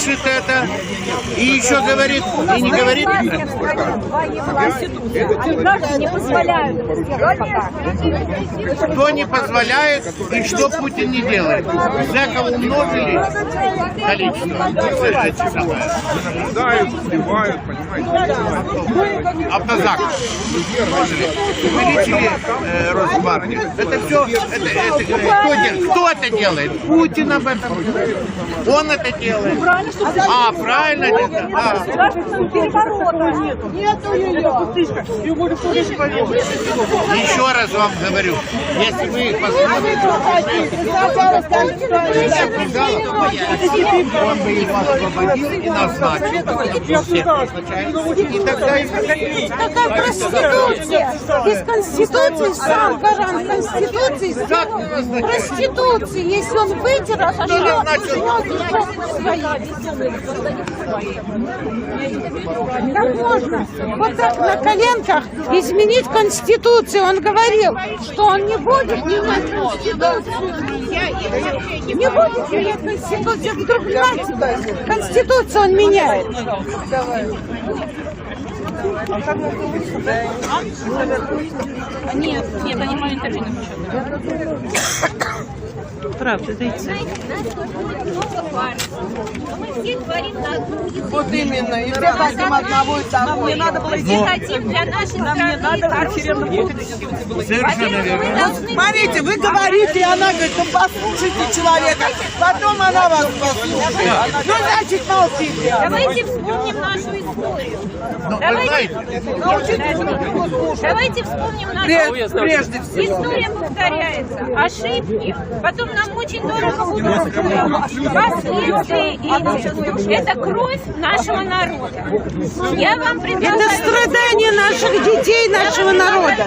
пишет это и еще говорит, и не говорит. Не позволяют. Кто не позволяет и что Путин не делает? Зэков умножили количество. Сбивают, понимаете? Автозак умножили. Увеличили Росгвардию. Это все. Кто это делает? Путин об этом. Он это делает. Правильно делает. Еще раз вам говорю, если вы посмотрите, он бы его освободил и назначил. И тогда Какая проституция? Без конституции сам гарант конституции. Проституции, если он вытер, как можно вот так на коленках изменить конституцию? Он говорил, что он не будет менять конституцию. Не будет менять конституцию. Вдруг конституцию он меняет. Нет, они мои интервью. Правда, дайте. Вот именно, и все хотим одного и того. Нам не надо было хотим для нашей страны хорошего будущего. совершенно верно. Смотрите, вы говорите, и она говорит, ну послушайте человека, потом она вас послушает. Ну, значит, молчите. Давайте вспомним нашу историю. Давайте вспомним нашу историю. Прежде всего. История повторяется. Ошибки. Потом нам очень дорого будут последствия эти. Это кровь нашего народа. Я вам предлагаю... Это страдания наших детей, нашего народа.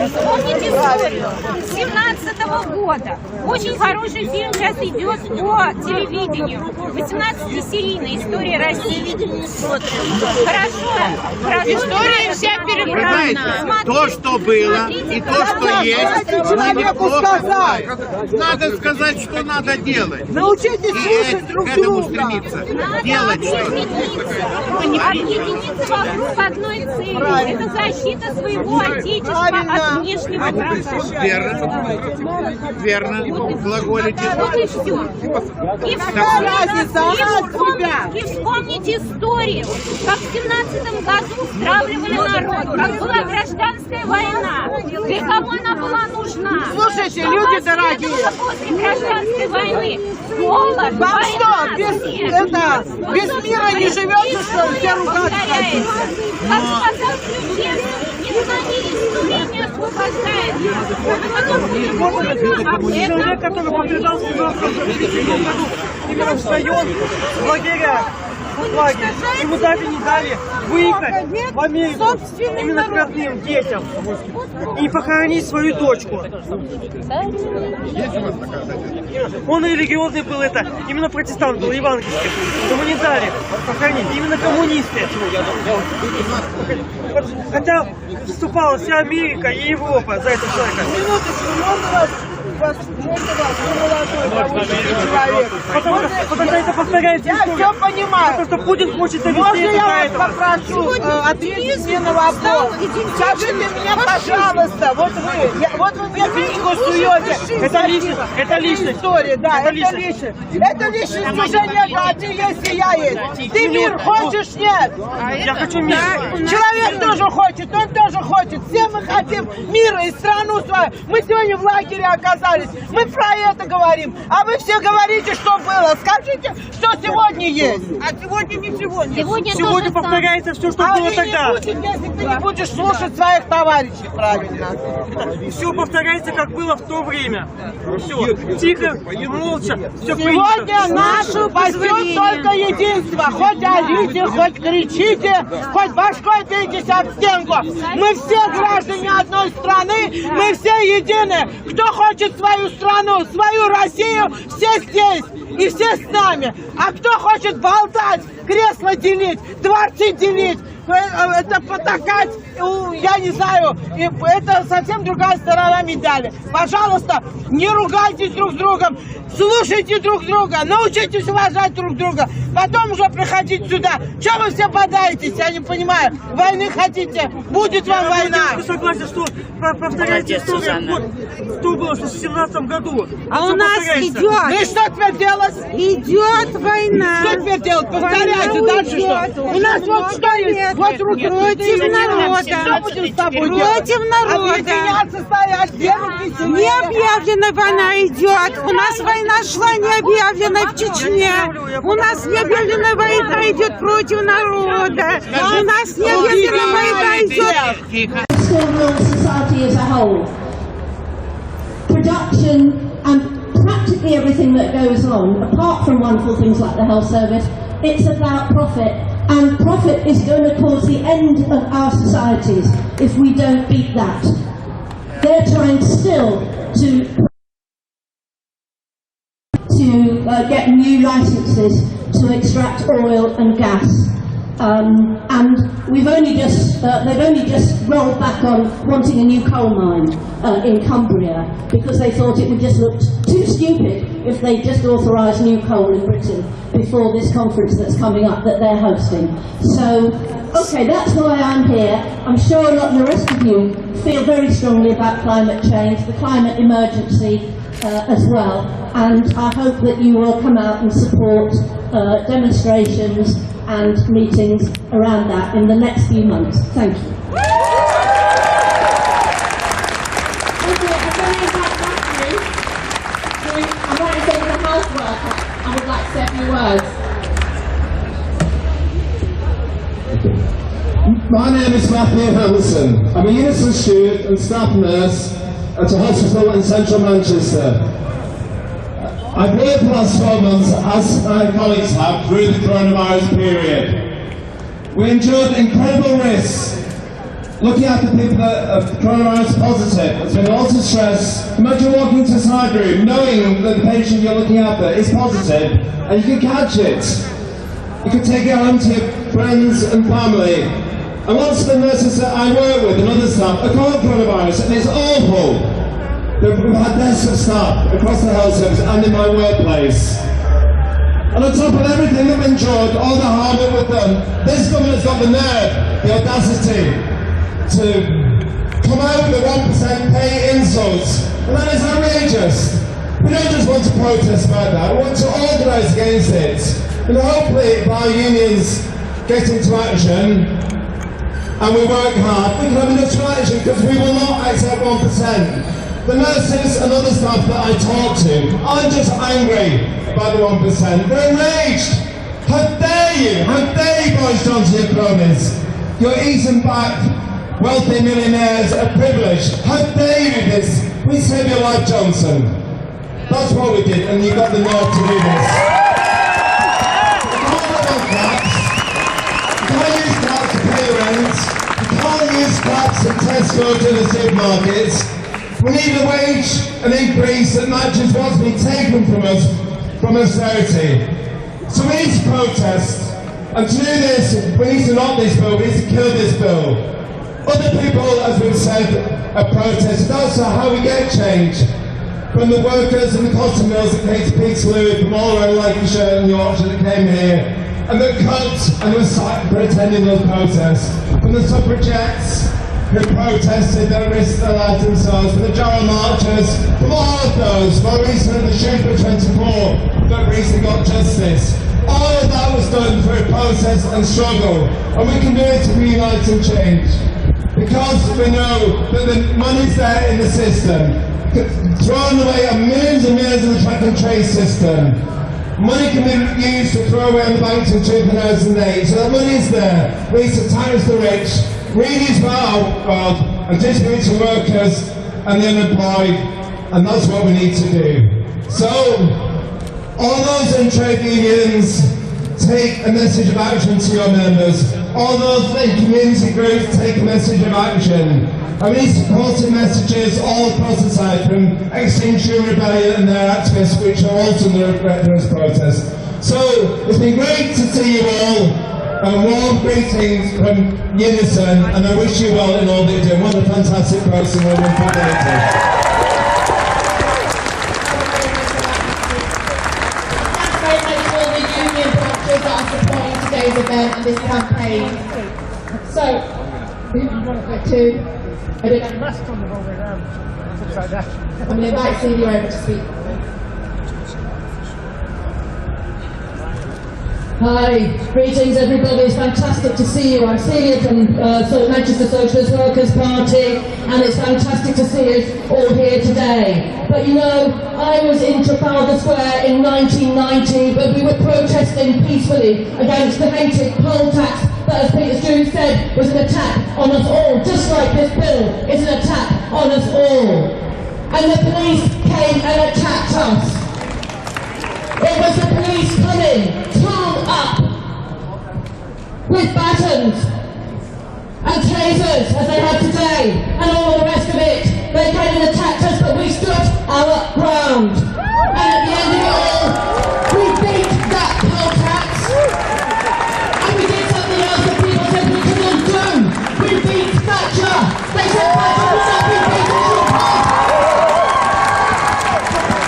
Вспомните историю 17-го года. Очень хороший фильм сейчас идет по телевидению. 18-серийная история России. Хорошо. История вся переправлена. То, что было, и то, что есть, мы неплохо знаем. Надо сказать, что надо делать. Научитесь слушать И друг к этому друга. стремиться. Надо Делать что-то. объединиться вокруг одной цели. Это защита своего отечества от внешнего врага. Верно. Глаголите. Вот и все. И вспомните историю, как в 17 году стравливали народ, как была гражданская война. Для кого она была нужна? Слушайте, люди дорогие. После гражданской войны голод, Вам война, что, без мира не живется, что ли? Все ругаться хотите? Как сказал Ключевский, незнание истории не освобождает. Человек, который подвязался в 19 году, именно встает в лагерях. Ему даже не дали выехать в Америку именно к родным детям и похоронить свою дочку. Он религиозный был, это именно протестант был, евангельский. Ему не дали похоронить, именно коммунисты. Хотя вступала вся Америка и Европа за этого человека. Потому что это повторяется. Я все понимаю. Потому что Путин хочет Можно объяснить я вас этого. попрошу ответить мне на вопрос? Скажите мне, пожалуйста, вот вы мне книгу суете. Это личность. Это личность. История, да, Это это личность. личность. Это личность уже нет, а ты есть и я есть. Ты мир хочешь, нет? Я хочу мир. Человек тоже хочет, он тоже хочет. Все мы хотим мира и страну свою. Мы сегодня в лагере оказались. Мы про это говорим. А вы все говорите, что было. Скажите, что сегодня есть. А сегодня не сегодня. Сегодня повторяется все, что было тогда. Если ты не будешь слушать своих товарищей правильно. Все повторяется, как было в то время. Все. Тихо и молча. Все Сегодня нашу спасет только единство. Хоть орите, хоть кричите, хоть башкой бейтесь об стенку. Мы все граждане одной страны, мы все едины. Кто хочет свою страну, свою Россию, все здесь и все с нами. А кто хочет болтать, кресла делить, дворцы делить, это потакать, я не знаю, это совсем другая сторона медали. Пожалуйста, не ругайтесь друг с другом, слушайте друг друга, научитесь уважать друг друга, потом уже приходите сюда. Чего вы все бодаетесь, я не понимаю. Войны хотите, будет вам война. Я согласен, что повторяйте историю, что было в 17 году. А у нас идет. Ну и что теперь делать? Идет война. Что теперь делать? Повторяйте, дальше что? У нас вот что есть, вот руки против народа. Что будем с тобой делать? Против народа. Объединяться, стоять, где руки сильнее? Не объявленная война идет. У нас война шла не объявленная в Чечне. У нас не объявленная война идет против народа. У нас не объявленная война идет. Society as a whole. Production and practically everything that goes on, apart from wonderful things like the health service, it's about profit. And profit is going to cause the end of our societies if we don't beat that. They're trying still to get new licenses to extract oil and gas. And they've only just rolled back on wanting a new coal mine in Cumbria because they thought it would just look too stupid if they just authorised new coal in Britain before this conference that's coming up that they're hosting. So, okay, that's why I'm here. I'm sure a lot of the rest of you feel very strongly about climate change, the climate emergency as well, and I hope that you will come out and support demonstrations and meetings around that in the next few months. Thank you. Okay, I'm going to invite Matthew, who I want to say is a health worker, and would like to say a few words. My name is Matthew Hanson. I'm a Unison student and staff nurse at a hospital in central Manchester. I've worked the last 12 months, as my colleagues have, through the coronavirus period. We endured incredible risks. Looking after people that are coronavirus positive, there's been lots of stress. Imagine walking into a side room knowing that the patient you're looking after is positive and you can catch it. You can take it home to your friends and family. And lots of the nurses that I work with and other staff are caught coronavirus, and it's awful. We've had deaths of staff across the health service and in my workplace. And on top of everything that we've endured, all the harm that we've done, this government's got the nerve, the audacity to come out with the 1% pay insults. And that is outrageous. We don't just want to protest about that, we want to organise against it. And hopefully if our unions get into action and we work hard, we can have industrial action, because we will not accept 1%. The nurses and other staff that I talk to aren't just angry about the 1%, they're enraged. How dare you? How dare you, Boris Johnson, your cronies? You're eating back wealthy millionaires of privilege. How dare you do this? We saved your life, Johnson. That's what we did, and you got the nerve to do this. You can't live on caps. You can't use caps to pay rent. You can't use caps at Tesco to the supermarkets. We need a wage, an increase that matches what's been taken from us from austerity. So we need to protest, and to do this, we need to knock this bill, we need to kill this bill. Other people, as we've said, have protested. That's how we get change. From the workers and the cotton mills that came to Peterloo, from all around Lancashire and Yorkshire that came here, and that cut and were sacked for attending those protests. From the suffragettes, who protested that risked their lives themselves, from the Jarrow marchers, from all of those, more recently the Schumer 24 that recently got justice. All of that was done through process and struggle, and we can do it to unite and change. Because we know that the money's there in the system, thrown away on millions and millions of the track and trace system. Money can be used to throw away on the banks in 2008, so the money's there. We need to tax the rich, release our wealth, and distribute to workers and the unemployed, and that's what we need to do. So, all those in trade unions, take a message of action to your members. All those in community groups, take a message of action. And we need supporting messages all across the side from Extinction Rebellion and their activists, which are also under this protest. So, it's been great to see you all. Warm greetings from Unison, and I wish you well in all that you do. What a fantastic person, women for Thanks very much to all the union branches that are supporting today's event and this campaign. So, I'm going to invite Celia over to speak. Hi, greetings everybody, it's fantastic to see you. I'm Celia from Manchester Socialist Workers' Party, and it's fantastic to see us all here today. But you know, I was in Trafalgar Square in 1990, but we were protesting peacefully against the hated poll tax that, as Peter Stew said, was an attack on us all, just like this bill is an attack on us all. And the police came and attacked us. It was the police coming, tooled up, with batons and tasers, as they have today, and all the rest of it. They came and attacked us, but we stood our ground. And at the end of it all, we beat that poll tax. And we did something else that people said we couldn't do. We beat Thatcher. They said Thatcher would not be beaten in the past.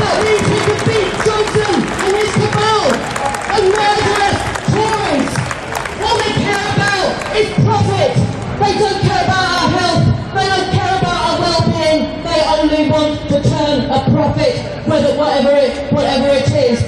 That means we could beat Johnson and his cabal of murderous Tories. All they care about is profit. They don't care about our health. They don't care about our well-being. They only want to turn a profit, whatever it is.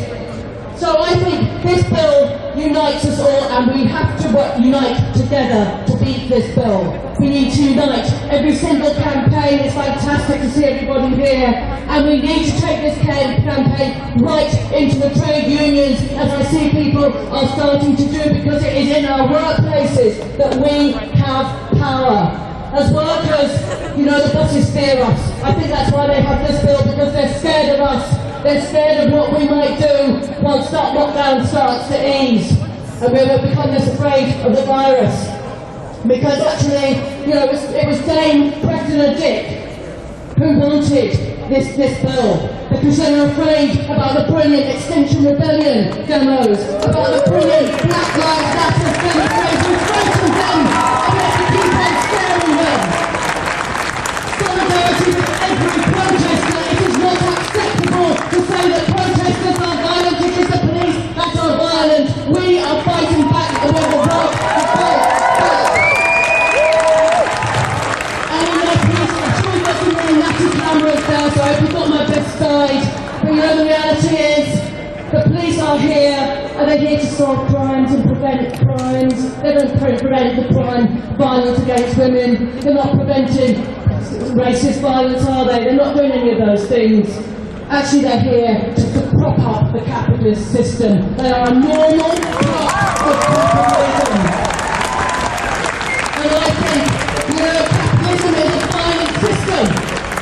So I think this bill unites us all, and we have to unite together to beat this bill. We need to unite. Every single campaign, it's fantastic to see everybody here, and we need to take this campaign right into the trade unions, as I see people are starting to do, because it is in our workplaces that we have power. As workers, you know, the bosses fear us. I think that's why they have this bill, because they're scared of us. They're scared of what we might do once that lockdown starts to ease. And we will become less afraid of the virus. Because actually, you know, it was Dame President Dick who wanted this bill. Because they were afraid about the brilliant Extinction Rebellion demos, about the brilliant Black Lives Matter demonstrations, who frightened them, and we have to keep on scaring them. Solidarity with every protester. It is not acceptable to say that protesters are violent. It is the police that are violent. We are fighting back, and we will fight to fight back. And you know, police, I'm sure you've got some really nasty cameras there, so I hope you've got my best side. But you know, the reality is, the police are here, and they're here to solve crimes and prevent crimes. They don't prevent the crime, violence against women. They're not preventing racist violence, are they? They're not doing any of those things. Actually, they're here to prop up the capitalist system. They are a normal part of capitalism. And I think, you know, capitalism is a violent system.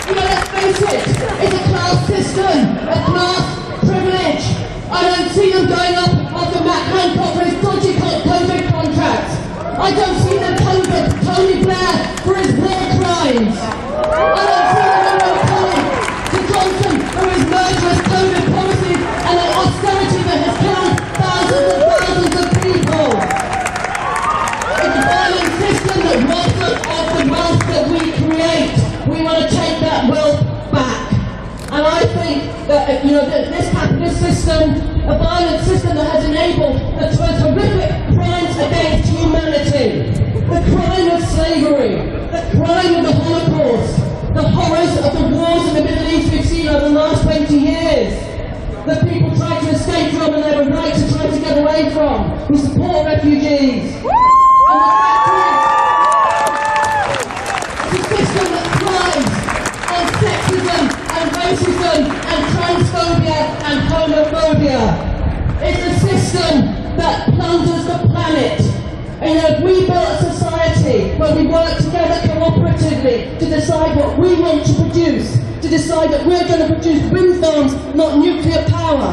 You know, let's face it, it's a class system, a class privilege. I don't see them going up after Matt Hancock for his dodgy COVID contracts. I don't see them COVID Tony Blair for his war crimes. I don't see them coming to Johnson for his murderous COVID policies and the austerity that has killed thousands and thousands of people. It's a violent system that robs us of the wealth that we create. We want to take that wealth back. And I think that, you know, this capitalist system, a violent system that has enabled the most horrific crimes against humanity, the crime of slavery, the crime of the Holocaust, the horrors of the wars in the Middle East we've seen over the last 20 years, that people try to escape from and they have a right to try to get away from. We support refugees. And it's a system that thrives on sexism and racism and transphobia and homophobia. It's a system that plunders the planet. And you know, if we build a society where we work together cooperatively to decide what we want to produce, to decide that we're going to produce wind farms, not nuclear power,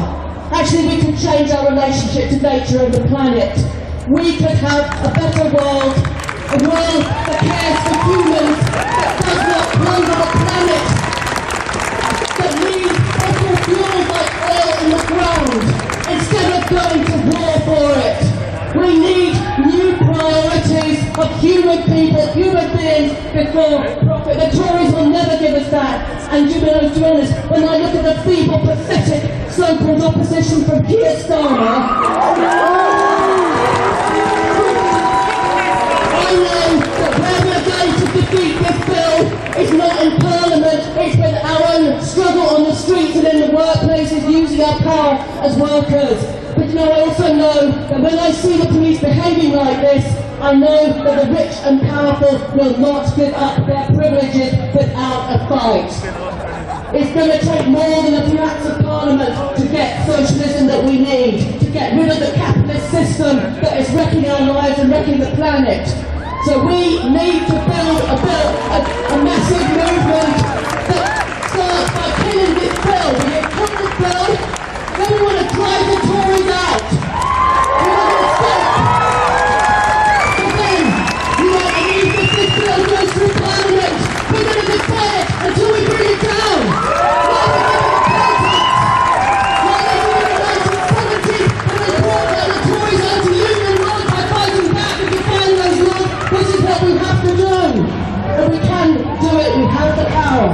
actually we can change our relationship to nature and the planet. We could have a better world, a world that cares for humans, that does not plunder the planet, that leaves fossil fuels like oil in the ground, instead of going to war for it. We need new human people, human beings before profit. The Tories will never give us that. And to be honest, when I look at the feeble, pathetic so-called opposition from Keir Starmer, I know that where we're going to defeat this bill is not in Parliament, it's with our own struggle on the streets and in the workplaces, using our power as workers. But you know, I also know that when I see the police behaving like this, I know that the rich and powerful will not give up their privileges without a fight. It's going to take more than a few acts of Parliament to get socialism that we need, to get rid of the capitalist system that is wrecking our lives and wrecking the planet. So we need to build a massive movement that starts by killing this bill. We have killed this bill, then we want to drive the Tories out. We want to stop. But then, you know, even if this bill goes through Parliament, we're going to defend it until we bring it down. And we can do it, we have the power.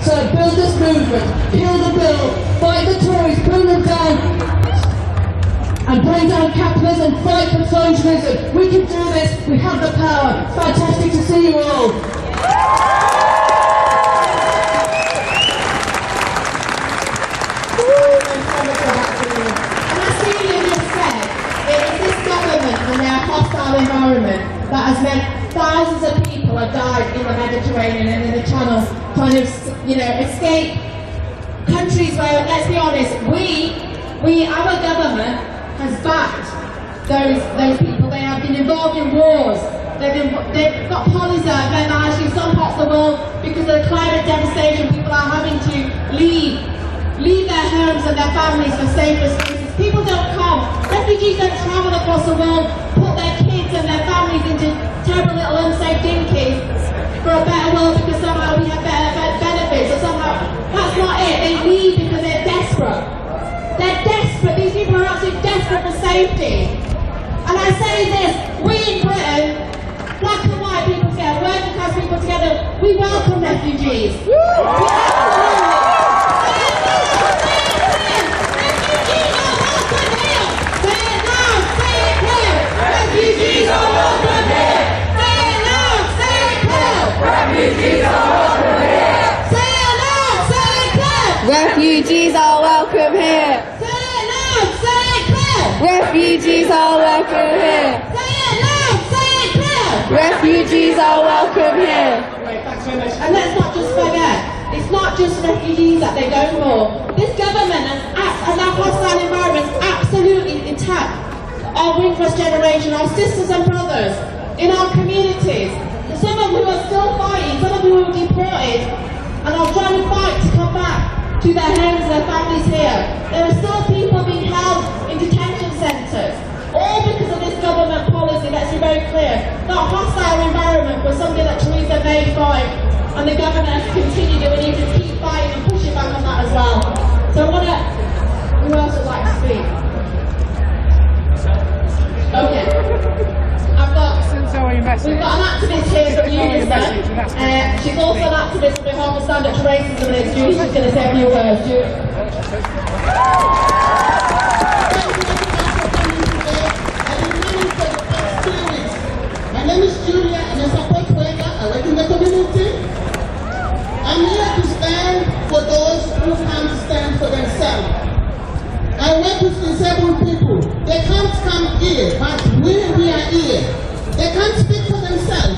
So build this movement, kill the bill, fight the Tories, bring them down, and bring down capitalism, fight for socialism. We can do this, we have the power. Fantastic to see you all. And as Celia just said, it is this government and their hostile environment that has meant thousands of people have died in the Mediterranean and in the Channel, trying to, you know, escape countries where, let's be honest, our government has backed those people. They have been involved in wars. They've got policies that have meant that actually in some parts of the world, because of the climate devastation, people are having to leave their homes and their families for safer spaces. People don't come. Refugees don't travel across the world, put their kids and their families into terrible little unsafe dinkies for a better world because somehow we have better benefits, or somehow that's not it. They leave because they're desperate. They're desperate. These people are absolutely desperate for safety. And I say this, we in Britain, black and white people together, working class people together, we welcome refugees. Refugees are welcome here! Say it loud, say it clear! Refugees are welcome here! Say it loud, say it clear! Refugees are welcome here! Say it loud, say it clear! Refugees are welcome here! Say it loud, say it clear! Refugees are welcome here! Great, thanks very much. And let's not just forget, it's not just refugees that they go for. This government and our hostile environment is absolutely intact. Our ring-cross generation, our sisters and brothers in our communities. Some of who are still fighting, some of who were deported and are trying to fight to come back to their homes and their families here. There are still people being held in detention centres, all because of this government policy. Let's be very clear. That hostile environment was something that Theresa May fought, and the government has continued, and we need to keep fighting and pushing back on that as well. So I want to, who else would like to speak? Okay. We've got an activist here from Unison. She's also an activist on behalf of Stand Up to Racism, and it's Julie. She's going to say a few words. Julie. My name is Julia. I'm a support worker. I work in the community. I'm here to stand for those who can't stand for themselves. I work with disabled people. They can't come here, but we are here. They can't speak for themselves.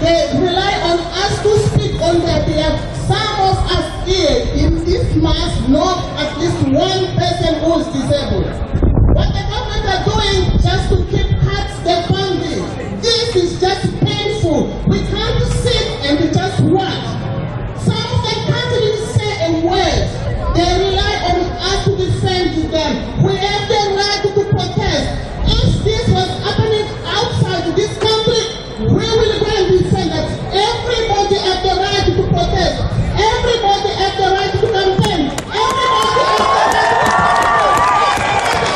They rely on us to speak on their behalf. Some of us here in this mass know at least one person who is disabled. What the government are doing just to keep cuts their funding. This is just painful. We can't sit and just watch. Some of them can't even say a word. They rely on us to defend them. We have the right to protest. If this was happening outside this country, we will go and defend that. Everybody has the right to protest. Everybody has the right to campaign. Everybody has the right to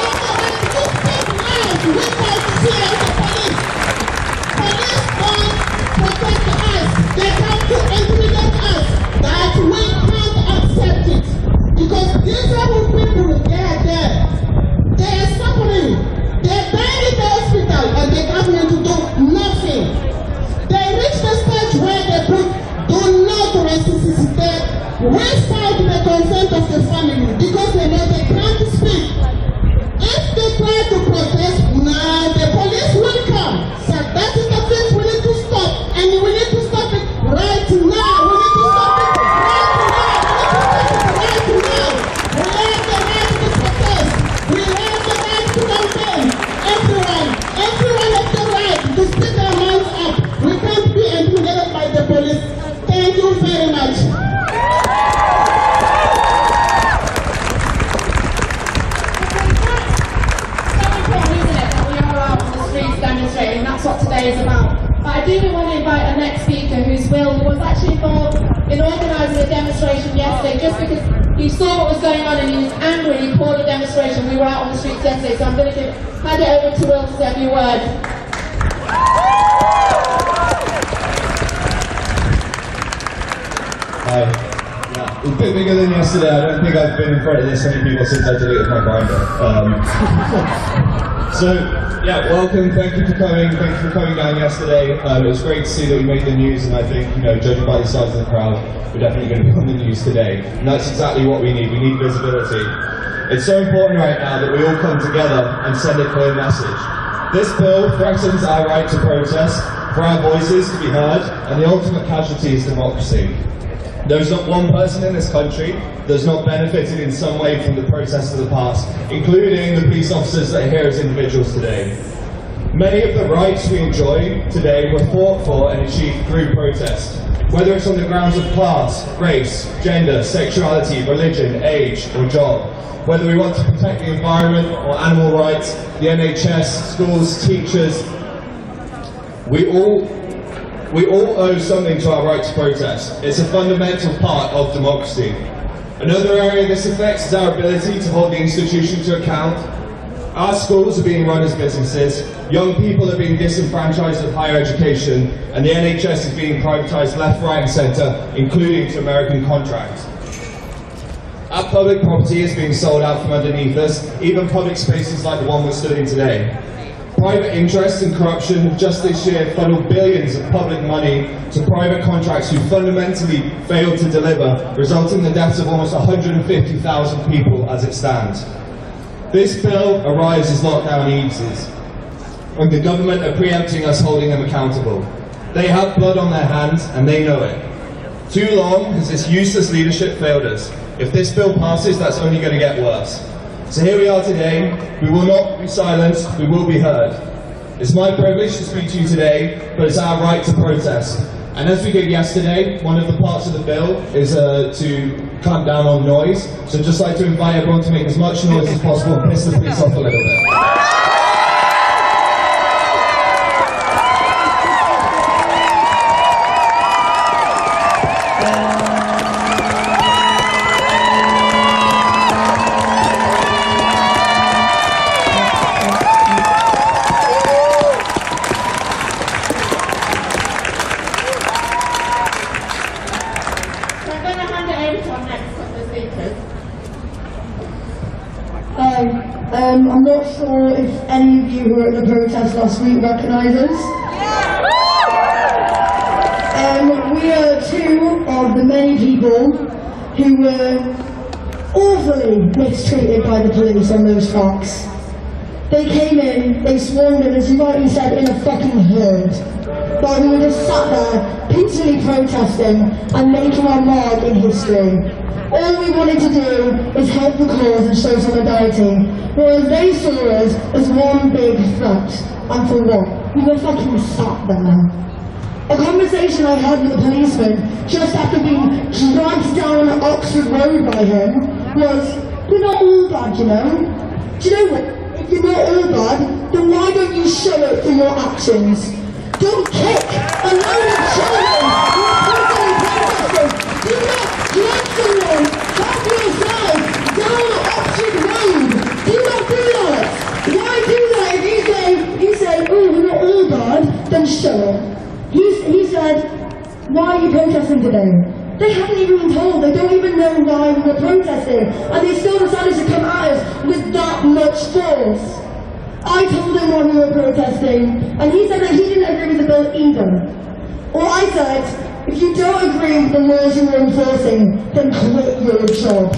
disabled people, they are dead. They are suffering. They're dying in the hospital and the government to do nothing. They reach the stage where they put do not resuscitate, waste out the consent of the family because they know they can't speak. If they try to protest, now the police will come. So that is the thing we need to stop. And we need to stop it right now. We need to stop it right now. We need to stop it right now. We have the right to protest. We have the right to campaign. Everyone has the right to speak our minds up. We can't be intimidated by the police. Thank you very much. Demonstrating, that's what today is about. But I do want to invite our next speaker, who's Will, who was actually involved in organising a demonstration yesterday, just because he saw what was going on and he was angry. He called a demonstration. We were out on the streets yesterday, so I'm going to hand it over to Will to say a few words. Hi. Yeah, it's a bit bigger than yesterday. I don't think I've been in front of this many people since I deleted my grinder. So, yeah, welcome. Thank you for coming. Thank you for coming down yesterday. It was great to see that we made the news, and I think, judging by the size of the crowd, we're definitely going to be on the news today. And that's exactly what we need. We need visibility. It's so important right now that we all come together and send a clear message. This bill threatens our right to protest, for our voices to be heard, and the ultimate casualty is democracy. There's not one person in this country that's not benefited in some way from the protests of the past, including the police officers that are here as individuals today. Many of the rights we enjoy today were fought for and achieved through protest. Whether it's on the grounds of class, race, gender, sexuality, religion, age, or job. Whether we want to protect the environment or animal rights, the NHS, schools, teachers, we all owe something to our right to protest. It's a fundamental part of democracy. Another area this affects is our ability to hold the institution to account. Our schools are being run as businesses, young people are being disenfranchised of higher education, and the NHS is being privatised left, right and centre, including to American contracts. Our public property is being sold out from underneath us, even public spaces like the one we're stood in today. Private interests and corruption just this year funneled billions of public money to private contracts who fundamentally failed to deliver, resulting in the deaths of almost 150,000 people as it stands. This bill arrives as lockdown eases, and the government are preempting us holding them accountable. They have blood on their hands, and they know it. Too long has this useless leadership failed us. If this bill passes, that's only going to get worse. So here we are today. We will not be silenced, we will be heard. It's my privilege to speak to you today, but it's our right to protest. And as we did yesterday, one of the parts of the bill is to clamp down on noise. So I'd just like to invite everyone to make as much noise as possible and piss the police off a little bit. I'm not sure if any of you who were at the protest last week recognise us. We are two of the many people who were awfully mistreated by the police on those tracks. They came in, they swarmed in, as you rightly said, in a fucking herd. But we were just sat there, peacefully protesting and making our mark in history. All we wanted to do is help the cause and show solidarity, whereas they saw us as one big threat. And for what? We were fucking sat there. A conversation I had with a policeman just after being dragged down Oxford Road by him was, "You're not all bad, you know. Do you know what? If you're not all bad, then why don't you show it through your actions? Don't kick a load of children who are peacefully protesting. Do not drag someone half your side down Oxford Road. Do not do that. Why do that if you say, oh, we're not all bad, then show it." He said, "Why are you protesting today?" They haven't even been told, they don't even know why we were protesting, and they still decided to come at us with that much force. I told him why we were protesting, and he said that he didn't agree with the bill either. Well, I said, if you don't agree with the laws you were enforcing, then quit your job.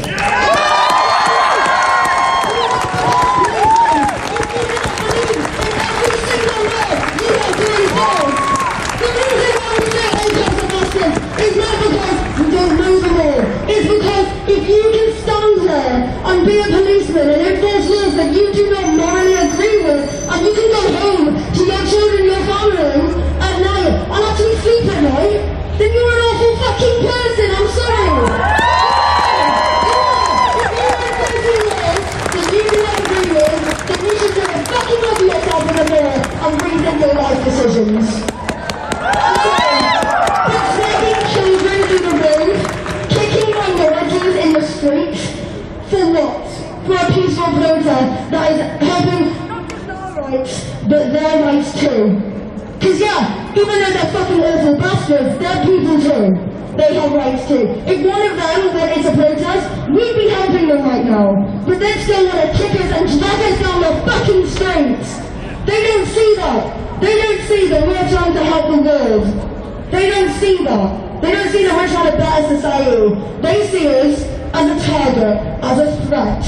It's because if you can stand there and be a policeman and enforce laws that you do not morally agree with, and you can go home to your children, your family at night and actually sleep at night, then you're an awful fucking person, I'm sorry. If you are enforcing laws that you do not agree with, then you should do a fucking look at yourself in the mirror and rethink your life decisions. Dragging children through the road, kicking minorities in the streets, for what? For a peaceful protest that is helping not just our rights, but their rights too. Because yeah, even though they're fucking awful bastards, they're people too. They have rights too. If one of them went into protest, we'd be helping them right now. But they still want to kick us and drag us down the fucking streets. They don't see that. They don't see that we're trying to help the world. They don't see that. They don't see that we're trying to better society. They see us as a target, as a threat.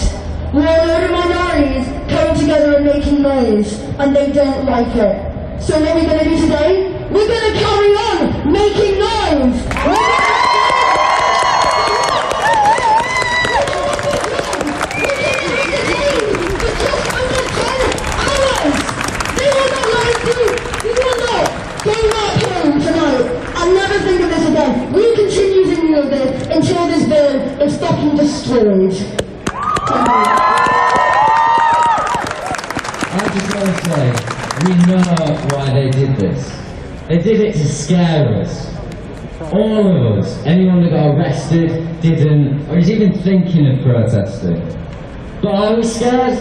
We're a load of minorities coming together and making noise, and they don't like it. So what are we going to do today? We're going to carry on making noise! We continue to do this until this bill is fucking destroyed. I just want to say, we know why they did this. They did it to scare us. All of us. Anyone that got arrested, didn't, or is even thinking of protesting. But are we scared?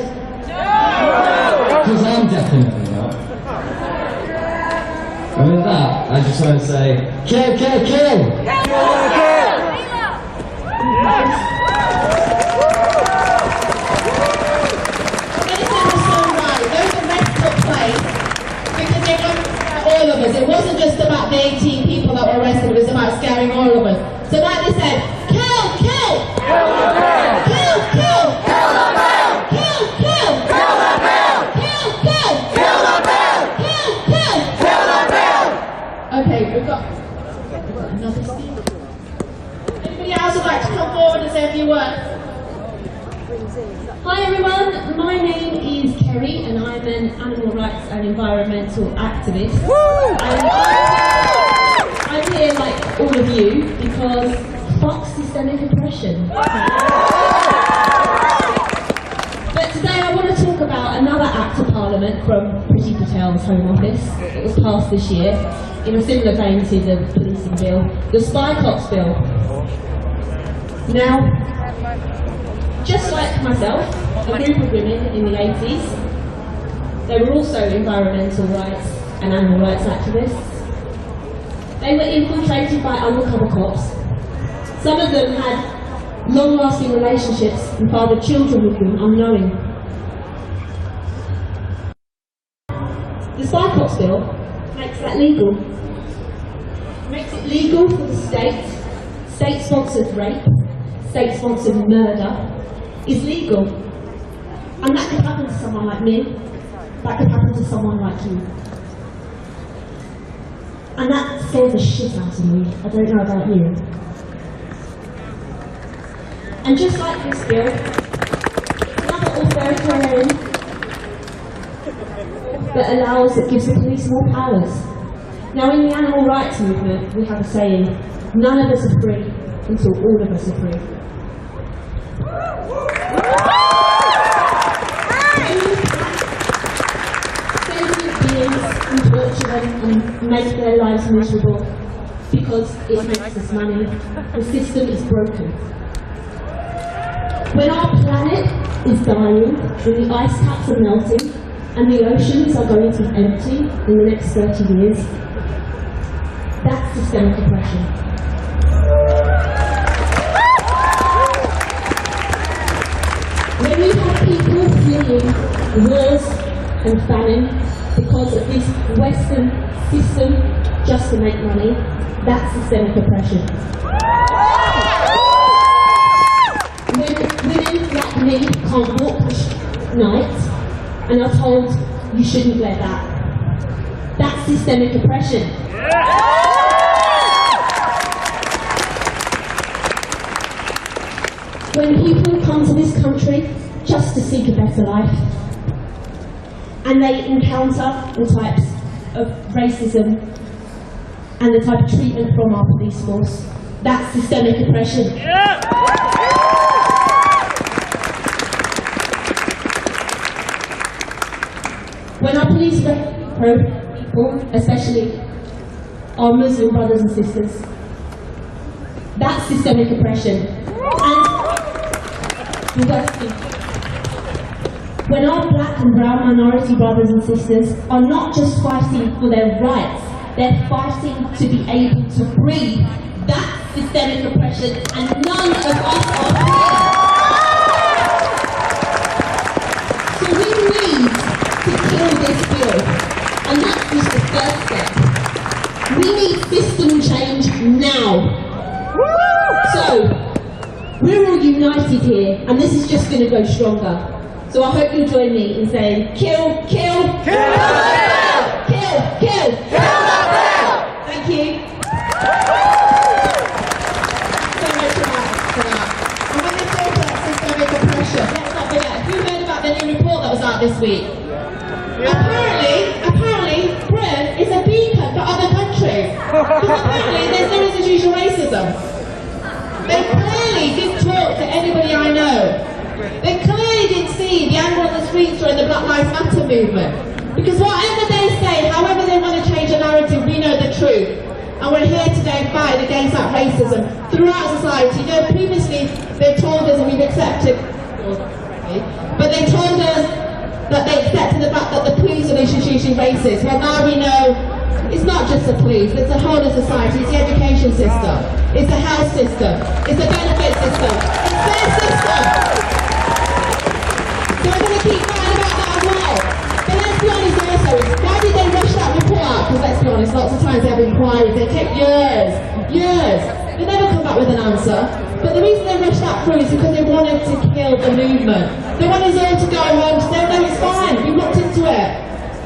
No! Because I'm definitely not. And with that, I just want to say, kill, kill, kill! Kill, kill, kill! All of us. It wasn't just about the 18 people that were arrested, it was about scaring all of us. So like they said, kill, kill! Kill the bill! Kill, kill! Kill the bill! Kill, kill! Kill the bill! Kill, kill! Kill the bill! Kill, kill! Kill the bill! Okay, we've got another speaker. Anybody else would like to come forward and say a few words? Hi everyone, my name is Kerry and I'm an animal rights and environmental activist. And I'm here like all of you because fuck systemic oppression. But today I want to talk about another Act of Parliament from Priti Patel's Home Office. It was passed this year in a similar vein to the policing bill, the Spy Cops bill. Now, just like myself, a group of women in the 80s, they were also environmental rights and animal rights activists. They were infiltrated by undercover cops. Some of them had long-lasting relationships and fathered children with them unknowing. The Spy Cops bill makes that legal. It makes it legal for the state-sponsored rape, state-sponsored murder, is legal. And that could happen to someone like me. That could happen to someone like you. And that scares the shit out of me. I don't know about you. And just like this bill, another authoritarian that gives the police more powers. Now in the animal rights movement, we have a saying, none of us are free until all of us are free. And torture them and make their lives miserable because it makes us money. The system is broken. When our planet is dying, when the ice caps are melting and the oceans are going to be empty in the next 30 years, that's systemic oppression. When you have people fleeing wars and famine because of this Western system just to make money, that's systemic oppression. When women like me can't walk at night and are told you shouldn't wear that, that's systemic oppression. When people come to this country just to seek a better life, and they encounter the types of racism and the type of treatment from our police force, that's systemic oppression. When our police reprove people, especially our Muslim brothers and sisters, that's systemic oppression. And the worst thing, when our black and brown minority brothers and sisters are not just fighting for their rights, they're fighting to be able to breathe, that's systemic oppression, and none of us are free. So we need to kill this bill, and that's just the first step. We need system change now. So, we're all united here, and this is just going to go stronger. So I hope you'll join me in saying, kill, kill, kill, kill, kill, kill, kill the bill. Thank you. So much for that. And when they talk about systemic oppression, let's not forget, who heard about the new report that was out this week? Apparently, Britain is a beacon for other countries. Because apparently there's no institutional racism. They clearly didn't talk to anybody I know. They clearly didn't see the anger on the streets during the Black Lives Matter movement. Because whatever they say, however they want to change the narrative, we know the truth. And we're here today fighting against that racism throughout society. You know, previously they told us and we've accepted, but they told us that they accepted the fact that the police are institutionally racist. Well, now we know it's not just the police, it's the whole of society, it's the education system, it's the health system, it's the benefit system, it's their system. So we're going to keep fighting about that as well. But let's be honest also, why did they rush that report out? Because let's be honest, lots of times they have inquiries, they take years. They never come back with an answer. But the reason they rushed that through is because they wanted to kill the movement. They wanted us all to go home to say, no, it's fine, we looked into it.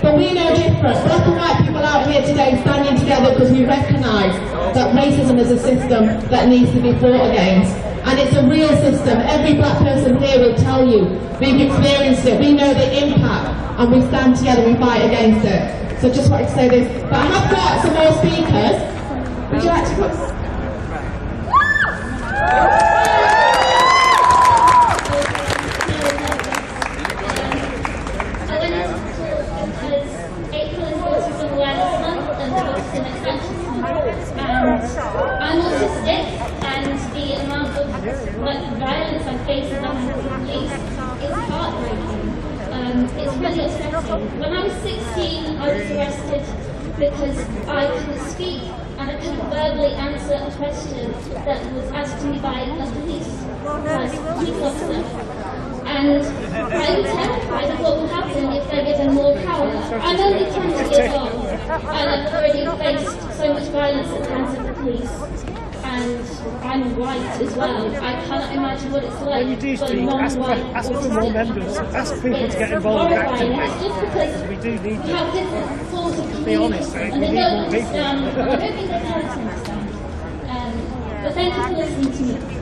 But we know different. Black and white people out here today standing together because we recognise that racism is a system that needs to be fought against. And it's a real system. Every black person here will tell you, we've experienced it, we know the impact, and we stand together and we fight against it. So just wanted to say this. But I have got some more speakers. Would you like to put... I'm autistic, and the amount of violence I face in the police is heartbreaking. It's really upsetting. When I was 16, I was arrested because I couldn't speak and I couldn't verbally answer a question that was asked to me by a police officer. And I was terrified of what would happen if they're given more power. I'm only 20 years old, and I've already faced so much violence at the hands of the police. And I'm white as well. I cannot imagine what it's like for non-white autistic. Ask people to get involved in activism. It's just because we have different forms of communities, and they don't understand. I don't think they can understand. But thank you for listening to me.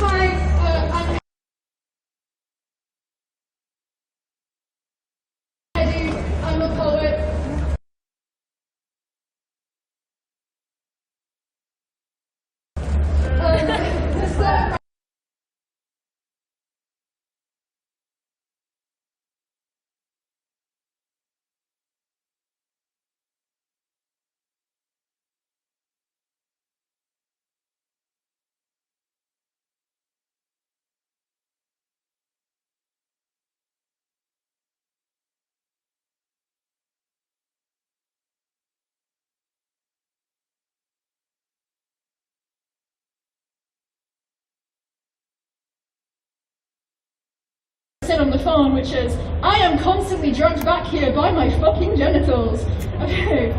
Hi, I'm on the phone, which is, I am constantly drugged back here by my fucking genitals. Okay.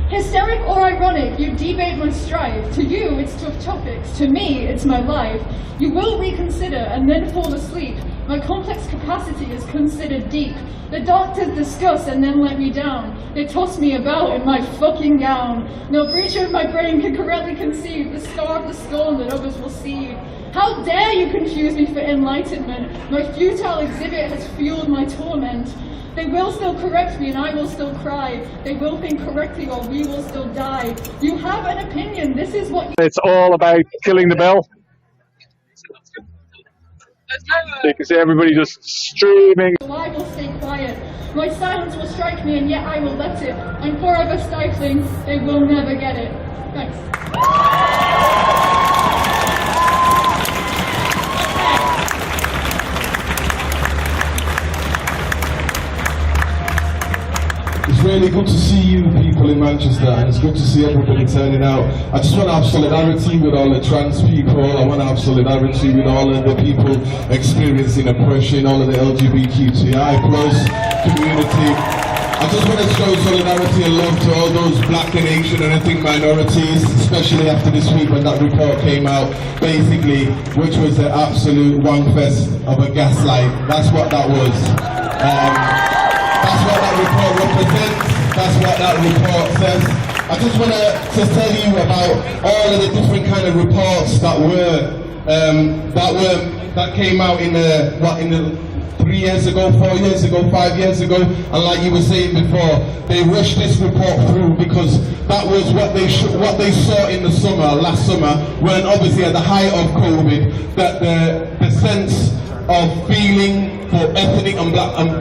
Hysteric or ironic, you debate my strife. To you, it's tough topics. To me, it's my life. You will reconsider and then fall asleep. My complex capacity is considered deep. The doctors discuss and then let me down. They toss me about in my fucking gown. No breach of my brain can correctly conceive the scar of the scorn that others will see. How dare you confuse me for enlightenment? My futile exhibit has fueled my torment. They will still correct me and I will still cry. They will think correctly or we will still die. You have an opinion, this is what you— It's all about killing the bell. So you can see everybody just streaming. So I will stay quiet. My silence will strike me and yet I will let it. I'm forever stifling, they will never get it. Thanks. It's really good to see you people in Manchester, and it's good to see everybody turning out. I just want to have solidarity with all the trans people. I want to have solidarity with all of the people experiencing oppression, all of the LGBTQI+ community. I just want to show solidarity and love to all those black and Asian and ethnic minorities, especially after this week when that report came out, basically, which was the absolute wankfest of a gaslight. That's what that was. That's what that report represents. That's what that report says. I just want to tell you about all of the different kind of reports that came out in the 3 years ago, 4 years ago, 5 years ago, and like you were saying before, they rushed this report through because that was what they saw in the summer, last summer, when obviously at the height of COVID, that the sense of feeling for ethnic and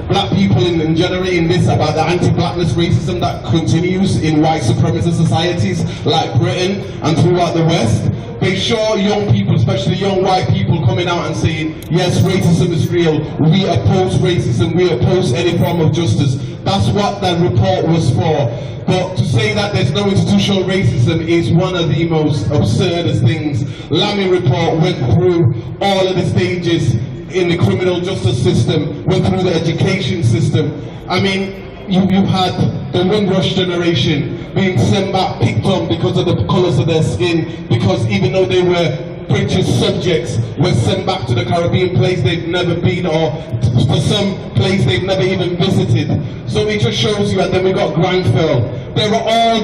black people in generating this about the anti-blackness racism that continues in white supremacist societies like Britain and throughout the West. They show young people, especially young white people, coming out and saying, yes, racism is real, we oppose racism, we oppose any form of justice. That's what that report was for. But to say that there's no institutional racism is one of the most absurdest things. Lammy report went through all of the stages in the criminal justice system, went through the education system. I mean, you had the Windrush generation being sent back, picked on because of the colours of their skin, because even though they were British subjects, were sent back to the Caribbean place they've never been, or to some place they've never even visited. So it just shows you, and then we got Grenfell. There are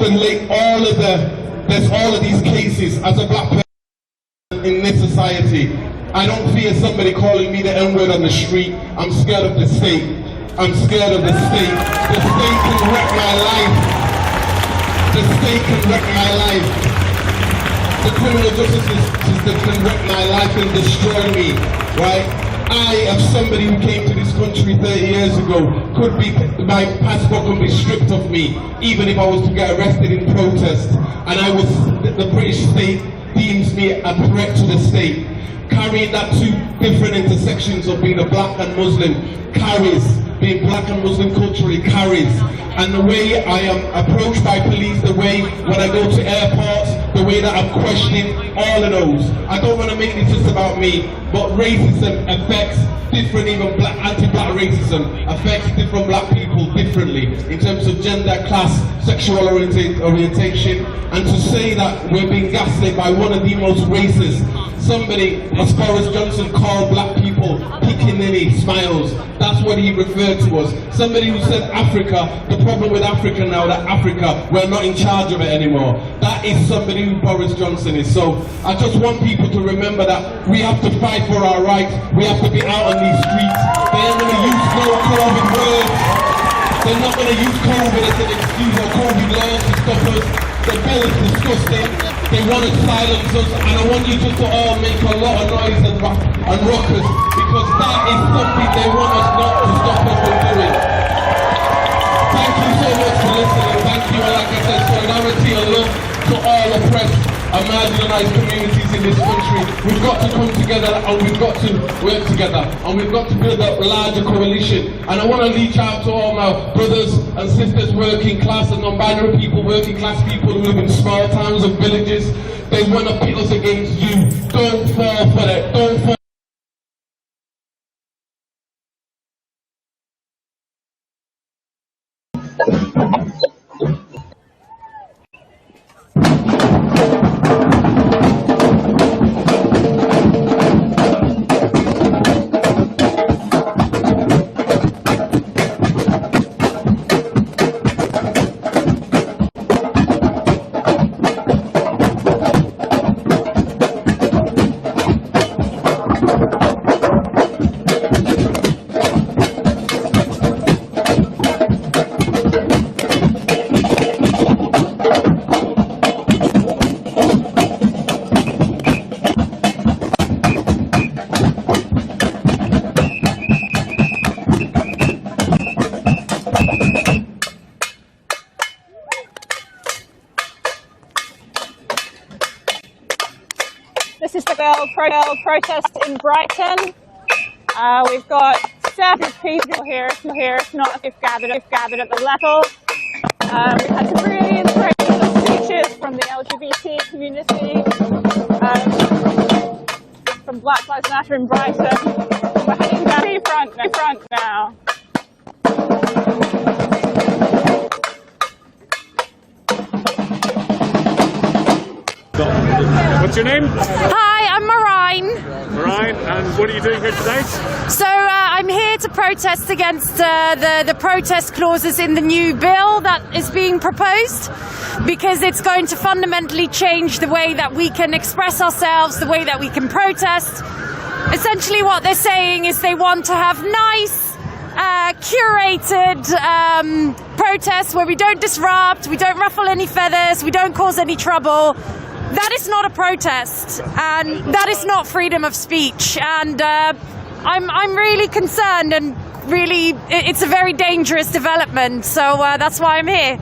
there's all of these cases. As a black person in this society, I don't fear somebody calling me the N-word on the street. I'm scared of the state. I'm scared of the state. The state can wreck my life. The state can wreck my life. The criminal justice system can wreck my life and destroy me, right? I, as somebody who came to this country 30 years ago, my passport could be stripped of me, even if I was to get arrested in protest. And the British state deems me a threat to the state. Carrying that two different intersections of being a black and Muslim carries, being black and Muslim culturally carries. And the way I am approached by police, the way when I go to airports, the way that I'm questioning, all of those. I don't want to make this just about me, but racism affects different, even anti-black racism affects different black people differently in terms of gender, class, sexual orientation. And to say that we're being gaslit by one of the most racist, somebody, as Boris Johnson called black people pickaninny smiles. That's what he referred to us. Somebody who said Africa, the problem with Africa now, that Africa, we're not in charge of it anymore. That is somebody who Boris Johnson is. So I just want people to remember that we have to fight for our rights. We have to be out on these streets. They ain't going to use no COVID words. They're not going to use COVID as an excuse or COVID laws to stop us. The bill is disgusting. They want to silence us, and I want you to all make a lot of noise and ruckus, because that is something they want us not to stop us from doing. Thank you so much for listening. Thank you, and like I said, solidarity and love to all oppressed and marginalised communities in this country. We've got to come together and we've got to work together and we've got to build a larger coalition. And I want to reach out to all my brothers and sisters, working class and non-binary people, working class people who live in small towns and villages. They want to pit us against you. Don't fall for that. Don't fall. This is the girl protest in Brighton. We've got 7 people here, not if gathered at the level. We've had some really inspirational speeches from the LGBT community, from Black Lives Matter in Brighton. We're heading down the front now. What's your name? Hi, I'm Marine. Marine, and what are you doing here today? So I'm here to protest against the protest clauses in the new bill that is being proposed, because it's going to fundamentally change the way that we can express ourselves, the way that we can protest. Essentially what they're saying is they want to have nice, curated protests where we don't disrupt, we don't ruffle any feathers, we don't cause any trouble. That is not a protest, and that is not freedom of speech. And I'm really concerned, and really it's a very dangerous development. So that's why I'm here.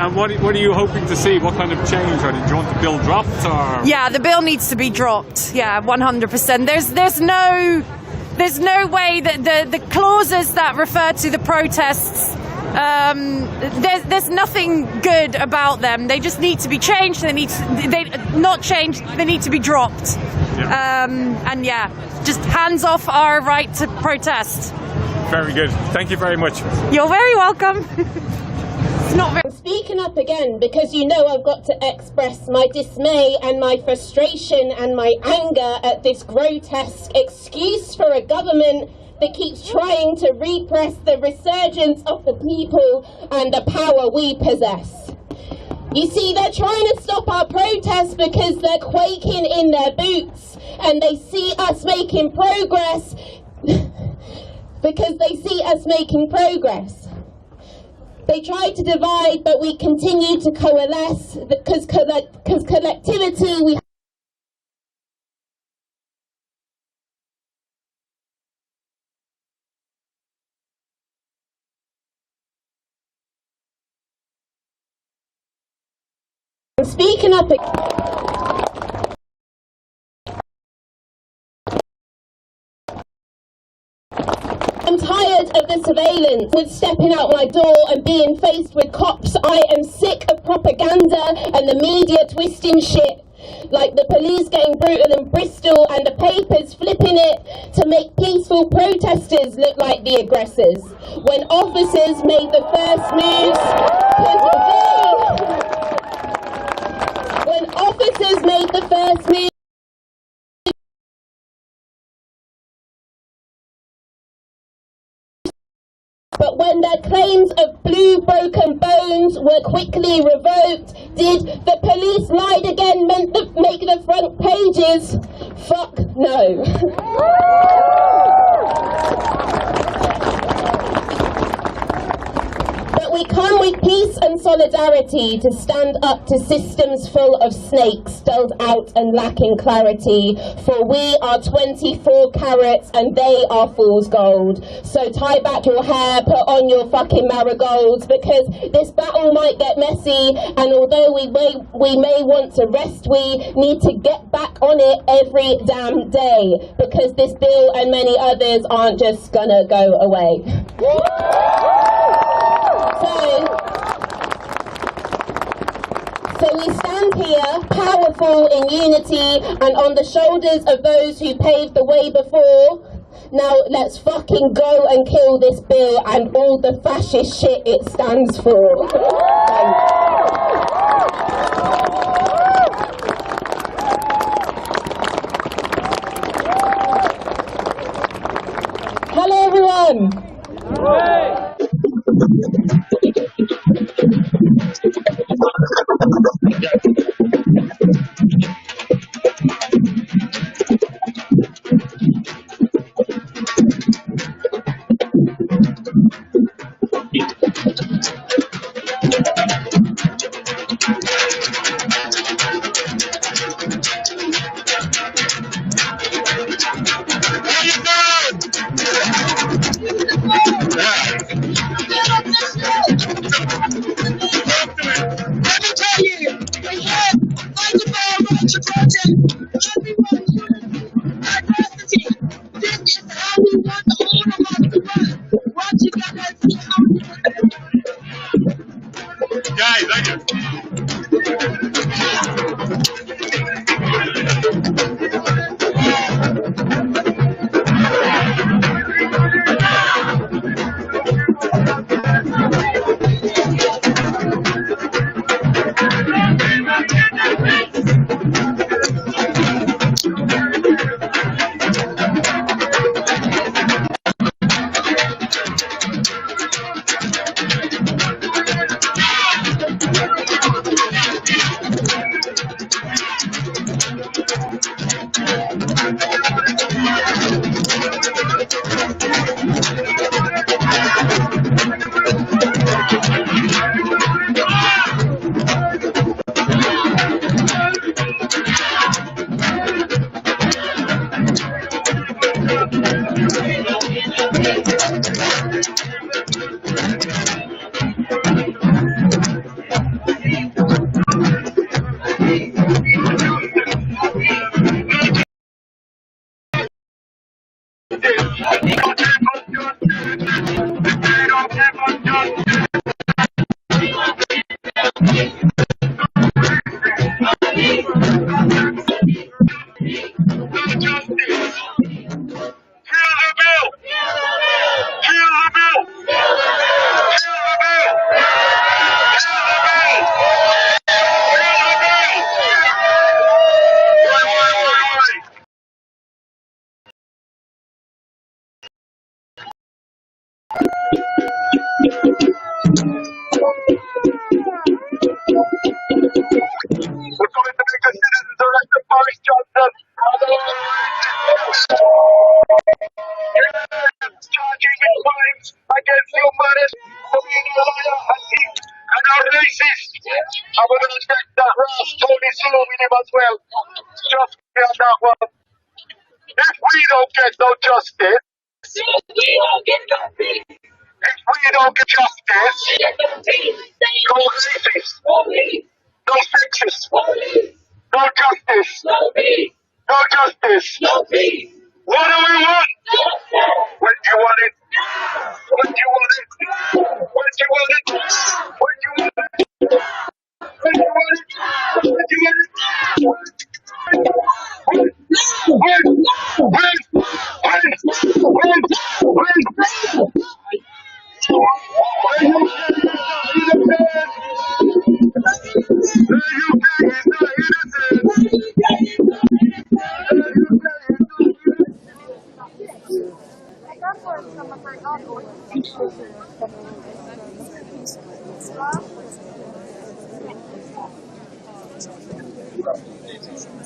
And what are you hoping to see? What kind of change? Do you want the bill dropped, or? Yeah, the bill needs to be dropped. Yeah, 100%. There's no way that the clauses that refer to the protests. There's nothing good about them. They just need to be changed. They need to be dropped. Yeah. And yeah, just hands off our right to protest. Very good. Thank you very much. You're very welcome. I'm speaking up again because you know I've got to express my dismay and my frustration and my anger at this grotesque excuse for a government that keeps trying to repress the resurgence of the people and the power we possess. You see, they're trying to stop our protests because they're quaking in their boots, and they see us making progress because they see us making progress. They try to divide, but we continue to coalesce because collectivity we speaking up. I'm tired of the surveillance, with stepping out my door and being faced with cops. I am sick of propaganda and the media twisting shit. Like the police getting brutal in Bristol and the papers flipping it to make peaceful protesters look like the aggressors. When officers made the first moves, when officers made the first move, but when their claims of blue broken bones were quickly revoked, did the police lied again make the front pages? Fuck no. But we come with peace and solidarity to stand up to systems full of snakes, dulled out and lacking clarity. For we are 24 carats and they are fool's gold. So tie back your hair, put on your fucking marigolds, because this battle might get messy, and although we may want to rest, we need to get back on it every damn day, because this bill and many others aren't just gonna go away. So we stand stand here powerful in unity and on the shoulders of those who paved the way before. Now let's fucking go and kill this bill and all the fascist shit it stands for. Hello everyone.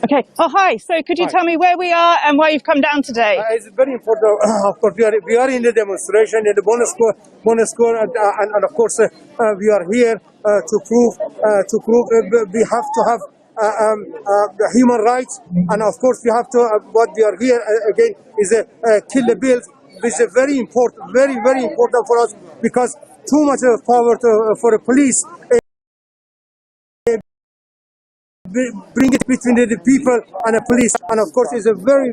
Okay. Oh, hi. So could you tell me where we are and why you've come down today? It's very important. Of course, we are in the demonstration in the bonus score, and of course, we are here to prove we have to have human rights, and of course, we have to. What we are here again is kill the bill, which is very important, very important for us, because too much power for the police. Bring it between the people and the police, and of course it's a very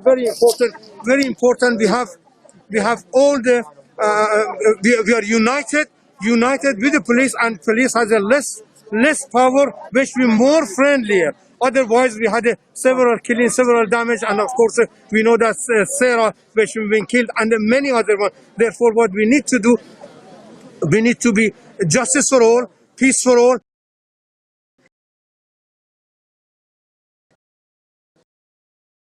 important. We have all the we are united with the police, and police has a less less power, which be more friendlier. Otherwise, we had several killings, several damage, and of course, we know that Sarah, which has been killed, and many other ones. Therefore, what we need to do, we need to be justice for all, peace for all.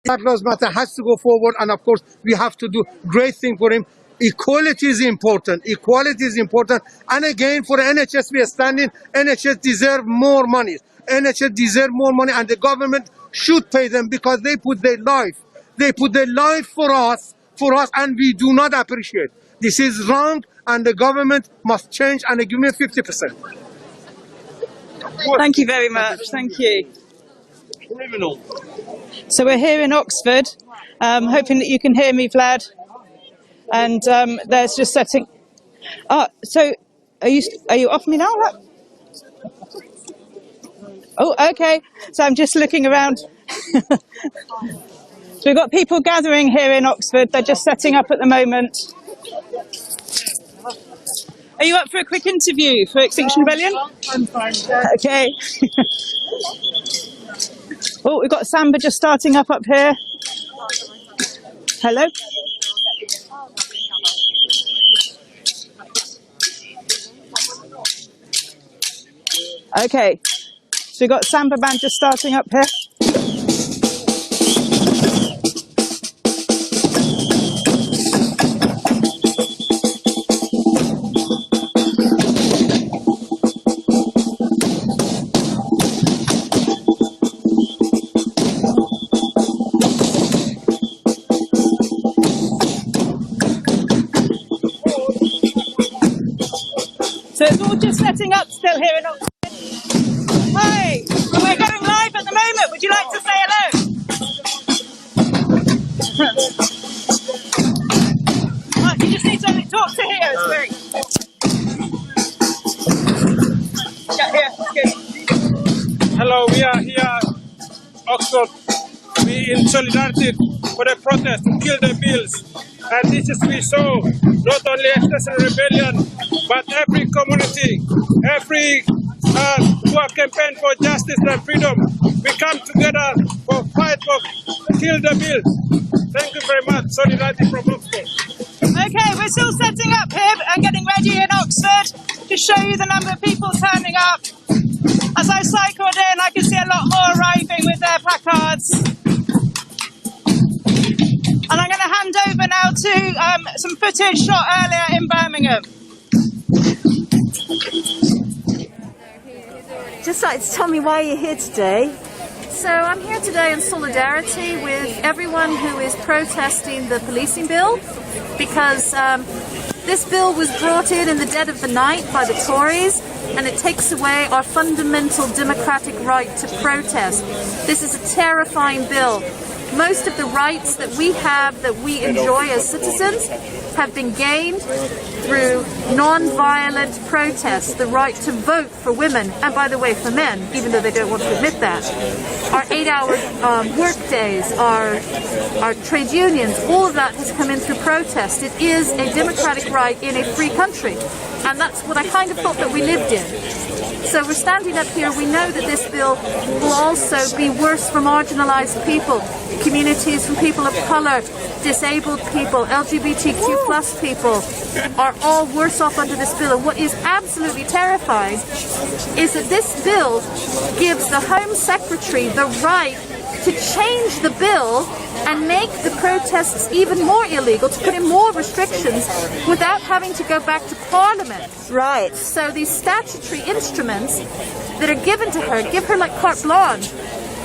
Black Lives Matter has to go forward, and of course, we have to do great thing for him. Equality is important. Equality is important. And again, for NHS, we are standing. NHS deserve more money. NHS deserve more money, and the government should pay them because they put their life. They put their life for us, and we do not appreciate. This is wrong, and the government must change and give me 50%. Thank you very much. Thank you. Criminal. So we're here in Oxford, hoping that you can hear me, Vlad. And there's just setting. So are you off me now? Oh, okay. So I'm just looking around. So we've got people gathering here in Oxford. They're just setting up at the moment. Are you up for a quick interview for Extinction Rebellion? I'm fine. Okay. Oh, we've got Samba just starting up here. Hello. Okay, so we've got Samba Band just starting up here. So it's all just setting up still here in Oxford. Hi, we're going live at the moment. Would you like to say hello? Right, you just need to talk to here. It's great. Yeah, here. Good. Hello, we are here, Oxford. We in solidarity for the protest to kill the bills. And this is we saw not only Extinction Rebellion, but every community, every who have campaigned for justice and freedom. We come together for fight for kill the bills. Thank you very much. Solidarity from Oxford. Okay, we're still setting up here and getting ready in Oxford to show you the number of people turning up. As I cycled in, I can see a lot more arriving with their placards. And I'm going to hand over now to some footage shot earlier in Birmingham. Just like to tell me why you're here today. So I'm here today in solidarity with everyone who is protesting the policing bill, because this bill was brought in the dead of the night by the Tories, and it takes away our fundamental democratic right to protest. This is a terrifying bill. Most of the rights that we have, that we enjoy as citizens, have been gained through non-violent protests. The right to vote for women, and by the way for men, even though they don't want to admit that. Our 8-hour work days, our trade unions, all of that has come in through protest. It is a democratic right in a free country, and that's what I kind of thought that we lived in. So we're standing up here. We know that this bill will also be worse for marginalised people, communities from people of colour, disabled people, LGBTQ plus people are all worse off under this bill. And what is absolutely terrifying is that this bill gives the Home Secretary the right to change the bill and make the protests even more illegal, to put in more restrictions without having to go back to Parliament. Right. So these statutory instruments that are given to her give her like carte blanche.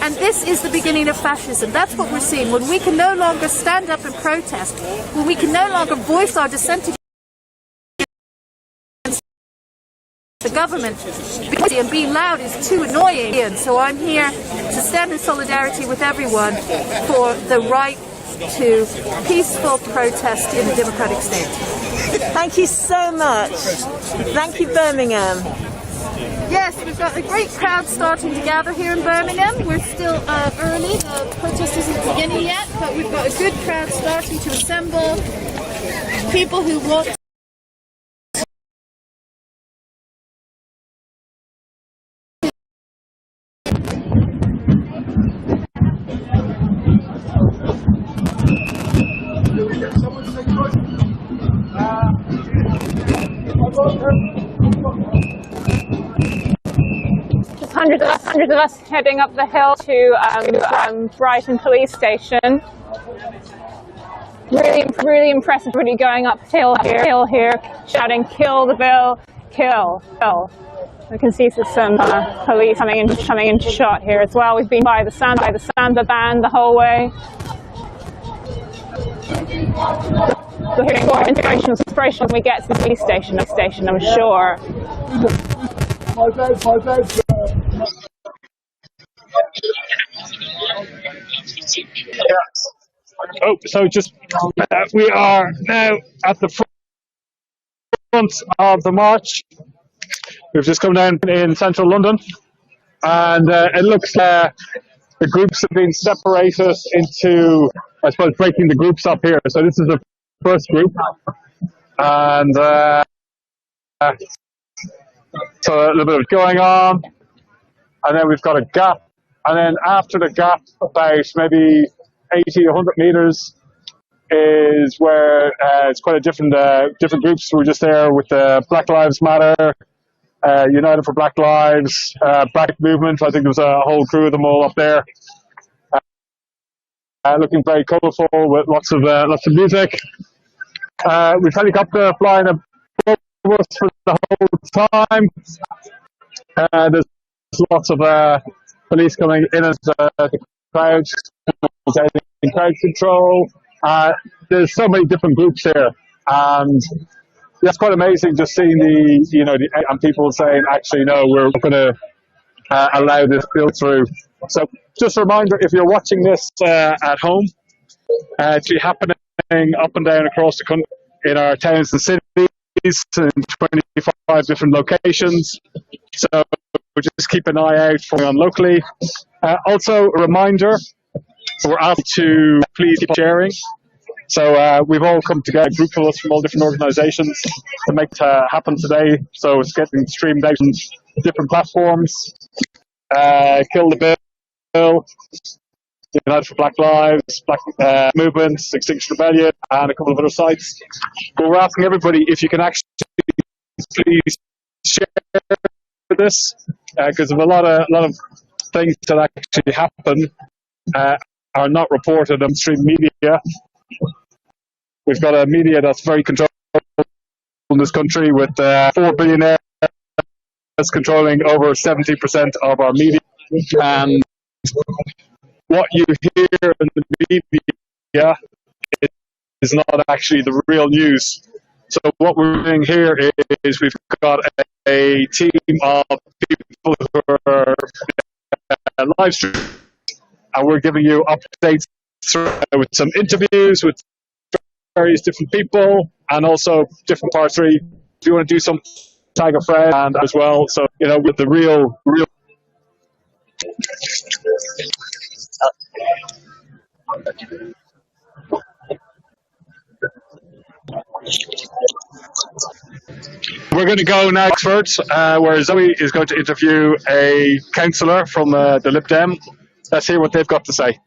And this is the beginning of fascism. That's what we're seeing. When we can no longer stand up and protest, when we can no longer voice our dissent against the government, and being loud is too annoying. And so I'm here to stand in solidarity with everyone for the right to peaceful protest in a democratic state. Thank you so much. Thank you, Birmingham. Yes, we've got a great crowd starting to gather here in Birmingham. We're still early, the protest isn't beginning yet, but we've got a good crowd starting to assemble. People who want Just hundreds of us heading up the hill to Brighton Police Station. Really impressive, really going uphill here, shouting, "Kill the bill, kill." We can see some police coming into shot here as well. We've been by the Samba band the whole way. We're hearing more inspirational when we get to the police station, I'm sure. Oh, so just we are now at the front of the march. We've just come down in central London, and it looks the groups have been separated into, I suppose, breaking the groups up here. So this is the first group, and so a little bit of going on, and then we've got a gap, and then after the gap, about maybe 80, 100 meters is where it's quite a different groups. We're just there with the Black Lives Matter, United for Black Lives, Black Movement. I think there was a whole crew of them all up there, looking very colourful with lots of music. We've helicopter flying above us for the whole time. There's lots of police coming in as the crowds, crowd control. There's so many different groups here, and that's quite amazing just seeing and people saying, actually, no, we're not going to allow this bill through. So just a reminder, if you're watching this at home, it's happening up and down across the country in our towns and cities in 25 different locations. So just keep an eye out for it on locally. Also, a reminder, we're asked to please keep sharing. So we've all come together, a group of us from all different organisations, to make it happen today. So it's getting streamed out on different platforms. Kill the Bill, United for Black Lives, Black Movements, Extinction Rebellion, and a couple of other sites. But we're asking everybody if you can actually please share this, because of a lot of things that actually happen are not reported on stream media. We've got a media that's very controlled in this country, with 4 billionaires controlling over 70% of our media. And what you hear in the media is not actually the real news. So what we're doing here is we've got a team of people who are live streaming, and we're giving you updates with some interviews with various different people, and also different parts. If you want to do some, tag a friend and as well. So with the real. We're going to go now to Oxford, where Zoe is going to interview a councillor from the Lib Dem. Let's hear what they've got to say.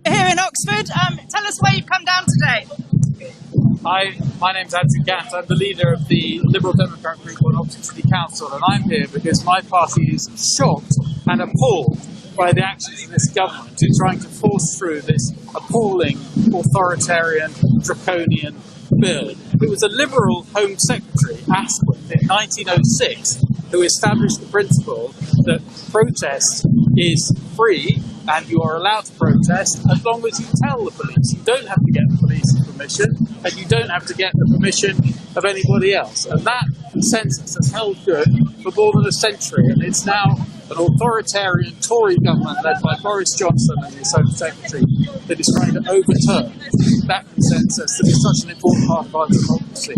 Here in Oxford, tell us why you've come down today. Hi, my name's Andrew Gant. I'm the leader of the Liberal Democrat group on Oxford City Council, and I'm here because my party is shocked and appalled by the actions of this government in trying to force through this appalling, authoritarian, draconian bill. It was a Liberal Home Secretary, Asquith, in 1906, who established the principle that protest is free and you are allowed to protest as long as you tell the police. You don't have to get the police's permission, and you don't have to get the permission of anybody else. And that consensus has held good for more than a century, and it's now an authoritarian Tory government led by Boris Johnson and his Home Secretary that is trying to overturn that consensus that is such an important part of our democracy.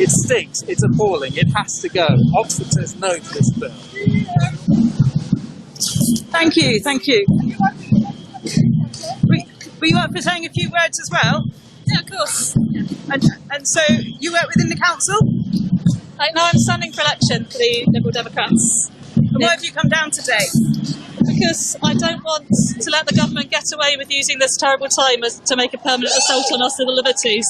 It stinks, it's appalling, it has to go. Oxford says no to this bill. Thank you. Were you up for saying a few words as well? Yeah, of course. And so you work within the council? No, I'm standing for election for the Liberal Democrats. And why have you come down today? Because I don't want to let the government get away with using this terrible time to make a permanent assault on our civil liberties.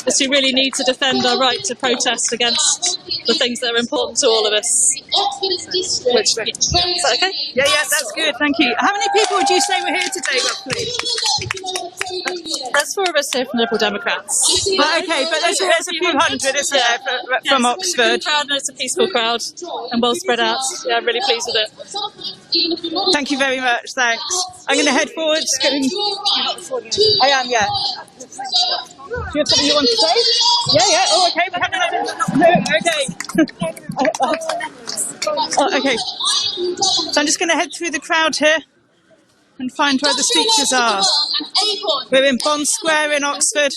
is we really need to defend our right to protest against the things that are important to all of us. Is that okay? Yeah, that's good, thank you. How many people would you say were here today, roughly? There's 4 of us here from Liberal Democrats. Okay, but there's a few hundred, isn't there, from Oxford? It's a crowd, and it's a peaceful crowd and well spread out. Yeah, I'm really pleased with it. Thank you very much, thanks. I'm going to head forwards. I am, yeah. Do you have something you want to say? Yeah, oh, okay, we're having okay. So I'm just going to head through the crowd here and find where the speakers are. We're in Bond Square in Oxford.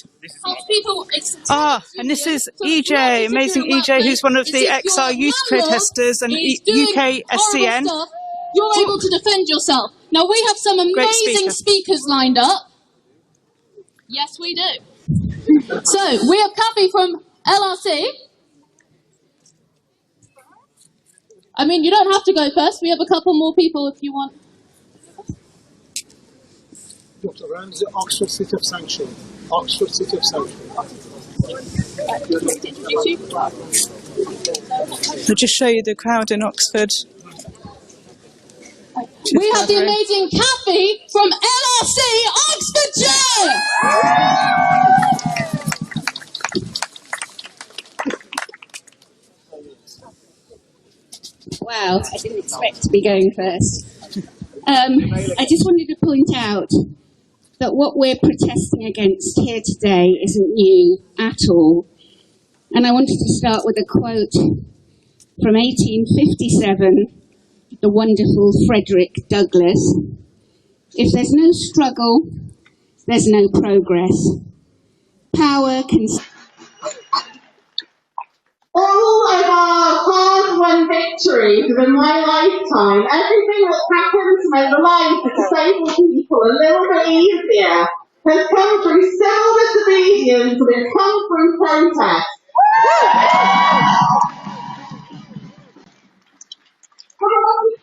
And this is EJ, amazing EJ, who's one of the XR youth protesters and UK SCN. You're able to defend yourself. Now we have some amazing speakers lined up. Yes, we do. So we have Kathy from LRC. I mean, you don't have to go first. We have a couple more people if you want. Dr. Ramsey, Oxford City of Sanctuary. Oxford City of Sanctuary. I'll just show you the crowd in Oxford. We have the amazing Kathy from LRC Oxfordshire! Wow, I didn't expect to be going first. I just wanted to point out that what we're protesting against here today isn't new at all. And I wanted to start with a quote from 1857, the wonderful Frederick Douglass. If there's no struggle, there's no progress. Power can... All of our hard-won victories within my lifetime, everything that's happened to make the lives of disabled people a little bit easier, has come through civil disobedience and it's come through protest.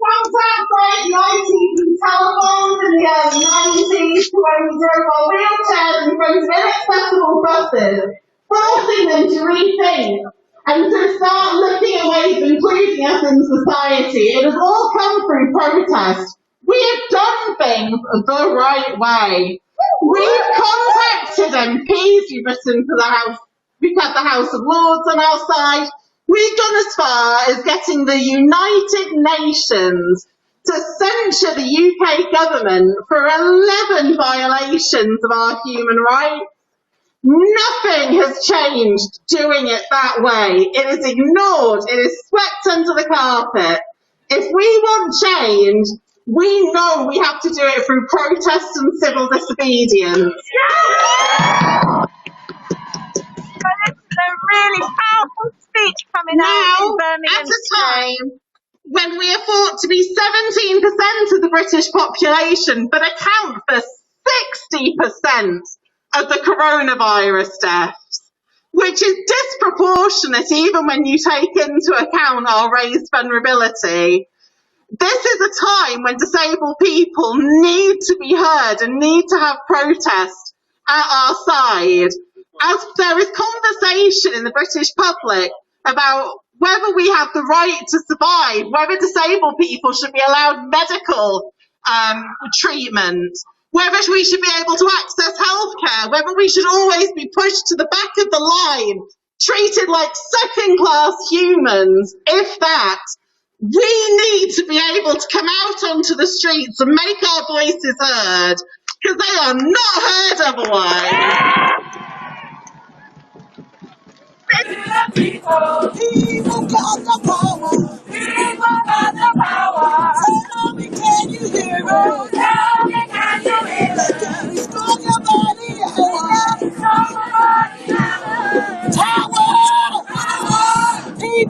Outside 90s and telephones in the early 90s to when we drove our wheelchairs in front of inaccessible buses, forcing them to rethink and to start looking at ways of including us in society. It has all come through protest. We have done things the right way. We've contacted MPs, we've written to the House, we've had the House of Lords on our side. We've gone as far as getting the United Nations to censure the UK government for 11 violations of our human rights. Nothing has changed doing it that way. It is ignored. It is swept under the carpet. If we want change, we know we have to do it through protest and civil disobedience. A really powerful speech coming out in Birmingham. At a time when we are thought to be 17% of the British population, but account for 60% of the coronavirus deaths, which is disproportionate even when you take into account our raised vulnerability. This is a time when disabled people need to be heard and need to have protest at our side. As there is conversation in the British public about whether we have the right to survive, whether disabled people should be allowed medical treatment, whether we should be able to access healthcare, whether we should always be pushed to the back of the line, treated like second-class humans, if that, we need to be able to come out onto the streets and make our voices heard, because they are not heard otherwise. People got the power. People got the power. Tell me, can you hear it? Tell me, can you hear it? Can you strong your body? Power. People. Power. People.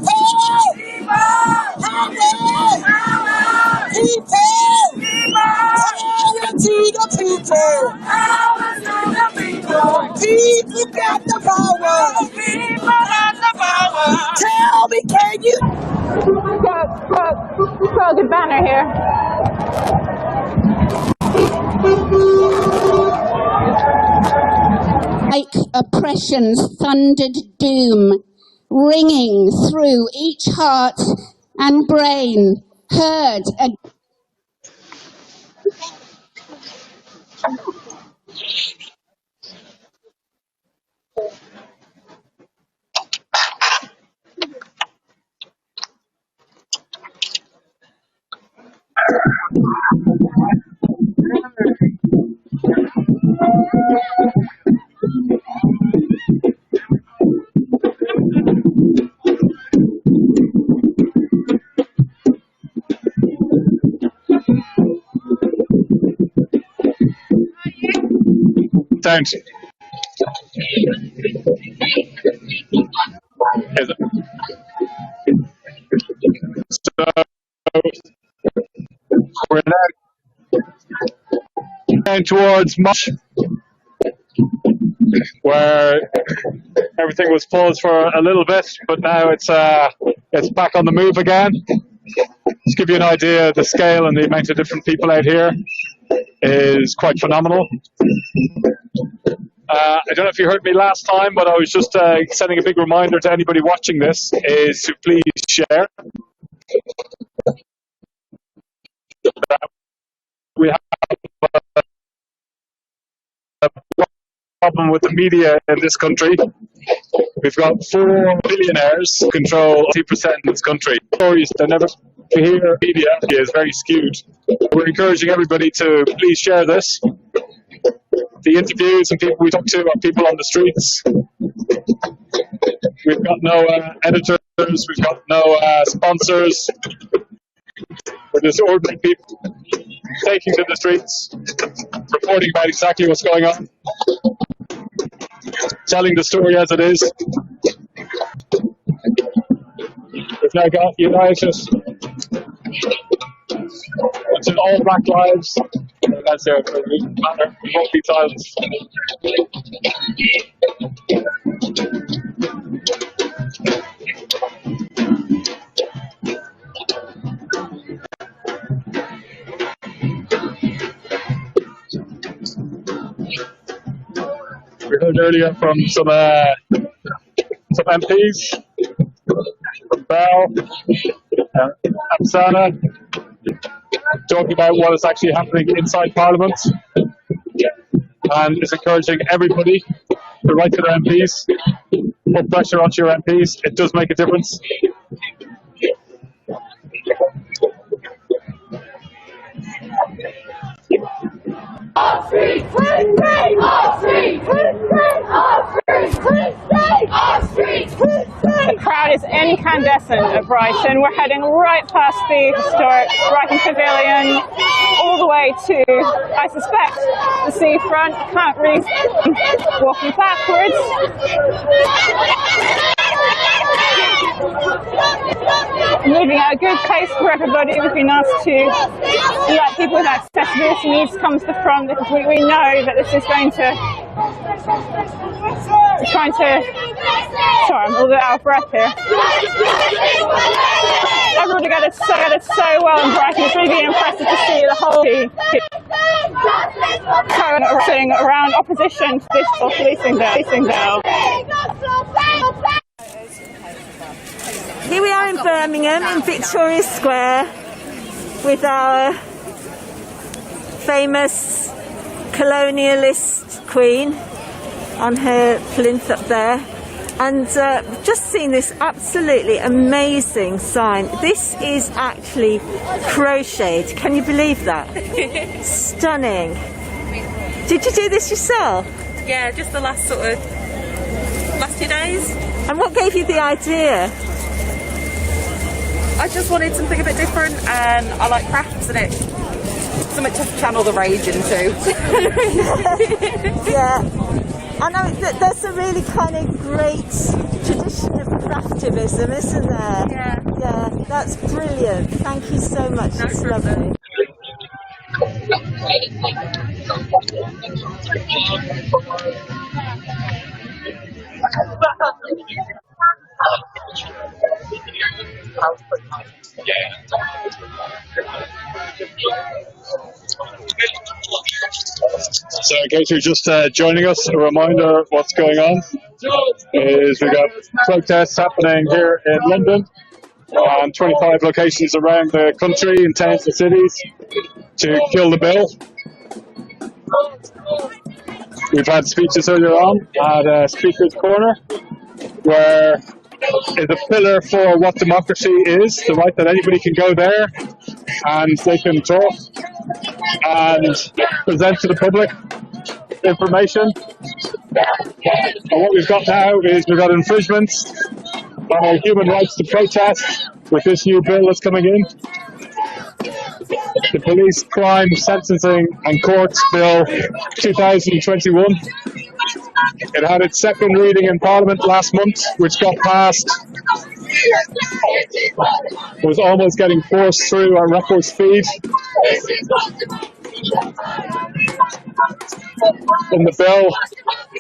Power to the people. Power to the people. People got the power. People got the power. Tell me, can you? Got a good banner here. oppression's thundered doom, ringing through each heart and brain, heard again. Don't. Is it? So we're now going towards March, where everything was paused for a little bit, but now it's back on the move again. To give you an idea, the scale and the amount of different people out here is quite phenomenal. I don't know if you heard me last time, but I was just sending a big reminder to anybody watching this is to please share. We have a problem with the media in this country. We've got 4 billionaires who control 2% in this country. Stories that never hear media is very skewed. We're encouraging everybody to please share this. The interviews and people we talk to are people on the streets. We've got no editors, we've got no sponsors. We're just ordinary people taking to the streets, reporting about exactly what's going on, telling the story as it is. We've now got United until all Black lives. That's their matter. We won't be silenced. We heard earlier from some MPs, from Bell, Apsana, talking about what is actually happening inside Parliament, and is encouraging everybody to write to their MPs, put pressure onto your MPs. It does make a difference. All streets, please stay! All streets, please stay! All streets, please stay! All streets, please stay! The crowd is incandescent at Brighton. We're heading right past the historic Brighton Pavilion, all the way to, I suspect, the seafront. Can't really walking backwards. Moving at a good pace for everybody. It would be nice to let people with accessibility needs come to the front, because we know that this is going to sorry, I'm a little bit out of breath here. Everybody got it so well in Brighton. It's really impressive to see the whole team sitting around opposition to this policing bill. Here we are in Birmingham, in Victoria Square, with our famous colonialist queen on her plinth up there, and just seen this absolutely amazing sign. This is actually crocheted. Can you believe that? Stunning. Did you do this yourself? Yeah, just the last 2 days. And what gave you the idea? I just wanted something a bit different, and I like crafts, and it's something to channel the rage into. Yeah, I know that there's a really kind of great tradition of craftivism, isn't there? Yeah. Yeah, that's brilliant. Thank you so much. No it's problem. Lovely. So in case you're just joining us, a reminder of what's going on is we've got protests happening here in London and 25 locations around the country in towns and cities to kill the bill. We've had speeches earlier on at Speaker's Corner, where is a pillar for what democracy is, the right that anybody can go there and they can talk and present to the public information. And what we've got now is we've got infringements on our human rights to protest with this new bill that's coming in. The Police Crime Sentencing and Courts Bill 2021. It had its second reading in Parliament last month, which got passed. It was almost getting forced through at record speed. In the bill,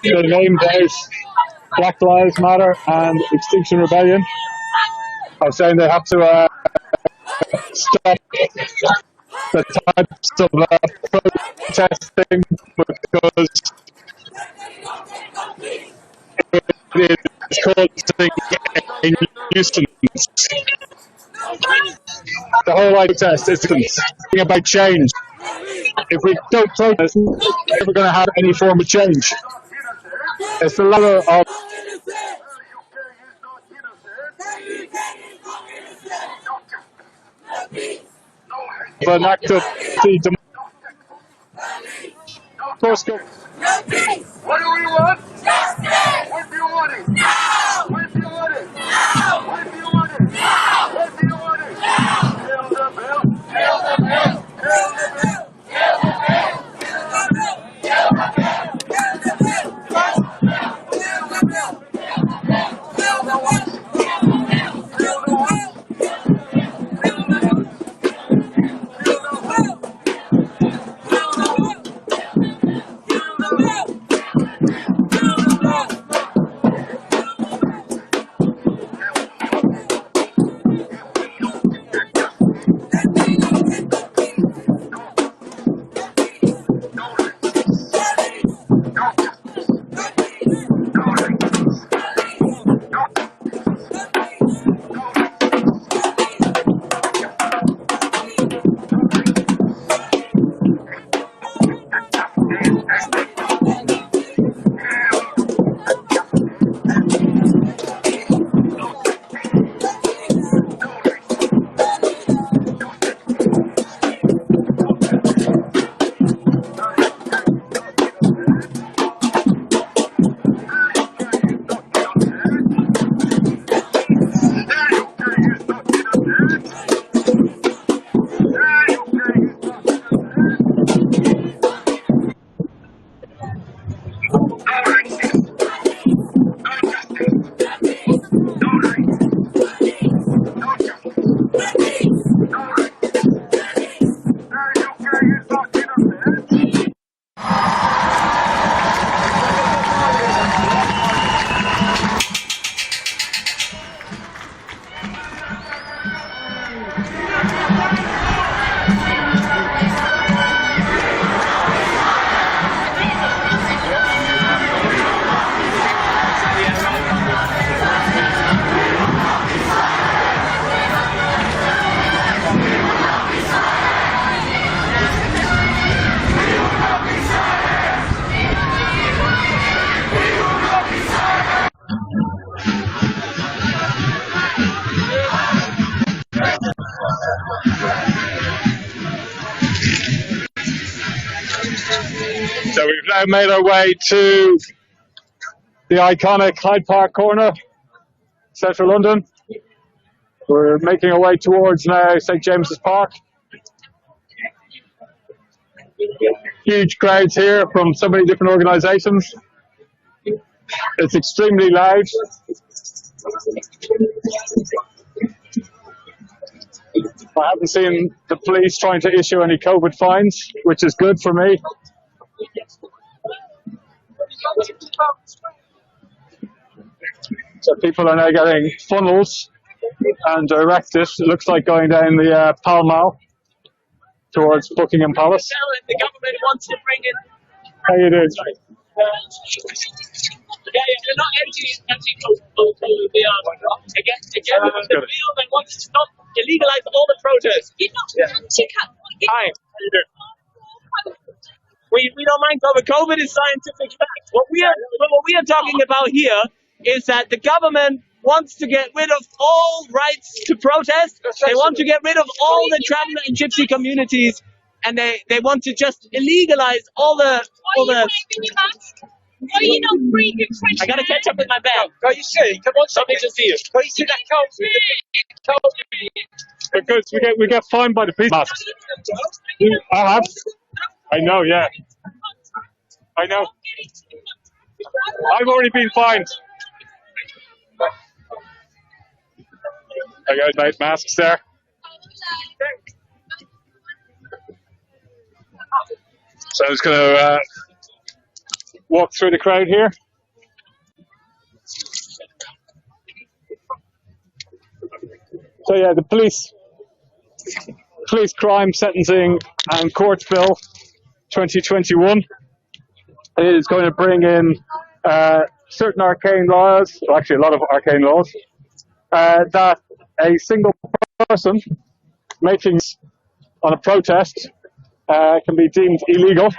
they named out Black Lives Matter and Extinction Rebellion. I was saying they have to stop the types of protesting because it is causing a nuisance. The whole protest is about change. If we don't protest, we're never going to have any form of change. It's the level of an act of the What do we want? Justice! What do you want it? Now! What do you want it? Now! What do you want it? Now! What do you want it? Now! Kill the bill! Kill the bill! Kill the bill! Kill the bill! Kill the bill! Kill the bill! Kill the bill! Kill the bill! Kill the bill! Kill the what? Kill the bill! Kill the what? Kill the bill! Kill the bill! Kill the what? Kill the bill! So we've now made our way to the iconic Hyde Park corner, central London. We're making our way towards now St James's Park. Huge crowds here from so many different organisations. It's extremely loud. I haven't seen the police trying to issue any COVID fines, which is good for me. So people are now getting funnels and directed, it looks like, going down the Pall Mall towards Buckingham Palace. The government wants to bring in How you doing? Yeah, they're not anti-COVID. They are against the bill that wants to stop, illegalize all the protests. Hi. We don't mind COVID. COVID is scientific fact. What we are talking about here is that the government wants to get rid of all rights to protest. They want to get rid of all the traveler and gypsy communities, and they want to just illegalize all the. Why are you not free to question? I gotta catch up with my bag. Can you see? Come on, something to see you. Can you see that coat? Because we get fined by the police masks. I have. I know, yeah. I know. I've already been fined. I got nice masks there. So I'm just going to walk through the crowd here. So yeah, the police crime sentencing and court bill 2021 is going to bring in certain arcane laws, well, actually a lot of arcane laws, that a single person making on a protest can be deemed illegal,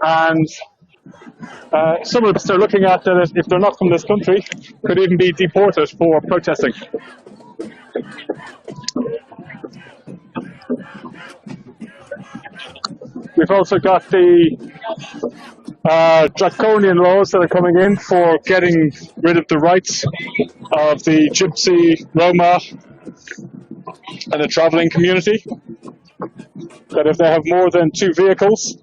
and some of us they're looking at that if they're not from this country could even be deported for protesting. We've also got the draconian laws that are coming in for getting rid of the rights of the Gypsy, Roma and the travelling community. That if they have more than 2 vehicles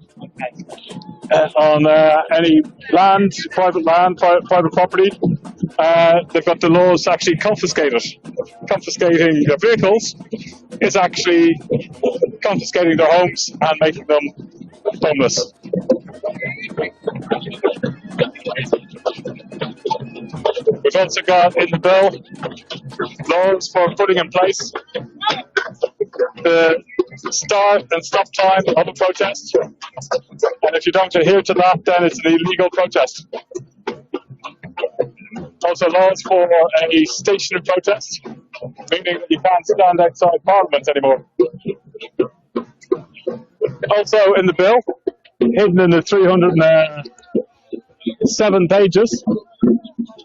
on any land, private property, they've got the laws actually confiscated. Confiscating their vehicles is actually confiscating their homes and making them homeless. We've also got in the bill laws for putting in place the start and stop time of a protest, and if you don't adhere to that, then it's an illegal protest. Also laws for a stationary protest, meaning that you can't stand outside Parliament anymore. Also in the bill, hidden in the 307 pages,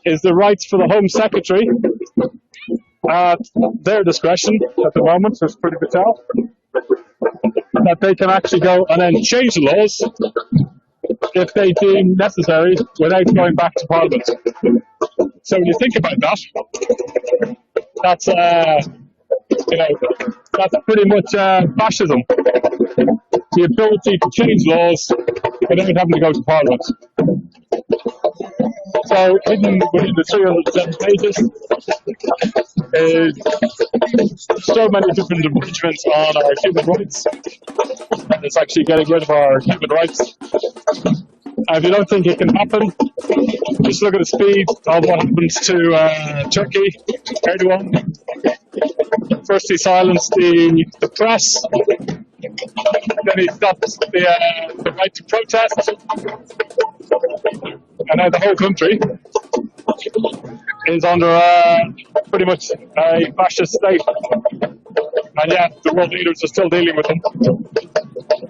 is the rights for the Home Secretary at their discretion at the moment, as pretty Patel, that they can actually go and then change the laws if they deem necessary without going back to Parliament. So when you think about that, that's that's pretty much fascism. The ability to change laws without having to go to Parliament. So hidden within the 307 pages is so many different improvements on our human rights, and it's actually getting rid of our human rights. And if you don't think it can happen, just look at the speed of what happens to Turkey. Erdogan. First he silenced the press, then he stopped the right to protest, and now the whole country is under pretty much a fascist state. And yet the world leaders are still dealing with them.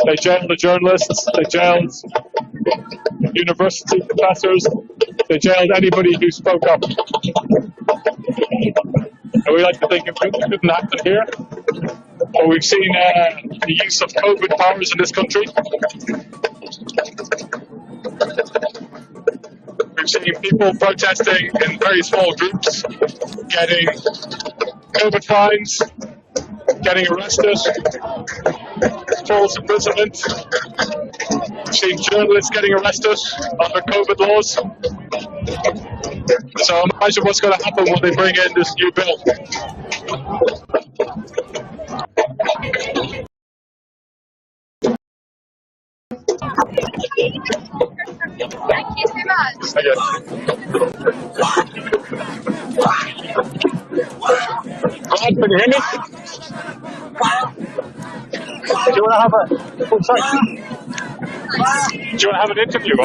They jailed the journalists, they jailed university professors, they jailed anybody who spoke up. And we like to think it couldn't happen here. But we've seen the use of COVID powers in this country. We've seen people protesting in very small groups, getting COVID fines, getting arrested, false imprisonment. We've seen journalists getting arrested under COVID laws. So imagine what's going to happen when they bring in this new bill. Thank you so much. Can you hear me? Do you want to have a full you want to have an interview?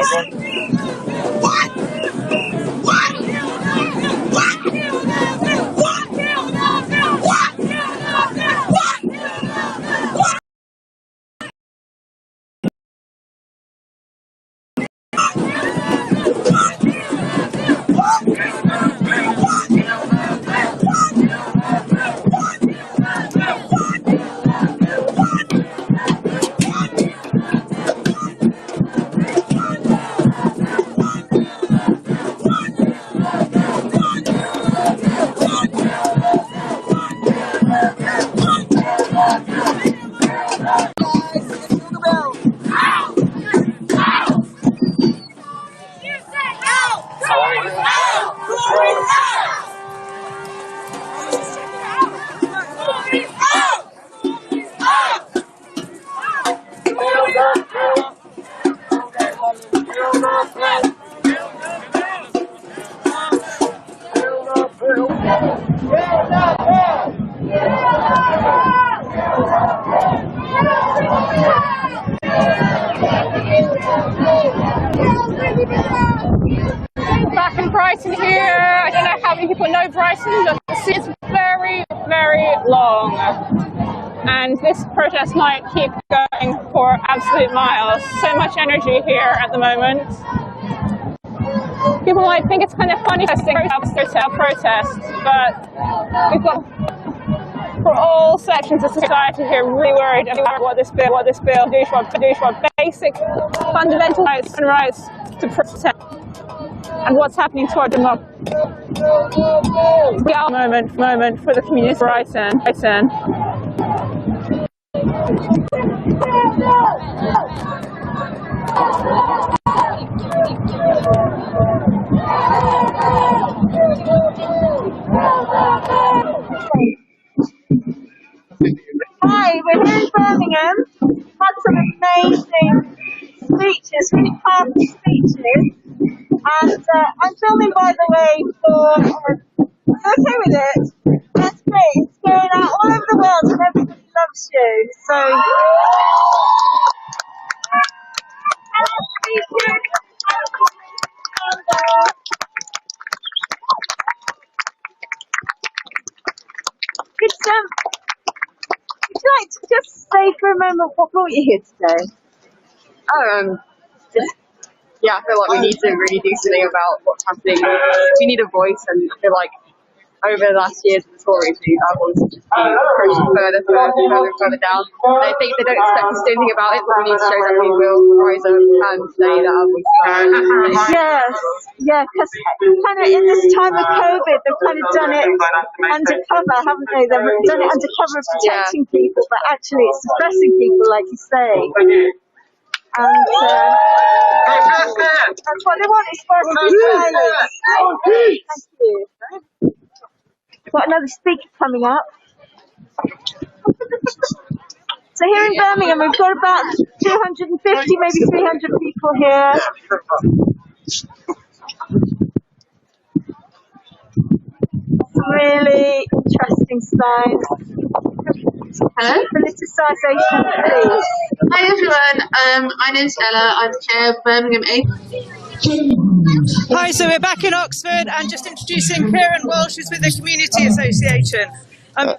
Back in Brighton here, I don't know how many people know Brighton, but it's very, very long. And this protest might keep going for absolute miles. So much energy here at the moment. People might think it's kind of funny protest, but we've got for all sections of society here really worried about what this bill do for basic fundamental rights and rights to protect and what's happening to our democracy. We are a moment for the community rights in. Hi, we're here in Birmingham. Had some amazing speeches, really powerful speeches. And I'm filming, by the way, for okay with it. That's great. It's going out all over the world and everybody loves you. So would you like to just stay for a moment what brought you here today? Yeah, I feel like we need to really do something about what's happening. We need a voice, and I feel like over the last years, the Tories have always just been pushing further down. They think they don't expect us to do anything about it, but we need to show that we will rise up and say that our voice Yes, yeah, because kind of in this time of COVID, they've kind of done it undercover, haven't they? They've done it undercover of protecting people, but actually it's suppressing people, like you say. And that's what they want, is for us to be silent. Thank you. Got another speaker coming up. So here in Birmingham, we've got about 250, maybe 300 people here. Really interesting signs. Hello? Politicisation of police. Hi everyone, my name's Ella, I'm chair of Birmingham 8. Hi, so we're back in Oxford and just introducing Kieran Walsh, who's with the Community Association.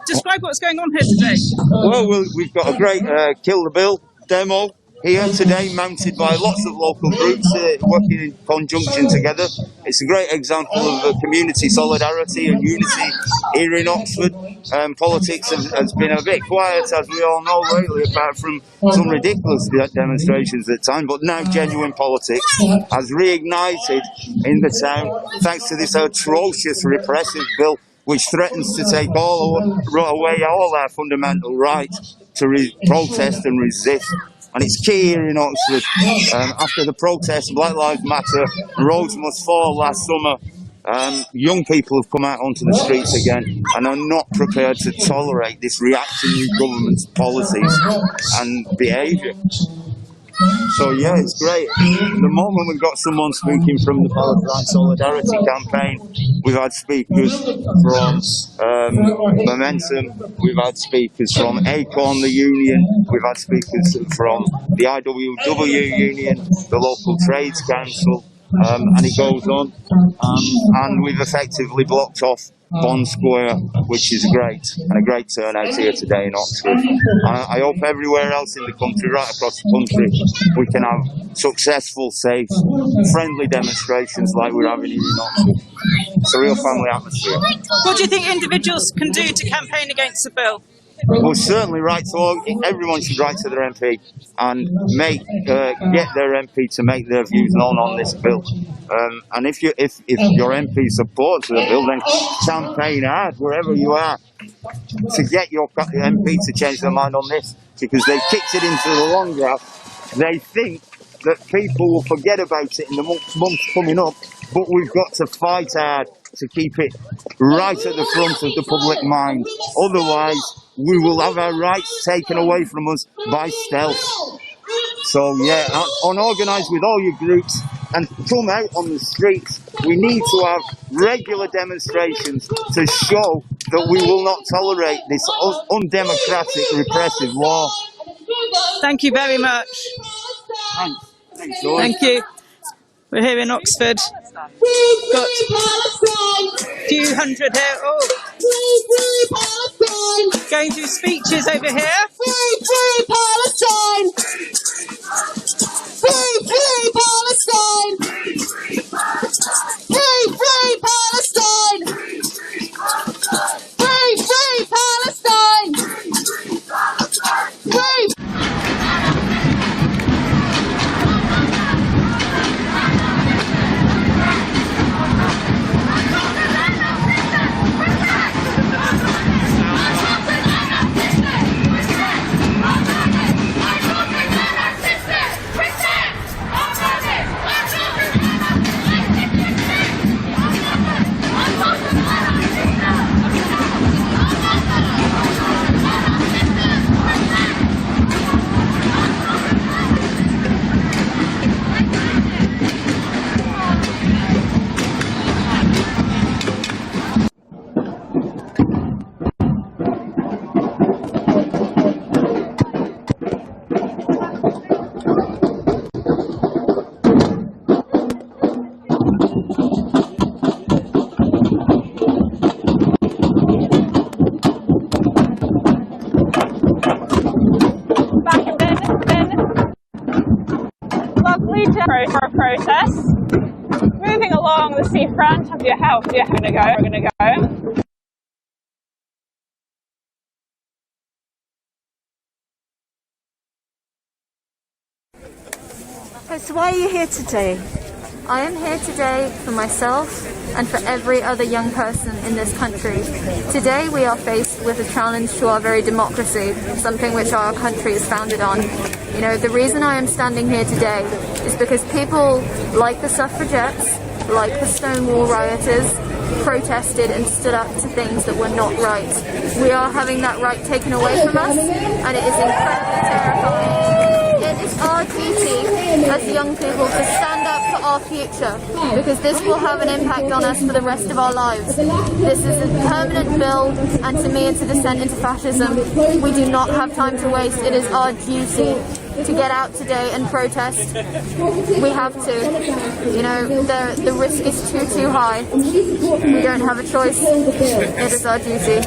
Describe what's going on here today. Well, we've got a great Kill the Bill demo here today, mounted by lots of local groups working in conjunction together. It's a great example of community solidarity and unity here in Oxford. Politics has been a bit quiet, as we all know lately, apart from some ridiculous demonstrations at times, but now genuine politics has reignited in the town thanks to this atrocious repressive bill which threatens to take away all our fundamental rights to protest and resist. And it's key here in Oxford. After the protests, Black Lives Matter, Roads Must Fall last summer, young people have come out onto the streets again and are not prepared to tolerate this reactionary government's policies and behaviour. So yeah, it's great. At the moment we've got someone speaking from the Palestine Solidarity Campaign. We've had speakers from Momentum, we've had speakers from ACON, the union, we've had speakers from the IWW union, the local trades council, and it goes on. And we've effectively blocked off Bond Square, which is great, and a great turnout here today in Oxford. And I hope everywhere else in the country, right across the country, we can have successful, safe, friendly demonstrations like we're having here in Oxford. It's a real family atmosphere. What do you think individuals can do to campaign against the bill? Well, certainly everyone should write to their MP and get their MP to make their views known on this bill. And if your MP supports the bill, then campaign hard wherever you are to get your MP to change their mind on this, because they've kicked it into the long grass. They think that people will forget about it in the months coming up, but we've got to fight hard to keep it right at the front of the public mind. Otherwise, we will have our rights taken away from us by stealth. So yeah, unorganised with all your groups and come out on the streets. We need to have regular demonstrations to show that we will not tolerate this undemocratic, repressive law. Thank you very much. Thanks. Thank you. We're here in Oxford. Got a few hundred here. Oh, going through speeches over here. Free Palestine! Free Palestine! Free Palestine! Free Palestine! Free! For a protest. Moving along the seafront of your house, we're going to go. So why are you here today? I am here today for myself and for every other young person in this country. Today we are faced with a challenge to our very democracy, something which our country is founded on. You know, the reason I am standing here today is because people like the suffragettes, like the Stonewall rioters, protested and stood up to things that were not right. We are having that right taken away from us, and it is incredibly terrifying. It is our duty as young people to stand up for our future, because this will have an impact on us for the rest of our lives. This is a permanent bill, and to me it's a descent into fascism. We do not have time to waste. It is our duty to get out today and protest. We have to. You know, the risk is too high. We don't have a choice. It is our duty.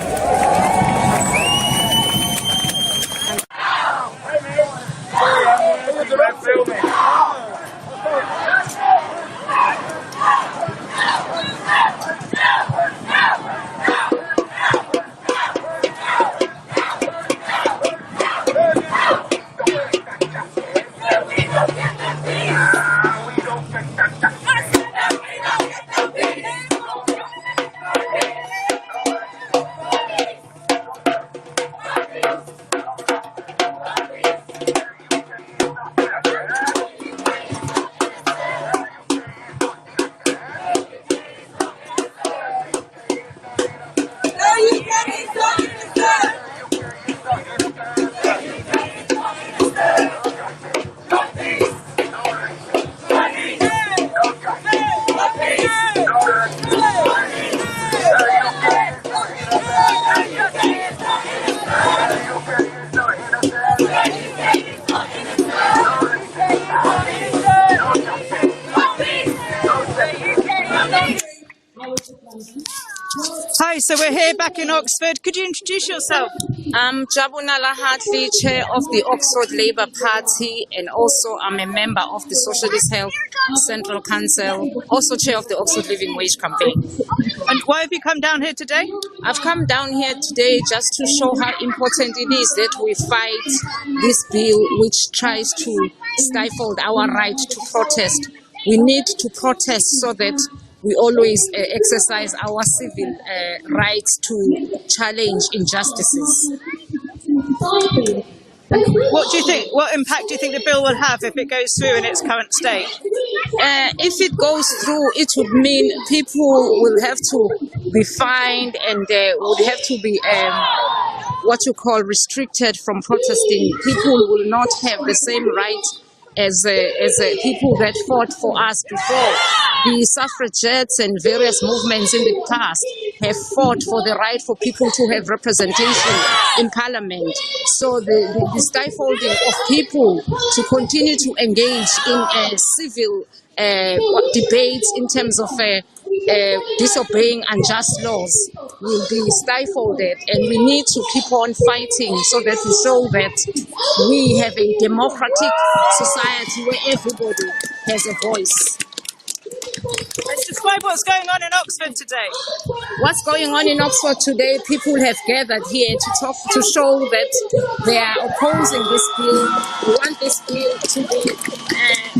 Hi, so we're here back in Oxford. Could you introduce yourself? I'm Jabunala Hartley, chair of the Oxford Labour Party, and also I'm a member of the Socialist Health Central Council, also chair of the Oxford Living Wage Campaign. And why have you come down here today? I've come down here today just to show how important it is that we fight this bill which tries to stifle our right to protest. We need to protest so that we always exercise our civil rights to challenge injustices. What do you think? What impact do you think the bill will have if it goes through in its current state? If it goes through, it would mean people will have to be fined and would have to be what you call restricted from protesting. People will not have the same right as people that fought for us before. The suffragettes and various movements in the past have fought for the right for people to have representation in parliament. So the stifling of people to continue to engage in civil debates in terms of disobeying unjust laws will be stifled, and we need to keep on fighting so that we show that we have a democratic society where everybody has a voice. Let's describe what's going on in Oxford today. What's going on in Oxford today? People have gathered here to show that they are opposing this bill. We want this bill to be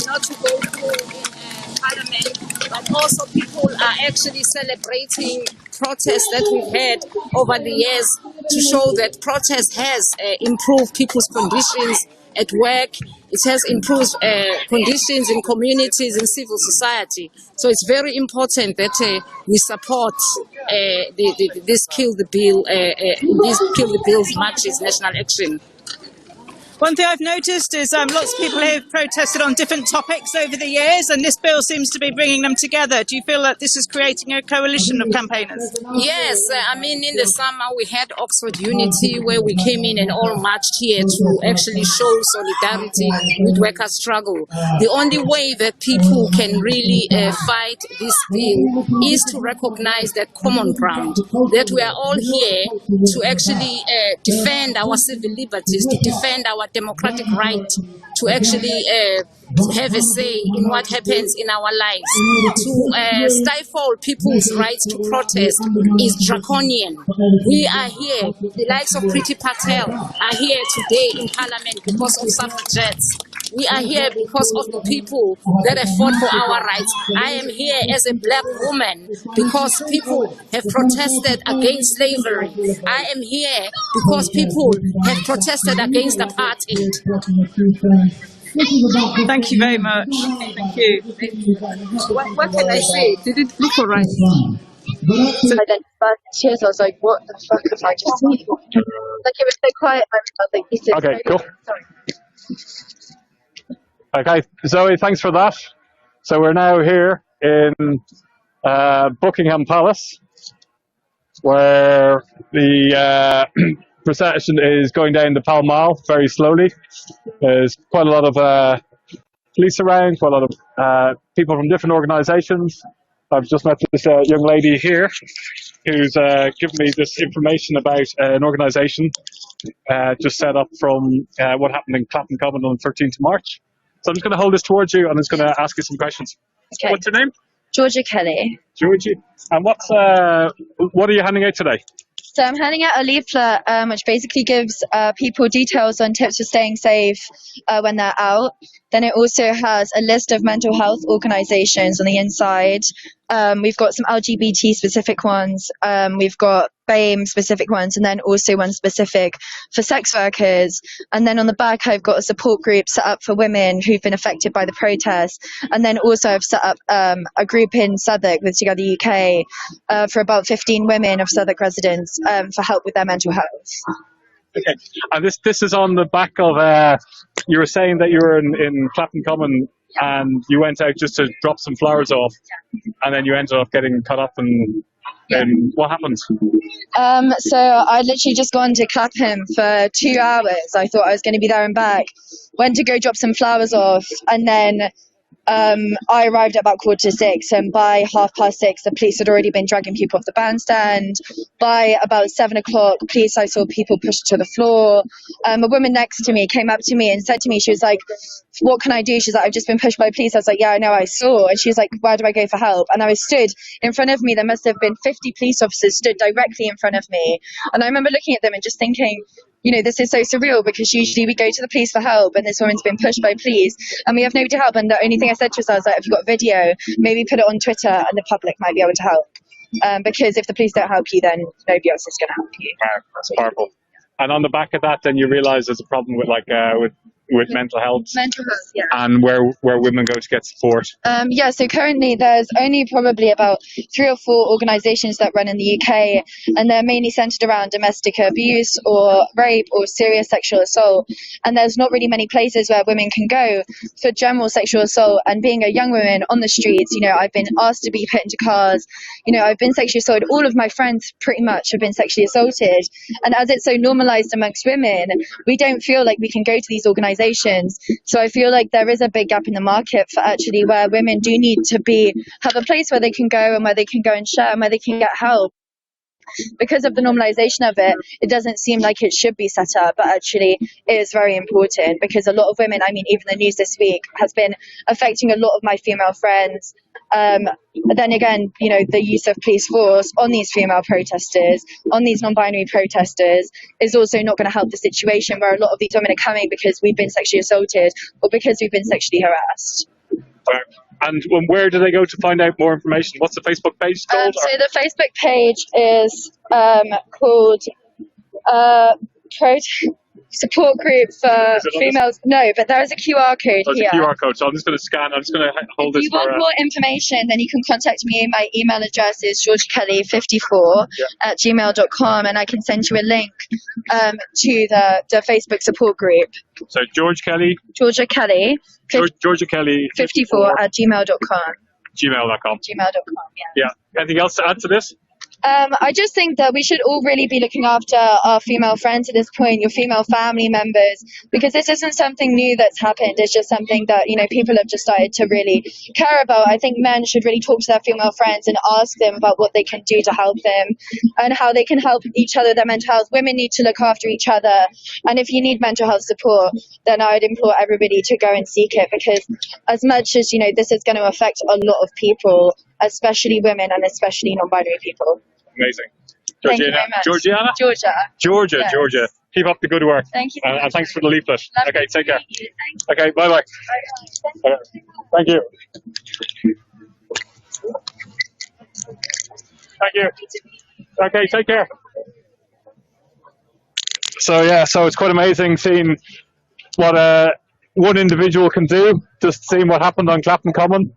not to go through in Parliament, but also people are actually celebrating protests that we've had over the years to show that protest has improved people's conditions at work. It has improved conditions in communities and civil society. So it's very important that we support this Kill the Bill, these Kill the Bills marches, national action. One thing I've noticed is lots of people here have protested on different topics over the years, and this bill seems to be bringing them together. Do you feel that this is creating a coalition of campaigners? Yes, I mean, in the summer we had Oxford Unity, where we came in and all marched here to actually show solidarity with workers' struggle. The only way that people can really fight this bill is to recognize that common ground, that we are all here to actually defend our civil liberties, to defend our democratic right to actually have a say in what happens in our lives. To stifle people's rights to protest is draconian. We are here, the likes of Priti Patel are here today in Parliament because of suffragettes. We are here because of the people that have fought for our rights. I am here as a black woman because people have protested against slavery. I am here because people have protested against apartheid. Thank you very much. Thank you. What can I say? Did it look alright? So then, I was like, what the fuck have I just seen? Like, it was so quiet. I was like, this is okay, cool. Sorry. Okay, Zoe, thanks for that. So we're now here in Buckingham Palace, where the procession is going down the Pall Mall very slowly. There's quite a lot of police around, quite a lot of people from different organisations. I've just met this young lady here who's given me this information about an organisation just set up from what happened in Clapham Common on the 13th of March. So I'm just going to hold this towards you and I'm just going to ask you some questions. Okay. What's your name? Georgia Kelly. Georgie. And what are you handing out today? So I'm handing out a leaflet which basically gives people details on tips for staying safe when they're out. Then it also has a list of mental health organisations on the inside. We've got some LGBT specific ones. We've got BAME specific ones, and then also one specific for sex workers. And then on the back, I've got a support group set up for women who've been affected by the protests. And then also I've set up a group in Southwark with Together UK for about 15 women of Southwark residents for help with their mental health. Okay, and this is on the back of, you were saying that you were in Clapham Common and you went out just to drop some flowers off, and then you ended up getting cut up and what happened? So I literally just gone to Clapham for 2 hours. I thought I was going to be there and back. Went to go drop some flowers off, and then I arrived at about 6:15, and by 6:30 the police had already been dragging people off the bandstand. By about 7 o'clock, I saw people pushed to the floor. A woman next to me came up to me and said to me, she was like, what can I do? She's like, I've just been pushed by police. I was like, yeah, I know, I saw. And she was like, where do I go for help? And I was stood in front of me. There must have been 50 police officers stood directly in front of me. And I remember looking at them and just thinking, you know, this is so surreal, because usually we go to the police for help, and this woman's been pushed by police and we have nobody to help. And the only thing I said to her, I was like, if you've got a video, maybe put it on Twitter and the public might be able to help. Because if the police don't help you, then nobody else is going to help you. Wow, that's powerful. And on the back of that, then you realise there's a problem with with mental health. Mental health, yeah. And where women go to get support. Yeah, so currently there's only probably about 3 or 4 organisations that run in the UK, and they're mainly centred around domestic abuse or rape or serious sexual assault. And there's not really many places where women can go for general sexual assault. And being a young woman on the streets, you know, I've been asked to be put into cars. You know, I've been sexually assaulted. All of my friends pretty much have been sexually assaulted. And as it's so normalised amongst women, we don't feel like we can go to these organisations. So I feel like there is a big gap in the market for actually where women do need to have a place where they can go and where they can go and share and where they can get help. Because of the normalization of it, it doesn't seem like it should be set up, but actually it is very important, because a lot of women, I mean, even the news this week has been affecting a lot of my female friends. But then again, you know, the use of police force on these female protesters, on these non-binary protesters, is also not going to help the situation, where a lot of these women are coming because we've been sexually assaulted or because we've been sexually harassed. And where do they go to find out more information? What's the Facebook page called? So the Facebook page is called Support Group for Females. No, but there is a QR code here. There's a QR code, so I'm just going to scan. I'm just going to hold this. If you want more information, then you can contact me. My email address is georgekelly54@gmail.com, and I can send you a link to the Facebook support group. So Georgia Kelly 54@gmail.com. Gmail.com. Gmail.com. Yeah. Anything else to add to this? I just think that we should all really be looking after our female friends at this point, your female family members, because this isn't something new that's happened. It's just something that, you know, people have just started to really care about. I think men should really talk to their female friends and ask them about what they can do to help them and how they can help each other, their mental health. Women need to look after each other. And if you need mental health support, then I would implore everybody to go and seek it, because as much as, you know, this is going to affect a lot of people, especially women and especially non-binary people. Amazing. Thank you very much. Georgiana? Georgia. Yes. Georgia. Keep up the good work. Thank you. And thanks for the leaflet. Okay, take care. Thank Okay, bye-bye. Thank you. Thank you. Okay, take care. So yeah, so it's quite amazing seeing what one individual can do. Just seeing what happened on Clapham Common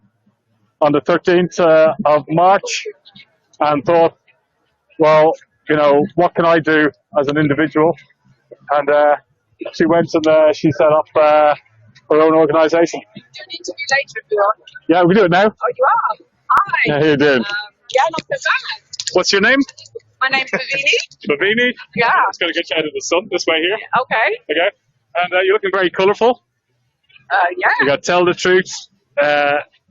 on the 13th of March, and thought, well, you know, what can I do as an individual? And she went and she set up her own organisation. Do you need to be later if you want? Yeah, we can do it now. Oh, you are? Hi. Yeah, you did. Yeah, not so bad. What's your name? My name's Bhavini. Bhavini? Yeah. I'm just going to get you out of the sun this way here. Okay. Okay. And you're looking very colourful. Yeah. You got Tell the Truth,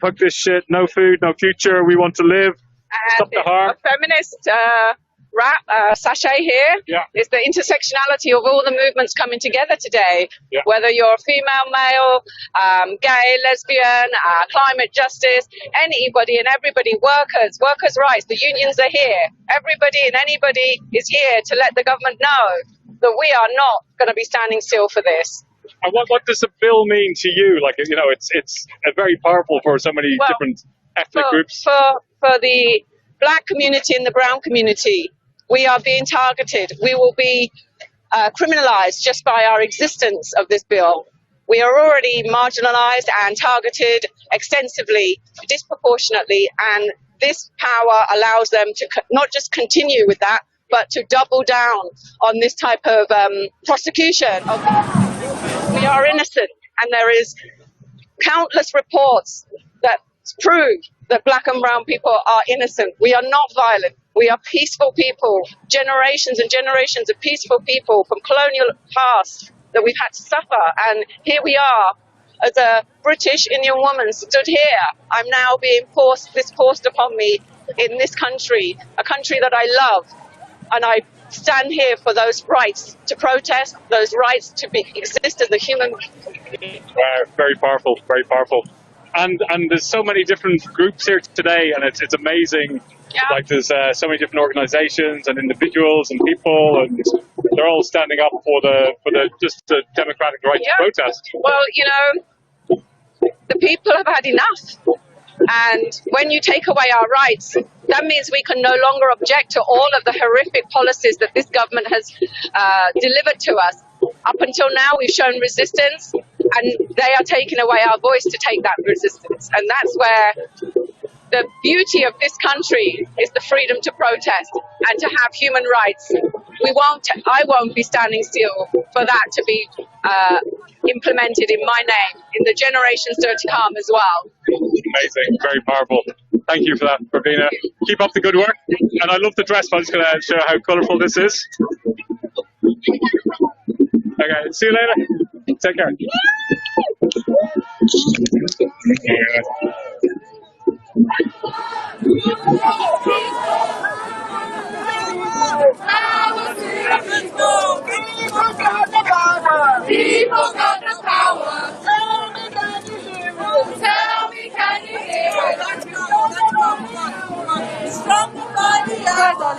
Fuck This Shit, No Food, No Future, We Want to Live, Stop the Harm. A feminist rap sachet here is the intersectionality of all the movements coming together today. Yeah. Whether you're female, male, gay, lesbian, climate justice, anybody and everybody, workers' rights, the unions are here. Everybody and anybody is here to let the government know that we are not going to be standing still for this. And what does the bill mean to you? Like, you know, it's very powerful for so many different ethnic groups. For the black community and the brown community, we are being targeted. We will be criminalized just by our existence of this bill. We are already marginalized and targeted extensively, disproportionately, and this power allows them to not just continue with that, but to double down on this type of prosecution. We are innocent, and there is countless reports that prove that black and brown people are innocent. We are not violent. We are peaceful people, generations and generations of peaceful people from colonial past that we've had to suffer. And here we are as a British Indian woman stood here, I'm now being forced upon me in this country, a country that I love, and I stand here for those rights to protest, those rights to exist as a human. Very powerful, very powerful. And there's so many different groups here today, and it's amazing. Yeah. Like there's so many different organisations and individuals and people, and they're all standing up for the just the democratic right to protest. Well, you know, the people have had enough, and when you take away our rights, that means we can no longer object to all of the horrific policies that this government has delivered to us. Up until now, we've shown resistance, and they are taking away our voice to take that resistance, and that's where the beauty of this country is the freedom to protest and to have human rights. I won't be standing still for that to be implemented in my name, in the generations to come as well. Amazing, very powerful. Thank you for that, Pravina. Keep up the good work. And I love the dress, but I'm just going to show how colourful this is. Okay, see you later. Take care. People got the power. Tell me, can you hear it? Stronger by the hour.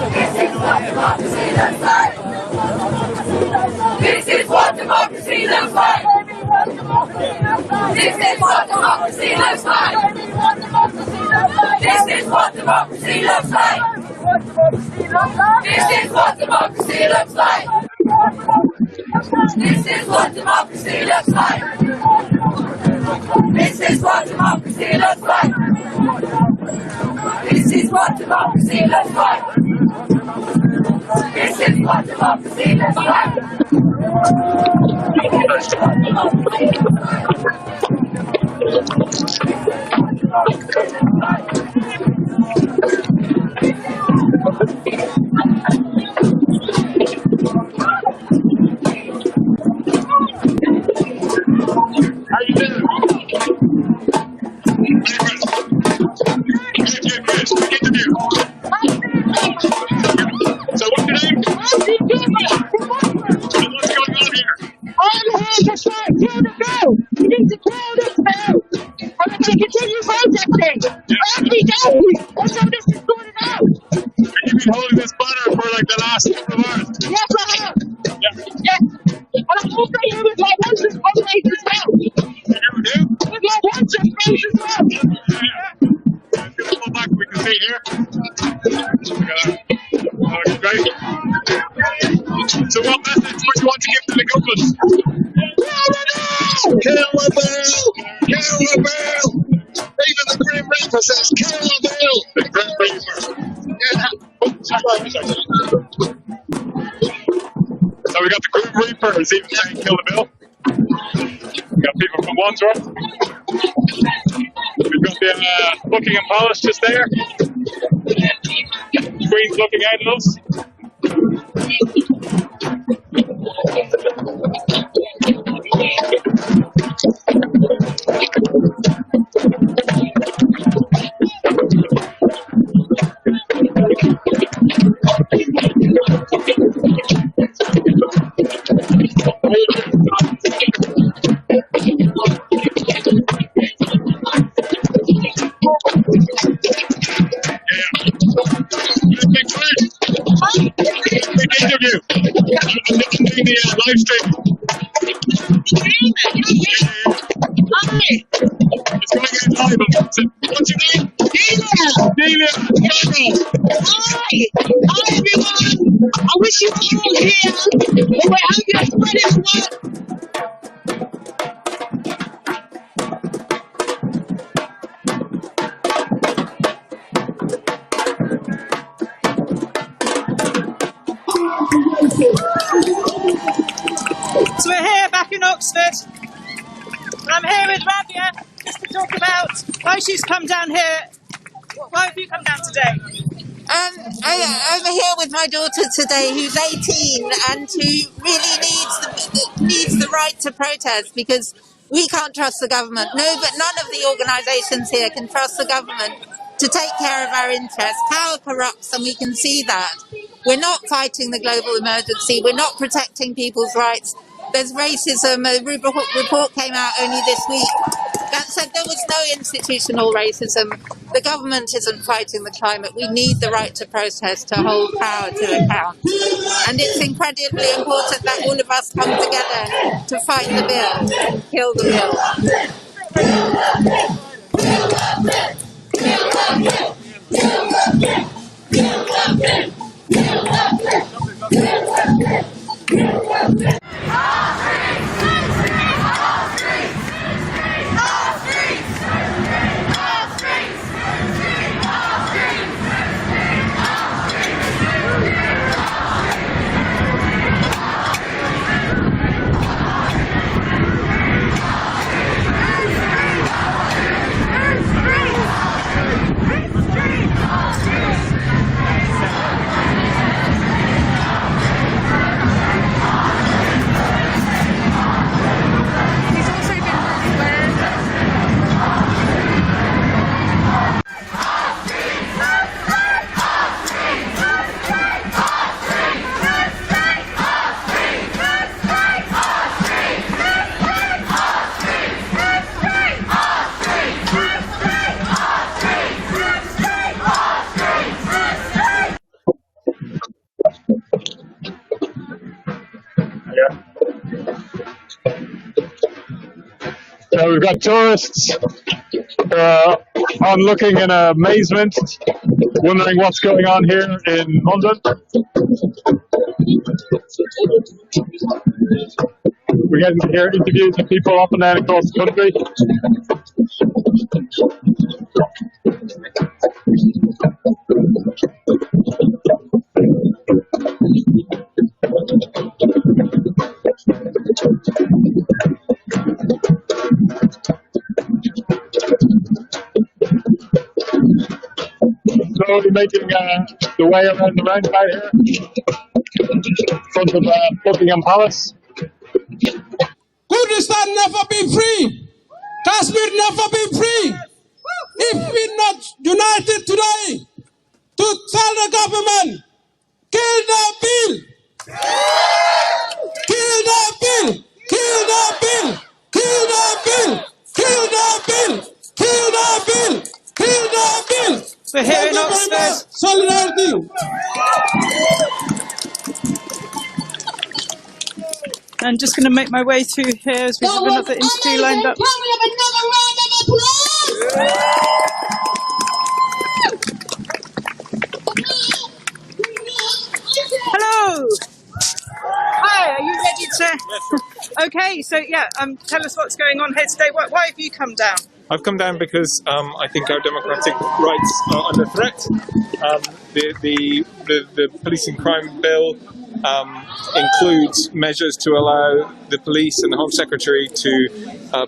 This is what democracy looks like. This is what democracy looks like. This is what democracy looks like. This is what democracy looks like. This is what democracy looks like. This is what democracy looks like. This is what democracy looks like. This is what democracy looks like. How you doing? Good interview. So what's your name? And what's going on here? I'm here to say, kill the bill. We need to kill this bill. We're going to continue protesting every day until this is sorted out. And you've been holding this banner for like the last couple of hours? Yes, I have. Yes. And I'm also here with my once colleagues as well. With my once friends as well. Pull back, we can see here. Look at that. Oh, great. So what message would you want to give to the government? Kill the bill! Kill the bill! Even the Grim Reaper says, kill the bill! The Grim Reaper. So we got the Grim Reaper is even saying kill the bill. We got people from Wandsworth. We've got the Buckingham Palace just there. Queen's looking out at us. Interview. I'm doing the live stream. It's going to get live. What's your name? Delia. Hi everyone. I wish you were all here, but we're having to spread it work. So we're here back in Oxford, and I'm here with Rabia just to talk about why she's come down here Why have you come down today? I'm here with my daughter today, who's 18 and who really needs the right to protest, because we can't trust the government. No, but none of the organisations here can trust the government to take care of our interests. Power corrupts, and we can see that. We're not fighting the global emergency. We're not protecting people's rights. There's racism. A report came out only this week that said there was no institutional racism. The government isn't fighting the climate. We need the right to protest, to hold power to account. And it's incredibly important that all of us come together to fight the bill, kill the bill. So we've got tourists onlooking in amazement, wondering what's going on here in London. We're getting to hear interviews with people up and down across the country. Slowly making the way around the roundabout here, in front of Buckingham Palace. Kurdistan never been free. Kashmir never been free. If we're not united today to tell the government, kill the bill, kill the bill, kill the bill, kill the bill, kill the bill, kill the bill, kill the bill. So here in Oxford, solidarity. I'm just going to make my way through here as we have another interview lined up. Hello. Hi. Are you ready to? Okay. So yeah. Tell us what's going on here today. Why have you come down? I've come down because I think our democratic rights are under threat. The policing crime bill includes measures to allow the police and the Home Secretary to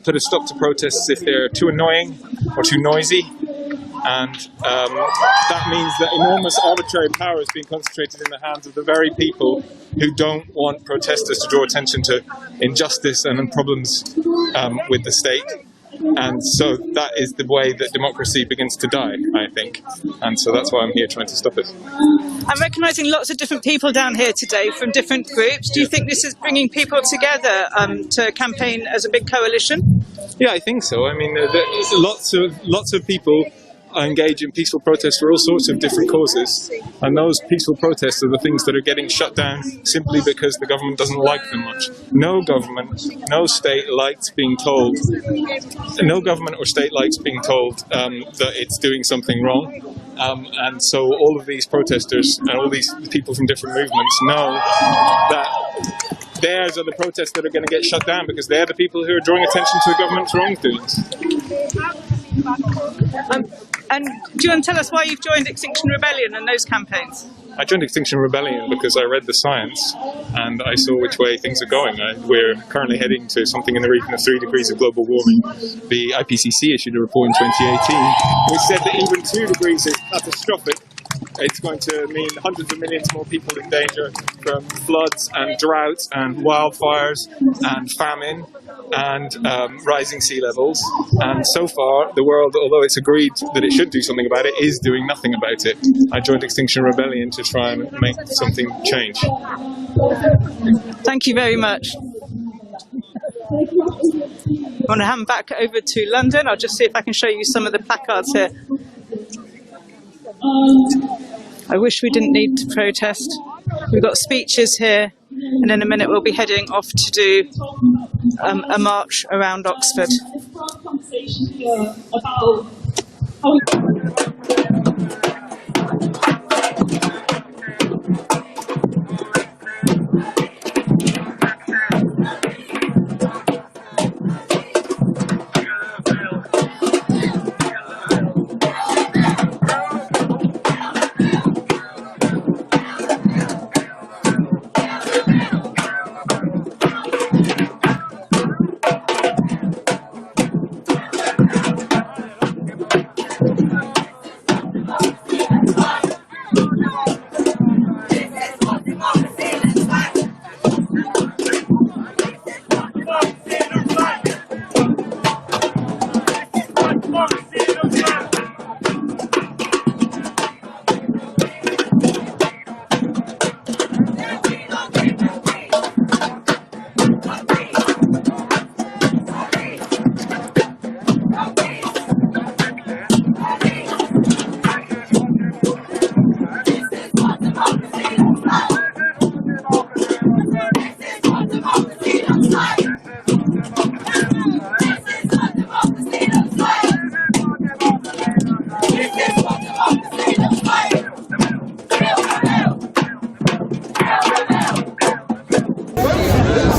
put a stop to protests if they're too annoying or too noisy. And that means that enormous arbitrary power is being concentrated in the hands of the very people who don't want protesters to draw attention to injustice and problems with the state. And so that is the way that democracy begins to die, I think. And so that's why I'm here trying to stop it. I'm recognising lots of different people down here today from different groups. Do you think this is bringing people together to campaign as a big coalition? Yeah, I think so. I mean, there's lots of people engage in peaceful protests for all sorts of different causes, and those peaceful protests are the things that are getting shut down simply because the government doesn't like them much. No government, no state likes being told, no government or state likes being told that it's doing something wrong. And so all of these protesters and all these people from different movements know that theirs are the protests that are going to get shut down because they're the people who are drawing attention to the government's wrongdoings. And do you want to tell us why you've joined Extinction Rebellion and those campaigns? I joined Extinction Rebellion because I read the science and I saw which way things are going. We're currently heading to something in the region of 3 degrees of global warming. The IPCC issued a report in 2018 which said that even 2 degrees is catastrophic. It's going to mean hundreds of millions more people in danger from floods and droughts and wildfires and famine and rising sea levels. And so far, the world, although it's agreed that it should do something about it, is doing nothing about it. I joined Extinction Rebellion to try and make something change. Thank you very much. I want to hand back over to London. I'll just see if I can show you some of the placards here. I wish we didn't need to protest. We've got speeches here, and in a minute we'll be heading off to do a march around Oxford.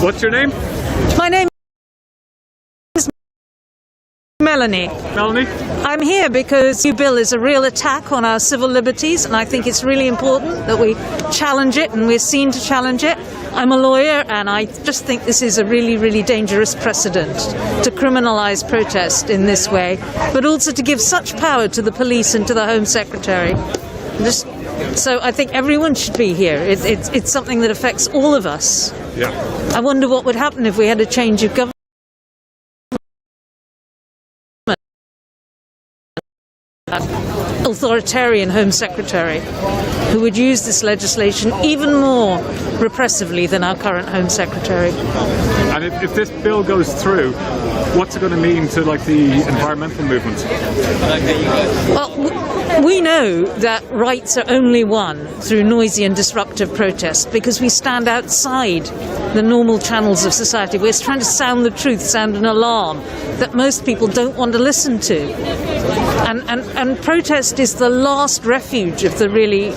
What's your name? My name is Melanie. Melanie? I'm here because the bill is a real attack on our civil liberties, and I think it's really important that we challenge it, and we're seen to challenge it. I'm a lawyer, and I just think this is a really, really dangerous precedent to criminalise protest in this way, but also to give such power to the police and to the Home Secretary. So I think everyone should be here. It's something that affects all of us. Yeah. I wonder what would happen if we had a change of government. Authoritarian Home Secretary who would use this legislation even more repressively than our current Home Secretary. And if this bill goes through, what's it going to mean to the environmental movement? Well, we know that rights are only won through noisy and disruptive protest because we stand outside the normal channels of society. We're trying to sound the truth, sound an alarm that most people don't want to listen to. And protest is the last refuge of the really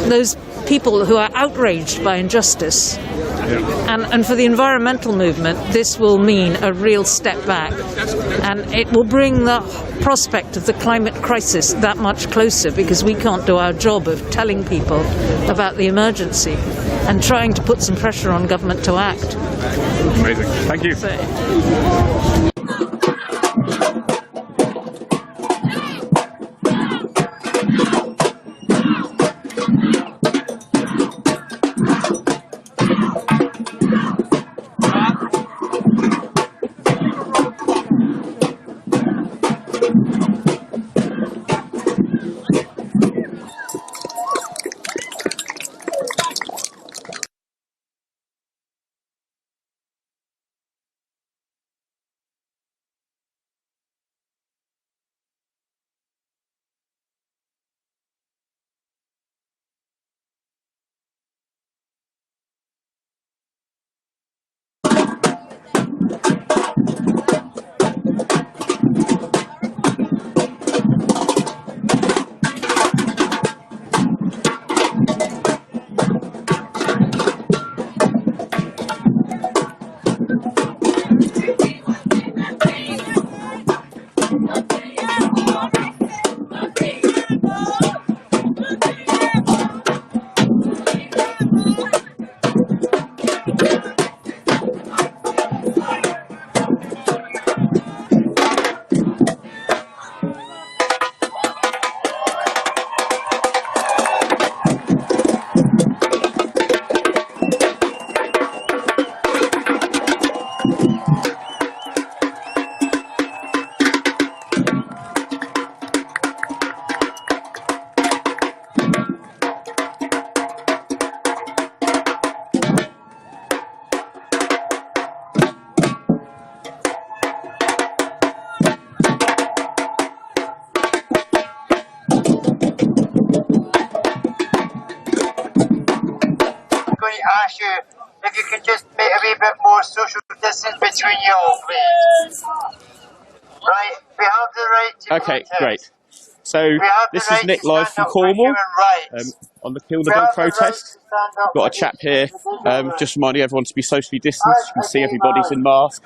those people who are outraged by injustice. Yeah. And for the environmental movement, this will mean a real step back. And it will bring the prospect of the climate crisis that much closer, because we can't do our job of telling people about the emergency and trying to put some pressure on government to act. Amazing. Thank you. you can just make a wee bit more social distance between you all, please. Right, we have the right to protest. Great. So this is Nick live from Cornwall on the Kill the Bill protest. Got a chap here, just reminding everyone to be socially distanced. You can see everybody's in mask.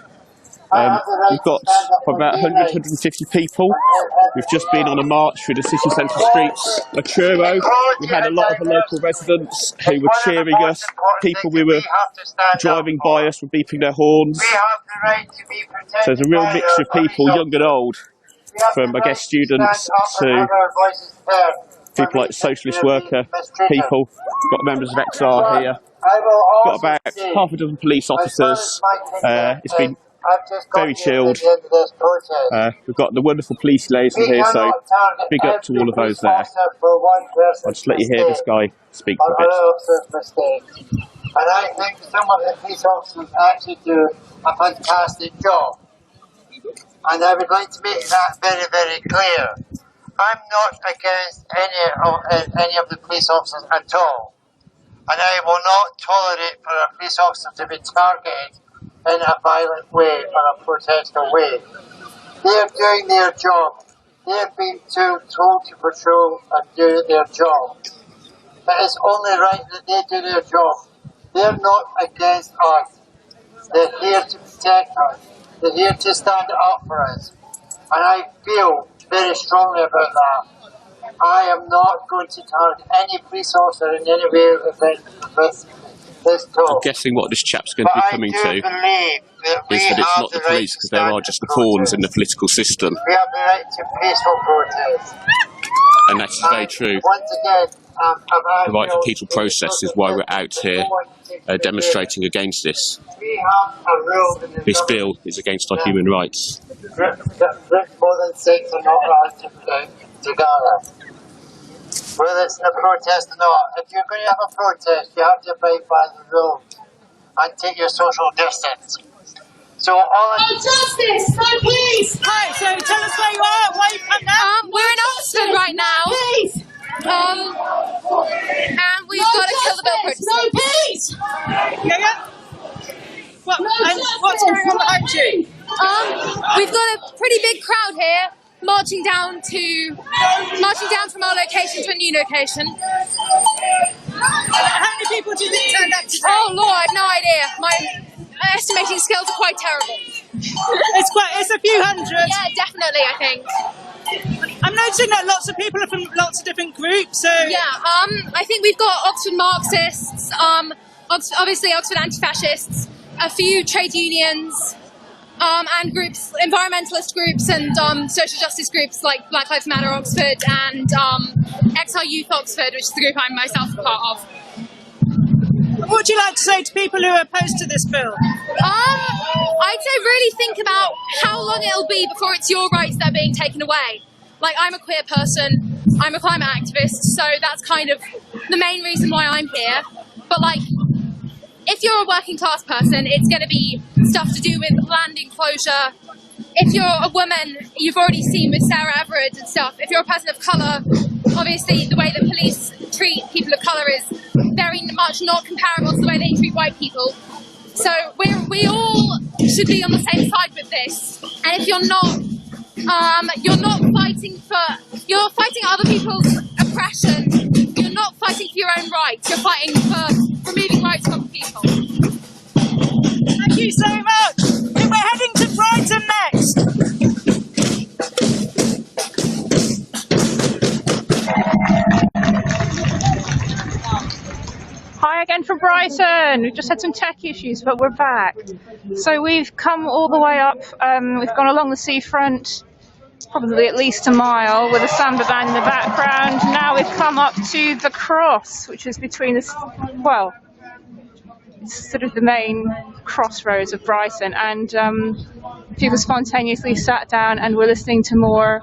We've got probably about 100, 150 people. We've just been on a march through the city centre streets, a churro. We had a lot of the local residents who were cheering us. People who were driving by us were beeping their horns. So there's a real mixture of people, young and old, from, I guess, students to people like socialist worker people. Got members of XR here. Got about half a dozen police officers. It's been very chilled. We've got the wonderful police liaison here, so big up to all of those there. I'll just let you hear this guy speak for a bit. And I think some of the police officers actually do a fantastic job. And I would like to make that very, very clear. I'm not against any of the police officers at all. And I will not tolerate for a police officer to be targeted in a violent way or a protester way. They are doing their job. They have been told to patrol and do their job. It is only right that they do their job. They are not against us. They're here to protect us. They're here to stand up for us. And I feel very strongly about that. I am not going to target any police officer in any way with this talk. I'm guessing what this chap's going to be coming to is that it's not the police, because there are just the pawns in the political system. We have the right to peaceful protest. And that is very true. Once again, the right for peaceful protest is why we're out here demonstrating against this. This bill is against our human rights. More than 6 are not allowed to gather. Whether it's in a protest or not, if you're going to have a protest, you have to abide by the rules and take your social distance. So No justice, no peace. Hi, so tell us where you are, why you come now. We're in Oxford right now. Peace. And we've got to kill the bill protest. No peace. Yeah. What's going on behind you? We've got a pretty big crowd here, marching down from our location to a new location. How many people do you think turned out today? Oh Lord, I have no idea. My estimating skills are quite terrible. It's a few hundred. Yeah, definitely, I think. I'm noticing that lots of people are from lots of different groups. So yeah, I think we've got Oxford Marxists, obviously Oxford anti-fascists, a few trade unions, and groups, environmentalist groups and social justice groups like Black Lives Matter Oxford and XR Youth Oxford, which is the group I'm myself a part of. What would you like to say to people who are opposed to this bill? I'd say really think about how long it'll be before it's your rights that are being taken away. Like, I'm a queer person, I'm a climate activist, so that's kind of the main reason why I'm here. But like, if you're a working class person, it's going to be stuff to do with land enclosure. If you're a woman, you've already seen with Sarah Everard and stuff. If you're a person of colour, obviously the way the police treat people of colour is very much not comparable to the way they treat white people. So we all should be on the same side with this. And if you're not you're fighting other people's oppression. You're not fighting for your own rights. You're fighting for removing rights from people. Thank you so much. And we're heading to Brighton next. Hi again from Brighton. We've just had some tech issues, but we're back. So we've come all the way up. We've gone along the seafront, probably at least a mile, with a samba band in the background. Now we've come up to the cross, which is between it's sort of the main crossroads of Brighton. And people spontaneously sat down and were listening to more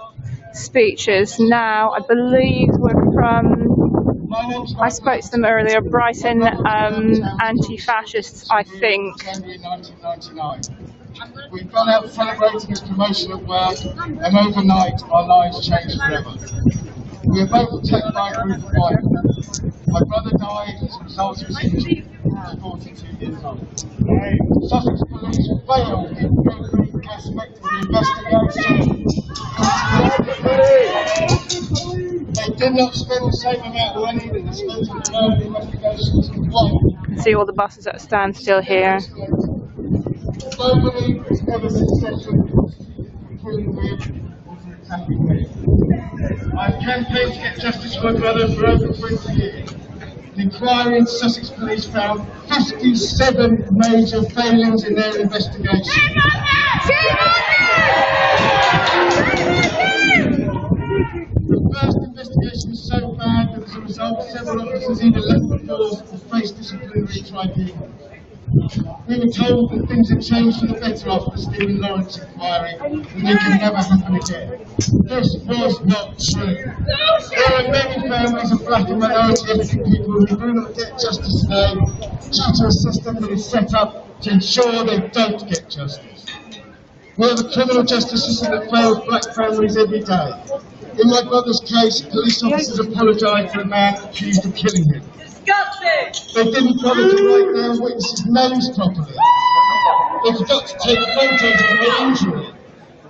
speeches. Now, I believe we're from, I spoke to them earlier, Brighton anti-fascists, I think. We've gone out celebrating this promotion of work, and overnight our lives changed forever. We were both attacked by a group of white men. My brother died as a result of his injury. was 42 years old. Sussex police failed in every aspect of the investigation. They did not spend the same amount of money that they spent on their own investigations. You can see all the buses at a standstill here. Nobody has ever successfully proven I've campaigned to get justice for my brother for over 20 years. The inquiry into Sussex Police found 57 major failings in their investigation. The first investigation was so bad that as a result, several officers either left the force or faced disciplinary tribunals. We were told that things had changed for the better after the Stephen Lawrence inquiry and they could never happen again. This was not true. There are many families of black and minority ethnic people who do not get justice today due to a system that is set up to ensure they don't get justice. We have a criminal justice system that fails black families every day. In my brother's case, police officers apologised to the man accused of killing him. They didn't bother to write down witnesses' names properly. They forgot to take photos of their injury.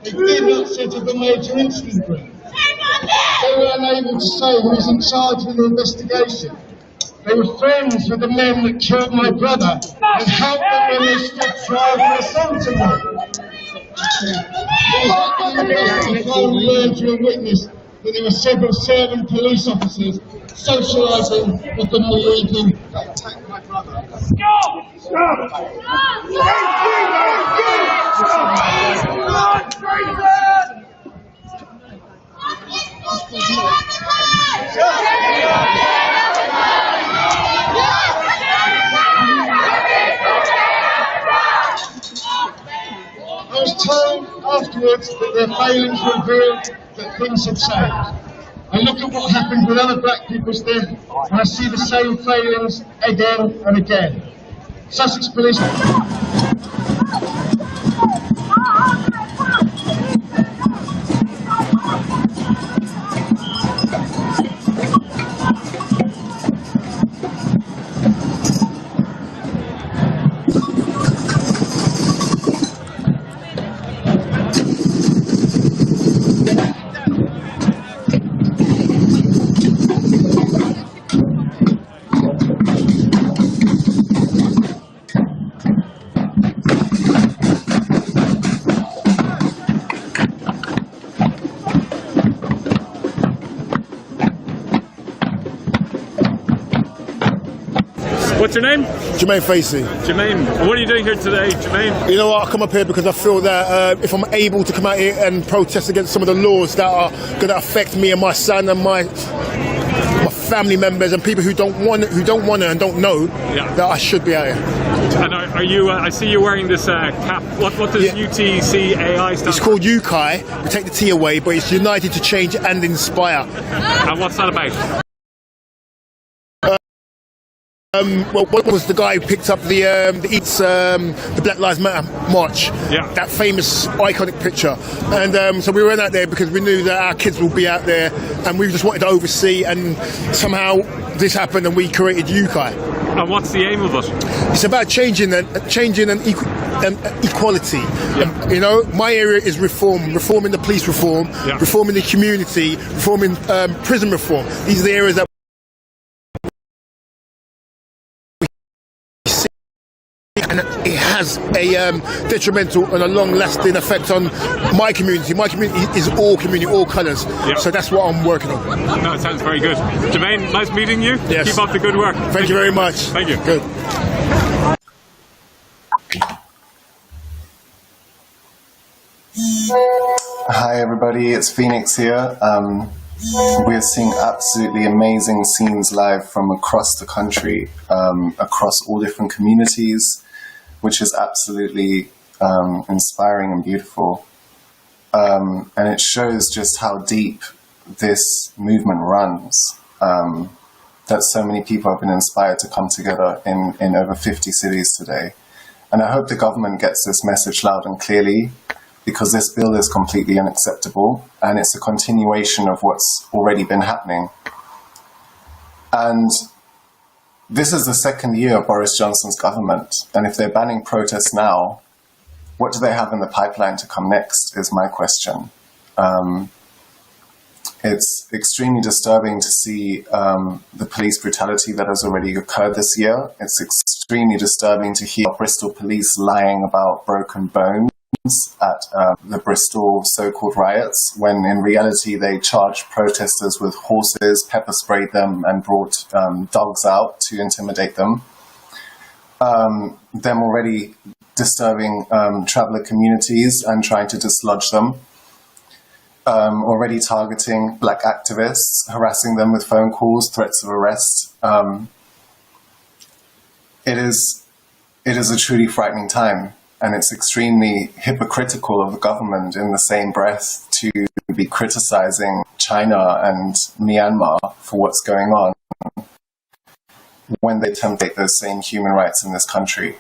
They did not set up a major incident group. They were unable to say who was in charge of the investigation. They were friends with the men that killed my brother and helped them when they stood trial for assaulting them. It was at the investigation finally learned through a witness that there were several serving police officers socialising with the Norwegian that attacked my brother. I was told afterwards that their failings revealed that things had changed. I look at what happened with other black people's death and I see the same failings again and again. Sussex Police... What's your name? Jermaine Facey. Jermaine, what are you doing here today, Jermaine? You know what, I come up here because I feel that if I'm able to come out here and protest against some of the laws that are going to affect me and my son and my family members and people who don't want to and don't know, that I should be out here. And are you? I see you wearing this cap. What does UTCAI stand for? It's called UKAI. We take the T away, but it's United to Change and Inspire. And what's that about? Well, what was the guy who picked up the Black Lives Matter march? Yeah. That famous iconic picture. And so we went out there because we knew that our kids will be out there, and we just wanted to oversee. And somehow this happened, and we created UKAI. And what's the aim of it? It's about changing and equality. Yeah. You know, my area is reforming the police reform, reforming the community, reforming prison reform. These are the areas that. And it has a detrimental and a long-lasting effect on my community. My community is all community, all colours. Yeah. So that's what I'm working on. No, it sounds very good. Jermaine, nice meeting you. Yes. Keep up the good work. Thank you very much. Thank you. Good. Hi everybody, it's Phoenix here. We're seeing absolutely amazing scenes live from across the country, across all different communities, which is absolutely inspiring and beautiful. And it shows just how deep this movement runs, that so many people have been inspired to come together in over 50 cities today. And I hope the government gets this message loud and clearly, because this bill is completely unacceptable and it's a continuation of what's already been happening. And this is the second year of Boris Johnson's government, and if they're banning protests now, what do they have in the pipeline to come next, is my question. It's extremely disturbing to see the police brutality that has already occurred this year. It's extremely disturbing to hear Bristol police lying about broken bones at the Bristol so-called riots, when in reality they charged protesters with horses, pepper sprayed them, and brought dogs out to intimidate them. Them already disturbing traveller communities and trying to dislodge them. Already targeting black activists, harassing them with phone calls, threats of arrest. It is a truly frightening time, and it's extremely hypocritical of the government in the same breath to be criticizing China and Myanmar for what's going on when they template those same human rights in this country.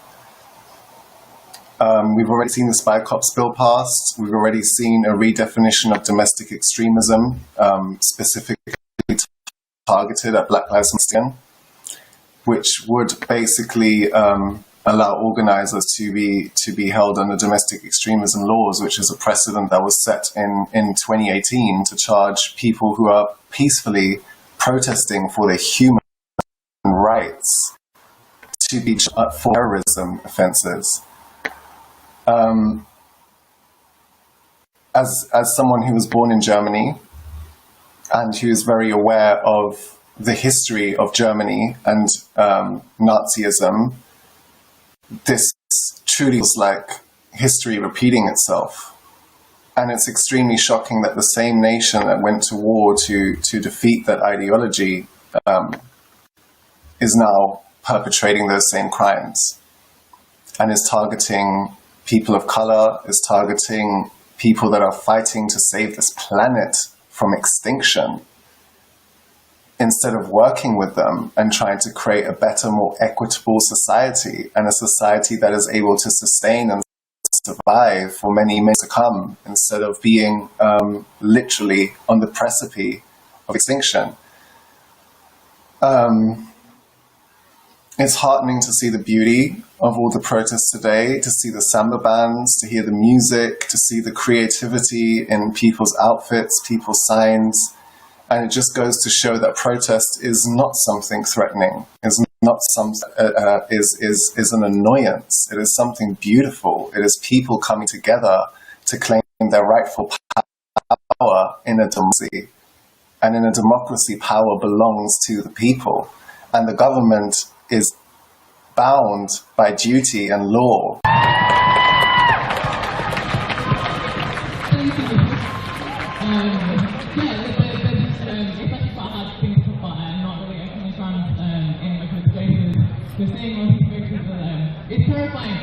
We've already seen the Spy Cops bill passed. We've already seen a redefinition of domestic extremism, specifically targeted at Black Lives Matter, which would basically allow organizers to be held under domestic extremism laws, which is a precedent that was set in 2018 to charge people who are peacefully protesting for their human rights to be charged for terrorism offenses. As someone who was born in Germany and who is very aware of the history of Germany and Nazism, this truly feels like history repeating itself. And it's extremely shocking that the same nation that went to war to defeat that ideology is now perpetrating those same crimes and is targeting people of color, is targeting people that are fighting to save this planet from extinction, instead of working with them and trying to create a better, more equitable society, and a society that is able to sustain and survive for many years to come, instead of being literally on the precipice of extinction. It's heartening to see the beauty of all the protests today, to see the samba bands, to hear the music, to see the creativity in people's outfits, people's signs. And it just goes to show that protest is not something threatening, is not is an annoyance. It is something beautiful. It is people coming together to claim their rightful power in a democracy. And in a democracy, power belongs to the people. And the government is bound by duty and law. It's terrifying.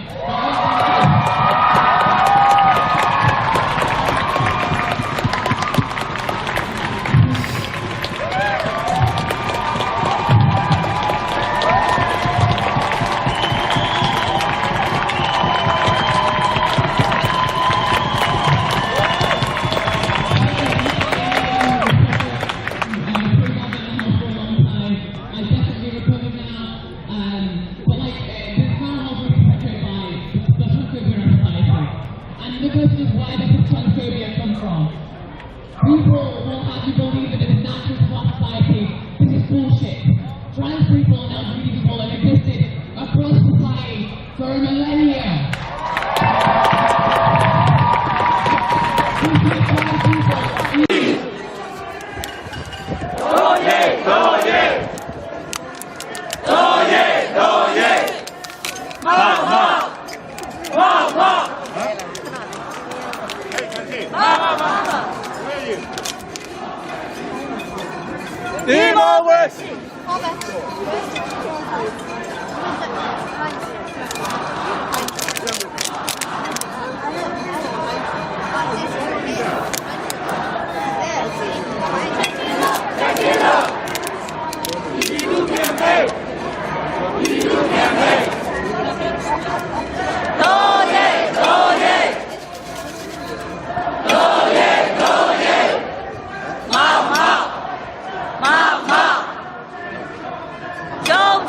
Don't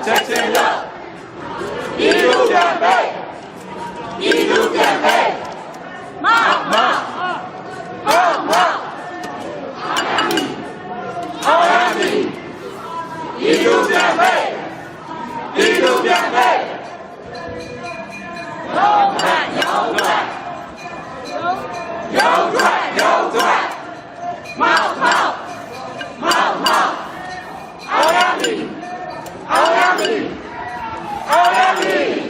ချက်ချင်းလွတ်ပြည်သူပြန်ပေးပြည်သူပြန်ပေးမောက်မောက်မောက်မောက်အောင်ရမည်ပြည်သူပြန်ပေးပြည်သူပြန်ပေးရုံးထွက်ရုံးထွက်ရုံးထွက်ရုံးထွက်မောက်မောက်မောက်မောက်အောင်ရမည်အောင်ရမည်အောင်ရမည်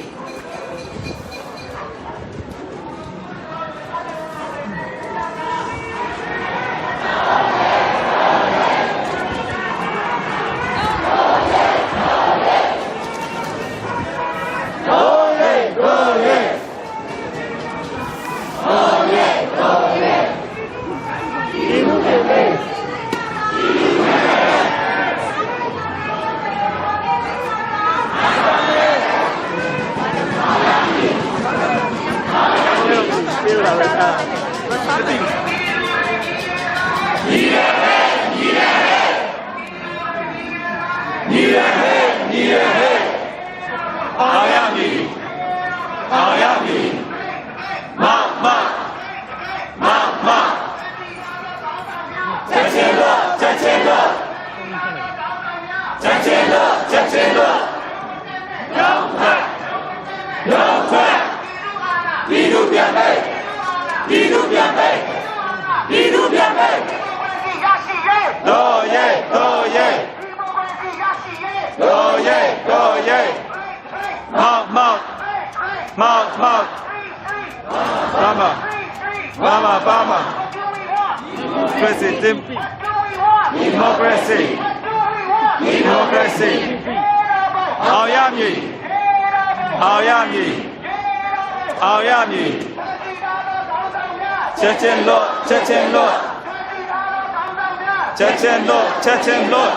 ချက်ချင်းလွတ်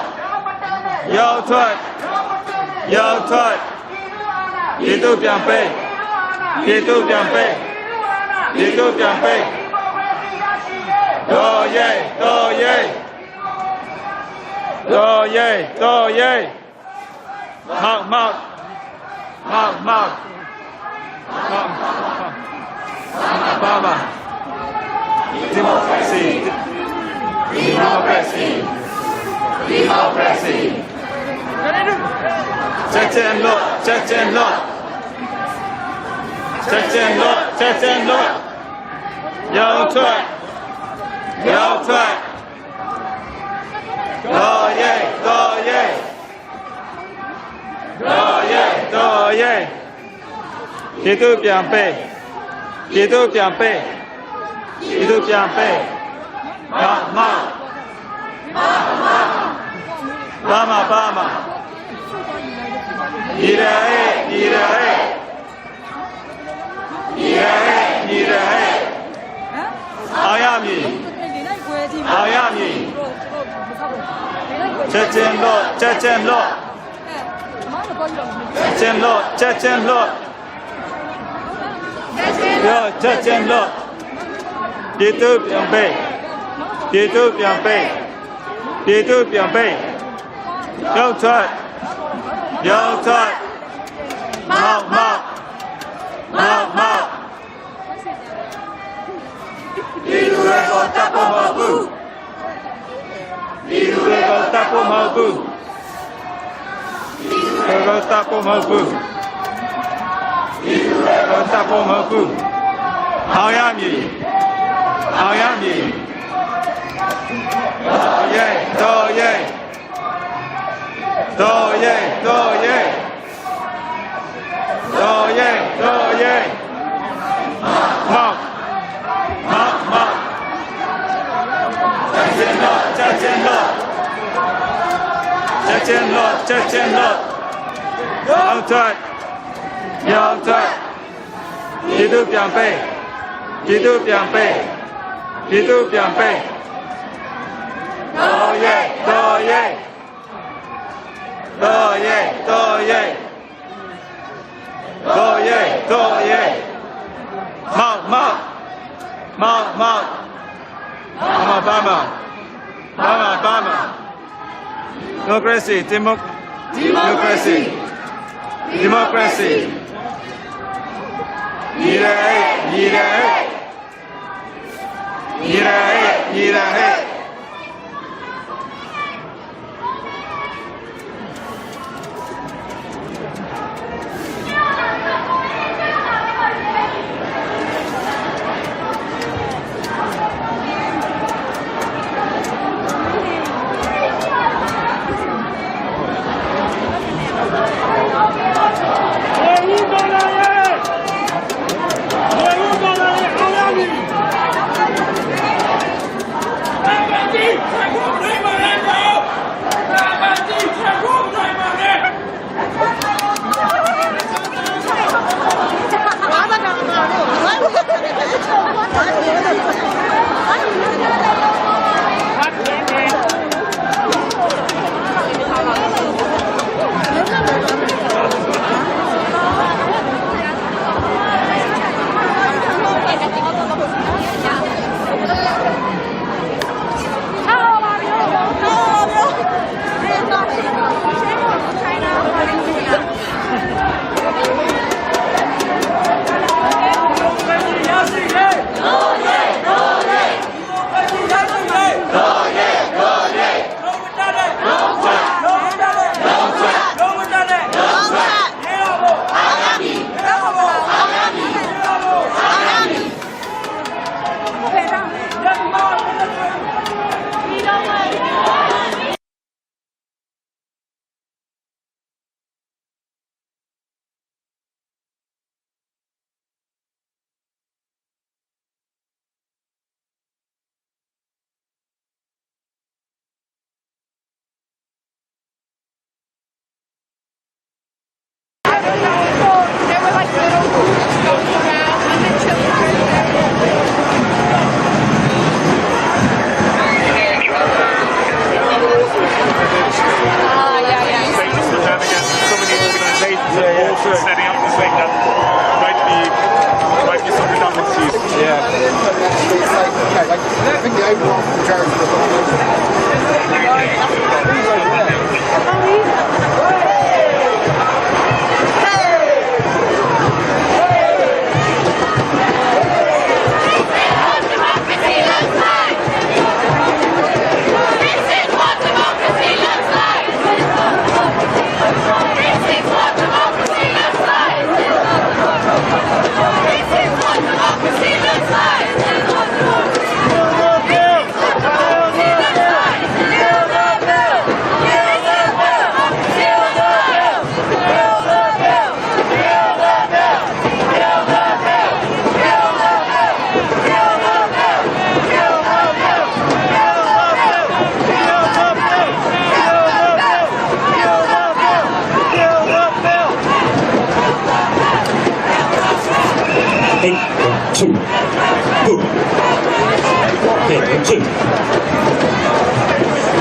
ရုံးထွက်ရုံးထွက်ပြည်သူပြန်ပေးပြည်သူပြန်ပေးပြည်သူပြန်ပေးတော်ရဲတော်ရဲတော်ရဲတော်ရဲမောက်မောက်မောက်မောက်ပါပါဒီမိုကရေစီDemocracy! Democracy! ချက်ချင်းလွတ်ချက်ချင်းလွတ်ချက်ချင်းလွတ်ချက်ချင်းလွတ်ရုံးထွက်ရုံးထွက်တော်ရဲတော်ရဲတော်ရဲတော်ရဲပြည်သူပြန်ပေးပြည်သူပြန်ပေးပြည်သူပြန်ပေးMama, Mama, Mama. Irae, Irae. Irae, Irae. Ayami. Ayami. Chechen lo, Chechen lo. Chechen lo, Chechen lo. Yo, Chechen lo. YouTube yang baik.ပြည်သူပြန်ပေးပြည်သူပြန်ပေးရုံးထွက်ရုံးထွက်မောက်မောက်မောက်မောက်ပြည်သူတွေကိုတပ်ဖို့မဟုတ်ဘူးပြည်သူတွေကိုတပ်ဖို့မဟုတ်ဘူးပြည်သူတွေကိုတပ်ဖို့မဟုတ်ဘူးပြည်သူတွေကိုတပ်ဖို့မဟုတ်ဘူးအောင်ရမည်အောင်ရမည်တော်ရဲတော်ရဲတော်ရဲတော်ရဲတော်ရဲမောက်မောက်မောက်ချက်ချင်းတော့ချက်ချင်းတော့ချက်ချင်းတော့ချက်ချင်းတော့ရောင်းထွက်ရောင်းထွက်ပြည်သူပြန်ပေးပြည်သူပြန်ပေးပြည်သူပြန်ပေးတော်ရဲတော်ရဲတော်ရဲတော်ရဲတော်ရဲတော်ရဲမောက်မောက်မောက်မောက်ဘာမဘာမဘာမ democracy democracy Democracy.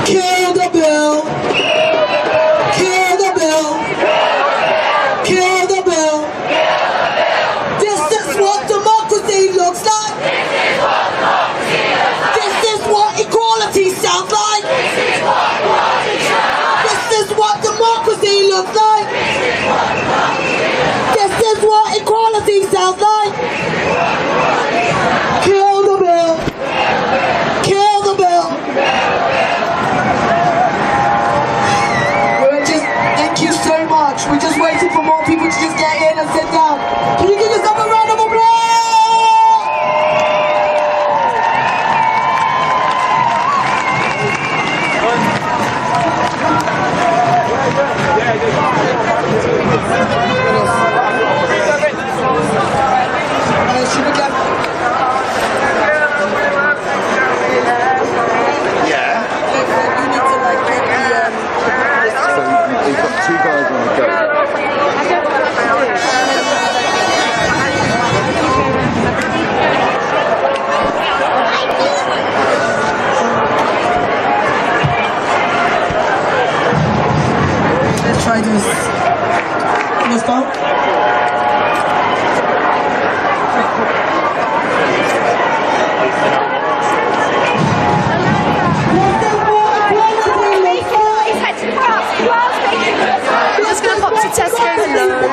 Kill the bill. Kill the bill. Kill the bill. This is what democracy looks like. This is what equality sounds like. This is what democracy looks like. This is what equality sounds like. Kill the bill. Kill the bill. Thank you so much. We're just waiting for more people to just get in and sit down. Can you give yourself a round of applause? Try this. Let's go. We're just going to pop to Tesco's alone.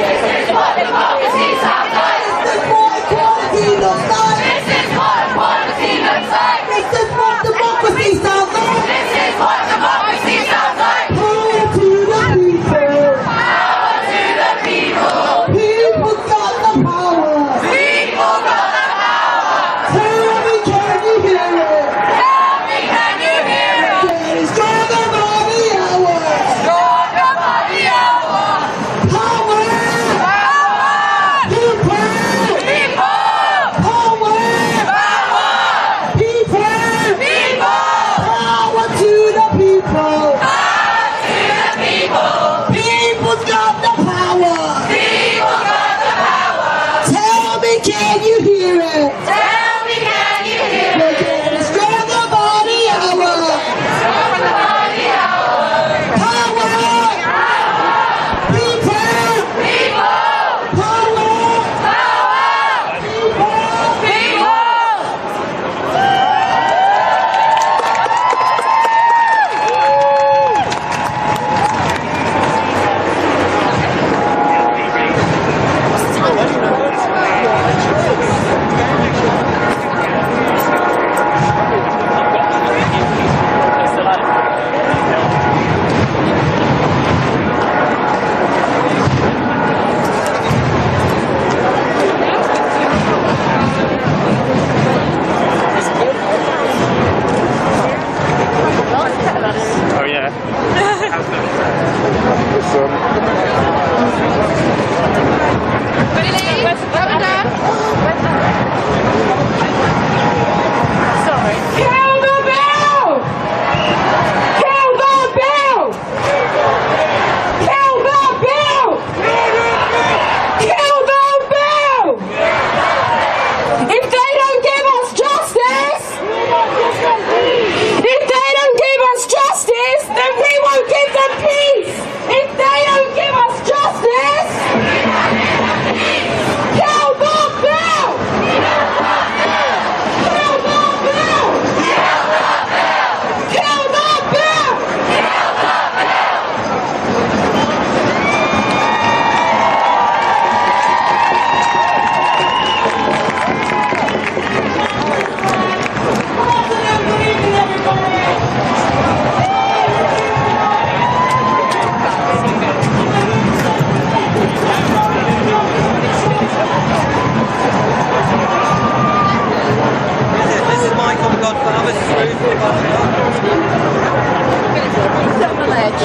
This is what democracy sounds like. This is what equality looks like. This is what equality looks like. This is what democracy sounds like. This is what democracy sounds like. Power to the people. Power to the people. People got the power. People got the power. Tell me, can you hear it? Tell me, can you hear it? Getting stronger by the hour. Stronger by the hour. Power. Power. People. People. Power. Power. People. People. Power to the people. Power to the people. People's got the power. People got the power. Tell me, can you hear it? Tell me, can you hear it? We're getting stronger by the hour. Stronger by the hour. Power. People. People. Power. Power. People. Oh yeah. Kill the bill! Kill the bill! Kill the bill! Kill the bill! If they don't give us justice, if they don't give us justice, then we won't give them peace. If they don't give us justice, kill the bill! Kill the bill! Kill the bill! This is Michael the Godfather. This is Ruth the Godfather. Sit on the ledge.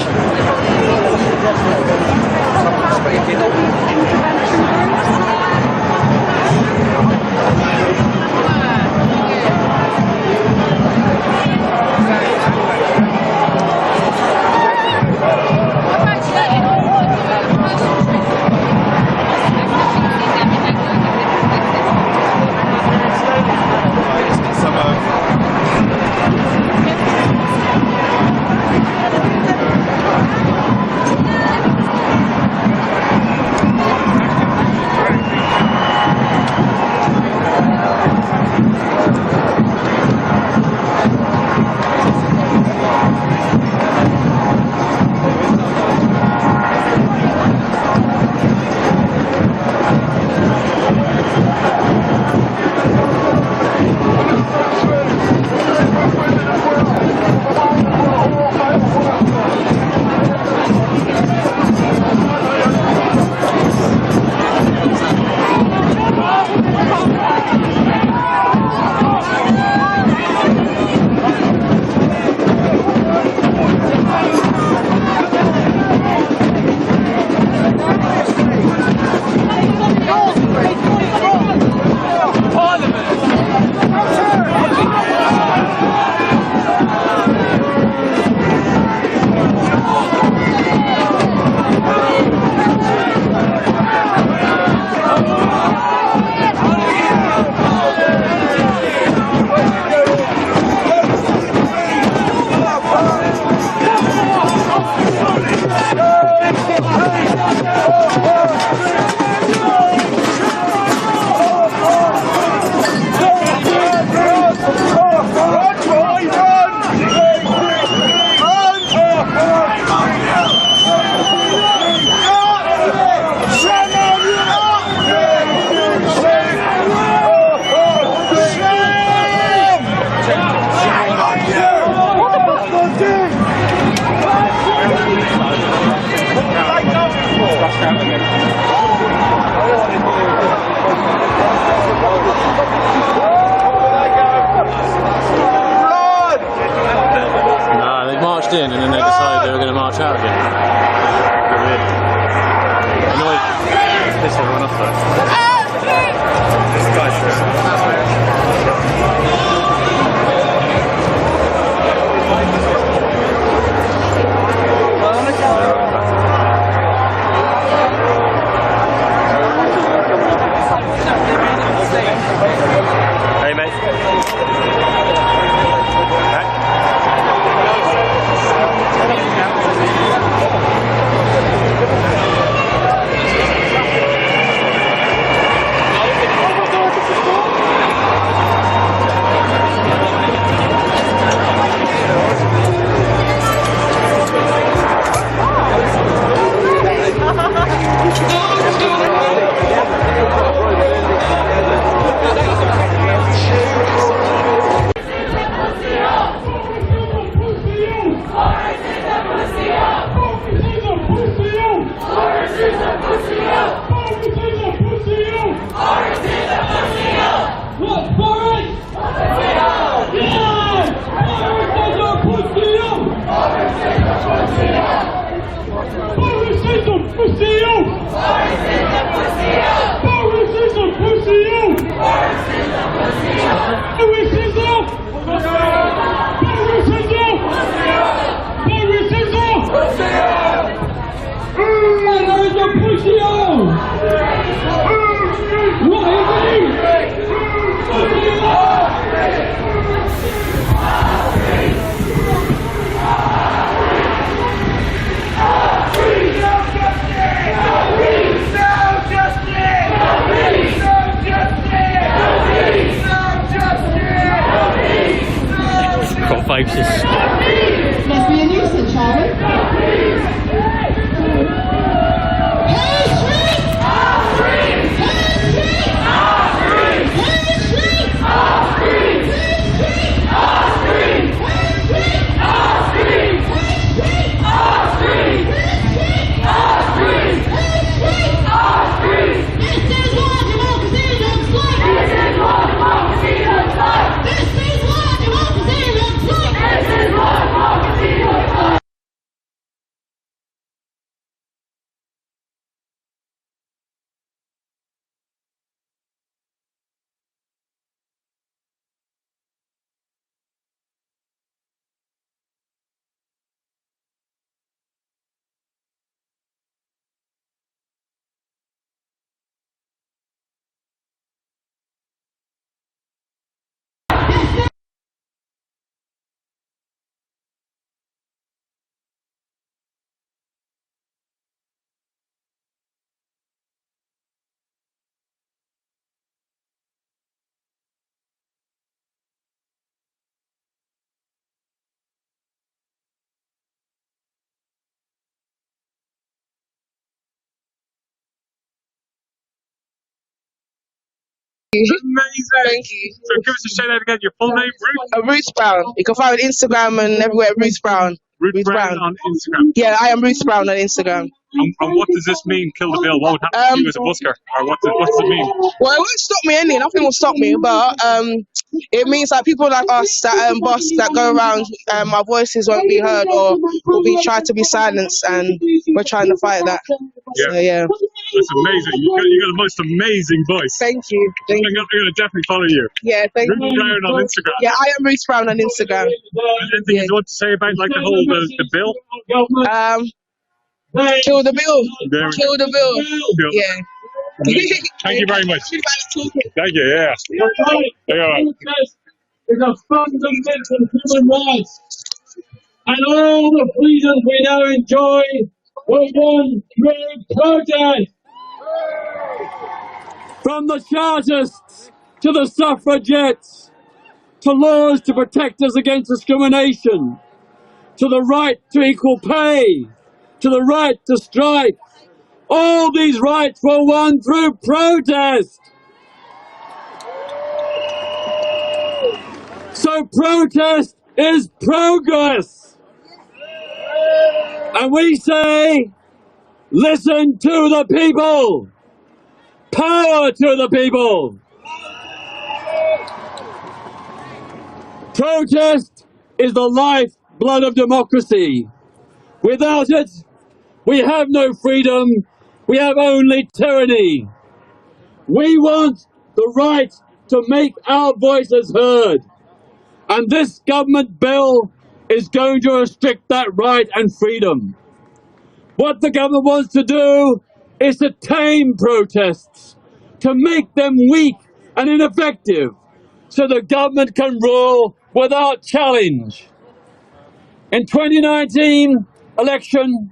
out again. Nah, they marched in and then they decided they were going to march out again. Annoyed. Piss everyone off though. This guy's Hey mate. Must be a nuisance, shall we? Amazing. Thank you. So give us a shout out again. Your full name, Ruth? Ruth Brown. You can find me on Instagram and everywhere. Ruth Brown. Ruth Brown on Instagram. Yeah, I am Ruth Brown on Instagram. And what does this mean? Kill the bill. What would happen to you as a busker? Or what does it mean? Well, it won't stop me anyway. Nothing will stop me. But it means that people like us that boss that go around, our voices won't be heard or will be tried to be silenced, and we're trying to fight that. Yeah. So, yeah. That's amazing. You got the most amazing voice. Thank you. I'm going to definitely follow you. Yeah, thank Ruth you. Brown on Instagram. Yeah, I am Ruth Brown on Instagram. Anything you want to say about like the whole the bill? Kill the bill. Kill the bill. Yeah. Thank you very much. Thank you. Yeah. There you are. Is a fundamental human right, and all the freedoms we now enjoy were won through protest. From the Chartists to the suffragettes, to laws to protect us against discrimination, to the right to equal pay, to the right to strike, all these rights were won through protest. So protest is progress. And we say Listen to the people. Power to the people. Protest is the lifeblood of democracy. Without it, we have no freedom. We have only tyranny. We want the right to make our voices heard. And this government bill is going to restrict that right and freedom. What the government wants to do is to tame protests, to make them weak and ineffective, so the government can rule without challenge. In 2019 election,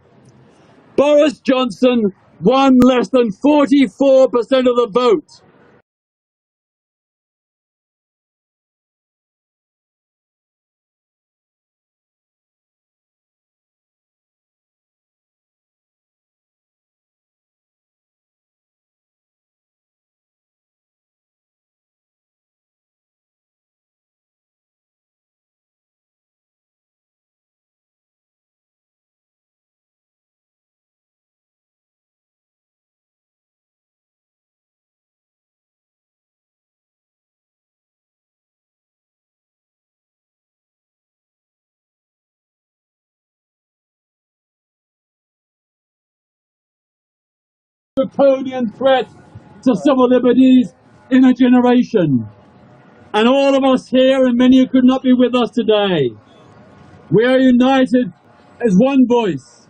Boris Johnson won less than 44% of the vote. Draconian threat to civil liberties in a generation. And all of us here, and many who could not be with us today, we are united as one voice.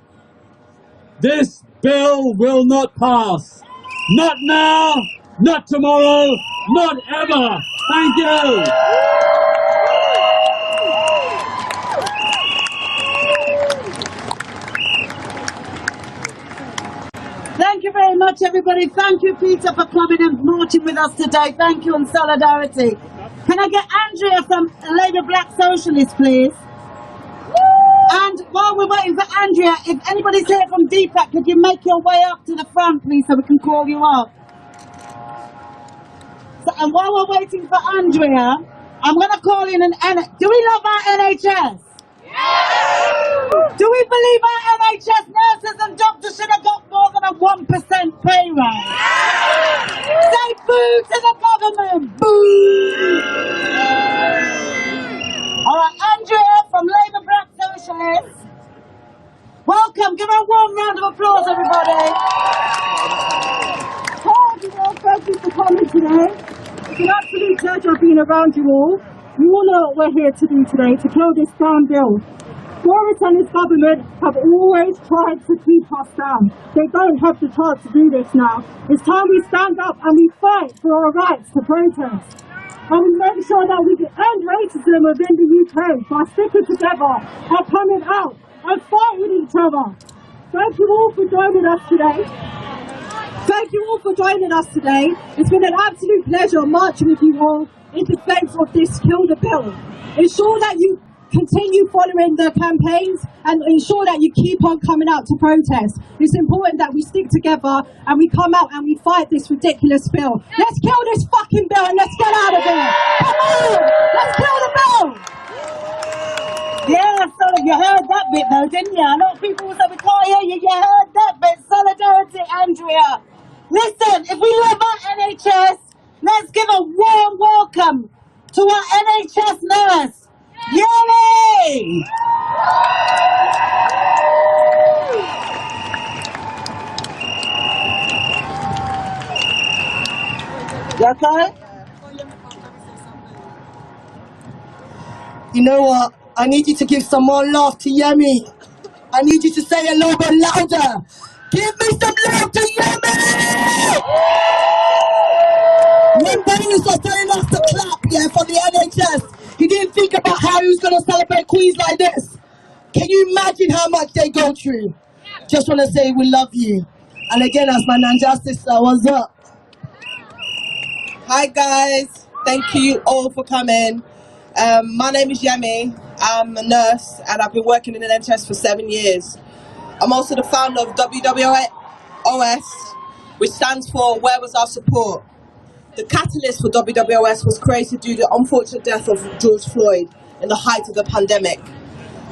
This bill will not pass. Not now, not tomorrow, not ever. Thank you. Thank you very much, everybody. Thank you, Peter, for coming and marching with us today. Thank you in solidarity. Can I get Andrea from Labour Black Socialists, please? And while we're waiting for Andrea, if anybody's here from DPAC, could you make your way up to the front, please, so we can call you up? So, and while we're waiting for Andrea, I'm going to call in do we love our NHS? Do we believe our NHS nurses and doctors should have got more than a 1% pay rise? Say boo to the government! Boo! All right, Andrea from Labour Black Socialists. Welcome. Give her a warm round of applause, everybody. Hi, everyone. Thank you for coming today. It's an absolute pleasure being around you all. You all know what we're here to do today, to kill this damn bill. Boris and his government have always tried to keep us down. They don't have the chance to do this now. It's time we stand up and we fight for our rights to protest. And we make sure that we can end racism within the UK by sticking together and coming out and fighting each other. Thank you all for joining us today. Thank you all for joining us today. It's been an absolute pleasure marching with you all in defence of this Kill the Bill. Ensure that you continue following the campaigns and ensure that you keep on coming out to protest. It's important that we stick together and we come out and we fight this ridiculous bill. Let's kill this fucking bill and let's get out of here. Come on, let's kill the bill. Yeah, so you heard that bit though, didn't you? A lot of people said we can't hear you. You heard that bit. Solidarity, Andrea. Listen, if we love our NHS, let's give a warm welcome to our NHS nurse. Yay! You okay? You know what? I need you to give some more love to Yemi. I need you to say it a little bit louder. Give me some love to Yemi! When Bailey was telling us to clap, yeah, for the NHS, he didn't think about how he was going to celebrate queens like this. Can you imagine how much they go through? Just want to say we love you. And again, as my Nanja sister, what's up? Hi guys, thank you all for coming. My name is Yemi. I'm a nurse and I've been working in the NHS for 7 years. I'm also the founder of WWOS, which stands for Where Was Our Support? The catalyst for WWOS was created due to the unfortunate death of George Floyd in the height of the pandemic.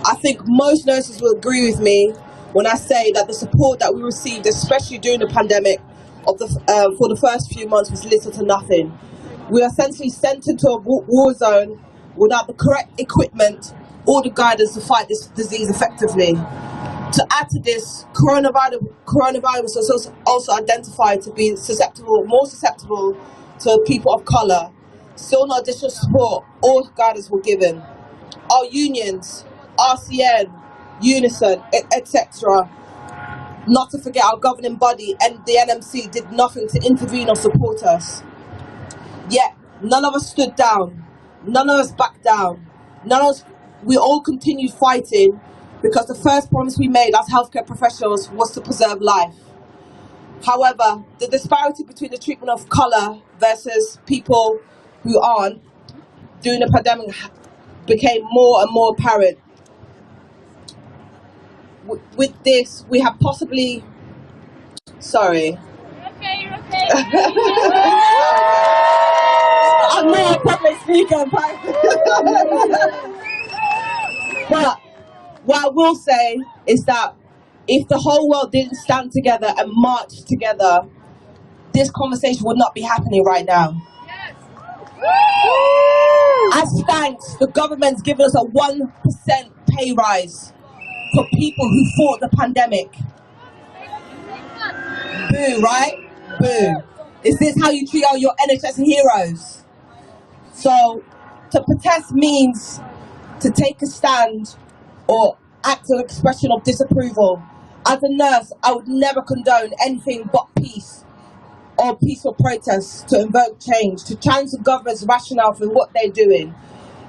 I think most nurses will agree with me when I say that the support that we received, especially during the pandemic, for the first few months was little to nothing. We are essentially sent into a war zone without the correct equipment or the guidance to fight this disease effectively. To add to this, coronavirus was also identified to be more susceptible to people of colour. Still no additional support or guidance were given. Our unions, RCN, Unison, etc., not to forget our governing body and the NMC, did nothing to intervene or support us. Yet, none of us stood down, none of us backed down, we all continued fighting because the first promise we made as healthcare professionals was to preserve life. However, the disparity between the treatment of colour versus people who aren't during the pandemic became more and more apparent. With this, we have possibly... Sorry. Okay. I'm not a public speaker, but what I will say is that if the whole world didn't stand together and march together, this conversation would not be happening right now. Yes. As thanks, the government's given us a 1% pay rise for people who fought the pandemic. Boo, right? Boo. Is this how you treat all your NHS heroes? So, to protest means to take a stand or act an expression of disapproval. As a nurse, I would never condone anything but peace or peaceful protests to invoke change, to challenge the government's rationale for what they're doing.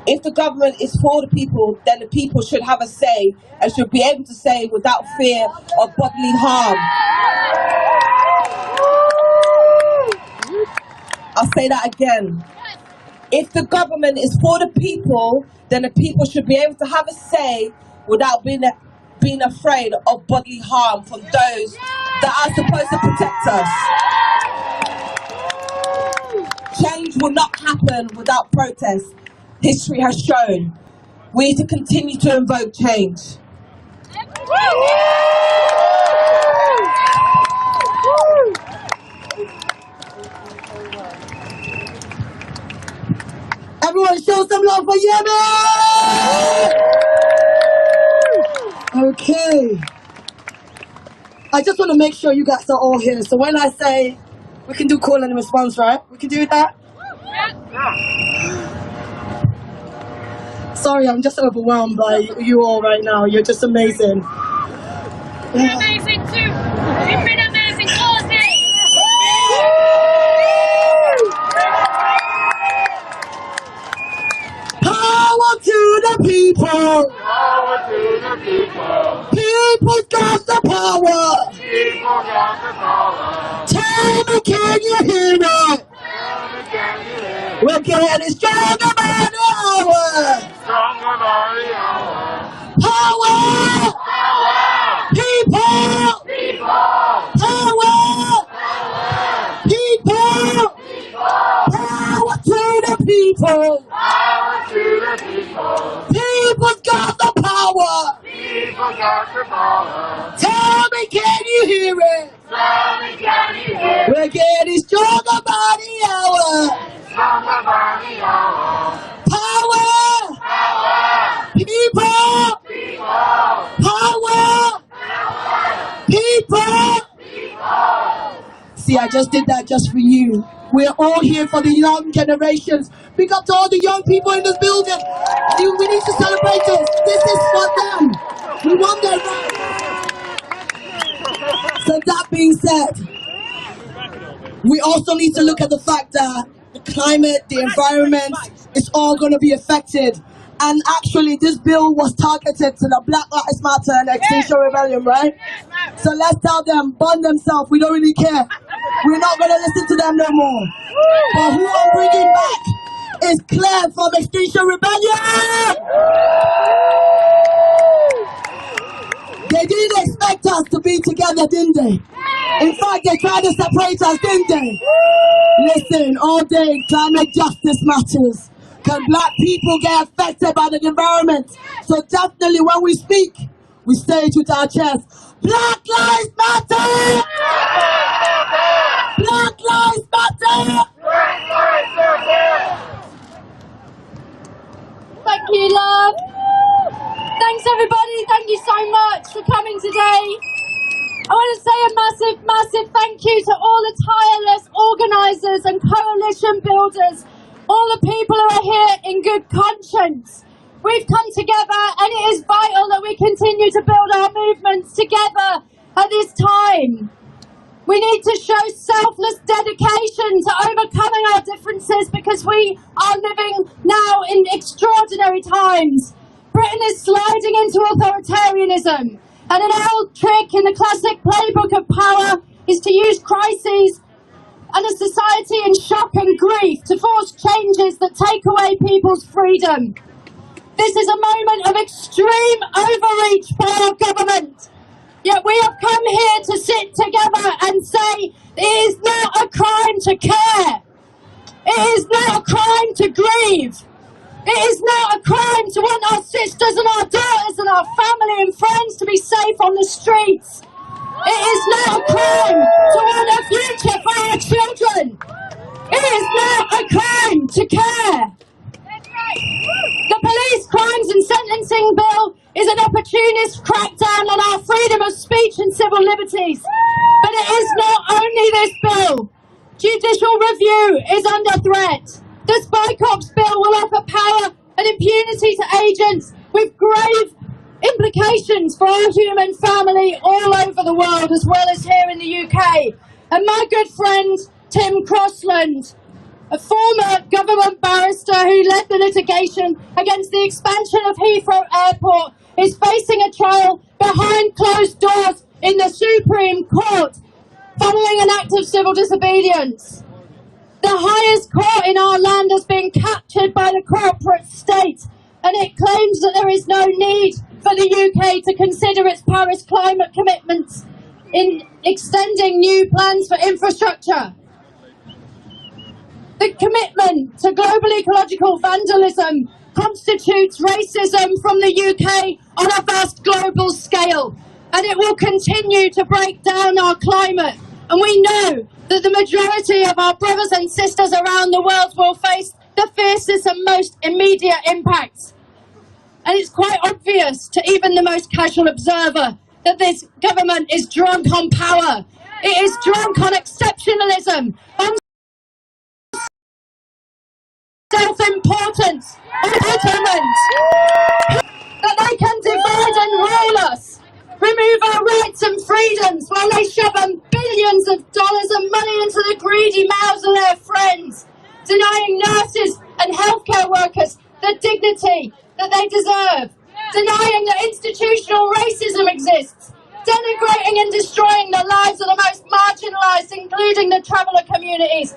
If the government is for the people, then the people should have a say and should be able to say without fear of bodily harm. I'll say that again. If the government is for the people, then the people should be able to have a say without being afraid of bodily harm from those that are supposed to protect us. Change will not happen without protest. History has shown. We need to continue to invoke change. Everyone show some love for Yemen! Okay. I just want to make sure you guys are all here. So when I say we can do call and response, right? We can do that? Sorry, I'm just overwhelmed by you all right now. You're just amazing. You're amazing too. You've been amazing all day. Power to the people. Power to the people. People got the power. People got the power. Tell me, can you hear it? We're getting stronger by the hour. Stronger by the hour. Power. Power. People. People. Power. Power. People. People. Power to the people. Power to the people. People's got the power. People got the power. Tell me, can you hear it? Tell me, can you hear? We're getting stronger by the hour. Stronger by the hour. Power. Power. People. People. Power. Power. People. People. See, I just did that just for you. We're all here for the young generations. Big up to all the young people in this building. We need to celebrate this. This is for them. We want their rights. So that being said, we also need to look at the fact that the climate, the environment, is all going to be affected. And actually, this bill was targeted to the Black Lives Matter and Extinction Rebellion, right? So let's tell them, burn themselves, we don't really care. We're not going to listen to them no more. But who I'm bringing back is Claire from Extinction Rebellion! They didn't expect us to be together, didn't they? In fact, they tried to separate us, didn't they? Listen, all day, climate justice matters. Because black people get affected by the environment. So definitely when we speak, we say it with our chest. Black Lives Matter! Black Lives Matter! Thank you, love. Thanks, everybody. Thank you so much for coming today. I want to say a massive, massive thank you to all the tireless organisers and coalition builders, all the people who are here in good conscience. We've come together and it is vital that we continue to build our movements together at this time. We need to show selfless dedication to overcoming our differences because we are living now in extraordinary times. Britain is sliding into authoritarianism, and an old trick in the classic playbook of power is to use crises and a society in shock and grief to force changes that take away people's freedom. This is a moment of extreme overreach by our government. Yet we have come here to sit together and say it is not a crime to care. It is not a crime to grieve. It is not a crime to want our sisters and our daughters and our family and friends to be safe on the streets. It is not a crime to want a future for our children. It is not a crime to care. The police crimes and sentencing bill is an opportunist crackdown on our freedom of speech and civil liberties. But it is not only this bill. Judicial review is under threat. The Spy Cops bill will offer power and impunity to agents with grave implications for our human family all over the world as well as here in the UK. And my good friend Tim Crossland, a former government barrister who led the litigation against the expansion of Heathrow Airport, is facing a trial behind closed doors in the Supreme Court following an act of civil disobedience. The highest court in our land has been captured by the corporate state, and it claims that there is no need for the UK to consider its Paris climate commitments in extending new plans for infrastructure. The commitment to global ecological vandalism constitutes racism from the UK on a vast global scale, and it will continue to break down our climate. And we know that the majority of our brothers and sisters around the world will face the fiercest and most immediate impacts. And it's quite obvious to even the most casual observer that this government is drunk on power. It is drunk on exceptionalism, on self-importance, on entitlement, that they can divide and rule us, remove our rights and freedoms while they shove billions of dollars of money into the greedy mouths of their friends, denying nurses and healthcare workers the dignity that they deserve, denying that institutional racism exists, denigrating and destroying the lives of the most marginalised, including the traveller communities.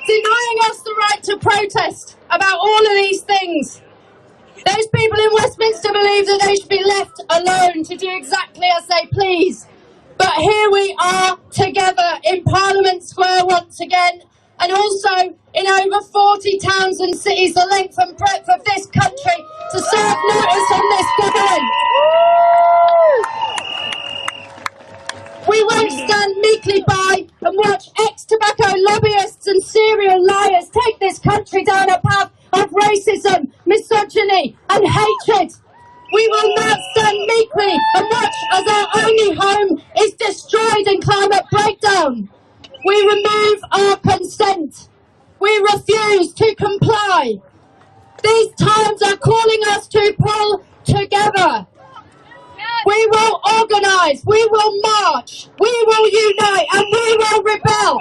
Denying us the right to protest about all of these things. Those people in Westminster believe that they should be left alone to do exactly as they please. But here we are together in Parliament Square once again, and also in over 40 towns and cities the length and breadth of this country to serve notice on this government. We won't stand meekly by and watch ex-tobacco lobbyists and serial liars take this country down a path of racism, misogyny and hatred. We will not stand meekly and watch as our only home is destroyed in climate breakdown. We remove our consent. We refuse to comply. These times are calling us to pull together. We will organise, we will march, we will unite and we will rebel.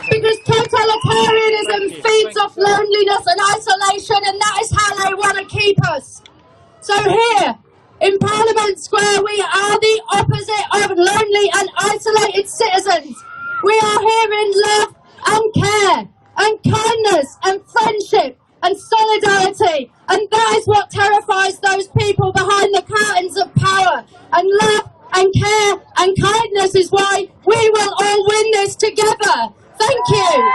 Because totalitarianism feeds off loneliness and isolation, and that is how they want to keep us. So here, in Parliament Square, we are the opposite of lonely and isolated citizens. We are here in love and care and kindness and friendship and solidarity. And that is what terrifies those people behind the curtains of power. And love and care and kindness is why we will all win this together. Thank you.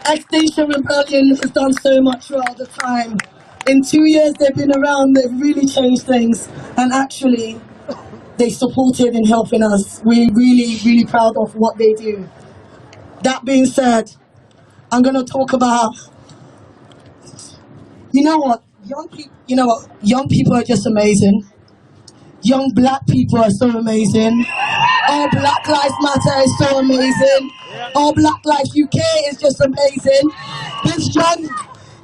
Extinction Rebellion has done so much throughout the time. In 2 years they've been around, they've really changed things, and actually they supported in helping us. We're really, really proud of what they do. That being said, I'm going to talk about, young people are just amazing. Young black people are so amazing. All Black Lives Matter is so amazing. All Black Lives UK is just amazing.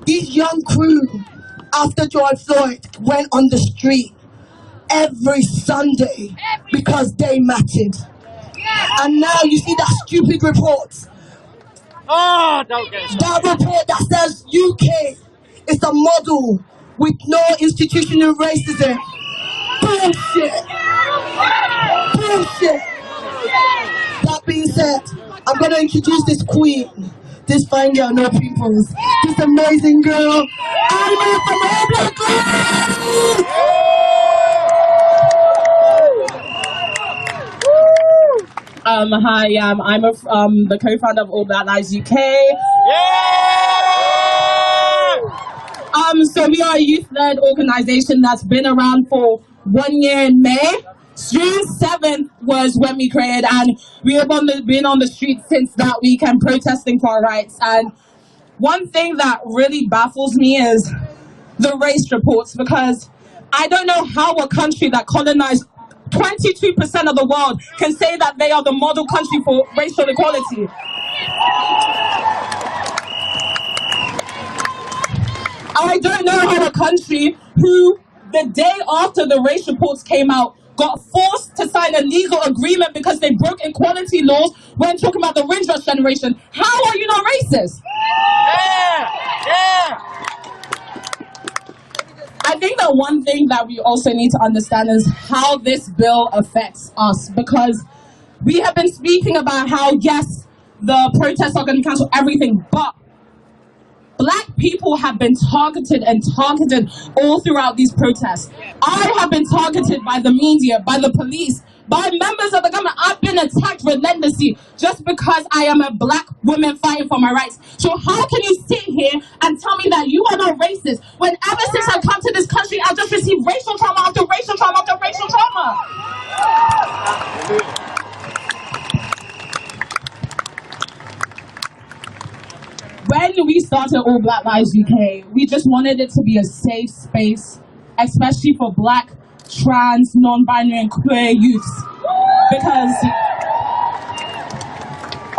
These young crew, after George Floyd, went on the street every Sunday because they mattered. And now you see that stupid report. That report that says UK is a model with no institutional racism. Bullshit. Bullshit. That being said, I'm going to introduce this queen, this fine girl, no pimples, this amazing girl, Alma from All Black Lives. Hi, I'm the co-founder of All Black Lives UK. So we are a youth-led organisation that's been around for 1 year in May. June 7th was when we created, and we have been on the streets since that weekend protesting for our rights. And one thing that really baffles me is the race reports, because I don't know how a country that colonized 22% of the world can say that they are the model country for racial equality. I don't know how a country who, the day after the race reports came out, got forced to sign a legal agreement because they broke equality laws when talking about the Windrush generation. How are you not racist? I think that one thing that we also need to understand is how this bill affects us, because we have been speaking about how, yes, the protests are going to cancel everything, but Black people have been targeted and targeted all throughout these protests. I have been targeted by the media, by the police, by members of the government. I've been attacked relentlessly just because I am a Black woman fighting for my rights. So how can you sit here and tell me that you are not racist when ever since I've come to this country, I've just received racial trauma after racial trauma after racial trauma? When we started All Black Lives UK, we just wanted it to be a safe space, especially for Black, trans, non-binary and queer youths. Because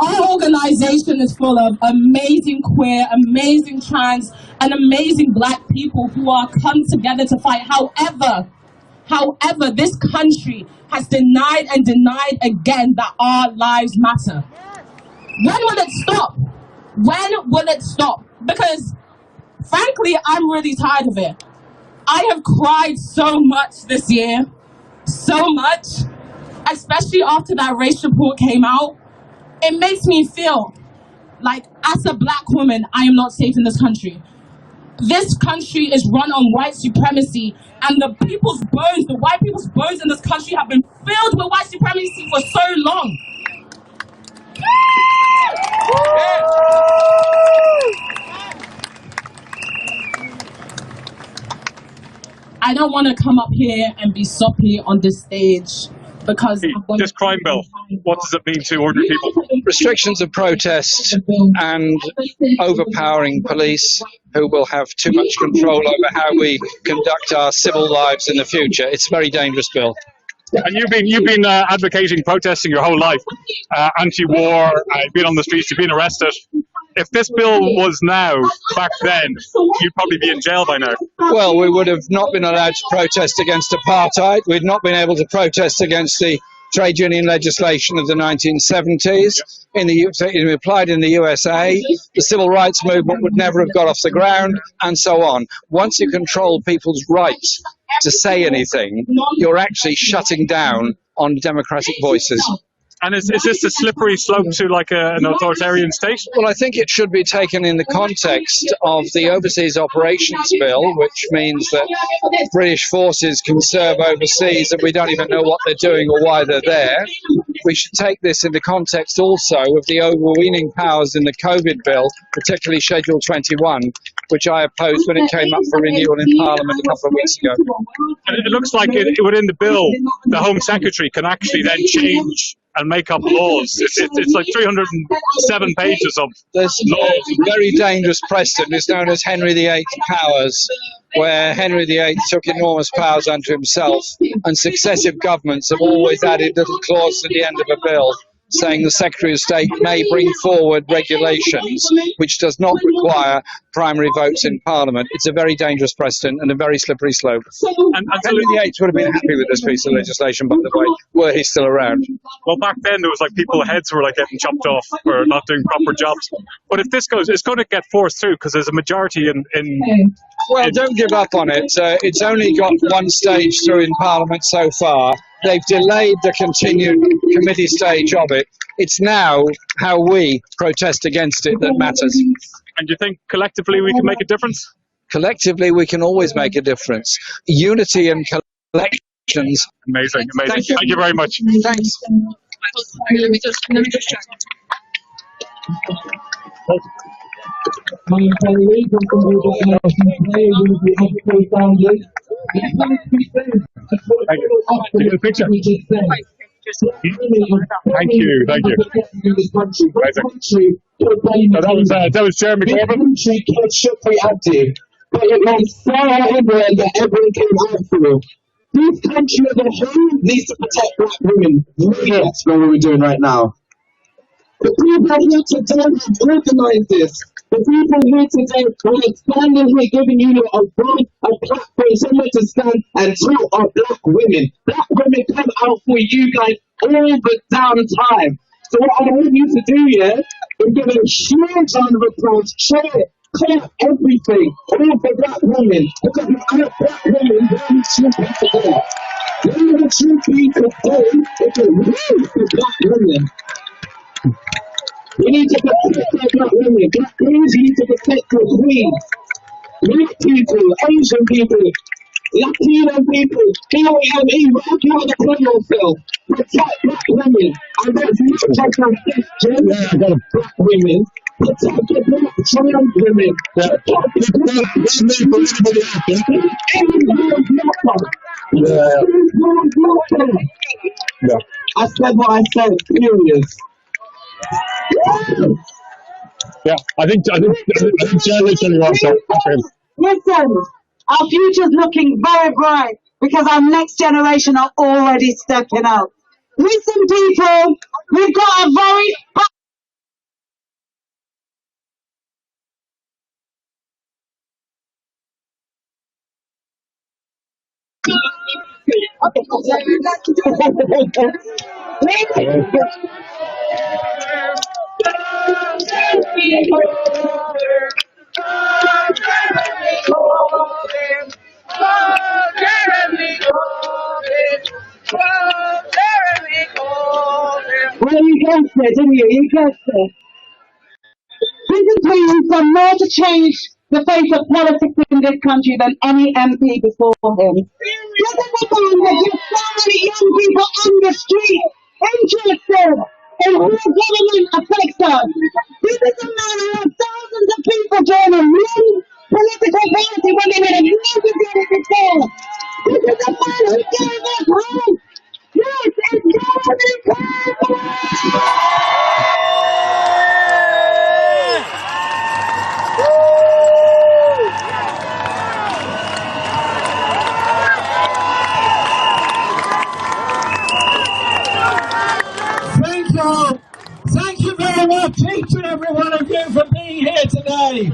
our organization is full of amazing queer, amazing trans, and amazing Black people who are come together to fight. However, this country has denied and denied again that our lives matter. When will it stop? When will it stop? Because, frankly, I'm really tired of it. I have cried so much this year, so much, especially after that race report came out. It makes me feel like, as a Black woman, I am not safe in this country. This country is run on white supremacy, and the people's bones, the white people's bones in this country have been filled with white supremacy for so long. I don't want to come up here and be soppy on this stage because this crime bill, what does it mean to ordinary people? Restrictions of protest and overpowering police who will have too much control over how we conduct our civil lives in the future. It's a very dangerous bill. And you've been advocating protesting your whole life, anti-war. You've been on the streets. You've been arrested. If this bill was now, back then, you'd probably be in jail by now. Well, we would have not been allowed to protest against apartheid. We'd not been able to protest against the trade union legislation of the 1970s. It applied in the USA. The civil rights movement would never have got off the ground, and so on. Once you control people's rights to say anything, you're actually shutting down on democratic voices. And is this a slippery slope to like an authoritarian state? Well, I think it should be taken in the context of the Overseas Operations Bill, which means that British forces can serve overseas and we don't even know what they're doing or why they're there. We should take this in the context also of the overweening powers in the COVID bill, particularly Schedule 21, which I opposed when it came up for renewal in Parliament a couple of weeks ago. And it looks like within the bill, the Home Secretary can actually then change and make up laws. It's like 307 pages of There's laws. a very dangerous precedent. It's known as Henry VIII powers, where Henry VIII took enormous powers unto himself, and successive governments have always added little clauses at the end of a bill saying the Secretary of State may bring forward regulations which does not require primary votes in Parliament. It's a very dangerous precedent and a very slippery slope. And Henry VIII would have been happy with this piece of legislation, by the way, were he still around. Well, back then there was like people's heads were like getting chopped off for not doing proper jobs. But if this goes, it's going to get forced through because there's a majority in Well, don't give up on it. It's only got one stage through in Parliament so far. They've delayed the continued committee stage of it. It's now how we protest against it that matters. And do you think collectively we can make a difference? Collectively, we can always make a difference. Unity and collections. Amazing, amazing. Thank you very much. Thanks. Let me just check. Take a picture. Thank you, thank you. That was Jeremy Corbyn. But it was Sarah England that everyone came after. This country as a whole needs to protect black women. That's what we're doing right now. The people here today have organised this. The people here today are standing here giving you a voice, a platform, somewhere to stand and talk of black women. Black women come out for you guys all the damn time. So what I want you to do, is give a huge round of applause, share it, clear everything, all for black women. Because without black women, where would you be today? Where would you be today if it wasn't for black women? We need to protect our black women. Black queens need to protect your queens. Black people, Asian people, Latino people, here we have a right out the criminal field. Protect black women. And that's you to protect our gender black women. Protect the black trans women. I said what I said, serious. Yeah, I think Jeremy's going to answer. Listen, our future's looking very bright because our next generation are already stepping up. Listen, people, we've got a very Well, you guessed it, didn't you? You guessed it. This is bringing some more to change the face of politics in this country than any MP before him. Look at the man that gets so many young people on the street interested in how government affects us. This is a man who has thousands of people joining one political party when they had never done it before. This is a man who gave us hope. Yes, it's Jeremy Corbyn! Thank you very much, each and every one of you, for being here today.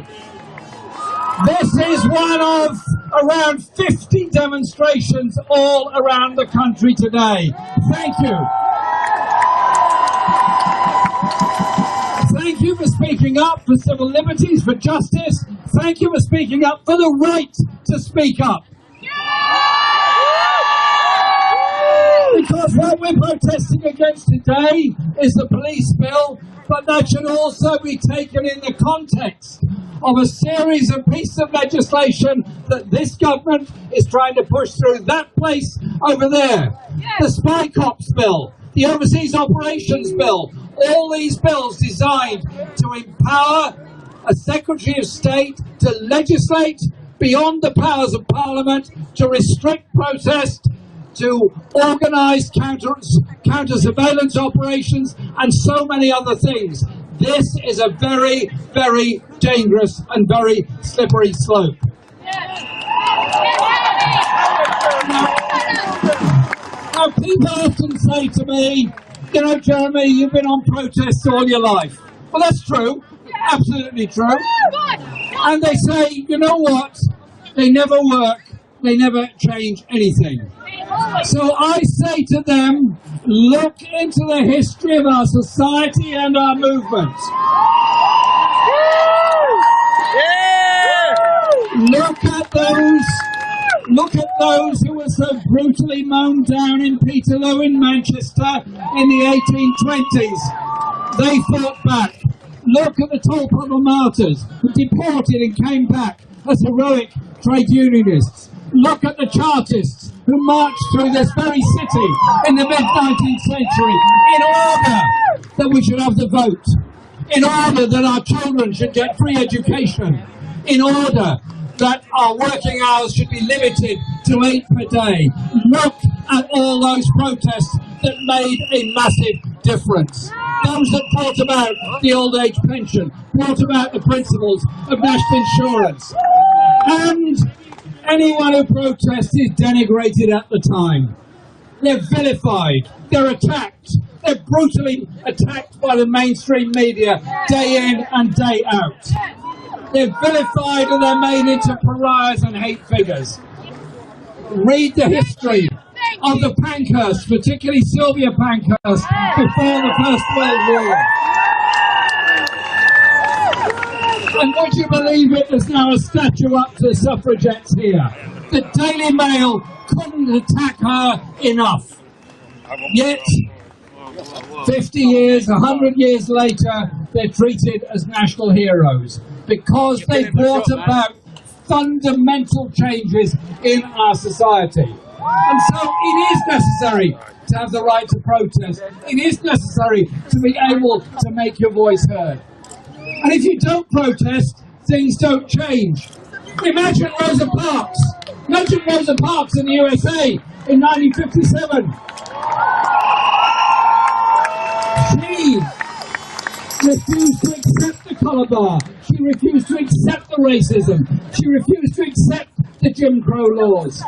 This is one of around 50 demonstrations all around the country today. Thank you. Thank you for speaking up for civil liberties, for justice. Thank you for speaking up for the right to speak up. Because what we're protesting against today is the police bill, but that should also be taken in the context of a series of pieces of legislation that this government is trying to push through that place over there. The Spy Cops bill, the Overseas Operations bill, all these bills designed to empower a Secretary of State to legislate beyond the powers of Parliament, to restrict protest, to organise counter-surveillance operations, and so many other things. This is a very, very dangerous and very slippery slope. Now, people often say to me, you know, Jeremy, you've been on protests all your life. Well, that's true. Absolutely true. And they say, you know what? They never work. They never change anything. So I say to them, look into the history of our society and our movement. Look at those who were so brutally mown down in Peterloo in Manchester in the 1820s. They fought back. Look at the Tolpuddle martyrs who deported and came back as heroic trade unionists. Look at the Chartists who marched through this very city in the mid-19th century in order that we should have the vote, in order that our children should get free education, in order that our working hours should be limited to 8 per day. Look at all those protests that made a massive difference. Those that brought about the old age pension, brought about the principles of national insurance. And anyone who protests is denigrated at the time. They're vilified, they're attacked, they're brutally attacked by the mainstream media day in and day out. They're vilified and they're made into pariahs and hate figures. Read the history of the Pankhursts, particularly Sylvia Pankhurst, before the First World War. And would you believe it, there's now a statue up to the suffragettes here. The Daily Mail couldn't attack her enough. Yet, 50 years, 100 years later, they're treated as national heroes because they brought about fundamental changes in our society. And so it is necessary to have the right to protest. It is necessary to be able to make your voice heard. And if you don't protest, things don't change. Imagine Rosa Parks. Imagine Rosa Parks in the USA in 1957. She refused to accept the colour bar. She refused to accept the racism. She refused to accept the Jim Crow laws.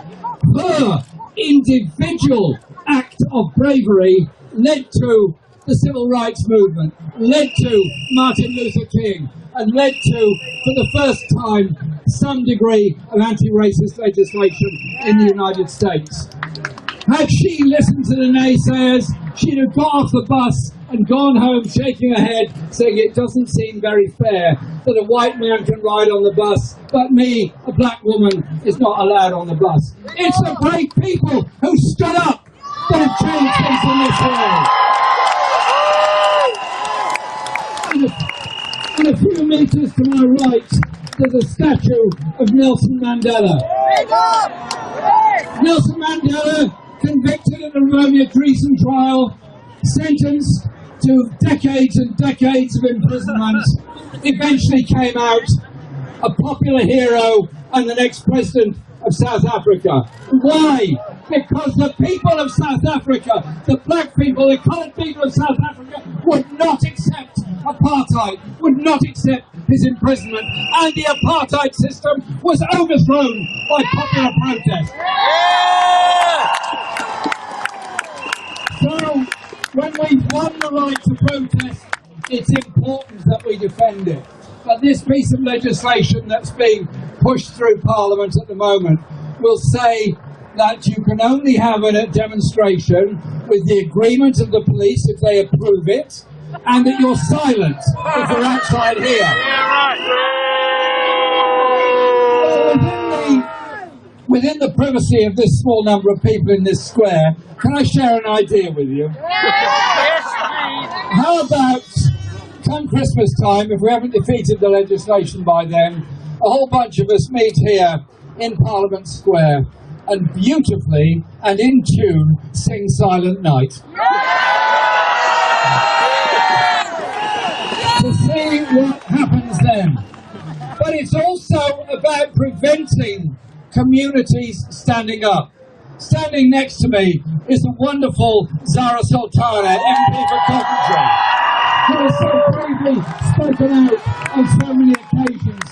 Her individual act of bravery led to the civil rights movement, led to Martin Luther King, and led to, for the first time, some degree of anti-racist legislation in the United States. Had she listened to the naysayers, she'd have got off the bus and gone home shaking her head, saying it doesn't seem very fair that a white man can ride on the bus, but me, a black woman, is not allowed on the bus. It's the great people who stood up that have changed things in this world. And a few metres to my right, there's a statue of Nelson Mandela. Nelson Mandela, convicted in the Romeo treason trial, sentenced to decades and decades of imprisonment, eventually came out a popular hero and the next president of South Africa. Why? Because the people of South Africa, the black people, the coloured people of South Africa would not accept apartheid, would not accept his imprisonment, and the apartheid system was overthrown by popular protest. So, when we've won the right to protest, it's important that we defend it. But this piece of legislation that's being pushed through Parliament at the moment will say that you can only have a demonstration with the agreement of the police if they approve it, and that you're silent if you're outside here. So within the privacy of this small number of people in this square, can I share an idea with you? How about, come Christmas time, if we haven't defeated the legislation by then, a whole bunch of us meet here in Parliament Square and beautifully and in tune sing Silent Night. To see what happens then. But it's also about preventing communities standing up. Standing next to me is the wonderful Zara Sultana, MP for Coventry, who has so bravely spoken out on so many occasions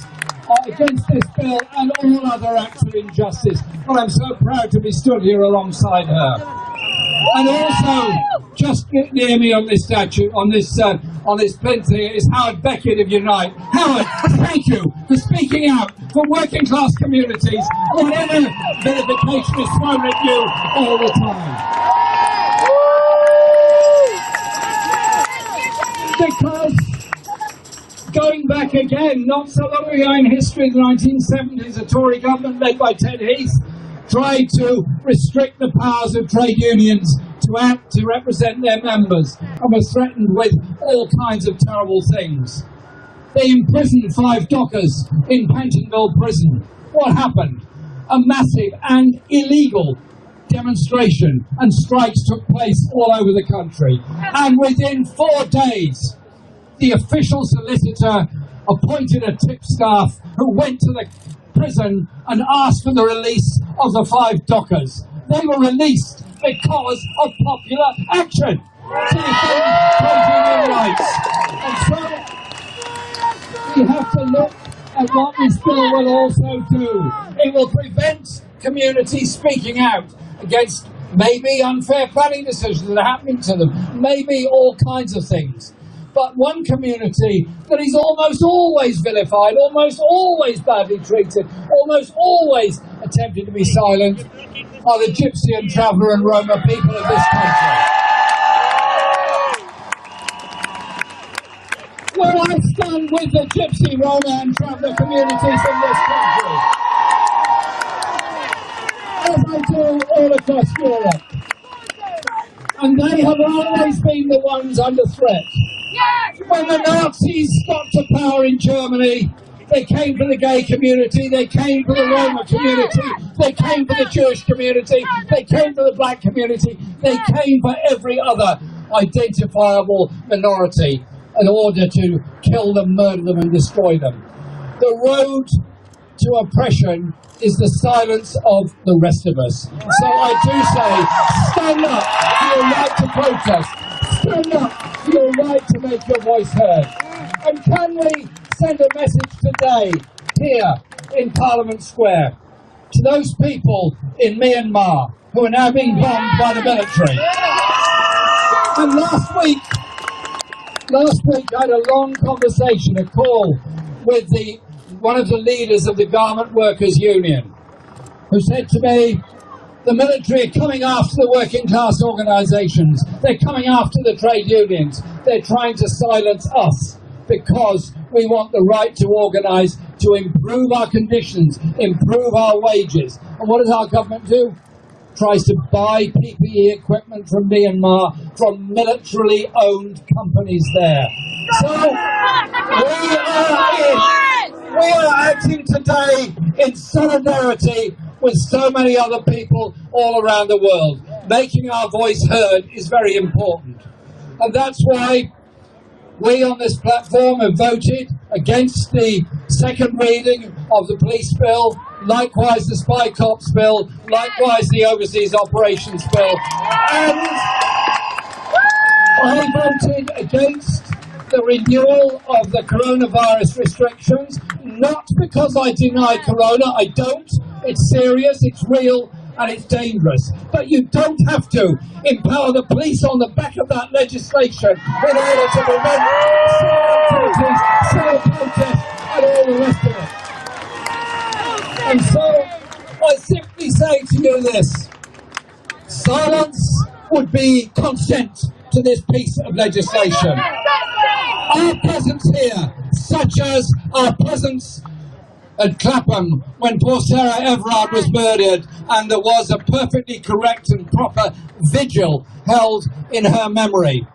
against this bill and all other acts of injustice. Well, I'm so proud to be stood here alongside her. And also, just near me on this statue, on this plinth here, is Howard Beckett of Unite. Howard, thank you for speaking out for working class communities whenever vilification is thrown at you all the time. Because going back again, not so long ago in history, in the 1970s, a Tory government led by Ted Heath tried to restrict the powers of trade unions to act to represent their members and was threatened with all kinds of terrible things. They imprisoned 5 dockers in Pentonville prison. What happened? A massive and illegal demonstration and strikes took place all over the country. And within 4 days, the official solicitor appointed a tipstaff who went to the prison and asked for the release of the 5 dockers. They were released because of popular action to defend trade union rights. And so we have to look at what this bill will also do. It will prevent communities speaking out against maybe unfair planning decisions that are happening to them, maybe all kinds of things. But one community that is almost always vilified, almost always badly treated, almost always attempted to be silent, are the Gypsy and Traveller and Roma people of this country. Well, I stand with the Gypsy, Roma and Traveller communities in this country, as I do all across Europe. And they have always been the ones under threat. When the Nazis got to power in Germany, they came for the gay community, they came for the Roma community, they came for the Jewish community, they came for the black community, they came for every other identifiable minority in order to kill them, murder them and destroy them. The road to oppression is the silence of the rest of us. So I do say, stand up for your right to protest. Stand up for your right to make your voice heard. And can we send a message today, here in Parliament Square, to those people in Myanmar who are now being bombed by the military? And last week I had a long conversation, a call with one of the leaders of the Garment Workers Union, who said to me, the military are coming after the working class organisations, they're coming after the trade unions, they're trying to silence us because we want the right to organise, to improve our conditions, improve our wages. And what does our government do? Tries to buy PPE equipment from Myanmar, from militarily owned companies there. So we are acting today in solidarity with so many other people all around the world. Making our voice heard is very important. And that's why we on this platform have voted against the second reading of the police bill, likewise the spy cops bill, likewise the overseas operations bill. And I voted against the renewal of the coronavirus restrictions, not because I deny corona, I don't. It's serious, it's real, and it's dangerous. But you don't have to empower the police on the back of that legislation in order to prevent civil activities, civil protests, and all the rest of it. And so, I simply say to you this: silence would be consent to this piece of legislation. Our presence here, such as our presence at Clapham when poor Sarah Everard was murdered, and there was a perfectly correct and proper vigil held in her memory.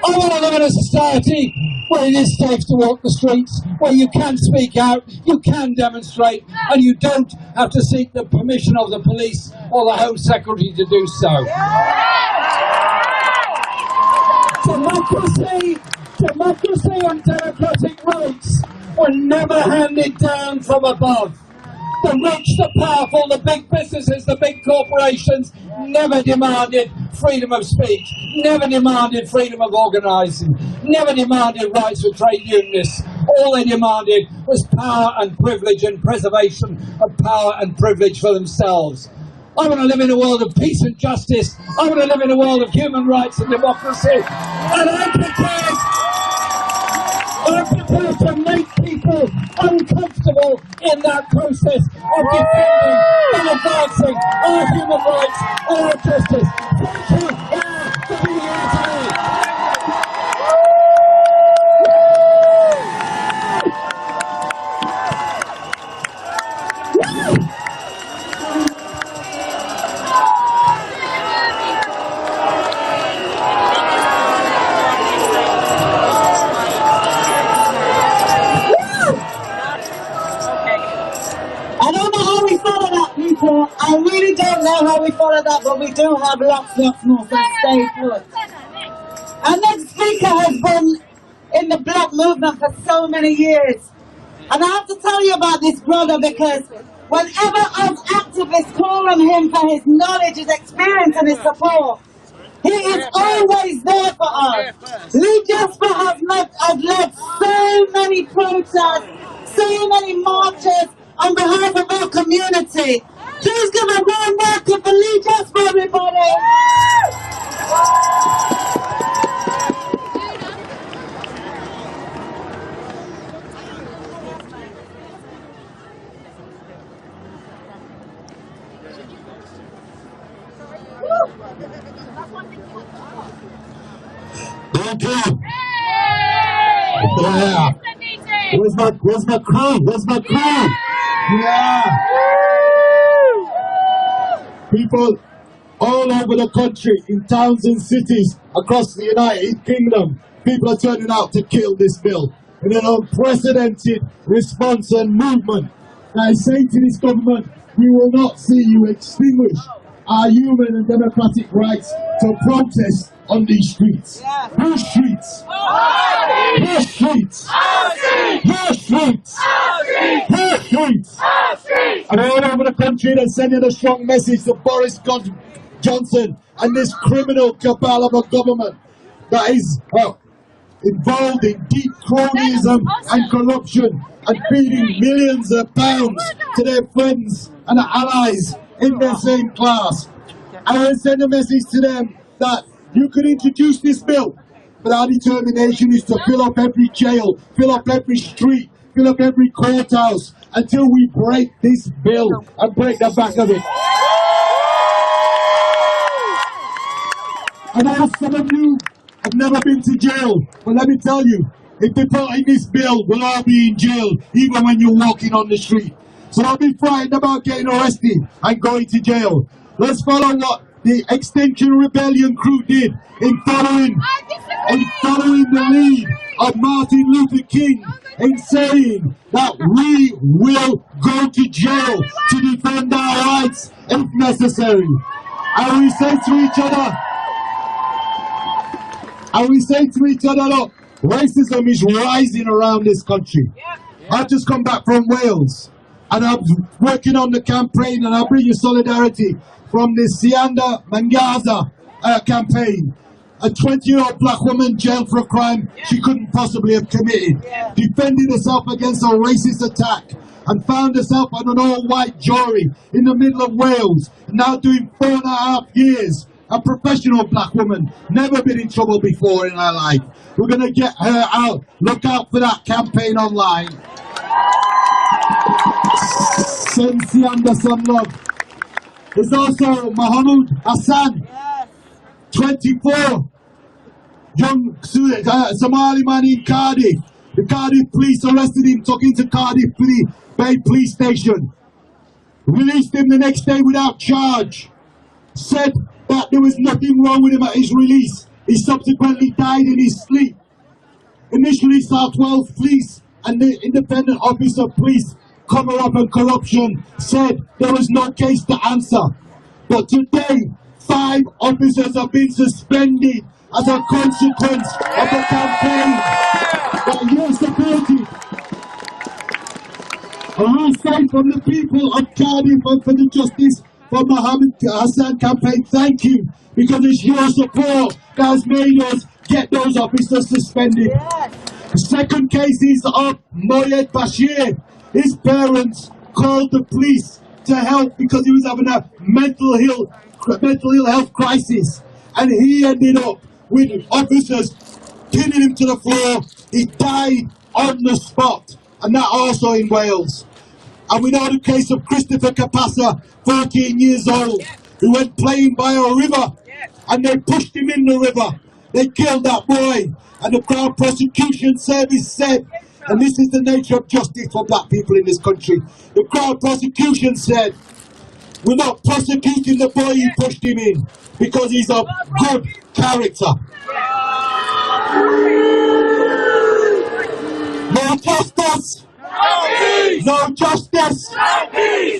I want to live in a society where it is safe to walk the streets, where you can speak out, you can demonstrate, and you don't have to seek the permission of the police or the Home Secretary to do so. Democracy and democratic rights were never handed down from above. The rich, the powerful, the big businesses, the big corporations never demanded freedom of speech, never demanded freedom of organising, never demanded rights for trade unionists. All they demanded was power and privilege and preservation of power and privilege for themselves. I want to live in a world of peace and justice. I want to live in a world of human rights and democracy. And I'm prepared to make people uncomfortable in that process of defending and advancing our human rights and our justice. Thank you for being here today. I really don't know how we follow that, but we do have lots more, so stay put. Our next speaker has been in the Black movement for so many years. And I have to tell you about this brother because whenever us activists call on him for his knowledge, his experience and his support, he is always there for us. Lee Jasper has led so many protests, so many marches on behalf of our community. Please give a warm welcome for Lee Jasper, everybody. Thank you. Yeah. Where's my crew? Where's my crew? Yeah. People all over the country, in towns and cities across the United Kingdom, people are turning out to kill this bill in an unprecedented response and movement. And I say to this government, we will not see you extinguish our human and democratic rights to protest on these streets. Whose streets? Whose streets? Whose streets? Whose streets? And all over the country they're sending a strong message to Boris Johnson and this criminal cabal of a government that is involved in deep cronyism and corruption and feeding millions of pounds to their friends and allies in their same class. I will send a message to them that you can introduce this bill, but our determination is to fill up every jail, fill up every street, fill up every courthouse until we break this bill and break the back of it. I know some of you have never been to jail, but let me tell you, if they put in this bill, we'll all be in jail, even when you're walking on the street. So don't be frightened about getting arrested and going to jail. Let's follow what the Extinction Rebellion crew did in following the lead of Martin Luther King in saying that we will go to jail to defend our rights if necessary. And we say to each other, look, racism is rising around this country. I've just come back from Wales and I'm working on the campaign, and I'll bring you solidarity from the Sianda Mangaza campaign. A 20-year-old black woman jailed for a crime she couldn't possibly have committed, defended herself against a racist attack, and found herself on an all-white jury in the middle of Wales, now doing 4.5 years. A professional black woman, never been in trouble before in her life. We're going to get her out. Look out for that campaign online. Send Sianda some love. There's also Mahmoud Hassan, 24, young Somali man in Cardiff. The Cardiff police arrested him, took him to Cardiff Bay police station. Released him the next day without charge. Said that there was nothing wrong with him at his release. He subsequently died in his sleep. Initially, South Wales Police and the Independent Office of Police Cover-up and Corruption said there was no case to answer. But today, 5 officers have been suspended as a consequence of the campaign that you supported. And we say from the people of Cardiff and for the Justice for Mohammed Hassan campaign, thank you, because it's your support that has made us get those officers suspended. The second case is of Moyed Bashir. His parents called the police to help because he was having a mental ill health crisis, and he ended up with officers pinning him to the floor. He died on the spot, and that also in Wales. And we know the case of Christopher Capassa, 14 years old, who went playing by a river, and they pushed him in the river. They killed that boy, and the Crown Prosecution Service said, and this is the nature of justice for black people in this country, the Crown Prosecution said, we're not prosecuting the boy who pushed him in, because he's of good character. No justice! No justice!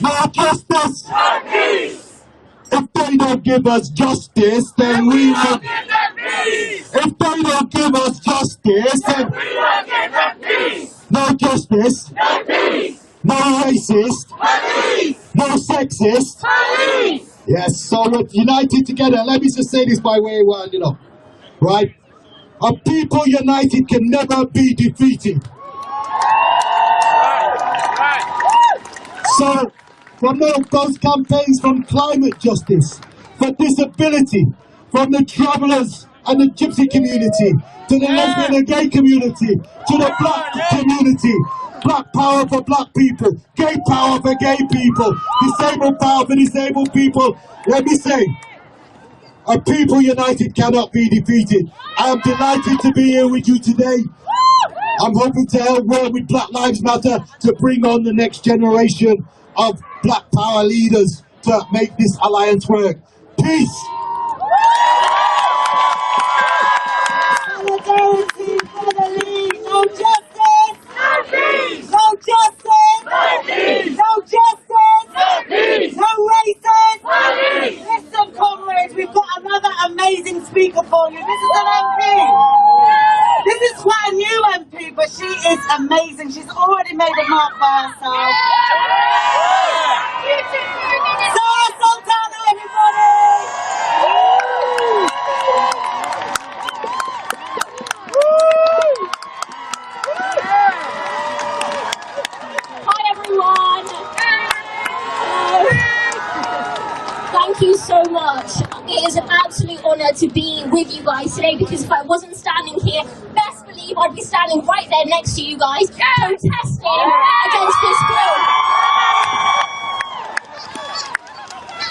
No justice! If they don't give us justice, then we will. If they don't give us justice, then we will give them peace. No justice. No peace. No racist. No sexist. Yes, so we're united together. Let me just say this by way of winding up. Right? A people united can never be defeated. So, from those campaigns from climate justice, for disability, from the travellers and the gypsy community, to the lesbian and gay community, to the black community, black power for black people, gay power for gay people, disabled power for disabled people. Let me say, a people united cannot be defeated. I am delighted to be here with you today. I'm hoping to help work with Black Lives Matter to bring on the next generation of black power leaders to make this alliance work. Peace! Solidarity for the lead. No justice! No peace! No justice! No peace! No justice! No peace! No races! No peace! Listen, comrades, we've got another amazing speaker for you. This is an MP. This is quite a new MP, but she is amazing. She's already made a mark for herself. Sarah Sultana, everybody! Hi everyone! Thank you so much. It is an absolute honour to be with you guys today, because if I wasn't standing here, best believe I'd be standing right there next to you guys, protesting against this bill.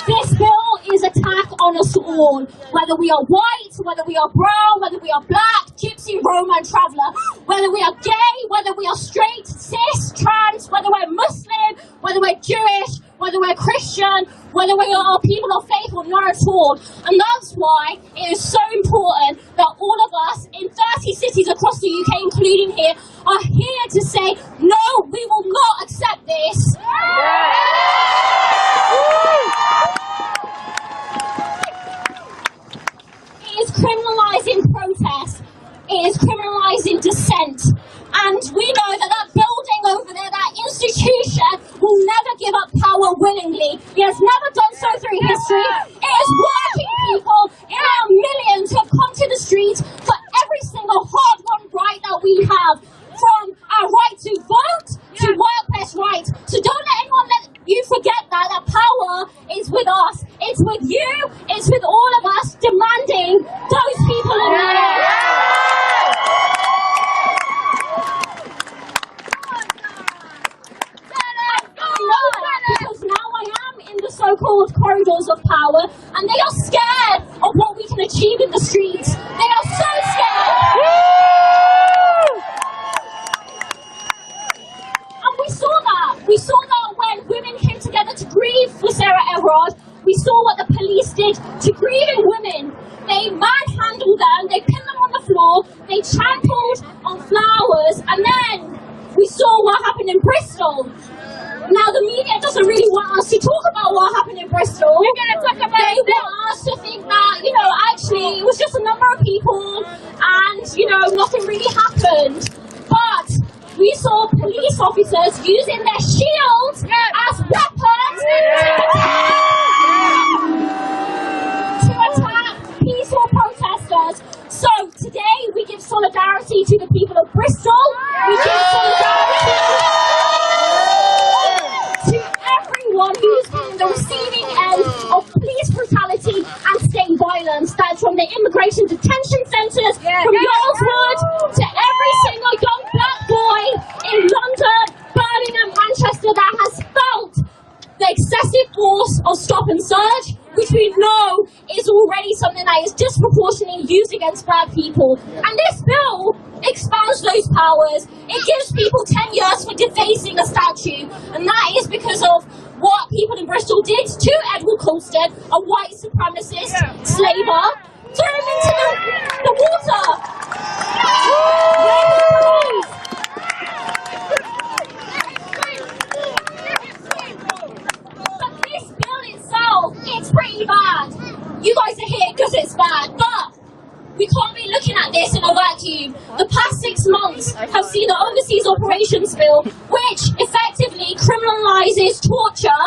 This bill is an attack on us all, whether we are white, whether we are brown, whether we are black, gypsy, Roma, traveller, whether we are gay, whether we are straight, cis, trans, whether we're Muslim, whether we're Jewish, whether we're Christian, whether we are people of faith or not at all. And that's why it is so important that all of us in 30 cities across the UK, including here, are here to say, no, we will not accept this. It is criminalising protest. It is criminalising dissent. And we know that that building over there, that institution, will never give up power willingly. It has never done so through history. It is working people in our millions who have come to the streets for every single hard-won right that we have. From our right to vote to workplace rights. So don't let anyone let you forget that power is with us. It's with you. It's with all of us demanding those people in there. Because now I am in the so-called corridors of power, and they are scared of what we can achieve in the streets. They are so scared. And we saw that We saw that when women came together to grieve for Sarah Everard. We saw what the police did to grieving women. They manhandled them, they pinned them on the floor, they trampled on flowers, and then we saw what happened in Bristol. Now, the media doesn't really want us to talk about what happened in Bristol. They want us to think that, you know, actually it was just a number of people and, you know, nothing really happened. But we saw police officers using their shields as weapons to attack peaceful protesters. So today we give solidarity to the people of Bristol. We give solidarity to everyone who's been in the receiving end of police brutality and state violence. That's from the immigration detention centres, from Yarlswood to every single young black boy in London, Birmingham, Manchester that has felt the excessive force of stop and search, which we know is already something that is disproportionately used against black people. And this bill expands those powers. It gives people 10 years for defacing a statue, and that is because of what people in Bristol did to Edward Colston, a white supremacist slaver, threw him into the water. But this bill itself, it's pretty bad. You guys are here because it's bad, but we can't be looking at this in a vacuum. The past 6 months have seen the Overseas Operations Bill, which effectively criminalises torture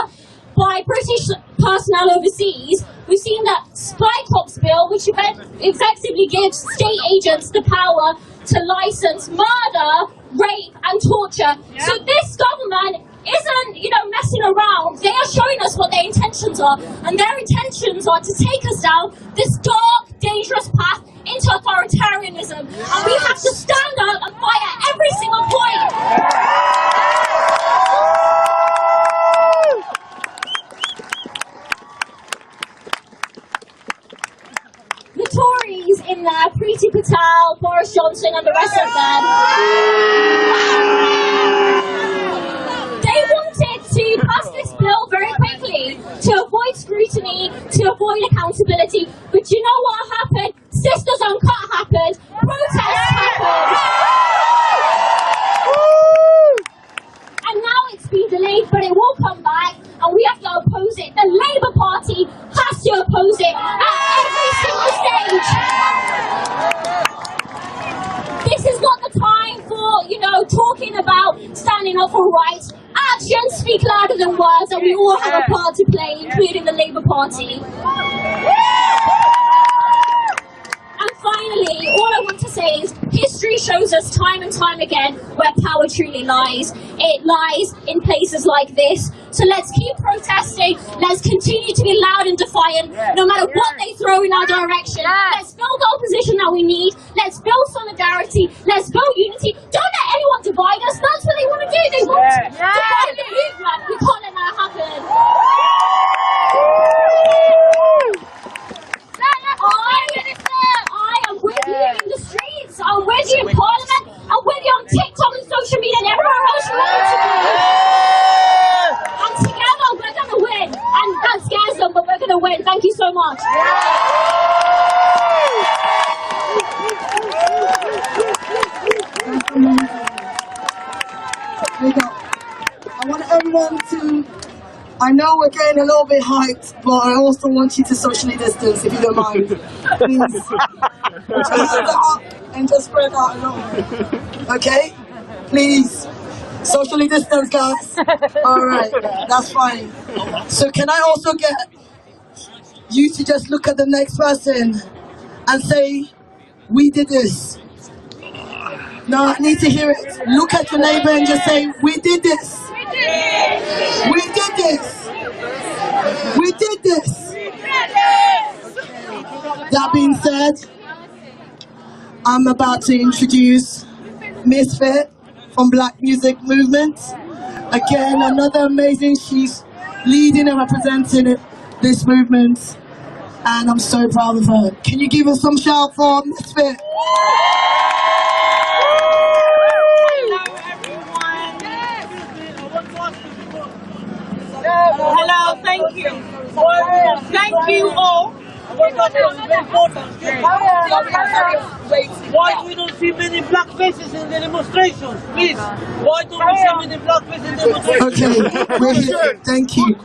by British personnel overseas. We've seen the Spy Cops Bill, which effectively gives state agents the power to license murder, rape and torture. So this government isn't, you know, messing around. They are showing us what their intentions are, and their intentions are to take us down this dark, dangerous path into authoritarianism, and we have to stand up and fight at every single point. The Tories in there, Priti Patel, Boris Johnson and the rest of them, they wanted to pass this bill very quickly to avoid scrutiny, to avoid accountability, but you know what happened? Sisters Uncut happened, protests happened, and now it's been delayed, but it will come back, and we have to oppose it. The Labour Party has to oppose it at every single stage. This is not the time for, you know, talking about standing up for rights. Actions speak louder than words, and we all have a part to play, including the Labour Party. And finally, all I want to say is history shows us time and time again where power truly lies. It lies in places like this. So let's keep protesting. Let's continue to be loud and defiant, no matter what they throw in our direction. Let's build the opposition that we need. Let's build solidarity. Let's build unity. Don't let anyone divide us. That's what they want to do. They want to divide the movement. We can't let that happen. I am with you in the streets. I'm with you in Parliament. I'm with you on TikTok and social media and everywhere else you want to be. And together we're going to win. And that scares them, but we're going to win. Thank you so much. I want everyone to, I know we're getting a little bit hyped, but I also want you to socially distance, if you don't mind. Please. Put your hands up and just spread out a little. Okay? Please. Socially distance, guys. Alright, that's fine. So can I also get you to just look at the next person and say, we did this. No, I need to hear it. Look at your neighbor and just say, we did this. We did this. We did this. That being said, I'm about to introduce Misfit from Black Music Movement. Again, another amazing, she's leading and representing this movement, and I'm so proud of her. Can you give us some shout for Misfit? Hello everyone. I want to ask Hello, thank you. Thank you all. Why we don't see many black faces in the demonstrations? Please, why don't we see many black faces in the demonstrations? Okay, we're here. Thank you.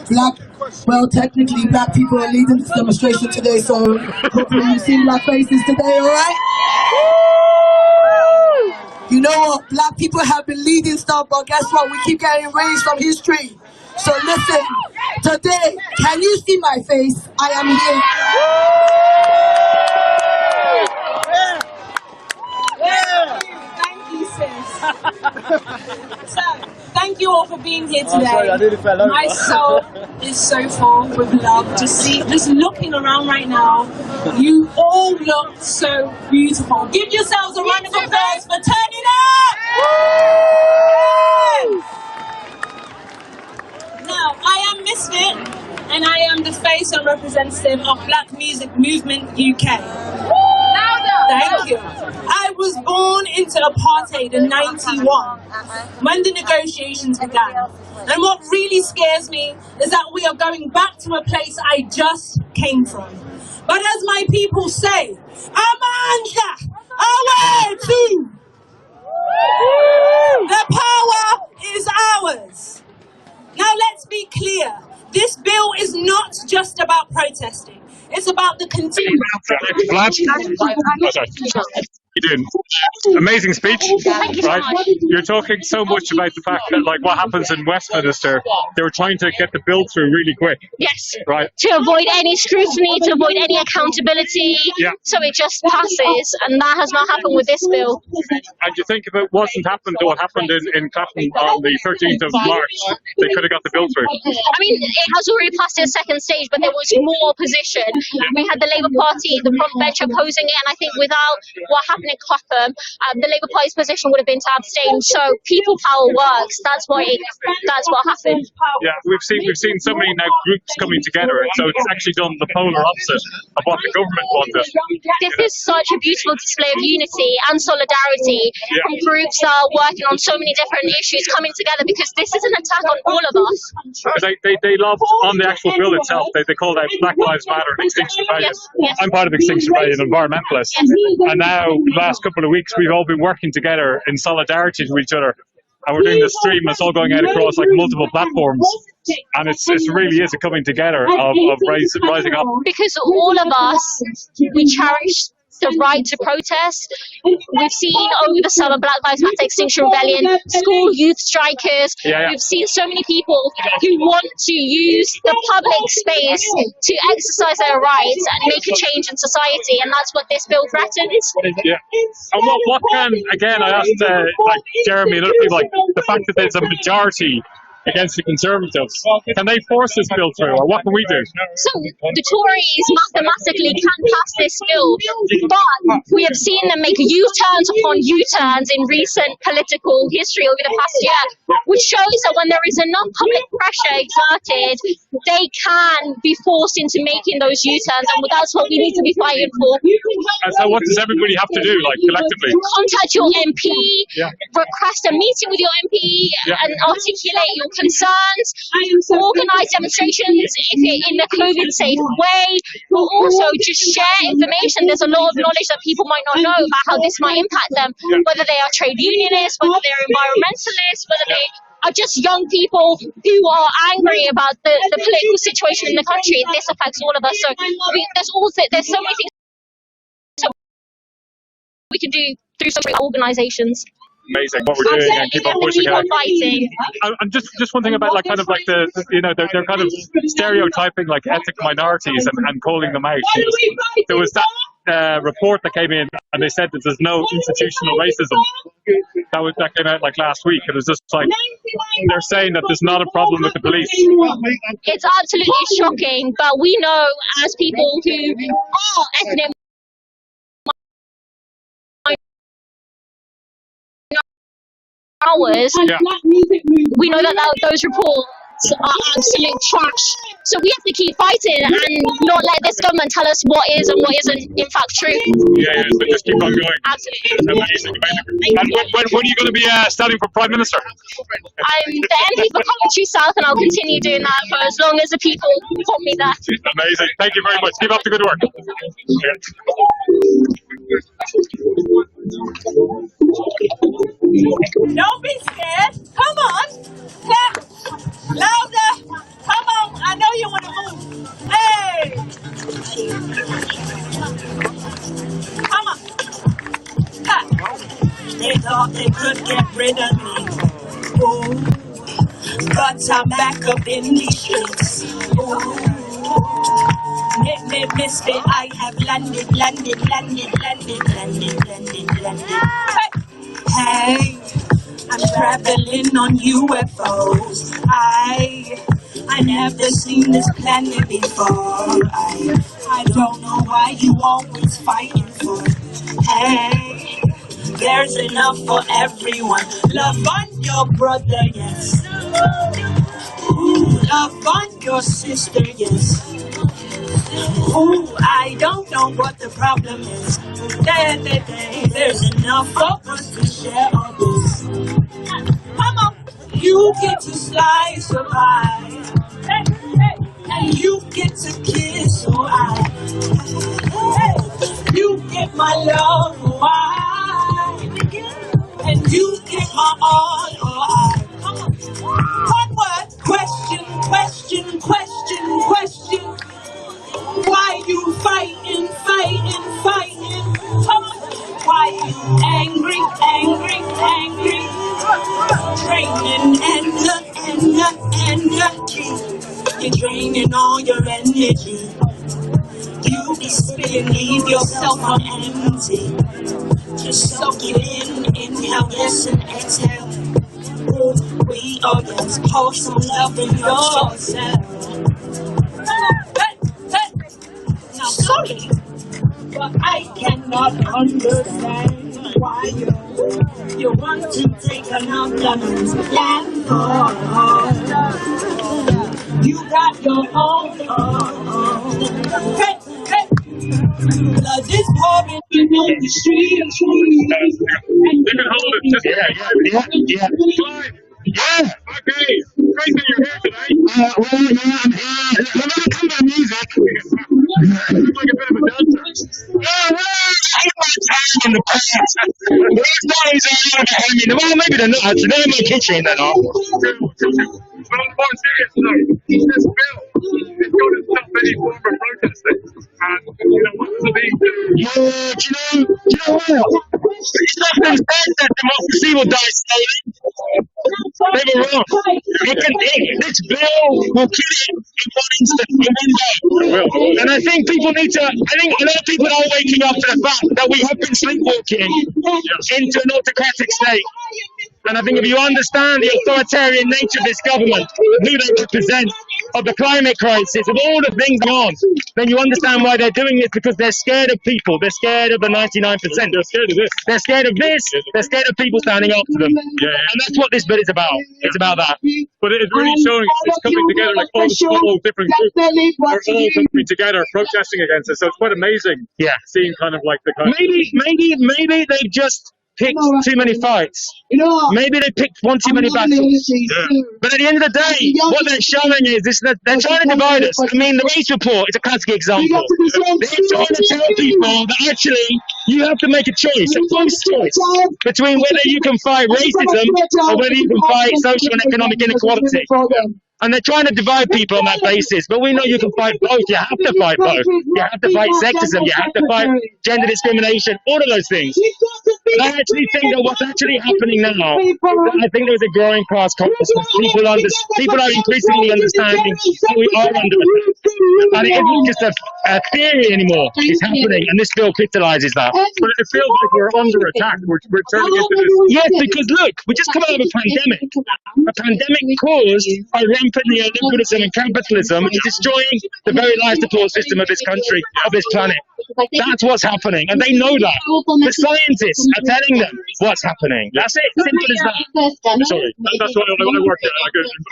Black, well, technically, black people are leading this demonstration today, so hopefully you've seen black faces today, alright? You know what? Black people have been leading stuff, but guess what? We keep getting erased from history. So listen, today, can you see my face? I am here. Thank you, sis. So, thank you all for being here today. Sorry, I nearly fell over. My soul is so full with love. Just looking around right now, you all look so beautiful. Give yourselves a round of applause for turning up! Now, I am Misfit, and I am the face and representative of Black Music Movement UK. Thank you. I was born into apartheid in '91 when the negotiations began. And what really scares me is that we are going back to a place I just came from. But as my people say, Amandla, away too! The power is ours. Now let's be clear. This bill is not just about protesting. It's about the continued... You did. Amazing speech, right? You're talking so much about the fact that, like, what happens in Westminster, they were trying to get the bill through really quick. Yes. Right. To avoid any scrutiny, to avoid any accountability. Yeah. So it just passes, and that has not happened with this bill. And you think if it wasn't happened, what happened in Clapham on the 13th of March, they could have got the bill through. I mean, it has already passed its second stage, but there was more opposition. We had the Labour Party, the front bench opposing it, and I think without what happened in Clapham, the Labour Party's position would have been to abstain. So people power works. That's what happened. Yeah, we've seen so many now groups coming together, so it's actually done the polar opposite of what the government wanted. This is such a beautiful display of unity and solidarity from groups that are working on so many different issues coming together, because this is an attack on all of us. They loved on the actual bill itself. They called out Black Lives Matter and Extinction Rebellion. Yes. I'm part of Extinction Rebellion, environmentalist, and now the last couple of weeks we've all been working together in solidarity to each other, and we're doing this stream that's all going out across like multiple platforms, and it really is a coming together of rising up. Because all of us, we cherish the right to protest. We've seen over the summer Black Lives Matter, Extinction Rebellion, school youth strikers. We've seen so many people who want to use the public space to exercise their rights and make a change in society, and that's what this bill threatens. Yeah. And what can, again, I asked like Jeremy and other people, like the fact that there's a majority against the Conservatives, can they force this bill through, or what can we do? So the Tories mathematically can pass this bill, but we have seen them make U-turns upon U-turns in recent political history over the past year, which shows that when there is enough public pressure exerted, they can be forced into making those U-turns, and that's what we need to be fighting for. And so what does everybody have to do, like, collectively? Contact your MP, request a meeting with your MP, and articulate your concerns, organise demonstrations if you're in a COVID-safe way, but also just share information. There's a lot of knowledge that people might not know about how this might impact them, whether they are trade unionists, whether they're environmentalists, whether they are just young people who are angry about the political situation in the country. This affects all of us. So there's so many things we can do through so many organisations. Amazing what we're doing, and keep on pushing it. Fighting. And just one thing about like kind of like the they're kind of stereotyping like ethnic minorities and calling them out. There was that report that came in, and they said that there's no institutional racism. That came out like last week. It was just like they're saying that there's not a problem with the police. It's absolutely shocking, but we know as people who are ethnic we know that those reports are absolute trash. So we have to keep fighting and not let this government tell us what is and what isn't in fact true. Yeah, so just keep on going. Absolutely. Amazing. And when are you going to be standing for Prime Minister? I'm the MP for Coventry South, and I'll continue doing that for as long as the people want me there. Amazing. Thank you very much. Keep up the good work. Don't be scared. Come on. Clap. Louder. Come on. I know you want to move. Hey. Come on. Clap. They thought they could get rid of me. Ooh. But I'm back up in these streets. Ooh. Missed it. I have landed. Hey, I'm traveling on UFOs. I never seen this planet before. I don't know why you always fighting for. Hey, there's enough for everyone. Love on your brother, yes. Ooh, love on your sister, yes. Ooh, I don't know what the problem is. There's enough for us to share all this. Come on, you get to slice a pie, and you get to kiss so you get my love, and you get my all, Come on, one word, question. Why you fighting? Why you angry? Draining energy. You're draining all your energy. You be spitting, leave yourself on empty. Just soak it in, inhale, yes, and exhale. Ooh, we all just pour some love in yourself. Now, sorry, but I cannot understand why you want to take another man's land. You got your own. Blood is pouring in the streets. You can hold it. Just yeah. Yeah. Okay. Great that you're here today. Well, I'm here. I'm going to come by music. You look like a bit of a dancer. I my time in the past. These days are out of me. Well, maybe they're not actually. They're in my kitchen, they're not. But on the more serious note, this bill is going to stop any form of protesting. And, what does it mean? Yeah, do you know what? It's not been said that democracy will die slowly. They were wrong. This bill will kill it in one instant, in one day. And I think people need to, a lot of people are waking up to the fact that we have been sleepwalking into an autocratic state. And I think if you understand the authoritarian nature of this government, who they represent, of the climate crisis, of all the things going on, then you understand why they're doing this, because they're scared of people. They're scared of the 99%. They're scared of this. They're scared of this. They're scared of people standing up to them. Yeah. And that's what this bit is about. It's about that. But it's really showing it's coming together, like all the small different groups are all coming together, protesting against it. So it's quite amazing. Yeah. Seeing kind of like the kind Maybe they've just picked too many fights. Maybe they picked one too many battles. Yeah. But at the end of the day, what they're showing is this: that they're trying to divide us. I mean, the race report is a classic example. They're trying to tell people that actually you have to make a choice, a close choice, between whether you can fight racism or whether you can fight social and economic inequality. And they're trying to divide people on that basis. But we know you can fight both. You have to fight both. You have to fight sexism. You have to fight gender discrimination, all of those things. But I actually think that what's actually happening now, I think there's a growing class consciousness. People are increasingly understanding that we are under attack. And it isn't just a theory anymore. It's happening. And this bill crystallizes that. But it feels like we're under attack. We're turning into this. Yes, because look, we just come out of a pandemic. A pandemic caused by rampant neoliberalism and capitalism is destroying the very life support system of this country, of this planet. That's what's happening, and they know that. The scientists are telling them what's happening. That's it. Simple as that. Sorry, that's why I worked at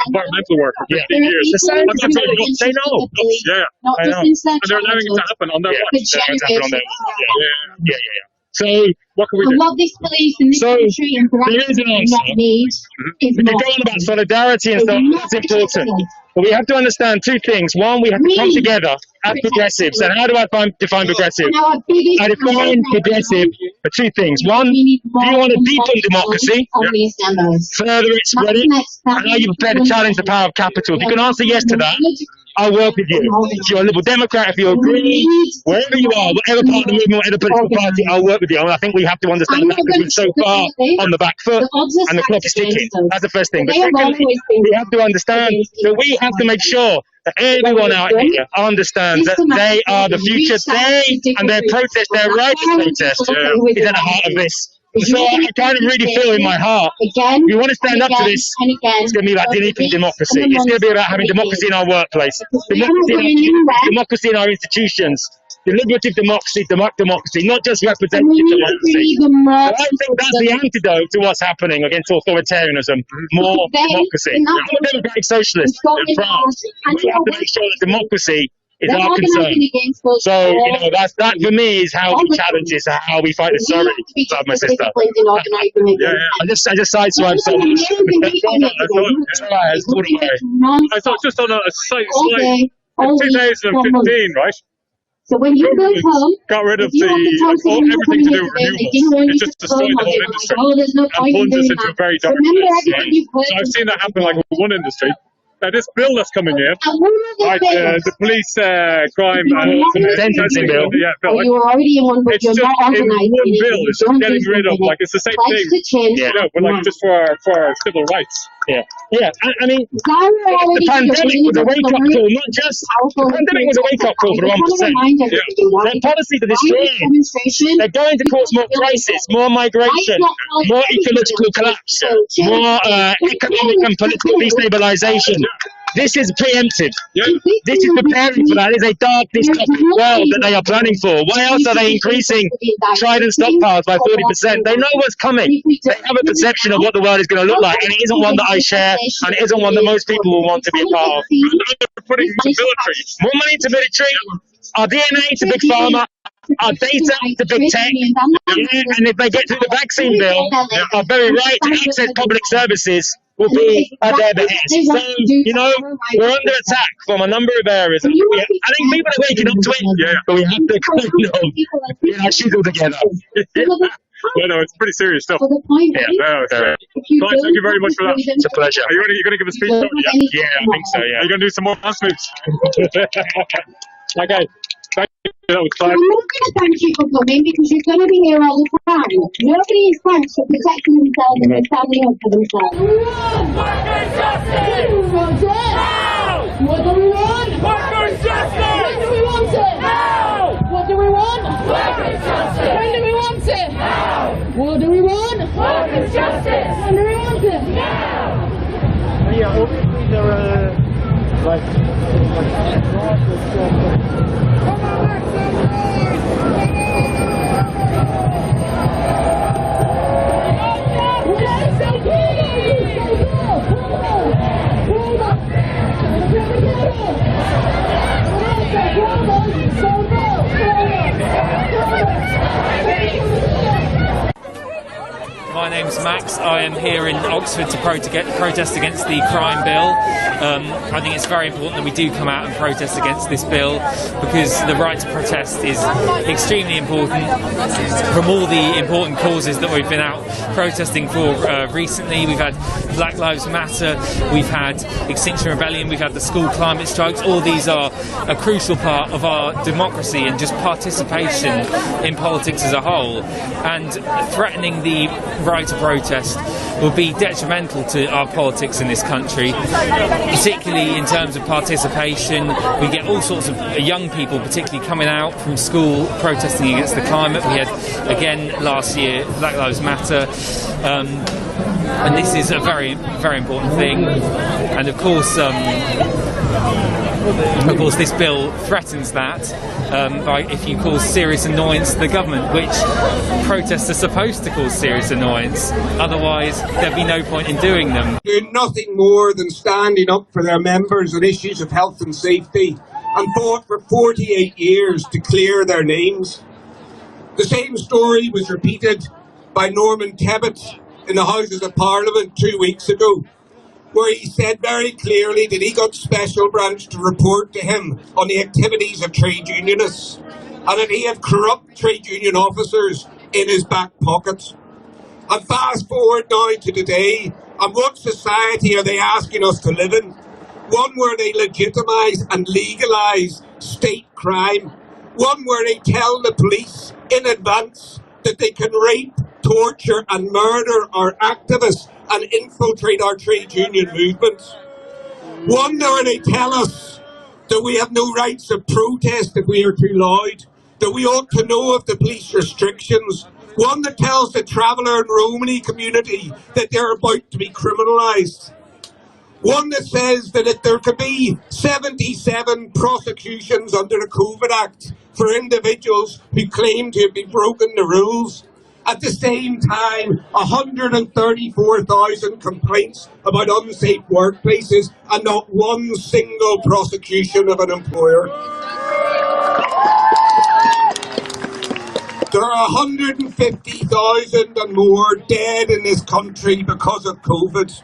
environmental work for 15 years. The scientists, they know. Yeah, I know. And they're allowing it to happen on their watch. Yeah. So what can we do? What this belief in this country and there is an answer. need is We can go on about solidarity and stuff. That's important. But we have to understand two things. One, we have to come together as progressives. And how do I define progressive? I define progressive for two things. One, do you want to deepen democracy, further it, spread it? And are you prepared to challenge the power of capital? If you can answer yes to that, I'll work with you. If you're a Liberal Democrat, if you're a Green, wherever you are, whatever part of the movement, whatever political party, I'll work with you. And I think we have to understand that because we're so far on the back foot and the clock is ticking. That's the first thing. But secondly, we have to understand that we have to make sure that everyone out here understands that they are the future. They and their protest, their right to protest, is at the heart of this. So I kind of really feel in my heart, we want to stand up to this. It's going to be about deepening democracy. It's going to be about having democracy in our workplace, democracy in our institutions, deliberative democracy, democracy, not just representative democracy. So I think that's the antidote to what's happening against authoritarianism. More democracy. I'm a democratic socialist in France. We have to make sure that democracy is our concern. So, you know, that for me is how we challenge this, how we fight the sovereignty of my sister. I just sideswiped so much. I thought just on a slight in 2015, right? So when you go home, got rid of everything to do with renewables. It just destroyed the whole industry and plunged us into a very dark place. Right? So I've seen that happen like with one industry. Now this bill that's coming in, like the police crime sentencing bill. Yeah, bill. You were already in one, but It's you're just not in organized. one bill. It's just getting rid of it's the same thing. You know, but like just for civil rights. Yeah. I mean, the pandemic was a wake-up call, not just... The pandemic was a wake-up call for the 1%. Their policies are destroying. They're going to cause more crisis, more migration, more ecological collapse, more economic and political destabilization. This is preemptive. This is preparing for that. It's a dark, dystopic world that they are planning for. Why else are they increasing Trident stockpiles by 40%? They know what's coming. They have a perception of what the world is going to look like, and it isn't one that I share, and it isn't one that most people will want to be a part of. Putting military. More money to military, our DNA to Big Pharma, our data to Big Tech, and if they get through the vaccine bill, our very right to access public services will be at their behest. So, you know, we're under attack from a number of areas. I think people are waking up to it, but we have to kind of get our shoes all together. No, it's pretty serious stuff. Yeah. Thank you very much for that. It's a pleasure. Are you going to give a speech? Yeah, I think so, yeah. Are you going to do some more dance moves? Okay. Thank you. That was I'm not going to thank you for coming because you're going to be here all the time. Nobody is thanked for protecting themselves and they're standing up for themselves. Workers' justice! Now! What do we want? Workers' justice! When do we want it? Now! What do we want? Workers' justice! When do we want it? Now! What do we want? Workers' justice! When do we want it? Now! Yeah, obviously there are like My name's Max. I am here in Oxford to protest against the crime bill. I think it's very important that we do come out and protest against this bill because the right to protest is extremely important from all the important causes that we've been out protesting for recently. We've had Black Lives Matter, we've had Extinction Rebellion, we've had the school climate strikes. All these are a crucial part of our democracy and just participation in politics as a whole. And threatening the right to protest will be detrimental to our politics in this country, particularly in terms of participation. We get all sorts of young people particularly coming out from school protesting against the climate. We had again last year Black Lives Matter, and this is a very, very important thing. And of course Of course, this bill threatens that by if you cause serious annoyance to the government, which protests are supposed to cause serious annoyance. Otherwise, there'd be no point in doing them. Doing nothing more than standing up for their members on issues of health and safety, and fought for 48 years to clear their names. The same story was repeated by Norman Tebbit in the Houses of Parliament 2 weeks ago, where he said very clearly that he got special branch to report to him on the activities of trade unionists, and that he had corrupt trade union officers in his back pocket. And fast forward now to today, and what society are they asking us to live in? One where they legitimise and legalise state crime. One where they tell the police in advance that they can rape, torture and murder our activists and infiltrate our trade union movements. One where they tell us that we have no rights of protest if we are too loud, that we ought to know of the police restrictions. One that tells the Traveller and Romani community that they're about to be criminalised. One that says that if there could be 77 prosecutions under the COVID Act for individuals who claim to have been broken the rules. At the same time, 134,000 complaints about unsafe workplaces and not one single prosecution of an employer. There are 150,000 and more dead in this country because of COVID.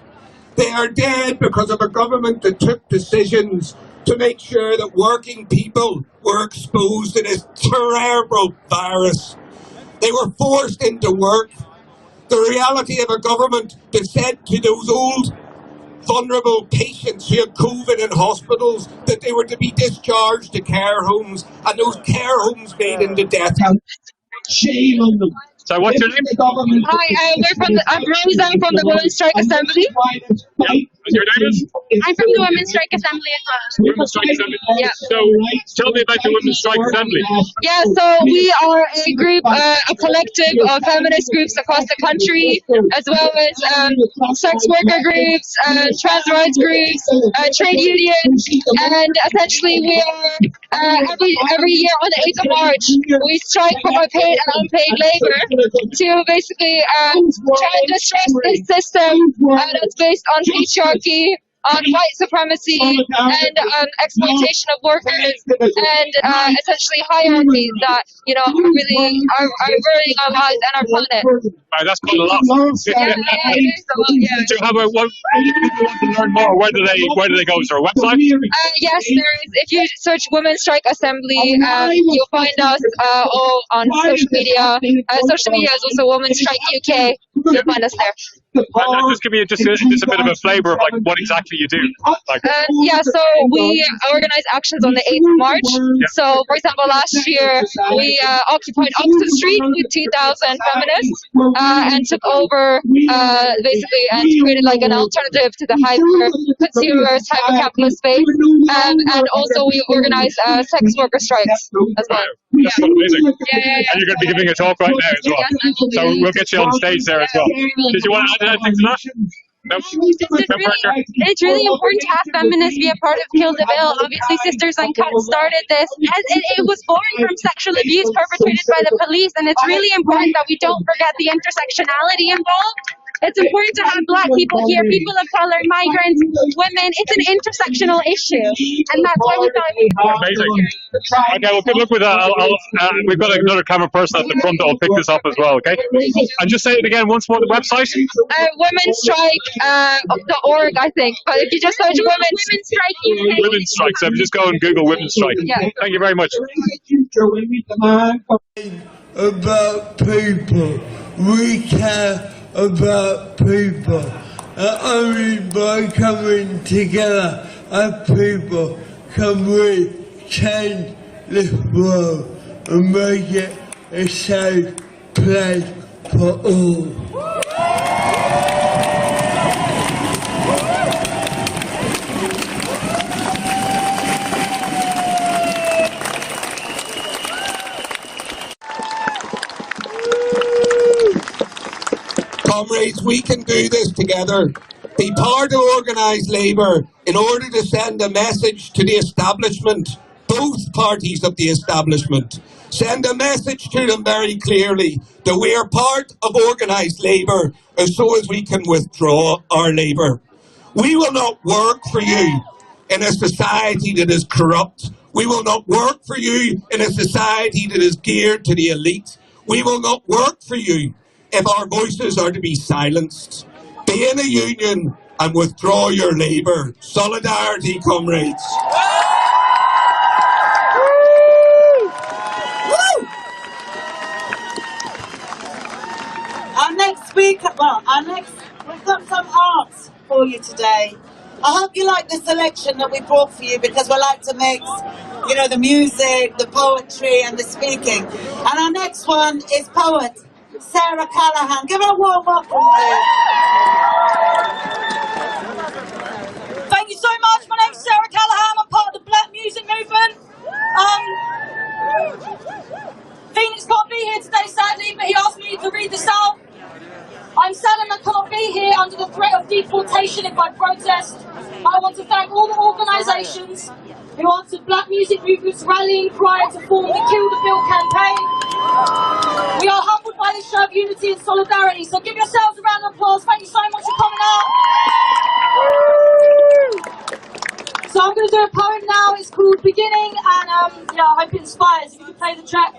They are dead because of a government that took decisions to make sure that working people were exposed to this terrible virus. They were forced into work. The reality of a government that said to those old, vulnerable patients who had COVID in hospitals that they were to be discharged to care homes, and those care homes made into death. Shame on them. So what's your name? Hi, I'm Rose. I'm from the Women's Strike Assembly. Yeah. And your name is? I'm from the Women's Strike Assembly as well. Women's Strike Assembly. Yeah. So tell me about the Women's Strike Assembly. Yeah, so we are a group, a collective of feminist groups across the country, as well as sex worker groups, trans rights groups, trade unions, and essentially we are every year on the 8th of March we strike for our paid and unpaid labour to basically try and disrupt this system that's based on patriarchy, on white supremacy, and exploitation of workers, and essentially hierarchies that are ruining our lives and our planet. That's quite a lot. So how about what? If people want to learn more, where do they go? Is there a website? Yes, there is. If you search Women's Strike Assembly, you'll find us all on social media. Social media is also Women's Strike UK. You'll find us there. Just give me just a bit of a flavour of like what exactly you do. Yeah, so we organise actions on the 8th of March. Yeah. So, for example, last year we occupied Oxford Street with 2,000 feminists and took over basically and created like an alternative to the hyper-consumerist, hyper-capitalist space. And also we organised sex worker strikes as well. That's amazing. Yeah. And you're going to be giving a talk right now as well. So we'll get you on stage there as well. Did you want to add anything to that? No. It's really important to have feminists be a part of Kill the Bill. Obviously, Sisters Uncut started this, and it was born from sexual abuse perpetrated by the police, and it's really important that we don't forget the intersectionality involved. It's important to have Black people here, people of color, migrants, women. It's an intersectional issue, and that's why we thought it was amazing. Okay, well, good luck with that. We've got another camera person at the front that will pick this up as well, okay? And just say it again once more, the website? Women's Strike.org, I think. But if you just search Women's Strike UK. Women's Strike, so if you just go and Google Women's Strike. Yeah. Thank you very much. About people. We care about people. And only by coming together as people can we change this world and make it a safe place for all. Comrades, we can do this together. Be part of organised labour in order to send a message to the establishment, both parties of the establishment, send a message to them very clearly that we are part of organised labour so as we can withdraw our labour. We will not work for you in a society that is corrupt. We will not work for you in a society that is geared to the elite. We will not work for you if our voices are to be silenced. Be in a union and withdraw your labour. Solidarity, comrades. Our next speaker, we've got some art for you today. I hope you like the selection that we brought for you, because we like to mix, you know, the music, the poetry and the speaking. And our next one is poet Sarah Callahan. Give her a warm welcome, please. Thank you so much. My name's Sarah Callahan. I'm part of the Black Music Movement. Phoenix can't be here today, sadly, but he asked me to read this out. I'm saddened I cannot be here under the threat of deportation if I protest. I want to thank all the organisations who answered Black Music Movement's rallying cry to form the Kill the Bill campaign. We are humbled by this show of unity and solidarity, so give yourselves a round of applause. Thank you so much for coming out. So I'm going to do a poem now. It's called Beginning, and I hope it inspires. If you could play the track.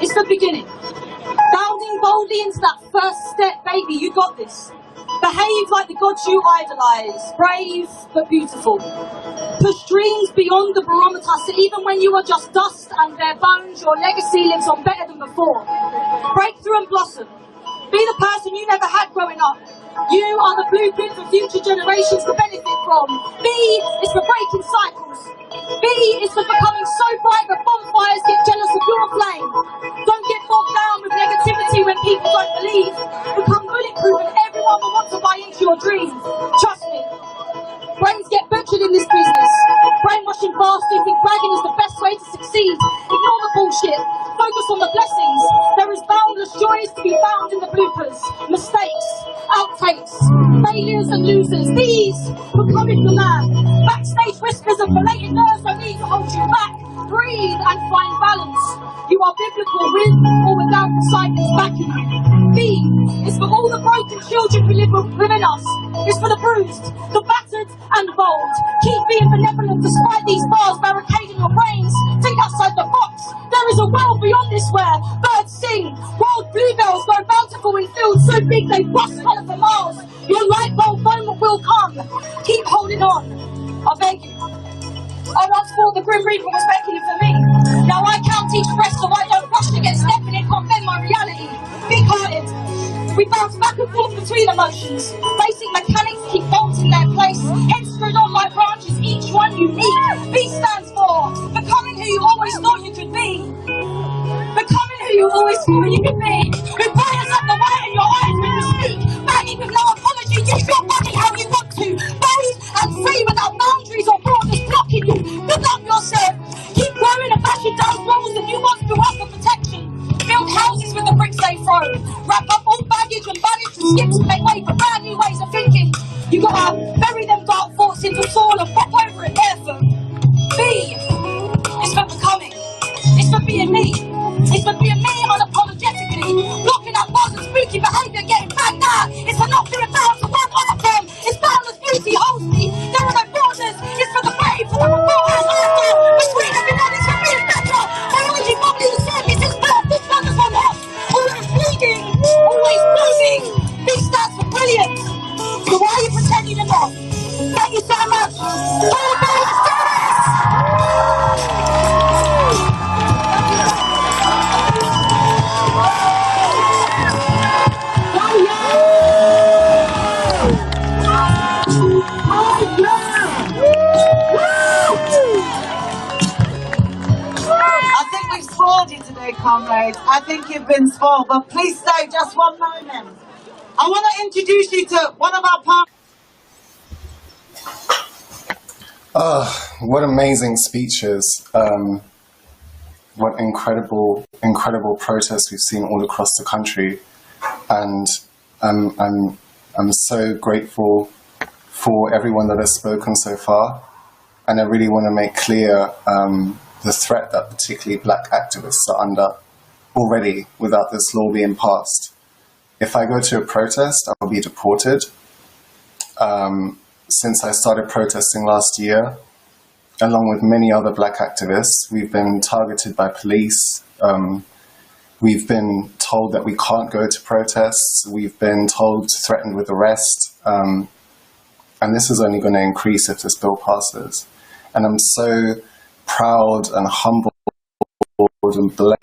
It's the beginning. Bounding boldly into that first step, baby, you got this. Behave like the gods you idolise, brave but beautiful. Push dreams beyond the barometer, so even when you are just dust and bare bones, your legacy lives on better than before. Break through and blossom. Be the person you never had growing up. You are the blueprint for future generations to benefit from. B is for breaking cycles. B is for becoming so bright that bonfires get jealous of your flame. Don't get bogged down with negativity when people don't believe. Become bulletproof and everyone will want to buy into your dreams. Trust me. Brains get butchered in this business. Brainwashing bastards think bragging is the best way to succeed. Ignore the bullshit. Focus on the blessings. There is boundless joys to be found in the bloopers, mistakes, outtakes, failures and losers. These will come in the man. Backstage whispers of belated nerves don't need to hold you back. Breathe and find balance. You are biblical with or without the silence backing you. B is for all the broken children who live within us. It's for the bruised, the battered and bold. Keep being benevolent despite these bars barricading your brains. Think outside the box. There is a world beyond this where birds sing. Wild bluebells grow bountiful in fields so big they bust colour for miles. Your light bulb moment will come. Keep holding on. I beg you. I once thought the Grim Reaper was beckoning for me. Now I can't teach the rest, so I don't rush to get stepping in, can't bend my reality. Be guarded. We bounce back and forth between emotions. Basic mechanics keep bolts in their place. Heads screwed on like branches, each one unique. B stands for becoming who you always thought you could be. Becoming who you always thought you could be. Who brightens up the light in your eyes when you speak. Banging with no apology, use your body how you want to. Bold and free without boundaries or borders blocking you. Good luck yourself. Keep growing and bashing down walls that you once built up for protection. Build houses with the bricks they throw. Wrap up all baggage and banish the skips to make way for brand new ways of thinking. You gotta bury them dark thoughts into soil and pop over it barefoot. B is for becoming. It's for being me. It's for being me unapologetically. Looking at bars and spooky behaviour getting back now. It's for not feeling bound to one other form. It's boundless beauty holds me. There are no borders. It's for the brave, for the before and after. Between everyone it's for being better. Biology bubbly, the surface is blood. This one is on hot. Always bleeding. Always moving. B stands for brilliant. So why are you pretending you're not? Thank you so much. Comrades, I think you've been spoiled, but please stay just one moment. I want to introduce you to one of our partners. What amazing speeches. What incredible protests we've seen all across the country. And I'm so grateful for everyone that has spoken so far. And I really want to make clear the threat that particularly black activists are under already without this law being passed. If I go to a protest, I'll be deported. Since I started protesting last year, along with many other black activists, we've been targeted by police. We've been told that we can't go to protests. We've been threatened with arrest. And this is only going to increase if this bill passes. And I'm so proud and humbled and blessed.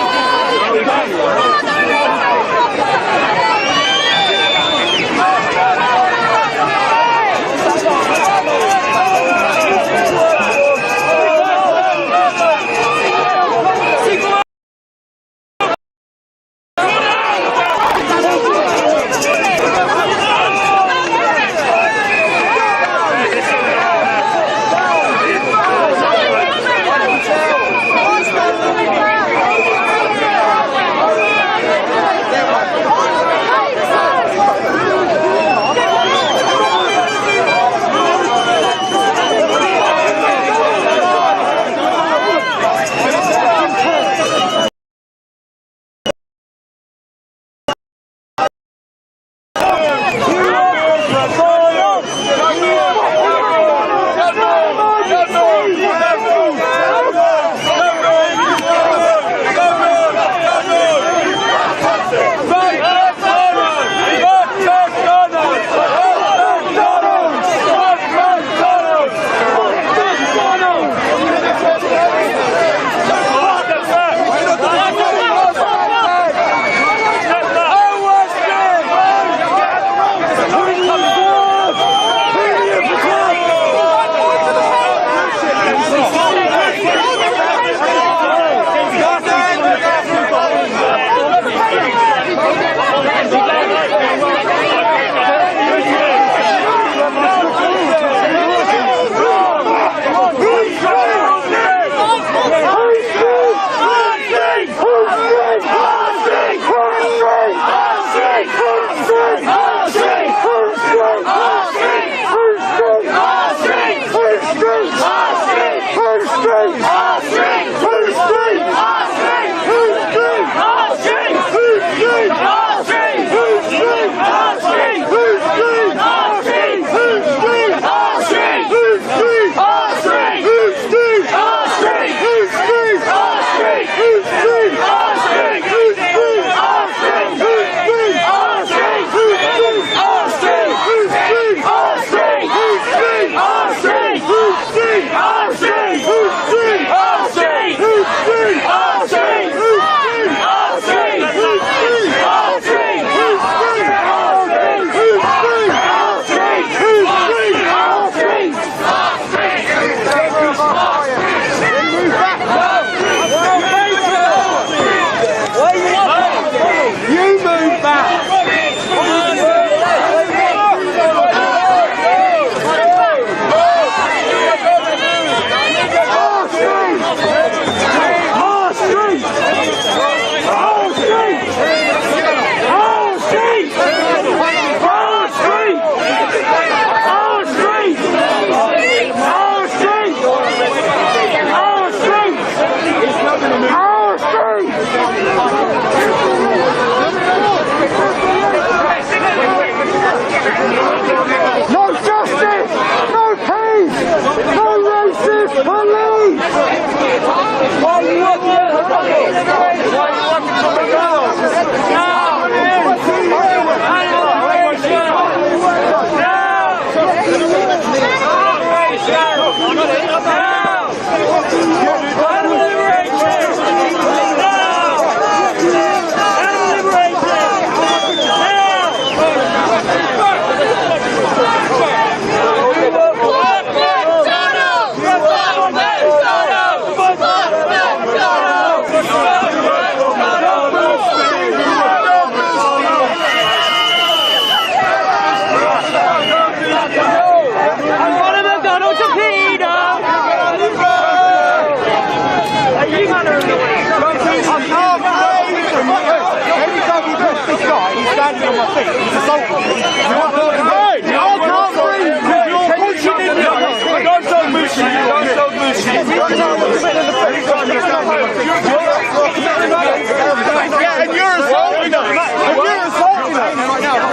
my feet. He's assaulting me. I can't breathe because you're pushing in me. Don't so mushy. Don't so mushy. Yeah, and you're assaulting us. And you're assaulting us.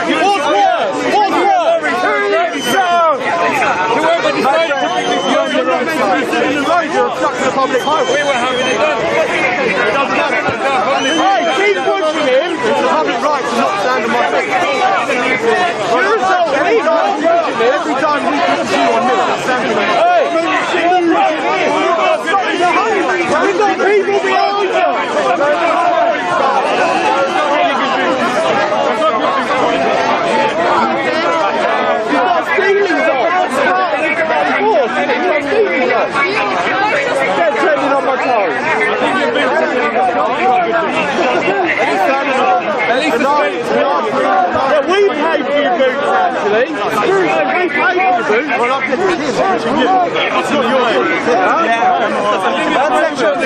What's worse? What's worse? Whoever decided to bring this young man in the road, you're obstructing the public highway. We were having it done. It doesn't matter. Hey, keep pushing him. It's the public right to not stand on my feet. You're assaulting me. Every time we push you on me, I'm standing on my feet. Hey! We've got people behind you! Get treading on my toes. We paid for your boots, actually. We paid for your boots. Well, I've been here. That's not your boots. That's actually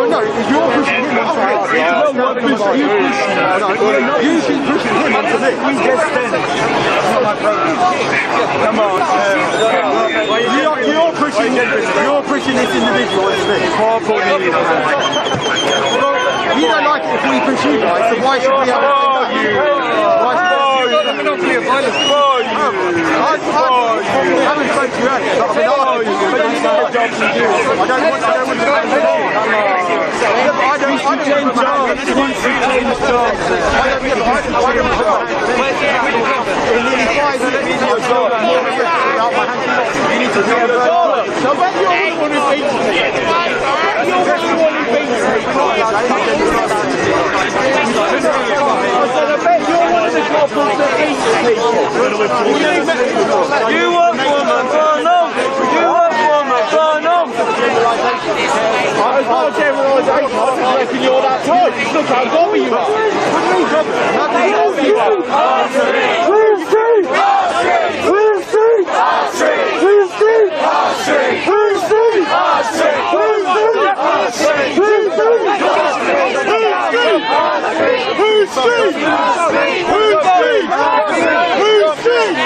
no, you're pushing him onto me. You keep pushing him onto me. We just stand. Come on. You're pushing this individual onto me. You don't like it if we push you guys, so why should we have a monopoly of violence? I haven't spoken to you earlier, but I've been asking you. I don't want to change jobs. In nearly 5 minutes into your job, you need to reimburse. So I bet you're the one who beats me. You're the one who beats me. I said, I bet you're one of the culprits that beats people. You want woman, burn on. You want woman, burn on. It's not a generalisation. I don't reckon you're that type. Look how gobby you are. What do you mean gobby? Nothing else you are. Where's Steve? Where's Steve? Where's Steve? Where's Steve? Where's Steve? Where's Steve? Who's Steve? Who's Steve? Who's Steve? Who's Steve?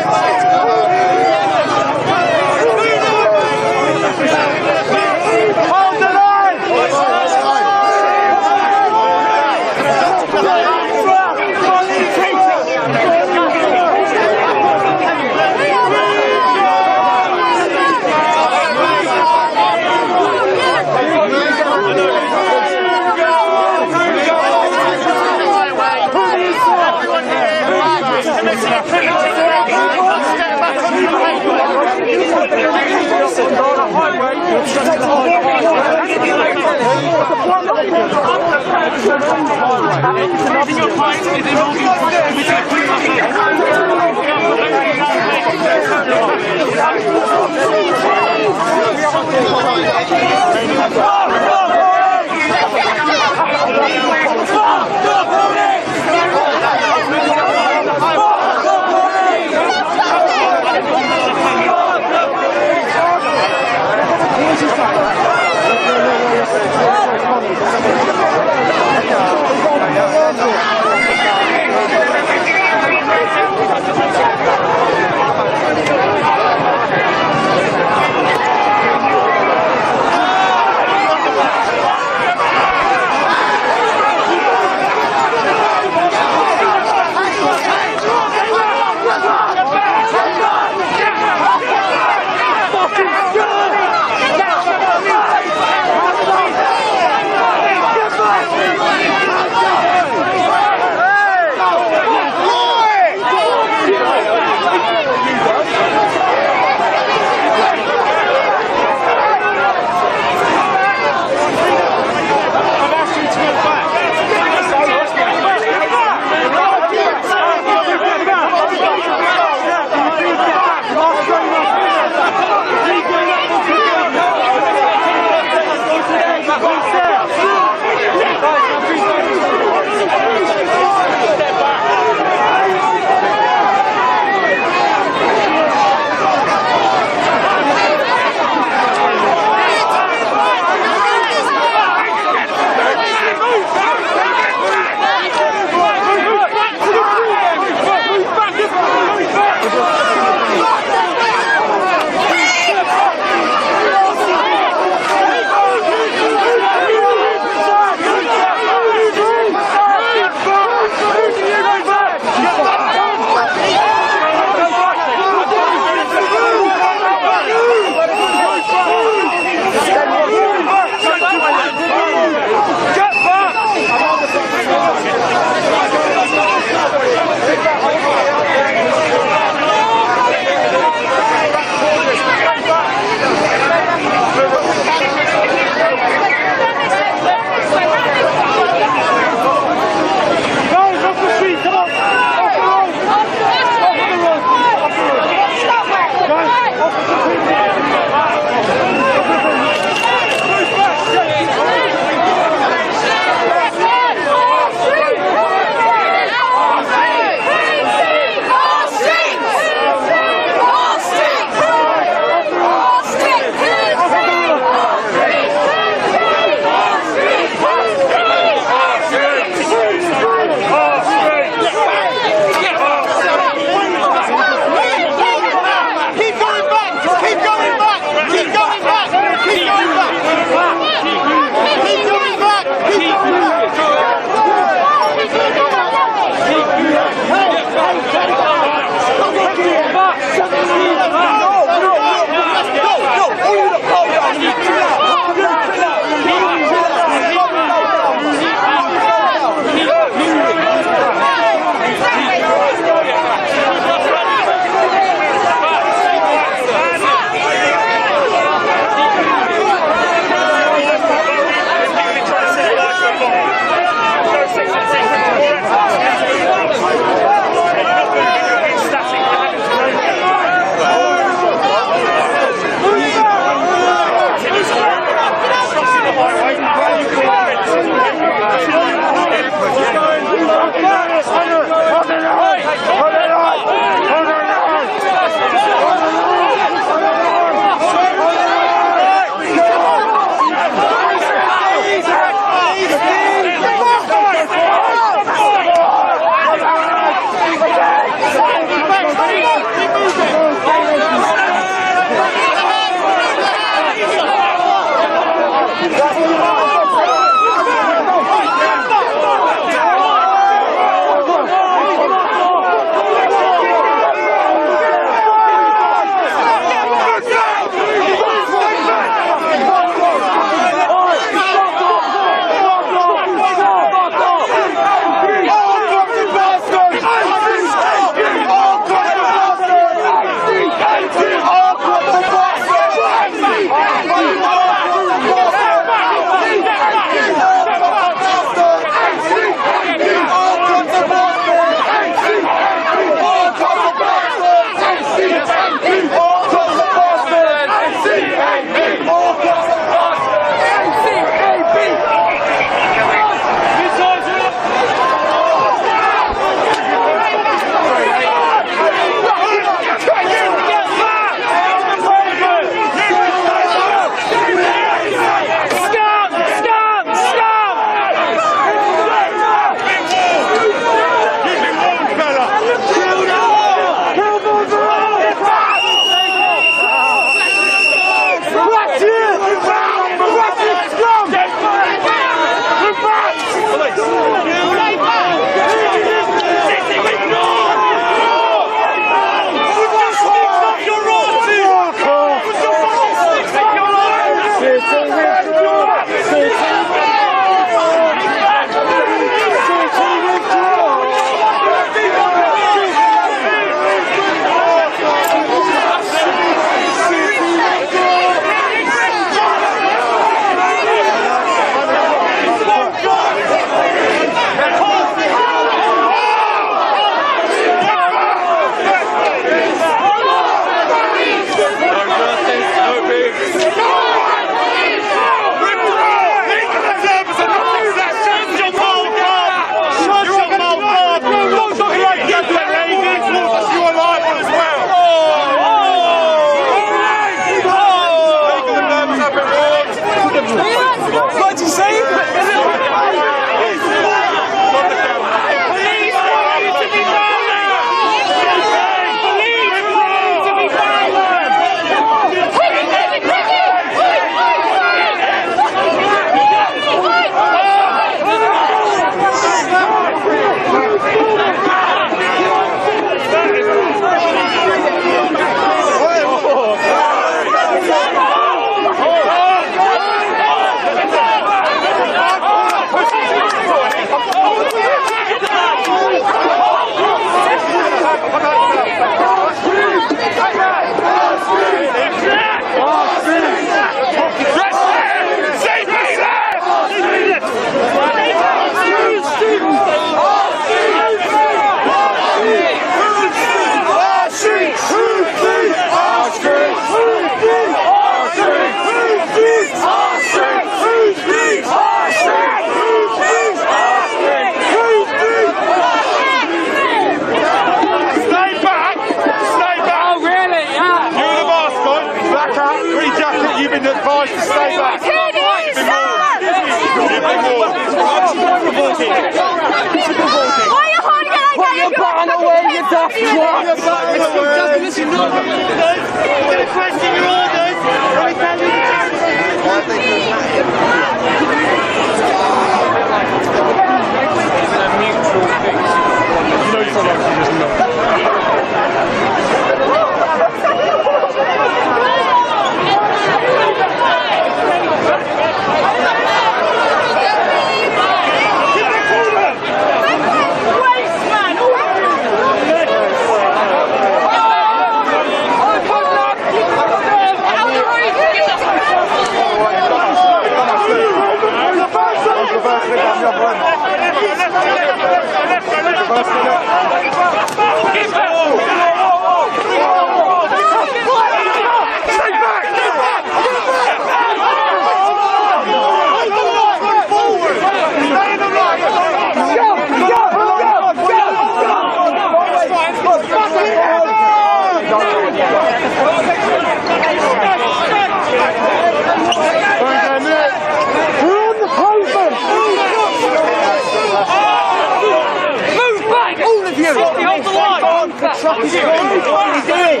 truck is gone. What are you doing?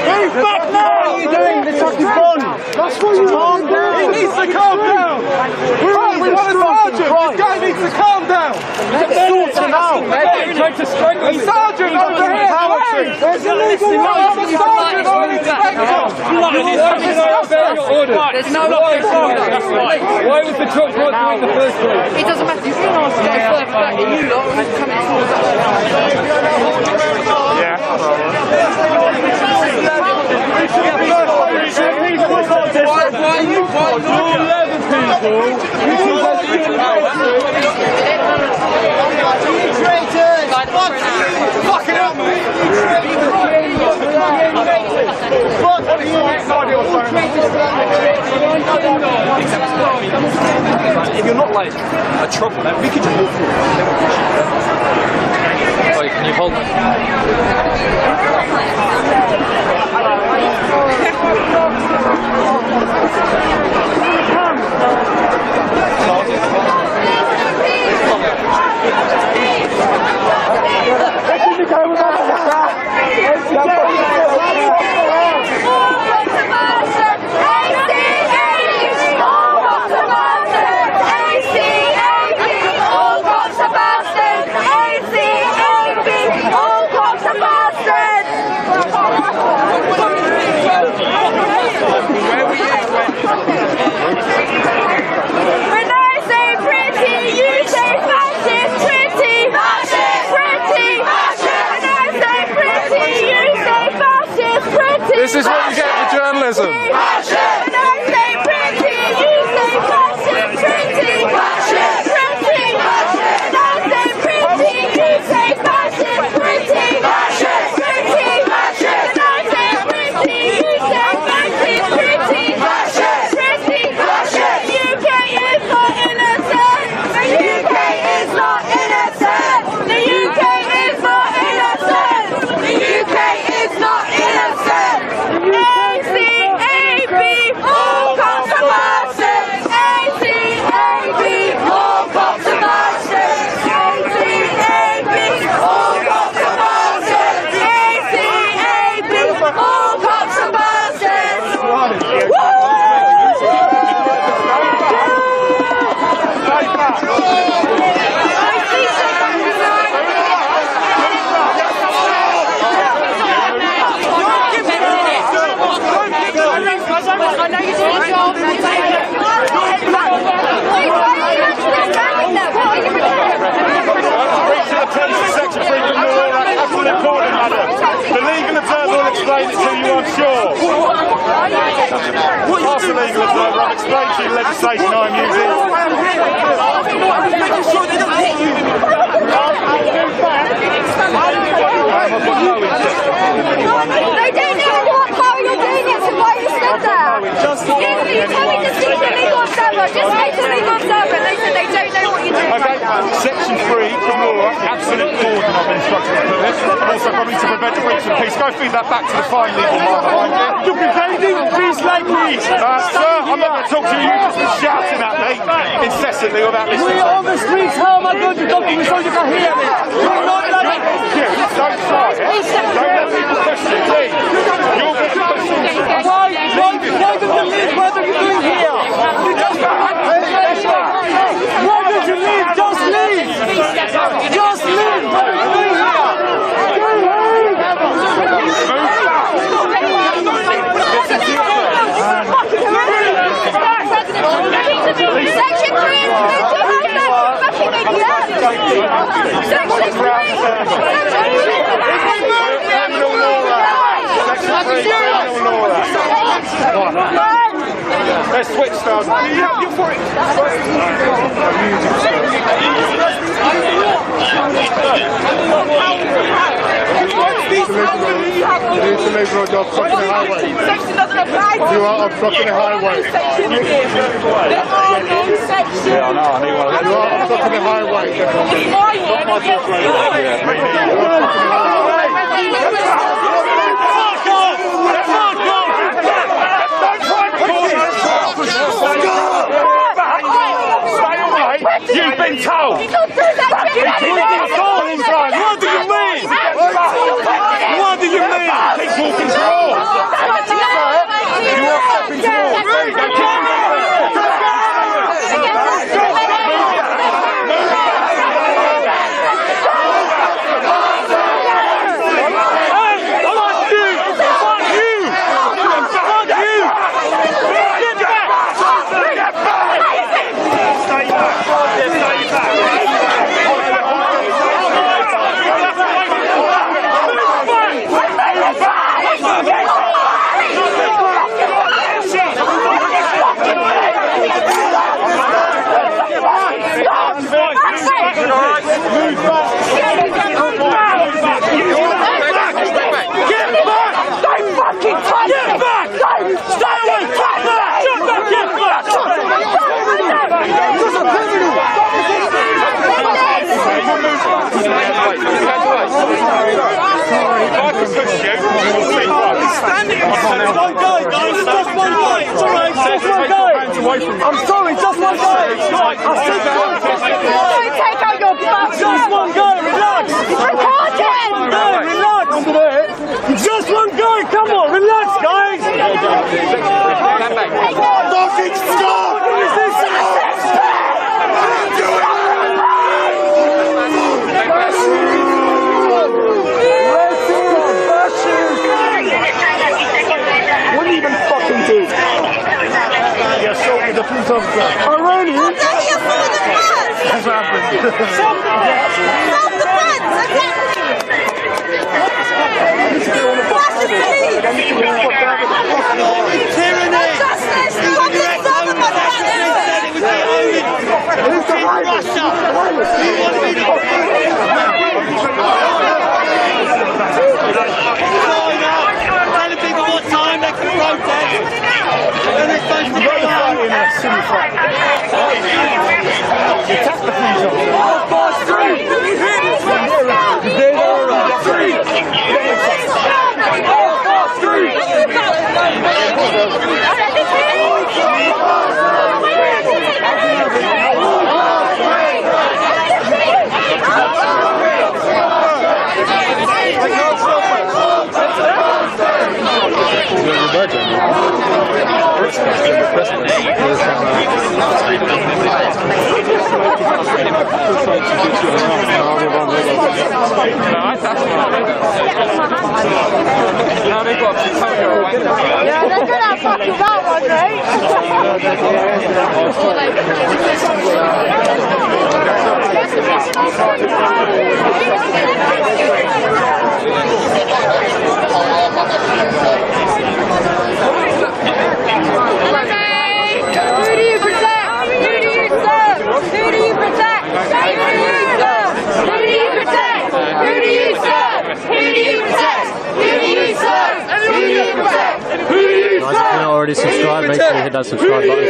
Move back now! What are you doing? The truck is gone. That's what you calm down. He needs to calm down. We've got a sergeant. This guy needs to calm down. Sort him out. Sergeant over here. There's a legal warrant. Sergeant or an inspector. There's no Why was the truck brought through in the first place? It doesn't matter. You can ask me further back than you lot who's coming towards us. If you're not like a troublemaker, we could just walk through. Wait, can you hold it? This is what you get for journalism. Ask the legal observer, I've explained to you the legislation I'm using. They don't know what power you're doing it, so why you stood there? Excuse me, you tell me to speak to the legal observer. Just speak to the legal observer. They said they don't know what you're doing. Okay, Section 3 from law, absolute cordon I've been instructed to put this. Also probably to prevent a breach of peace. Go feed that back to the fine legal man behind you. You're preventing peace like me. Sir, I'm not going to talk to you. You've just been shouting at me incessantly without listening. We're on the streets. How am I going to talk to you so you can hear me? You're not like Don't try it. Don't let people question me. You'll get questions. Why do you leave? What are you doing here? You just why did you leave? Just leave. Just leave. What are you doing here? Section 3 is fucking idiot! Section 3! Let's switch, stars. You're for it. You're obstructing the highway. Section doesn't apply to You are obstructing the highway. There are no sections. Yeah, I know. I need one of them. You are obstructing the highway. You've been told! What do you mean? What do you mean? Equal control! You are fucking I'm sorry, just one guy. Take out your butt. Just one guy, relax. Relax. Just one guy, come on, relax, guys. Fucking stop. What is this? What do you even fucking do? You're so with the police officer. Iranian? What are you for the first? That's what happened. Self-defense, tyranny! Justice! Public government! Russia! Telling people what time they can protest. And they're supposed to be in a silly fight. Attack the police officer. Now they've got to tell you right now. Yeah, they're good at fucking that one, right? Who do you protect? Who do you serve? Who do you protect? Who do you protect? Who do you serve? Who do you protect? Who do you serve? Who do you protect? Who do you serve? Guys, if you're not already subscribed, make sure you hit that subscribe button.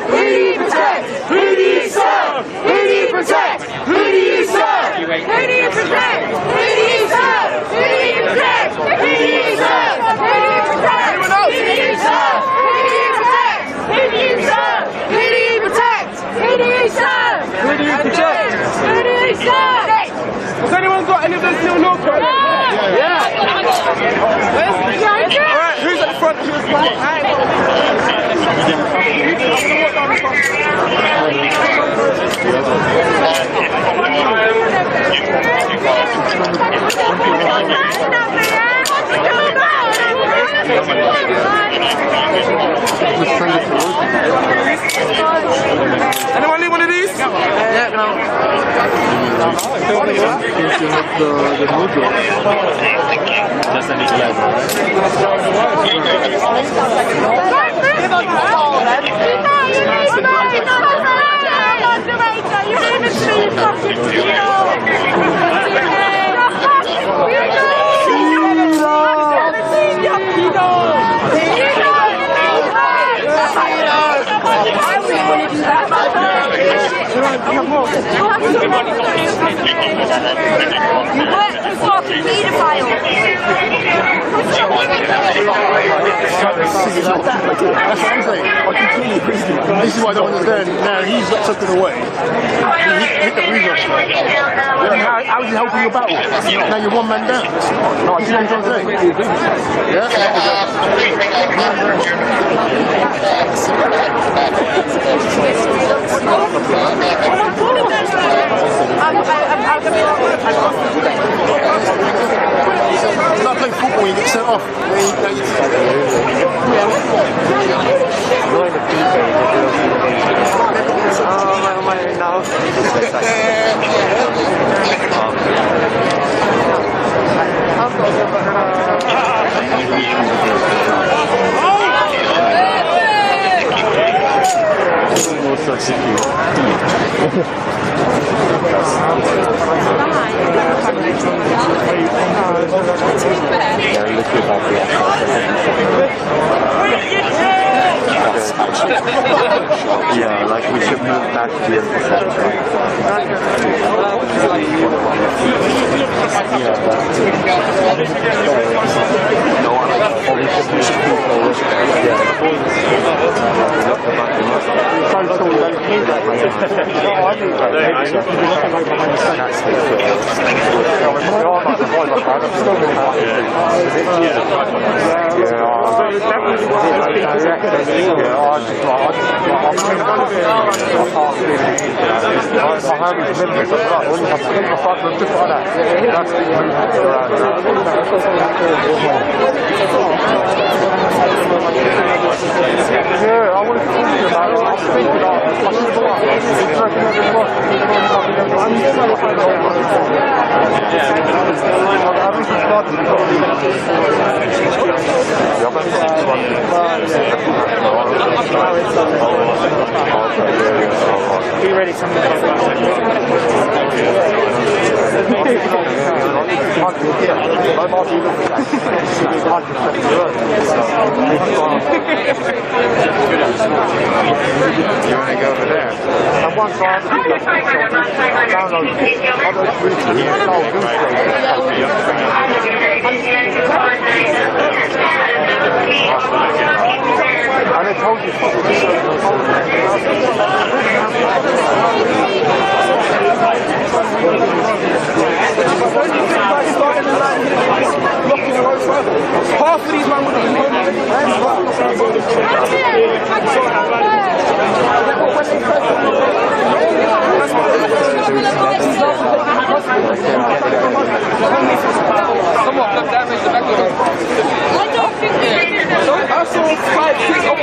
Who do you protect? Who do you serve? Who do you protect? Who do you serve? Who do you protect? Who do you serve? Who do you protect? Who do you serve? Who do you protect? Who do you serve? Who do you serve? Who do you protect? Who do you serve? Who do you protect? Who do you serve? Has anyone got any of those little notebooks? Yeah. Alright, who's at the front? Who's at the front? Anyone need one of these? Yeah, no. This is what I don't understand. Now he's got something away. He hit the police officer. How is he helping your battle? Now you're one man down. No, you know what I'm saying? Yeah? It's not playing football when you get sent off. Yeah, like we should move back to the Be ready to You want to go over there? And one time, and it told you half of these men would have I saw 5, 6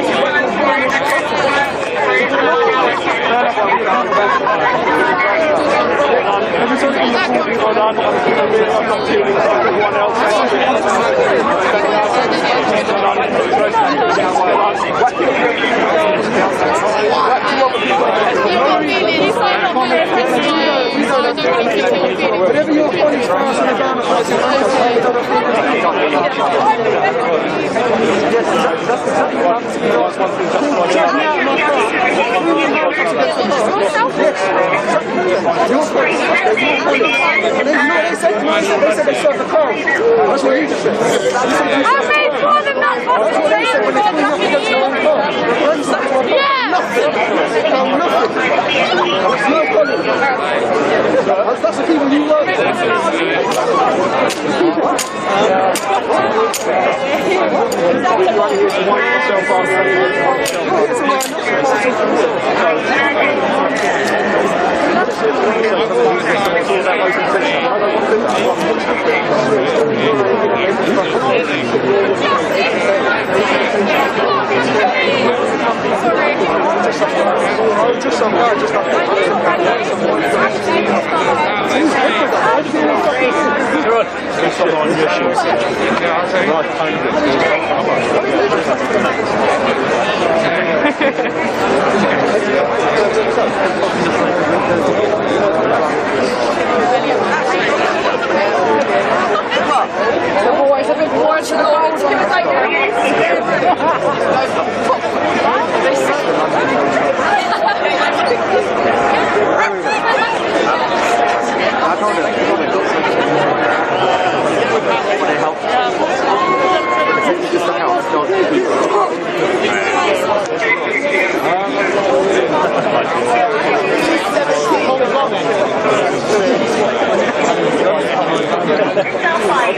whatever your body starts on the ground, they said they serve the cold. That's what you just said. I made for them, not for that's the people you love. Why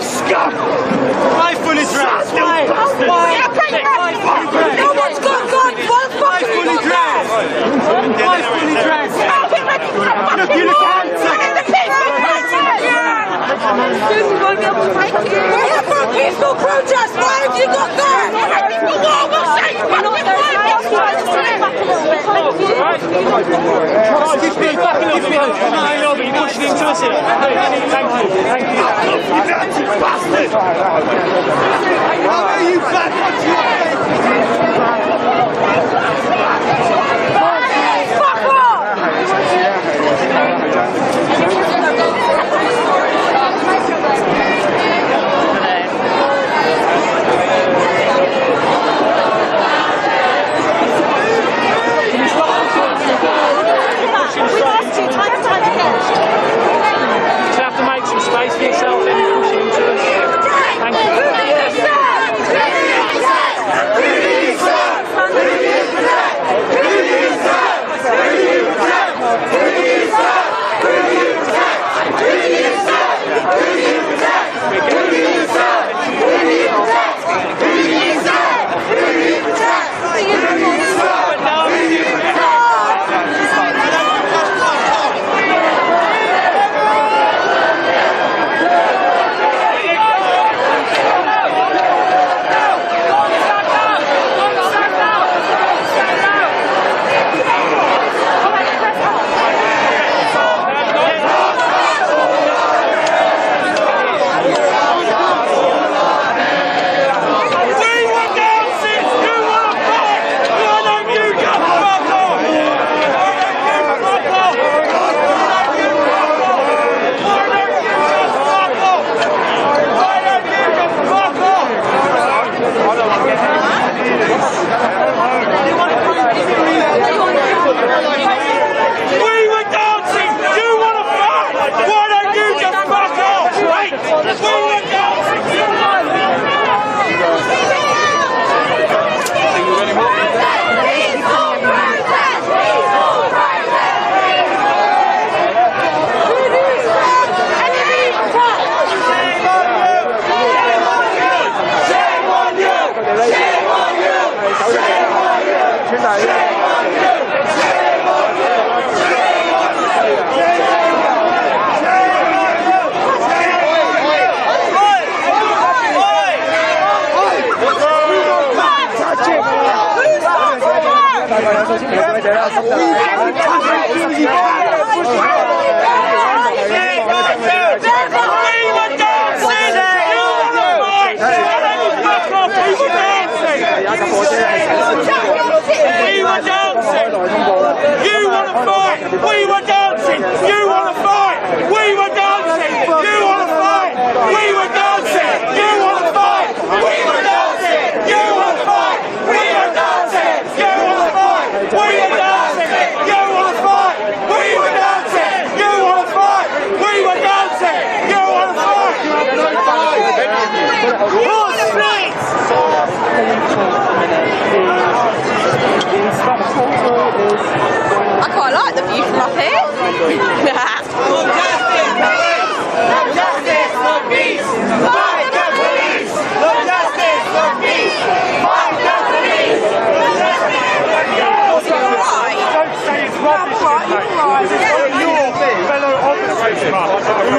scum! Why fully dressed? Why? No one's got guns. Why fully dressed? Why fully dressed? Look, you look handsome! We're here for a peaceful protest. Why have you got guns? For war, we'll say. Excuse me, back a little bit. I know, but you're pushing into us here. Thank you. You dirty bastard! How are you back? Fuck off! You have to make some space for yourself and push it into us. Thank you. I quite like the view from up here. Justice for peace! Fight the police! Justice for peace! Fight the police! Don't say it's rubbish, mate. You're fellow officers, you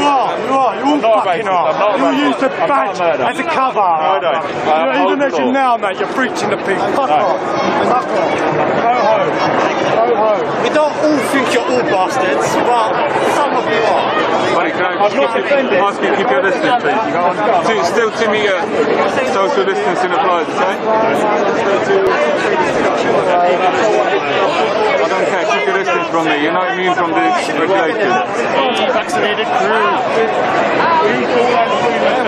are. You all fucking are. You'll use the badge as a cover. Even as you now, mate, you're preaching the peace. Fuck off. Fuck off. Go home. Go home. We don't all think you're all bastards, but some of you are. I'm not offended. Ask you to keep your distance, please. Still 2 metre social distancing applies, okay? I don't care, keep your distance from me. You're not immune from the regulations. Vaccinated crew.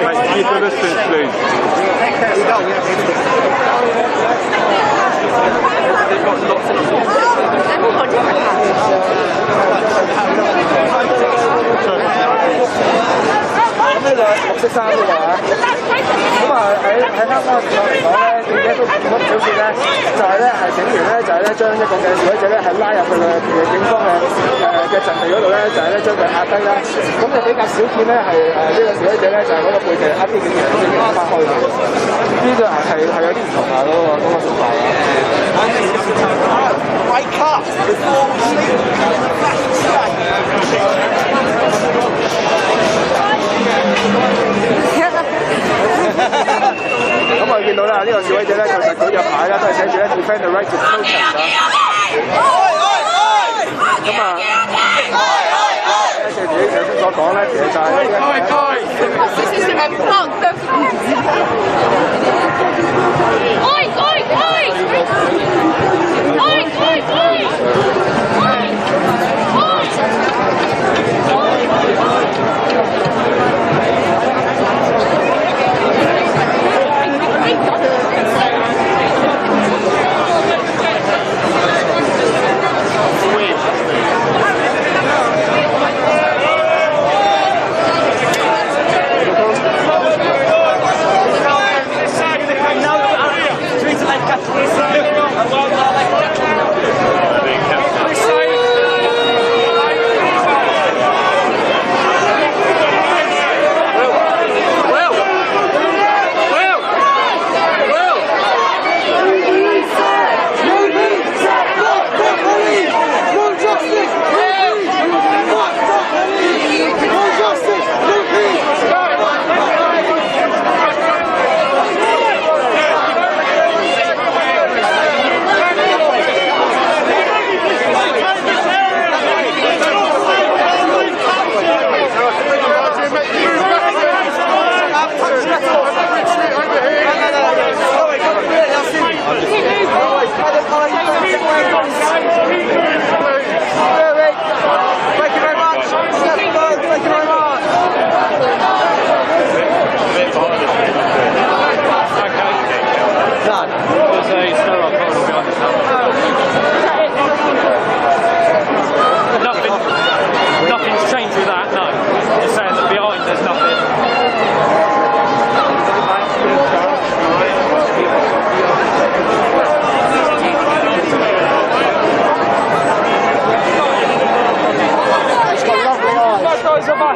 Right, keep your distance, please. Hãy subscribe cho kênh Ghiền Mì Gõ để không bỏ lỡ những video hấp dẫn. 嘅都見到唔少次咧，就係咧警員咧就係咧將一個嘅示威者咧係拉入去警方嘅陣地嗰度咧，就係咧將佢壓低啦。咁就比較少見咧係呢個示威者咧就係嗰個背脊壓啲警員翻開嘅。呢個係有啲唔同啊嗰個做法啊。Wake up before we sleep. 咁我見到啦，呢個示威者咧，其實舉隻牌啦，都係寫住咧 defend the right to protest 咁啊，正如你頭先所講咧，其實就係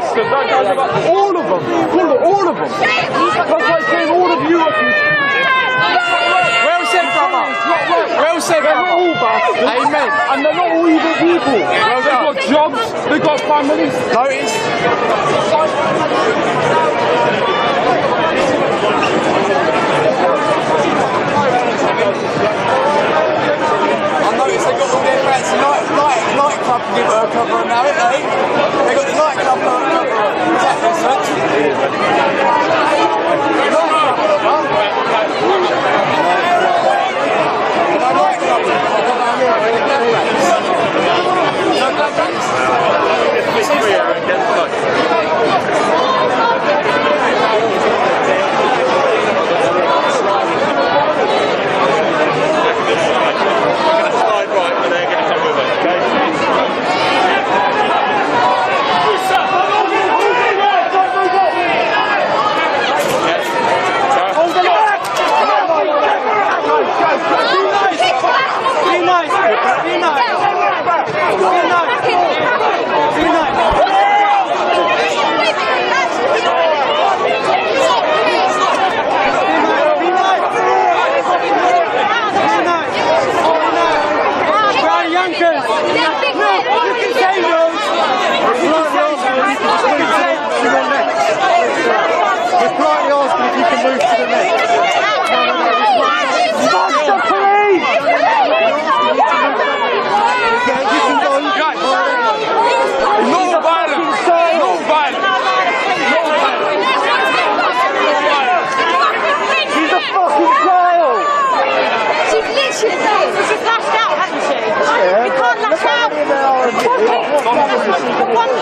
all of them. All of them. That's like saying all of you. Well said, brother. Well said, brother. They're not all bastards. Amen. And they're not all evil people. They've got jobs. They've got families. Notice. I noticed they got all their fancy nightclub cover now, ain't they? They got the nightclub cover. Is that research?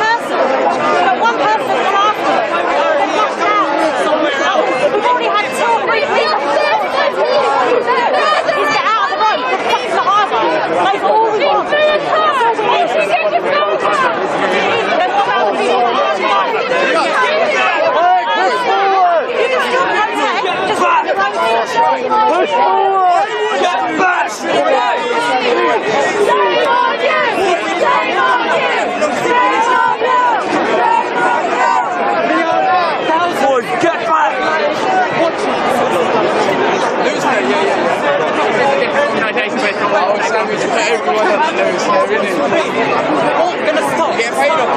One person after. We've already had 2 or 3 Push forward! Get back! Shame on you! Shame on you! Shame on you! Boys, get back! Lose her, yeah. Sandwich for everyone else knows here, isn't it? We're gonna stop. Get paid off.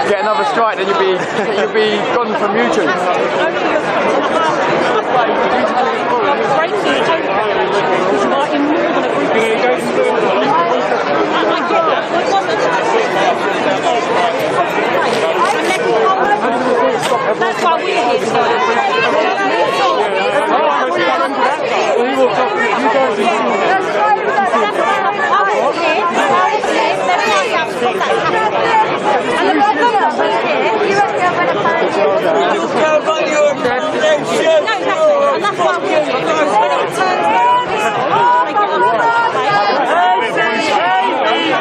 Get another strike, then you'll be gone from YouTube. That's why we're here tonight.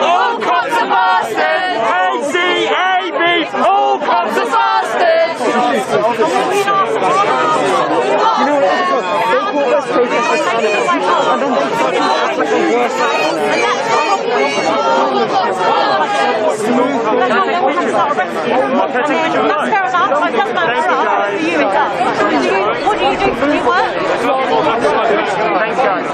All cops are bastards! ACAB! All cops are bastards! You know what? They call us protesters and then they start to act like the worst. That's fair enough. It doesn't matter for us. For you, it does. What do you do for your work? Thanks, guys.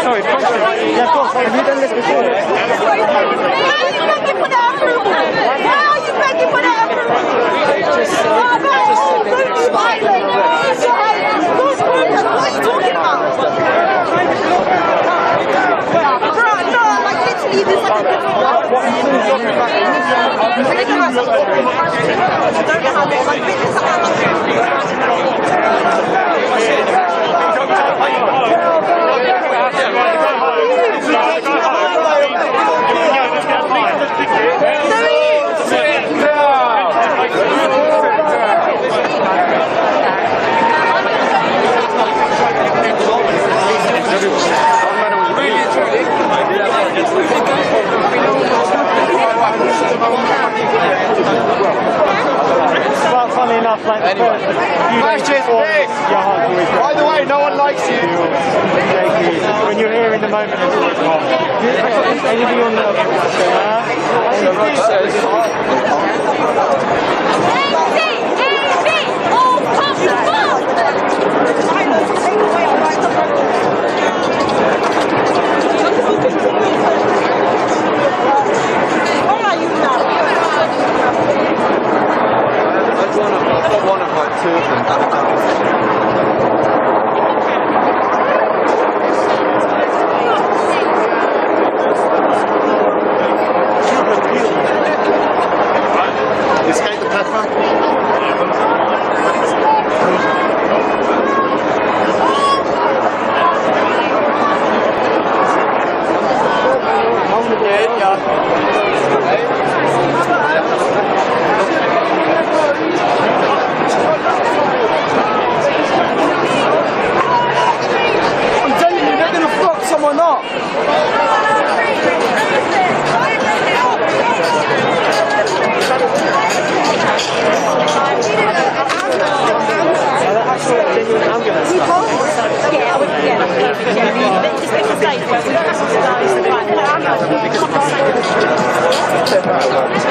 Sorry, yeah, of course. Have you done this before? Why are you begging for that approval? Why are you begging for that approval? What are you talking about? No, like literally this like a different world. I don't know how they like Well, funny enough, like the first few days before, your heart always goes. By the way, no one likes you. When you're here in the moment, it's always hard. Anything on the One of like two of them. Escape the platform. Someone up. Yeah,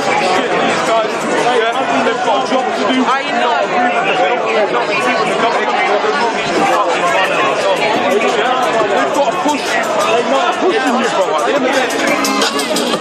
shit these guys, yeah, they've got a job to do. I know. They've got to push. They're not pushing you, bro. At the end of the day.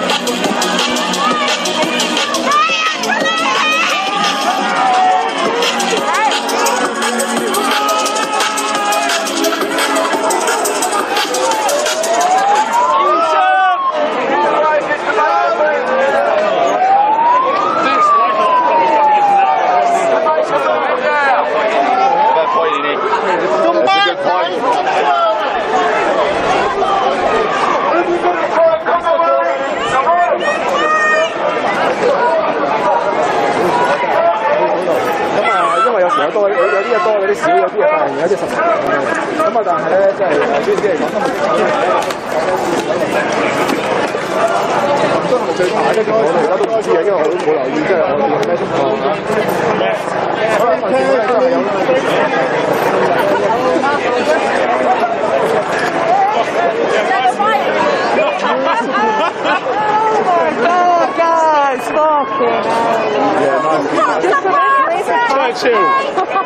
Churchill!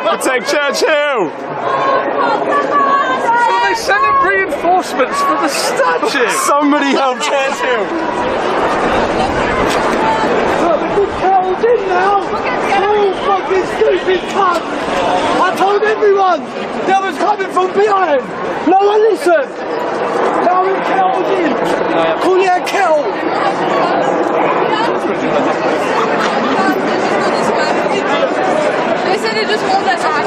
Protect Churchill! So they sent in reinforcements for the statue! Somebody help Churchill! Look, the good Carol's in now! You fucking stupid cunt! I told everyone! That was coming from behind! No one listened! Now the Carol's in! Call it a kettle! Essayez de se monter sur la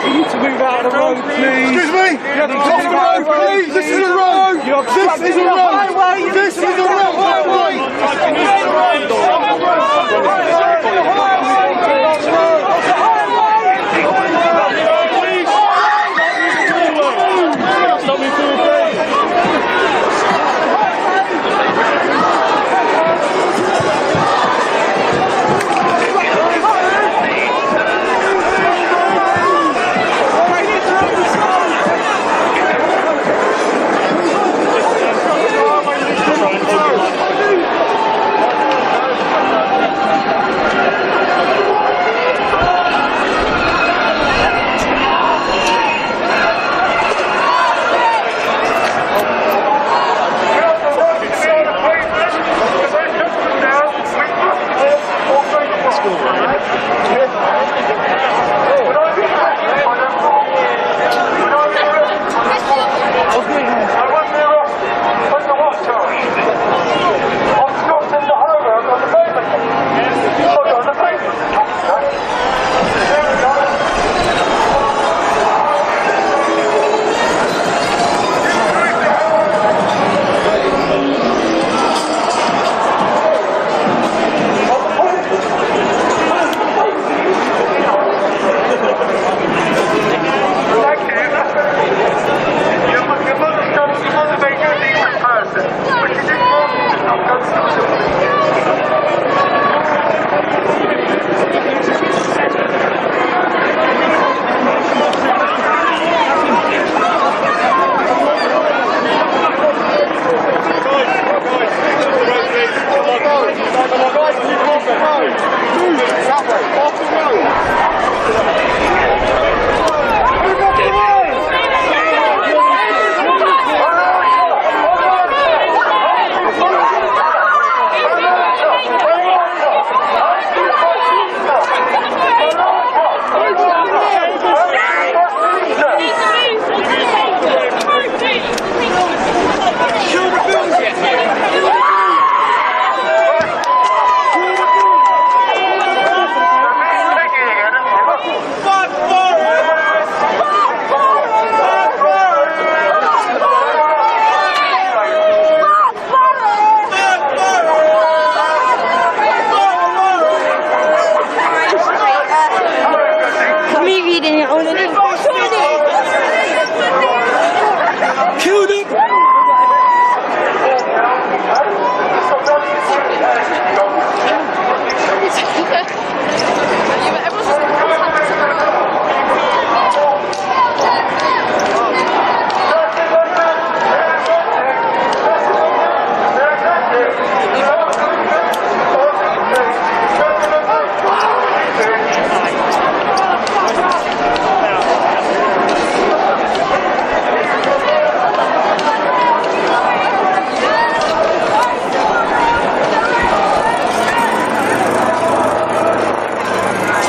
You need to move out of the road, please. Excuse me? You have to cross the road, please. This is a road. This is a road. This is a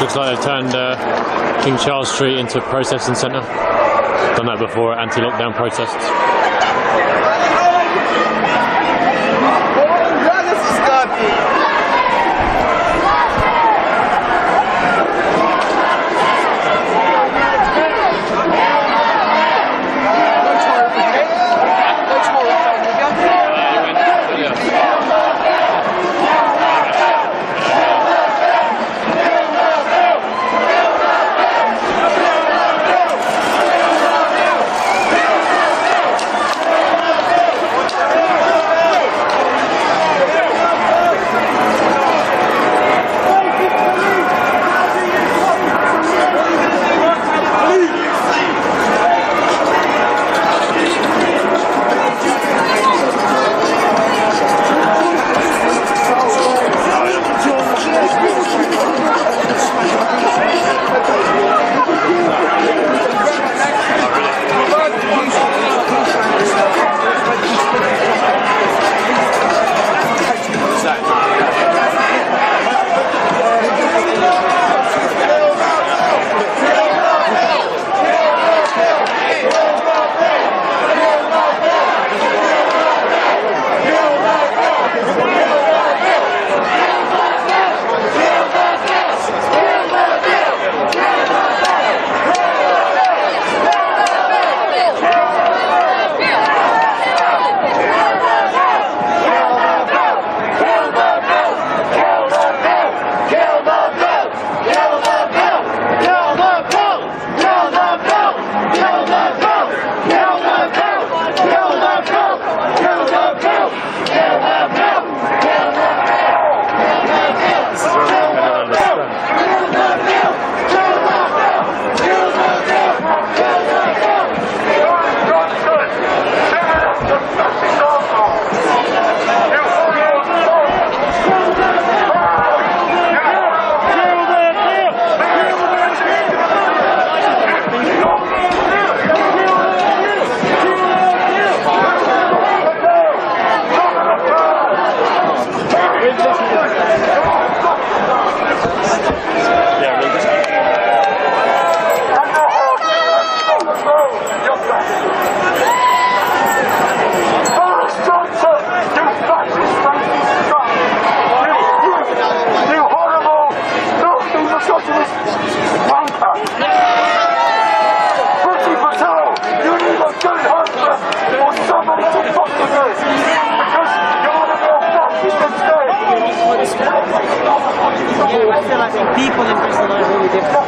Looks like they've turned King Charles Street into a protesting centre. Done that before at anti-lockdown protests. I feel like the people in Bristol are really different.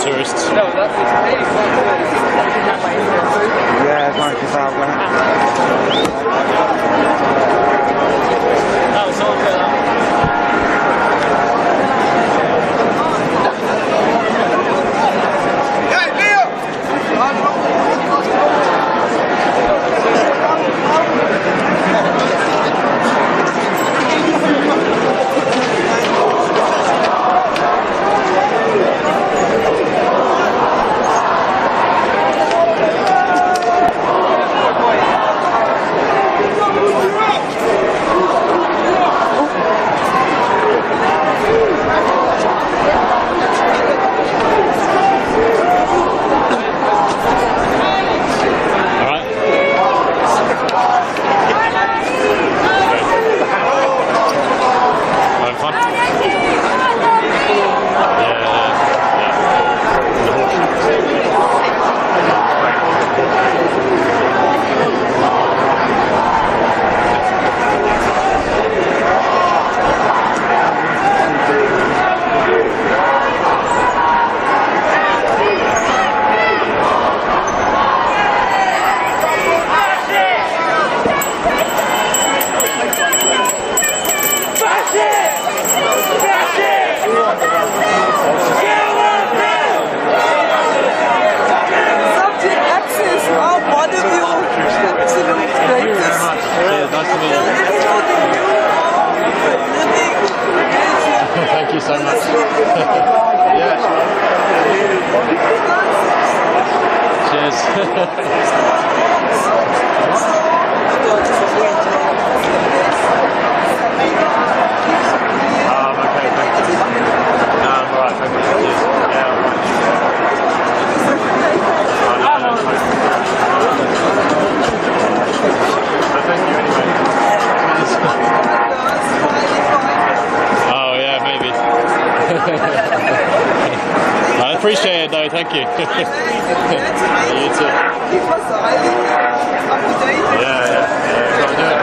Tourists. No, that's yeah, it's like it's out so much. Yeah. Cheers. Okay, thank you. No, I'm alright, thank you. Cheers. Yeah, I'm fine. So thank you anyway. Oh yeah, maybe. I appreciate it though, thank you. You too. Yeah, gotta do it.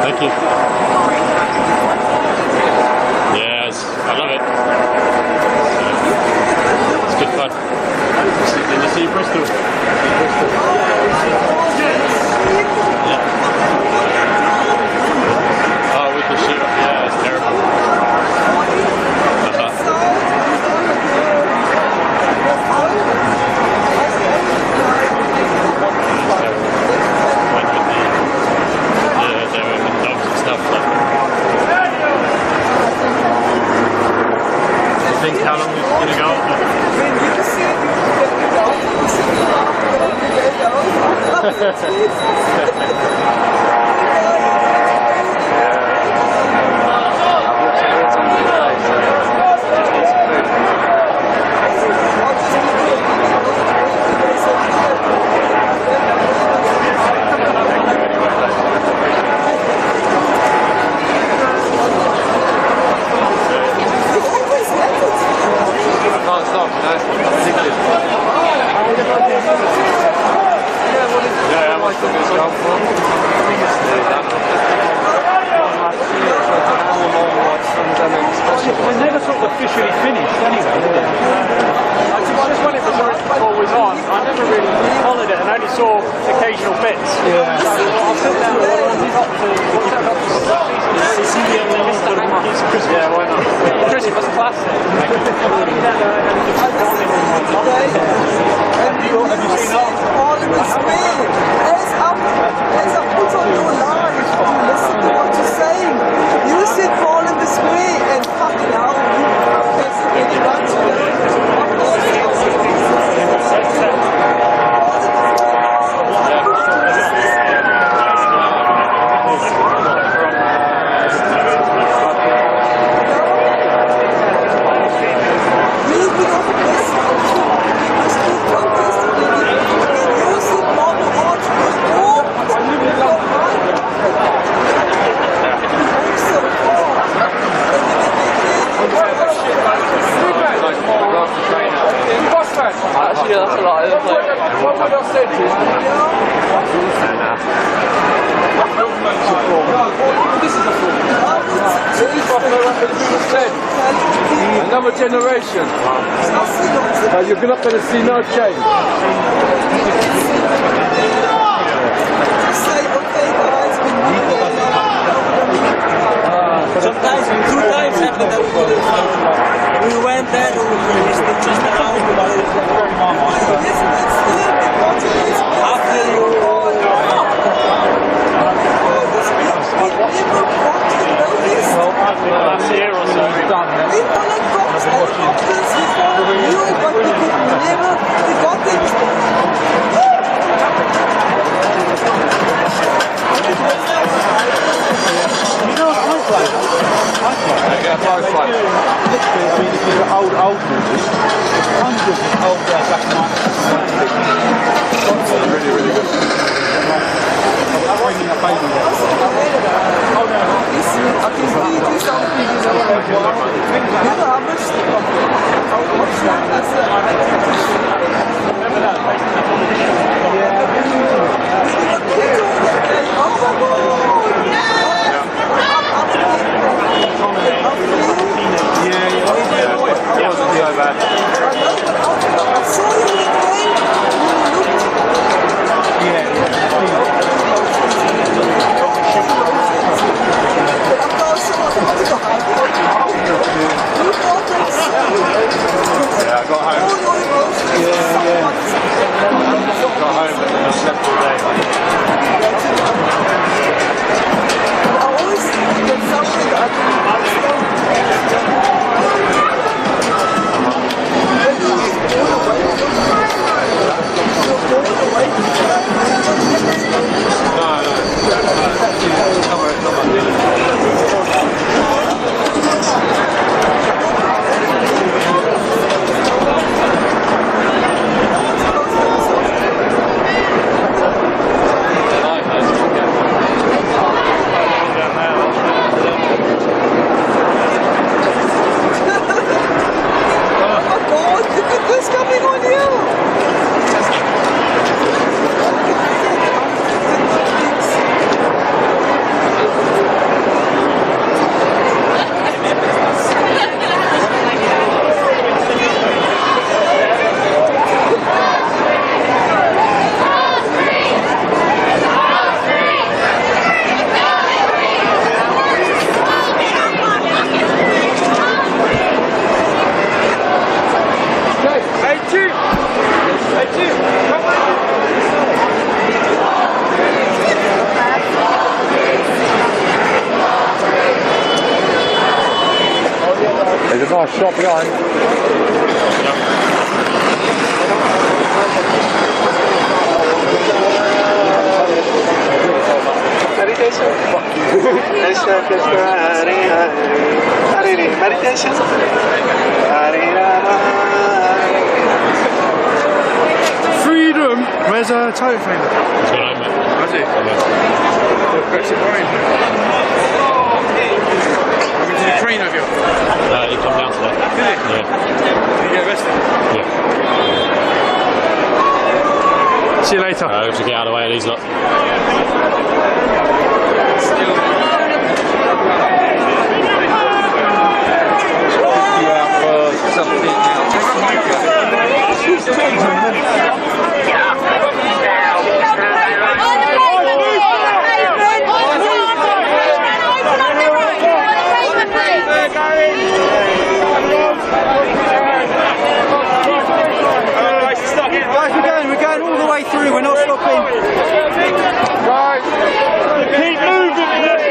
Thank you. Yes, I love it. It's good fun. Did you see Bristol? Yeah. Oh, with the shoot. Yeah, it's terrible. Think how long it's going to go? We're never sort of officially finished anyway, is it? Just when it was always on, I never really followed it and only saw occasional bits. Yeah. I'll sit down yeah, why not? Christmas classic. Have you seen that? There's a put on your life to listen to what you're saying. You sit fall in the square and fucking out. There's really much to Actually, that's a lot. What I said is, this is a form. This is what people said. Another generation. You're not going to see no change. Sometimes, 2 times happened that we went there to finish the just around after you last year or so we've done old movies, hundreds of old black and white. Really, really good. I'm bringing a baby there. Oh no, I can see do something, you know, like you know how much remember that? Yeah, it wasn't so bad. Nice shot behind. Meditation. Krishna Krishna Hare Hare. Hare meditation. Hare Rama. Freedom. Where's Total Freedom? He's gone home, mate. Has he? Yeah. Did you train over here? He come down today. Did he? Yeah. Did you get arrested? Yeah. See you later. To get out of the way of these lot. Guys, we're going all the way through, we're not stopping. Guys, keep moving.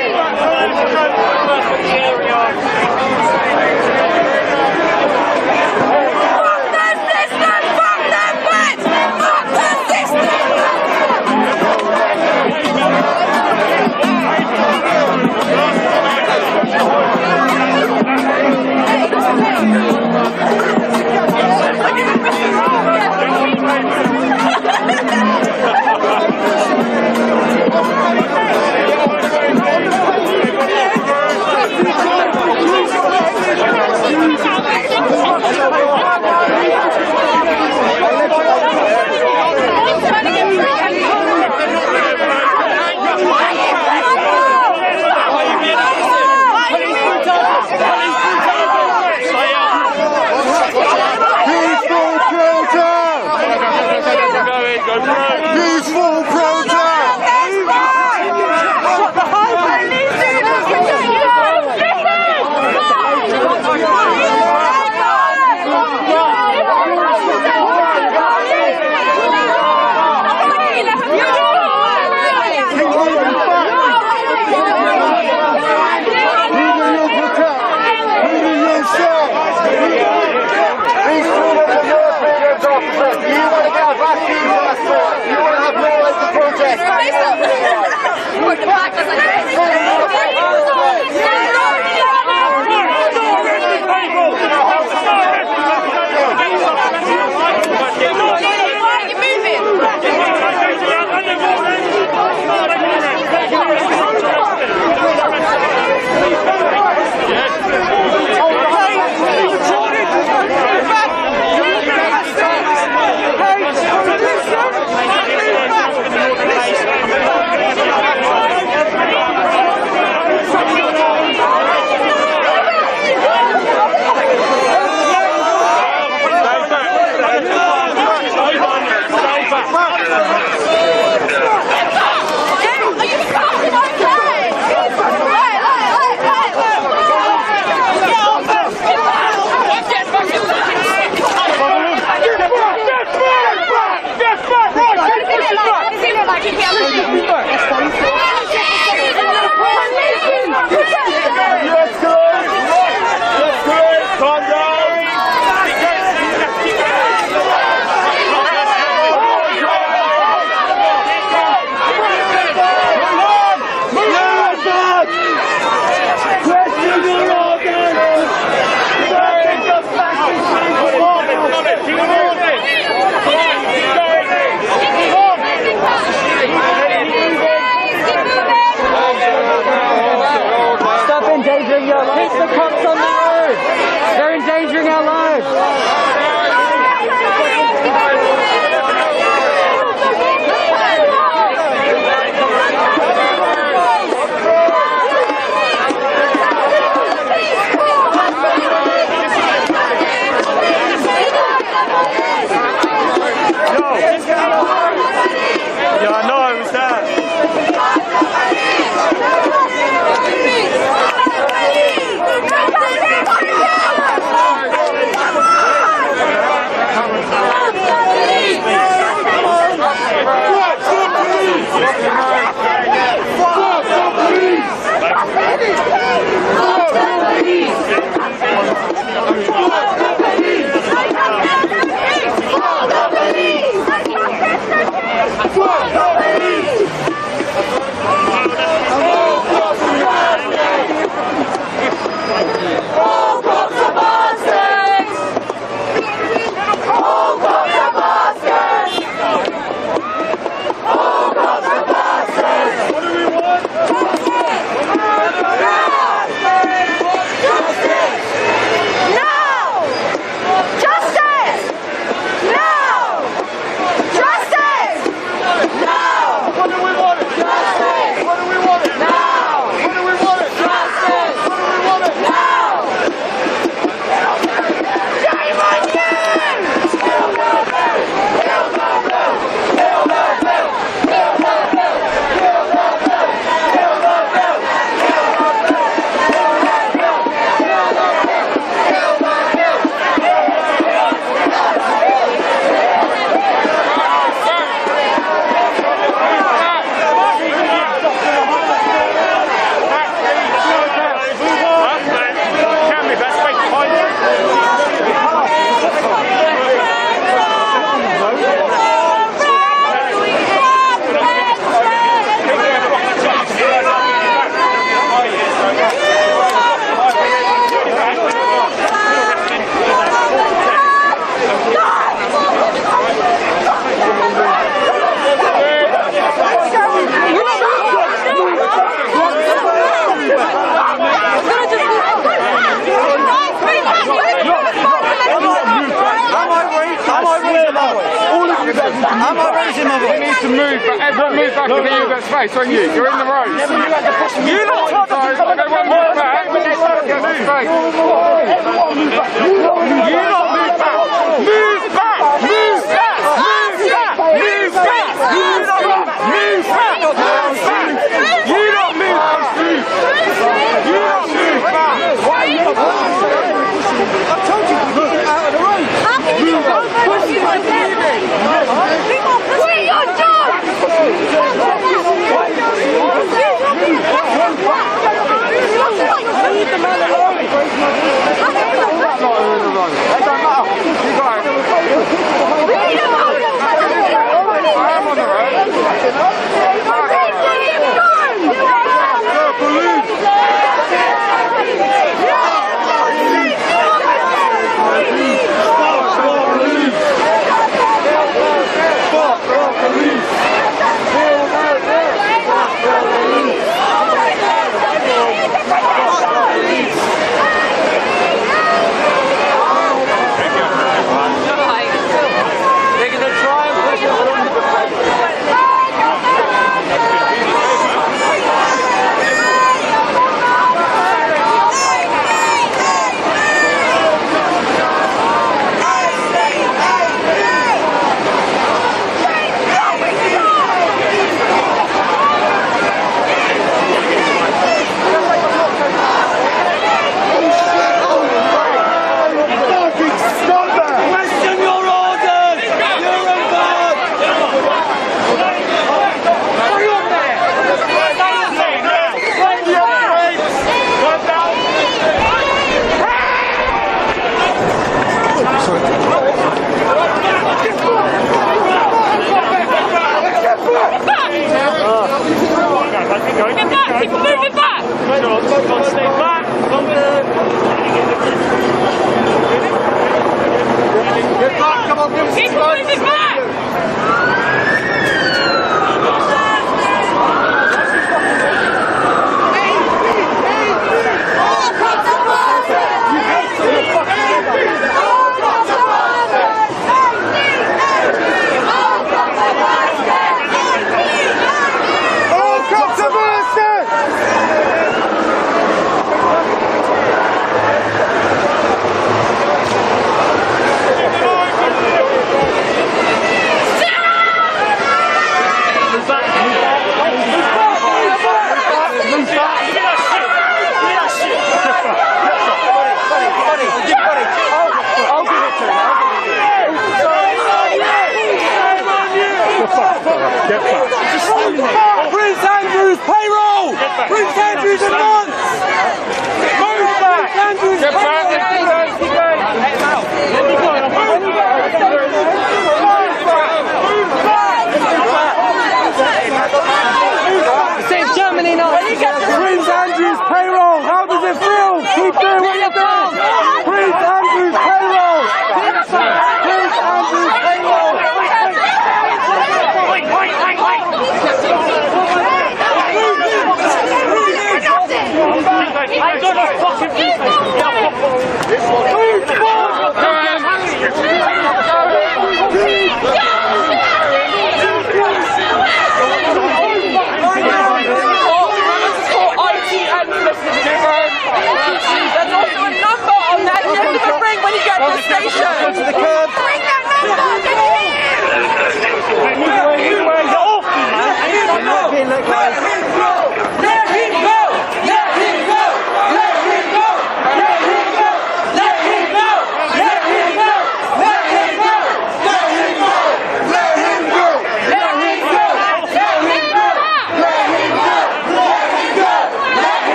need to move, but everyone move back and you got space, don't you? You're in the road. Yeah, but you had to push me. You lot tried to come everyone move back. Move back. You lot move back. Move back. Move back. Move back. Move back. Move back. Move back. Move back. You lot move back. You lot move back. Why are you not moving? I told you to move out of the road. Move back. Push you like leaving. Quit your job. Leave the man alone. That's not in the road. That don't matter. You guys. I am on the road.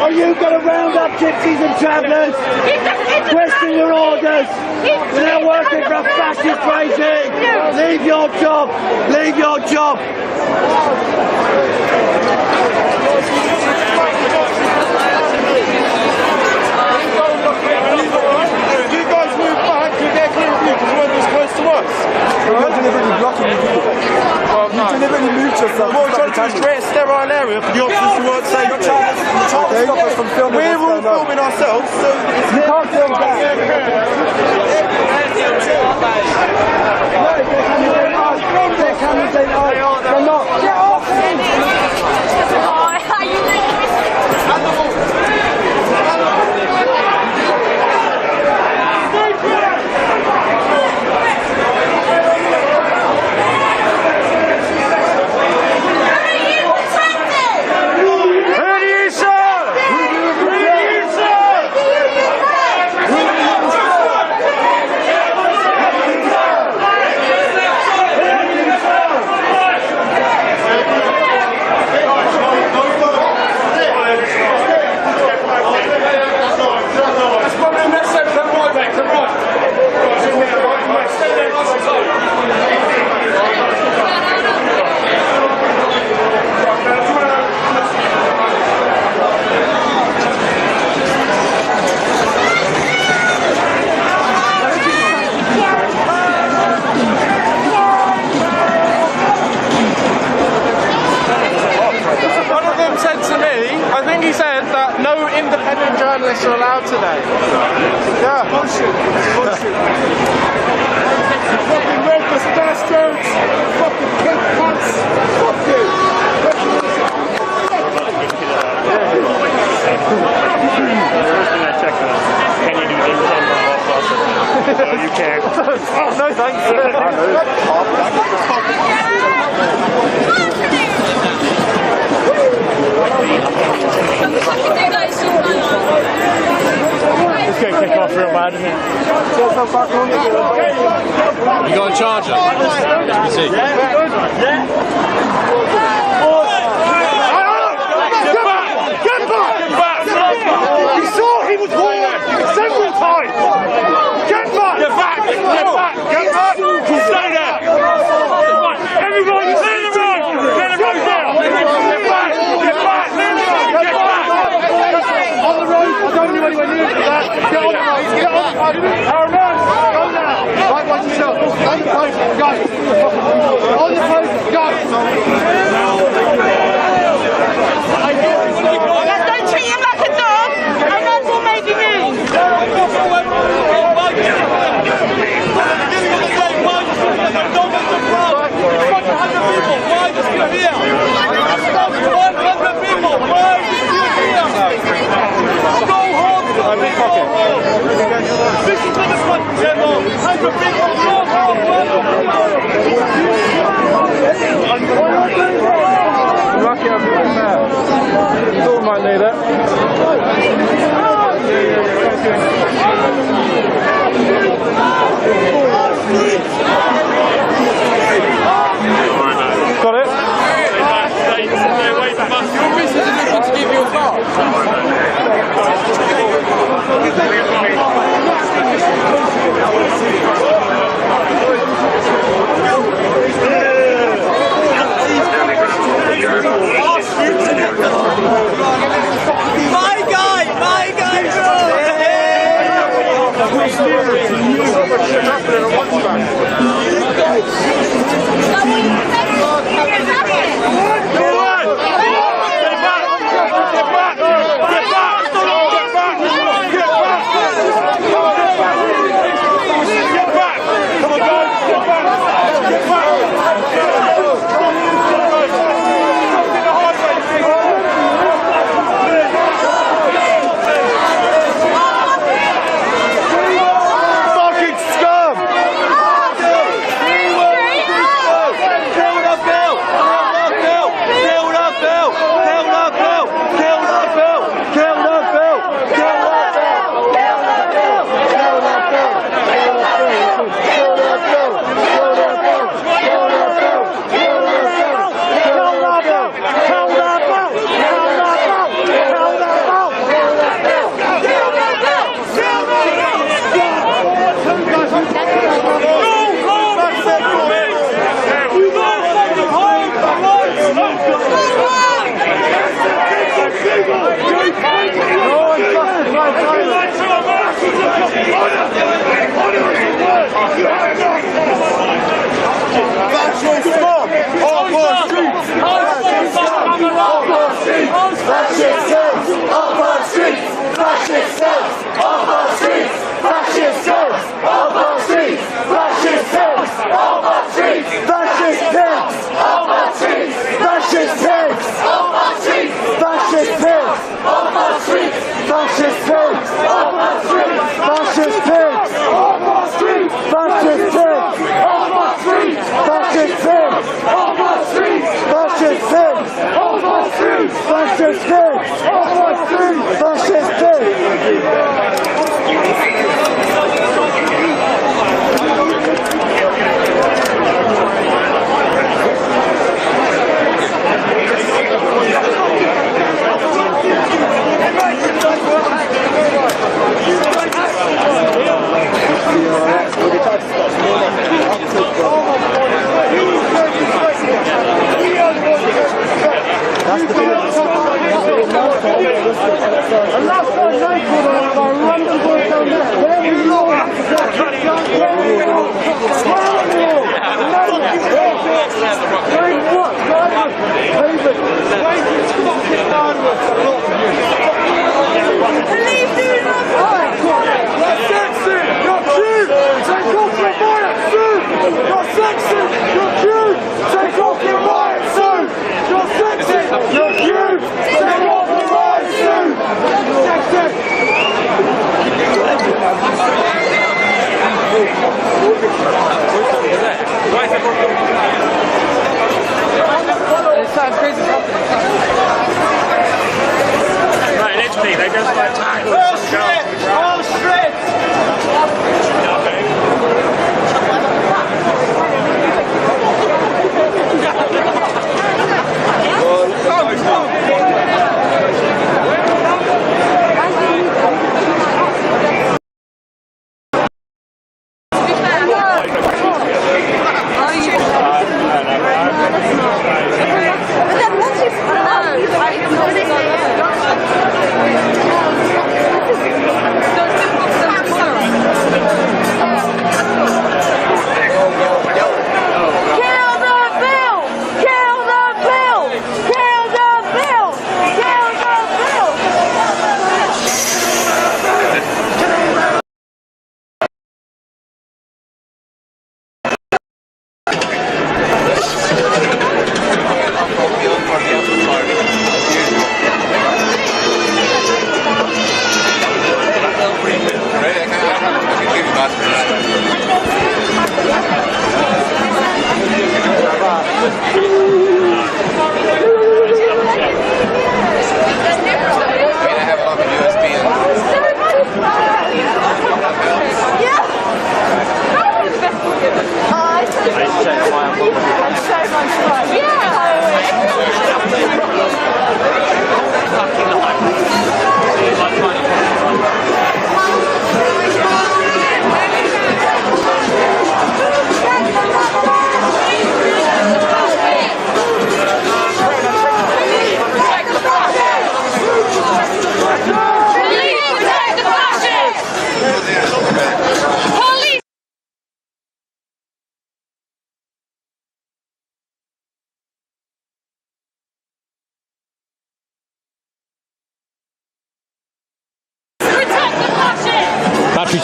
Are you going to round up gypsies and travellers? Question your orders. You're now working for a fascist regime. Leave your job. Leave your job. You guys move back, you get clear of you because you weren't this close to us. You're deliberately blocking me. Well, no. You deliberately moved yourself. What we're trying to do is create a sterile area for the officers to work safely. You're trying to stop us from filming. We're all filming ourselves, so you can't film that. They're not. Get off! journalists are allowed today. Yeah. Bullshit. Bullshit. Fucking ruthless bastards. Fucking pig cunts. Fuck you. Can you do things on the No, you can't. Oh, no, thanks. It's going to kick off real bad, isn't it? You got a charger? Let me see. Yeah. Get back! You saw he was warned several times! Get back! Get back! Get back! Get back! Stay there! Everybody clear the road! Clear the road down! Get back! Get back! Get back! On the road! I don't want you anywhere near that! Get on the road! Get on! Our man! Lucky I've been there. Thought I might need it. Got it? Your missus is looking to give you a car. My guy,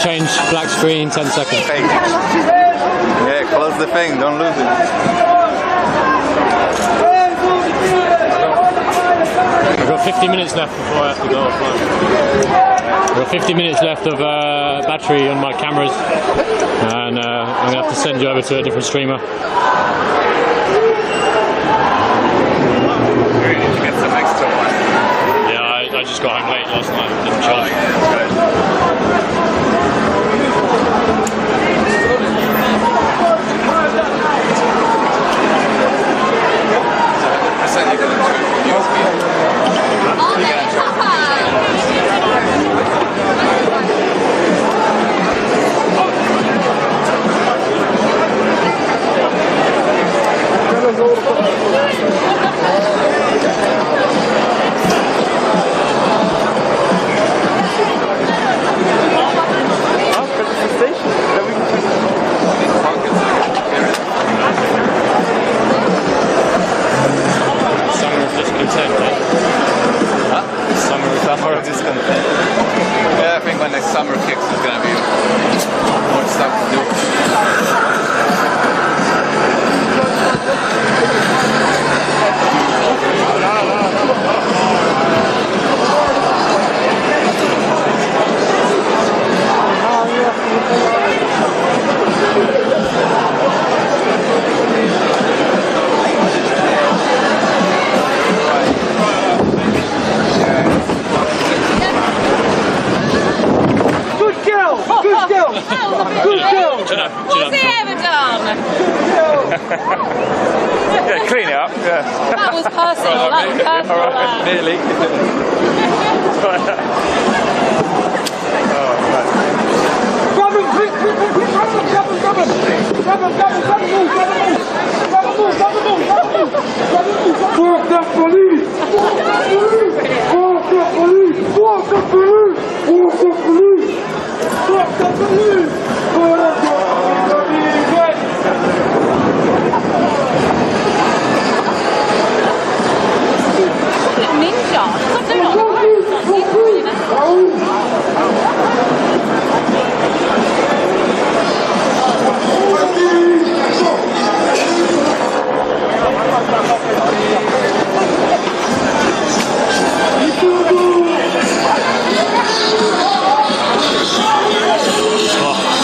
change black screen, 10 seconds. Yeah, close the thing, don't lose it. I've got 50 minutes left before I have to go offline. I've got 50 minutes left of battery on my cameras, and I'm going to have to send you over to a different streamer. Get some extra one. Yeah, I just got home late last night, didn't charge. Summer of discontent. Yeah, I think when next summer kicks, there's gonna be more stuff to do. What's he ever done? Yeah, clean it up, yeah. That was personal, that was personal. Alright, nearly. Grab him, quick, quick, quick, grab him, grab him, grab him. Grab him, grab him, grab him, move, grab him, move. Grab him, move, grab him, move, grab him, move. Grab him, move. Fuck the police! Fuck the police! Fuck the police! Fuck the police! Fuck the police! Fuck the police! Fuck the police! Ninja! Stop doing it on the Oh.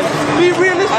guys, be realistic.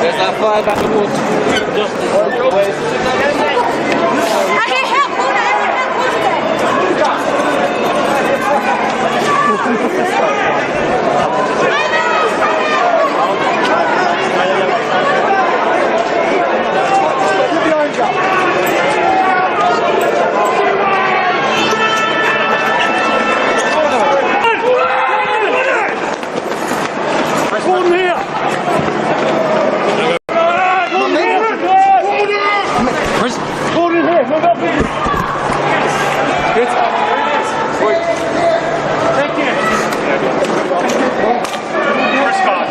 There's that fire back in water. Okay, help water, Gordon here! Gordon here! Move up here! Good. Wait. Thank you. First card.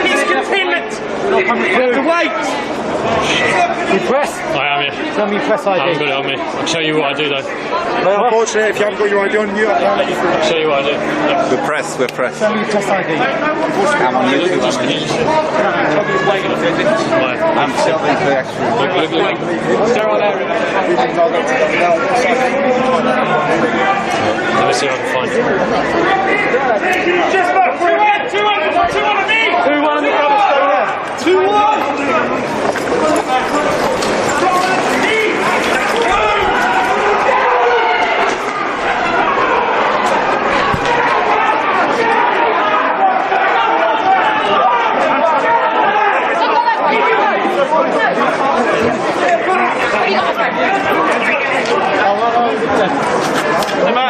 He's containment! The weight! You press? I am, yeah. Tell me press ID. I haven't got it on me. I'll show you what I do though. Well, unfortunately, if you haven't got your ID on you, I can't let you through. I'll show you what I do. Yeah. We're press. Tell me your press ID. I'm on YouTube. I'm filming the actual. Look. Sterile area. Let me see what I can find. Just about 2-1 me! 2-1 the brother, stay there. 2-1!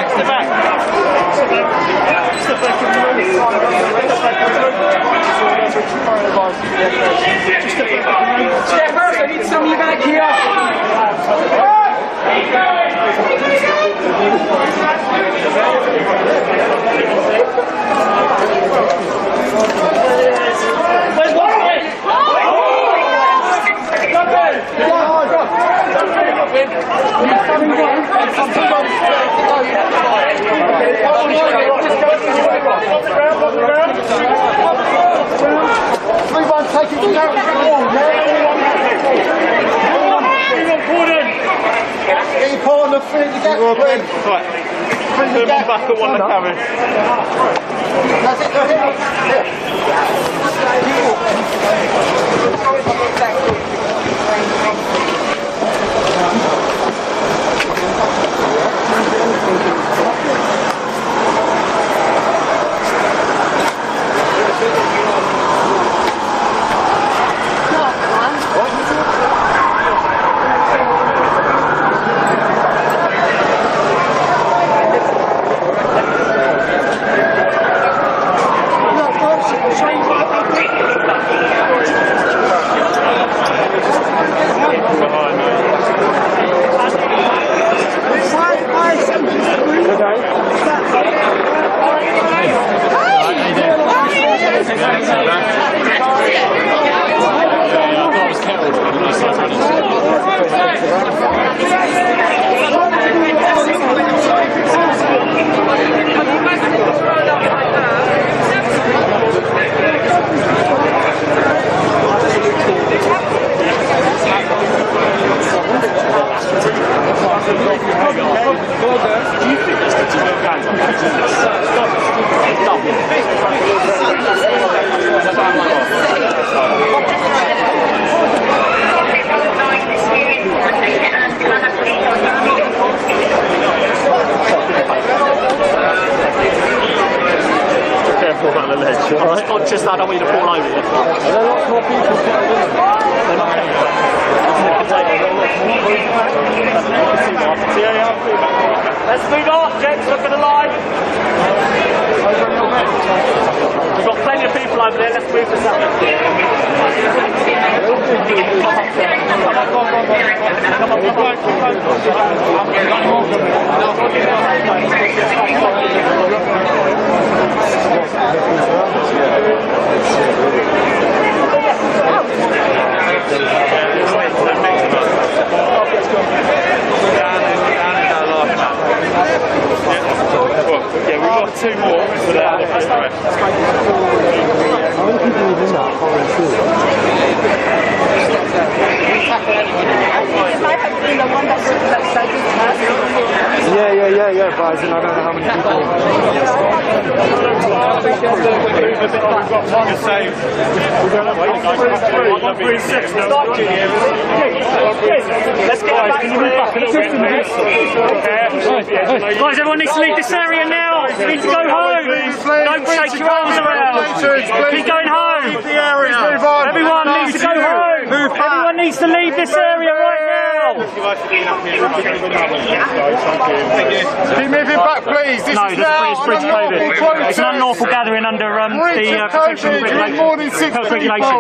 Step back. Steppers, I need some of you back here. Back at one of the cameras. Just I don't want you to fall over you. There are lots more people. Let's move on, gents. Look at the line. We've got plenty of people over there. Let's move this up. Yeah, we've got two more for that. It might have been the one that was like Yeah, but I don't know how many people. We've got time to save. We're going to 136 now. Let's go. Can you move back a little bit? Guys, everyone needs to leave this area now. You need to go home. Don't shake your arms around. Keep going home. Leave the area. Everyone needs to go home. Everyone needs to leave this area right now. Keep moving back, please. This is now it's an unlawful gathering under the protection regulation.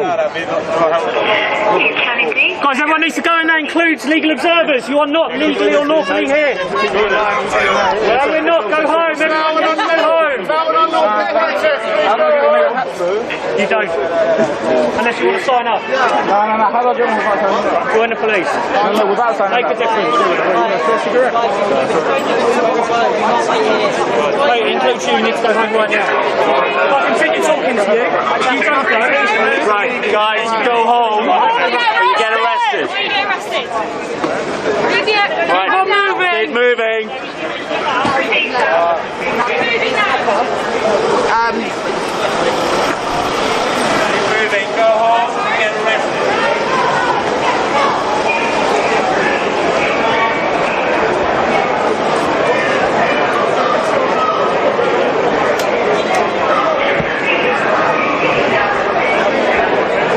Guys, everyone needs to go, and that includes legal observers. You are not legally or lawfully here. Well, we're not. Go home. Everyone needs to go home. You don't. Unless you want to sign up. No. How do I get without signing up? Join the police. No, without signing up. Make a difference. Wait, it includes you. You need to go home right now. If I continue talking to you, you don't go. Right, guys, you go home. You get arrested. Right, keep moving. Go home, get arrested.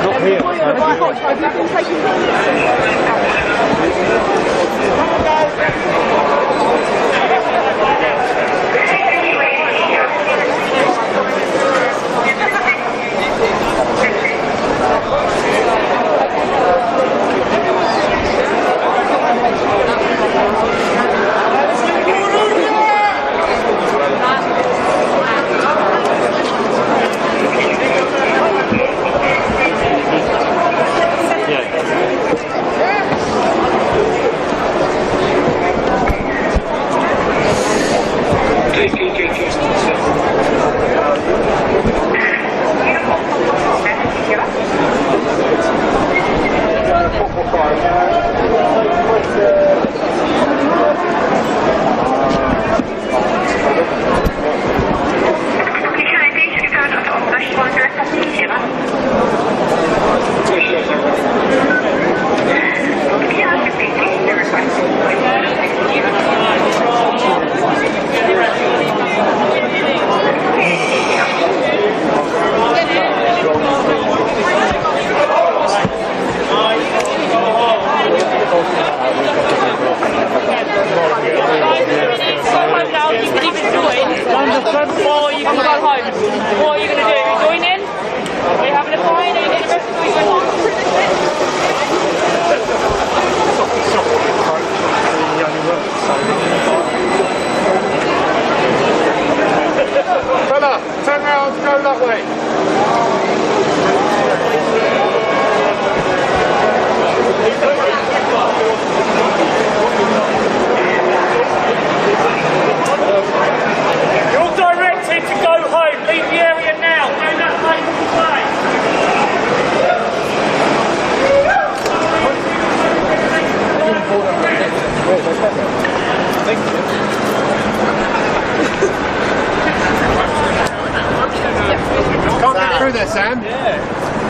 Not here.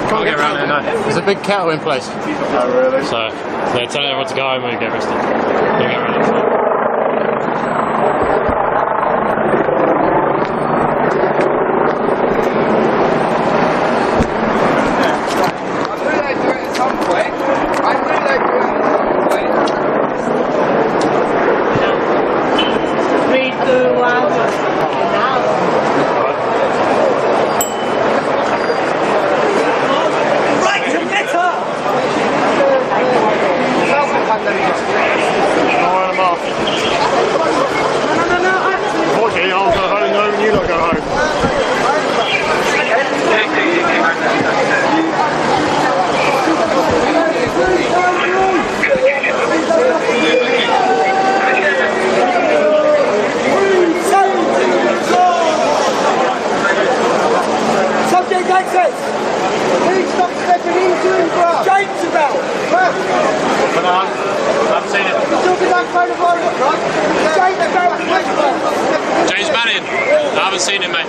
Can't get around there, no. There's a big kettle in place. Oh, really? So, they're telling everyone to go home when you get arrested. Don't get around it. James Manning. I haven't seen him, mate.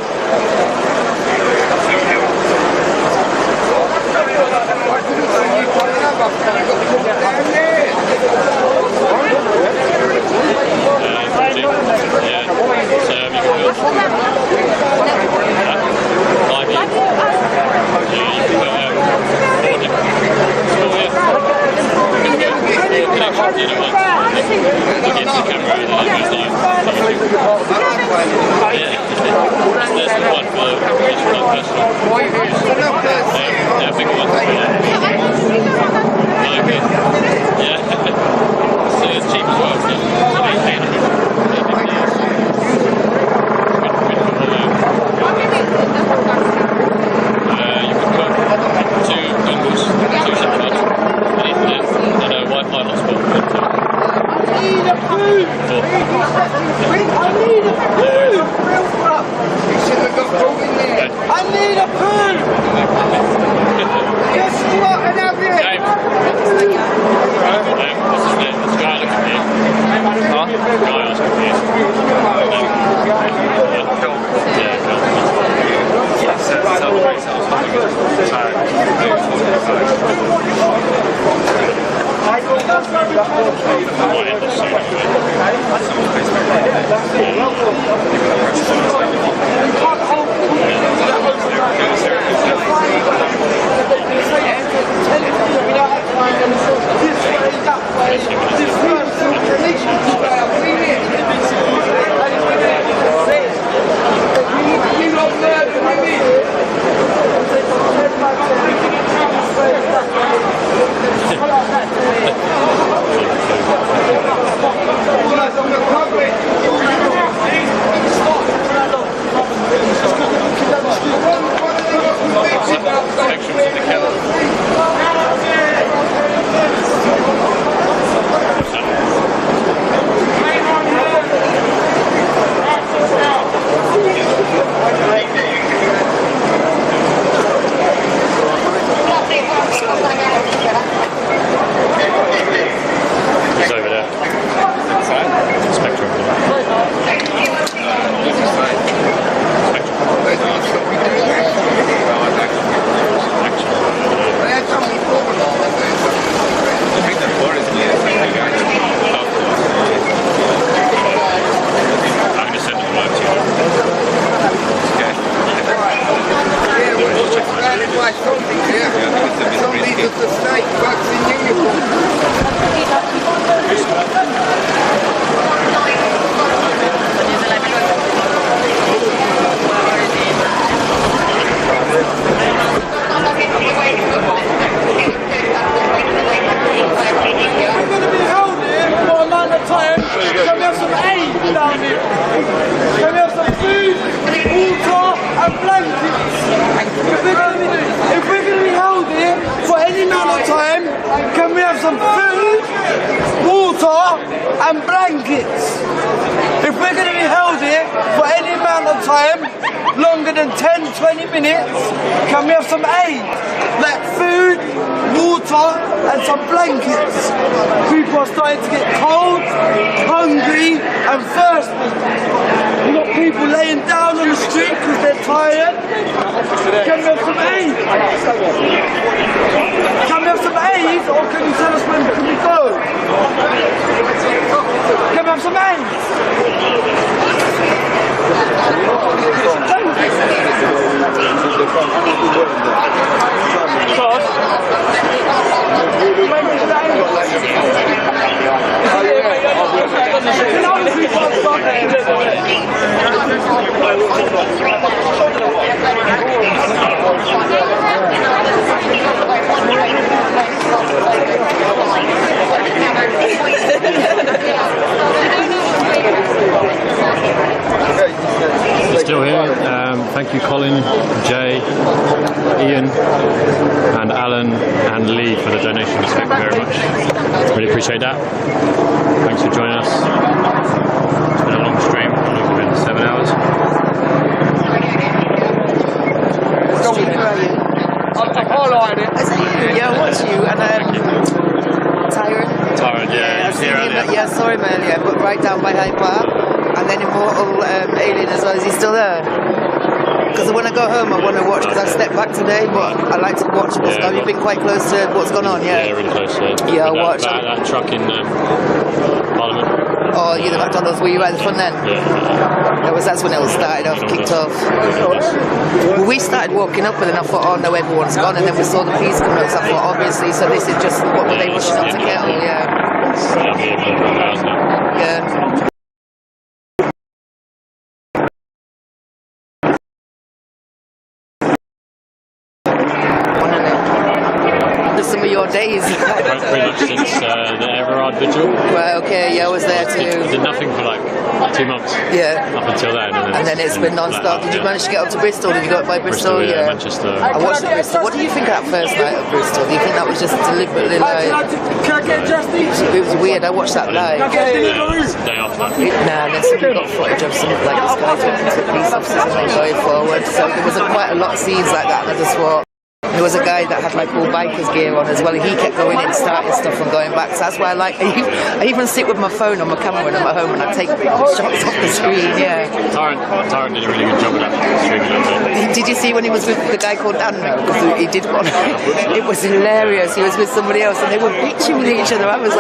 Still here. Thank you, Colin, Jay, Ian, and Alan, and Lee for the donations. Thank you very much. Really appreciate that. Thanks for joining us. It's been a long stream. I think we've been 7 hours. I highlighted it. Is that you? Yeah, what's you? And Tyrant, yeah. Yeah, sorry, man. yeah, but right down by Hyde Park. And then Immortal Alien as well. Is he still there? Because when I go home, I want to watch, because I've stepped back today, but I like to watch what's going on. You've been quite close to what's gone on, yeah? Yeah, really close, yeah. Yeah, I watched. That truck in Parliament. Oh, you the McDonald's, were you at the front then? Yeah. That's when it all started off, kicked off. Well, we started walking up, and then I thought, oh no, everyone's gone, and then we saw the police coming up, so I thought, obviously, so this is just what were they rushing up to Kettle, yeah. Yeah. Some of your days. Pretty much since the Everard Vigil. Right, okay, yeah, I was there too. Did nothing for like 2 months. Yeah. Up until then. And then it's been non-stop. Did you manage to get up to Bristol? Did you go up by Bristol? Yeah, Manchester. I watched Bristol. What do you think of that first night of Bristol? Do you think that was just deliberately like... It was weird, I watched that live. Day after. Nah, and then somebody got footage of some, like, this guy talking to police officers and then going forward. So there was quite a lot of scenes like that, and I just thought... There was a guy that had like all biker's gear on as well, and he kept going in, starting stuff and going back. So that's why I even sit with my phone on my camera when I'm at home and I take shots off the screen, yeah. Tyrant did a really good job of that streaming. Did you see when he was with the guy called Dan though? Because he did one. It was hilarious. He was with somebody else and they were bitching with each other. I was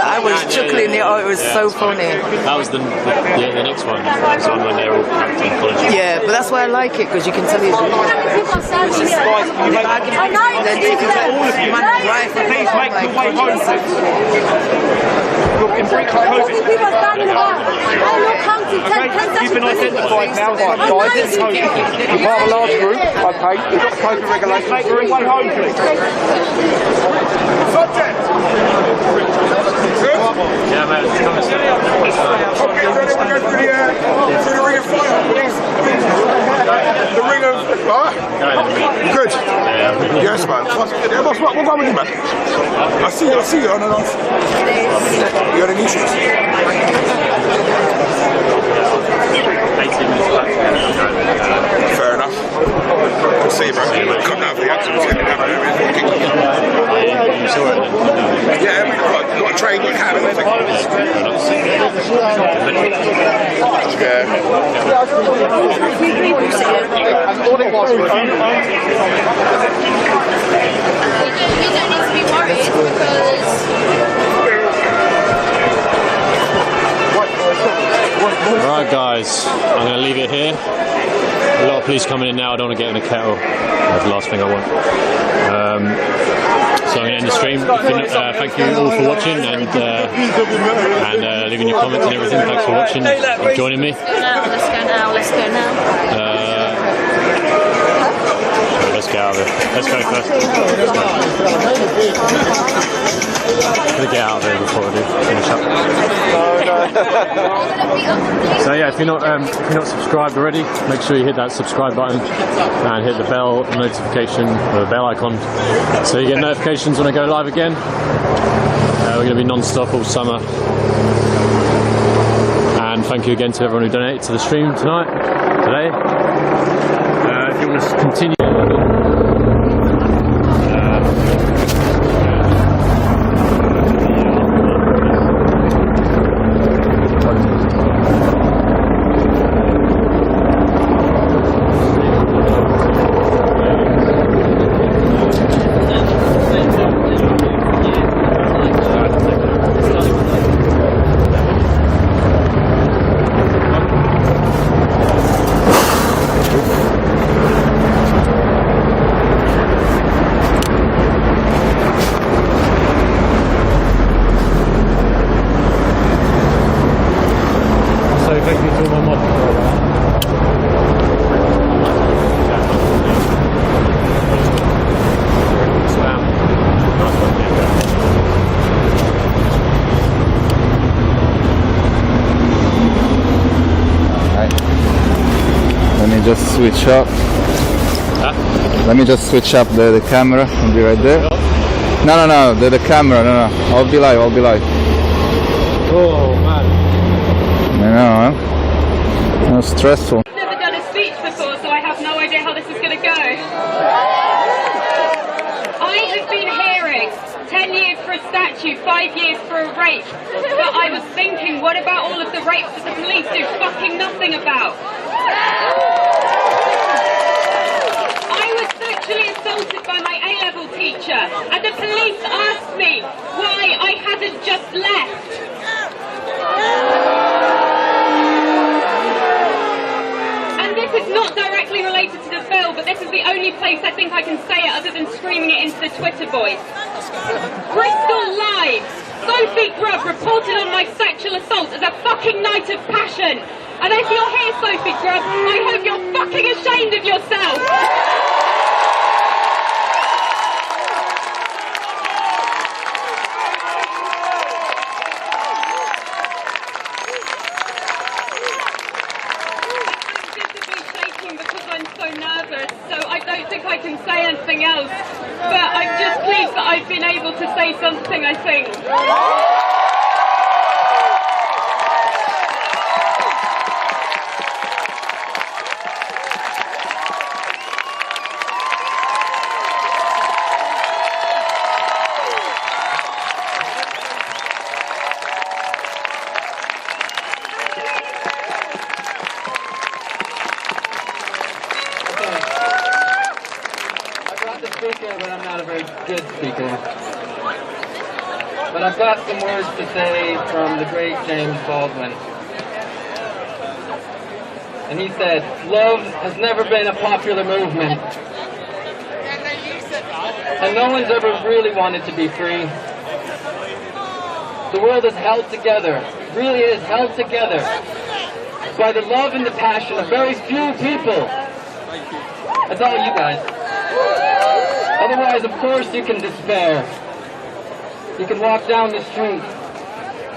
chuckling. Oh, it was so funny. That was the next one. That was one when they were all packed in college. Yeah, but that's why I like it, because you can tell he's really and then you can tell right from please make the way home. You've been identified now by guys. You're part of a large group. Okay, you've got to pay for regulations. Make your way home, please. Subject. Yeah, man, it's coming soon. Okay, so then we go through the ring of fire. The ring of fire? Good. Yeah. Yes, man. What's wrong with you, man? I see you on and off. You had any issues? 18 minutes back. Fair enough. Good see, bro. Come out for the activism. You saw it? Yeah, got a train, got a cab, everything. All it was. You don't need to be worried because... Alright guys, I'm going to leave it here. A lot of police coming in now, I don't want to get in a kettle. That's the last thing I want. So I'm going to end the stream. Thank you all for watching and leaving your comments and everything. Thanks for watching and joining me. Let's go now. Let's get out of here. Let's go first. I'm going to get out of here before I do finish up. So yeah, if you're not subscribed already, make sure you hit that subscribe button and hit the bell notification or the bell icon so you get notifications when I go live again. We're going to be non-stop all summer. And thank you again to everyone who donated to the stream today. If you want to continue. Just switch up. Huh? Let me just switch up the camera and be right there. No, the camera, no. I'll be live. Oh man. I know, huh? No, stressful. I've never done a speech before, so I have no idea how this is going to go. I have been hearing 10 years for a statue. you 5 years for a rape. But I was thinking, what about all of the rapes that the police do fucking nothing about? I was sexually assaulted by my A-level teacher, and the police asked me why I hadn't just left. And this is not directly related to the bill, but this is the only place I think I can say it other than screaming it into the Twitter voice. Bristol Live! Sophie Grubb reported on my sexual assault as a fucking night of passion. And if you're here, Sophie Grubb, I hope you're fucking ashamed of yourself! I can say anything else, but I'm just pleased that I've been able to say something, I think. But I'm not a very good speaker. But I've got some words to say from the great James Baldwin. And he said, "Love has never been a popular movement. And no one's ever really wanted to be free. The world is held together, really is held together, by the love and the passion of very few people." That's all you guys. Otherwise, of course, you can despair. You can walk down the street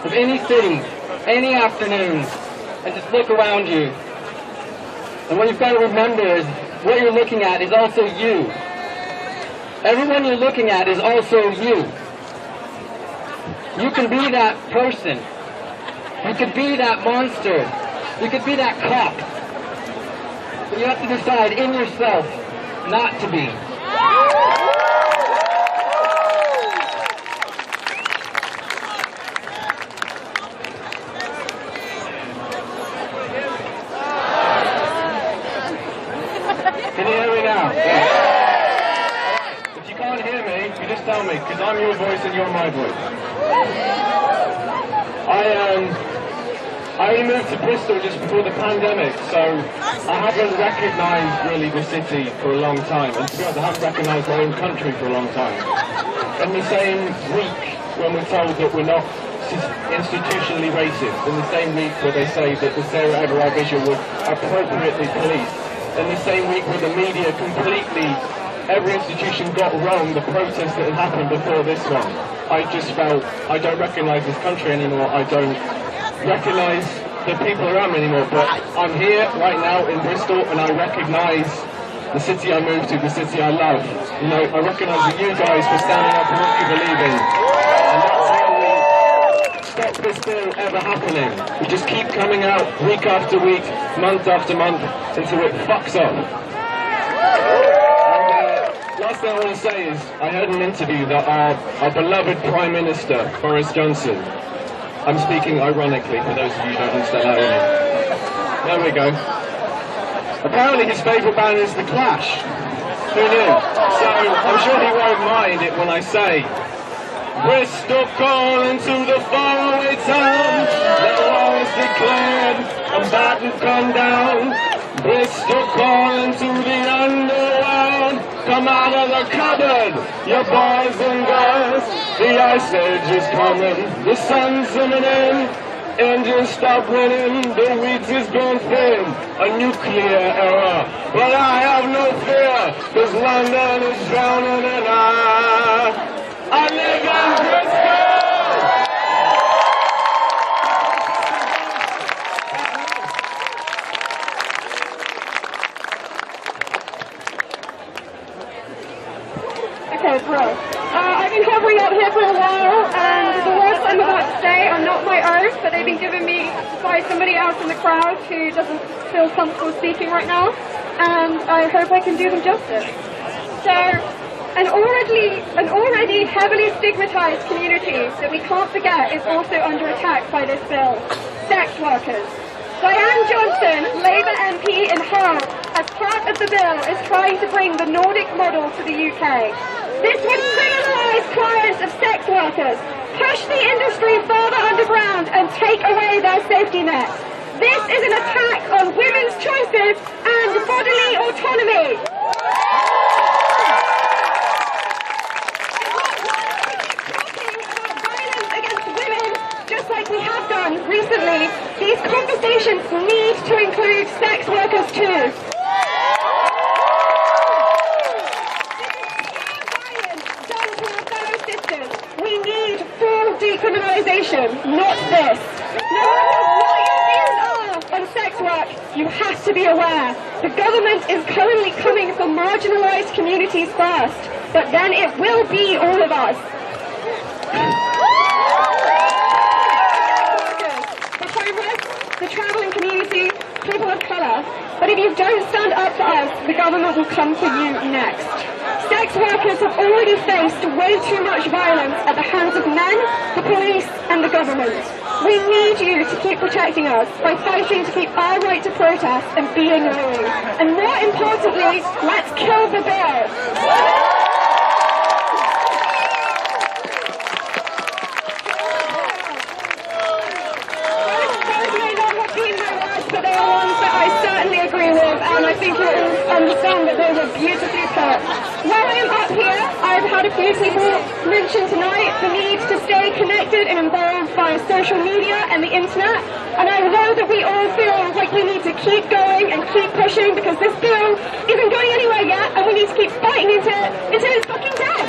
of any city, any afternoon, and just look around you. And what you've got to remember is what you're looking at is also you. Everyone you're looking at is also you. You can be that person. You could be that monster. You could be that cop. But you have to decide in yourself not to be. Can you hear me now? If you can't hear me, you just tell me, because I'm your voice and you're my voice. I only moved to Bristol just before the pandemic, so I haven't recognised really the city for a long time, and to be honest, I haven't recognised my own country for a long time. In the same week when we're told that we're not institutionally racist, in the same week where they say that the Sarah Everard visual was appropriately policed, in the same week where the media completely, every institution got wrong the protest that had happened before this one, I just felt, I don't recognise this country anymore, I don't recognise the people around me anymore, but I'm here right now in Bristol and I recognise the city I moved to, the city I love. You know, I recognise you guys for standing up for what you believe in. And that's how we stop this bill ever happening. We just keep coming out week after week, month after month, until it fucks up. And last thing I want to say is, I heard an interview that our beloved Prime Minister, Boris Johnson, I'm speaking ironically for those of you who don't understand that. There we go. Apparently his favourite band is The Clash. Who knew? So I'm sure he won't mind it when I say, Bristol calling to the faraway town. The war is declared, I'm about to come down. Bristol calling to the underworld. Come out of the cupboard, you boys and girls. The ice age is coming, the sun's zooming in. Engines stop running, the wheat is going thin. A nuclear era, but I have no fear, cause London is drowning and I live in Bristol! Okay, bro. I've been hovering out here for a while, and the words I'm about to say are not my own, but they've been given me by somebody else in the crowd who doesn't feel comfortable speaking right now, and I hope I can do them justice. So, An already heavily stigmatized community that we can't forget is also under attack by this bill: sex workers. Diane Johnson, Labour MP in Hull, as part of the bill, is trying to bring the Nordic model to the UK. This would criminalise clients of sex workers, push the industry further underground and take away their safety net. This is an attack on women's choices and bodily autonomy. Violence against women, just like we have done recently, these conversations need to include sex workers too. We need full decriminalisation, not this. No matter what your views are on sex work, you have to be aware. The government is currently coming for marginalised communities first, but then it will be all of us. The homeless, the travelling community, people of colour. But if you don't stand up for us, the government will come for you next. Sex workers have already faced way too much violence at the hands of men, the police and the government. We need you to keep protecting us by fighting to keep our right to protest and being willing. And more importantly, let's kill the bill. But they are ones that I certainly agree with, and I think you'll all understand that they were beautifully put. While I'm up here, I've had a few people mention tonight the need to stay connected and involved via social media and the internet, and I know that we all feel like we need to keep going and keep pushing because this bill isn't going anywhere yet, and we need to keep fighting until it's fucking dead.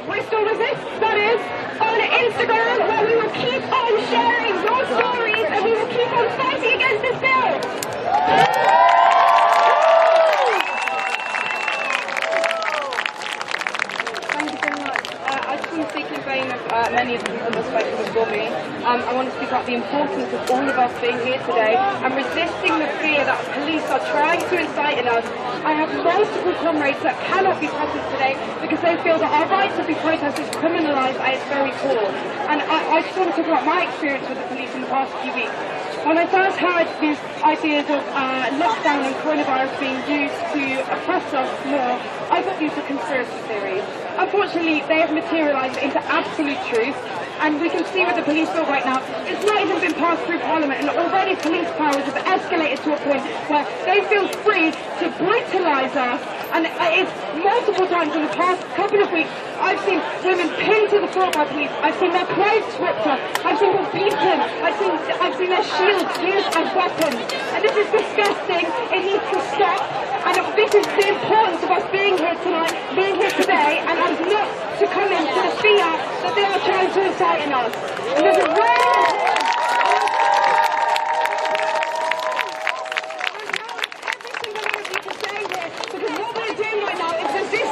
Bristol Resist, that is, on Instagram, where we will keep on sharing your stories and we will keep on fighting against this bill. Thank you very much. I just want to speak in the vein of many of the people that have spoken before me. I want to speak about the importance of all of us being here today and resisting the fear that police are trying to incite in us. I have multiple comrades that cannot be present today because they feel that our right to be protest is criminalised at its very core. And I just want to talk about my experience with the police in the past few weeks. When I first heard these ideas of lockdown and coronavirus being used to oppress us more, I thought these were conspiracy theories. Unfortunately, they have materialised into absolute truth, and we can see with the police bill right now, it's not even been passed through Parliament, and already police powers have escalated to a point where they feel free to brutalise us, and it's multiple times in the past couple of weeks, I've seen women pinned to the floor by police, I've seen their clothes ripped off, I've seen them beaten, I've seen their shields used as weapons, and this is disgusting, it needs to stop, and this is the importance of us being here tonight, being here today, and us not succumbing to the fear that they are trying to incite in us. And there's a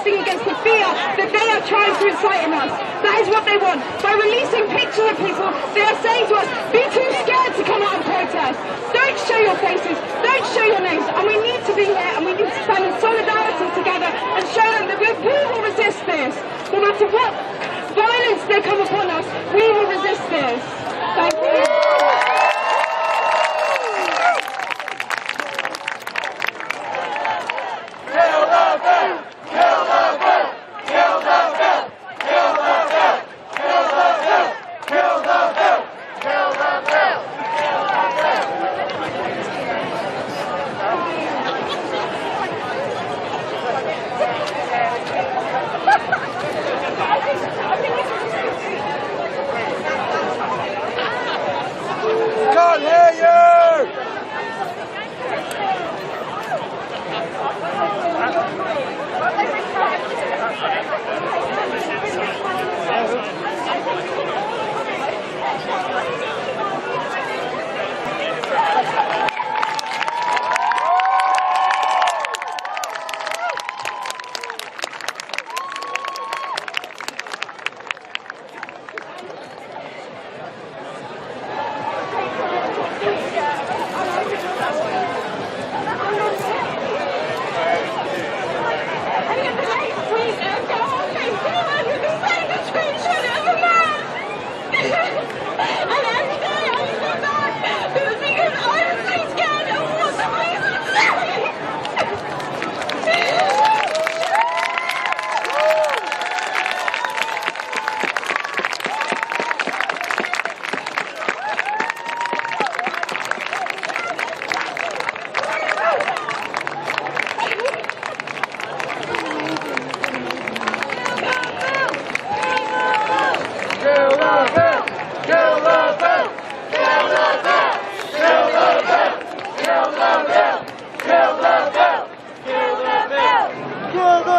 against the fear that they are trying to incite in us. That is what they want. By releasing pictures of people, they are saying to us, be too scared to come out and protest. Don't show your faces, don't show your names, and we need to be here and we need to stand in solidarity together and show them that we will resist this. No matter what violence they come upon us, we will resist this. Thank you.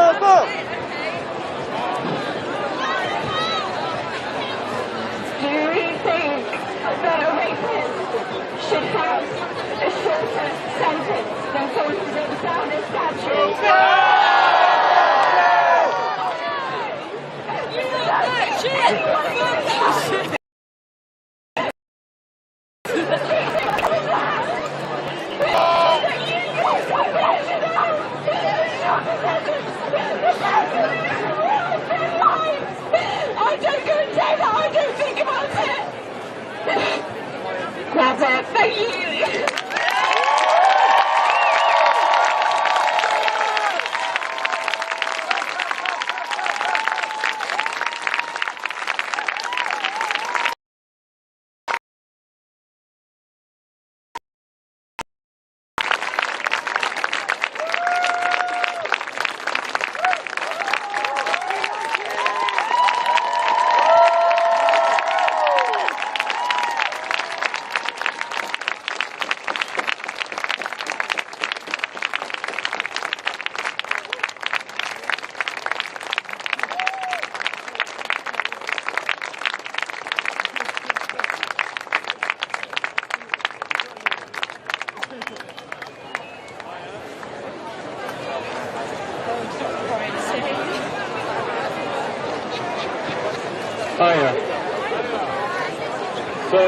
Do you think that a rapist should have a shorter sentence than someone who rips down a statue? I don't go and say that, I don't think about it. Grab it, thank you. Hiya. So,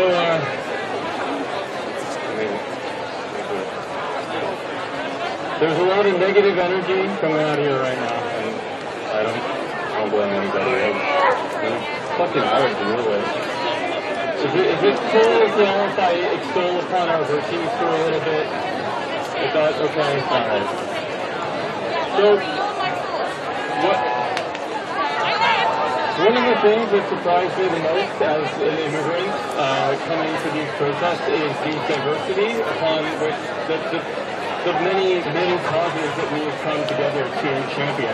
there's a lot of negative energy coming out of here right now, and I don't blame anybody. I'm fucking hard to deal with. Is it cool if I extol upon our virtues for a little bit? I thought, okay, alright. So, one of the things that surprised me the most as an immigrant coming to these protests is the diversity upon which the many causes that we have come together to champion.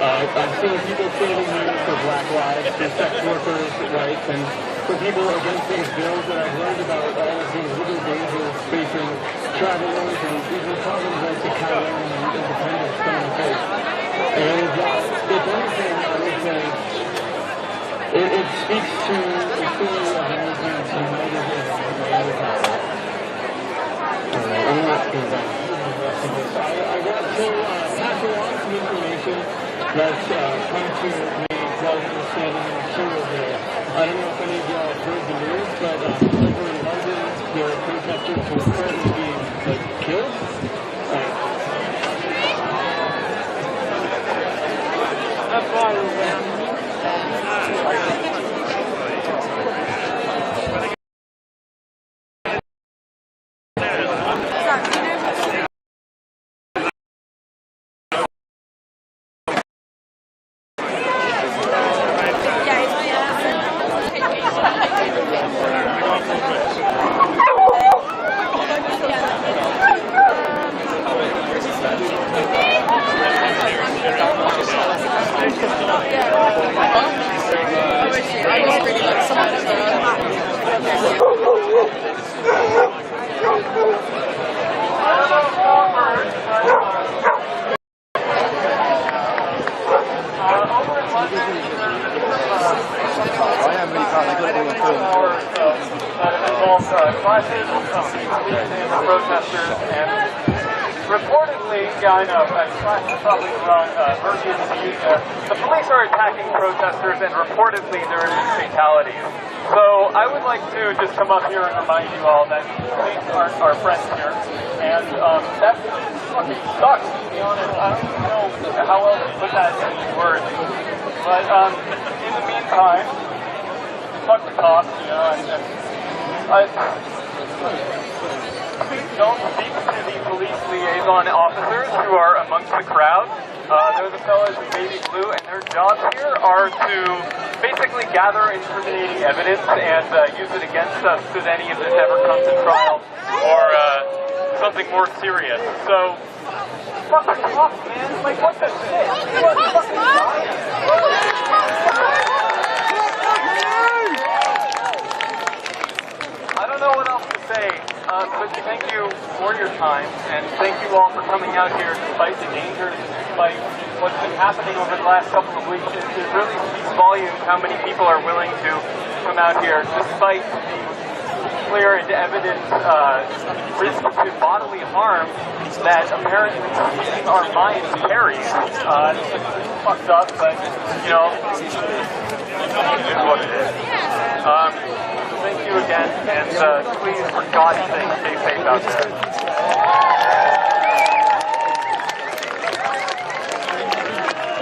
I've seen people standing here for Black lives, for sex workers' rights, and for people against these bills that I've learned about all of these little dangers facing travelers and even problems like the Cairo and independence come in face. And if anything, I would say, it speaks to the story of Americans united in the power. I'm not going to I want to pass along some information that's come to me while we were standing in the queue over there. I don't know if any of y'all have heard the news, but over in London, there are protesters who are currently being killed. Protesters and reportedly, yeah, I know, that's probably the wrong verbiage to use there. The police are attacking protesters and reportedly there are fatalities. So I would like to just come up here and remind you all that police aren't our friends here, and that fucking sucks, to be honest. I don't even know how else to put that in words. But in the meantime, fuck the cops, you know, and please don't speak to the police liaison officers who are amongst the crowd. They're the fellas in baby blue, and their jobs here are to basically gather incriminating evidence and use it against us should any of this ever come to trial or something more serious. So, fuck the cops, man. Like, what the shit? You are fucking dying. I don't know what else to say, but thank you for your time, and thank you all for coming out here despite the dangers, despite what's been happening. happening over the last couple of weeks, it really speaks volumes how many people are willing to come out here, despite the clear and evident risk to bodily harm that apparently speaking our minds carries. It's fucked up, but, you know, it is what it is. Thank you again, and please, for God's sake, stay safe out there.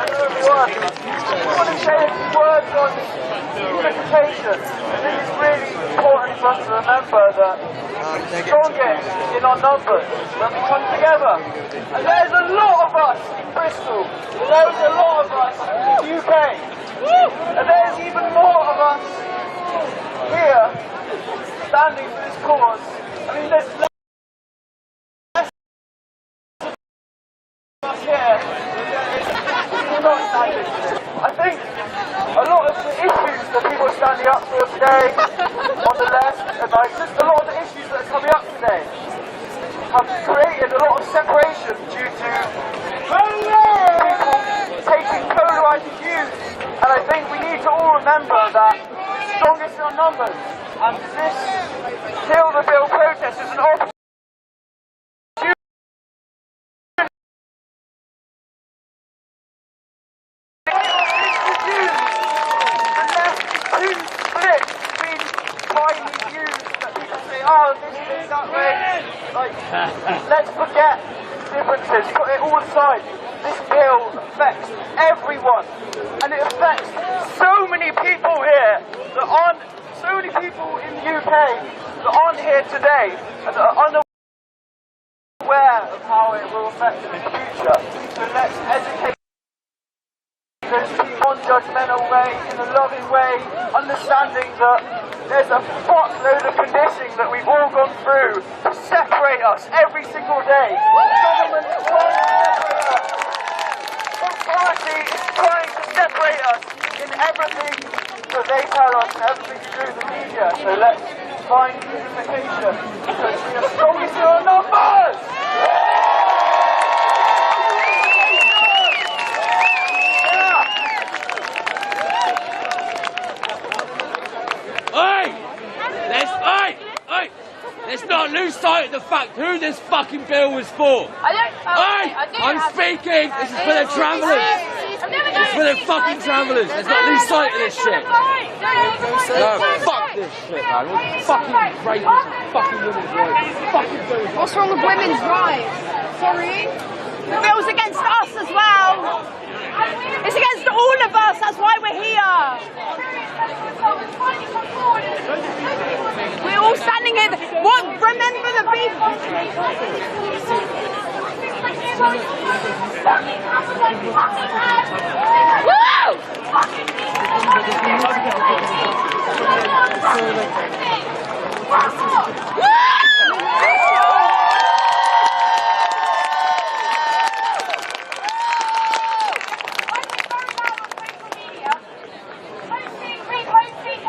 Hello, everyone. I want to say a few words on unification. This is really important for us to remember that the strongest in our numbers when we come together. And there's a lot of us in Bristol. There's a lot of us in the UK. And there's even more of us here standing for this cause. I mean, there's less of us here. Not standing for this. I think a lot of the issues that people are standing up for today on the left, and like just a lot of the issues that are coming up today, have created a lot of separation due to people taking polarising views. And I think we need to all remember that strongest in our numbers, and this Kill the Bill protest is an opportunity let's forget differences, put it all aside. This bill affects everyone, and it affects so many people here that aren't, so many people in the UK that aren't here today and are unaware of how it will affect them in the future. So let's educate those people in a non-judgmental way, in a loving way, understanding that there's a fuckload of conditioning that we've all gone through to separate us every single day. Government is trying to separate us. Authority is trying to separate us in everything that they tell us and everything through the media. So let's find unification because we are strongest in our numbers! Let's not lose sight of the fact who this fucking bill was for. I'm speaking. This is for the travellers. It's for the fucking travellers. Let's not lose sight of this shit. No, fuck this shit, man. Fucking rapists and fucking women's rights. Fucking bills. What's wrong with women's rights? Sorry? The bill's against us as well. It's against all of us. That's why we're here. We're all standing here. What? Remember the people.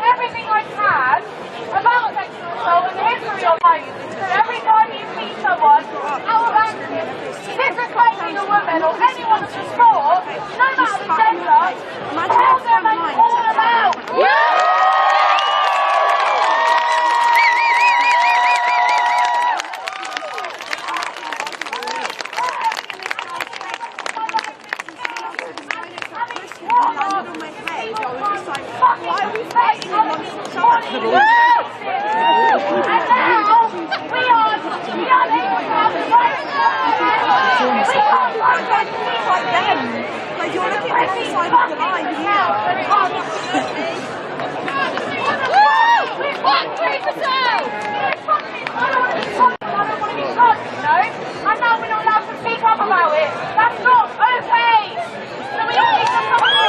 Everything I can about sexual assault and the history of life. So every time you see someone out of action, disrespecting a woman or anyone of the sport, no matter the gender, tell them it's all about. And now we're not allowed to speak up about it. That's not okay. So we all need to come on.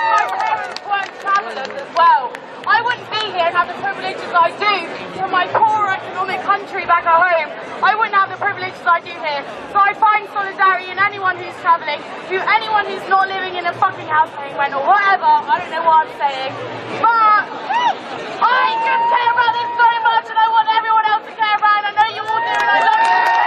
My parents weren't travellers as well. I wouldn't be here and have the privileges I do from my poor economic country back at home. I wouldn't have the privileges I do here. So I find solidarity in anyone who's travelling, anyone who's not living in a fucking house paying rent or whatever. I don't know what I'm saying. But I just care about this so much and I want everyone else to care about it. I know you all do and I love you.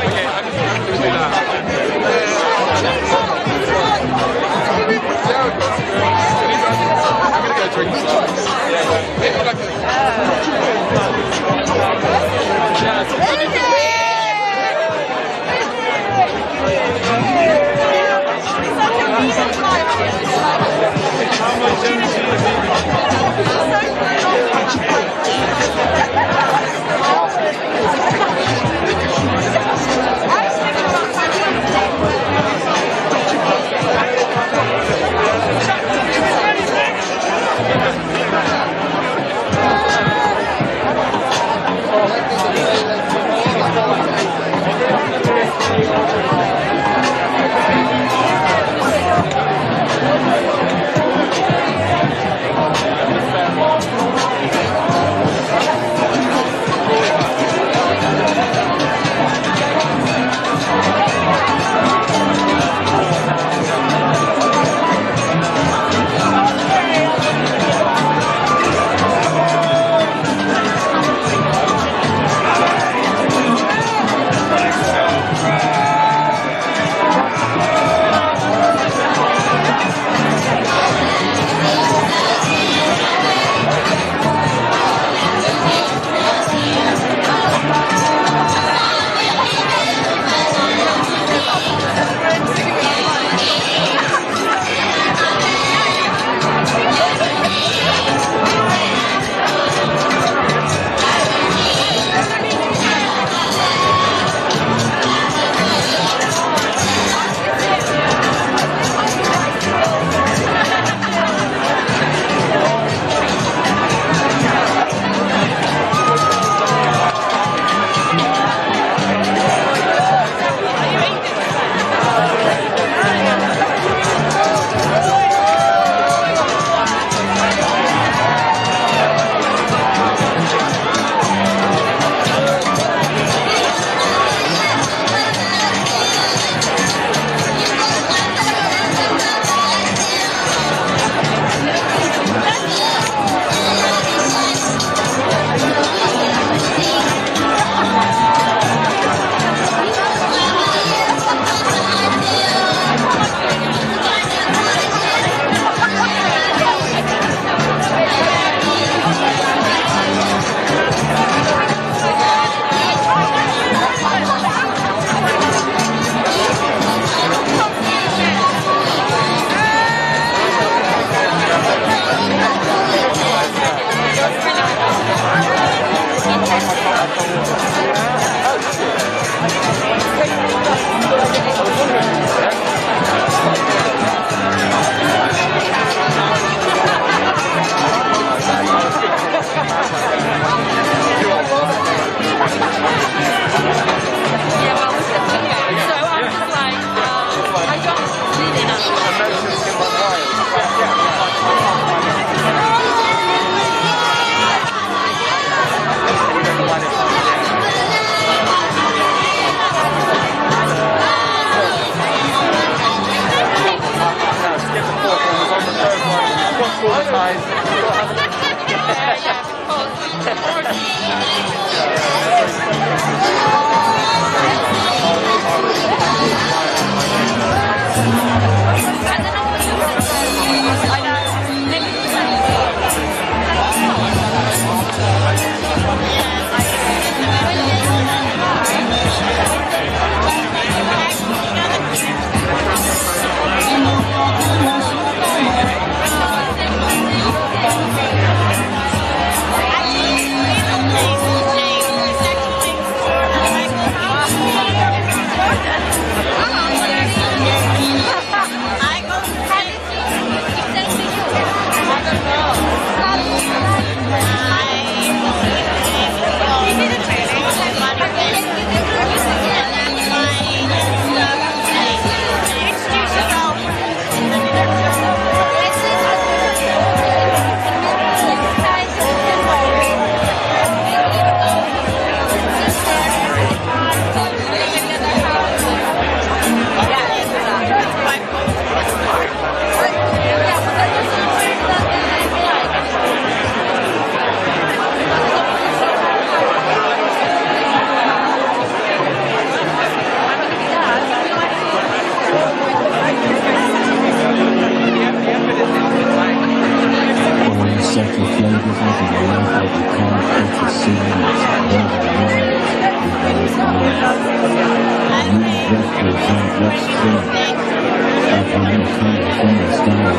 Okay, I'm just going to do that. represent what's true. After I'm a kind of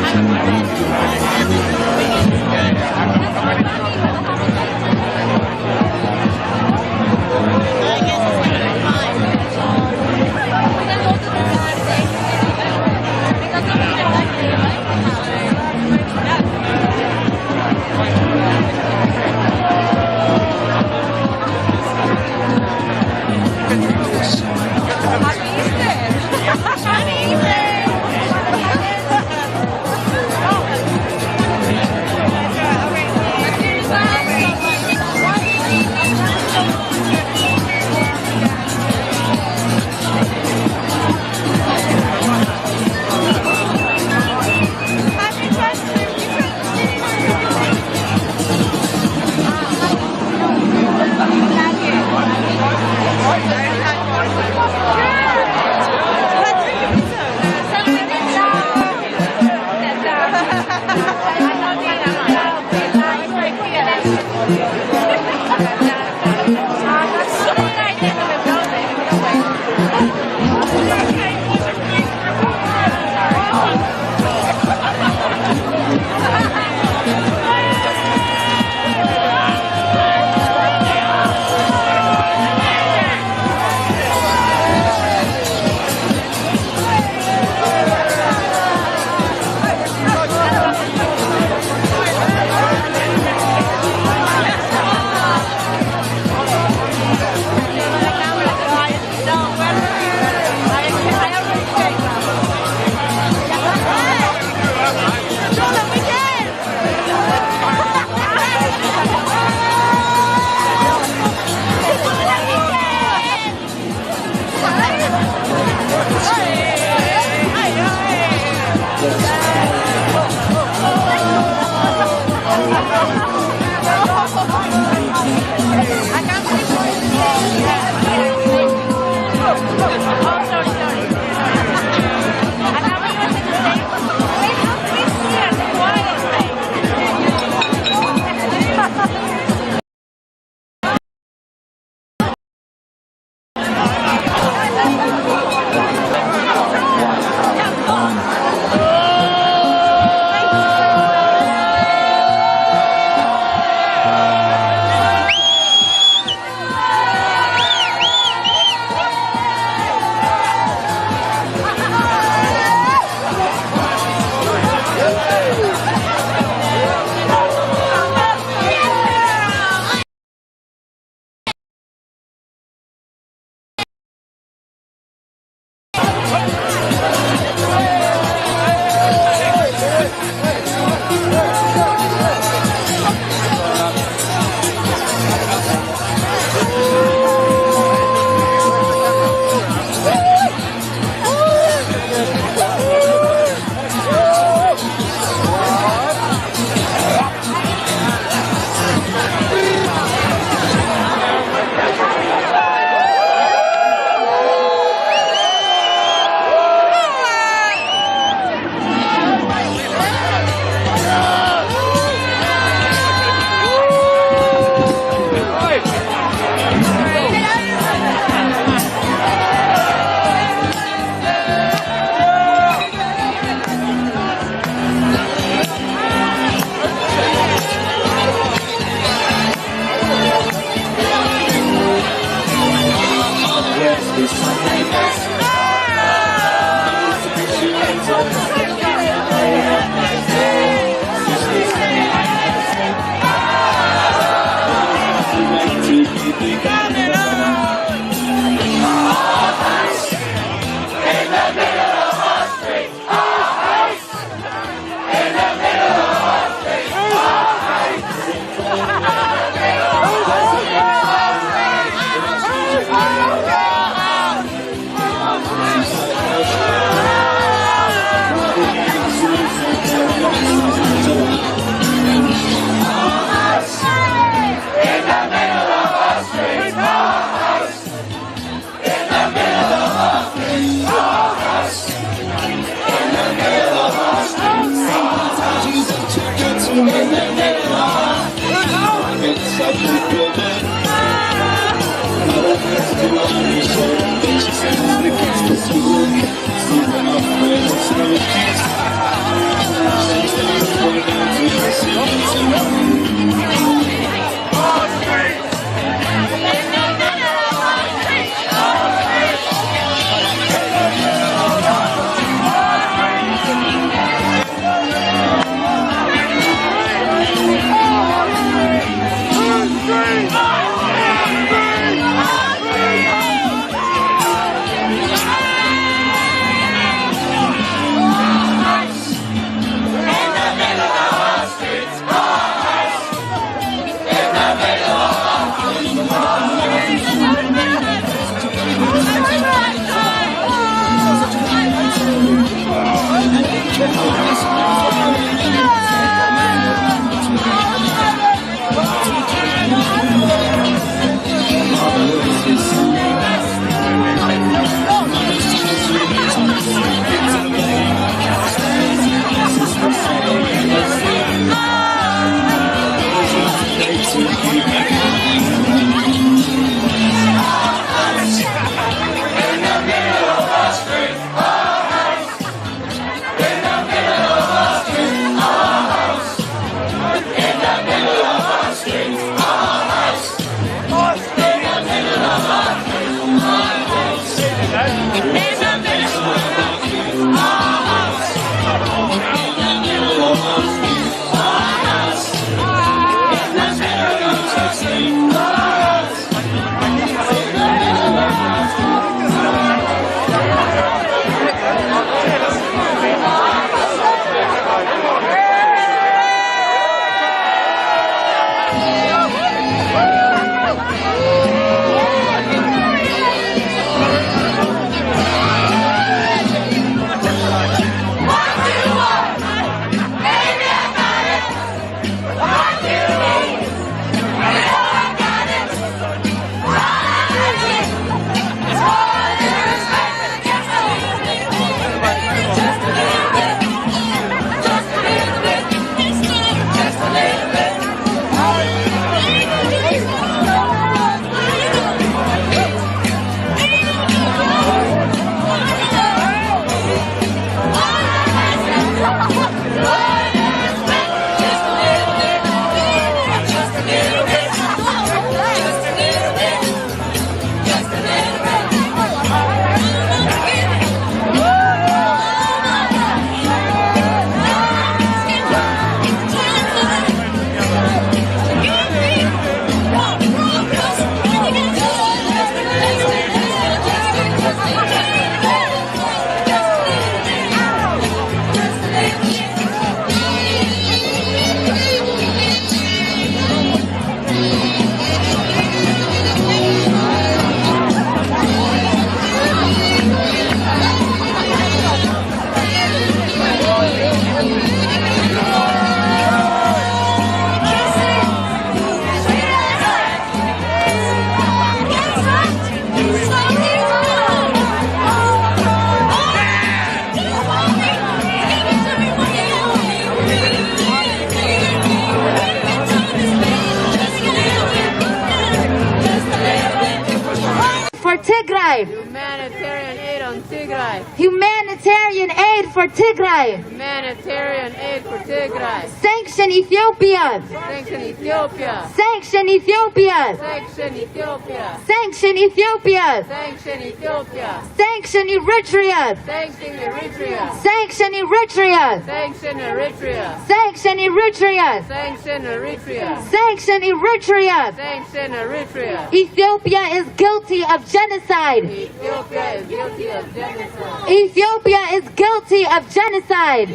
Tigray. Humanitarian aid on Tigray. Humanitarian aid for Tigray. Humanitarian aid for Tigray. Sanction Ethiopia. Sanction Ethiopia. Sanction Ethiopia. Sanction Ethiopia. Sanction Ethiopia. Sanction Ethiopia. Sanction Eritrea. Sanction Eritrea. Sanction Eritrea. Sanction Eritrea. Sanction Eritrea. Sanction Eritrea. Sanction Eritrea. Sanction Eritrea. Ethiopia is guilty of genocide. Ethiopia is guilty of genocide. Ethiopia is guilty of genocide.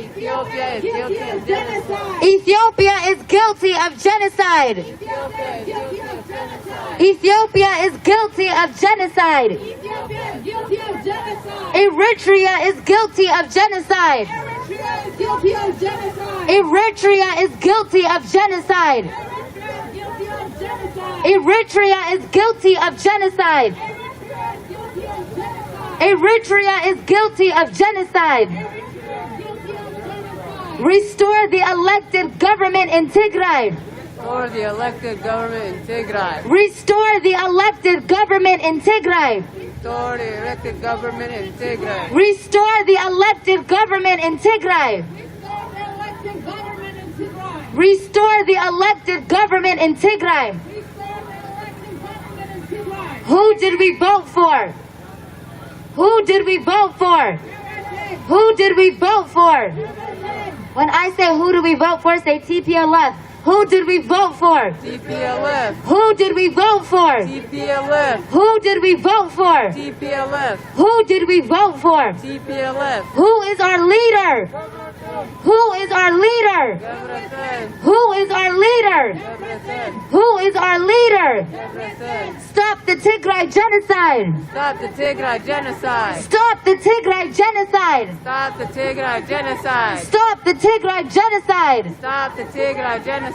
Ethiopia is guilty of genocide. Ethiopia is guilty of genocide. Ethiopia is guilty of genocide. Eritrea is guilty of genocide. Eritrea is guilty of genocide. Eritrea is guilty of genocide. Eritrea is guilty of genocide. Restore the elected government in Tigray. Restore the elected government in Tigray. Restore the elected government in Tigray. Restore the elected government in Tigray. Restore the elected government in Tigray. Restore the elected government in Tigray. Who did we vote for? Who did we vote for? Who did we vote for? When I say who do we vote for, say TPLF. Who did we vote for? TPLF. Who did we vote for? TPLF. Who did we vote for? TPLF. Who did we vote for? TPLF. Who is our leader? Who is our leader? Who is our leader? Who is our leader? Stop the Tigray genocide. Stop the Tigray genocide. Stop the Tigray genocide. Stop the Tigray genocide. Stop the Tigray genocide. Stop the Tigray genocide.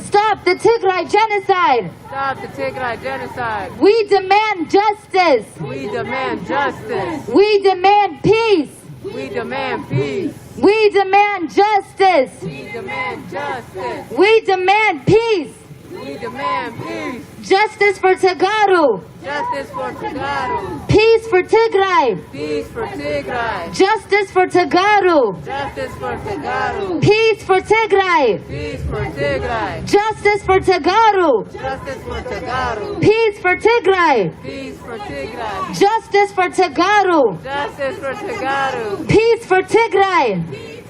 Stop the Tigray genocide. Stop the Tigray genocide. We demand justice. We demand justice. We demand peace. We demand peace. We demand justice. We demand justice. We demand peace. We demand peace. Justice for Tagaru. Justice for Tagaru. Peace for Tigray. Peace for Tigray. Justice for Tagaru. Justice for Tagaru. Peace for Tigray. Peace for Tigray. Justice for Tagaru. Justice for Tagaru. Peace for Tigray. Peace for Tigray. Justice for Tagaru. Justice for Tagaru. Peace for Tigray.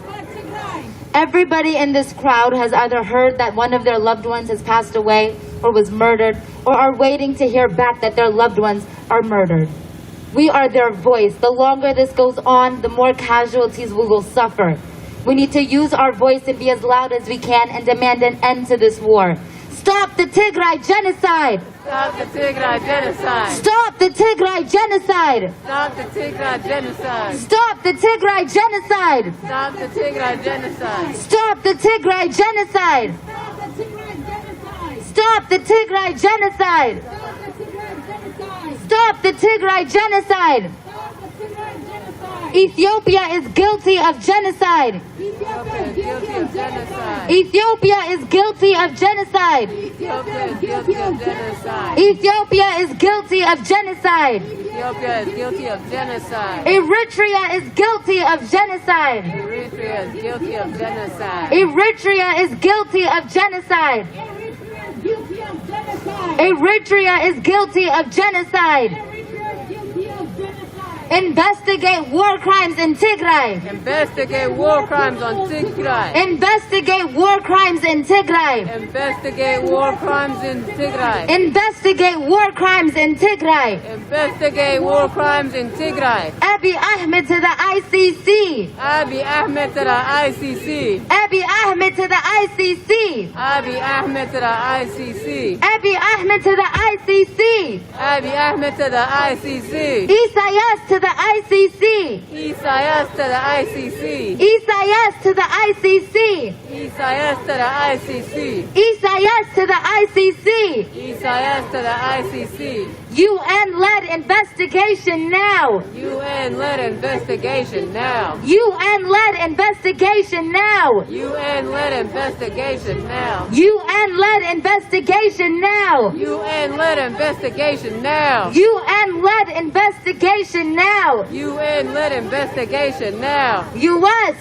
Everybody in this crowd has either heard that one of their loved ones has passed away or was murdered, or are waiting to hear back that their loved ones are murdered. We are their voice. The longer this goes on, the more casualties we will suffer. We need to use our voice and be as loud as we can and demand an end to this war. Stop the Tigray genocide! Stop the Tigray genocide! Stop the Tigray genocide! Stop the Tigray genocide! Stop the Tigray genocide! Stop the Tigray genocide! Stop the Tigray genocide! Stop the Tigray genocide! Stop the Tigray genocide! Ethiopia is guilty of genocide. Ethiopia is guilty of genocide. Ethiopia is guilty of genocide. Ethiopia is guilty of genocide. Eritrea is guilty of genocide. Eritrea is guilty of genocide. Eritrea is guilty of genocide. Eritrea is guilty of genocide. Investigate war crimes in Tigray. Investigate war crimes on Tigray. Investigate war crimes in Tigray. Investigate war crimes in Tigray. Investigate war crimes in Tigray. Investigate war crimes in Tigray. Abiy Ahmed to the ICC. Abiy Ahmed to the ICC. Abiy Ahmed to the ICC. Abiy Ahmed to the ICC. Abiy Ahmed to the ICC. Abiy Ahmed to the ICC. Isaias to the ICC. Isaias to the ICC. Isaias to the ICC. Isaias to the ICC. Isaias to the ICC. Isaias to the ICC. UN-led investigation now. UN-led investigation now. UN-led investigation now. UN-led investigation now. UN-led investigation now. UN-led investigation now. UN-led investigation now. UN-led investigation now. US.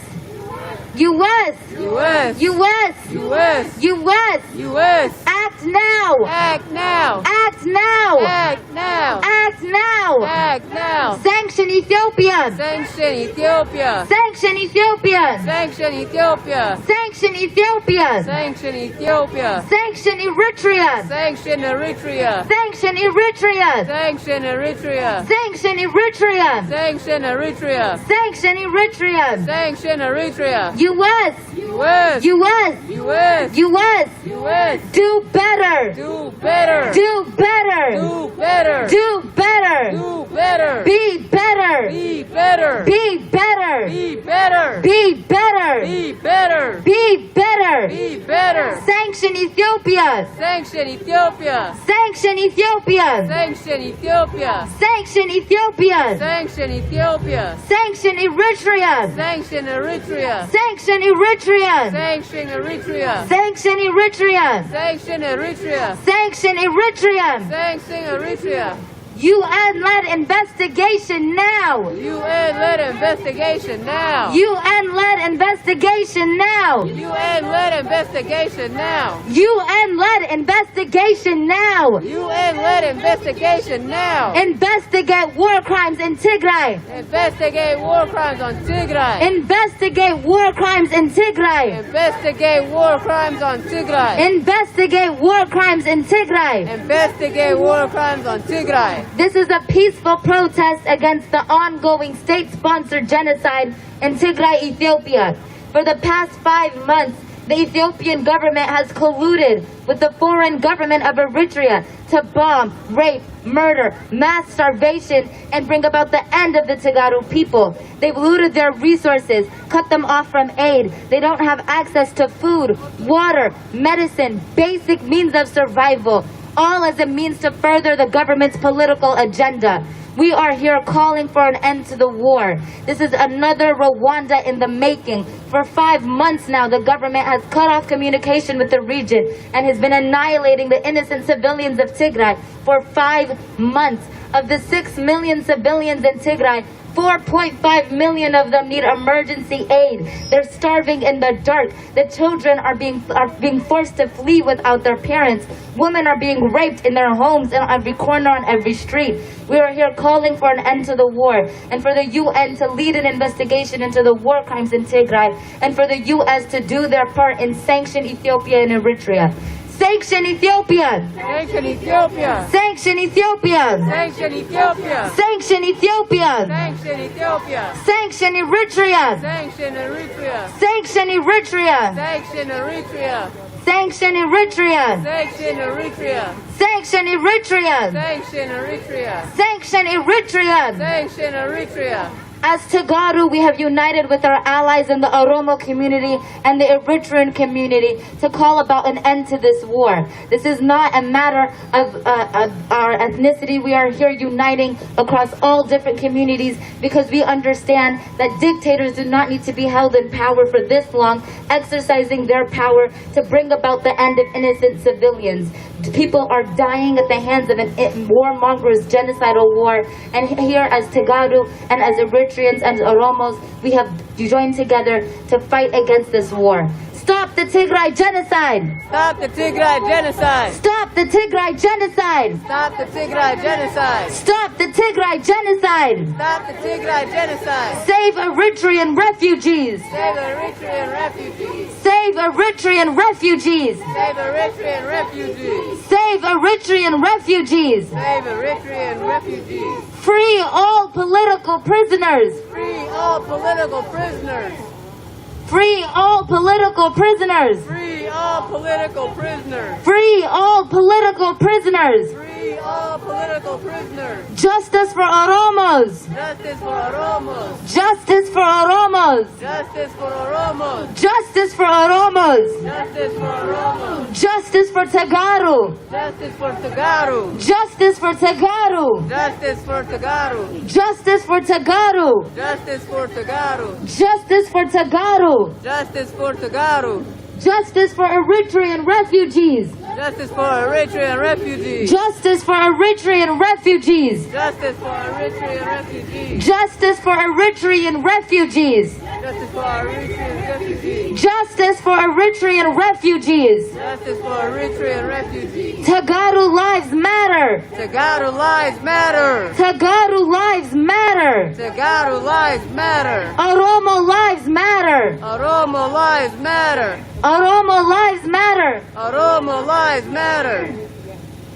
US. US. US. US. US. US. Act now. Act now. Act now. Act now. Act now. Act now. Sanction Ethiopia. Sanction Ethiopia. Sanction Ethiopia. Sanction Ethiopia. Sanction Ethiopia. Sanction Ethiopia. Sanction Eritrea. Sanction Eritrea. Sanction Eritrea. Sanction Eritrea. Sanction Eritrea. Sanction Eritrea. Sanction Eritrea. Sanction Eritrea. US. US. US. US. US. US. Do better. Do better. Do better. Do better. Do better. Do better. Be better. Be better. Be better. Be better. Be better. Be better. Be better. Be better. Sanction Ethiopia. Sanction Ethiopia. Sanction Ethiopia. Sanction Ethiopia. Sanction Ethiopia. Sanction Ethiopia. Sanction Eritrea. Sanction Eritrea. Sanction Eritrea. Sanction Eritrea. Sanction Eritrea. Sanction Eritrea. Sanction Eritrea. Sanction Eritrea. UN-led investigation now. UN-led investigation now. UN-led investigation now. UN-led investigation now. UN-led investigation now. UN-led investigation now. Investigate war crimes in Tigray. Investigate war crimes on Tigray. Investigate war crimes in Tigray. Investigate war crimes on Tigray. Investigate war crimes in Tigray. Investigate war crimes on Tigray. This is a peaceful protest against the ongoing state-sponsored genocide in Tigray, Ethiopia. For the past 5 months, the Ethiopian government has colluded with the foreign government of Eritrea to bomb, rape, murder, mass starvation, and bring about the end of the Tigray people. They've looted their resources, cut them off from aid. They don't have access to food, water, medicine, basic means of survival, all as a means to further the government's political agenda. We are here calling for an end to the war. This is another Rwanda in the making. For 5 months now, the government has cut off communication with the region and has been annihilating the innocent civilians of Tigray for 5 months. Of the 6 million civilians in Tigray, 4.5 million of them need emergency aid. They're starving in the dark. The children are being forced to flee without their parents. Women are being raped in their homes in every corner on every street. We are here calling for an end to the war and for the UN to lead an investigation into the war crimes in Tigray and for the US to do their part in sanction Ethiopia and Eritrea. Sanction Ethiopia! Sanction Ethiopia! Sanction Ethiopia! Sanction Ethiopia! Sanction Ethiopia! Sanction Ethiopia! Sanction Eritrea! Sanction Eritrea! Sanction Eritrea! Sanction Eritrea! Sanction Eritrea! Sanction Eritrea! Sanction Eritrea! Sanction Eritrea! Sanction Eritrea! Sanction Eritrea! As Tagaru, we have united with our allies in the Oromo community and the Eritrean community to call about an end to this war. This is not a matter of our ethnicity. We are here uniting across all different communities because we understand that dictators do not need to be held in power for this long, exercising their power to bring about the end of innocent civilians. People are dying at the hands of an warmonger's genocidal war, and here as Tagaru and as Eritreans and Oromos, we have joined together to fight against this war. Stop the Tigray genocide! Stop the Tigray genocide! Stop the Tigray genocide! Stop the Tigray genocide! Stop the Tigray genocide! Stop the Tigray genocide! Save Eritrean refugees! Save Eritrean refugees! Save Eritrean refugees! Save Eritrean refugees! Save Eritrean refugees! Save Eritrean refugees! Free all political prisoners! Free all political prisoners! Free all political prisoners! Free all political prisoners! Free all political prisoners! Free all political prisoners. Justice for Oromos. Justice for Oromos. Justice for Oromos. Justice for Oromos. Justice for Oromos. Justice for Oromos. Justice for Tagaru. Justice for Tagaru. Justice for Tagaru. Justice for Tagaru. Justice for Tagaru. Justice for Tagaru. Justice for Tagaru. Justice for Tagaru. Justice for Eritrean refugees. Justice for Eritrean refugees. Justice for Eritrean refugees. Justice for Eritrean refugees. Justice for Eritrean refugees. Justice for Eritrean refugees. Justice for Eritrean refugees. Justice for Eritrean refugees. Tagaru lives matter. Tagaru lives matter. Tagaru lives matter. Tagaru lives matter. Oromo lives matter. Oromo lives matter. Oromo lives matter. Oromo lives matter.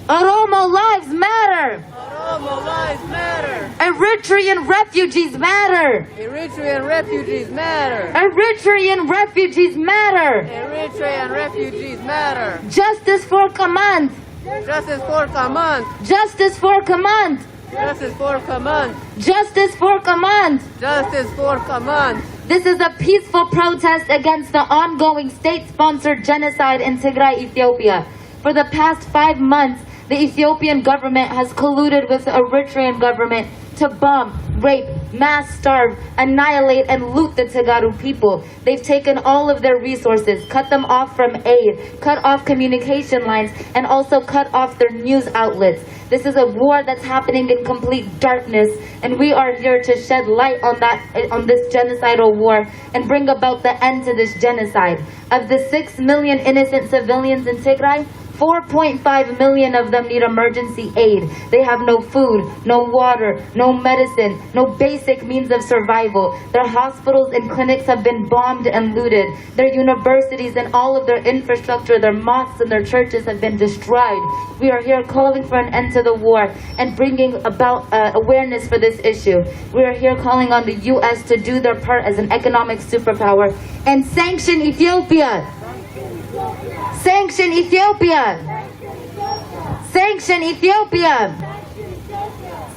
Oromo lives matter. Oromo lives matter. Eritrean refugees matter. Eritrean refugees matter. Eritrean refugees matter. Eritrean refugees matter. Justice for command. Justice for command. Justice for command. Justice for command. Justice for command. Justice for command. This is a peaceful protest against the ongoing state-sponsored genocide in Tigray, Ethiopia. For the past 5 months, the Ethiopian government has colluded with the Eritrean government to bomb, rape, mass starve, annihilate, and loot the Tagaru people. They've taken all of their resources, cut them off from aid, cut off communication lines, and also cut off their news outlets. This is a war that's happening in complete darkness, and we are here to shed light on this genocidal war and bring about the end to this genocide. Of the 6 million innocent civilians in Tigray, 4.5 million of them need emergency aid. They have no food, no water, no medicine, no basic means of survival. Their hospitals and clinics have been bombed and looted. Their universities and all of their infrastructure, their mosques and their churches have been destroyed. We are here calling for an end to the war and bringing about awareness for this issue. We are here calling on the U.S. to do their part as an economic superpower and sanction Ethiopia. Sanction Ethiopia! Sanction Ethiopia!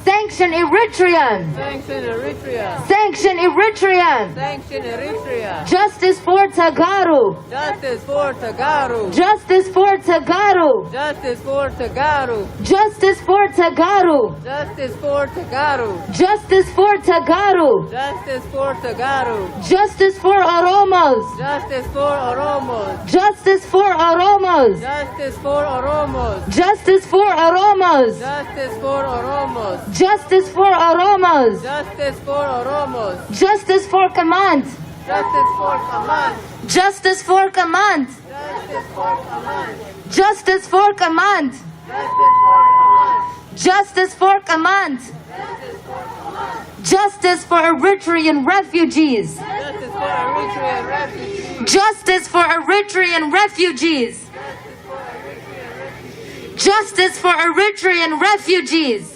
Sanction Eritrea! Sanction Eritrea! Sanction Eritrea! Sanction Eritrea! Justice for Tagaru! Justice for Tagaru! Justice for Tagaru! Justice for Tagaru! Justice for Tagaru! Justice for Tagaru! Justice for Tagaru! Justice for Tagaru! Justice for Oromos! Justice for Oromos! Justice for Oromos! Justice for Oromos! Justice for Oromos! Justice for Oromos! Justice for Oromos! Justice for Oromos! Justice for command! Justice for command! Justice for command! Justice for command! Justice for command! Justice for Eritrean refugees! Justice for Eritrean refugees! Justice for Eritrean refugees! Justice for Eritrean refugees!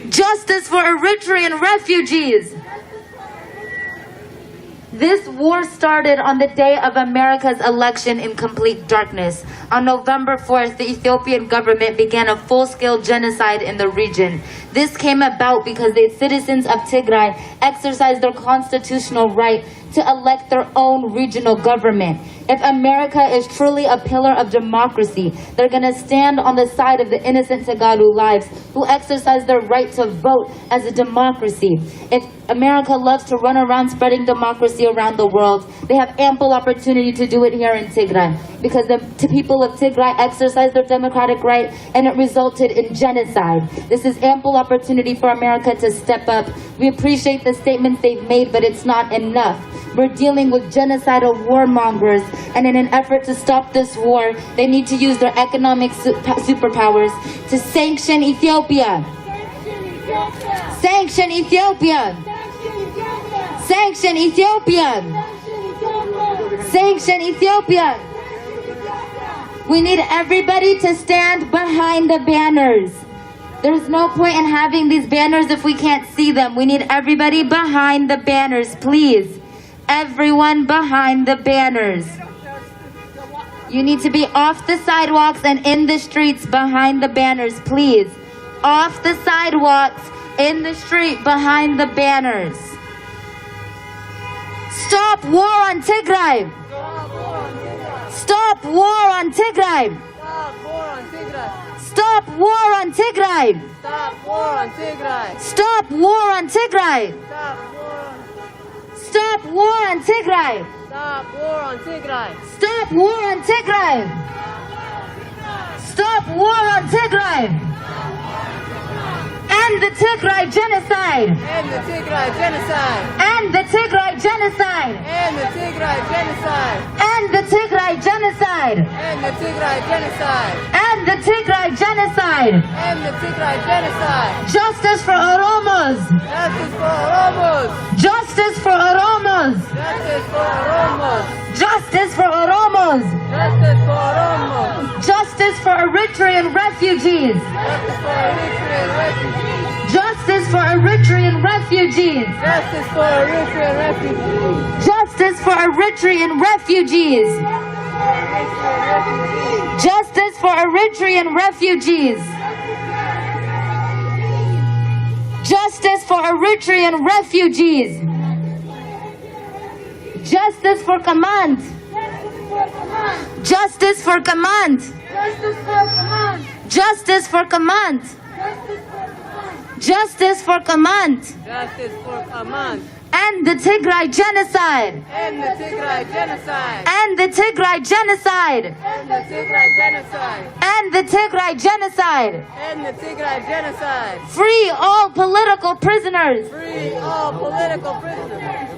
Justice for Eritrean refugees! This war started on the day of America's election in complete darkness. On November 4th, the Ethiopian government began a full-scale genocide in the region. This came about because the citizens of Tigray exercised their constitutional right to elect their own regional government. If America is truly a pillar of democracy, they're going to stand on the side of the innocent Tagaru lives who exercise their right to vote as a democracy. If America loves to run around spreading democracy around the world, they have ample opportunity to do it here in Tigray, because the people of Tigray exercised their democratic right and it resulted in genocide. This is ample opportunity for America to step up. We appreciate the statements they've made, but it's not enough. We're dealing with genocidal warmongers, and in an effort to stop this war, they need to use their economic superpowers to sanction Ethiopia. Sanction Ethiopia! Sanction Ethiopia! Sanction Ethiopia! We need everybody to stand behind the banners. There's no point in having these banners if we can't see them. We need everybody behind the banners, please. Everyone behind the banners. You need to be off the sidewalks and in the streets behind the banners, please. Off the sidewalks, in the street behind the banners. Stop war on Tigray. Stop war on Tigray. Stop war on Tigray. Stop war on Tigray. Stop war on Tigray. Stop war on Tigray. Stop war on Tigray. Stop war on Tigray. Stop war on Tigray. End the Tigray genocide. End the Tigray genocide. End the Tigray genocide. End the Tigray genocide. End the Tigray genocide. End the Tigray genocide. End the Tigray genocide. End the Tigray genocide. Justice for Oromos. Justice for Oromos. Justice for Oromos. Justice for Oromos. Justice for Oromos. Justice for Oromos. Justice for Eritrean refugees. Justice for Eritrean refugees. Justice for Eritrean refugees. Justice for Eritrean refugees. Justice for Eritrean refugees. Justice for Eritrean refugees. Justice for command. Justice for command. Justice for command. Justice for command. Justice for command. End the Tigray genocide. End the Tigray genocide. End the Tigray genocide. End the Tigray genocide. End the Tigray genocide. End the Tigray genocide. Free all political prisoners. Free all political prisoners.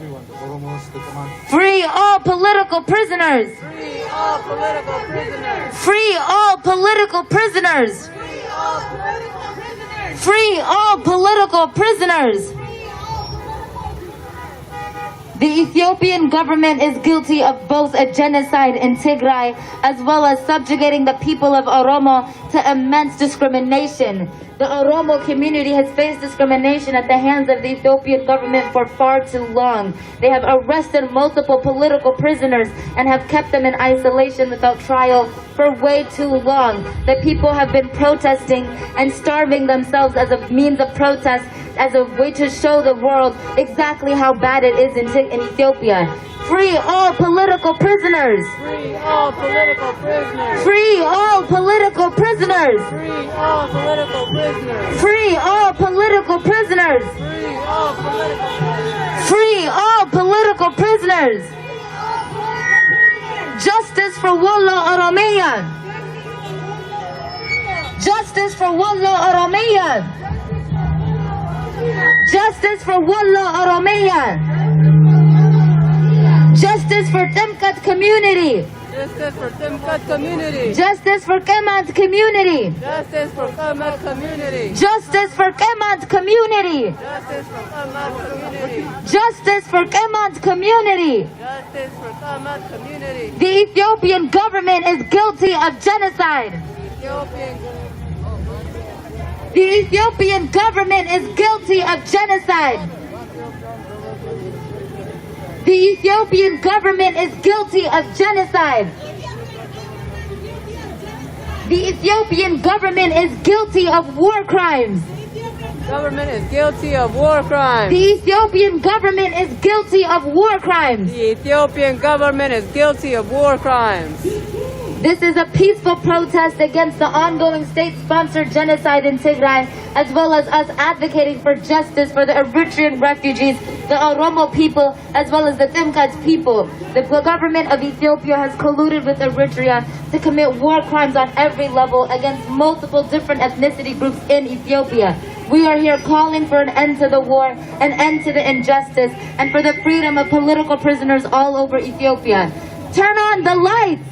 Free all political prisoners. Free all political prisoners. Free all political prisoners. Free all political prisoners. Free all political prisoners. The Ethiopian government is guilty of both a genocide in Tigray as well as subjugating the people of Oromo to immense discrimination. The Oromo community has faced discrimination at the hands of the Ethiopian government for far too long. They have arrested multiple political prisoners and have kept them in isolation without trial for way too long. The people have been protesting and starving themselves as a means of protest, as a way to show the world exactly how bad it is in Ethiopia. Free all political prisoners. Free all political prisoners. Free all political prisoners. Free all political prisoners. Free all political prisoners. Free all political prisoners. Free all political prisoners. Justice for Wallo Oromia. Justice for Wallo Oromia. Justice for Wallo Oromia. Justice for Timkat community. Justice for Timkat community. Justice for Kemant community. Justice for Kemant community. Justice for Kemant community. Justice for Kemant community. Justice for Kemant community. Justice for Kemant community. The Ethiopian government is guilty of genocide. The Ethiopian government is guilty of genocide. The Ethiopian government is guilty of genocide. The Ethiopian government is guilty of war crimes. Government is guilty of war crimes. The Ethiopian government is guilty of war crimes. The Ethiopian government is guilty of war crimes. This is a peaceful protest against the ongoing state-sponsored genocide in Tigray, as well as us advocating for justice for the Eritrean refugees, the Oromo people, as well as the Timkat people. The government of Ethiopia has colluded with Eritrea to commit war crimes on every level against multiple different ethnicity groups in Ethiopia. We are here calling for an end to the war, an end to the injustice, and for the freedom of political prisoners all over Ethiopia. Turn on the lights!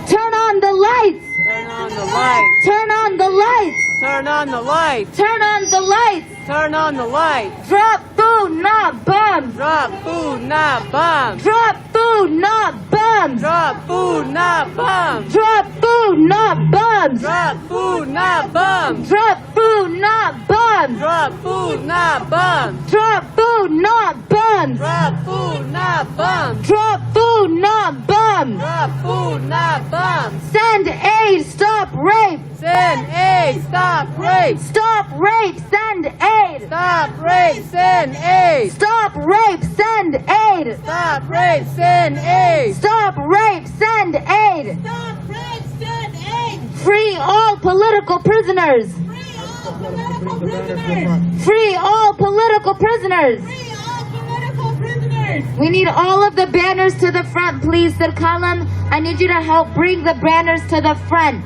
Turn on the lights! Turn on the lights! Turn on the lights! Turn on the lights! Turn on the lights! Turn on the lights! Drop food, not bombs! Drop food, not bombs! Drop food, not bombs! Drop food, not bombs! Drop food, not bombs! Drop food, not bombs! Drop food, not bombs! Drop food, not bombs! Drop food, not bombs! Drop food, not bombs! Drop food, not bombs! bombs. Stop food, not bombs. Send aid, stop rape. Send aid, stop rape. Stop rape, send aid. Stop rape, send aid. Stop rape, send aid. Stop rape, send aid. Stop rape, send aid. Stop rape, send aid. Free all political prisoners. Free all political prisoners. Free all political prisoners. Free all political prisoners. We need all of the banners to the front, please. Sir Kalam, I need you to help bring the banners to the front.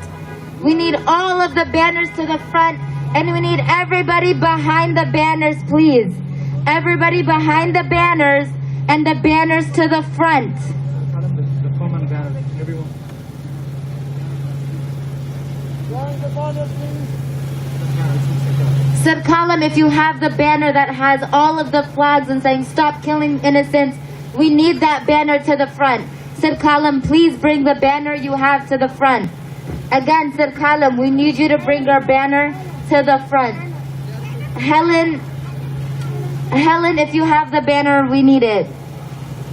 We need all of the banners to the front, and we need everybody behind the banners, please. Everybody behind the banners, and the banners to the front. Sir Kalam, if you have the banner that has all of the flags and saying stop killing innocents, we need that banner to the front. Sir Kalam, please bring the banner you have to the front. Again, Sir Kalam, we need you to bring our banner to the front. Helen, if you have the banner, we need it.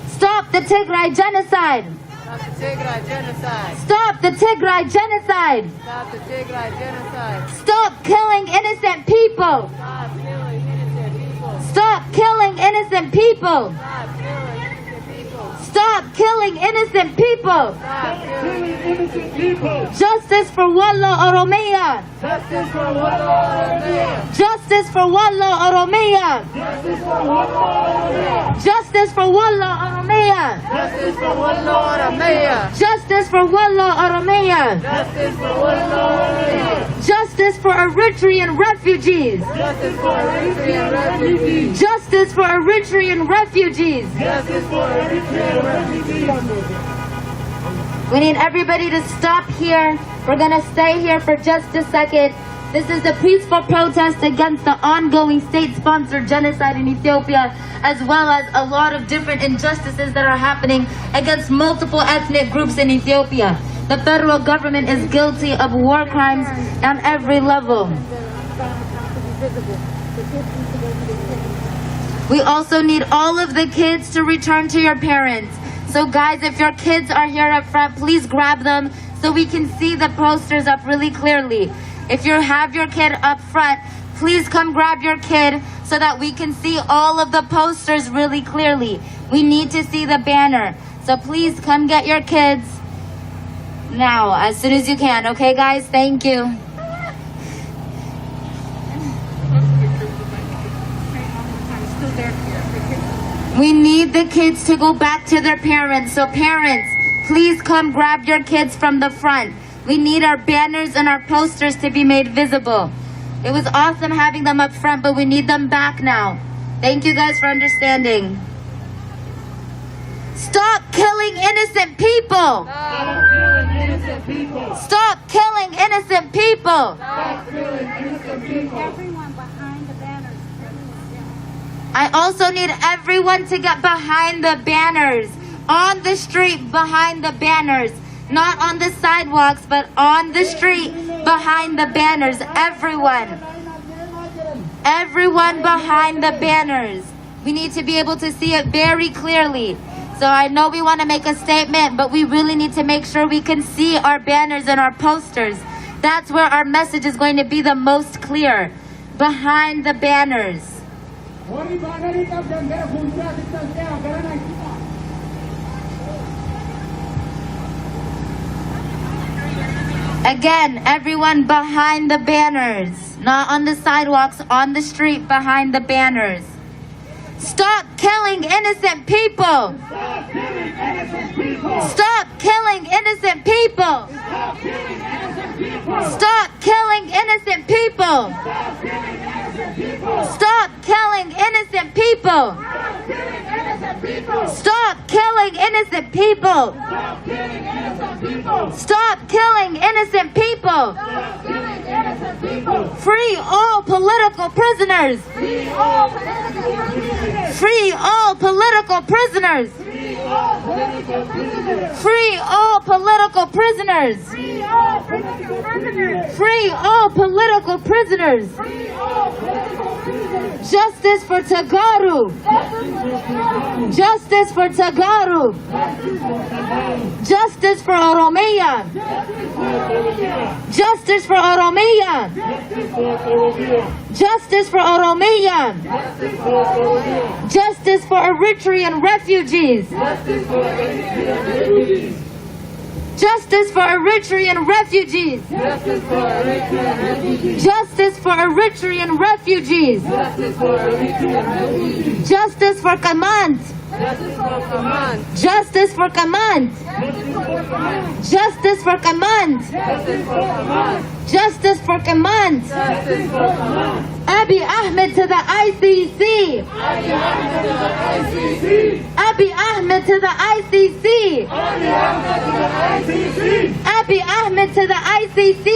Stop the Tigray genocide. Stop the Tigray genocide. Stop the Tigray genocide. Stop the Tigray genocide. Stop killing innocent people. Stop killing innocent people. Stop killing innocent people. Stop killing innocent people. Stop killing innocent people. Stop killing innocent people. Justice for Wallo Oromia. Justice for Wallo Oromia. Justice for Wallo Oromia. Justice for Wallo Oromia. Justice for Wallo Oromia. Justice for Wallo Oromia. Justice for Wallo Oromia. Justice for Wallo Oromia. Justice for Eritrean refugees. Justice for Eritrean refugees. Justice for Eritrean refugees. Justice for Eritrean refugees. We need everybody to stop here. We're going to stay here for just a second. This is a peaceful protest against the ongoing state-sponsored genocide in Ethiopia, as well as a lot of different injustices that are happening against multiple ethnic groups in Ethiopia. The federal government is guilty of war crimes on every level. We also need all of the kids to return to your parents. So guys, if your kids are here up front, please grab them so we can see the posters up really clearly. If you have your kid up front, please come grab your kid so that we can see all of the posters really clearly. We need to see the banner. So please come get your kids now, as soon as you can. Okay, guys? Thank you. We need the kids to go back to their parents. So parents, please come grab your kids from the front. We need our banners and our posters to be made visible. It was awesome having them up front, but we need them back now. Thank you guys for understanding. Stop killing innocent people. Stop killing innocent people. Stop killing innocent people. Stop killing innocent people. Everyone behind the banners. I also need everyone to get behind the banners. On the street behind the banners. Not on the sidewalks, but on the street behind the banners. Everyone. Everyone behind the banners. We need to be able to see it very clearly. So I know we want to make a statement, but we really need to make sure we can see our banners and our posters. That's where our message is going to be the most clear. Behind the banners. Again, everyone behind the banners. Not on the sidewalks, on the street behind the banners. Stop killing innocent people. Stop killing innocent people. Stop killing innocent people. Stop killing innocent people. Stop killing innocent people. Stop killing innocent people. Stop killing innocent people. Stop killing innocent people. Stop killing innocent people. Free all political prisoners. Free all political prisoners. Free all political prisoners. Free all political prisoners. Free all political prisoners. Free all political prisoners. Free all political prisoners. Free all political prisoners. Justice for Tagaru. Justice for Tagaru. Justice for Oromia. Justice for Oromia. Justice for Oromia. Justice for Eritrean refugees. Justice for Eritrean refugees. Justice for Eritrean refugees. Justice for command. Justice for command. Justice for command. Justice for command. Abiy Ahmed to the ICC. Abiy Ahmed to the ICC. Abiy Ahmed to the ICC.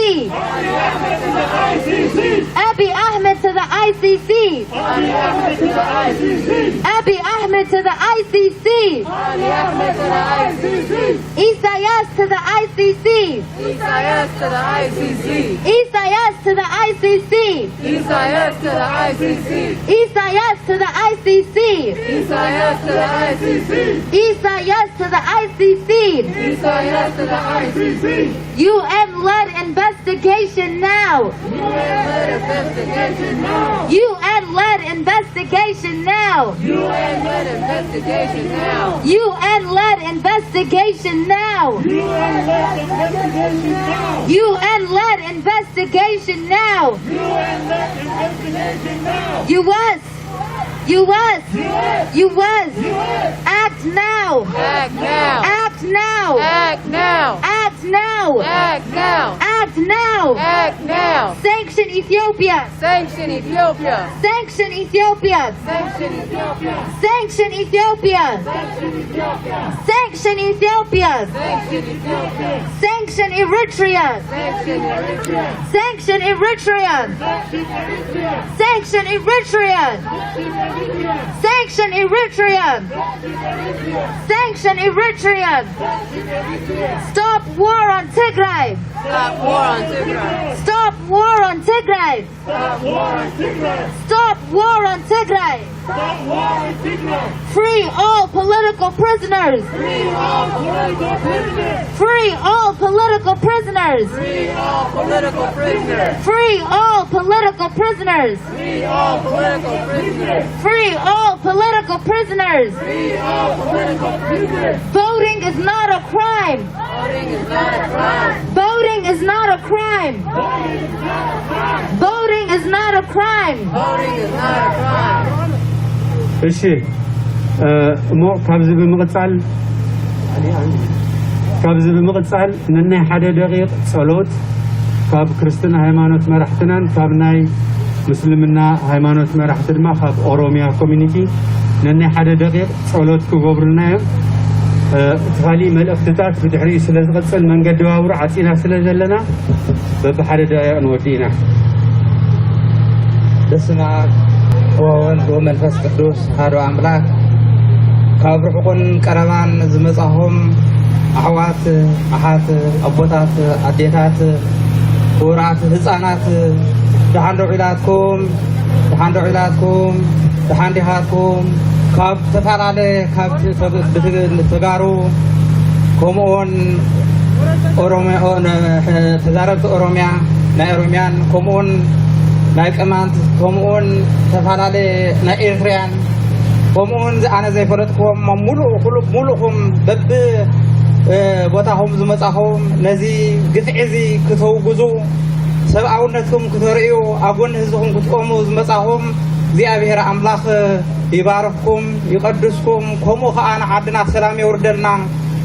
Abiy Ahmed to the ICC. Abiy Ahmed to the ICC. Isaias to the ICC. Isaias to the ICC. Isaias to the ICC. Isaias to the ICC. Isaias to the ICC. Isaias to the ICC. Isaias to the ICC. Isaias to the ICC. UN-led investigation now. UN-led investigation now. UN-led investigation now. UN-led investigation now. UN-led investigation now. UN-led investigation now. UN-led investigation now. UN-led investigation now. US. Act now. Act now. Act now. Act now. Act now. Act now. Act now. Act now. Sanction Ethiopia. Sanction Ethiopia. Sanction Ethiopia. Sanction Ethiopia. Sanction Ethiopia. Sanction Ethiopia. Sanction Ethiopia. Sanction Ethiopia. Sanction Eritrea. Sanction Eritrea. Sanction Eritrea. Sanction Eritrea. Sanction Eritrea. Sanction Eritrea. Stop war on Tigray. Stop war on Tigray. Stop war on Tigray. Stop war on Tigray. Stop war on Tigray. Stop war on Tigray. Free all political prisoners. Free all political prisoners. Free all political prisoners. Free all political prisoners. Free all political prisoners. Free all political prisoners. Free all political prisoners. Free all political prisoners. Voting is not a crime. Voting is not a crime. Voting is not a crime. Voting is not a crime. Voting is not a crime. Voting is not a crime. እሺ እሞ ካብዚ ብምቕፃል ነናይ ሓደ ደቂቕ ጸሎት ካብ ክርስትና ሃይማኖት መራሕትናን ካብ ናይ ምስልምና ሃይማኖት መራሕቲ ድማ ካብ ኦሮሚያ ኮሚኒቲ ነናይ ሓደ ደቂቕ ጸሎት ክገብሩልና እዮም ካሊእ መልእኽትታት ብድሕሪኡ ስለ ዝቕፅል መንገዲ ባቡር ዓፂና ስለ ዘለና በብሓደ ደቂቕ ንወዲ ኢና በስመ አብ ወወልድ ወመንፈስ ቅዱስ አሐዱ አምላክ ካብ ርሑቕን ቀረባን ዝመጻኹም ኣሕዋት ኣሓት ኣቦታት ኣዴታት ክቡራት ህፃናት ደሓን ደው ኢላትኩም ደሓን ዲኻትኩም ካብ ዝተፈላለየ ካብ ተጋሩ ከምኡውን ተዛረብቲ ኦሮሚያ ናይ ኦሮሚያን ከምኡውን ናይ ቅማንት ከምኡውን ዝተፈላለየ ናይ ኤርትራያን ከምኡውን ኣነ ዘይፈለጥክዎም ሙሉእኹም በቢ ቦታኹም ዝመጻኹም ነዚ ግፍዒ እዚ ክትውግዙ ሰብኣውነትኩም ክትርእዩ ኣብ ጎኒ ህዝብኩም ክትቆሙ ዝመጻኹም እግዚኣብሔር ኣምላኽ ይባርኽኩም ይቐድስኩም ከምኡ ከዓ ንዓድና ሰላም የውርደልና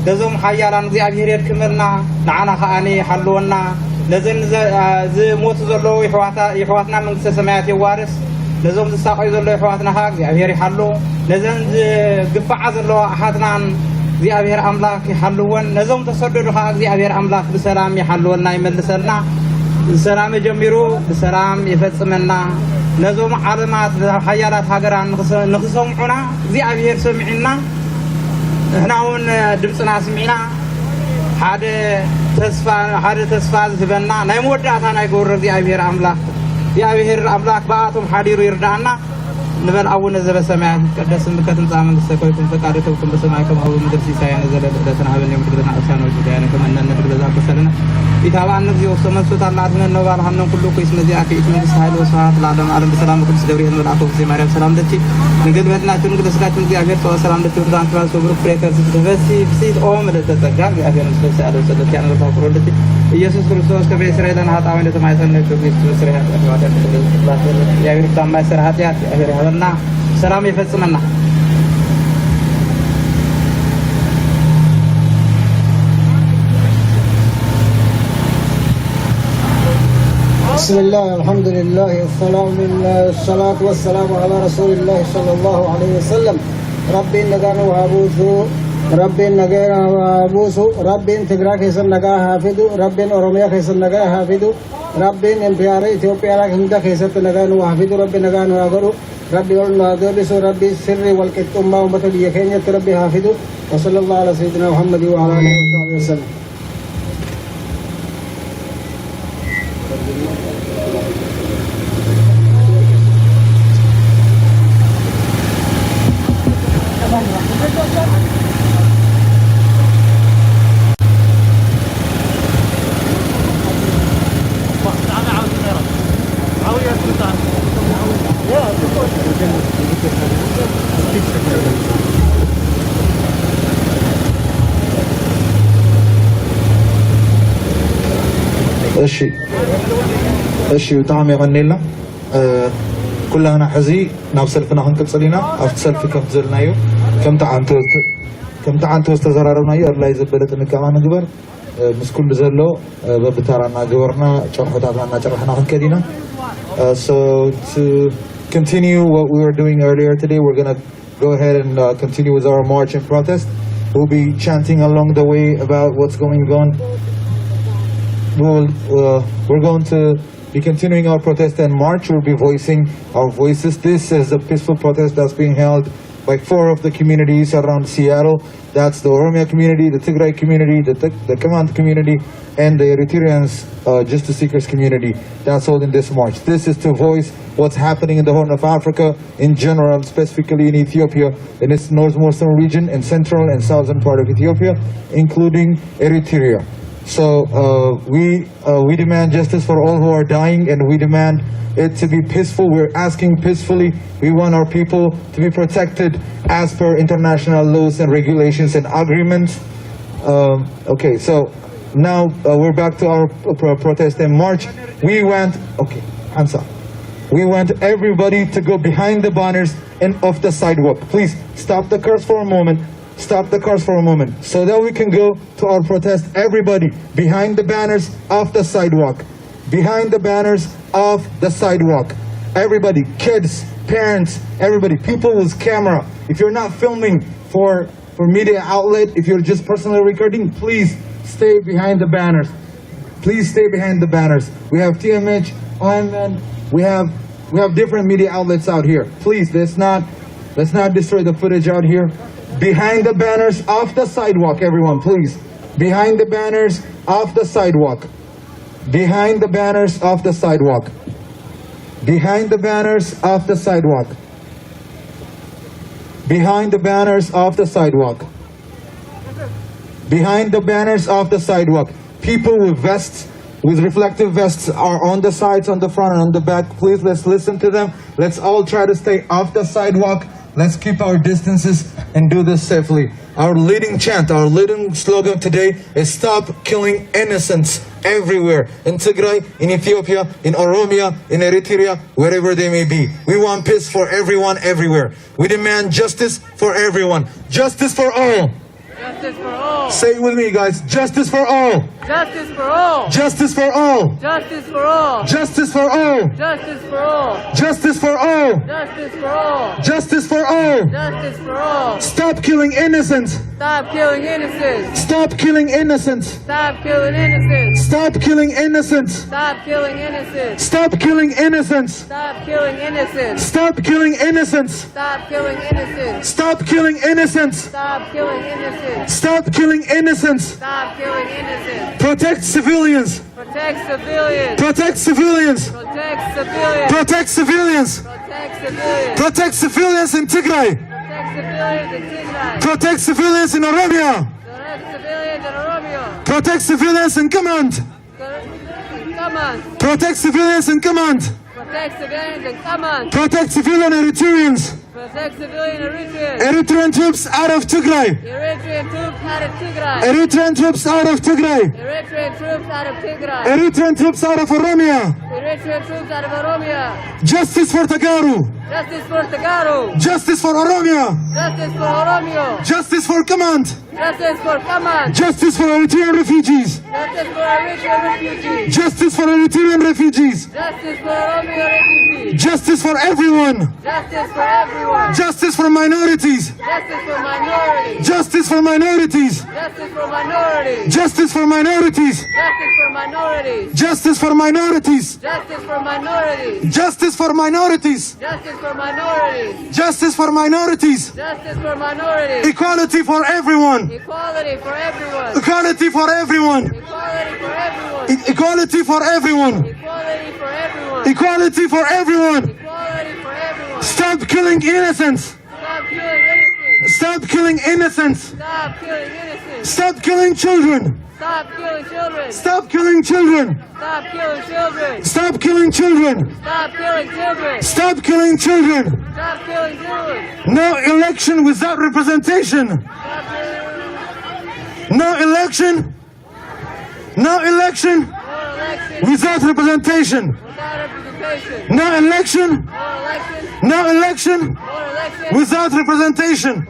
ነዞም ሓያላን እግዚኣብሔር የድክመልና ንዓና ከዓኒ ይሓልወና ነዘን ዝሞቱ ዘለዉ ይሕዋትና መንግስተ ሰማያት የዋርስ ነዞም ዝሳቀዩ ዘለዉ ይሕዋትና ከዓ እግዚኣብሔር ይሓሉ ነዘን ዝግፋዓ ዘለዋ ኣሓትናን እግዚአብሔር አምላክ ይሐልወን ነዞም ተሰደዱ ከዓ እግዚአብሔር አምላክ በሰላም ይሐልወና ይመልሰልና ሰላም ጀምሩ በሰላም ይፈጽመና ነዞም ዓለማት ሀያላት ሀገራን ንክሰምዑና እግዚአብሔር ሰምዕና እህናውን ድምፅና ስሚዕና ሓደ ተስፋ ዝህበና ናይ መወዳእታ ናይ ገብረ እግዚአብሔር አምላክ እግዚአብሔር አምላክ በአቶም ሓዲሩ ይርዳና نبل أول نزل سماع قدس مكتم زمان السكويكم فقارتكم كم بسماع كم أول مدرسي سايا نزل بدأتنا هذا اليوم بدأنا أشان وجودنا كم أن نقدر ذاك بسلنا يتابع نبي وصلنا سوتان لعدنا النوار هم كله كويس مزيا في إثنين سهل وسهل لعدنا على السلام كل سدوري هم العفو في مريم سلام دتي نقدر بدنا نقدر سكات مزيا غير تو سلام دتي ودان تراس وبروك بريكرز بسي بسيط أوم لتتجار يا أخي نسوي سعد وسدت يعني نطلع فرود دتي يسوع كريستوس كبير إسرائيل أنا هات عمله تماثل نشوف إسرائيل يا غير تام إسرائيل يا غير هذا سلام يفسمنا بسم الله الحمد لله الصلاة والسلام على رسول الله صلى الله عليه وسلم ربي نجانا وابوسو ربي نجانا وابوسو ربي تجرا كيسن نجا حافظو ربي أوروميا كيسن نجا حافظو ربي إمبياري إثيوبيا كيسن كيسن نجا وحافظو ربي نجانا وأغرو ربي ولنا دبسو ربي السر والكتم ما أمة اليكين ربي حافظو وصلى الله على سيدنا محمد وعلى آله وصحبه وسلم እሺ بتاعم يغنيلنا كلنا حزي ناب سلفنا هنكل صلينا أفت سلف كم زلنايو كم تعانتو استزرارنايو الله يزبلت إنك كمان نجبر مسكون بزلو ببتارنا جبرنا شرحتنا شرحنا هنكلينا so to continue what we were doing earlier today we're gonna go ahead and continue with our march and protest. We'll be chanting along the way about what's going on. We're going to be continuing our protest and march. We'll be voicing our voices. This is a peaceful protest that's being held by 4 of the communities around Seattle. That's the Oromia community, the Tigray community, the Command community, and the Eritreans Justice Seekers community. That's holding this march. This is to voice what's happening in the Horn of Africa in general, specifically in Ethiopia, in its northwestern region and central and southern part of Ethiopia, including Eritrea. So we demand justice for all who are dying, and we demand it to be peaceful. We're asking peacefully. We want our people to be protected as per international laws and regulations and agreements. Okay, so now we're back to our protest and march. We want everybody to go behind the banners and off the sidewalk. Please stop the cars for a moment. Stop the cars for a moment so that we can go to our protest. Everybody behind the banners off the sidewalk. Behind the banners off the sidewalk. Everybody, kids, parents, everybody, people with camera. If you're not filming for media outlet, if you're just personally recording, please stay behind the banners. Please stay behind the banners. We have TMH, OMN, we have different media outlets out here. Please, let's not destroy the footage out here. Behind the banners off the sidewalk, everyone, please. Behind the banners off the sidewalk. Behind the banners off the sidewalk. Behind the banners off the sidewalk. Behind the banners off the sidewalk. Behind the banners off the sidewalk. People with vests, with reflective vests are on the sides, on the front, and on the back. Please, let's listen to them. Let's all try to stay off the sidewalk. Let's keep our distances and do this safely. Our leading chant, our leading slogan today is stop killing innocents everywhere. In Tigray, in Ethiopia, in Oromia, in Eritrea, wherever they may be. We want peace for everyone, everywhere. We demand justice for everyone. Justice for all. Justice for all. Say it with me, guys. Justice for all. Justice for all. Justice for all. Justice for all. Justice for all. Justice for all. Justice for all. Justice for all. Justice for all. Justice for all. Stop killing innocents. Stop killing innocents. Stop killing innocents. Stop killing innocents. Stop killing innocents. Stop killing innocents. Stop killing innocents. Stop killing innocents. Stop killing innocents. Stop killing innocents. Stop killing innocents. Stop killing innocents. Stop killing innocents. Stop killing innocents. Protect civilians. Protect Protect civilians. Protect civilians. Protect civilians. Protect civilians. Protect civilians. Protect civilians in Tigray. Protect civilians in Tigray. Protect civilians in Oromia. Protect civilians in Oromia. Protect civilians in command. Command. Protect civilians in command. Protect civilians in command. Protect civilian Eritreans. Protect civilian Eritreans. Eritrean troops out of Tigray. Eritrean troops out of Tigray. Eritrean troops out of Tigray. Eritrean troops out of Tigray. Eritrean troops out of Oromia. Eritrean troops out of Oromia. Justice for Tagaru. Justice for Tagaru. Justice for Oromia. Justice for Oromio. Justice for command. Justice for command. Justice for Eritrean refugees. Justice for Eritrean refugees. Justice for Eritrean refugees. Justice for Oromio refugees. Justice for everyone. Justice for everyone. Justice for minorities. Justice for minorities. Justice for minorities. Justice for minorities. Justice for minorities. Justice for minorities. Justice for minorities. Justice for minorities. Justice for minorities. Justice for minorities. Justice for minorities. Justice for minorities. Equality for everyone. Equality for everyone. Equality for everyone. Equality for everyone. Equality for everyone. Equality for everyone. Equality for everyone. Equality for everyone. Stop killing innocents. Stop killing innocents. Stop killing innocents. Stop killing innocents. Stop killing children. Stop killing children. Stop killing children. Stop killing children. Stop killing children. Stop killing children. Stop killing children. Stop killing children. No election without representation. No election. No election without representation. No election. No election without representation.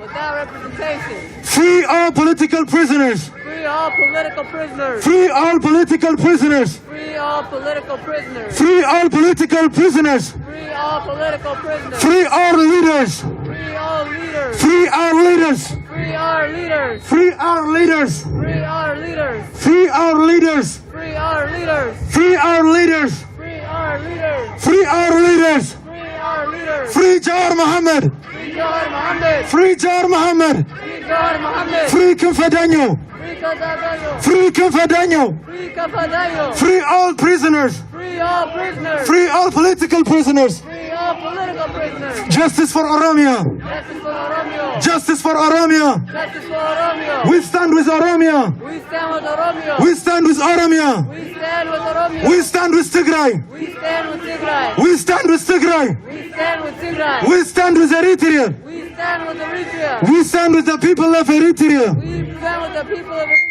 Free all political prisoners. Free all political prisoners. Free all political prisoners. Free all political prisoners. Free all political prisoners. Free all political prisoners. Free our leaders. Free all leaders. Free our leaders. Free our leaders. Free our leaders. Free our leaders. Free our leaders. Free our leaders. Free our leaders. Free our leaders. Free our leaders. Free our leaders. Free Jawar Mohammed. Free Jawar Mohammed. Free Jawar Mohammed. Free Jawar Mohammed. Free Confedanyo. Free Confedanyo. Free Confedanyo. Free Confedanyo. Free all prisoners. Free all prisoners. Free all political prisoners. Free all political prisoners. Justice for Oromia. Justice for Oromio. Justice for Oromia. Justice for Oromio. We stand with Oromia. We stand with Oromio. We stand with Oromia. We stand with Oromio. We stand with Tigray. We stand with Tigray. We stand with Tigray. We stand with Tigray. We stand with Eritrea. We stand with Eritrea. We stand with the people of Eritrea. We stand with the people of Eritrea.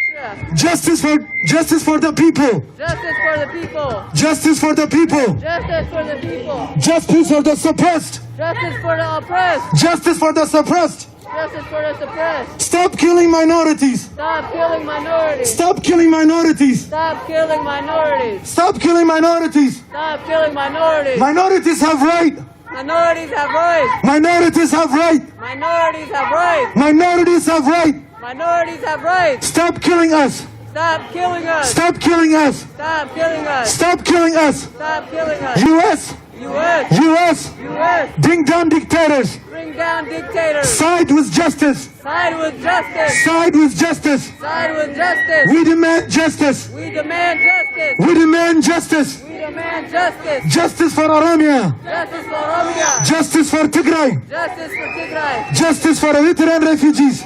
Justice for the people. Justice for the people. Justice for the people. Justice for the people. Justice for the suppressed. Justice for the oppressed. Justice for the suppressed. Justice for the suppressed. Stop killing minorities. Stop killing minorities. Stop killing minorities. Stop killing minorities. Stop killing minorities. Stop killing minorities. Minorities have right. Minorities have rights. Minorities have right. Minorities have rights. Minorities have right. Minorities have rights. Stop killing us. Stop killing us. Stop killing us. Stop killing us. Stop killing us. Stop killing us. U.S. U.S. U.S. U.S. Bring down dictators. Bring down dictators. Side with justice. Side with justice. Side with justice. Side with justice. We demand justice. We demand justice. We demand justice. We demand justice. Justice for Oromia. Justice for Oromia. Justice for Tigray. Justice for Tigray. Justice for Eritrean refugees.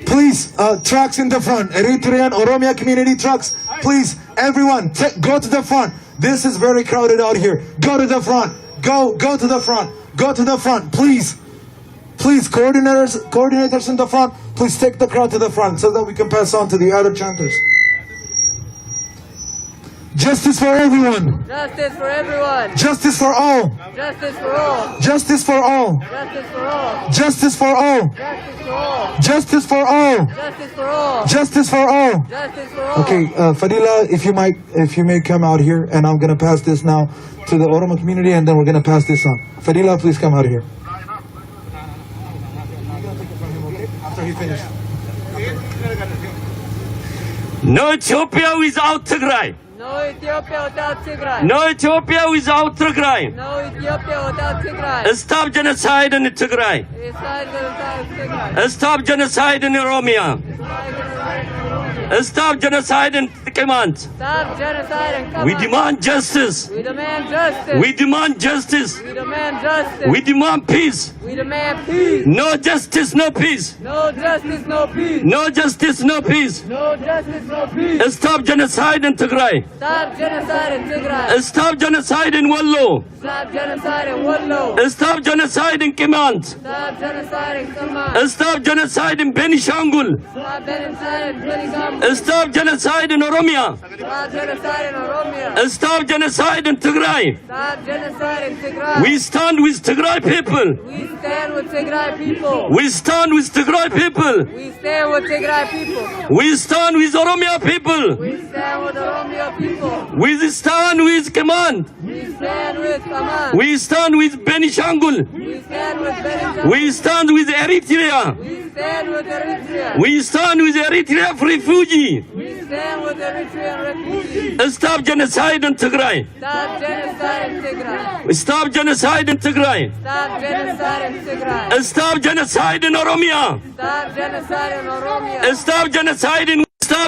Please, trucks in the front. Eritrean Oromia community trucks. Please, everyone, go to the front. This is very crowded out here. Go to the front. Go to the front. Go to the front, please. Please, coordinators in the front, please take the crowd to the front so that we can pass on to the other chanters. Justice for everyone. Justice for everyone. Justice for all. Justice for all. Justice for all. Justice for all. Justice for all. Justice for all. Justice for all. Justice for all. Justice for all. Justice for all. Okay, Fadila, if you may come out here, and I'm gonna pass this now to the Oromo community, and then we're gonna pass this on. Fadila, please come out here. After he finishes. No Ethiopia without Tigray. No Ethiopia without Tigray. No Ethiopia without Tigray. No Ethiopia without Tigray. Stop genocide in Tigray. Stop genocide in Oromia. Stop genocide and command. Stop genocide and come We on. demand justice. We demand justice. We demand justice. We demand justice. We demand peace. We demand peace. No justice, no peace. No justice, no peace. No justice, no peace. No justice, no peace. Stop genocide in Tigray. Stop genocide in Tigray. Stop genocide in Wallo. Stop genocide in Wallo. Stop genocide in Kimant. Stop genocide in Kaman. Stop genocide in Benishangul. Stop genocide in Benishangul. Stop genocide in Oromia. Stop genocide in Oromia. Stop genocide in Tigray. Stop genocide in Tigray. We stand with Tigray people. We stand with Tigray people. We stand with Tigray people. We stand with Tigray people. We stand with Oromia people. We stand with Oromia people. We stand with Command. We stand with Kaman. We stand with Benishangul. We stand with Benishangul. We stand with Eritrea. We stand with Eritrea. We stand with Eritrea refugee. We stand with Eritrean refugees. Stop genocide in Tigray. Stop genocide in Tigray. Stop genocide in Tigray. Stop genocide in Tigray. Stop genocide in Oromia. Stop genocide in Oromia. Stop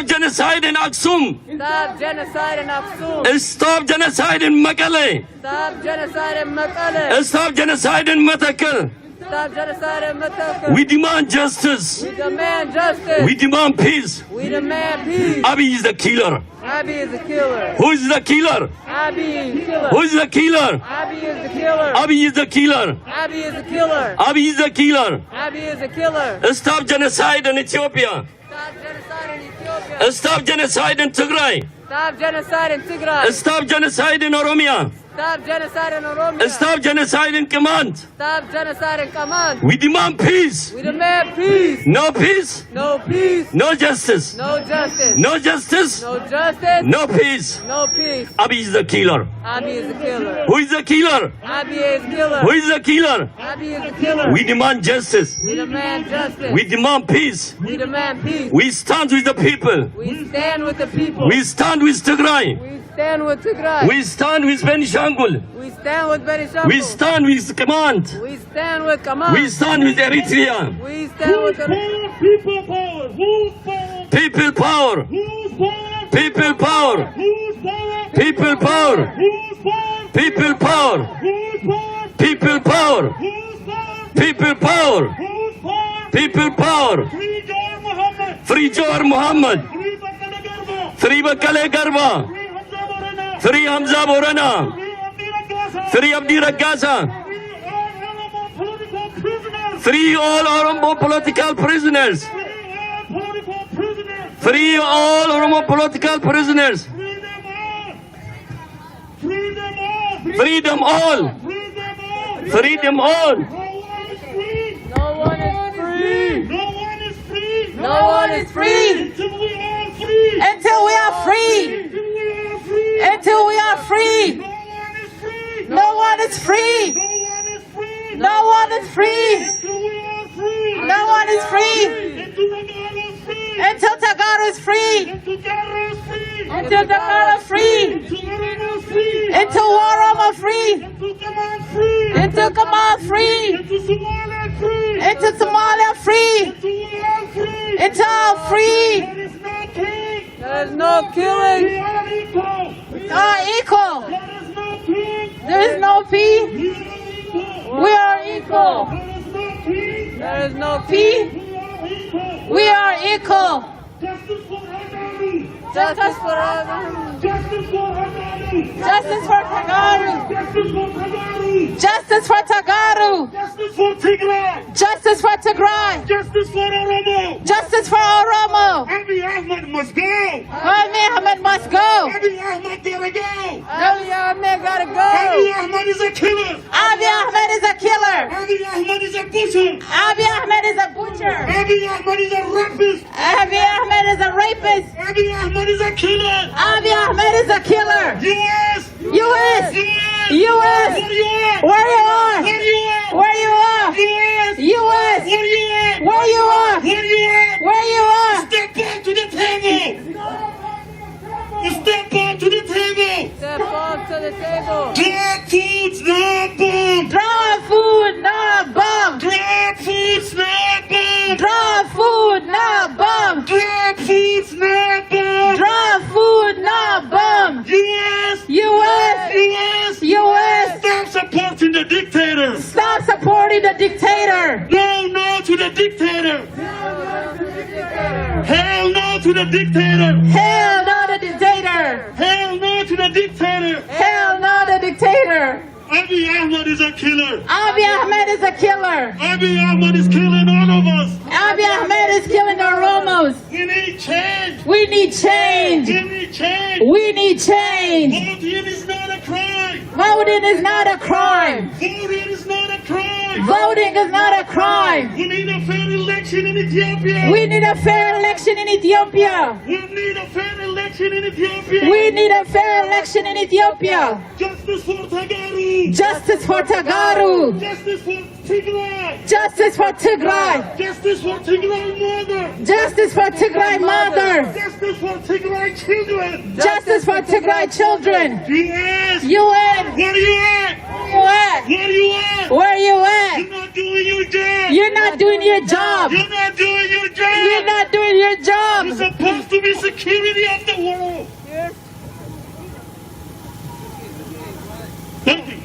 genocide in Aksum. Stop genocide in Aksum. Stop genocide in Mekelle. Stop genocide in Mekelle. Stop genocide in Matakel. Stop genocide in Matakel. We demand justice. We demand justice. We demand peace. We demand peace. Abiy is the killer. Abiy is the killer. Who is the killer? Abiy is the killer. Who is the killer? Abiy is the killer. Abiy is the killer. Abiy is the killer. Abiy is the killer. Abiy is the killer. Stop genocide in Ethiopia. Stop genocide in Ethiopia. Stop genocide in Tigray. Stop genocide in Tigray. Stop genocide in Oromia. Stop genocide in Oromia. Stop genocide in Command. Stop genocide in Kaman. We demand peace. We demand peace. No peace. No peace. No justice. No justice. No justice. No justice. No peace. No peace. Abiy is the killer. Abiy is the killer. Who is the killer? Abiy is the killer. Who is the killer? Abiy is the killer. We demand justice. We demand justice. We demand peace. We demand peace. We stand with the people. We stand with the people. We stand with Tigray. We stand with Tigray. We stand with Benishangul. We stand with Benishangul. We stand with Command. We stand with Kaman. We stand with Eritrea. We stand with Eritrea. People power. Whose power? People power. Whose power? People power. Whose power? People power. Whose power? People power. Whose power? People power. Whose power? People power. Whose power? People power. Free Jawar Muhammad. Free Jawar Muhammad. Free Bakale Garba. Free Bakale Garba. Free Hamza Borana. Free Hamza Borana. Free Abdi Ragasa. Free all Oromo political prisoners. Free all Oromo political prisoners. Free them all. Free them all. No one is free. No one is free. No one is free. Until we are free. Until we are free. No one is free. No one is free. No one is free. Until Tagaro is free. Until Tagaro is free. Until Oromo free. Until Kamal free. Until Somalia free. Until all free. There is no killing. We are equal. There is no peace. We are equal. There is no peace. We are equal. Justice for everyone. Justice for Tagaru. Justice for Tagaru. Justice for Tigray. Justice for Tigray. Justice for Oromo. Justice for Oromo. Abiy Ahmed must go. Abiy Ahmed must go. Abiy Ahmed gotta go. Abiy Ahmed gotta go. Abiy Ahmed is a killer. Abiy Ahmed is a killer. Abiy Ahmed is a butcher. Abiy Ahmed is a butcher. Abiy Ahmed is a rapist. Abiy Ahmed is a rapist. Abiy Ahmed is a killer. Abiy Ahmed is a killer. U.S. U.S. U.S. U.S. Where you are? Where you are? Where you are? Where you are? U.S. U.S. Where you are? Where you are? Where you are? Where you are? Step back to the table. Step back to the table. Step on to the table. Dry foods, not bomb. Dry food, not bomb. Dry foods, not bomb. Dry food, not bomb. Dry foods, not need a dictator. No to the dictator. Hell no to the dictator. Hell no to the dictator. Hell no to the dictator. Hell no to the dictator. Abiy Ahmed is a killer. Abiy Ahmed is a killer. Abiy Ahmed is killing all of us. Abiy Ahmed is killing our Oromos. We need change. We need change. We need change. We need change. Voting is not a crime. Voting is not a crime. Voting is not a crime. Voting is not a crime. We need a fair election in Ethiopia. We need a fair election in Ethiopia. We need a fair election in Ethiopia. We need a fair election in Ethiopia. Justice for Tagaru. Justice for Tagaru. Justice for Tigray. Justice for Tigray. Justice for Tigray mother. Justice for Tigray mother. Justice for Tigray children. Justice for Tigray children. US. UN. Where are you at? Where you at? Where are you at? Where you at? You're not doing your job. You're not doing your job. You're not doing your job. You're not doing your job. You're supposed to be security of the world. Thank you.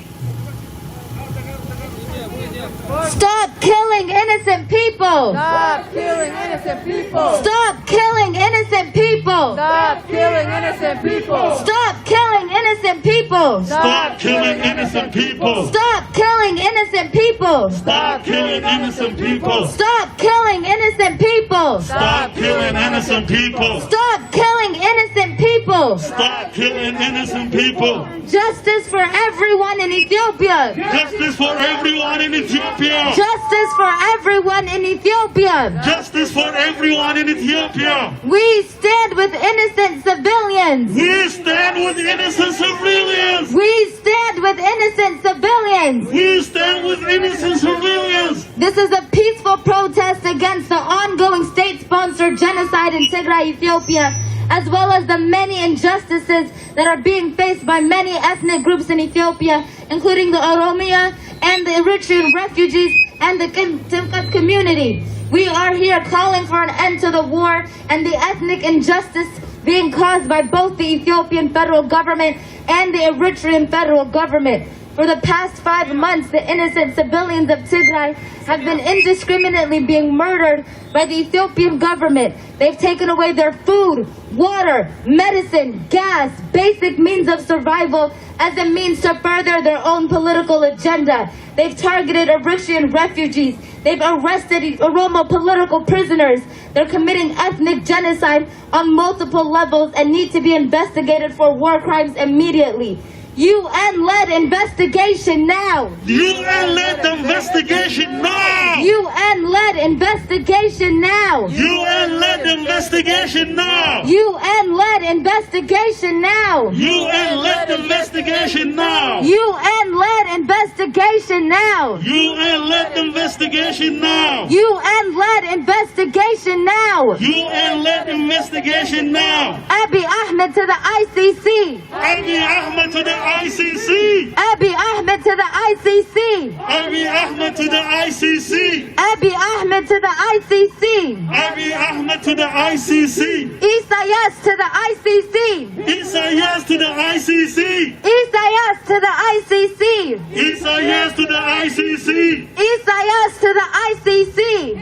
Stop killing innocent people. Stop killing innocent people. Stop killing innocent people. Stop killing innocent people. Stop killing innocent people. Stop killing innocent people. Stop killing innocent people. Stop killing innocent people. Stop killing innocent people. Stop killing innocent people. Stop killing innocent people. Stop killing innocent people. Justice for everyone in Ethiopia. Justice for everyone in Ethiopia. Justice for everyone in Ethiopia. Justice for everyone in Ethiopia. We stand with innocent civilians. We stand with innocent civilians. We stand with innocent civilians. We stand with innocent civilians. This is a peaceful protest against the ongoing state-sponsored genocide in Tigray, Ethiopia, as well as the many injustices that are being faced by many ethnic groups in Ethiopia, including the Oromia and the Eritrean refugees and the Timkat community. We are here calling for an end to the war and the ethnic injustice being caused by both the Ethiopian federal government and the Eritrean federal government. For the past 5 months, the innocent civilians of Tigray have been indiscriminately being murdered by the Ethiopian government. They've taken away their food, water, medicine, gas, basic means of survival as a means to further their own political agenda. They've targeted Eritrean refugees. They've arrested Oromo political prisoners. They're committing ethnic genocide on multiple levels and need to be investigated for war crimes immediately. UN-led investigation now. UN-led investigation now. UN-led investigation now. UN-led investigation now. UN-led investigation now. UN-led investigation now. UN-led investigation now. UN-led investigation now. UN-led investigation now. UN-led investigation now. Abiy Ahmed to the ICC. Abiy Ahmed to the ICC. Abiy Ahmed to the ICC. Abiy Ahmed to the ICC. Abiy Ahmed to the ICC. Abiy Ahmed to the ICC. Isaias to the ICC. Isaias to the ICC. Isaias to the ICC. Isaias to the ICC. Isaias to the ICC.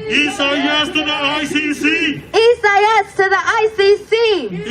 Isaias to the ICC. Isaias to the ICC.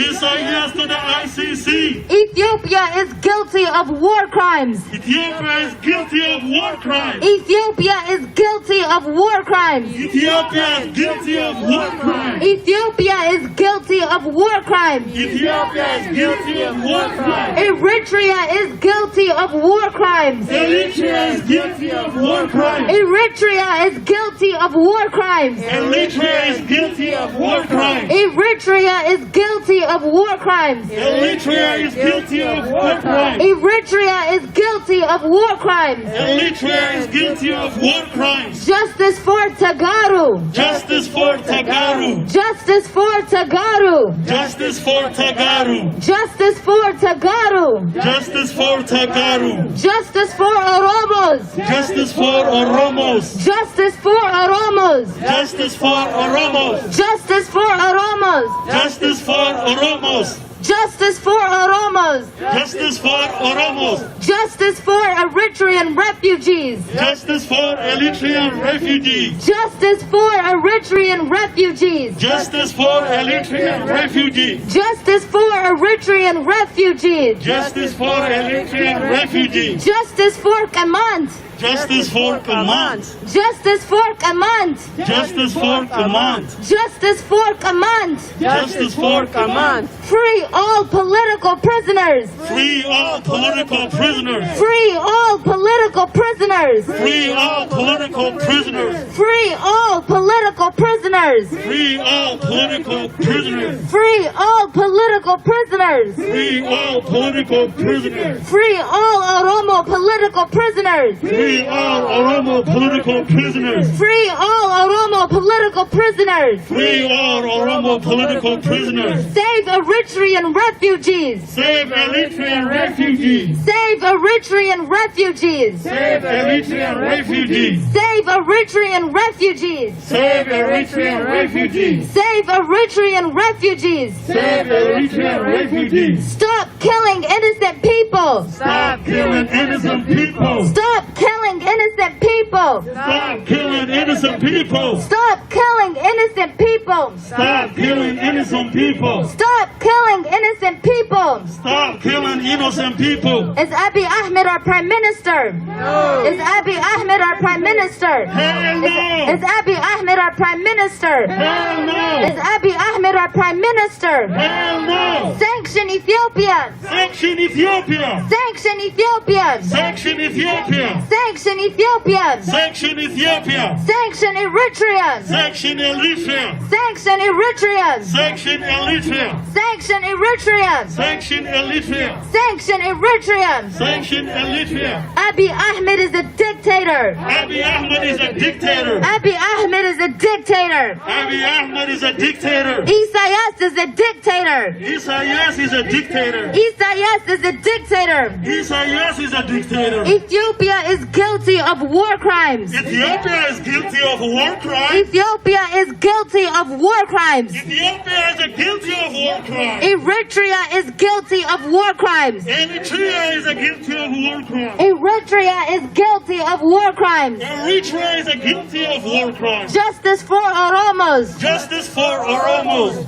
Isaias to the ICC. Ethiopia is guilty of war crimes. Ethiopia is guilty of war crimes. Ethiopia is guilty of war crimes. Ethiopia is guilty of war crimes. Ethiopia is guilty of war crimes. Ethiopia is guilty of war crimes. Eritrea is guilty of war crimes. Eritrea is guilty of war crimes. Eritrea is guilty of war crimes. Eritrea is guilty of war crimes. Eritrea is guilty of war crimes. Eritrea is guilty of war crimes. Eritrea is guilty of war crimes. Eritrea is guilty of war crimes. Justice for Tagaru. Justice for Tagaru. Justice for Tagaru. Justice for Tagaru. Justice for Tagaru. Justice for Tagaru. Justice for Oromos. Justice for Oromos. Justice for Oromos. Justice for Oromos. Justice for Oromos. Justice for Oromos. Justice for Oromos. Justice for Oromos. Justice for Eritrean refugees. Justice for Eritrean refugees. Justice for Eritrean refugees. Justice for Eritrean refugees. Justice for Eritrean refugees. Justice for Eritrean refugees. Justice for Kamant. Justice for Kamant. Justice for Kamant. Justice for Kamant. Justice for Kamant. Justice for Kamant. Free all political prisoners. Free all political prisoners. Free all political prisoners. Free all political prisoners. Free all political prisoners. Free all political prisoners. Free all political prisoners. Free all political prisoners. Free all Oromo political prisoners. Free all Oromo political prisoners. Free all Oromo political prisoners. Free all Oromo political prisoners. Save Eritrean refugees. Save Eritrean refugees. Save Eritrean refugees. Save Eritrean refugees. Save Eritrean refugees. Save Eritrean refugees. Save Eritrean refugees. Save Eritrean refugees. Stop killing innocent people. Stop killing innocent people. Stop killing innocent people. Stop killing innocent people. Stop killing innocent people. Stop killing innocent people. Stop killing innocent people. Stop killing innocent people. Is Abiy Ahmed our prime minister? No. Is Abiy Ahmed our prime minister? Hell no. Is Abiy Ahmed our prime minister? Hell no. Is Abiy Ahmed our prime minister? Hell no. Sanction Ethiopia. Sanction Ethiopia. Sanction Ethiopia. Sanction Ethiopia. Sanction Ethiopia. Sanction Ethiopia. Sanction Eritrea. Sanction Eritrea. Sanction Eritrea. Sanction Eritrea. Sanction Eritrea. Sanction Eritrea. Sanction Eritrea. Sanction Eritrea. Abiy Ahmed is a dictator. Abiy Ahmed is a dictator. Abiy Ahmed is a dictator. Abiy Ahmed is a dictator. Isaias is a dictator. Isaias is a dictator. Isaias is a dictator. Isaias is a dictator. Ethiopia is guilty of war crimes. Ethiopia is guilty of war crimes. Ethiopia is guilty of war crimes. Ethiopia is guilty of war crimes. Eritrea is guilty of war crimes. Eritrea is guilty of war crimes. Eritrea is guilty of war crimes. Eritrea is guilty of war crimes. Justice for Oromos. Justice for Oromos.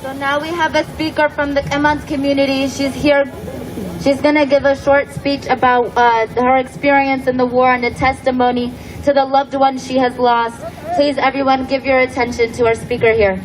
So now we have a speaker from the Kamant community. She's here. She's going to give a short speech about her experience in the war and a testimony to the loved ones she has lost. Please, everyone, give your attention to our speaker here.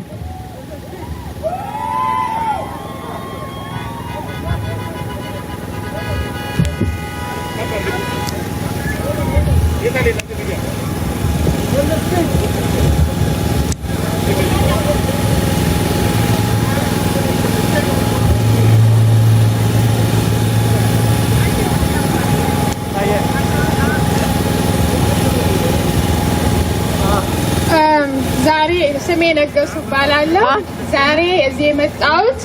ዛሬ ስሜ ነገሱ እባላለሁ። ዛሬ እዚህ የመጣሁት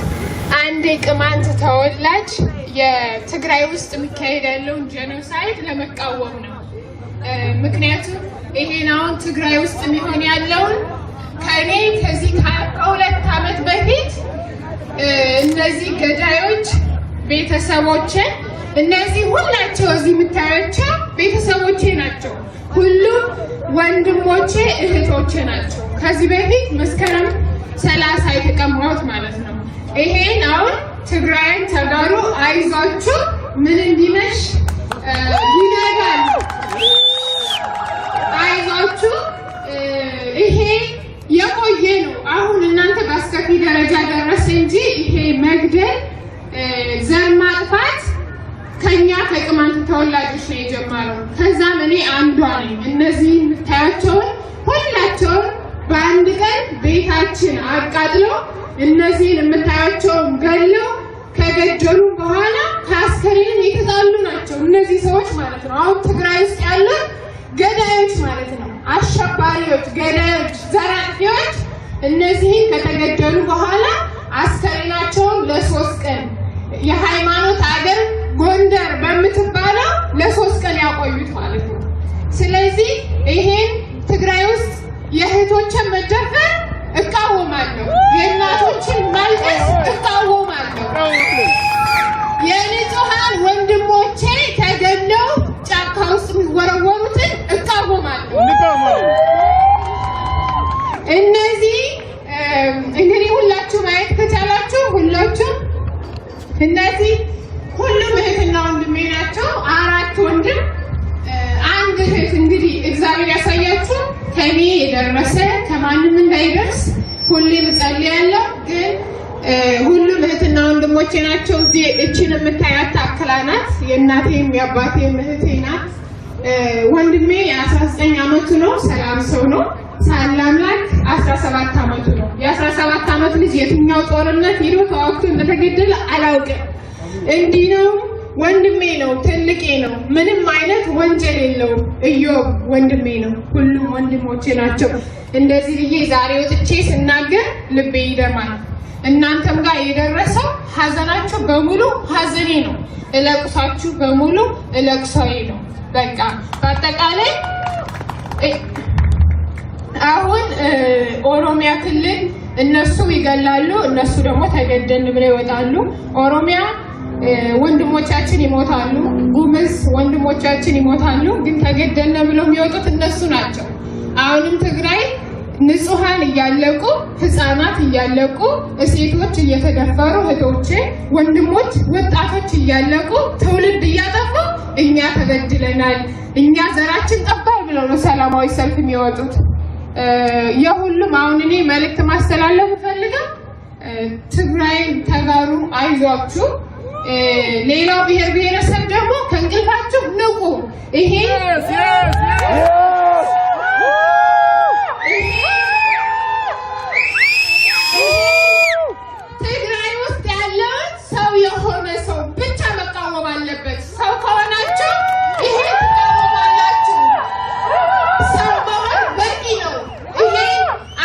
አንድ የቅማንት ተወላጅ የትግራይ ውስጥ የሚካሄድ ያለውን ጄኖሳይድ ለመቃወም ነው። ምክንያቱም ይሄን አሁን ትግራይ ውስጥ የሚሆን ያለውን ከኔ ከዚህ ከሁለት ዓመት በፊት እነዚህ ገዳዮች ቤተሰቦችን እነዚህ ሁላቸው እዚህ የምታያቸው ቤተሰቦቼ ናቸው። ሁሉም ወንድሞቼ እህቶቼ ናቸው። ከዚህ በፊት መስከረም 30 የተቀማሁት ማለት ነው። ይሄን አሁን ትግራይን ተጋሩ አይዟችሁ ምን እንዲመሽ ይነጋል አይዟችሁ ይሄ የቆየ ነው። አሁን እናንተ በአስከፊ ደረጃ ደረሰ እንጂ ይሄ መግደል ዘር ማጥፋት ከኛ ከቅማንት ተወላጆች ነው የጀመረው። ከዛም እኔ አንዷ ነኝ። እነዚህ የምታያቸውን ሁላቸውን በአንድ ቀን ቤታችን አቃጥለው እነዚህን የምታያቸውን ገለው ከገደሉ በኋላ ከአስከሬን የተጣሉ ናቸው እነዚህ ሰዎች ማለት ነው። አሁን ትግራይ ውስጥ ያሉ ገዳዮች ማለት ነው፣ አሸባሪዎች፣ ገዳዮች፣ ዘራፊዎች እነዚህን ከተገደሉ በኋላ አስከሬናቸውን ለ3 ቀን የሃይማኖት አገር ጎንደር በምትባለው ለ3 ቀን ያቆዩት ማለት ነው። ስለዚህ ይሄን ትግራይ ውስጥ የእህቶችን መደፈር እቃወማለሁ። የእናቶችን ማልቀስ እቃወማለሁ። የንጹሃን ወንድሞቼ ተገለው ጫካ ውስጥ የሚወረወሩትን እቃወማለሁ። እነዚህ እንግዲህ ሁላችሁ ማየት ከቻላችሁ ሁላችሁ እነዚህ ሁሉም እህትና ወንድሜ ናቸው። 4 ወንድም 1 እህት። እንግዲህ እግዚአብሔር ያሳያችሁ። ከኔ የደረሰ ከማንም እንዳይደርስ ሁሌም እጸልያለሁ። ግን ሁሉም እህትና ወንድሞቼ ናቸው። እዚህ እቺን የምታያት ታክላ ናት። የእናቴም የአባቴም እህቴ ናት። ወንድሜ የ19 ዓመቱ ነው። ሰላም ሰው ነው። ሳላምላክ 17 ዓመቱ ነው። የ17 ዓመት ልጅ የትኛው ጦርነት ሄዶ ተዋግቶ እንደተገደለ አላውቅም። እንዲህ ነው። ወንድሜ ነው። ትልቄ ነው። ምንም አይነት ወንጀል የለውም። ኢዮብ ወንድሜ ነው። ሁሉም ወንድሞቼ ናቸው። እንደዚህ ብዬ ዛሬ ወጥቼ ስናገር ልቤ ይደማል። እናንተም ጋር የደረሰው ሀዘናችሁ በሙሉ ሀዘኔ ነው። እለቅሳችሁ በሙሉ እለቅሳዬ ነው። በቃ በአጠቃላይ አሁን ኦሮሚያ ክልል እነሱ ይገላሉ፣ እነሱ ደግሞ ተገደልን ብለው ይወጣሉ። ኦሮሚያ ወንድሞቻችን ይሞታሉ፣ ጉምዝ ወንድሞቻችን ይሞታሉ። ግን ተገደልን ብለው የሚወጡት እነሱ ናቸው። አሁንም ትግራይ ንጹሃን እያለቁ፣ ህፃናት እያለቁ፣ ሴቶች እየተደፈሩ፣ እህቶቼ፣ ወንድሞች፣ ወጣቶች እያለቁ፣ ትውልድ እያጠፉ እኛ ተገድለናል፣ እኛ ዘራችን ጠባል ብለው ነው ሰላማዊ ሰልፍ የሚወጡት። የሁሉም አሁን እኔ መልእክት ማስተላለፍ ፈልገው ትግራይ ተጋሩ፣ አይዟችሁ። ሌላው ብሔር ብሔረሰብ ደግሞ ከእንቅልፋችሁ ንቁ። ይሄ ትግራይ ውስጥ ያለውን ሰው የሆነ ሰው ብቻ መቃወም አለበት። ሰው ከሆናችሁ ይሄ ትቃወማላችሁ። ሰው መሆን በቂ ነው። ይሄ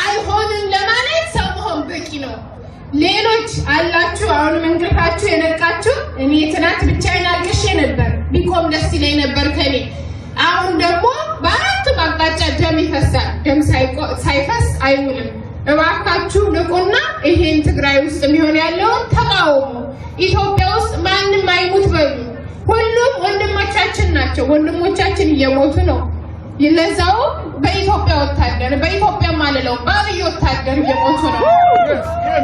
አይሆንም ለማለት ሰው መሆን በቂ ነው። ሌሎች አላችሁ አሁንም እንቅልፋችሁ የነቃችሁ። እኔ ትናንት ብቻዬን አልቅሼ ነበር። ቢቆም ደስ ይለኝ ነበር ከኔ። አሁን ደግሞ በአራቱም አቅጣጫ ደም ይፈሳል። ደም ሳይፈስ አይውልም። እባካችሁ ንቁና ይሄን ትግራይ ውስጥ የሚሆን ያለውን ተቃውሙ። ኢትዮጵያ ውስጥ ማንም አይሙት በሉ። ሁሉም ወንድሞቻችን ናቸው። ወንድሞቻችን እየሞቱ ነው። ለዛው በኢትዮጵያ ወታደር፣ በኢትዮጵያ ማለለው በአብይ ወታደር እየሞቱ ነው።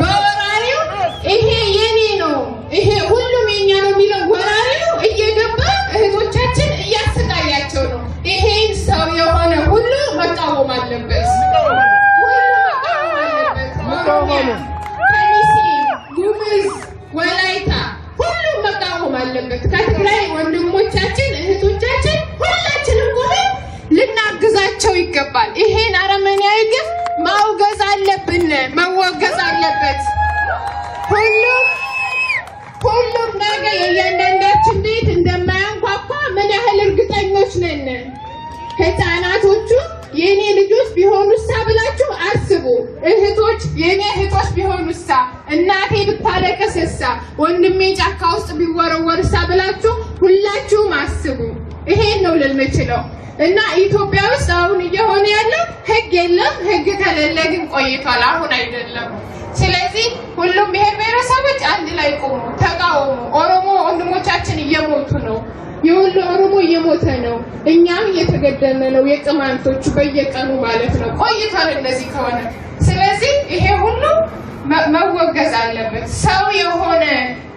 በወራሪው ይሄ የኔ ነው፣ ይሄ ሁሉም የኛ ነው የሚለው ወራሪው እየገባ እህቶቻችን እያሰቃያቸው ነው። ይሄን ሰው የሆነ ሁሉ መቃወም አለበት። ከሚሴ፣ ጉምዝ፣ ወላይታ ሁሉም መቃወም አለበት። ከትግራይ ወንድሞቻችን እህቶቻችን ሁላችንም ሆነን ልናግዛቸው ይገባል። ይሄን አረመኔያዊ ግፍ ማውገዝ አለብን፣ መወገዝ አለበት። ሁሉም ነገር የእያንዳንዳችን ቤት እንደማያንኳኳ ምን ያህል እርግጠኞች ነን? ህፃናቶቹ የኔ ልጆች ቢሆኑሳ ብላችሁ አስቡ። እህቶች የኔ እህቶች ቢሆኑሳ፣ እናቴ ብታለቅስሳ፣ ወንድሜ ጫካ ውስጥ ቢወረወርሳ ብላችሁ ሁላችሁም አስቡ። ይሄን ነው ልል የምችለው። እና ኢትዮጵያ ውስጥ አሁን እየሆነ ያለው ህግ የለም። ህግ ከሌለ ግን ቆይቷል፣ አሁን አይደለም። ስለዚህ ሁሉም ብሔር ብሔረሰቦች አንድ ላይ ቆሙ፣ ተቃወሙ። ኦሮሞ ወንድሞቻችን እየሞቱ ነው። የሁሉ ኦሮሞ እየሞተ ነው። እኛም እየተገደልን ነው። የቅማንቶቹ በየቀኑ ማለት ነው። ቆይቷል እንደዚህ ከሆነ። ስለዚህ ይሄ ሁሉ መወገዝ አለበት። ሰው የሆነ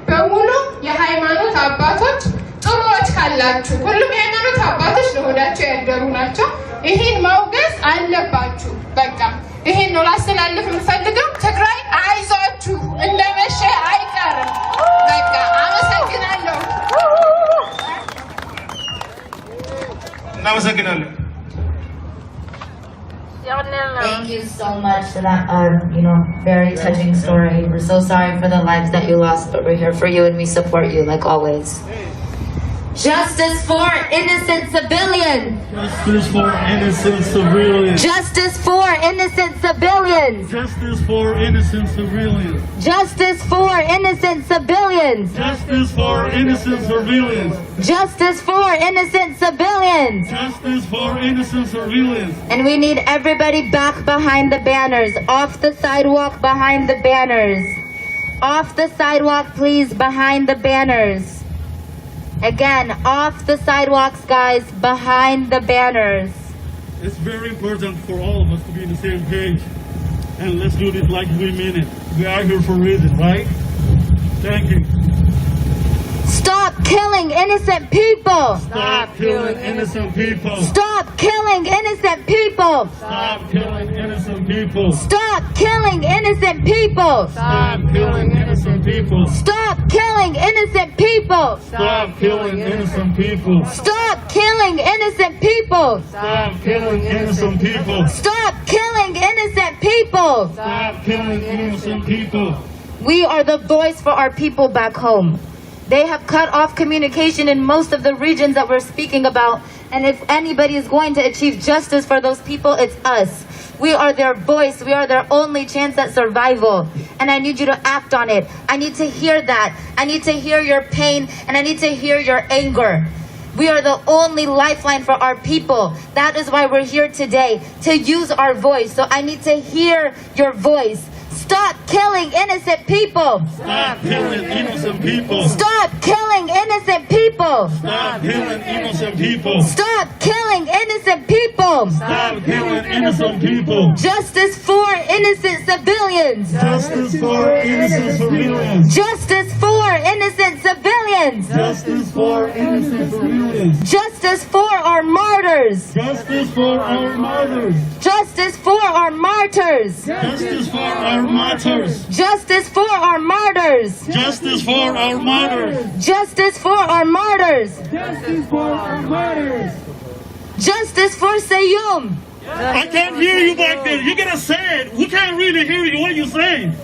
በሙሉ የሃይማኖት አባቶች ጥሩዎች ካላችሁ፣ ሁሉም የሃይማኖት አባቶች ለሆዳቸው ያደሩ ናቸው። ይሄን ማውገዝ አለባችሁ። በቃ ይሄን ነው ላስተላልፍ የምፈልገው። ትግራይ አይዟችሁ፣ እንደመሸ አይቀርም። በቃ አመሰግናለሁ። እናመሰግናለን። Thank you so much for that, very touching story. We're so sorry for the lives that you lost, but we're here for you and we support you like always. Justice for innocent civilians. Justice for innocent civilians. Justice for innocent civilians. Justice for innocent civilians. Justice for innocent civilians. Justice for innocent civilians. Justice for innocent civilians. Justice for innocent civilians. And we need everybody back behind the banners. Off the sidewalk behind the banners. Off the sidewalk, please, behind the banners. Again, off the sidewalks, guys, behind the banners. It's very important for all of us to be on the same page. And let's do this like we mean it. We are here for a reason, right? Thank you. Stop killing innocent people! Stop killing innocent people! Stop killing innocent people! Stop killing innocent people! Stop killing innocent people! Stop killing innocent people! Stop killing innocent people! Stop killing innocent people! Stop killing innocent people! Stop killing innocent people! Stop killing innocent people! Stop killing innocent people! We are the voice for our people back home. They have cut off communication in most of the regions that we're speaking about. And if anybody is going to achieve justice for those people, it's us. We are their voice. We are their only chance at survival. And I need you to act on it. I need to hear that. I need to hear your pain, and I need to hear your anger. We are the only lifeline for our people. That is why we're here today, to use our voice. So I need to hear your voice. Stop killing innocent people! Stop killing innocent people! Stop killing innocent people! Stop killing innocent people! Stop killing innocent people! Stop killing innocent people! Justice for innocent civilians! Justice for innocent civilians! Justice for innocent civilians! Justice for innocent civilians! Justice for our martyrs! Justice for our martyrs! Justice for our martyrs! Justice for our martyrs! Justice for our martyrs! Justice for our martyrs! Justice for our martyrs! Justice for our martyrs! Justice for Sayum! I can't hear you back there. You gotta say it. We can't really hear you what you're saying.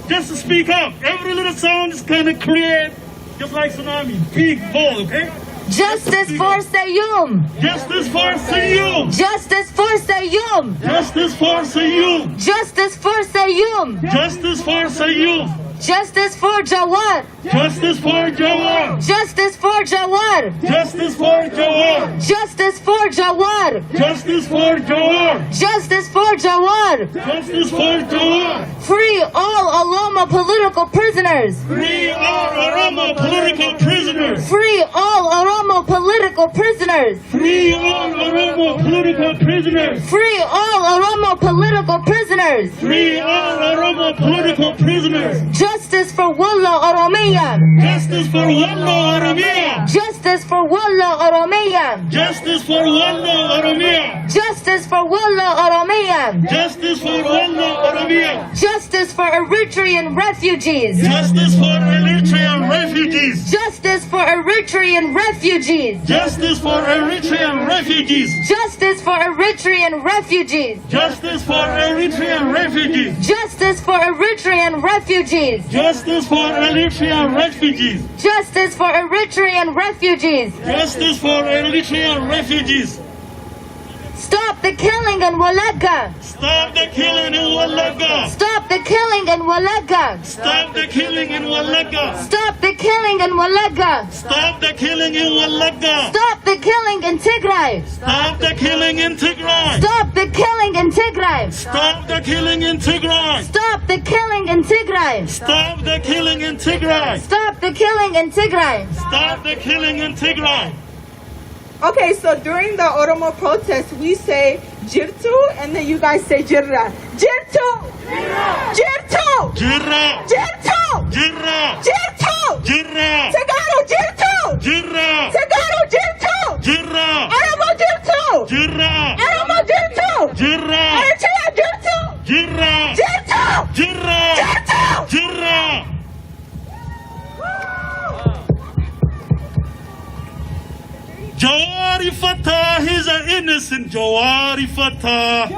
Just to speak up. Every little sound is kind of clear, just like tsunami. Big ball, okay? Justice for Sayum! Justice for Sayum! Justice for Sayum! Justice for Sayum! Justice for Sayum! Justice for Sayum! Justice for Jawar! Justice for Jawar! Justice for Jawar! Justice for Jawar! Justice for Jawar! Justice for Jawar! Justice for Jawar! Justice for Jawar! Free all Oromo political prisoners! Free all Oromo political prisoners! Free all Oromo political prisoners! Free all Oromo political prisoners! Free all Oromo political prisoners! Free all Oromo political prisoners! Justice for Walla Oromia! Justice for Walla Oromia! Justice for Walla Oromia! Justice for Walla Oromia! Justice for Walla Oromia! Justice for Walla Oromia! Justice for Eritrean refugees! Justice for Eritrean refugees! Justice for Eritrean refugees! Justice for Eritrean refugees! Justice for Eritrean refugees! Justice for Eritrean refugees! Justice for Eritrean refugees! Justice for Eritrean refugees! Justice for Eritrean refugees! Justice for Eritrean refugees! Stop the killing in Walaga! Stop the killing in Walaga! Stop the killing in Walaga! Stop the killing in Walaga! Stop the killing in Walaga! Stop the killing in Walaga! Stop the killing in Tigray! Stop the killing in Tigray! Stop the killing in Tigray! Stop the killing in Tigray! Stop the killing in Tigray! Stop the killing in Tigray! Stop the killing in Tigray! Stop the killing in Tigray! Okay, so during the Oromo protest, we say Jirtu, and then you guys say Jirra. Jirtu! Jirtu! Jirra! Jirtu! Jirra! Jirtu! Jirra! Tagaro Jirtu! Jirra! Tagaro Jirtu! Jirra! Oromo Jirtu! Jirra! Oromo Jirtu! Jirra! Eritrea Jirtu! Jirra! Jirtu! Jirra! Jirtu! Jirra! Jawari Fatah, he's an innocent Jawari Fatah.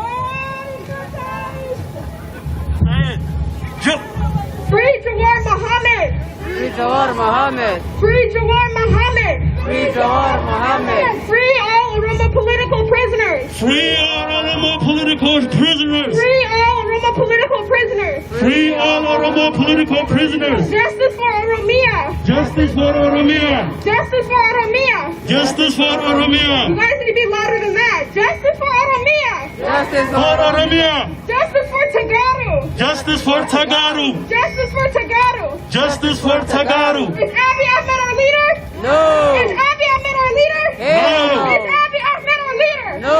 Free Jawar Mohammed! Free Jawar Mohammed! Free Jawar Mohammed! Free Jawar Mohammed. Free all Oromo political prisoners. Free all Oromo political prisoners. Free all Oromo political prisoners. Free all Oromo political prisoners. Justice for Oromia. Justice for Oromia. Justice for Oromia. Justice for You Oromia. guys need to be louder than that. Justice for Oromia. Justice For Oromia. Justice for Tagaru. Justice for Tagaru. Justice for Tagaru. Justice for Tagaru. Is Abiy Ahmed our leader? No. Is Abiy Ahmed our leader? Hell Is no. Abiy Ahmed our leader? No.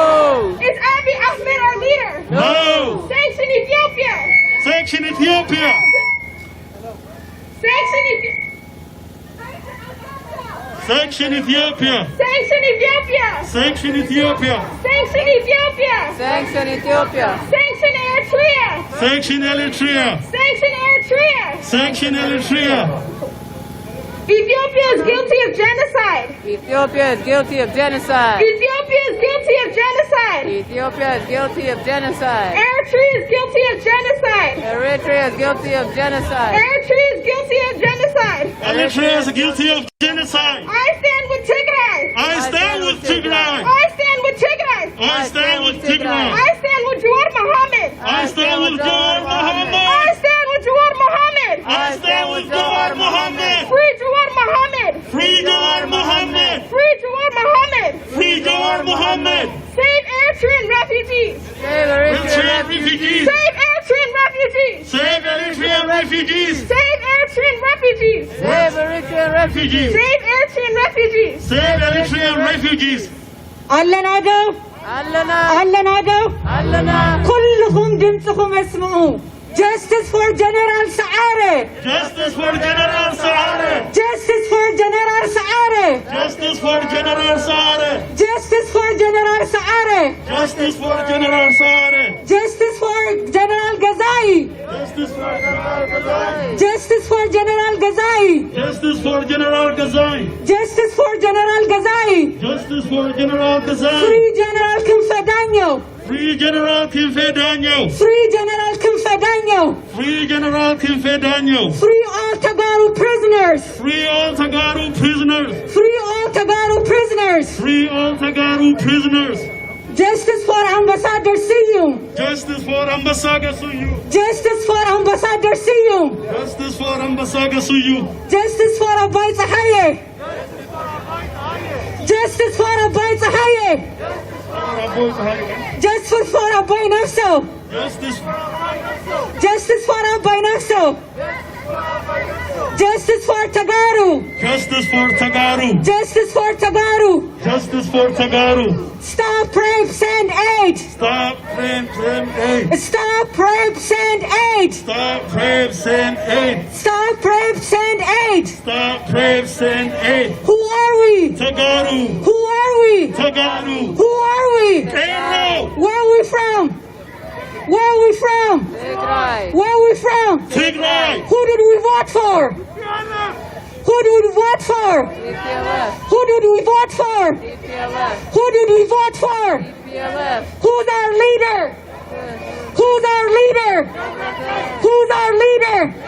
Is Abiy Ahmed our leader? No. Sanction Ethiopia. Sanction Ethiopia. Sanction Ethiopia. Sanction Ethiopia. Sanction Ethiopia. Sanction Ethiopia. Sanction Ethiopia. Sanction Ethiopia. Sanction Eritrea. Sanction Eritrea. Sanction Eritrea. Sanction Eritrea. Ethiopia is guilty of genocide. Ethiopia is guilty of genocide. Ethiopia is guilty of genocide. Ethiopia is guilty of genocide. Eritrea is guilty of genocide. Eritrea is guilty of genocide. Eritrea is guilty of genocide. Eritrea is guilty of genocide. I stand with Tigray. I stand with Tigray. I stand with Tigray. I stand with Tigray. I stand with Jawar Mohammed. I stand with Jawar Mohammed. I stand with Jawar Mohammed. I stand with Jawar Mohammed. Free Jawar Mohammed. Free Jawar Mohammed. Free Jawar Mohammed. Free Jawar Mohammed. Save Eritrean refugees. Save Eritrean refugees. Save Eritrean refugees. Save Eritrean refugees. Save Eritrean refugees. Save Eritrean refugees. Save Eritrean refugees. Save Eritrean refugees. علنا علنا علنا علنا كلكم دمتكم اسمعوا. Justice for General Saare. Justice for General Saare. Justice for General Saare. Justice for General Saare. Justice for General Saare. Justice for General Saare. Justice for General Ghazai. Justice for General Ghazai. Justice for General Ghazai. Justice for General Ghazai. Justice for General Ghazai. Justice for General Ghazai. Free General Confedanyo. Free General Confedanyo. Free General Confedanyo. Free General Confedanyo. Free all Tagaru prisoners. Free all Tagaru prisoners. Free all Tagaru prisoners. Free all Tagaru prisoners. Justice for Ambassador Siyum. Justice for Ambassador Suyu. Justice for Ambassador Siyum. Justice for Ambassador Suyu. Justice for Abai Zahaye. Justice for Abai Zahaye. Justice for Abai Nafso. Justice. Justice for Abai Nafso. Justice for Tagaru. Justice for Tagaru. Justice for Tagaru. Justice for Tagaru. Stop rape, send aid. Stop rape, send aid. Stop rape, send aid. Stop rape, send aid. Stop rape, send aid. Stop rape, send aid. Who are we? Tagaru. Who are we? Tagaru. Who are we? Cairo. Where are we from? Where are we from? Tigray. Where are we from? Tigray. Who did we vote for? Who did we vote for? EPLF. Who did we vote for? EPLF. Who did we vote for? EPLF. Who's our leader? Who's our leader? Who's our leader?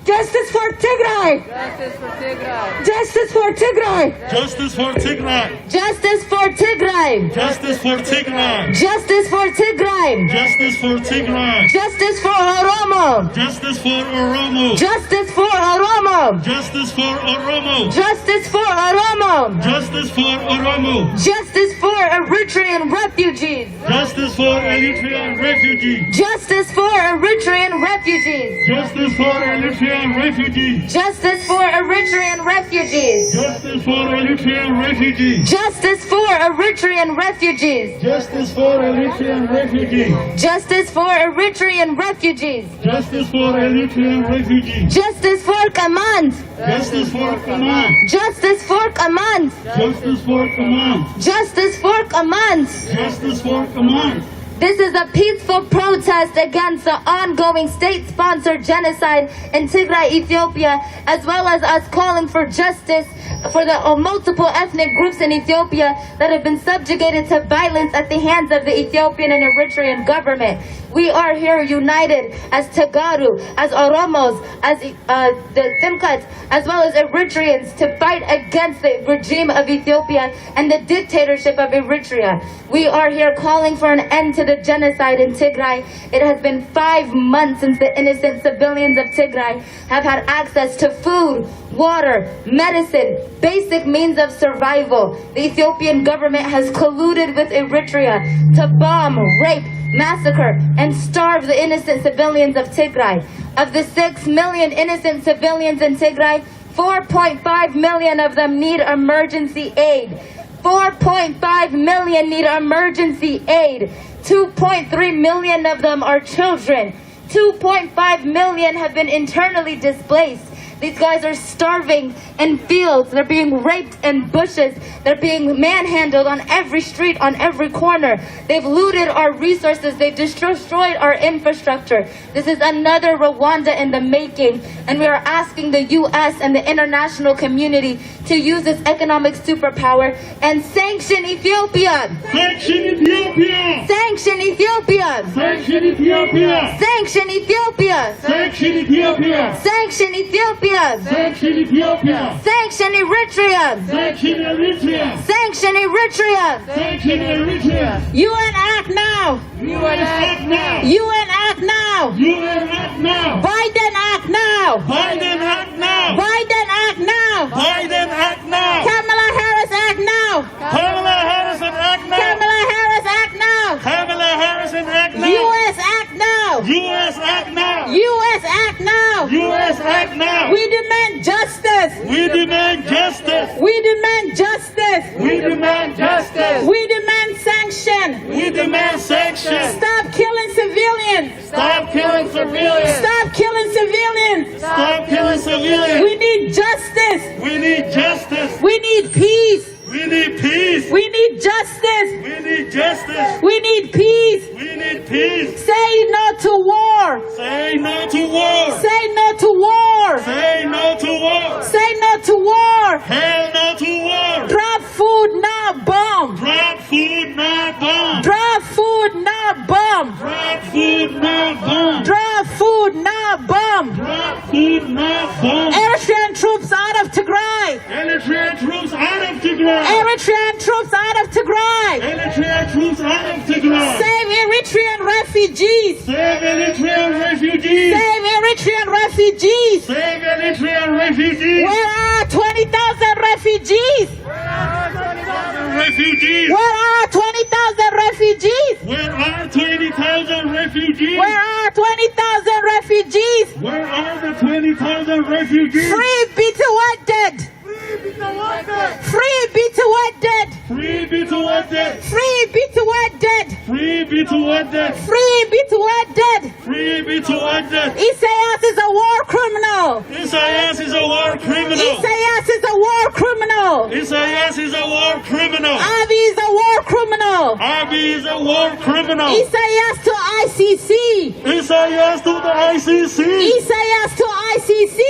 Justice for Tigray. Justice for Tigray. Justice for Tigray. Justice for Tigray. Justice for Tigray. Justice for Tigray. Justice for Tigray. Justice for Tigray. Justice for Oromo. Justice for Oromo. Justice for Oromo. Justice for Oromo. Justice for Oromo. Justice for Oromo. Justice for Eritrean refugees. Justice for Eritrean refugees. Justice for Eritrean refugees. Justice for Eritrean refugees. Justice for Eritrean refugees. Justice for Eritrean refugees. Justice for Eritrean refugees. Justice for Eritrean refugees. Justice for Eritrean refugees. Justice for Eritrean refugees. Justice for command. Justice for command. Justice for command. Justice for command. Justice for command. Justice for command. This is a peaceful protest against the ongoing state-sponsored genocide in Tigray, Ethiopia, as well as us calling for justice for the multiple ethnic groups in Ethiopia that have been subjugated to violence at the hands of the Ethiopian and Eritrean government. We are here united as Tagaru, as Oromos, as the Thimkat, as well as Eritreans to fight against the regime of Ethiopia and the dictatorship of Eritrea. We are here calling for an end to the genocide in Tigray. It has been 5 months since the innocent civilians of Tigray have had access to food, water, medicine, basic means of survival. The Ethiopian government has colluded with Eritrea to bomb, rape, massacre, and starve the innocent civilians of Tigray. Of the 6 million innocent civilians in Tigray, 4.5 million of them need emergency aid. 4.5 million need emergency aid. 2.3 million of them are children. 2.5 million have been internally displaced. These guys are starving in fields. They're being raped in bushes. They're being manhandled on every street, on every corner. They've looted our resources. They've destroyed our infrastructure. This is another Rwanda in the making. And we are asking the U.S. and the international community to use its economic superpower and sanction Ethiopia. Sanction Ethiopia! Sanction Ethiopia! Sanction Ethiopia! Sanction Ethiopia! Sanction Ethiopia! Sanction Ethiopia! Sanction Ethiopia! Sanction Eritrea! Sanction Eritrea! Sanction Eritrea! Sanction Eritrea! UN act now! UN act now! UN act now! UN act now! Biden act now! Biden act now! Biden act now! Biden act now! Kamala Harris act now! Kamala Harris act now! Kamala Harris act now! Kamala Harris act now! US act now! US act now! US act now! US act now! We demand justice! We demand justice! We demand justice! We demand justice! We demand sanction! We demand sanction! Stop killing civilians! Stop killing civilians! Stop killing civilians! Stop killing civilians! We need justice! We need justice! We need peace! We need peace! We need justice! We need justice! We need peace! We need peace! Say no to war! Say no to war! Say no to war! Say no to war! Say no to war! Hell no to war! Drop food, not bomb! Drop food, not bomb! Drop food, not bomb! Drop food, not bomb! Drop food, not bomb! Drop food, not bomb! Eritrean troops out of Tigray! Eritrean troops out of Tigray! Eritrean troops out of Tigray! Eritrean troops out of Tigray! Save Eritrean refugees! Save Eritrean refugees! Save Eritrean refugees! Save Eritrean refugees! Where are 20,000 refugees? Where are 20,000 refugees? Where are 20,000 refugees? Where are 20,000 refugees? Where are 20,000 refugees? Where are the 20,000 refugees? Free Bituwated! Free Bituwated! Free Bituwated! Free Bituwated! Free Bituwated! Free Bituwated! Free Bituwated! Isaias is a war criminal! Isaias is a war criminal! Isaias is a war criminal! Isaias is a war criminal! Abiy is a war criminal! Abiy is a war criminal! Isaias to ICC! Isaias to the ICC! Isaias to ICC!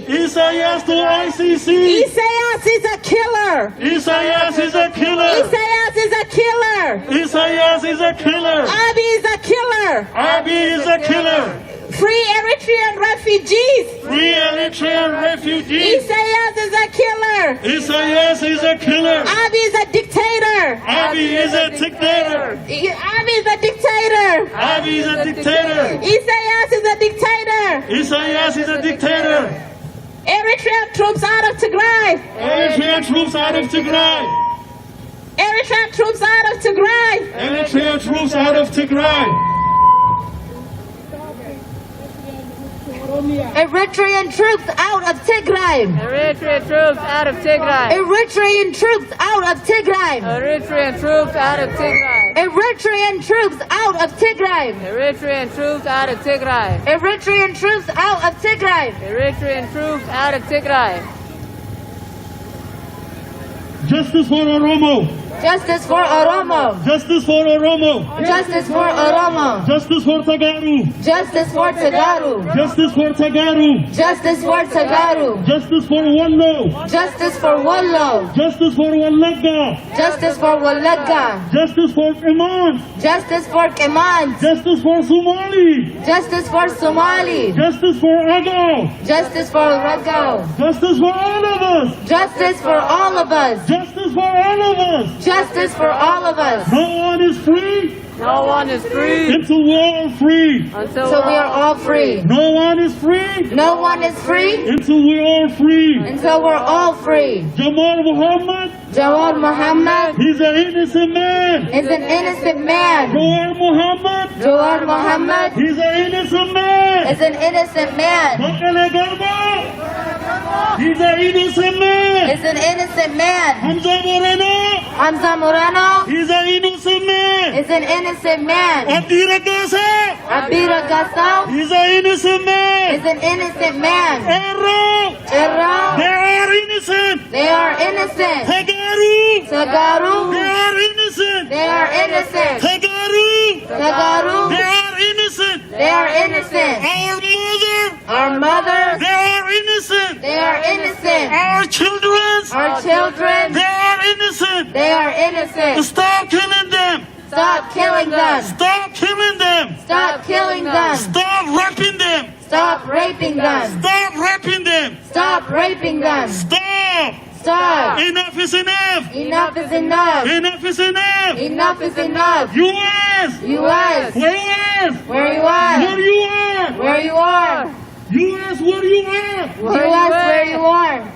Isaias to ICC! Isaias is a killer! Isaias is a killer! Isaias is a killer! Isaias is a killer! Abiy is a killer! Abiy is a killer! Free Eritrean refugees! Free Eritrean refugees! Isaias is a killer! Isaias is a killer! Abiy is a dictator! Abiy is a dictator! Abiy is a dictator! Abiy is a dictator! Isaias is a dictator! Isaias is a dictator! Eritrean troops out of Tigray! Eritrean troops out of Tigray! Eritrean troops out of Tigray! Eritrean troops out of Tigray! Eritrean troops out of Tigray! Eritrean troops out of Tigray! Eritrean troops out of Tigray! Eritrean troops out of Tigray! Eritrean troops out of Tigray! Eritrean troops out of Tigray! Eritrean troops out of Tigray! Eritrean troops out of Tigray! Justice for Oromo! Justice for Oromo. Justice for Oromo. Justice for Oromo. Justice for Tagaru. Justice for Tagaru. Justice for Tagaru. Justice for Tagaru. Justice for Wallo. Justice for Wallo. Justice for Wallaga. Justice for Wallaga. Justice for Iman. Justice for Kemant. Justice for Somali. Justice for Somali. Justice for Agao. Justice for Ragao. Justice for all of us. Justice for all of us. Justice for all of us. Justice for all of us. No one is free. No one is free Until we're all free. until So we are all free. No one is free. No one is free Until we're all free. until we're all free. Jamal Muhammad. Jawad Muhammad He's an innocent man. is an innocent man. Jawad Muhammad. Jawad Muhammad He's an innocent man. is an innocent man. Bakale Garba. He's an innocent man. Is an innocent man. Hamza Moreno. Hamza Moreno He's an innocent man. is an innocent man. Abdira Gasa. Abira Gassau He's an innocent man. is an innocent man. Erro. Errao, They are innocent. they are innocent. Tagaru. Tagaru, They are innocent. they are innocent. Tagaru. Tagaru, They are innocent. they are innocent. Our Our mother. mothers, They are innocent. they are innocent. Our children. Our children, They are innocent. they are innocent. Stop killing them. Stop killing them. Stop killing them. Stop killing them. Stop raping them. Stop raping them. Stop raping them. Stop raping them. Stop. Stop. Enough is enough. Enough is enough. Enough is enough. Enough is enough. U.S. U.S. Where you at? Where you are? Where you are? Where you are? U.S. Where you are? U.S. Where you are?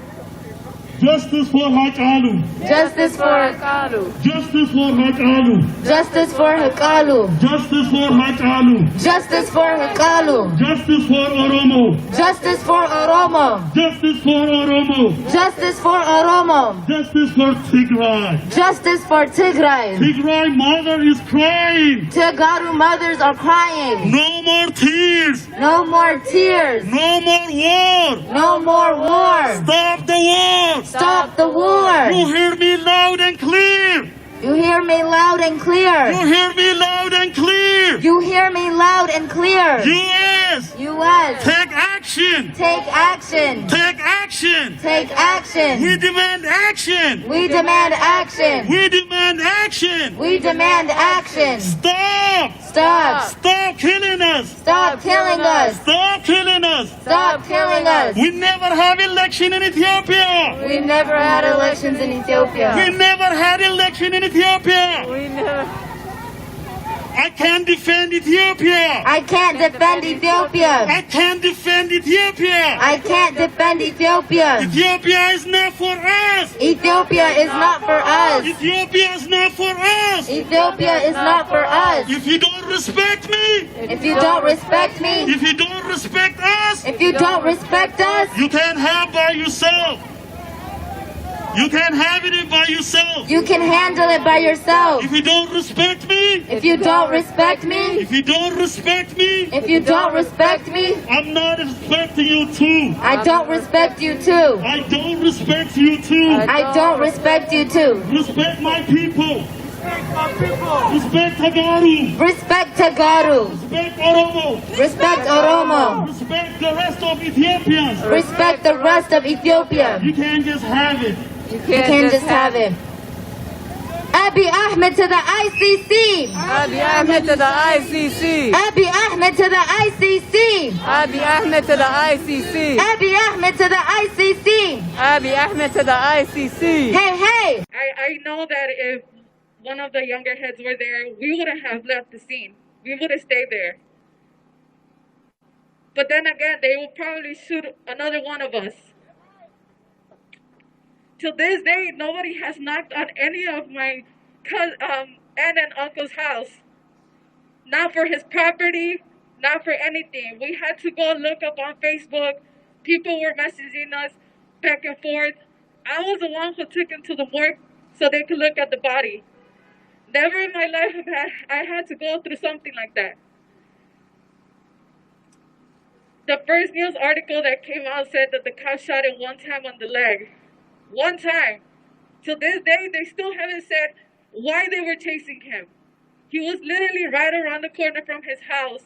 Justice for Hakalu. Justice for Justice for Hakalu. Justice for Hakalu. Justice for Hakalu. Justice for Hakalu. Justice for Oromo. Justice for Oromo. Justice for Oromo. Justice for Oromo. Justice for Tigray. Justice for Tigray. Tigray mother is crying. Tagaru mothers are crying. No more tears. No more tears. No more war. No more war. Stop the war. Stop the war. You hear me loud and clear. You hear me loud and clear. You hear me loud and clear. You hear me loud and clear. U.S. U.S. Take action. Take action. Take action. Take action. We demand action. We demand action. We demand action. We demand action. Stop. Stop. Stop killing us. Stop killing us. Stop killing us. Stop killing us. We never have election in Ethiopia. We never had elections in Ethiopia. We never had election in Ethiopia. We never. I can't defend Ethiopia. I can't defend Ethiopia. I can't defend Ethiopia. I can't defend Ethiopia. Ethiopia is not for us. Ethiopia is not for us. Ethiopia is not for us. Ethiopia is not for us. If you don't respect me, If you don't respect me, if you don't respect us, if you don't respect us, you can't have by yourself. You can't have it by yourself. you can handle it by yourself. If you don't respect me, If you don't respect me, if you don't respect me, if you don't respect me, I'm not respecting you too. I don't respect you too. I don't respect you too. I don't respect you too. Respect my people. Respect Tagaru. Respect Tagaru. Respect Oromo. Respect Oromo. Respect the rest of Ethiopians. Respect the rest of Ethiopia. You can't just have it. You can't just have it. Abiy Ahmed to the ICC. Abiy Ahmed to the ICC. Abiy Ahmed to the ICC. Abiy Ahmed to the ICC. Abiy Ahmed to the ICC. Abiy Ahmed to the ICC. Hey, hey. I know that if one of the younger heads were there, we wouldn't have left the scene. We would have stayed there. But then again, they will probably shoot another one of us. Till this day, nobody has knocked on any of my aunt and uncle's house. Not for his property, not for anything. We had to go look up on Facebook. People were messaging us back and forth. I was the one who took him to the morgue so they could look at the body. Never in my life have I had to go through something like that. The first news article that came out said that the cop shot him one time on the leg. One time. Till this day, they still haven't said why they were chasing him. He was literally right around the corner from his house.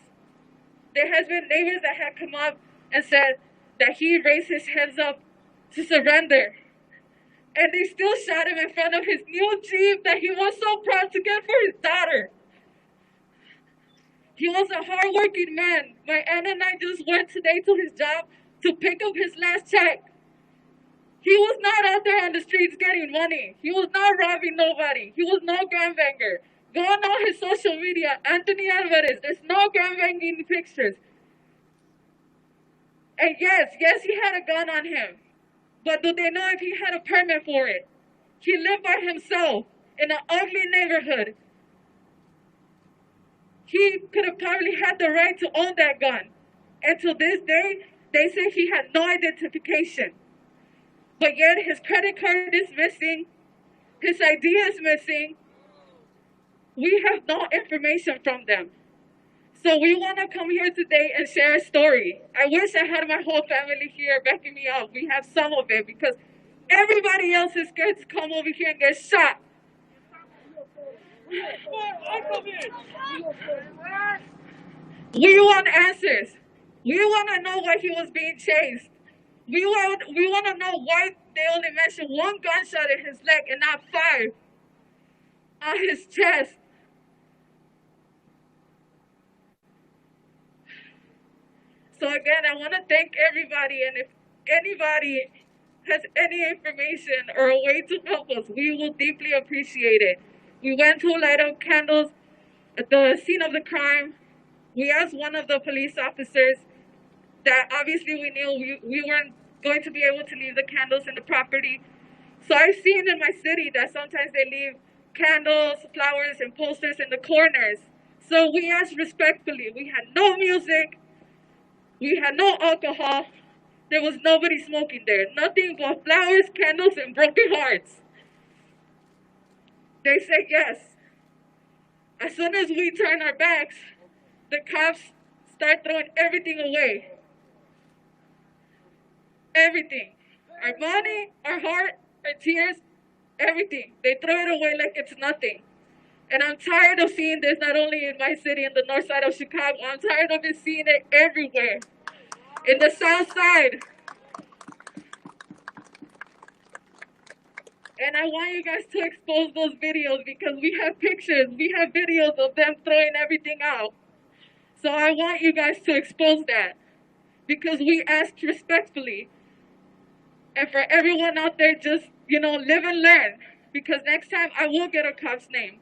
There has been neighbors that had come up and said that he raised his hands up to surrender. And they still shot him in front of his new Jeep that he was so proud to get for his daughter. He was a hardworking man. My aunt and I just went today to his job to pick up his last check. He was not out there on the streets getting money. He was not robbing nobody. He was no gangbanger. Go on all his social media, Anthony Alvarez, there's no gangbanging pictures. And yes, he had a gun on him. But do they know if he had a permit for it? He lived by himself in an ugly neighborhood. He could have probably had the right to own that gun. And to this day, they say he had no identification. But yet his credit card is missing. His ID is missing. We have no information from them. So we want to come here today and share a story. I wish I had my whole family here backing me up. We have some of it because everybody else is scared to come over here and get shot. We want answers. We want to know why he was being chased. We want to know why they only mentioned one gunshot in his leg and not 5 on his chest. So again, I want to thank everybody, and if anybody has any information or a way to help us, we will deeply appreciate it. We went to light up candles at the scene of the crime. We asked one of the police officers that obviously we knew we weren't going to be able to leave the candles in the property. So I've seen in my city that sometimes they leave candles, flowers, and posters in the corners. So we asked respectfully. We had no music. We had no alcohol. There was nobody smoking there. Nothing but flowers, candles, and broken hearts. They said yes. As soon as we turn our backs, the cops start throwing everything away. Everything. Our money, our heart, our tears, everything. They throw it away like it's nothing. And I'm tired of seeing this not only in my city, in the north side of Chicago, I'm tired of seeing it everywhere. In the south side. And I want you guys to expose those videos because we have pictures, we have videos of them throwing everything out. So I want you guys to expose that because we asked respectfully. And for everyone out there, just, live and learn. Because next time I will get a cop's name.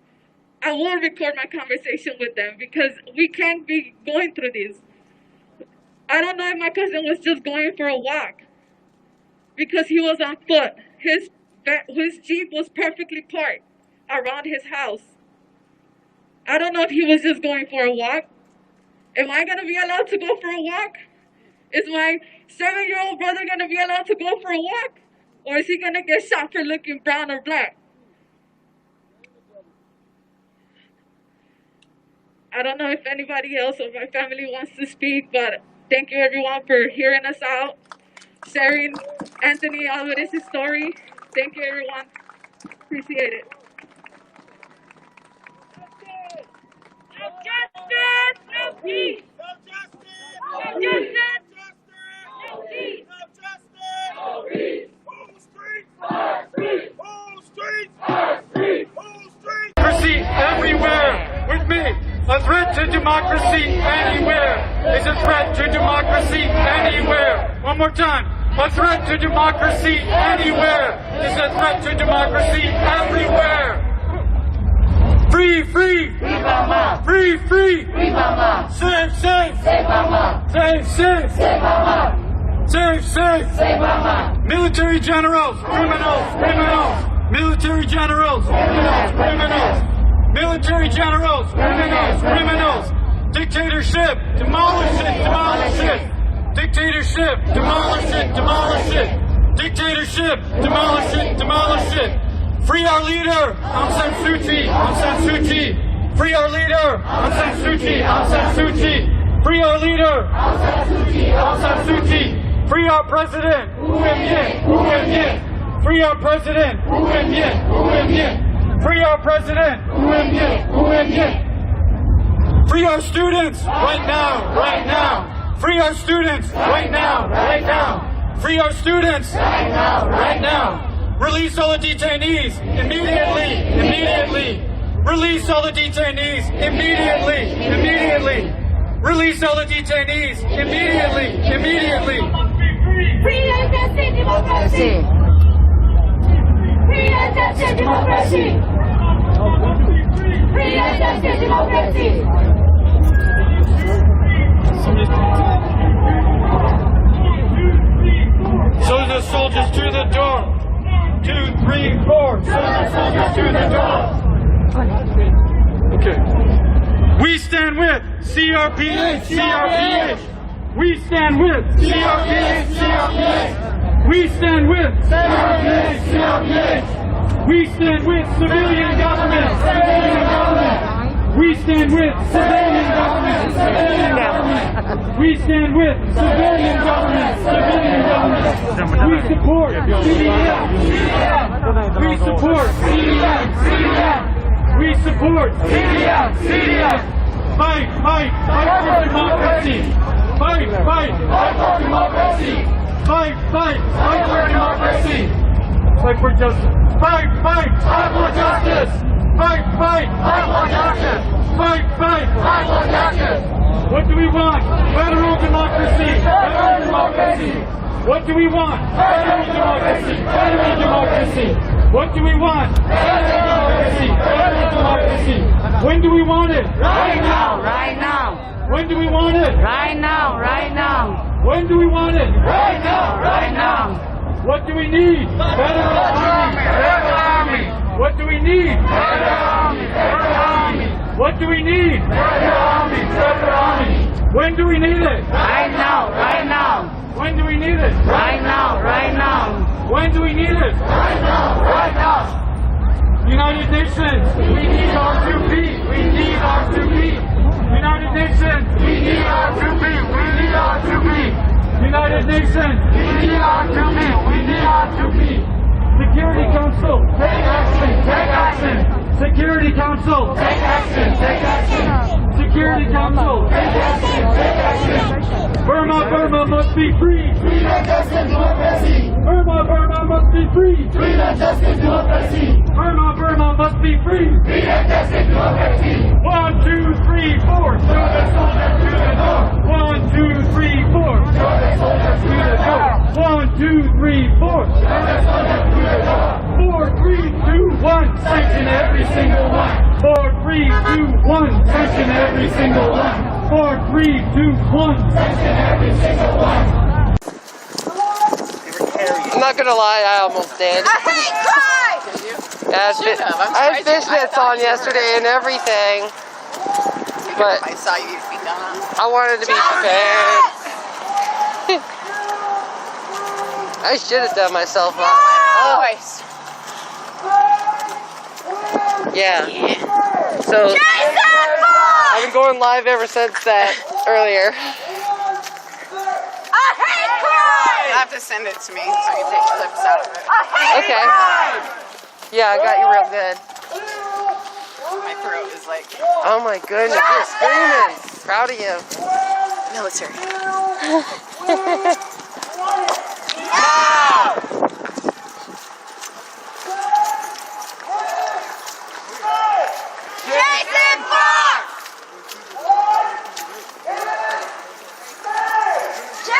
I will record my conversation with them because we can't be going through this. I don't know if my cousin was just going for a walk because he was on foot. His Jeep was perfectly parked around his house. I don't know if he was just going for a walk. Am I going to be allowed to go for a walk? Is my 7-year-old brother going to be allowed to go for a walk? Or is he going to get shot for looking brown or black? I don't know if anybody else or my family wants to speak, but thank you everyone for hearing us out, sharing Anthony Alvarez's story. Thank you everyone. Appreciate it. No justice, no peace. No justice, no peace. No peace. Whole streets are free. Whole streets are free. Whole streets. Democracy everywhere with me. A threat to democracy anywhere is a threat to democracy anywhere. One more time. A threat to democracy anywhere is a threat to democracy everywhere. Free, free. Free, free. Safe, safe. Safe, safe. Safe, safe. Military generals, criminals, criminals. Military generals, criminals, criminals. Military generals, criminals, criminals. Dictatorship, demolish it, demolish it. Dictatorship, demolish it, demolish it. Dictatorship, demolish it, demolish it. Free our leader, Aung San Suu Kyi, Aung San Suu Kyi. Free our leader, Aung San Suu Kyi, Aung San Suu Kyi. Free our leader, Aung San Suu Kyi, Aung San Suu Kyi. Free our president, Hu Yen Yin, Hu Yen Yin. Free our president, Hu Yen Yin, Hu Yen Yin. Free our president. Free our students right now, right now. Free our students right now, right now. Free our students right now, right now. Release all the detainees immediately, immediately. Release all the detainees immediately, immediately. Release all the detainees immediately, immediately. Free and justice, democracy. Free and justice, democracy. Free and justice, democracy. So the soldiers to the door. 2, 3, 4. So the soldiers to the door. Okay. We stand with CRPH, CRPH. We stand with CRPH, CRPH. We stand with CRPH, CRPH. We stand with civilian government, civilian government. We stand with civilian government, civilian government. We stand with civilian government, civilian government. We support CDM, CDM. We support CDM, CDM. We support CDM, CDM. Fight, fight, fight for democracy. Fight, fight, fight for democracy. Fight, fight, fight for democracy. Fight for justice. Fight, fight, fight for justice. Fight, fight, fight for justice. Fight, fight, fight for justice. What do we want? Federal democracy. Federal democracy. What do we want? Federal democracy. Federal democracy. What do we want? Federal democracy. Federal democracy. When do we want it? Right now. Right now. When do we want it? Right now. Right now. When do we want it? Right now. Right now. What do we need? Federal army. Federal army. What do we need? Federal army. Federal army. What do we need? Federal army. Federal army. When do we need it? Right now. Right now. When do we need it? Right now. Right now. When do we need it? Right now. Right now. United Nations, we need R2P. We need R2P. United Nations, we need R2P. We need R2P. United Nations, we need R2P. We need R2P. Security Council, take action. Take action. Security Council, take action. Take action. Security Council, take action. Take action. Burma, Burma must be free. Freedom, justice, democracy. Burma, Burma must be free. Freedom, justice, democracy. Burma, Burma must be free. Freedom, justice, democracy. 1, 2, 3, 4. Show the soldiers to the door. 1, 2, 3, 4. Show the soldiers to the door. 1, 2, 3, 4. Show the soldiers to the door. 4, 3, 2, 1. Sanction every single one. 4, 3, 2, 1. Sanction every single one. 4, 3, 2, 1. Sanction every single one. I'm not gonna lie, I almost did. I hate crime! I had fishnets on yesterday and everything. But I saw you be done. I wanted to be prepared. I should have done myself up. Oh. Yeah. So I've been going live ever since that earlier. I hate crime! You have to send it to me so I can take clips out of it. I hate crime! Yeah, I got you real good. My throat is like... Oh my goodness, you're screaming. Proud of you. Military. Jason Fox!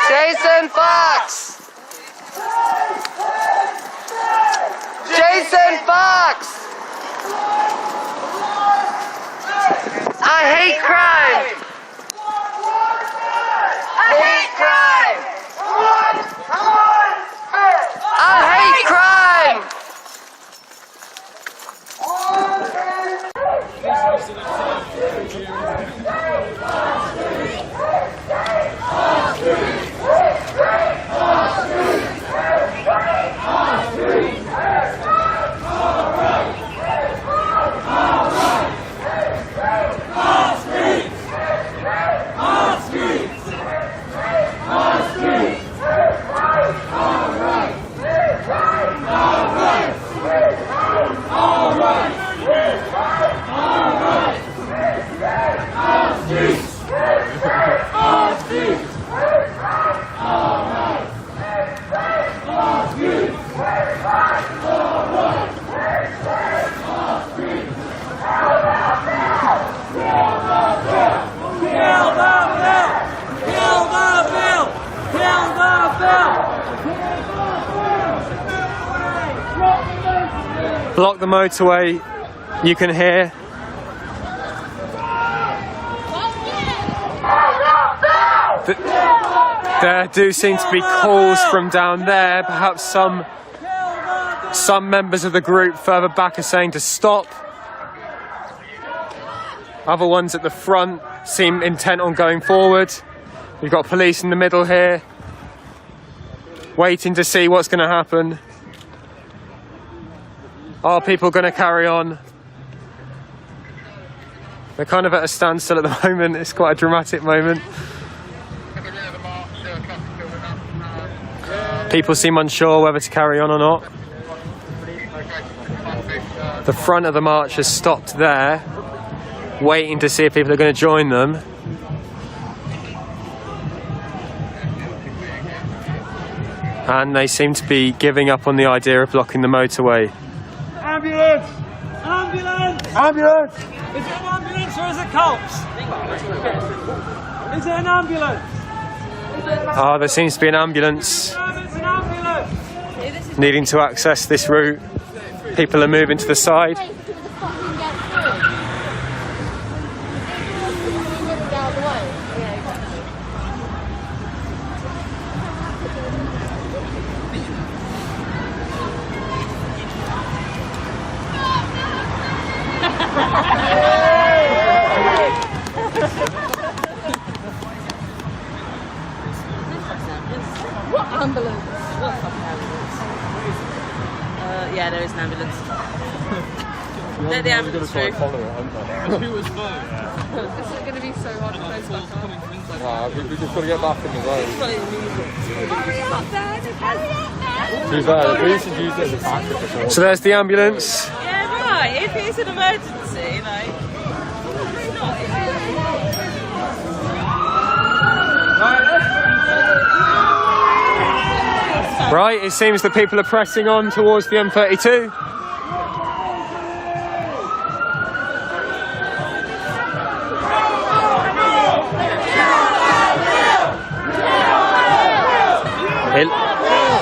Jason Fox! Jason Fox! I hate crime! I hate crime! I hate crime! All right. Block the motorway, you can hear. There do seem to be calls from down there. Perhaps some members of the group further back are saying to stop. Other ones at the front seem intent on going forward. We've got police in the middle here, waiting to see what's going to happen. Are people going to carry on? They're kind of at a standstill at the moment. It's quite a dramatic moment. People seem unsure whether to carry on or not. The front of the march has stopped there, waiting to see if people are going to join them. And they seem to be giving up on the idea of blocking the motorway. Ambulance! Ambulance! Ambulance! Is it an ambulance or is it cops? Is it an ambulance? Ah, there seems to be an ambulance needing to access this route. People are moving to the side. What ambulance? Yeah, there is an ambulance. Let the ambulance through. This is going to be so hard to close back up. We just got to get back in the road. Hurry up, Dan! Hurry up, man! Too bad. We used to use it as a tactic or something. So there's the ambulance. Yeah, right. If it's an emergency, like... Right, it seems that people are pressing on towards the M32.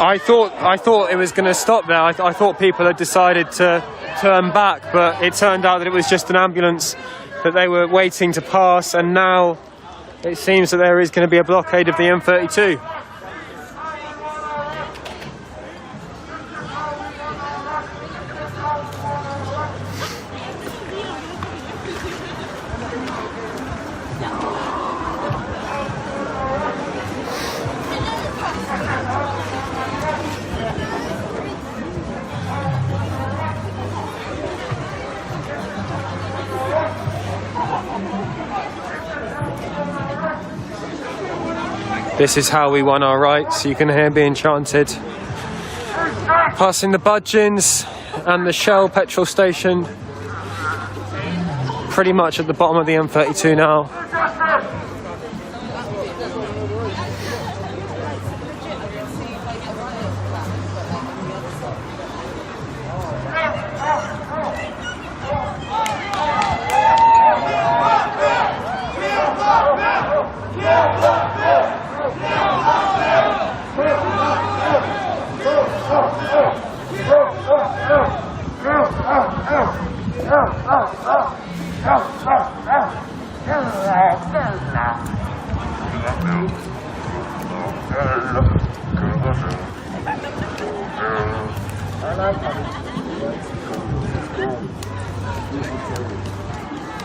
I thought it was going to stop there. I thought people had decided to turn back, but it turned out that it was just an ambulance that they were waiting to pass, and now it seems that there is going to be a blockade of the M32. This is how we won our rights. You can hear being chanted. Passing the Budgeons and the Shell petrol station. Pretty much at the bottom of the M32 now.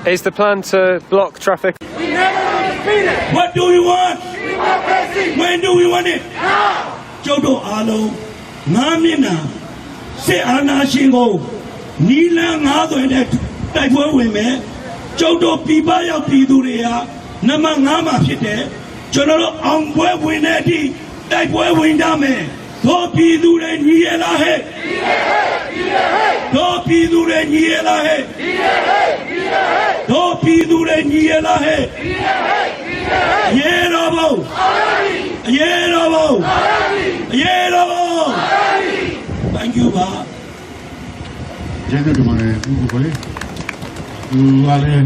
Is the plan to block traffic? What do we want? Democracy. When do we want it? Now. Jodo Alo, Namina, Se Anashingo, Nila Nado in that type of women, Jodo Pibaya Piduria, Namangama Pite, Jodo Angwe Wineti, type of Windame, Topi Dure Niela He, Topi Dure Niela He. Do Pidure Niela He. Yerobo. Yerobo. Yerobo. Thank you, Ba. Jenna Dumare, Bukole. Wale,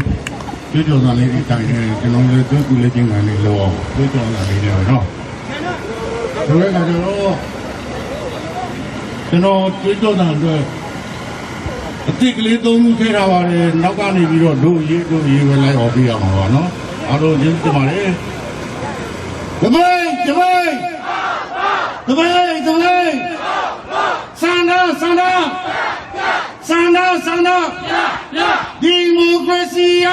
you don't know any time, you know, you're good letting any law. You don't know. The way I know, you know, you don't know. Particularly, don't care about it. Not only you don't do, you will like Obi on, no? I don't think the money. The way! Stand up! Democracy,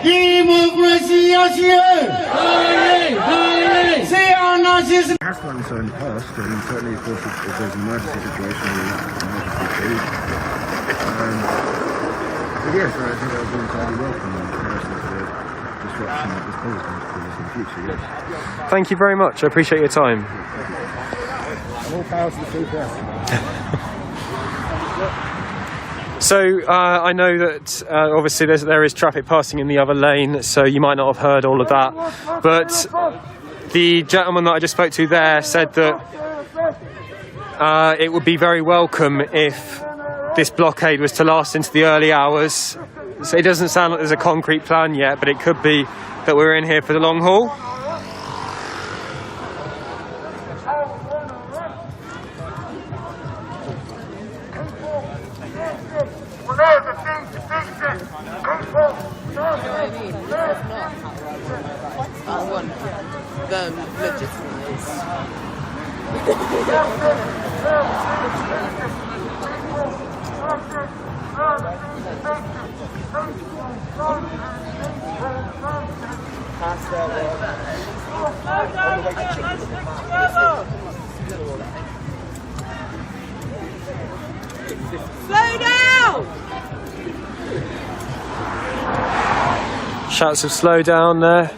Democracy, say our Nazis. It has done so in the past, and certainly, of course, if there's an emergency situation, but yes, I think that would be entirely welcome in comparison to the disruption that this pose going to cause in the future, yes. Thank you very much. I appreciate your time. More power to the free press. So I know that obviously there is traffic passing in the other lane, so you might not have heard all of that. But the gentleman that I just spoke to there said that it would be very welcome if this blockade was to last into the early hours. So it doesn't sound like there's a concrete plan yet, but it could be that we're in here for the long haul. Slow down! Shouts of slow down there.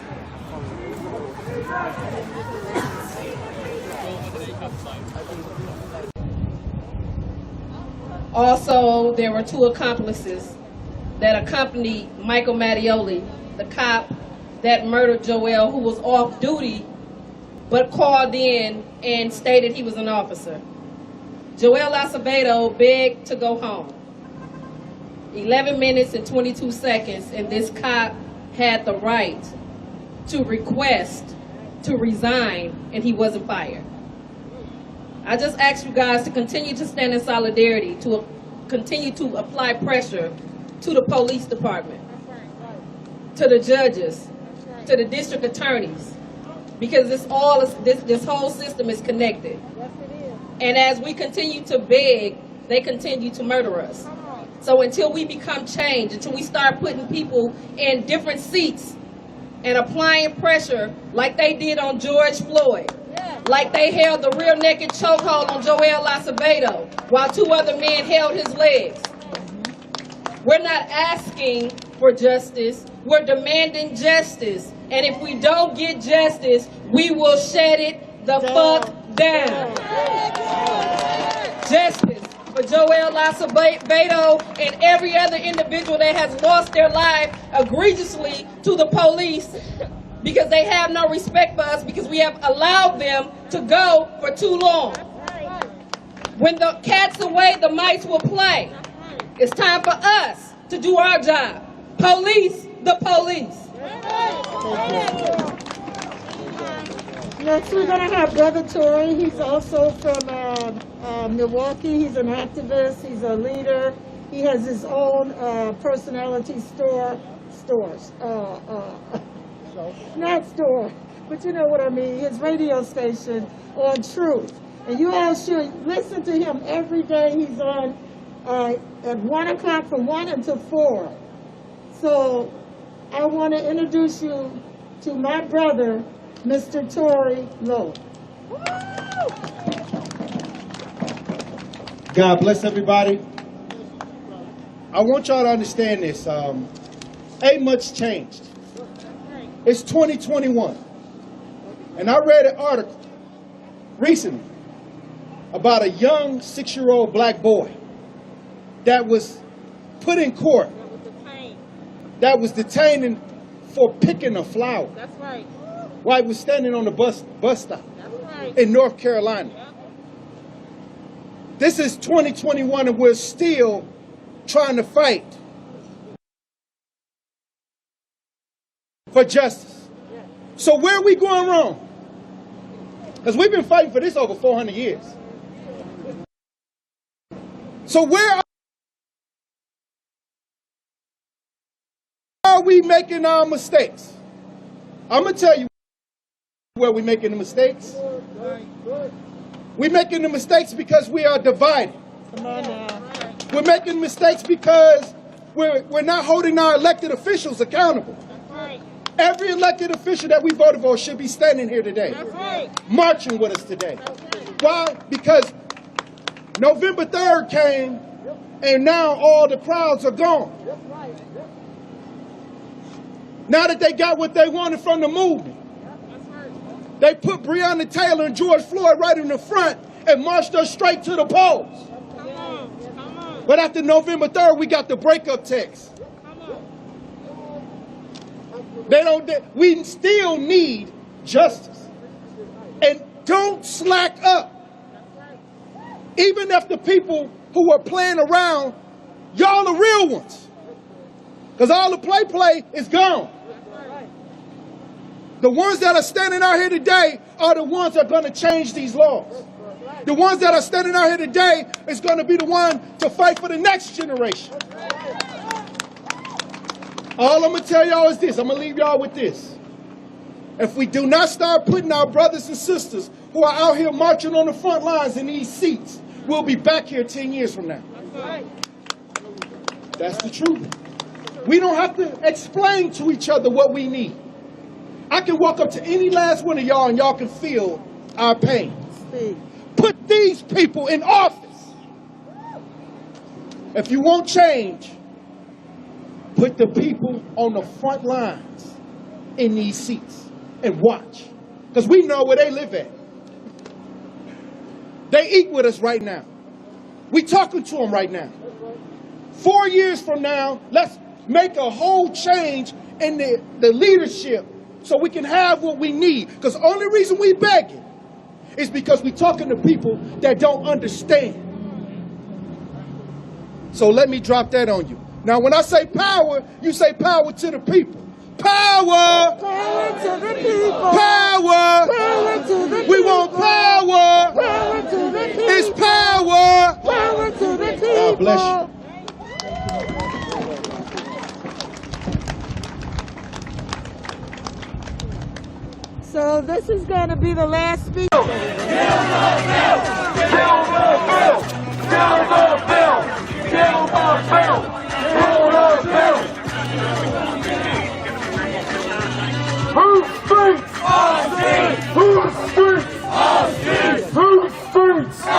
Also, there were two accomplices that accompanied Michael Mattioli, the cop that murdered Joel, who was off duty, but called in and stated he was an officer. Joel Acevedo begged to go home. 11 minutes and 22 seconds, and this cop had the right to request to resign, and he wasn't fired. I just ask you guys to continue to stand in solidarity, to continue to apply pressure to the police department, to the judges, to the district attorneys, because this whole system is connected. And as we continue to beg, they continue to murder us. So until we become change, until we start putting people in different seats and applying pressure like they did on George Floyd, like they held the rear naked chokehold on Joel Acevedo while two other men held his legs. We're not asking for justice, we're demanding justice. And if we don't get justice, we will shut it the fuck down. Justice for Joel Acevedo and every other individual that has lost their life egregiously to the police because they have no respect for us, because we have allowed them to go for too long. When the cat's away, the mice will play. It's time for us to do our job. Police the police. Next, we're going to have Brother Tory. He's also from Milwaukee. He's an activist. He's a leader. He has his own personality stores. Not store, but you know what I mean. His radio station on Truth. And you all should listen to him every day. He's on at 1 o'clock from 1 until 4. So I want to introduce you to my brother, Mr. Tory Lowe. God bless everybody. I want y'all to understand this. Ain't much changed. It's 2021. And I read an article recently about a young 6-year-old black boy that was put in court, that was detained for picking a flower. That's right. While he was standing on the bus stop right. in North Carolina. This is 2021 and we're still trying to fight for justice. So where are we going wrong? Because we've been fighting for this over 400 years. So where are we making our mistakes? I'm going to tell you where we're making the mistakes. We're making the mistakes because we are divided. Come on now. We're making mistakes because we're not holding our elected officials accountable. Every elected official that we voted for should be standing here today, marching with us today. Why? Because November 3rd came, and now all the crowds are gone. Now that they got what they wanted from the movement, they put Breonna Taylor and George Floyd right in the front and marched us straight to the polls. But after November 3rd, we got the breakup text. We still need justice. And don't slack up. Even if the people who are playing around, y'all the real ones. Because all the play is gone. The ones that are standing out here today are the ones that are going to change these laws. The ones that are standing out here today is going to be the one to fight for the next generation. All I'm going to tell y'all is this. I'm going to leave y'all with this. If we do not start putting our brothers and sisters who are out here marching on the front lines in these seats, we'll be back here 10 years from now. That's the truth. We don't have to explain to each other what we need. I can walk up to any last one of y'all and y'all can feel our pain. Put these people in office. If you want change, put the people on the front lines in these seats and watch. Because we know where they live at. They eat with us right now. We talking to them right now. 4 years from now, let's make a whole change in the leadership so we can have what we need. Because the only reason we begging is because we talking to people that don't understand. So let me drop that on you. Now, when I say power, you say power to the people. Power! Power to the people! Power! Power to the people! We want power! Power to the people! It's power! Power to the people! God bless you. So this is going to be the last speech. Kill the bill! Kill the bill! Kill the bill! Kill the bill! Kill the bill! Who's streets? All streets! Who's streets? All streets! Who's streets?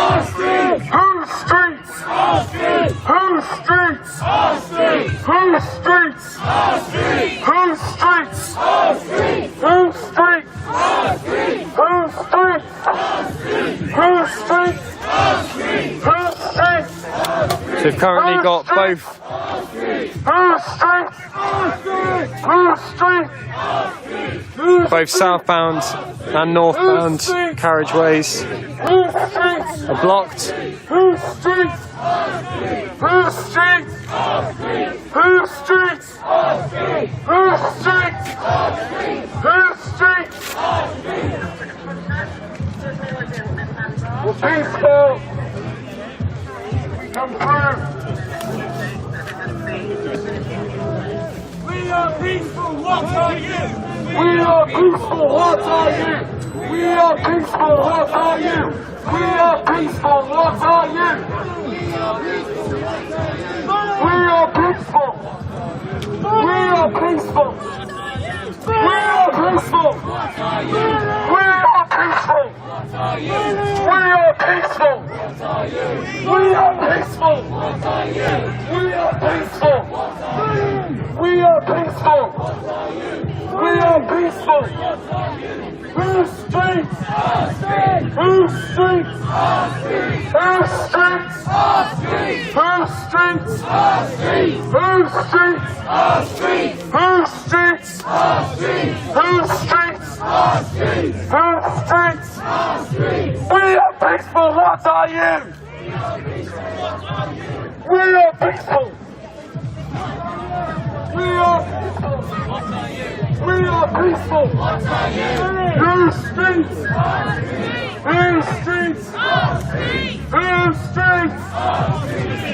All streets! Who's streets? All streets! Who's streets? All streets! Who's streets? All streets! Who's streets? All streets! Who's streets? All streets! Who's streets? All streets! Who's streets? All streets! Who's streets? So we've currently got both southbound and northbound carriageways are blocked. Who's streets? Who's streets? Who's streets? Who's streets? Who's streets? Peaceful. Come through. We are peaceful. What are you? We are peaceful. What are you? We are peaceful. What are you? We are peaceful. What are you? We are peaceful. We are peaceful. We are peaceful. We are peaceful. We are peaceful. We are peaceful. We are peaceful. We are peaceful. We are peaceful. Whose streets? Whose streets? Whose streets? Whose streets? Whose streets? Whose streets? Whose streets? Whose streets? We are peaceful, what are you? We are peaceful. We are peaceful. Whose streets? Whose streets? Whose streets?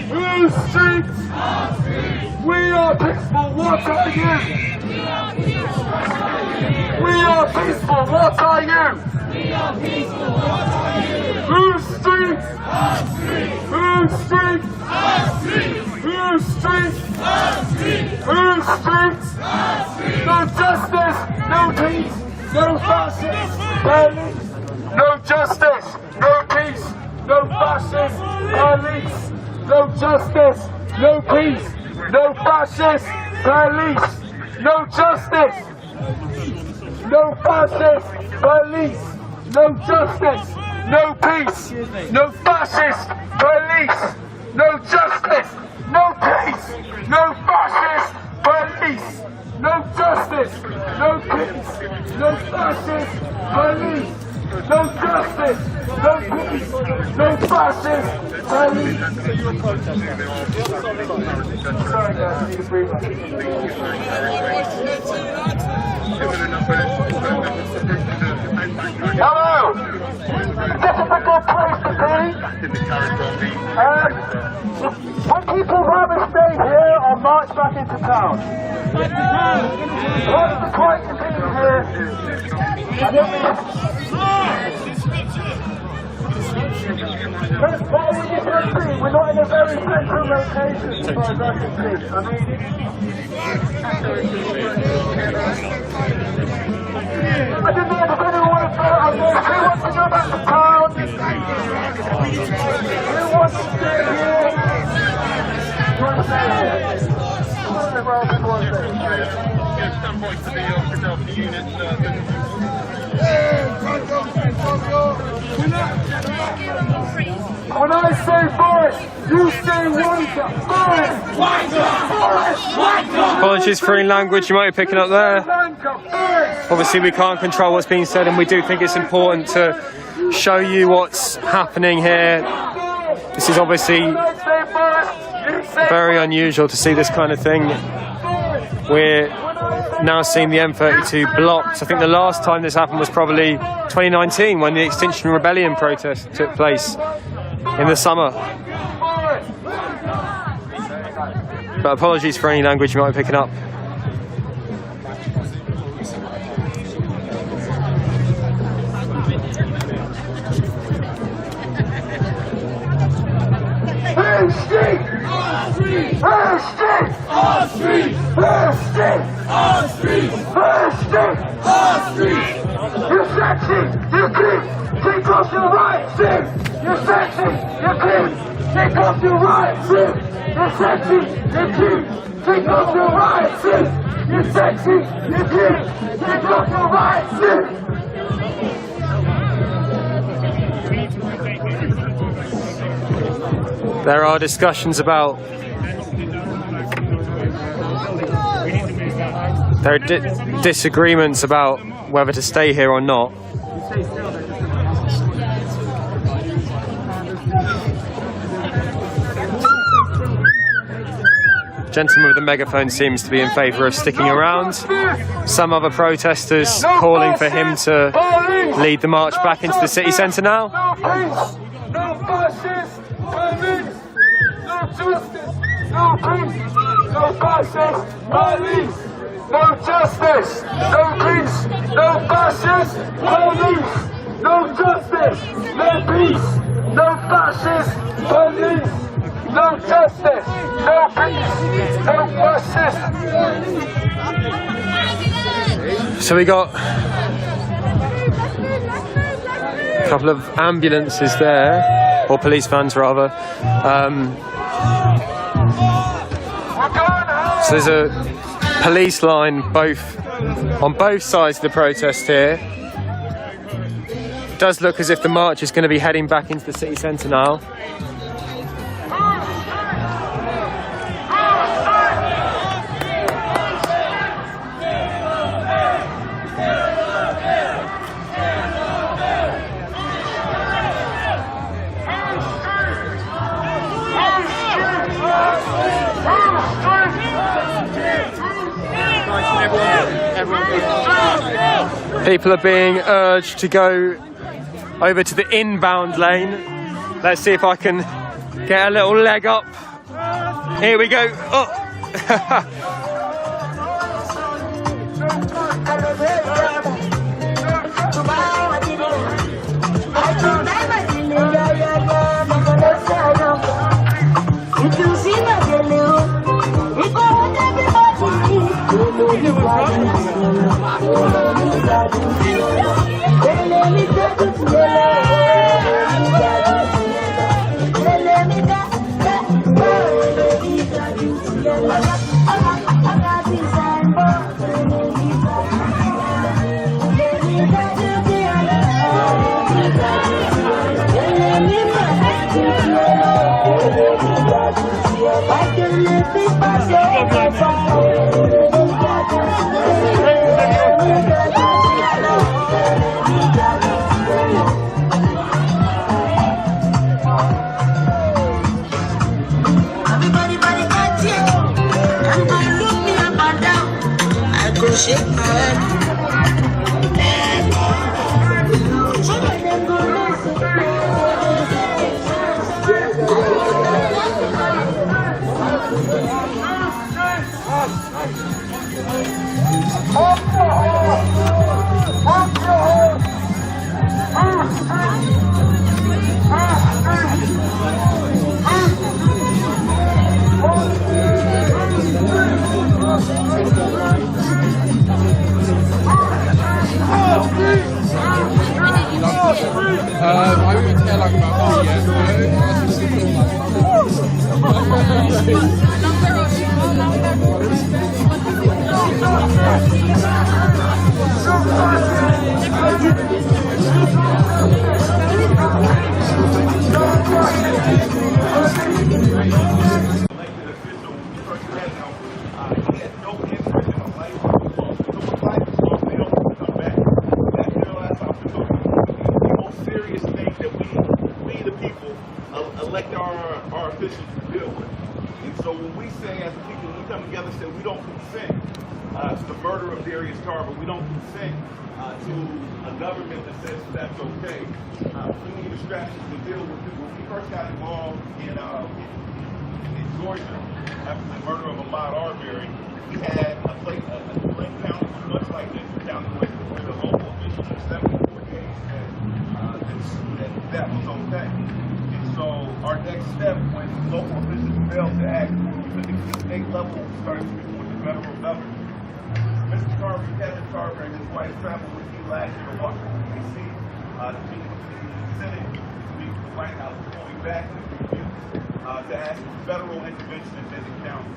Whose streets? We are peaceful, what are you? We are peaceful, what are you? Whose streets? Whose streets? Whose streets? Whose streets? No justice, no peace, no fascist, police. No justice, no peace, no fascist, police. No justice, no peace, no fascist, police. No justice, no fascist, police. No justice, no peace, no fascist, police. No justice, no peace, no fascist, police. No justice, no peace, no fascist, police. No justice, no peace, no fascist, police. Hello! This is a good place to be. When people rather stay here or march back into town. What's the point to be here? What are we going to see? We're not in a very central location as far as I can see. I mean, I didn't know if anyone wants to go out there. Who wants to go back to town? Who wants to stay here? Who wants to stay here? When I say forest, you say wonder. Forest! Apologies for any language you might be picking up there. Obviously we can't control what's being said, and we do think it's important to show you what's happening here. This is obviously very unusual to see this kind of thing. We're now seeing the M32 blocked. I think the last time this happened was probably 2019 when the Extinction Rebellion protest took place in the summer. But apologies for any language you might be picking up. You're sexy, you're cute, take off your rights, you're sexy, you're cute, take off your rights, you're sexy, you're cute, take off your rights, you're sexy, you're cute, take off your rights. There are discussions about there are disagreements about whether to stay here or not. The gentleman with the megaphone seems to be in favour of sticking around. Some other protesters calling for him to lead the march back into the city centre now. No peace, no fascist, police, no justice, no peace, no fascist, police. No justice, no peace, no fascist, police. No justice, no peace, no fascist, police. No justice, no peace, no fascist. So we got a couple of ambulances there, or police vans rather. So there's a police line on both sides of the protest here. It does look as if the march is going to be heading back into the city centre now. People are being urged to go over to the inbound lane. Let's see if I can get a little leg up. Here we go. Oh. Shake my head. I wouldn't care like about 4 elect our officials to deal with. And so when we say as a people, we come together and say we don't consent to the murder of Darius Tarver, we don't consent to a government that says that's okay. We need a strategy to deal with people. When we first got involved in Georgia after the murder of Ahmaud Arbery, we had a Lake County much like this county where the local officials for 74 days said that was okay. And so our next step when local officials failed to act, we took it to the state level and started speaking with the federal government. Mr. Carver, Kevin Carver, and his wife traveled with me last year to Washington, D.C. to meet with the Senate, to meet with the White House, going back to review to ask for federal intervention in Denton County.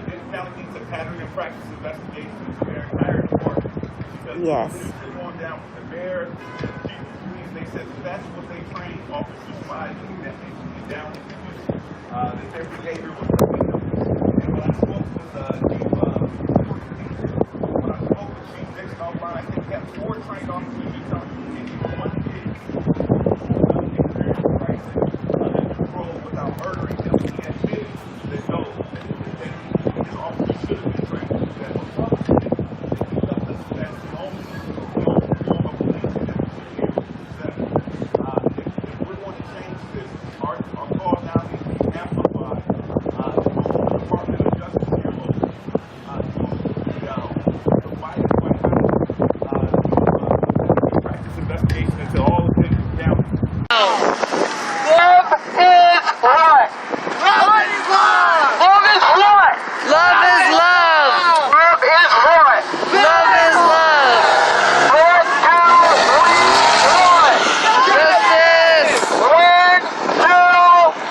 Denton County needs a pattern and practice investigation into their entire department. Because they're going down with the mayor, the chief of police, they said that's what they trained officers by doing that they should be down in the community. That their behavior was criminal. And when I spoke with Chief Dixon offline, I think he had 4 trained officers in town and even 1 kid in control without murdering him. He admitted that no, that his officers should have been trained to do that. That's the only form of policing that we should be able to accept. If we're going to change this, our call now needs to be amplified to the Department of Justice here locally, to the White House, practice investigation into all of Denton County. Love is right. Love is love. Love is right. Love is love. Love is right. Love is love. What do we want? Justice. When do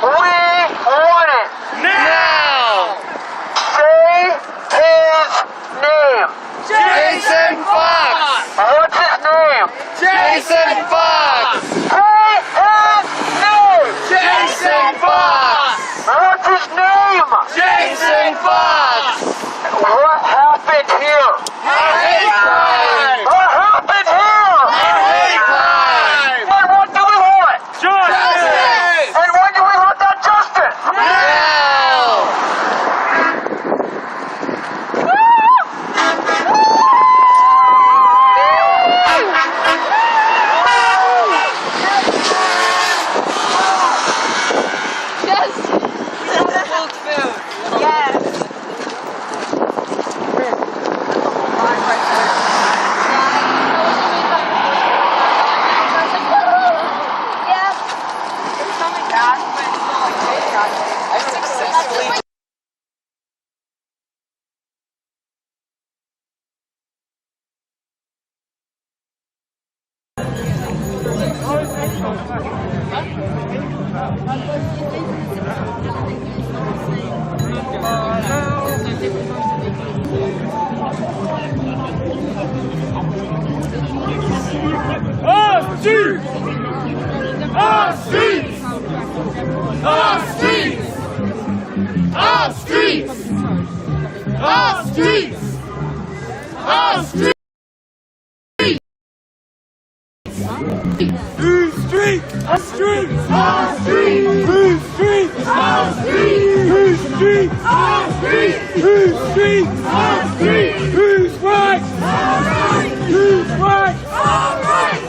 we want it? Now. Say his name. Jason Fox. What's his name? name? Jason Fox! Say his name! Jason Fox! What's his name? Jason Fox! What happened here? A hate crime! What happened here? A hate crime! And what do we want? Justice! And when do we want that justice? Now! Our streets! Our streets! Our streets! Our streets! Our streets! Our streets! Whose street? Our street! Our street! Whose street? Our street! Whose street? Our street! Whose street? Our street! Whose right? Our right! Whose right? Our right!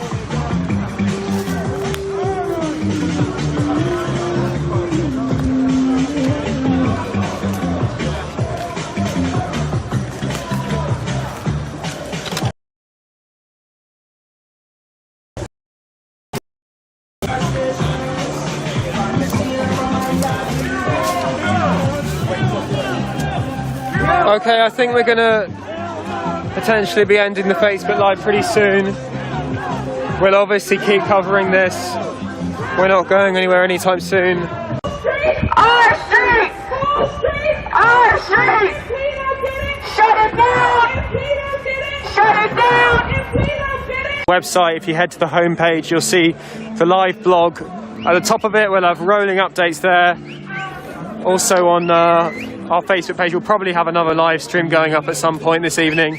Okay, I think we're going to potentially be ending the Facebook Live pretty soon. We'll obviously keep covering this. We're not going anywhere anytime soon. Our street! Our street! Shut it down! Shut it down! Website, if you head to the homepage, you'll see the live blog. At the top of it, we'll have rolling updates there. Also on our Facebook page, we'll probably have another live stream going up at some point this evening.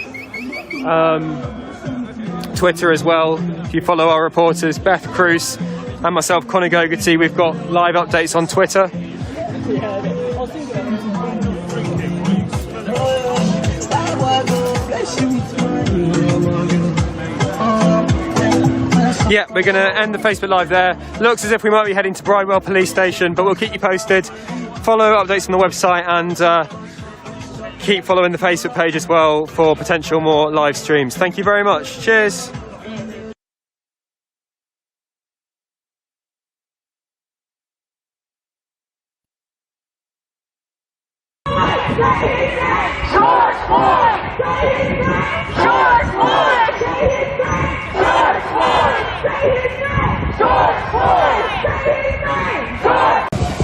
Twitter as well. If you follow our reporters, Beth Cruz and myself, Conor Gogarty, we've got live updates on Twitter. Yeah, we're going to end the Facebook Live there. Looks as if we might be heading to Bridewell Police Station, but we'll keep you posted. Follow updates on the website and keep following the Facebook page as well for potential more live streams. Thank you very much. Cheers.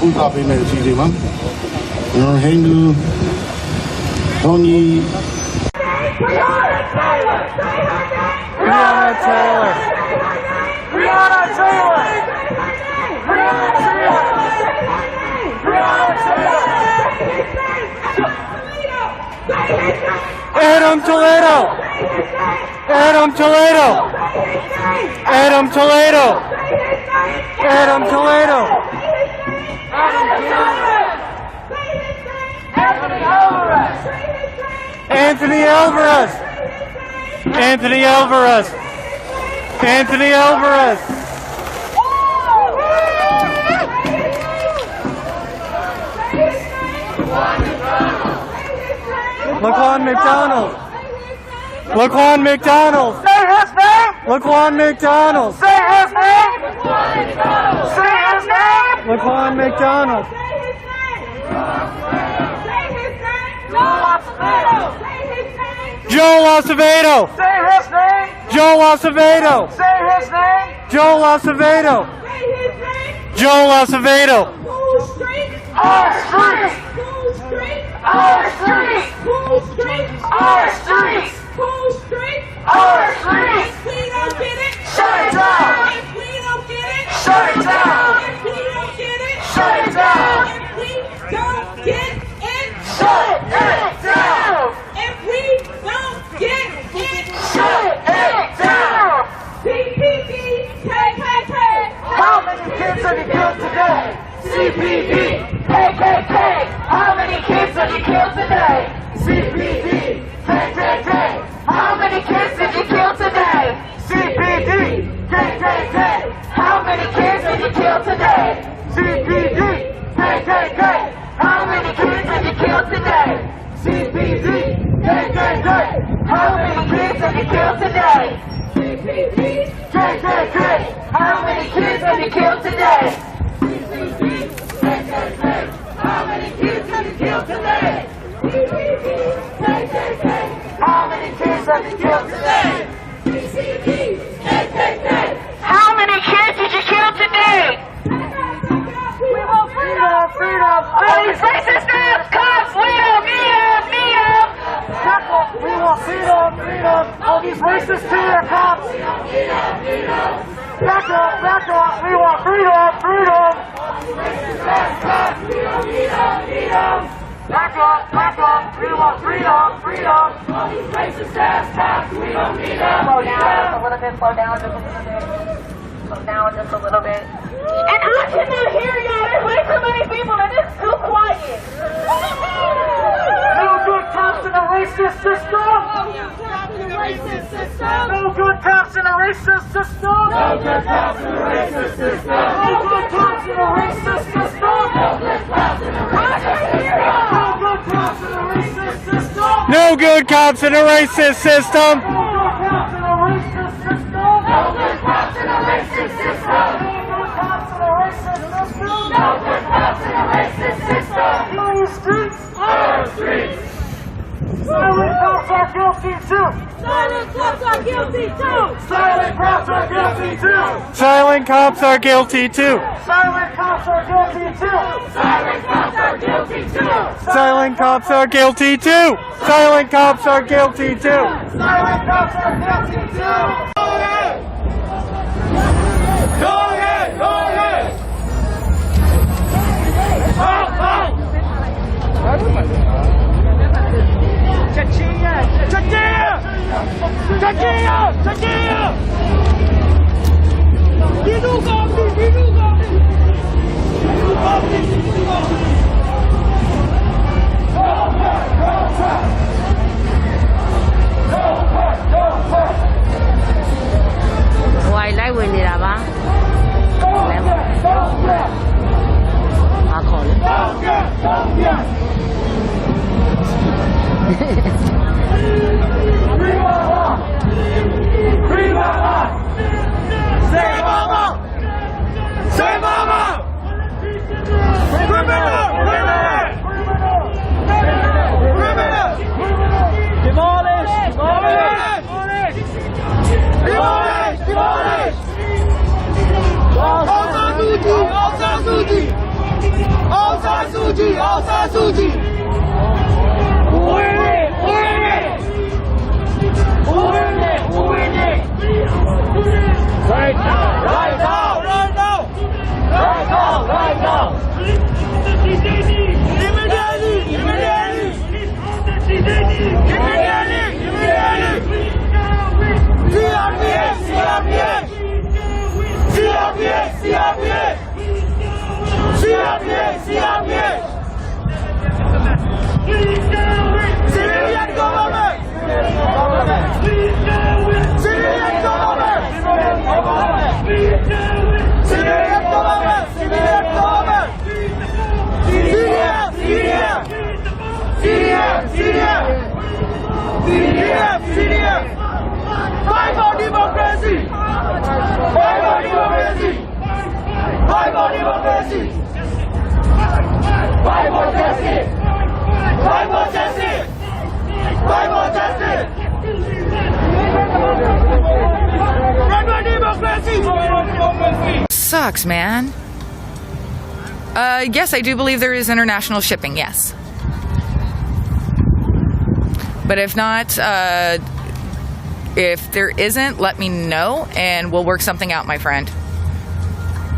Punta Pine Chidima, Hindu, Tony. Breonna Taylor! Breonna Taylor! Breonna Taylor! Breonna Taylor! Adam Toledo! Adam Toledo! Adam Toledo! Adam Toledo! Anthony Alvarez! Anthony Alvarez! Anthony Alvarez! Laquan McDonald! Laquan McDonald! Say his name! Laquan McDonald! Say his name! Say his name! Laquan McDonald! Joel Acevedo! Say his name! Joel Acevedo! Say his name! Joel Acevedo! Joel Acevedo! Our streets! Our streets! Our streets! Our streets! you kill today? How many kids have you killed today? How many kids have you killed today? How many kids did you kill today? We want freedom, freedom. All these racist ass cops, we don't need them, need them. We want freedom, freedom. All these racist killer cops. Back up, we want freedom, freedom. We don't need them, need them. Back up, we want freedom, freedom. All these racist ass cops, we don't need them. Slow down just a little bit, slow down just a little bit. Slow down just a little bit. And I cannot hear y'all, there's way too many people and it's too quiet. No good cops in a racist system. No good cops in a racist system. No good cops in a racist system. No good cops in a racist system. No good cops in a racist system. No good cops in a racist system. No good cops in a racist system. No good cops in a racist system. No good cops in a racist system. No streets. Our streets. Silent cops are guilty too. Silent cops are guilty too. Silent cops are guilty too. Silent cops are guilty too. Silent cops are guilty too. Silent cops are guilty too. Silent cops are guilty too. Silent cops are guilty too. Silent cops are guilty too. Go ahead. Go ahead. Wildlifeဝင်နေတာပါအားခေါ်လေ Say mama! Say mama! Criminal! Criminal! Criminal! Demolish! Demolish! Demolish! Demolish! Right now! Right now! Right now! Right now! Right now! Immediately! Immediately! Immediately! CRPS! CRPS! CRPS! CRPS! CRPS! CRPS! Civilian government! Civilian government! Civilian government! Civilian government! CDF! CDF! CDF! CDF! CDF! CDF! Fight for democracy! Fight for democracy! Fight for democracy! Fight for justice! Fight for justice! Fight for justice! Fight for democracy! Sucks, man. Yes, I do believe there is international shipping, yes. But if not, if there isn't, let me know and we'll work something out, my friend.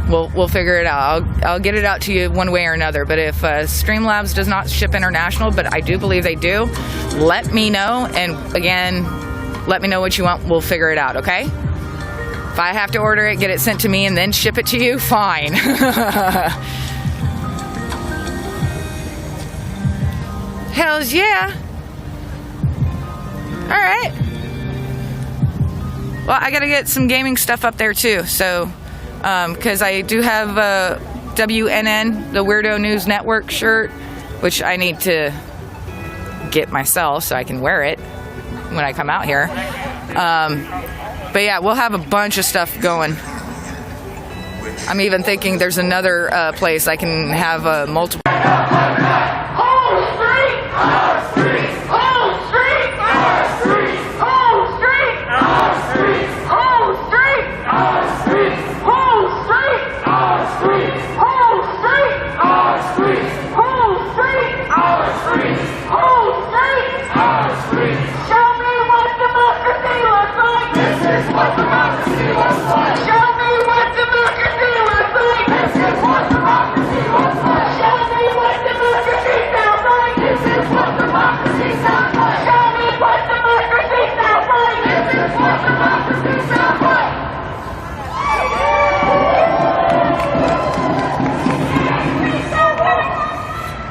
We'll figure it out. I'll get it out to you one way or another. But if Streamlabs does not ship international, but I do believe they do, let me know. And again, let me know what you want. We'll figure it out, okay? If I have to order it, get it sent to me, and then ship it to you, fine. Hells yeah. All right. Well, I gotta get some gaming stuff up there too. So, because I do have WNN, the Weirdo News Network shirt, which I need to get myself so I can wear it when I come out here. But yeah, we'll have a bunch of stuff going. I'm even thinking there's another place I can have multiple.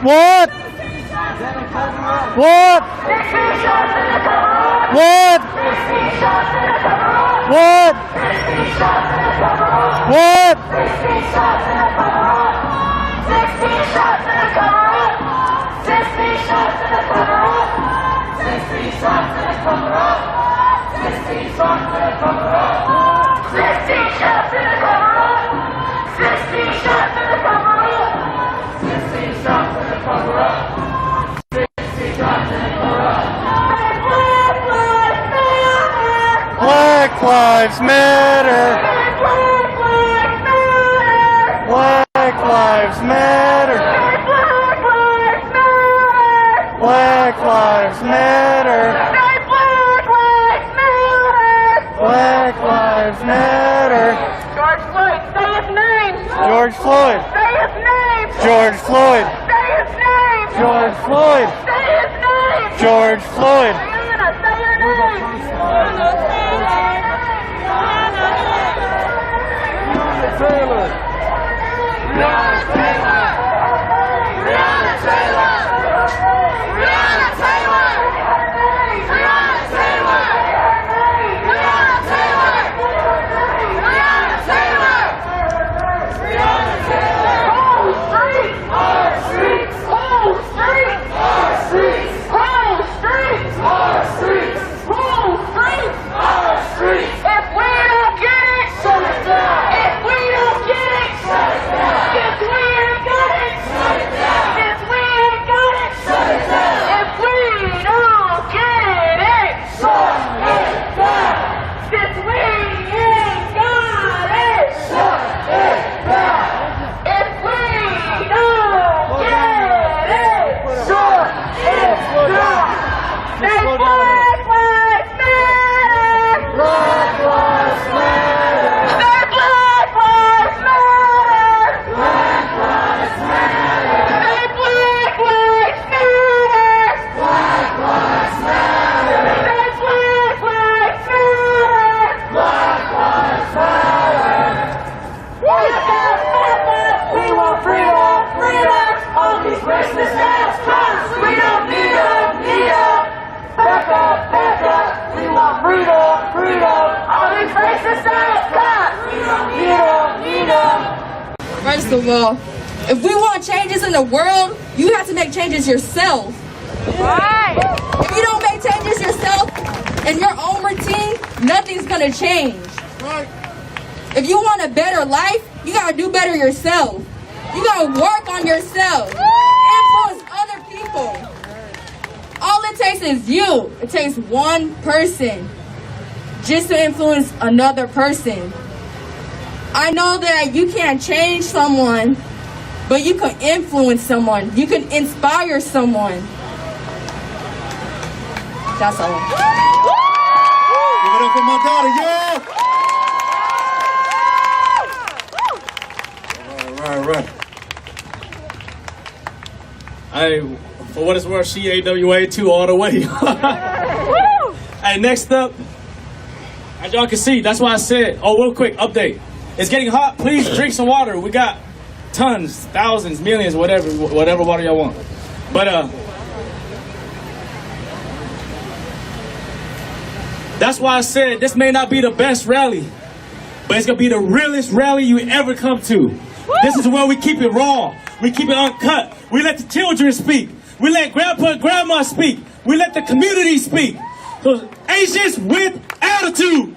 What? What? What? What? What? 16 shots in the cover-up. 16 shots in the cover-up. 16 shots in the cover-up. 16 shots in the cover-up. 16 shots in the cover-up. 16 shots in the cover-up. 16 shots in the cover-up. 16 shots in the cover-up. 16 shots in the cover-up. Black lives matter. Black lives matter. Black lives matter. Black lives matter. George Floyd, say his name. George Floyd. Say his name. George Floyd. Say his name. George Floyd. Say his name. George Floyd. Diana, say your name. Taylor. Breonna Taylor. Breonna Taylor. Breonna Taylor. Breonna Taylor. Breonna Taylor. Breonna Taylor. Breonna Taylor. Whole street. Our streets. Whole street. Our streets. Whole street. Our streets. Whole street. Our streets. If we don't get it, shut it down. If we don't get it, shut it down. If we ain't got it, shut it down. If we ain't got it, shut it down. If we don't get it, shut it down. If we ain't got it, shut it down. If we don't get it, shut it down. Say Black Lives Matter. Black Lives Matter. Say Black Lives Matter. Black Lives Matter. Say Black Lives Matter. Black Lives Matter. Say Black Lives Matter. Black Lives Matter. We want freedom, freedom. All these racist ass cops, we don't need them, need them. Back up, back up. We want freedom, freedom. All these racist ass cops, we don't need them, need them. First of all, if we want changes in the world, you have to make changes yourself. Right. If you don't make changes yourself in your own routine, nothing's gonna change. Right. If you want a better life, you gotta do better yourself. You gotta work on yourself. Influence other people. All it takes is you. It takes one person just to influence another person. I know that you can't change someone, but you can influence someone. You can inspire someone. That's all. Give it up for my daughter, yeah! All right. Hey, for what it's worth, she AWA 2 all the way. Hey, next up, as y'all can see, that's why I said, real quick, update. It's getting hot, please drink some water. We got tons, thousands, millions, whatever water y'all want. But that's why I said this may not be the best rally, but it's gonna be the realest rally you ever come to. This is where we keep it raw. We keep it uncut. We let the children speak. We let grandpa and grandma speak. We let the community speak. So Asians with attitude.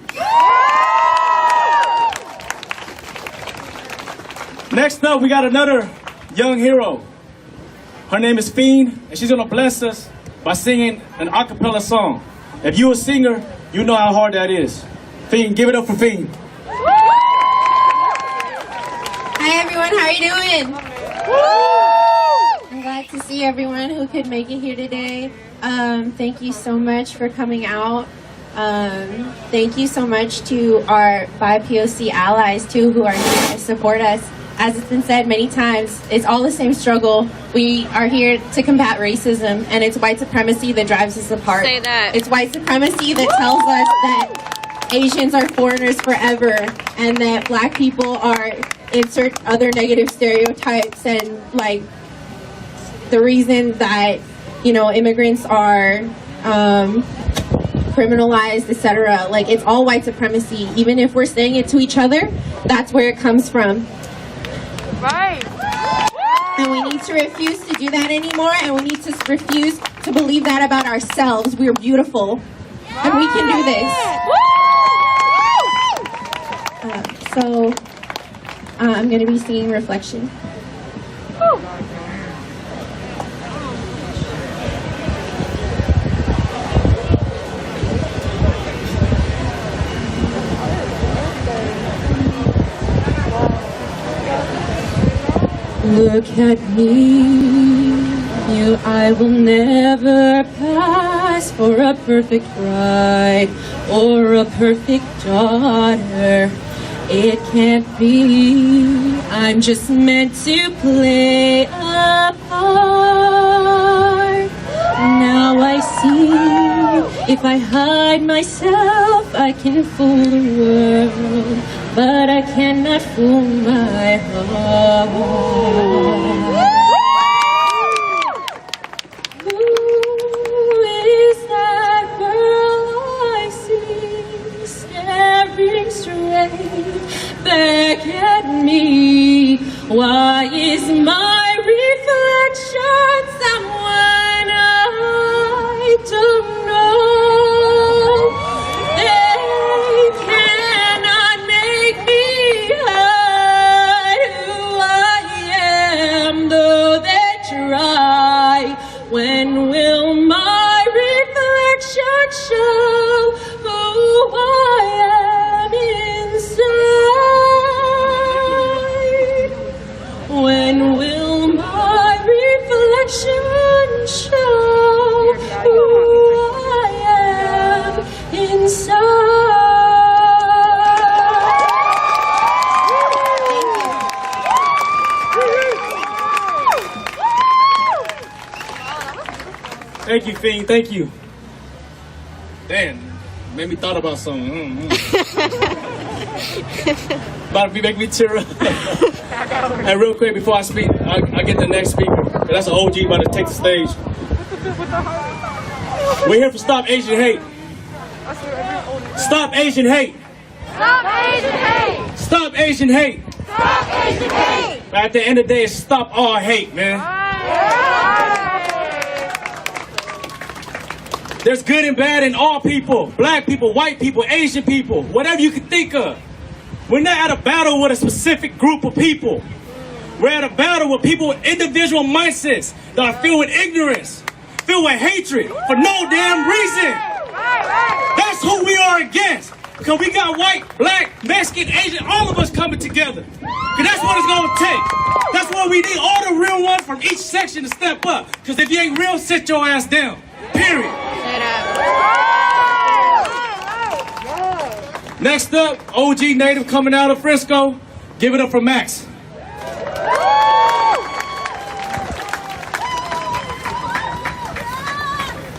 Next up, we got another young hero. Her name is Fiend, and she's gonna bless us by singing an a cappella song. If you're a singer, you know how hard that is. Fiend, give it up for Fiend. Hi everyone, how are you doing? I'm glad to see everyone who could make it here today. Thank you so much for coming out. Thank you so much to our BIPOC allies too who are here to support us. As it's been said many times, it's all the same struggle. We are here to combat racism, and it's white supremacy that drives us apart. Say that. It's white supremacy that tells us that Asians are foreigners forever, and that black people are insert other negative stereotypes, and like the reason that, you know, immigrants are criminalized, etc. Like, it's all white supremacy. Even if we're saying it to each other, that's where it comes from. Right. And we need to refuse to do that anymore, and we need to refuse to believe that about ourselves. We're beautiful, and we can do this. So I'm going to be singing Reflection. Look at me, I will never pass for a perfect bride or a perfect daughter. It can't be, I'm just meant to play a part. Now I see, if I hide myself, I can fool the world, but I cannot fool my heart. Who is that girl I see staring straight back at me? Why is my reflection someone I don't know? They cannot make me hide who I am, though they try. When will my reflection show who I am inside? When will my reflection show who I am inside? Thank you, Fiend. Thank you. Damn, made me thought about something. About to make me tear up. And real quick, before I speak, I get the next speaker. That's an OG about to take the stage. We're here for Stop Asian Hate. Stop Asian Hate. Stop Asian hate! Stop Asian Hate. Stop Asian hate! But at the end of the day, it's stop all hate, man. There's good and bad in all people. Black people, white people, Asian people, whatever you can think of. We're not at a battle with a specific group of people. We're at a battle with people with individual mindsets that are filled with ignorance, filled with hatred for no damn reason. That's who we are against. Because we got white, black, Mexican, Asian, all of us coming together. Because that's what it's going to take. That's what we need, all the real ones from each section to step up. Because if you ain't real, sit your ass down. Period. Next up, OG native coming out of Frisco. Give it up for Max.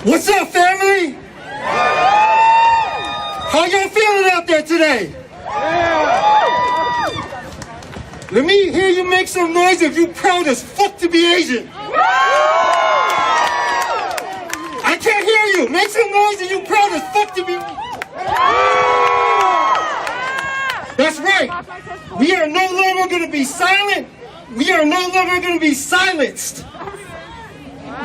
What's up, family? How y'all feeling out there today? Let me hear you make some noise if you proud as fuck to be Asian. I can't hear you. Make some noise if you proud as fuck to be. That's right. We are no longer going to be silent. We are no longer going to be silenced.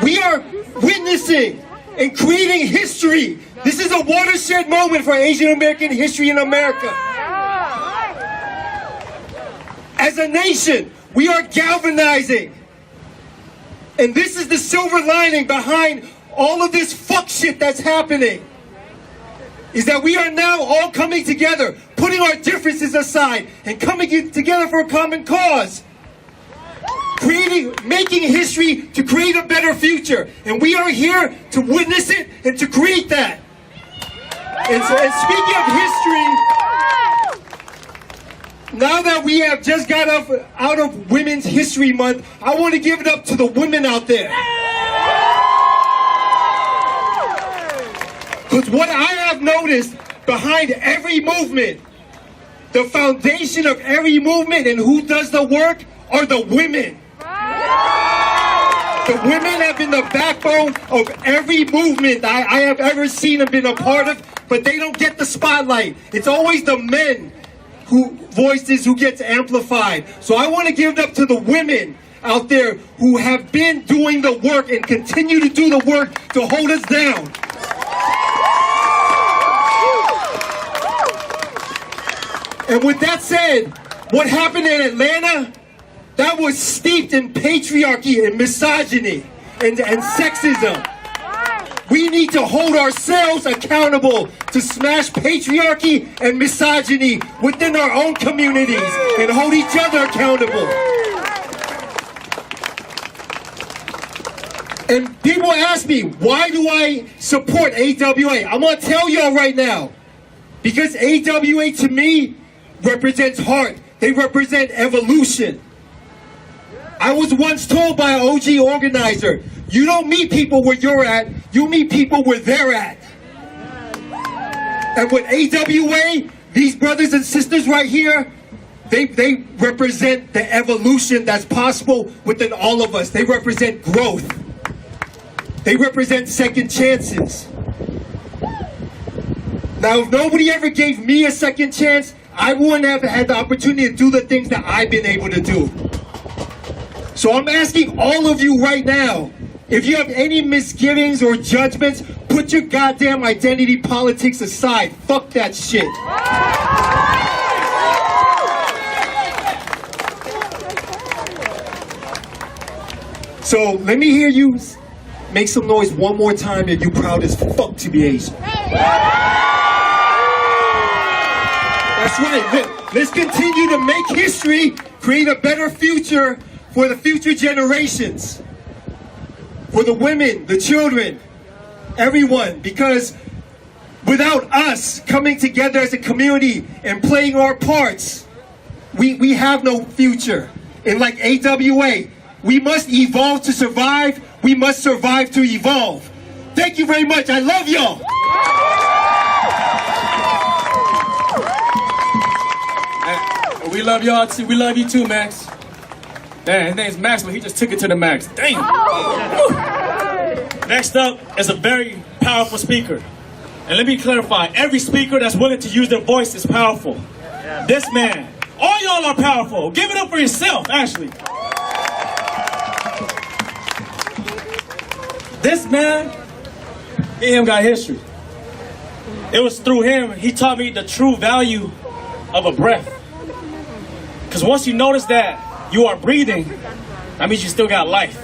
We are witnessing and creating history. This is a watershed moment for Asian American history in America. As a nation, We are galvanizing. And this is the silver lining behind all of this fuck shit that's happening. Is that we are now all coming together, putting our differences aside, and coming together for a common cause. Making history to create a better future. And we are here to witness it and to create that. And speaking of history, now that we have just got out of Women's History Month, I want to give it up to the women out there. Because what I have noticed behind every movement, the foundation of every movement and who does the work are the women. The women have been the backbone of every movement I have ever seen and been a part of, but they don't get the spotlight. It's always the men voices who gets amplified. So I want to give it up to the women out there who have been doing the work and continue to do the work to hold us down. And with that said, what happened in Atlanta, that was steeped in patriarchy and misogyny and sexism. We need to hold ourselves accountable to smash patriarchy and misogyny within our own communities and hold each other accountable. And people ask me, why do I support AWA? I'm going to tell y'all right now. Because AWA to me represents heart. They represent evolution. I was once told by an OG organizer, you don't meet people where you're at, you meet people where they're at. And with AWA, these brothers and sisters right here, they represent the evolution that's possible within all of us. They represent growth. They represent second chances. Now, if nobody ever gave me a second chance, I wouldn't have had the opportunity to do the things that I've been able to do. So I'm asking all of you right now, if you have any misgivings or judgments, put your goddamn identity politics aside. Fuck that shit. So let me hear you make some noise one more time if you proud as fuck to be Asian. That's right. Let's continue to make history, create a better future for the future generations, for the women, the children, everyone. Because without us coming together as a community and playing our parts, we have no future. And like AWA, we must evolve to survive. We must survive to evolve. Thank you very much. I love y'all. We love y'all too. We love you too, Max. Damn, his name's Max, but he just took it to the max. Damn. Next up is a very powerful speaker. And let me clarify, every speaker that's willing to use their voice is powerful. This man, all y'all are powerful. Give it up for yourself, actually. This man, me and him got history. It was through him, he taught me the true value of a breath. Because once you notice that you are breathing, that means you still got life.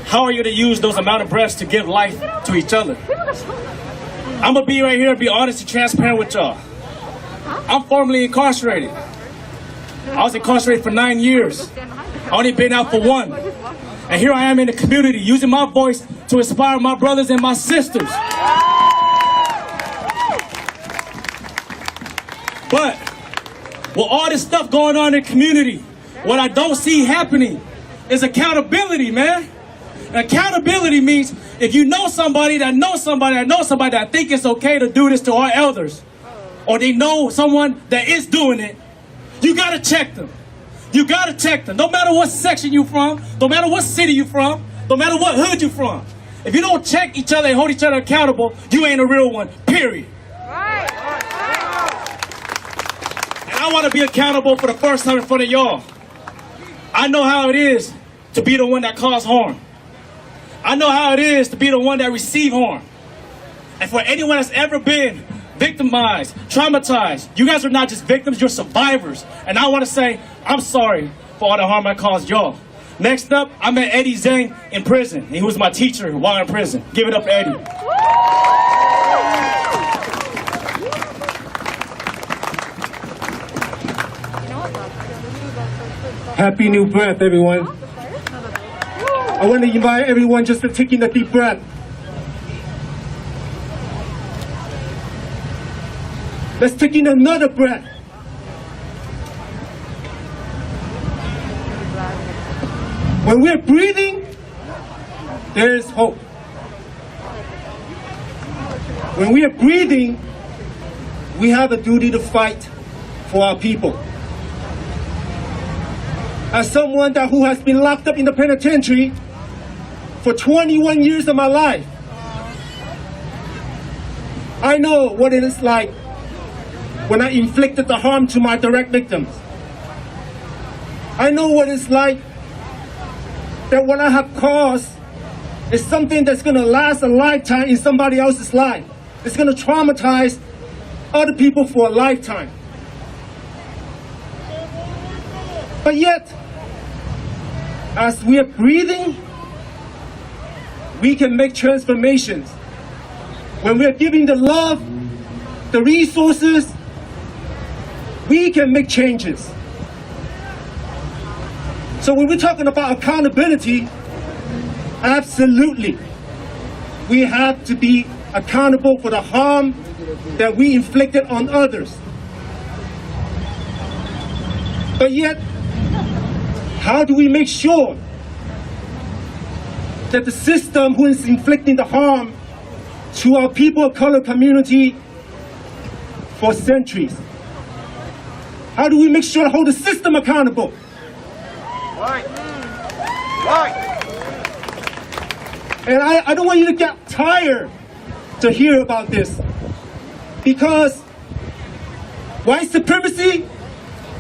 How are you going to use those amount of breaths to give life to each other? I'm going to be right here and be honest and transparent with y'all. I'm formerly incarcerated. I was incarcerated for 9 years. I only been out for 1. And here I am in the community using my voice to inspire my brothers and my sisters. But with all this stuff going on in the community, what I don't see happening is accountability, man. Accountability means if you know somebody that knows somebody that knows somebody that think it's okay to do this to our elders, or they know someone that is doing it, you gotta check them. You gotta check them. No matter what section you from, no matter what city you from, no matter what hood you from. If you don't check each other and hold each other accountable, you ain't a real one, period. I want to be accountable for the first time in front of y'all. I know how it is to be the one that caused harm. I know how it is to be the one that received harm. And for anyone that's ever been victimized, traumatized, you guys are not just victims, you're survivors. And I want to say, I'm sorry for all the harm I caused y'all. Next up, I met Eddie Zhang in prison. He was my teacher while in prison. Give it up for Eddie. Happy new breath, everyone. I want to invite everyone just to take in a deep breath. Let's take in another breath. When we're breathing, there is hope. When we are breathing, we have a duty to fight for our people. As someone who has been locked up in the penitentiary for 21 years of my life, I know what it is like when I inflicted the harm to my direct victims. I know what it's like that what I have caused is something that's going to last a lifetime in somebody else's life. It's going to traumatize other people for a lifetime. But yet, as we are breathing, we can make transformations. When we are giving the love, the resources, we can make changes. So when we're talking about accountability, absolutely, we have to be accountable for the harm that we inflicted on others. But yet, how do we make sure that the system who is inflicting the harm to our people of color community for centuries, how do we make sure to hold the system accountable? Right. And I don't want you to get tired to hear about this, because white supremacy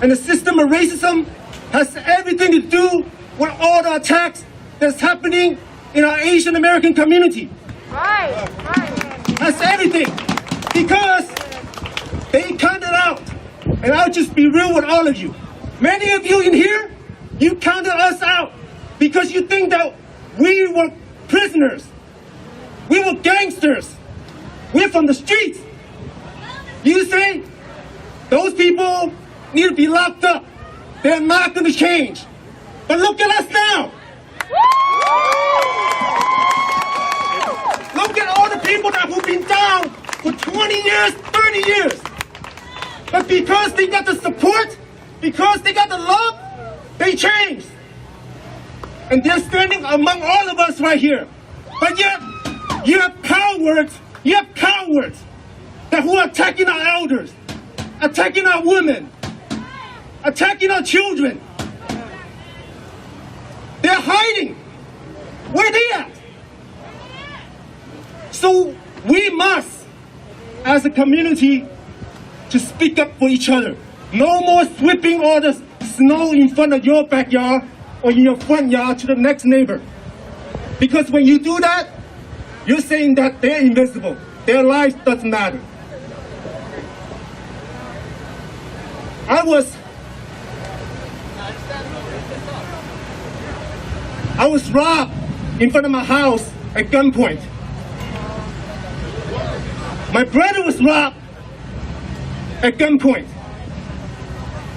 and the system of racism has everything to do with all the attacks that's happening in our Asian American community. Right. That's everything. Because they counted out, and I'll just be real with all of you. Many of you in here, you counted us out because you think that we were prisoners. We were gangsters. We're from the streets. You say those people need to be locked up. They're not going to change. But look at us now. Look at all the people who've been down for 20 years, 30 years. But because they got the support, because they got the love, they changed. And they're standing among all of us right here. But yet, you have cowards who are attacking our elders, attacking our women, attacking our children. They're hiding. Where are they at? So we must, as a community, to speak up for each other. No more sweeping all the snow in front of your backyard or in your front yard to the next neighbor. Because when you do that, you're saying that they're invisible. Their life doesn't matter. I was robbed in front of my house at gunpoint. My brother was robbed at gunpoint.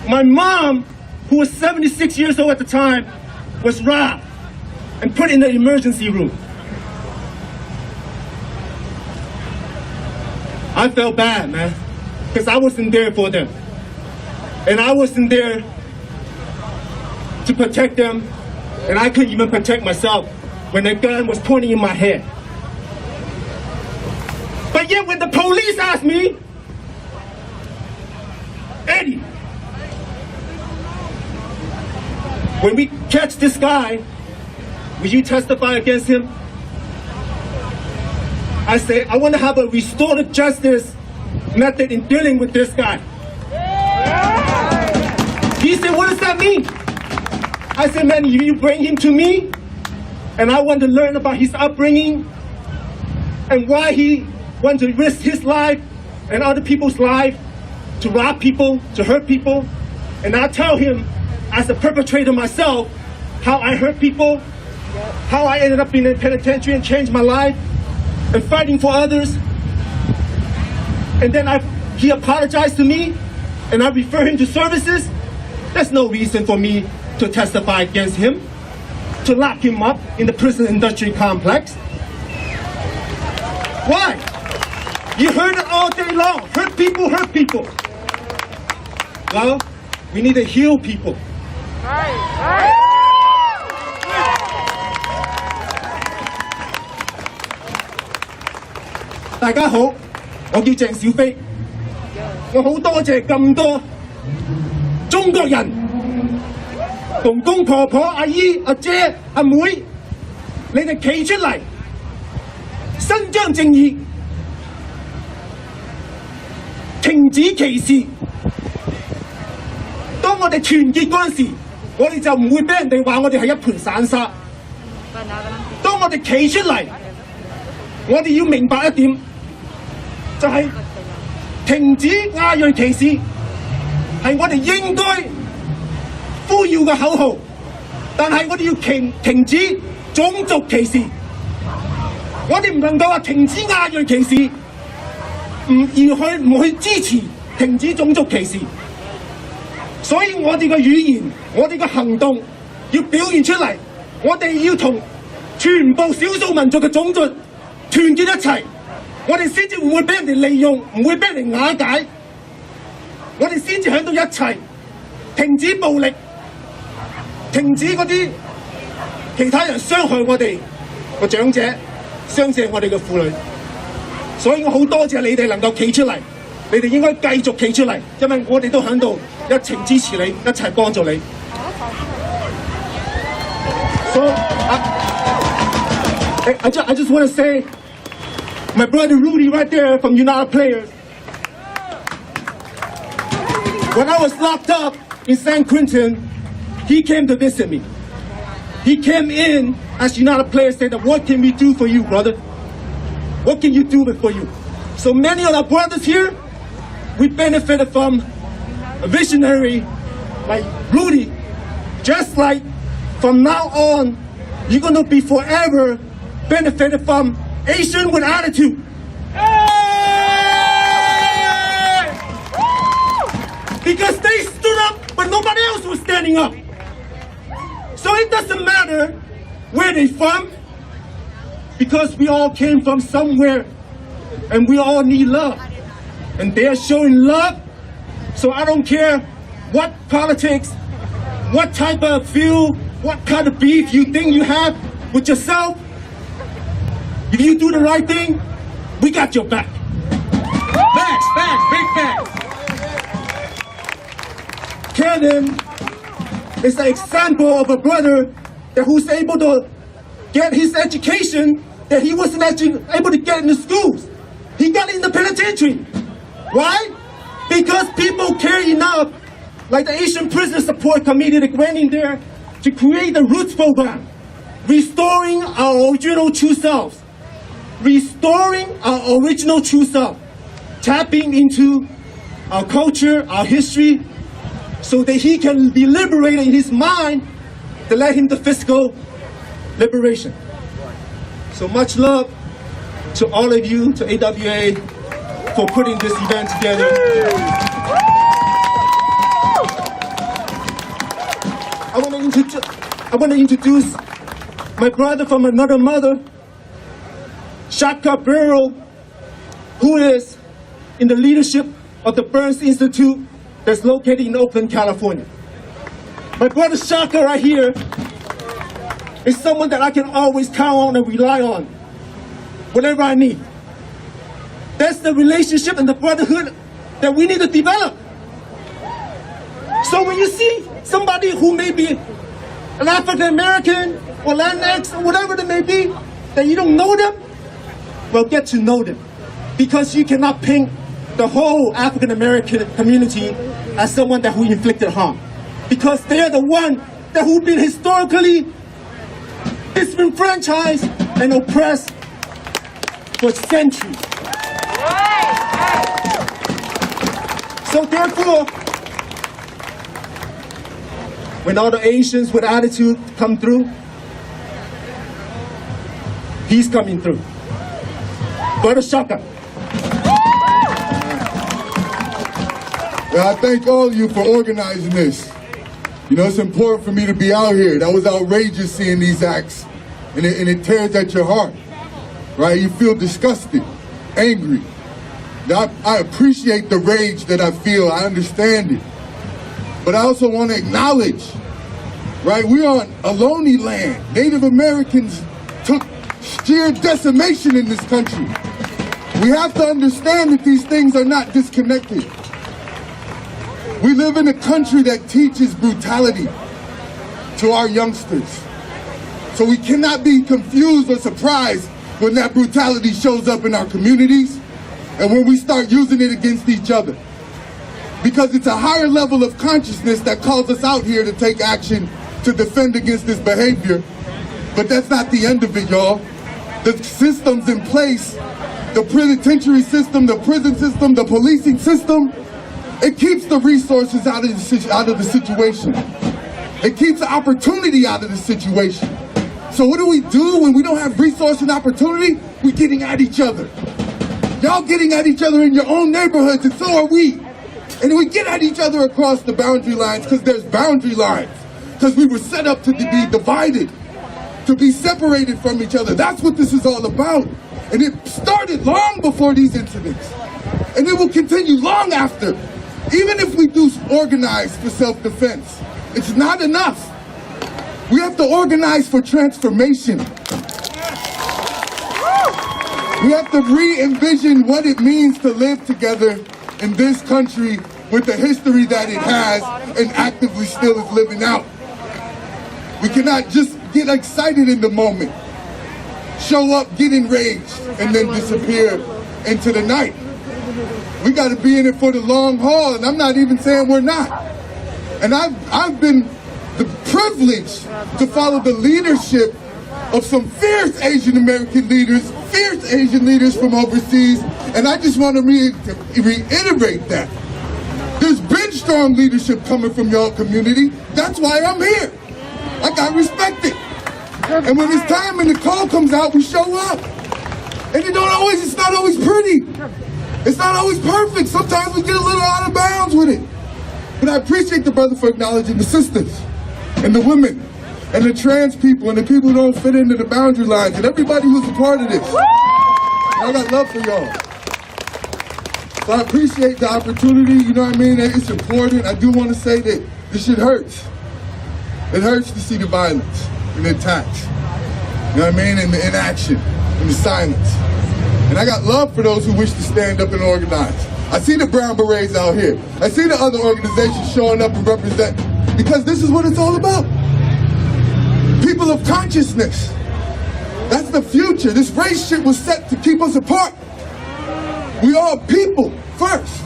My mom, who was 76 years old at the time, was robbed and put in the emergency room. I felt bad, man, because I wasn't there for them. And I wasn't there to protect them, and I couldn't even protect myself when the gun was pointing in my head. But yet when the police asked me, Eddie, when we catch this guy, will you testify against him? I say, I want to have a restorative justice method in dealing with this guy. He said, what does that mean? I said, man, you bring him to me, and I want to learn about his upbringing and why he wants to risk his life and other people's life to rob people, to hurt people. And I tell him, as a perpetrator myself, how I hurt people, how I ended up in a penitentiary and changed my life, and fighting for others. And then he apologized to me, and I refer him to services. There's no reason for me to testify against him, to lock him up in the prison industry complex. Why? You heard it all day long. Hurt people, hurt people. Well, we need to heal people. 大家好，我叫鄭小飛，我好多謝咁多中國人、公公婆婆、阿姨、阿姐、阿妹，你哋企出嚟，伸張正義，停止歧視。當我哋團結嗰陣時，我哋就唔會俾人哋話我哋係一盤散沙。當我哋企出嚟，我哋要明白一點，就係停止亞裔歧視，係我哋應該呼籲嘅口號。但係我哋要停止種族歧視，我哋唔能夠話停止亞裔歧視，唔去支持停止種族歧視。所以我哋嘅語言，我哋嘅行動要表現出嚟，我哋要同全部少數民族嘅種族團結一齊，我哋先至唔會俾人哋利用，唔會俾人哋瓦解，我哋先至喺度一齊停止暴力，停止嗰啲其他人傷害我哋個長者，傷害我哋嘅婦女。所以我好多謝你哋能夠企出嚟，你哋應該繼續企出嚟，因為我哋都喺度一齊支持你，一齊幫助你。So I just want to say, my brother Rudy right there from United Players. When I was locked up in San Quentin, he came to visit me. He came in as United Players, said, "What can we do for you, brother? What can you do for you?" So many of our brothers here, we benefited from a visionary like Rudy. Just like from now on, you're going to be forever benefited from Asian with attitude. Because they stood up, but nobody else was standing up. So it doesn't matter where they're from, because we all came from somewhere, and we all need love. And they're showing love, so I don't care what politics, what type of view, what kind of beef you think you have with yourself. If you do the right thing, we got your back. Facts, big facts. Cannon is an example of a brother who's able to get his education that he wasn't actually able to get in the schools. He got in the penitentiary. Why? Because people care enough, like the Asian Prisoner Support Committee that went in there to create the Roots program, restoring our original true selves, restoring our original true self, tapping into our culture, our history, so that he can be liberated in his mind to let him the physical liberation. So much love to all of you, to AWA, for putting this event together. I want to introduce my brother from another mother, Shaka Burrow, who is in the leadership of the Burns Institute that's located in Oakland, California. My brother Shaka right here is someone that I can always count on and rely on whenever I need. That's the relationship and the brotherhood that we need to develop. So when you see somebody who may be an African American or Latinx or whatever they may be, that you don't know them, well, get to know them. Because you cannot paint the whole African American community as someone that who inflicted harm. Because they are the one that who've been historically disenfranchised and oppressed for centuries. So therefore, when all the Asians with attitude come through, he's coming through. Brother Shaka. Well, I thank all of you for organizing this. You know, it's important for me to be out here. That was outrageous seeing these acts, and it tears at your heart, right? You feel disgusted, angry. I appreciate the rage that I feel. I understand it. But I also want to acknowledge, right, we're on Ohlone land. Native Americans took sheer decimation in this country. We have to understand that these things are not disconnected. We live in a country that teaches brutality to our youngsters. So we cannot be confused or surprised when that brutality shows up in our communities and when we start using it against each other. Because it's a higher level of consciousness that calls us out here to take action to defend against this behavior. But that's not the end of it, y'all. The systems in place, the penitentiary system, the prison system, the policing system, it keeps the resources out of the situation. It keeps the opportunity out of the situation. So what do we do when we don't have resource and opportunity? We're getting at each other. Y'all getting at each other in your own neighborhoods, and so are we. And we get at each other across the boundary lines because there's boundary lines. Because we were set up to be divided, to be separated from each other. That's what this is all about. And it started long before these incidents. And it will continue long after. Even if we do organize for self-defense, it's not enough. We have to organize for transformation. We have to re-envision what it means to live together in this country with the history that it has and actively still is living out. We cannot just get excited in the moment, show up, get enraged, and then disappear into the night. We got to be in it for the long haul, and I'm not even saying we're not. And I've been the privilege to follow the leadership of some fierce Asian American leaders, fierce Asian leaders from overseas, and I just want to reiterate that. There's been strong leadership coming from your community. That's why I'm here. I got respected. And when it's time and the call comes out, we show up. And it's not always pretty. It's not always perfect. Sometimes we get a little out of bounds with it. But I appreciate the brother for acknowledging the sisters and the women and the trans people and the people who don't fit into the boundary lines and everybody who's a part of this. I got love for y'all. So I appreciate the opportunity, you know what I mean? It's important. I do want to say that this shit hurts. It hurts to see the violence and the attacks. You know what I mean? And the inaction and the silence. And I got love for those who wish to stand up and organize. I see the Brown Berets out here. I see the other organizations showing up and represent, because this is what it's all about. People of consciousness. That's the future. This race shit was set to keep us apart. We are people first.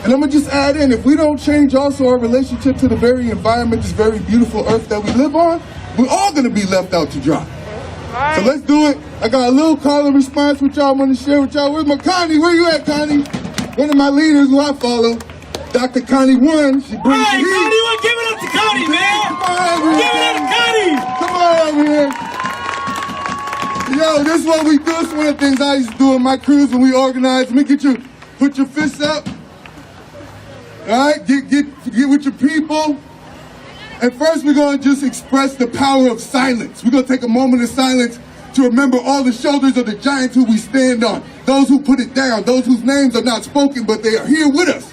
And I'm going to just add in, if we don't change also our relationship to the very environment, this very beautiful earth that we live on, we're all going to be left out to dry. So let's do it. I got a little call and response with y'all I want to share with y'all. Where's my Connie? Where you at, Connie? One of my leaders who I follow, Dr. Connie One. She brings the heat. Connie One, give it up to Connie, man. Come on over here. Give it up to Connie. Come on over here. Yo, this is what we do. It's one of the things I used to do in my crews when we organize. Let me put your fists up. All right, get with your people. And first we're going to just express the power of silence. We're going to take a moment of silence to remember all the shoulders of the giants who we stand on. Those who put it down, those whose names are not spoken, but they are here with us.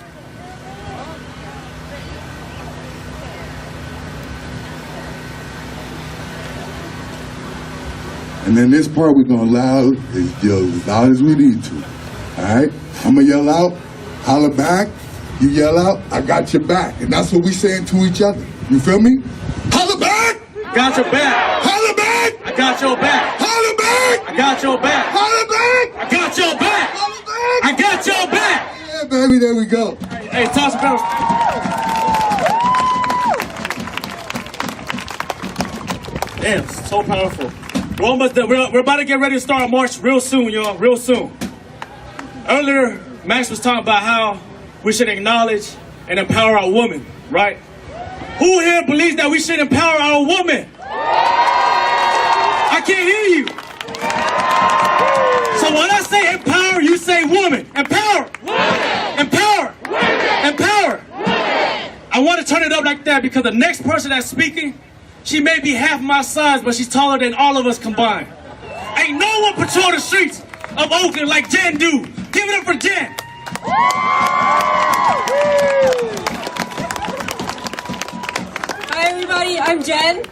And then this part we're going to yell as loud as we need to. All right? I'm going to yell out, holler back. You yell out, I got your back. And that's what we saying to each other. You feel me? Holler back! Got your back. Holler back! I got your back. Holler back! I got your back. Holler back! I got your back. Holler back! I got your back. Yeah, baby, there we go. Hey, toss it out. Damn, so powerful. We're about to get ready to start our march real soon, y'all. Real soon. Earlier, Max was talking about how we should acknowledge and empower our women, right? Who here believes that we should empower our women? I can't hear you. So when I say empower, you say woman. Empower. Empower. Empower. I want to turn it up like that because the next person that's speaking, she may be half my size, but she's taller than all of us combined. Ain't no one patrol the streets of Oakland like Jen do. Give it up for Jen. Hi everybody, I'm Jen.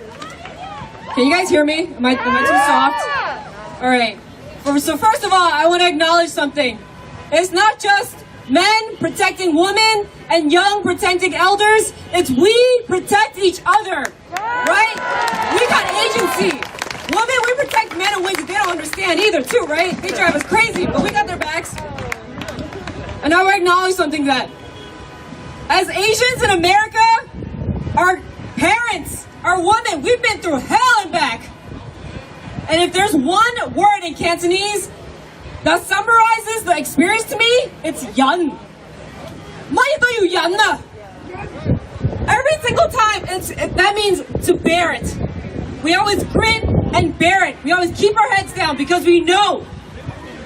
Can you guys hear me? Am I too soft? All right. So first of all, I want to acknowledge something. It's not just men protecting women and young protecting elders. It's we protect each other, right? We got agency. Women, we protect men in ways that they don't understand either, too, right? They drive us crazy, but we got their backs. And I want to acknowledge something that as Asians in America, our parents, our women, we've been through hell and back. And if there's one word in Cantonese that summarizes the experience to me, it's yan. Every single time, that means to bear it. We always grit and bear it. We always keep our heads down because we know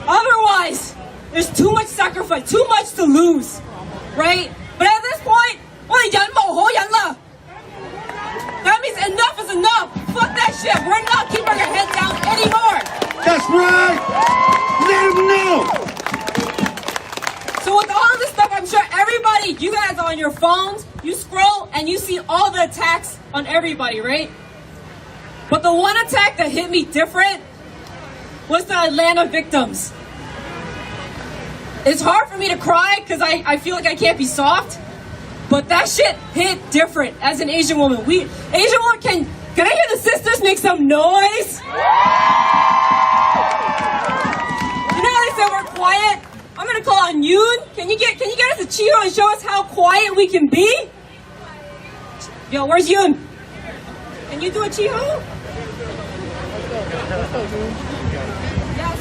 otherwise there's too much sacrifice, too much to lose, right? But at this point, that means enough is enough. Fuck that shit. We're not keeping our head down anymore. That's right. Let them know. So with all this stuff, I'm sure everybody, you guys on your phones, you scroll and you see all the attacks on everybody, right? But the one attack that hit me different was the Atlanta victims. It's hard for me to cry because I feel like I can't be soft. But that shit hit different as an Asian woman. Asian woman, can I hear the sisters make some noise? You know how they say we're quiet? I'm gonna call on Yoon. Can you get us a Chiho and show us how quiet we can be? Yo, where's Yoon? Can you do a Chiho? Yes.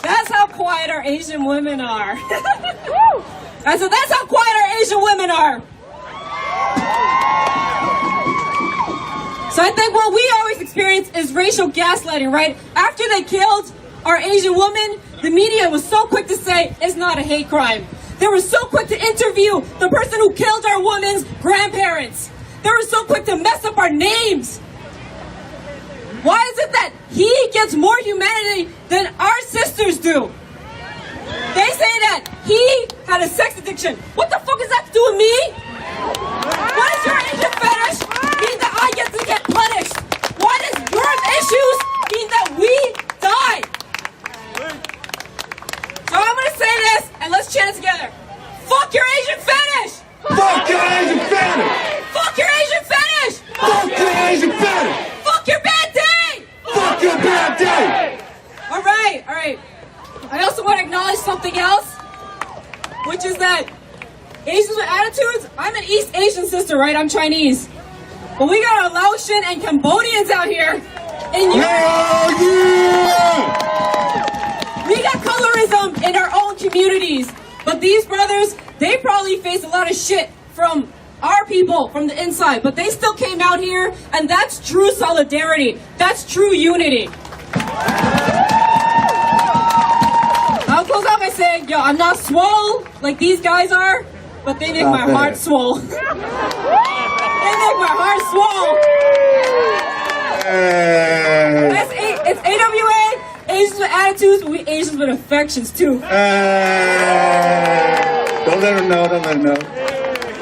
That's how quiet our Asian women are. That's how quiet our Asian women are. So I think what we always experience is racial gaslighting, right? After they killed our Asian woman, the media was so quick to say it's not a hate crime. They were so quick to interview the person who killed our woman's grandparents. They were so quick to mess up our names. Why is it that he gets more humanity than our sisters do? They say that he had a sex addiction. What the fuck is that to do with me? What does your Asian fetish mean that I get to get punished? Why does your issues mean that we die? So I'm gonna say this, and let's chant it together. Fuck your Asian fetish! Fuck your Asian fetish! Fuck your Asian fetish! Fuck your Asian fetish! Fuck your bad day! Fuck your bad day! All right. I also want to acknowledge something else, which is that Asians with attitudes, I'm an East Asian sister, right? I'm Chinese. But we got Laotian and Cambodians out here. And we got colorism in our own communities. But these brothers, they probably face a lot of shit from our people, from the inside. But they still came out here, and that's true solidarity. That's true unity. I'll close out by saying, yo, I'm not swole like these guys are, but they make my heart swole. They make my heart swole. It's AWA, Asians with attitudes, we Asians with affections too. Don't let them know,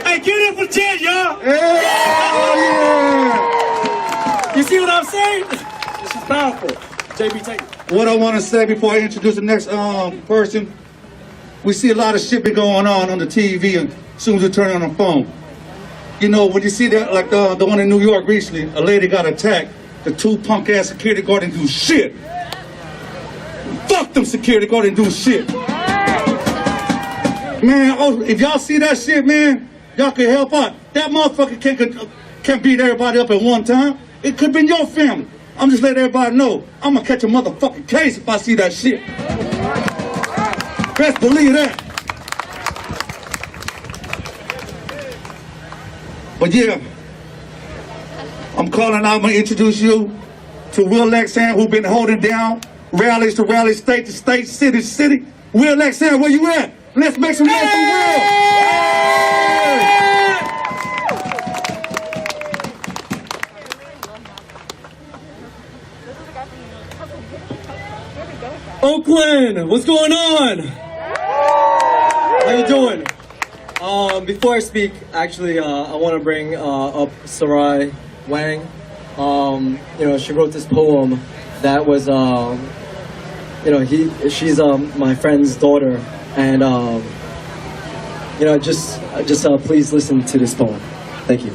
Hey, give it up for Jen, y'all. Yeah. You see what I'm saying? This is powerful. JB, take it. What I want to say before I introduce the next person, we see a lot of shit been going on the TV and as soon as you turn on the phone. You know, when you see that, like the one in New York recently, a lady got attacked, the two punk-ass security guard didn't do shit. Fuck them security guard didn't do shit. Man, if y'all see that shit, man, y'all can help out. That motherfucker can't beat everybody up at one time. It could be your family. I'm just letting everybody know I'm gonna catch a motherfucking case if I see that shit. Best believe that. But yeah, I'm calling out, I'm gonna introduce you to Will Lexan, who been holding down rallies to rallies, state to state, city to city. Will Lexan, where you at? Let's make some noise for Will. Oakland, what's going on? How you doing? Before I speak, actually, I want to bring up Sarai Wang. She wrote this poem that was, she's my friend's daughter, and just please listen to this poem. Thank you.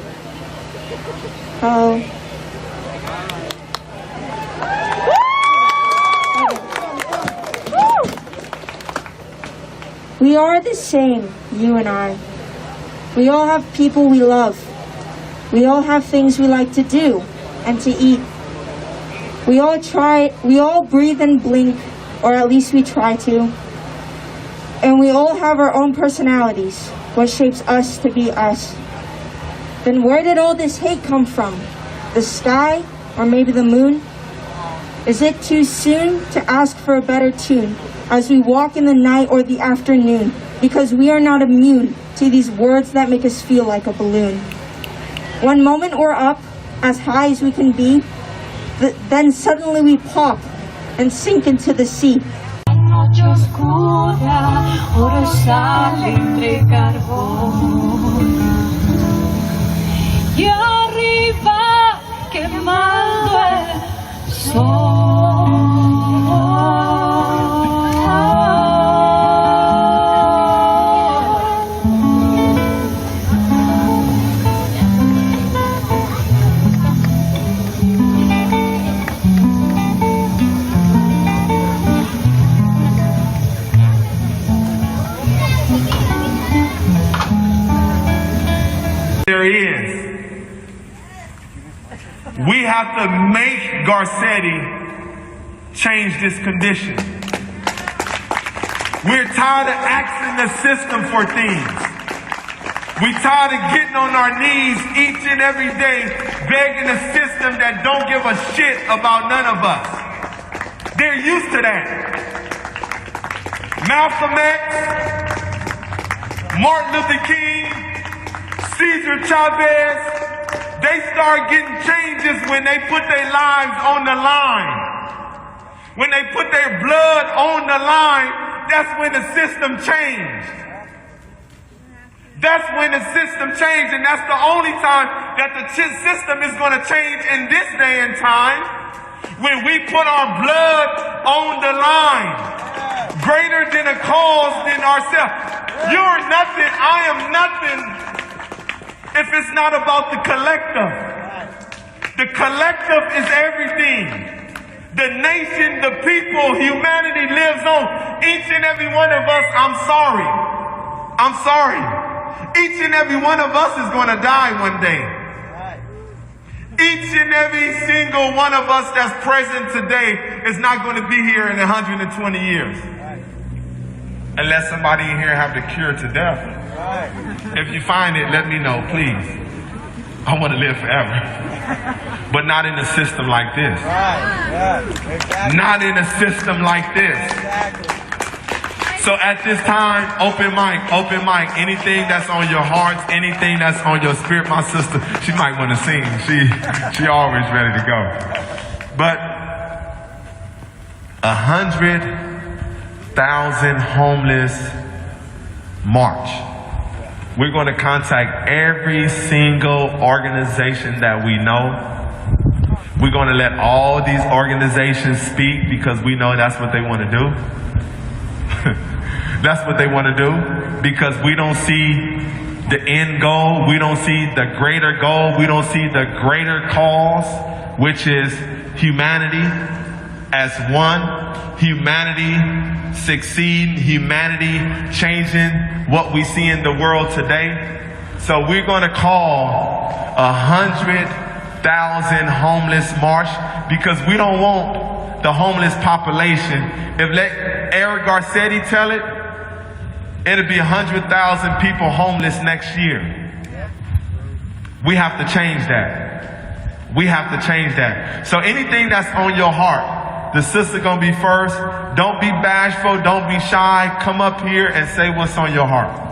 We are the same, you and I. We all have people we love. We all have things we like to do and to eat. We all breathe and blink, or at least we try to. And we all have our own personalities, what shapes us to be us. Then where did all this hate come from? The sky, or maybe the moon? Is it too soon to ask for a better tune as we walk in the night or the afternoon, because we are not immune to these words that make us feel like a balloon? One moment we're up, as high as we can be, then suddenly we pop and sink into the sea. Noche oscura, oro sale de carbón. Y arriba quemando el sol. There is. We have to make Garcetti change this condition. We're tired of asking the system for things. We're tired of getting on our knees each and every day begging a system that don't give a shit about none of us. They're used to that. Malcolm X, Martin Luther King, Cesar Chavez, they start getting changes when they put their lives on the line. When they put their blood on the line, that's when the system changed. That's when the system changed, and that's the only time that the system is going to change in this day and time, when we put our blood on the line. Greater than a cause than ourselves. You're nothing, I am nothing, if it's not about the collective. The collective is everything. The nation, the people, humanity lives on. Each and every one of us, I'm sorry. Each and every one of us is going to die one day. Each and every single one of us that's present today is not going to be here in 120 years. Unless somebody in here have the cure to death. If you find it, let me know, please. I want to live forever. But not in a system like this. Not in a system like this. So at this time, open mic. Anything that's on your hearts, anything that's on your spirit. My sister, she might want to sing. She always ready to go. But 100,000 homeless march. We're going to contact every single organization that we know. We're going to let all these organizations speak because we know that's what they want to do. That's what they want to do because we don't see the end goal. We don't see the greater goal. We don't see the greater cause, which is humanity as one, humanity succeeding, humanity changing what we see in the world today. So we're going to call 100,000 homeless march, because we don't want the homeless population. If let Eric Garcetti tell it, it'll be 100,000 people homeless next year. We have to change that. We have to change that. So anything that's on your heart, the sister gonna be first. Don't be bashful, don't be shy. Come up here and say what's on your heart.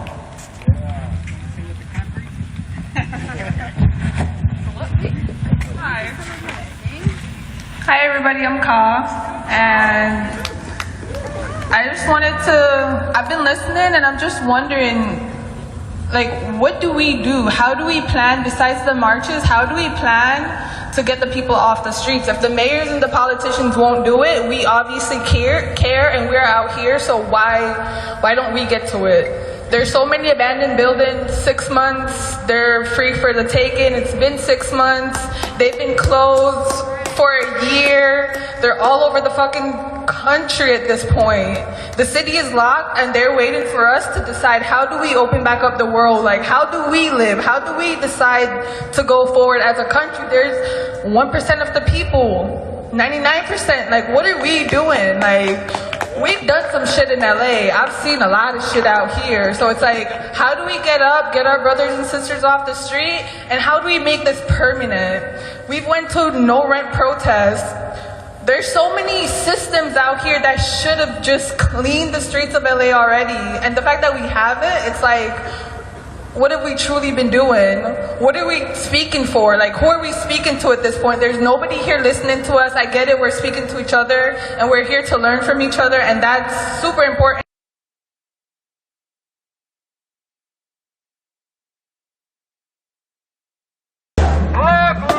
Hi everybody, I'm Ka, and I just wanted to, I've been listening and I'm just wondering, like, what do we do? How do we plan, besides the marches, how do we plan to get the people off the streets? If the mayors and the politicians won't do it, we obviously care and we're out here, so why don't we get to it? There's so many abandoned buildings, 6 months, they're free for the taking. It's been 6 months, they've been closed for a year. They're all over the fucking country at this point. The city is locked and they're waiting for us to decide, how do we open back up the world? Like, how do we live? How do we decide to go forward as a country? There's 1% of the people, 99%. Like, what are we doing? Like, we've done some shit in LA. I've seen a lot of shit out here. So it's like, how do we get up, get our brothers and sisters off the street, and how do we make this permanent? We've went to no rent protests. There's so many systems out here that should have just cleaned the streets of LA already. And the fact that we haven't, it's like, what have we truly been doing? What are we speaking for? Like, who are we speaking to at this point? There's nobody here listening to us. I get it, we're speaking to each other, and we're here to learn from each other, and that's super important. Black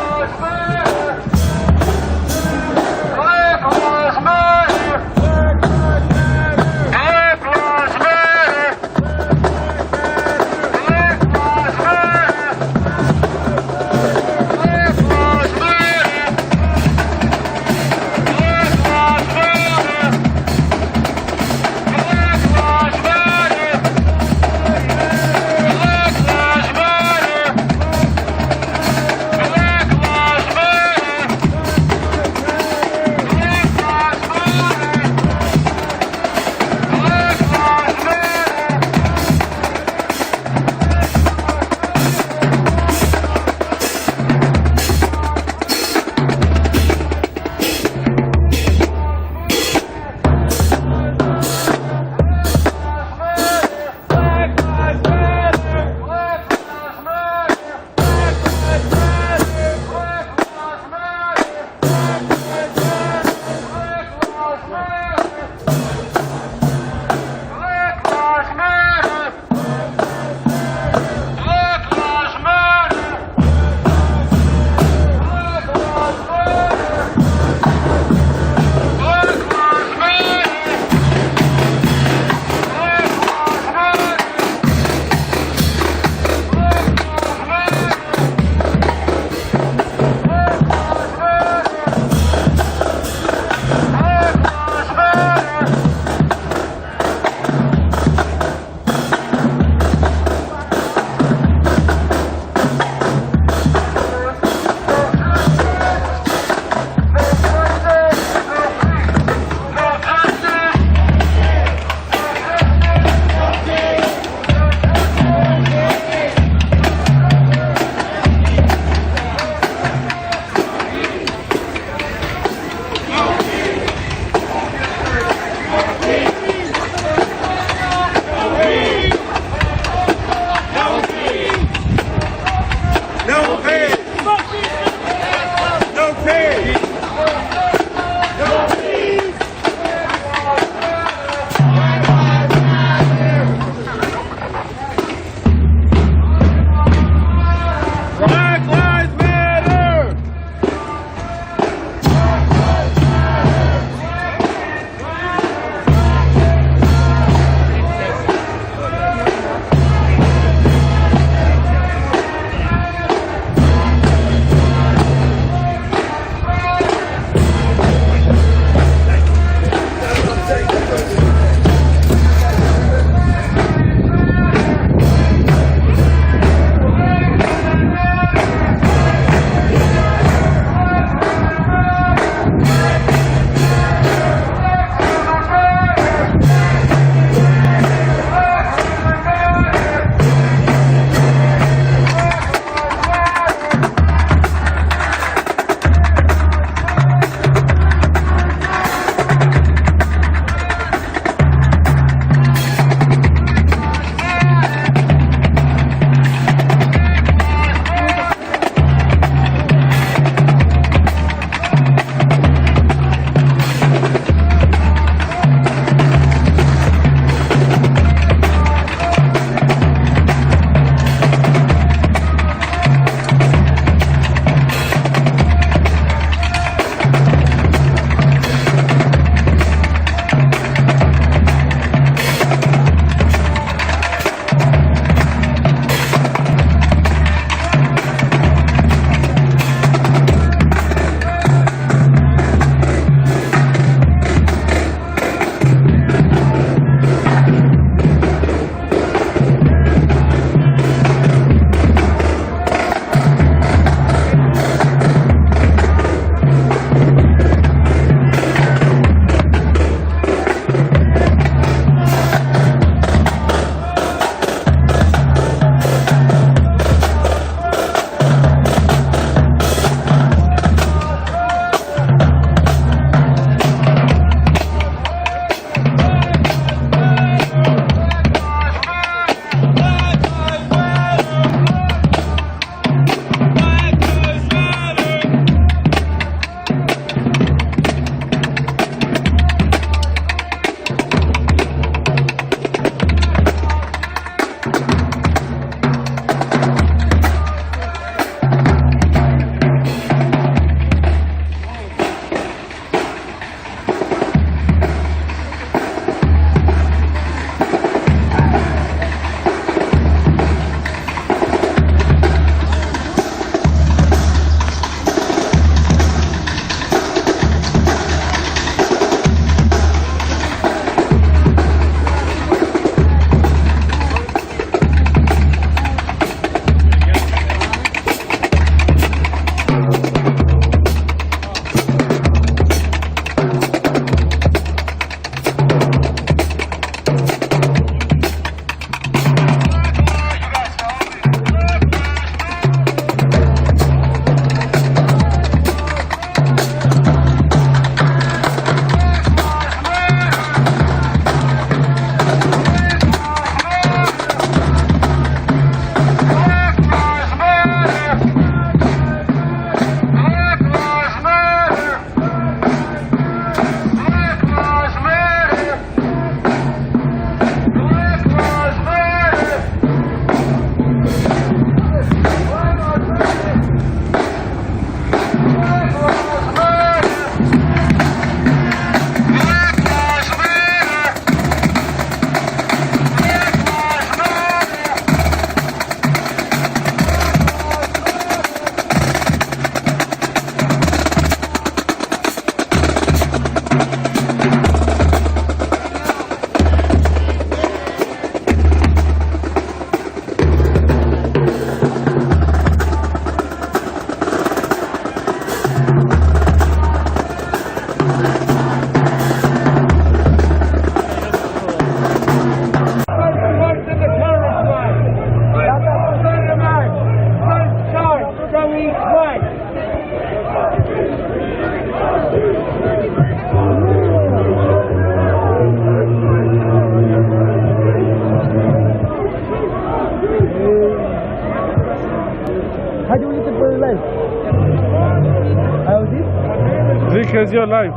because you're live.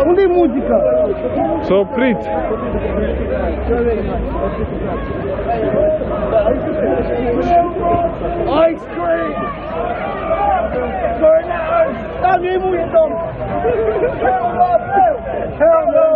Unde e muzica? S-a oprit. Ice cream! Da, nu-i muzică, domn! Hell no,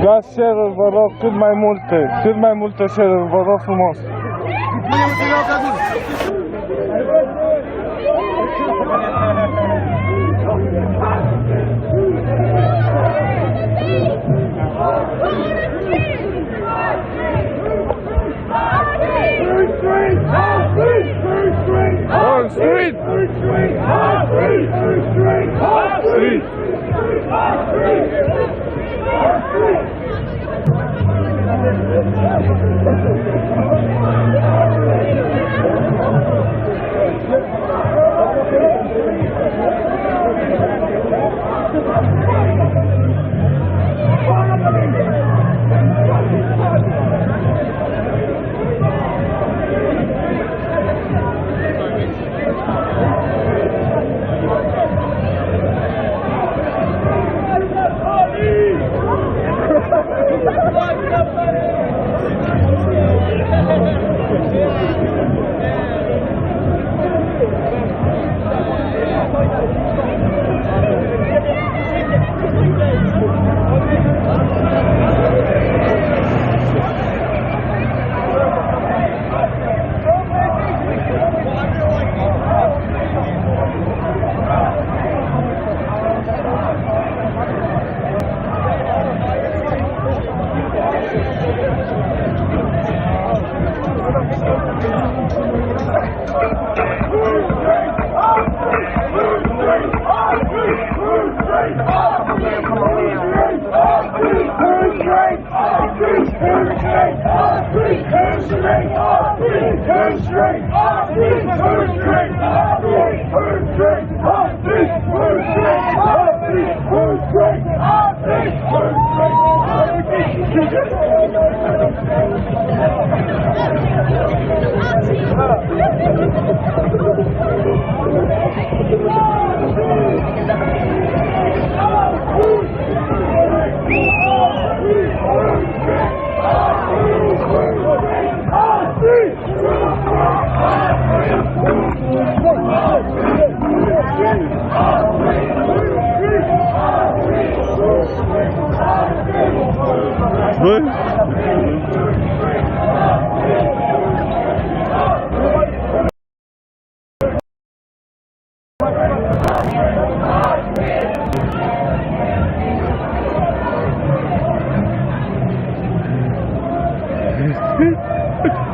Dați share-uri, vă rog, cât mai multe share-uri, vă rog frumos.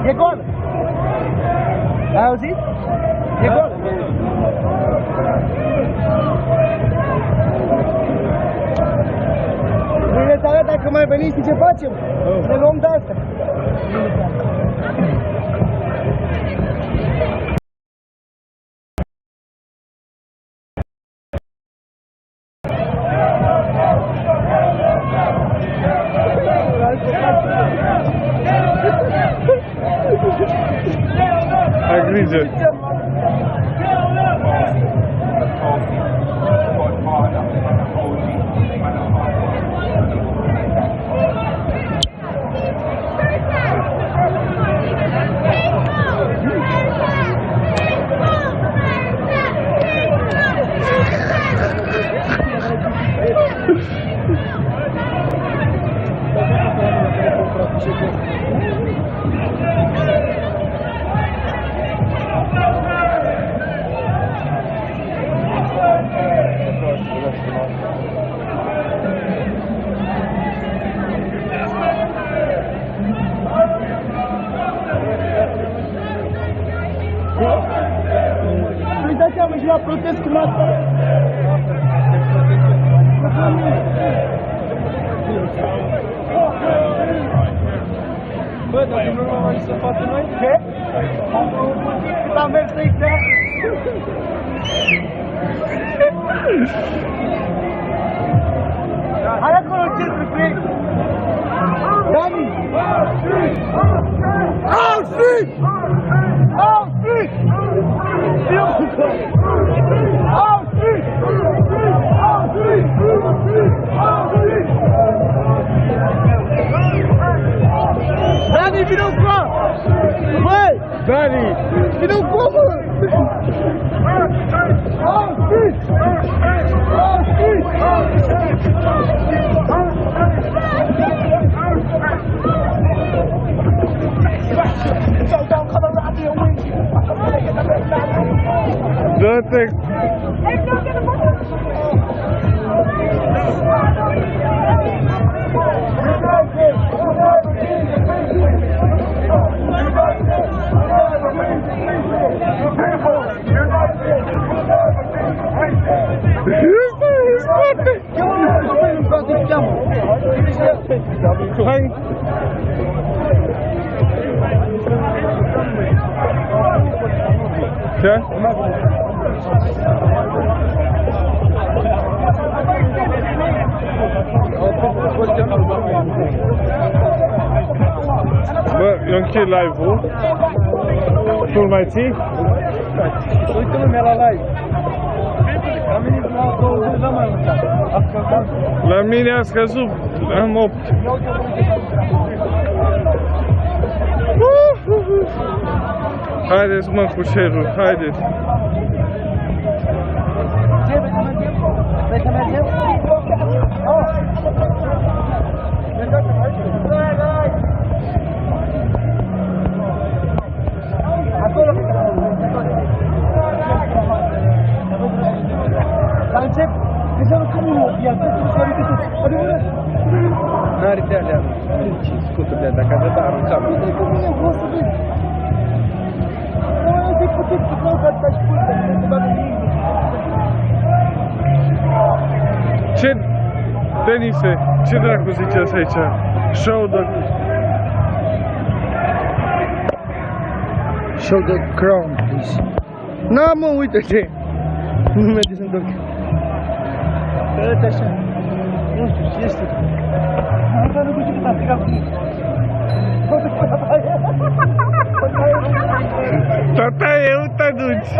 E gol! Ai auzit? E gol! Mâine să arăt dacă mai veniți, ce facem? Ne luăm de asta. la protest cu masa. Bă, dar nu mai să facă noi? Ce? Am mers aici. Hai acolo, cercul cu ei. Dani! Auschwitz! Auschwitz! Auschwitz! Dani, vino qua! Băi! Dani! Vino qua, mă! Auschwitz! Auschwitz! Dă-te! Hai! Ce? Bă, eu închid live-ul. Tu mai ții? Uite lumea la live. Am venit la 20, n-am mai uitat. La mine a scăzut, am 8. Haideți, mă, cu share-ul, haideți. Ce, vrei să mergem? Vrei să mergem? Acolo. La încep, deja cum unul, iar tu să arăți toți. Adevărat? N-are de alea, scutul de dacă avea, dar aruncam. Uite că mine vreau să vezi. Nu puteți să vreau să dați pulpe, nu se bagă nimic. Ce, Denise, ce dracu ziceți aici? Show the crown, please. Na, mă, uite-te! Nu mergeți în doc. Arăți așa. Nu știu, ce este? Asta nu duce cât am strigat cu ei. Tataie, nu te duci!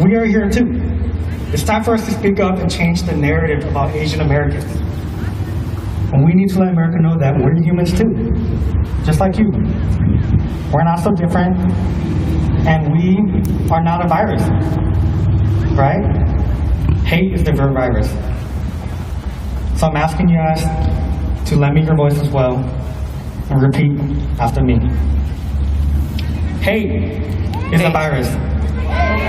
We are here too. It's time for us to speak up and change the narrative about Asian Americans. And we need to let America know that we're humans too, just like you. We're not so different, and we are not a virus, right? Hate is the virus. So I'm asking you guys to lend me your voice as well and repeat after me. Hate is a virus.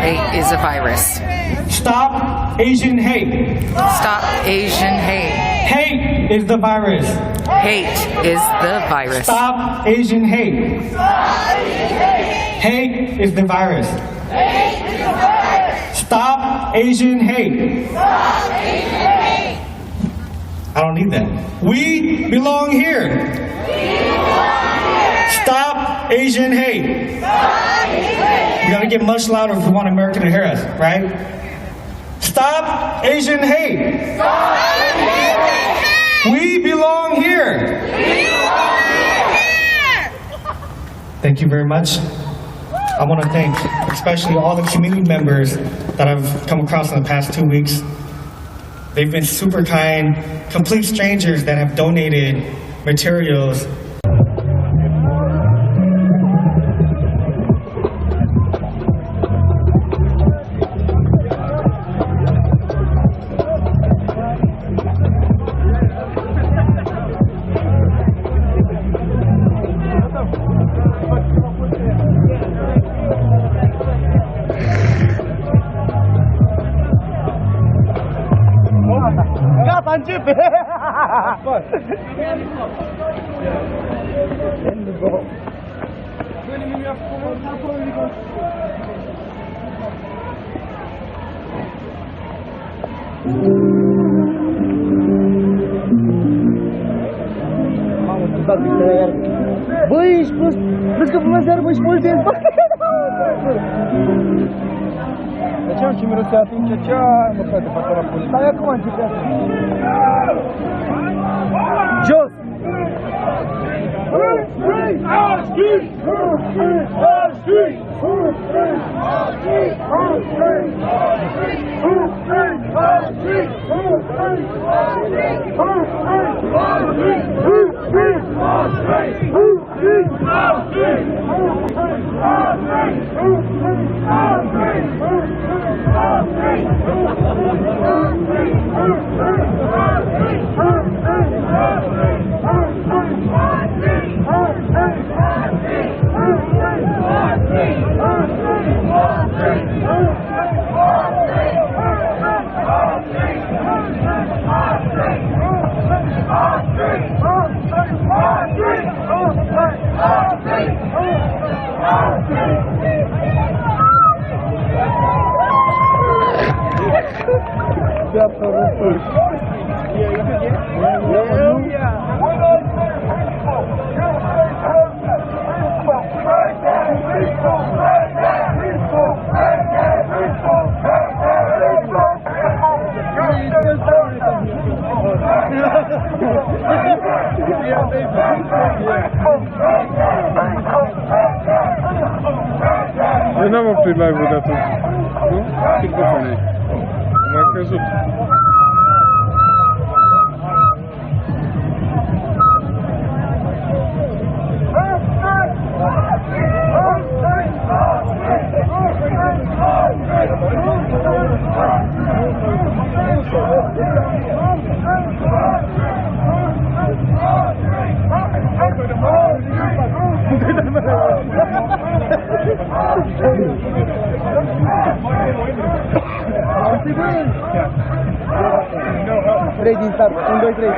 Hate is a virus. Stop Asian hate. Stop Asian hate. Hate is the virus. Hate is the virus. Stop Asian hate. Hate is the virus. Stop Asian hate. I don't need that. We belong here. Stop Asian hate. We gotta get much louder if we want America to hear us, right? Stop Asian hate. We belong here. Thank you very much. I want to thank especially all the community members that I've come across in the past 2 weeks. They've been super kind, complete strangers that have donated materials. Băi, ești prost! Vezi că până seara mă expulzezi, bă! De ce am ce mirosea atunci? Ce ai, mă, frate, fac la poliție? Stai acum, începează! Jos! Eu n-am oprit live-ul de atunci. Nu? Cât de bine? Am mai crezut. Trei din start. 1, 2, 3.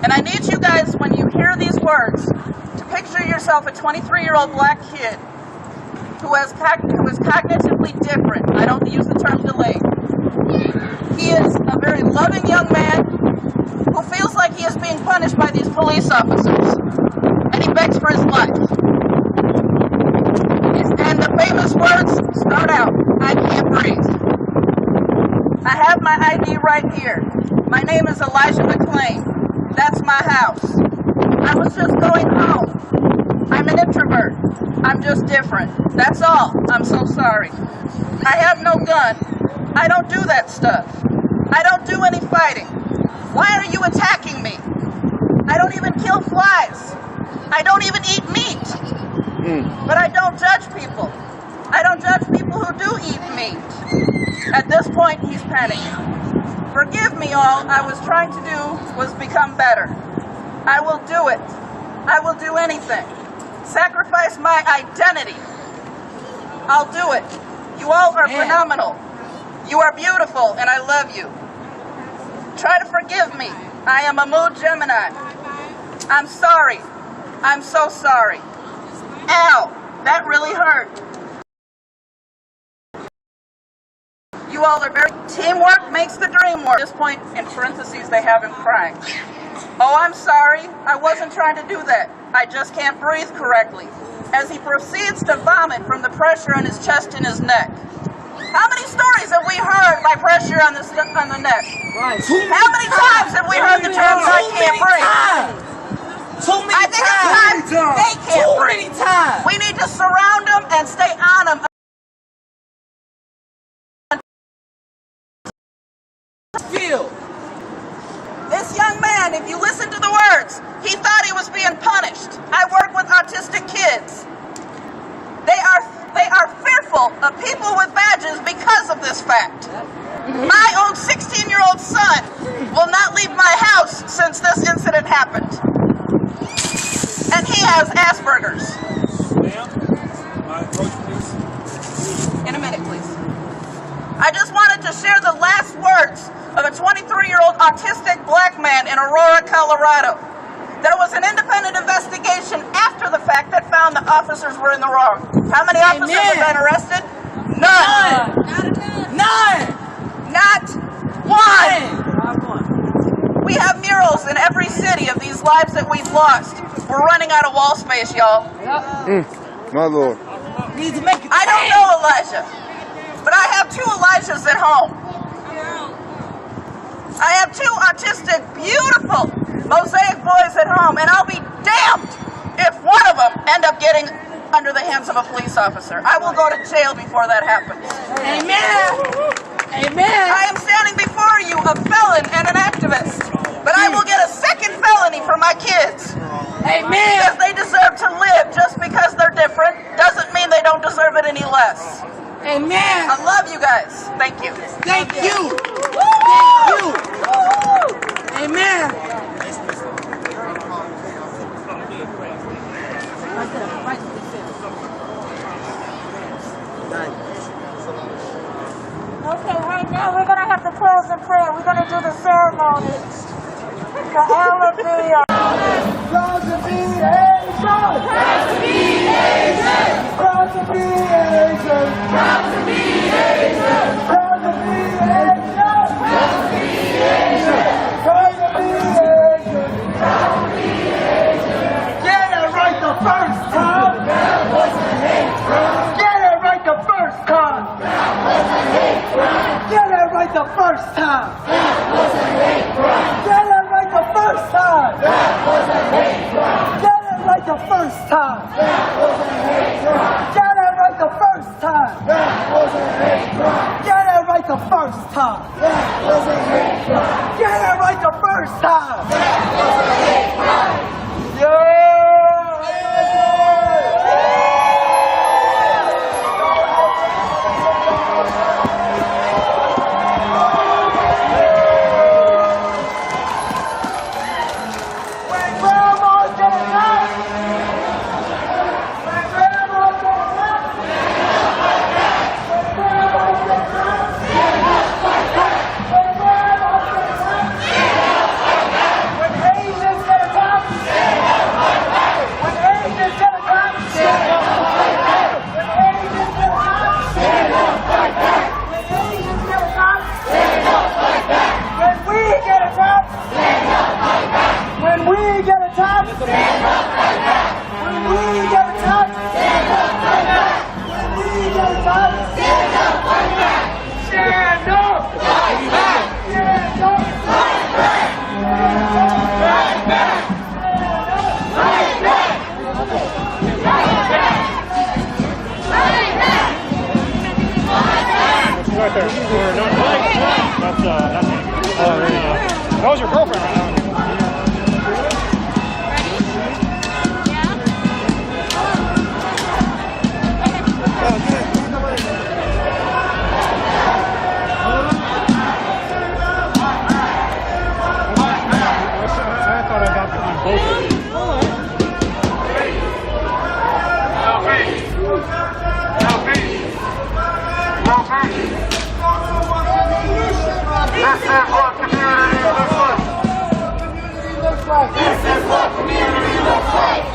And I need you guys, when you hear these words, to picture yourself a 23-year-old black kid who is cognitively different. I don't use the term delayed. He is a very loving young man who feels like he is being punished by these police officers. And he begs for his life. And the famous words start out, "I can't breathe." I have my ID right here. My name is Elijah McLean. That's my house. I was just going home. I'm an introvert. I'm just different. That's all. I'm so sorry. I have no gun. I don't do that stuff. I don't do any fighting. Why are you attacking me? I don't even kill flies. I don't even eat meat. But I don't judge people. I don't judge people who do eat meat. At this point, he's panicking. Forgive me, all I was trying to do was become better. I will do it. I will do anything. Sacrifice my identity. I'll do it. You all are phenomenal. You are beautiful, and I love you. Try to forgive me. I am a mood Gemini. I'm sorry. I'm so sorry. Ow, that really hurt. You all are very... Teamwork makes the dream work. At this point, in parentheses, they have him crying. Oh, I'm sorry. I wasn't trying to do that. I just can't breathe correctly. As he proceeds to vomit from the pressure on his chest and his neck. How many stories have we heard by pressure on the neck? Right. How many times have we heard the term "I can't breathe"? I think it's time they can't breathe. We need to surround them and stay on them. This young man, if you listen to the words, he thought he was being punished. I work with autistic kids. They are fearful of people with badges because of this fact. My own 16-year-old son will not leave my house since this incident happened. And he has Asperger's. In a minute, please. I just wanted to share the last words of a 23-year-old autistic black man in Aurora, Colorado. There was an independent investigation after the fact that found the officers were in the wrong. How many officers have been arrested? None. None. Not one. We have murals in every city of these lives that we've lost. We're running out of wall space, y'all. My Lord. I don't know Elijah, but I have two Elijahs at home. I have two autistic, beautiful mosaic boys at home, and I'll be damned if one of them end up getting under the hands of a police officer. I will go to jail before that happens. Amen. Amen. I am standing before you a felon and an activist, but I will get a second felony for my kids. Amen. Because they deserve to live. Just because they're different doesn't mean they don't deserve it any less. Amen. I love you guys. Thank you. Thank you. Thank you. Amen. Okay, right now we're going to have to close in prayer. We're going to do the ceremony for all of the... Proud to be Asian! Proud to be Asian! Proud to be Asian! Proud to be Asian! Proud to be Asian! Proud to be Asian! Proud to be Asian! Proud to be Asian! Get it right the first time! That was a hate crime! Get it right the first time! That was a hate crime! Get it right the first first time. That was a hate crime. Get it right the first time. That was a hate crime. Get it right the first time. That was a hate crime. Get it right the first time. That was a hate crime. Get it right the first time. That was a hate crime. Get it right the first time. That was a hate crime. Yeah. That was your girlfriend right now. This is what community looks like.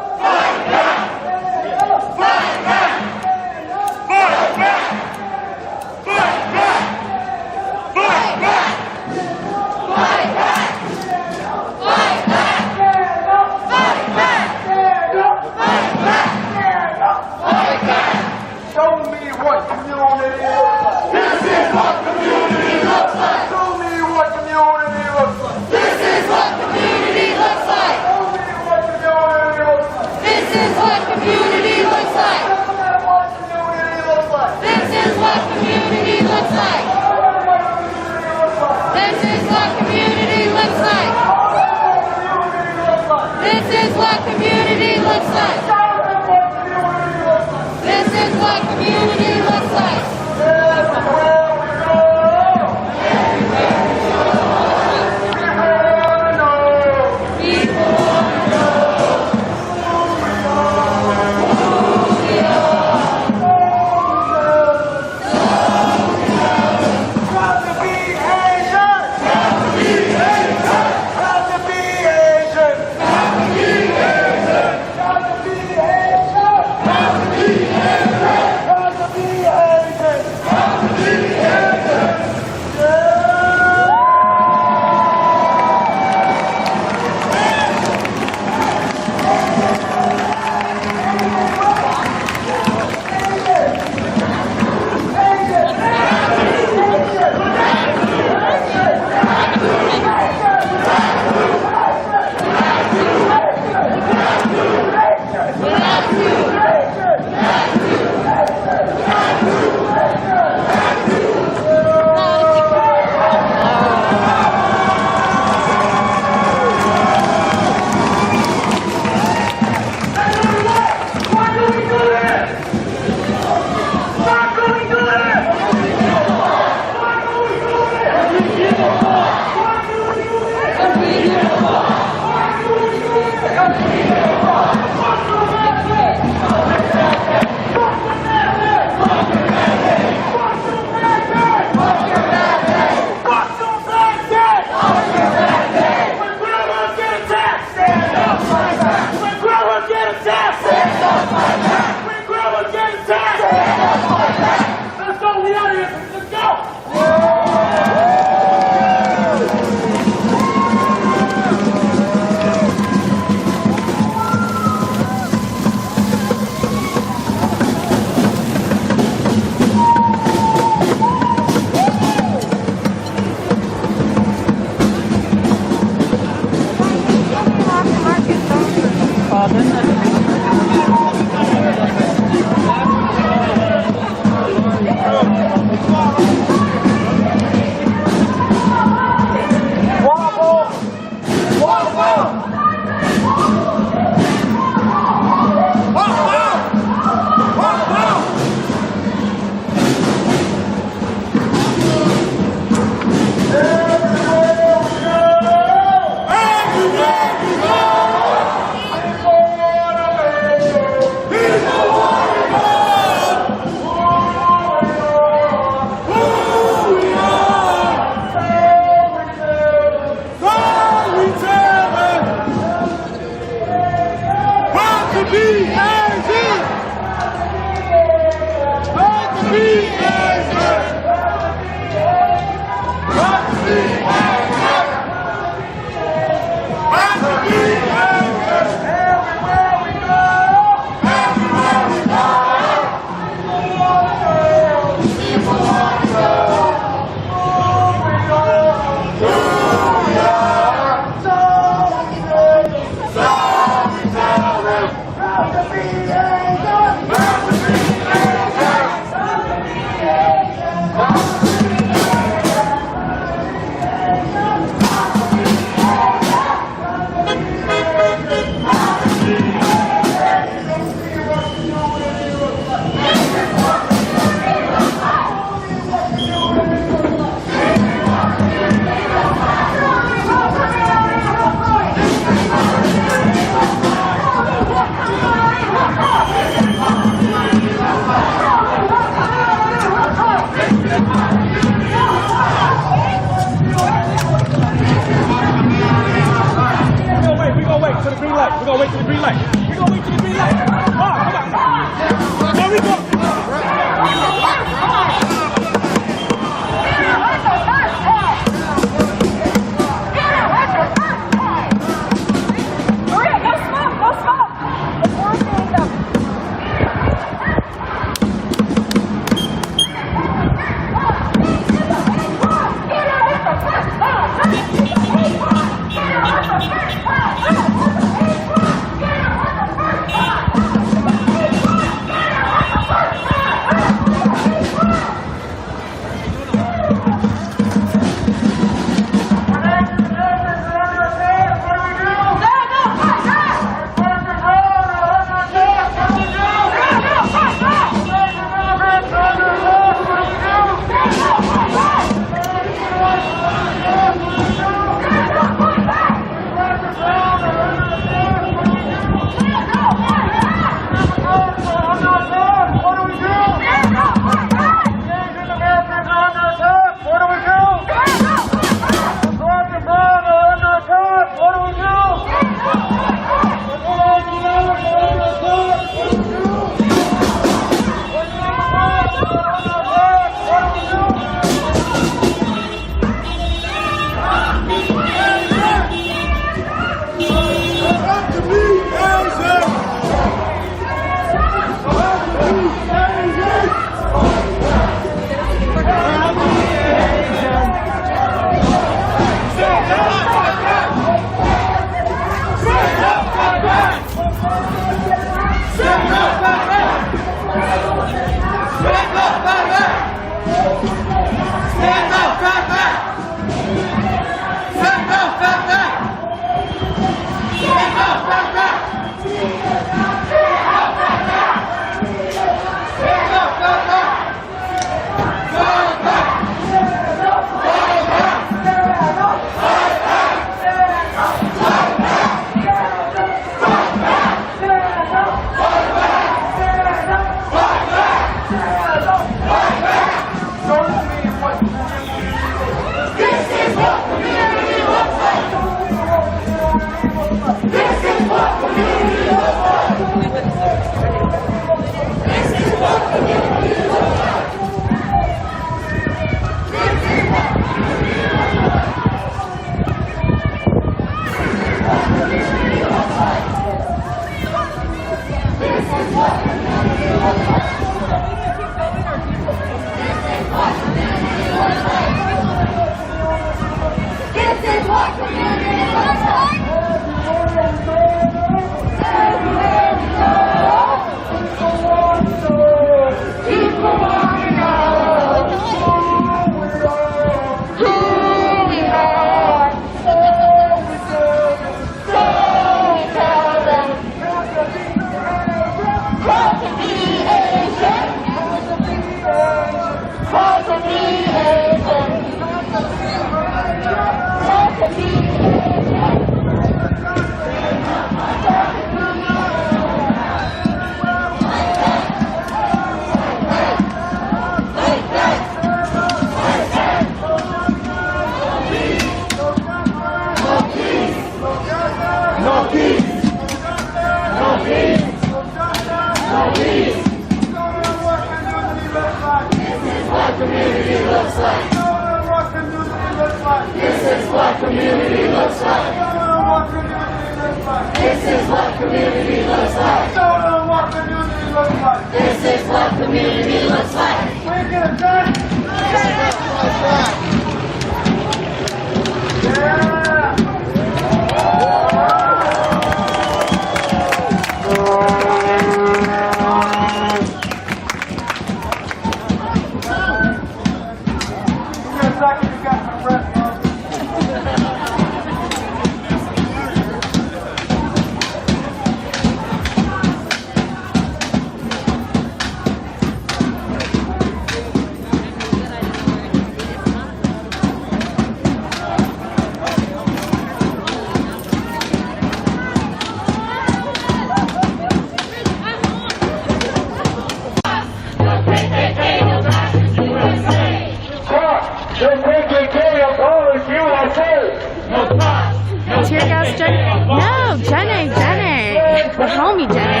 Tear gas, Jenny? No, Jenny. The homie Jenny.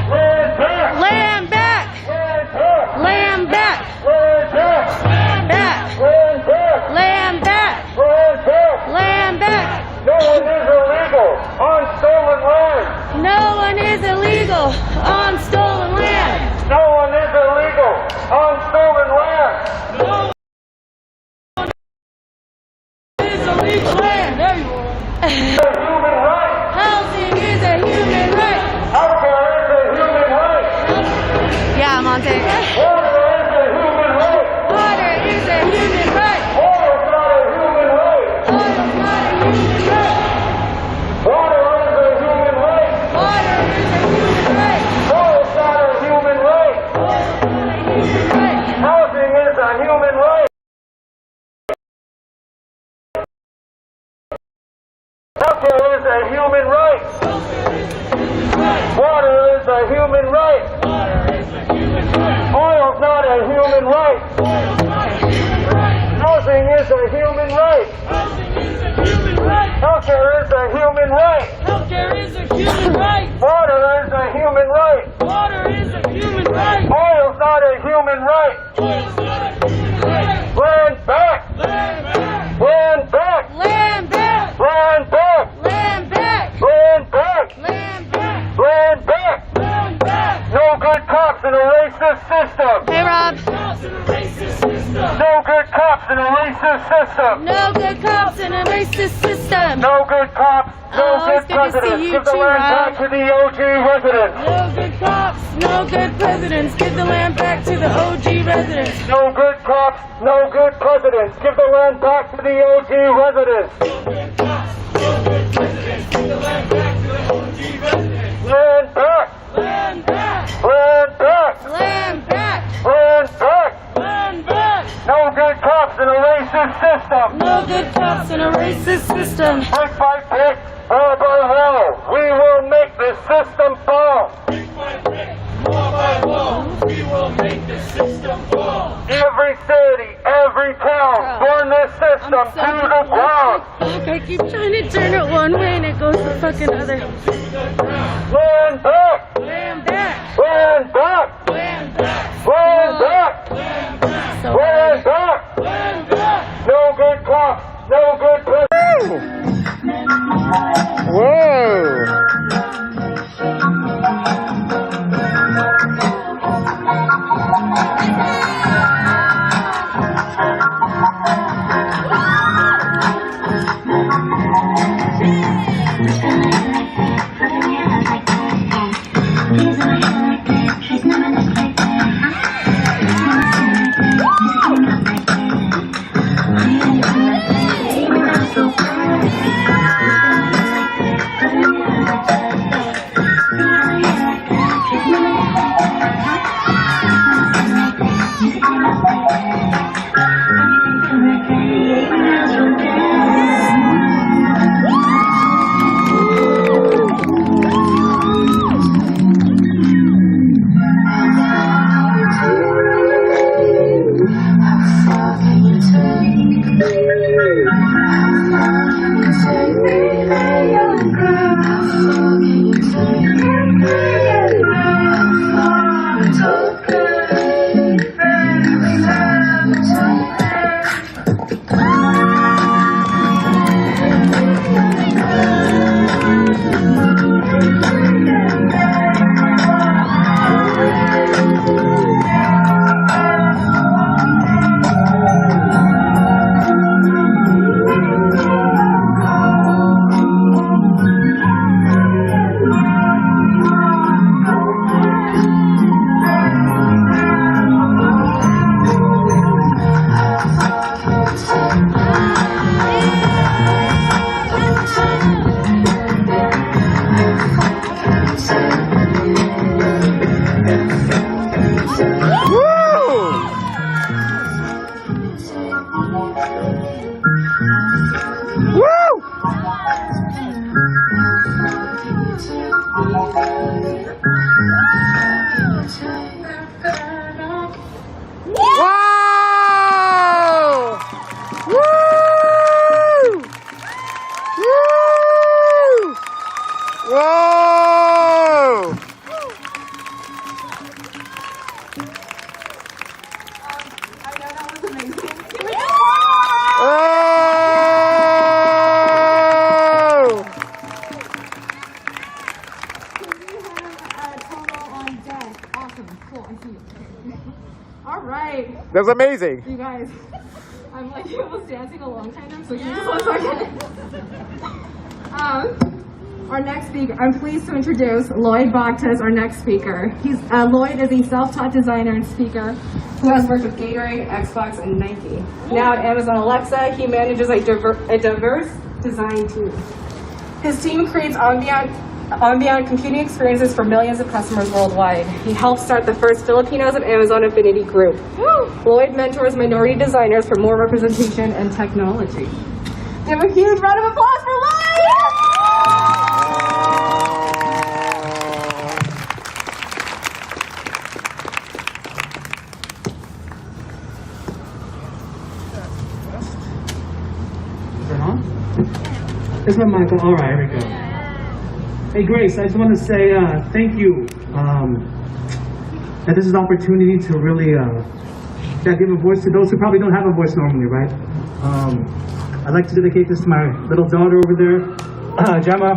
Land back! Land back! Back! Land back! Land back! No one is illegal on stolen land. No one is illegal on stolen land. No one is illegal on stolen land. No one is illegal land. There you are. Human right. Housing is a human right. Healthcare is a human right. Yeah, Monte. Water is a human right. Water is a human right. Oil is not a human right. Oil is not a human right. Water is a human right. Water is a human right. Oil is not a human right. Oil is not a human right. Housing is a human right. Healthcare is a human right. Water is a human right. Oil's not a human right. Housing is a human right. Healthcare is a human right. Healthcare is a human right. Water is a human right. Water is a human right. Oil's not a human right. Land back. Land back. Land back. Land back. Land back. Land back. Land back. Land back. Land back. No good cops in a racist system. Hey, Rob. No good cops in a racist system. No good cops in a racist system. No good cops. No Oh, good it's good to see presidents. you Give the too, land Rob. back to the OG residents. No good cops, no good presidents. Give the land back to the OG residents. No good cops. No good presidents. Give the land back to the OG residents. Land back. Land back. Land back. Land back. Land back. Land back. No good cops in a racist system. No good cops in a racist system. Brick by brick, wall by wall, we will make this system fall. Brick by brick, wall by wall, we will make this system fall. Every city, every town, burn this system to the ground. Fuck, I keep trying to turn it one way and it goes the fucking other. Land back. Land back. Land back. Land back. Land back. Land back. So Land back. land back. No good cops, no good presidents. Whoa! He's not That was amazing. You guys, I'm like almost dancing a long time now, so give me just 1 second. Our next speaker, I'm pleased to introduce Lloyd Bakhtas, our next speaker. Lloyd is a self-taught designer and speaker who has worked with Gatorade, Xbox, and Nike. Now at Amazon Alexa, he manages a diverse design team. His team creates ambient computing experiences for millions of customers worldwide. He helped start the first Filipinos of Amazon Affinity Group. Lloyd mentors minority designers for more representation and technology. Give a huge round of applause for Lloyd! Is my mic on? All right, here we go. Hey, Grace, I just want to say thank you. That this is an opportunity to really give a voice to those who probably don't have a voice normally, right? I'd like to dedicate this to my little daughter over there, Gemma.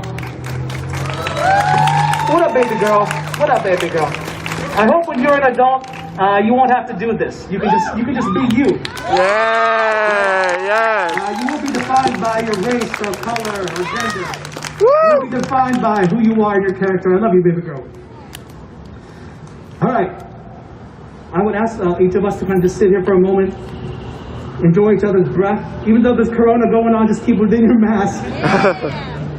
What up, baby girl? What up, baby girl? I hope when you're an adult, you won't have to do this. You can just be you. You won't be defined by your race or color or gender. You won't be defined by who you are and your character. I love you, baby girl. All right. I would ask each of us to kind of just sit here for a moment, enjoy each other's breath. Even though there's corona going on, just keep within your mask.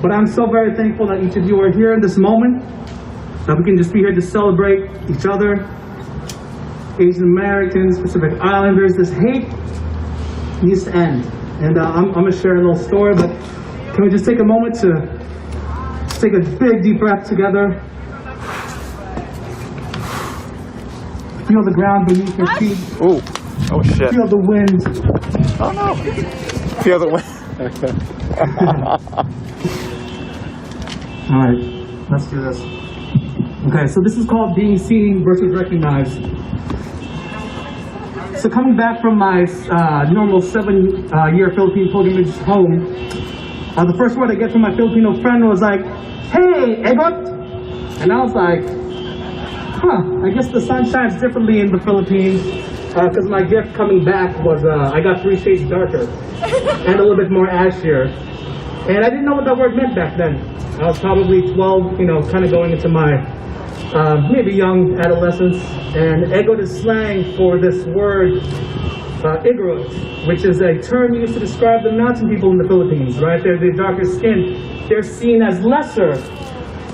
But I'm so very thankful that each of you are here in this moment, that we can just be here to celebrate each other, Asian Americans, Pacific Islanders. This hate needs to end. And I'm going to share a little story, but can we just take a moment to take a big deep breath together? Feel the ground beneath your feet. Ooh. Oh shit. Feel the wind. Oh no. Feel the wind. All right, let's do this. Okay, so this is called being seen versus recognized. So coming back from my normal 7-year Philippine pilgrimage home, the first word I get from my Filipino friend was like, "Hey, Egot!" And I was like, I guess the sun shines differently in the Philippines, because my gift coming back was, I got 3 shades darker and a little bit more ashier. And I didn't know what that word meant back then. I was probably 12, kind of going into my maybe young adolescence. And Egot is slang for this word, Igorot, which is a term used to describe the mountain people in the Philippines, right? They're darker skinned. They're seen as lesser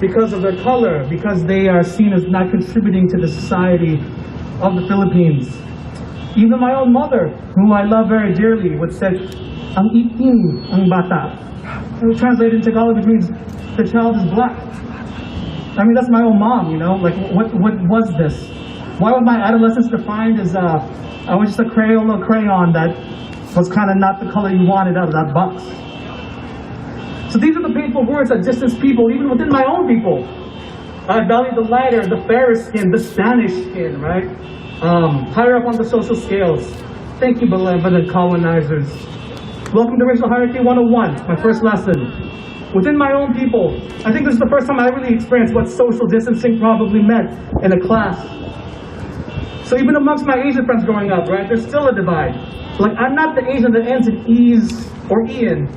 because of their color, because they are seen as not contributing to the society of the Philippines. Even my own mother, whom I love very dearly, would say, "Ang itim ang bata." Translated in Tagalog, it means the child is black. I mean, that's my own mom, like what was this? Why was my adolescence defined as I was just a Crayola crayon that was kind of not the color you wanted out of that box. So these are the painful words that distance people, even within my own people. I value the lighter, the fairer skin, the Spanish skin, right? Higher up on the social scales. Thank you, benevolent colonizers. Welcome to Racial Hierarchy 101, my first lesson. Within my own people, I think this is the first time I really experienced what social distancing probably meant in a class. So even amongst my Asian friends growing up, right, there's still a divide. Like, I'm not the Asian that ends in E's or Ian.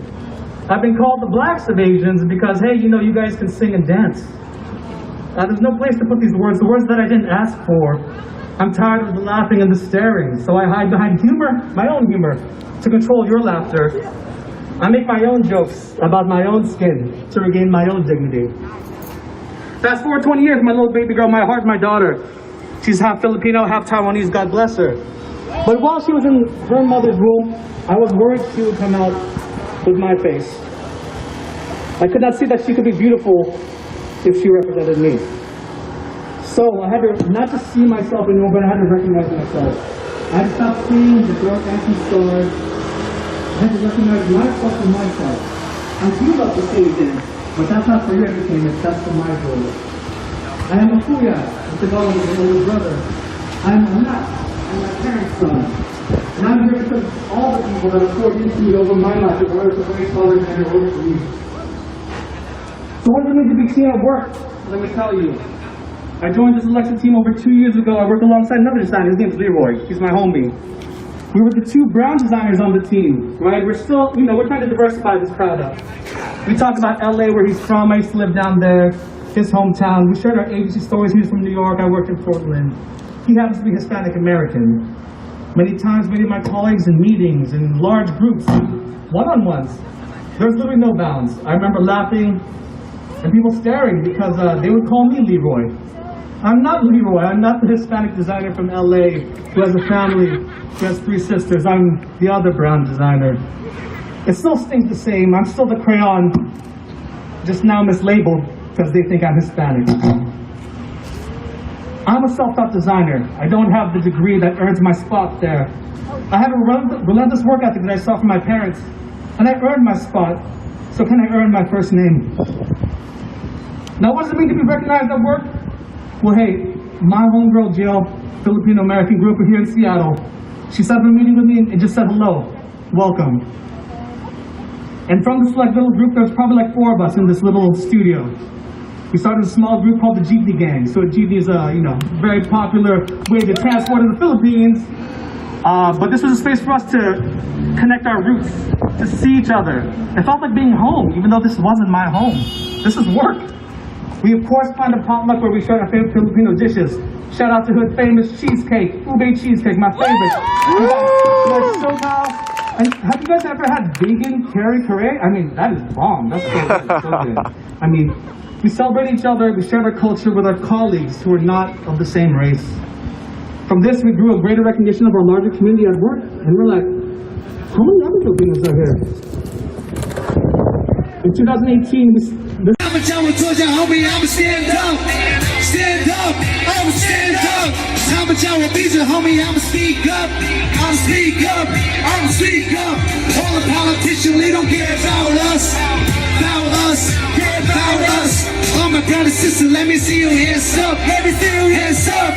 I've been called the blacks of Asians because, hey, you know, you guys can sing and dance. There's no place to put these words, the words that I didn't ask for. I'm tired of the laughing and the staring, so I hide behind humor, my own humor, to control your laughter. I make my own jokes about my own skin to regain my own dignity. Fast forward 20 years, my little baby girl, my heart, my daughter. She's half Filipino, half Taiwanese, God bless her. But while she was in her mother's womb, I was worried she would come out with my face. I could not see that she could be beautiful if she represented me. So I had to not just see myself anymore, but I had to recognize myself. I had to stop seeing the dark anti-stars. I had to recognize myself and myself. I do love to say again, but that's not for your entertainment, that's for my joy. I am a kuya, a Tagalog with an older brother. I am a nat, I'm my parents' son. And I'm here because all the people that have poured into me over my life have worked a very solid and in order for me. So what does it mean to be seen at work? Let me tell you. I joined this election team over 2 years ago. I worked alongside another designer. His name's Leroy. He's my homie. We were the two brown designers on the team, right? We're still, you know, we're trying to diversify this crowd up. We talked about LA, where he's from. I used to live down there, his hometown. We shared our agency stories. He was from New York. I worked in Portland. He happens to be Hispanic American. Many times, many of my colleagues in meetings, in large groups, one-on-ones, there's literally no bounds. I remember laughing and people staring because they would call me Leroy. I'm not Leroy. I'm not the Hispanic designer from LA who has a family, who has 3 sisters. I'm the other brown designer. It still stings the same. I'm still the crayon, just now mislabeled because they think I'm Hispanic. I'm a self-taught designer. I don't have the degree that earns my spot there. I have a relentless work ethic that I saw from my parents, and I earned my spot, so can I earn my first name? Now, what does it mean to be recognized at work? Well, hey, my homegirl Jill, Filipino-American, grew up here in Seattle. She set up a meeting with me and just said hello, welcome. And from this like little group, there's probably like 4 of us in this little studio. We started a small group called the Jeepney Gang. So a jeepney is a, very popular way to transport in the Philippines. But this was a space for us to connect our roots, to see each other. It felt like being home, even though this wasn't my home. This is work. We of course planned a potluck where we shared our favorite Filipino dishes. Shout out to Hood famous cheesecake, ube cheesecake, my favorite. We got somehow. And have you guys ever had vegan kare? I mean, that is bomb. That's so good. I mean, we celebrate each other, we share our culture with our colleagues who are not of the same race. From this, we grew a greater recognition of our larger community at work, and we're like, how many other Filipinos are here? In 2018, I'ma stand up, stand up, I'ma stand up. I'ma tell a vision, homie, I'ma speak up, I'ma speak up, I'ma speak up. All the politicians, they don't care about us, care about us. All my brothers and sisters, let me see your hands up, let me see your hands up.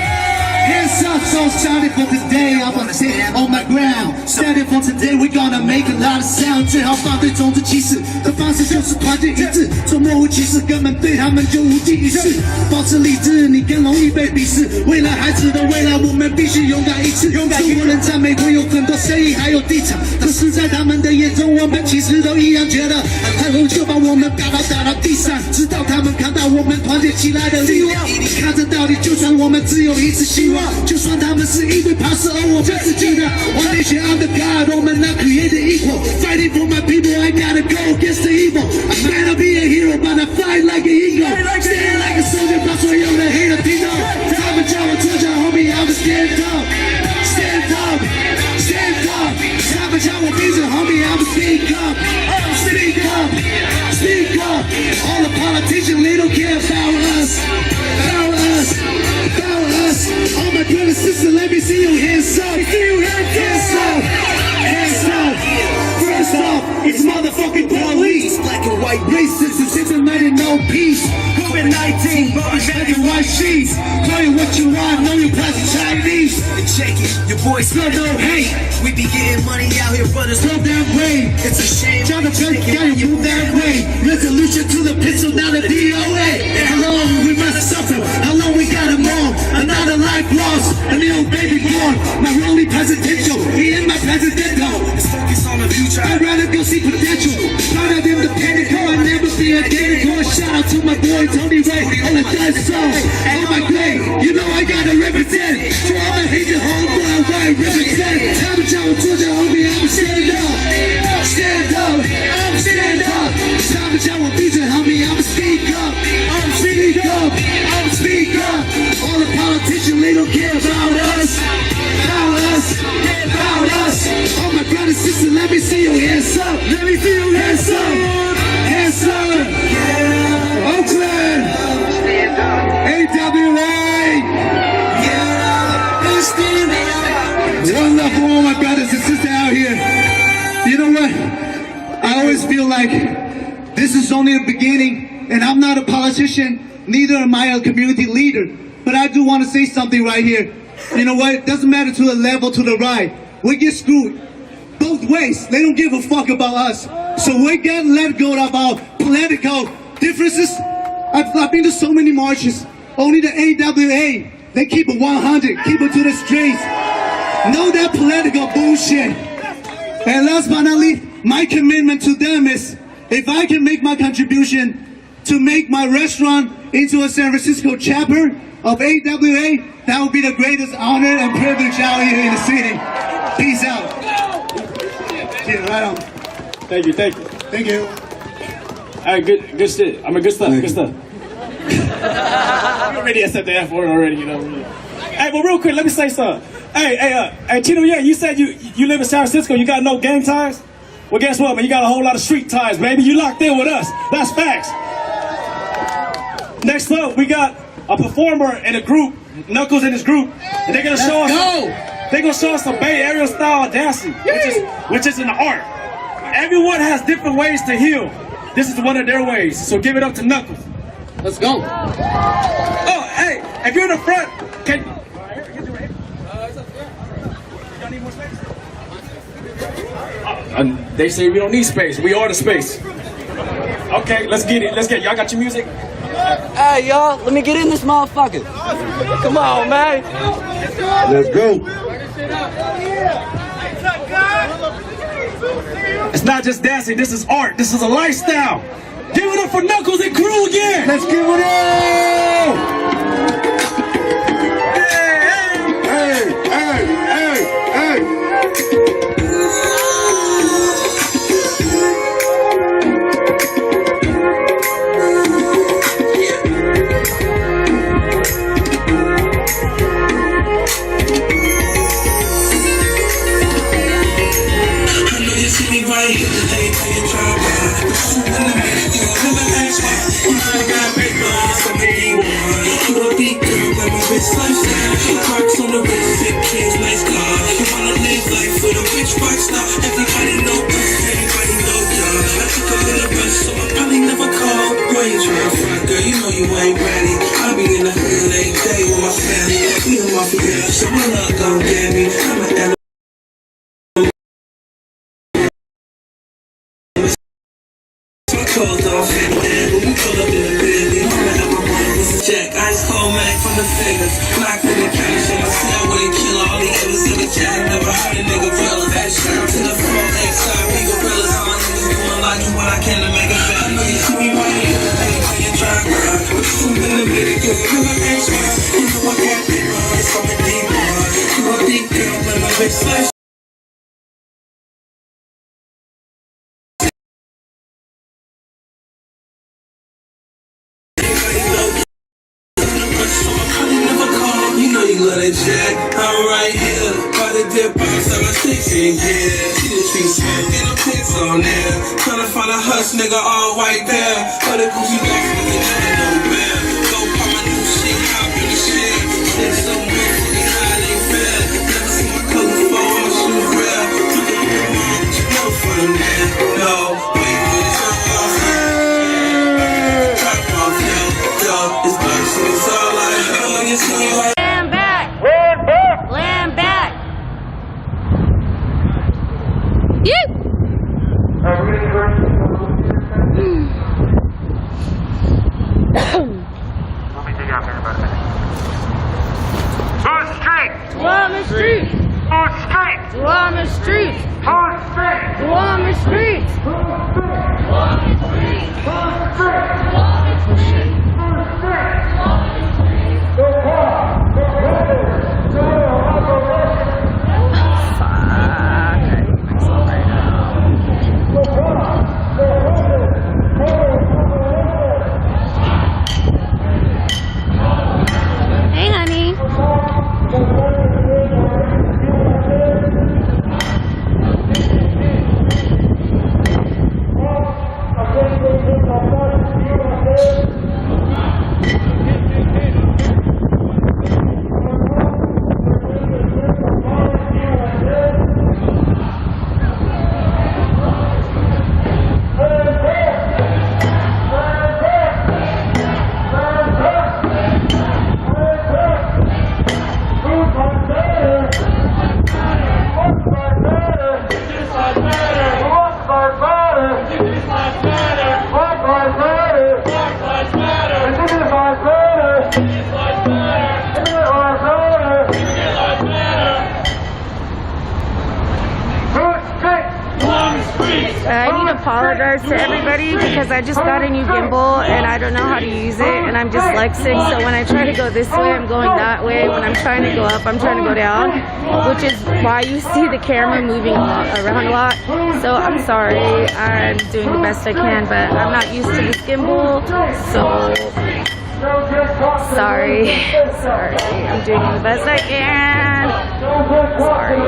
Hands up, so started for today, I'm gonna stand on my ground. Started for today, we're gonna make a lot of sound. 最好反对种族歧视的方式就是团结一致，做模糊歧视根本对他们就无济于事。保持理智，你更容易被鄙视。为了孩子的未来，我们必须勇敢一次。中国人在美国有很多生意，还有地产，可是，在他们的眼中，我们其实都一样觉得，很容易就把我们打到地上。直到他们看到我们团结起来的力量，看着到底，就算我们只有一次希望。就算他们是一堆爬石，而我们是巨人。One nation under God, all men are created equal. Fighting for my people, I gotta go against the evil. I might not be a hero, but I fight like an eagle. Stand like a soldier, 把所有的黑人听到。他们叫我坐下 homie, I'ma stand up, stand up, stand up. 他们叫我闭嘴 homie, I'ma speak up, speak up, speak up. All the politicians, they don't care about us, about us, about us. All my brothers and sisters, let me see your hands up, hands up, hands up. no peace. COVID-19, brought back in white sheets. Play what you want, know you pass the Chinese. Check it, your boys Still no hate. We be getting money out here, brothers. Go that way. It's a shame. Try to break down, you move that way. Resolution to the pistol, now the DOA. How long we must suffer? How long we gotta mourn? Another life lost, a new baby born. My only presidential, he in my presidential. Let's focus on the future. I'd rather go see potential. Proud of independent, I'll never be a Go shout out to my boy Tony Ray on the dance song. Oh my grade, you know I gotta represent. So I'ma hate the whole world where I represent. Time to tell Georgia, homie, I'm stand up. Stand up, I'm stand up. Time to tell Visa, homie, I'm speak up. I'm speak up, I'm speak up. All the politicians, they don't care about us. About us, about us. All my brothers, sisters, let me see your hands up. Let me see your hands up. Hands up. Oakland, AWA. One love for all my brothers and sisters out here. You know what? I always feel like this is only the beginning, and I'm not a politician, neither am I a community leader. But I do want to say something right here. You know what? It doesn't matter to the left or to the right. We get screwed both ways. They don't give a fuck about us. So we gotta let go of our political differences. I've been to so many marches. Only the AWA, they keep it 100, keep it to the streets. Know that political bullshit. And last but not least, my commitment to them is, if I can make my contribution to make my restaurant into a San Francisco chapter of AWA, that would be the greatest honor and privilege out here in the city. Peace out. Yeah, right on. Thank you, thank you. Thank you. All right, good shit. I mean, good stuff, good stuff. You already accepted the F word already, you know. Hey, but real quick, let me say something. Hey, Chino, yeah, you said you live in San Francisco, you got no gang ties? Well, guess what, man? You got a whole lot of street ties, baby. You locked in with us. That's facts. Next up, we got a performer in a group, Knuckles in his group, and they're gonna show us. They're gonna show us some Bay Area style dancing, which is an art. Everyone has different ways to heal. This is one of their ways. So give it up to Knuckles. Let's go. Oh, hey, if you're in the front, can. They say we don't need space. We are the space. Okay, let's get it. Let's get it. Y'all got your music? Hey, y'all, let me get in this motherfucker. Come on, man. Let's go. It's not just dancing. This is art. This is a lifestyle. Give it up for Knuckles and crew again. Let's give it up. Jack, ice cold Mac from the figures. Black in the county, so my cell wouldn't kill all the others in the jack. Never heard a nigga real. That shit to the front, X-side, we gorillas. All my niggas doing like you what I can to make it better. I know you see me right here, hey, when you try to ride. But you in the middle, you never X-side. You know I got big ones, I'm a deep one. You a deep girl, but my bitch slash. Jack, I'm right here, by the dip outside my 16 gear. See the street smoking, the pics on there. Tryna find a hush nigga all white there. But the Gucci box with the no bell. Go pop my new shit, hop in the shit. Shit so weird, fucking high, they fell. Never seen my color fall, my shoes rare. Took it with my mom, but you never find them there. No, wait, we talk off. Drop Hey, honey. I need to apologize to everybody because I just got a new gimbal and I don't know how to use it, and I'm dyslexic, so when I try to go this way, I'm going that way. When I'm trying to go up, I'm trying to go down, which is why you see the camera moving around a lot. So I'm sorry, I'm doing the best I can, but I'm not used to this gimbal, so sorry, I'm doing the best I can, sorry.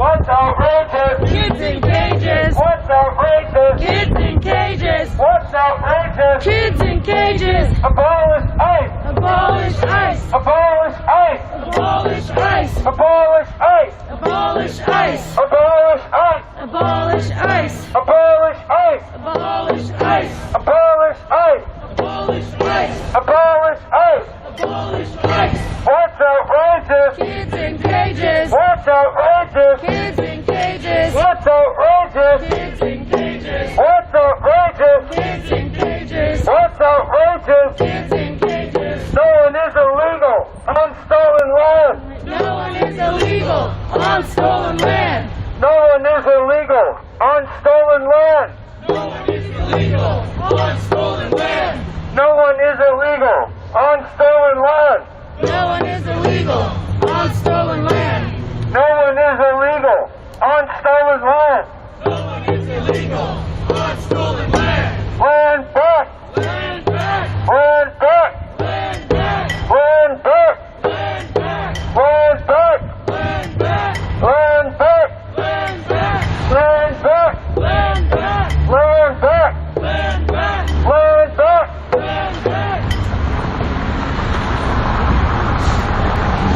What's outrageous? Kids in cages. What's outrageous? Kids in cages. What's outrageous? Kids in cages. Abolish ICE. Abolish ICE. Abolish ICE. Abolish ICE. Abolish ICE. Abolish ICE. Abolish ICE. Abolish ICE. Abolish ICE. Abolish ICE. Abolish ICE. Abolish ICE. Abolish ICE. Abolish ICE. What's outrageous? Kids in cages. What's outrageous? Kids in cages. What's outrageous? Kids in cages. What's outrageous? Kids in cages. What's outrageous? Kids in cages. No one is illegal on stolen land. No one is illegal on stolen land. one is illegal on stolen land. No one is illegal on stolen land. No one is illegal on stolen land. No one is illegal on stolen land. No one is illegal on stolen land. Land back. Land back. Land back. Land back. Land back. Land back. Land back. Land back. Land back. Land back. Land back. Land back. Land back. Land back. Land back. Land back.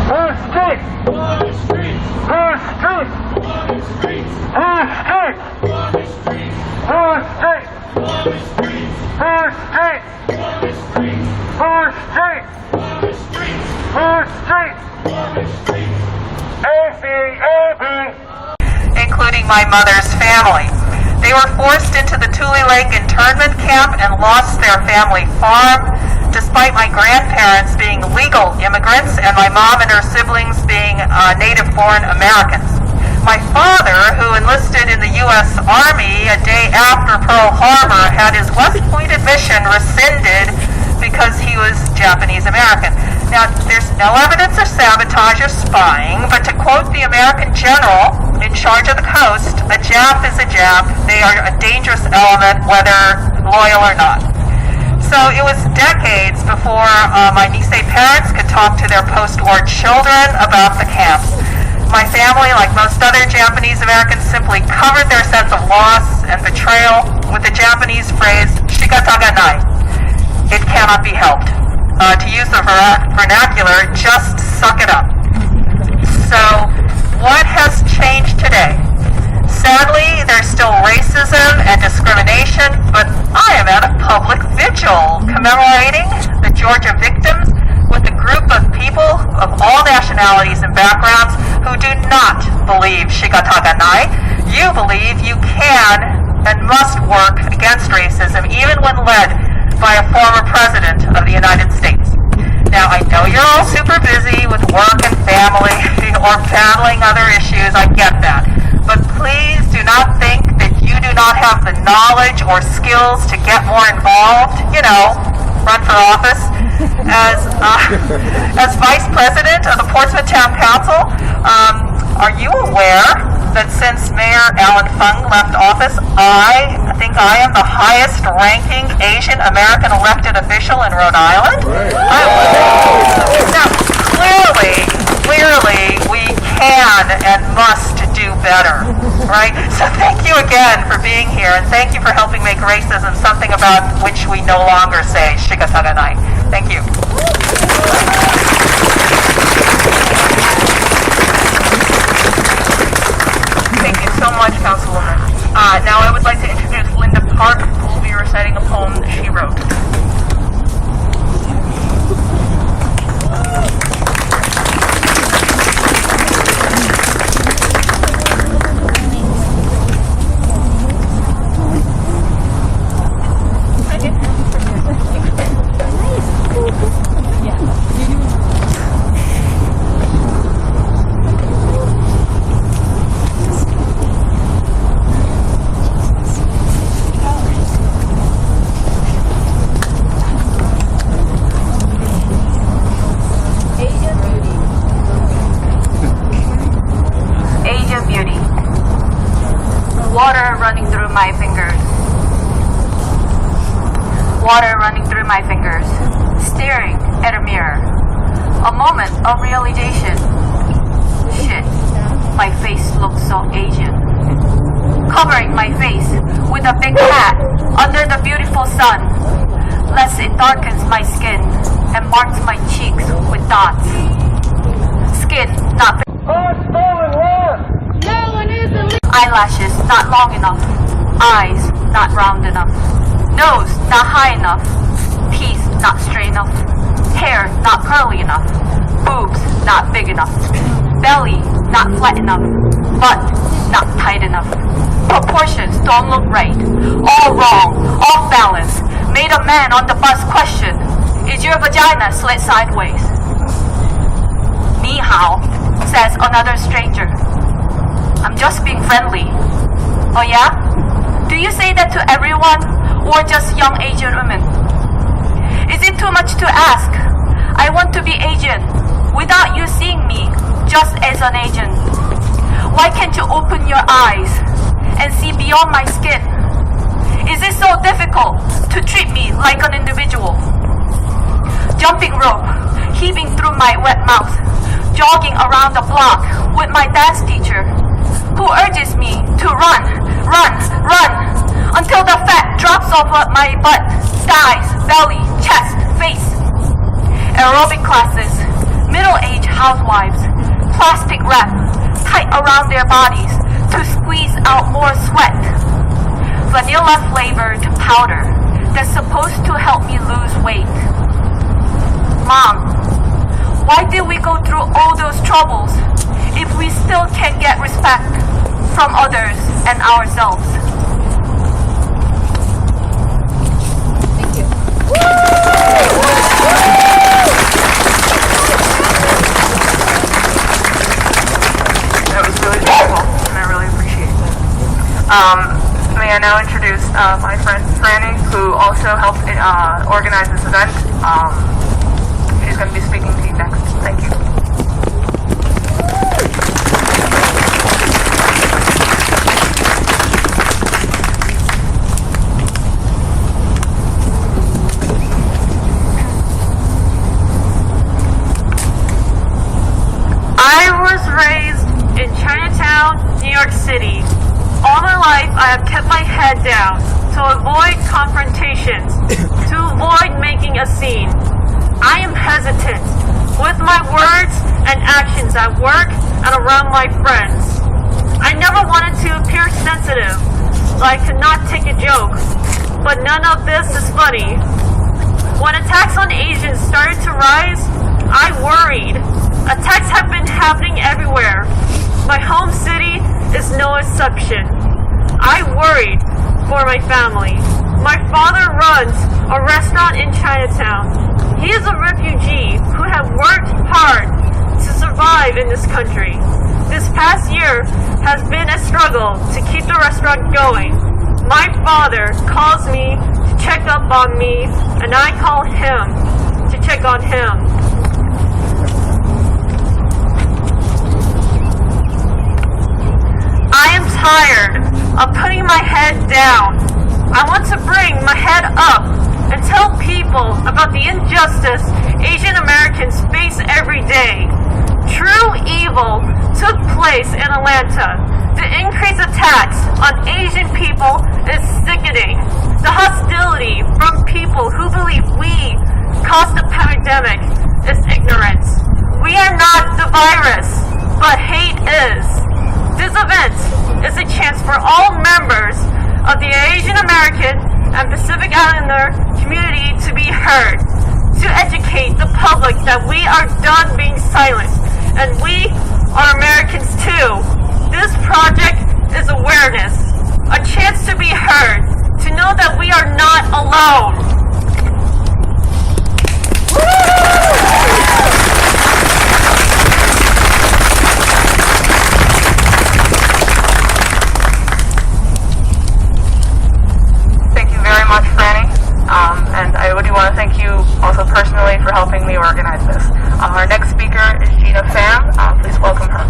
Who's street? Water streets. Who's street? Water streets. Who's street? Water streets. Who's street? Water streets. Who's street? Water streets. Who's street? Water streets. Who's street? Water streets. Including my mother's family. They were forced into the Tule Lake internment camp and lost their family farm, despite my grandparents being legal immigrants and my mom and her siblings being native-born Americans. My father, who enlisted in the U.S. Army a day after Pearl Harbor, had his West Point admission rescinded because he was Japanese American. Now, there's no evidence of sabotage or spying, but to quote the American general in charge of the coast, a Jap is a Jap. They are a dangerous element, whether loyal or not. So it was decades before my Nisei parents could talk to their post-war children about the camps. My family, like most other Japanese Americans, simply covered their sense of loss and betrayal with the Japanese phrase, "shikataga nai." It cannot be helped. To use the vernacular, just suck it up. So, what has changed today? Sadly, there's still racism and discrimination, but I am at a public vigil commemorating the Georgia victims with a group of people of all nationalities and backgrounds who do not believe shikataga nai. You believe you can and must work against racism, even when led by a former president of the United States. Now, I know you're all super busy with work and family or battling other issues, I get that. But please do not think that you do not have the knowledge or skills to get more involved, run for office. As Vice President of the Portsmouth Town Council, are you aware that since Mayor Alan Fung left office, I think I am the highest ranking Asian American elected official in Rhode Island? Now, clearly, we can and must do better, right? So thank you again for being here, and thank you for helping make racism something about which we no longer say shikataga nai. Thank you. Thank you so much, Councilwoman. Now I would like to introduce Linda Park, who will be reciting a poem that she wrote. Water running through my fingers. Water running through my fingers. Staring at a mirror. A moment of realization. Shit, my face looks so Asian. Covering my face with a big hat under the beautiful sun, lest it darkens my skin and marks my cheeks with dots. Skin not eyelashes not long enough, eyes not round enough, nose not high enough, teeth not straight enough, hair not curly enough, boobs not big enough, belly not flat enough, butt not tight enough. Proportions don't look right, all wrong, off balance. Made a man on the bus question, is your vagina slit sideways? Ni hao, says another stranger. I'm just being friendly. Oh yeah? Do you say that to everyone or just young Asian women? Is it too much to ask? I want to be Asian without you seeing me just as an Asian. Why can't you open your eyes and see beyond my skin? Is it so difficult to treat me like an individual? Jumping rope, heaving through my wet mouth, jogging around the block with my dance teacher, who urges me to run, run, run, until the fat drops off of my butt, thighs, belly, chest, face. Aerobic classes, middle-aged housewives, plastic wrap tight around their bodies to squeeze out more sweat. Vanilla-flavored powder that's supposed to help me lose weight. Mom, why did we go through all those troubles if we still can't get respect from others and ourselves? Thank you. That was really beautiful, and I really appreciate that. May I now introduce my friend Franny, who also helped organize this event. She's going to be speaking to you next. Thank you. I was raised in Chinatown, New York City. All my life, I have kept my head down to avoid confrontations, to avoid making a scene. I am hesitant with my words and actions at work and around my friends. I never wanted to appear sensitive, like to not take a joke, but none of this is funny. When attacks on Asians started to rise, I worried. Attacks have been happening everywhere. My home city is no exception. I worried for my family. My father runs a restaurant in Chinatown. He is a refugee who has worked hard to survive in this country. This past year has been a struggle to keep the restaurant going. My father calls me to check up on me, and I call him to check on him. I am tired of putting my head down. I want to bring my head up and tell people about the injustice Asian Americans face every day. True evil took place in Atlanta. The increased attacks on Asian people is sickening. The hostility from people who believe we caused the pandemic is ignorance. We are not the virus, but hate is. This event is a chance for all members of the Asian American and Pacific Islander community to be heard, to educate the public that we are done being silent, and we are Americans too. This project is awareness, a chance to be heard, to know that we are not alone. Very much, Franny, and I do want to thank you also personally for helping me organize this. Our next speaker is Gina Pham. Please welcome her.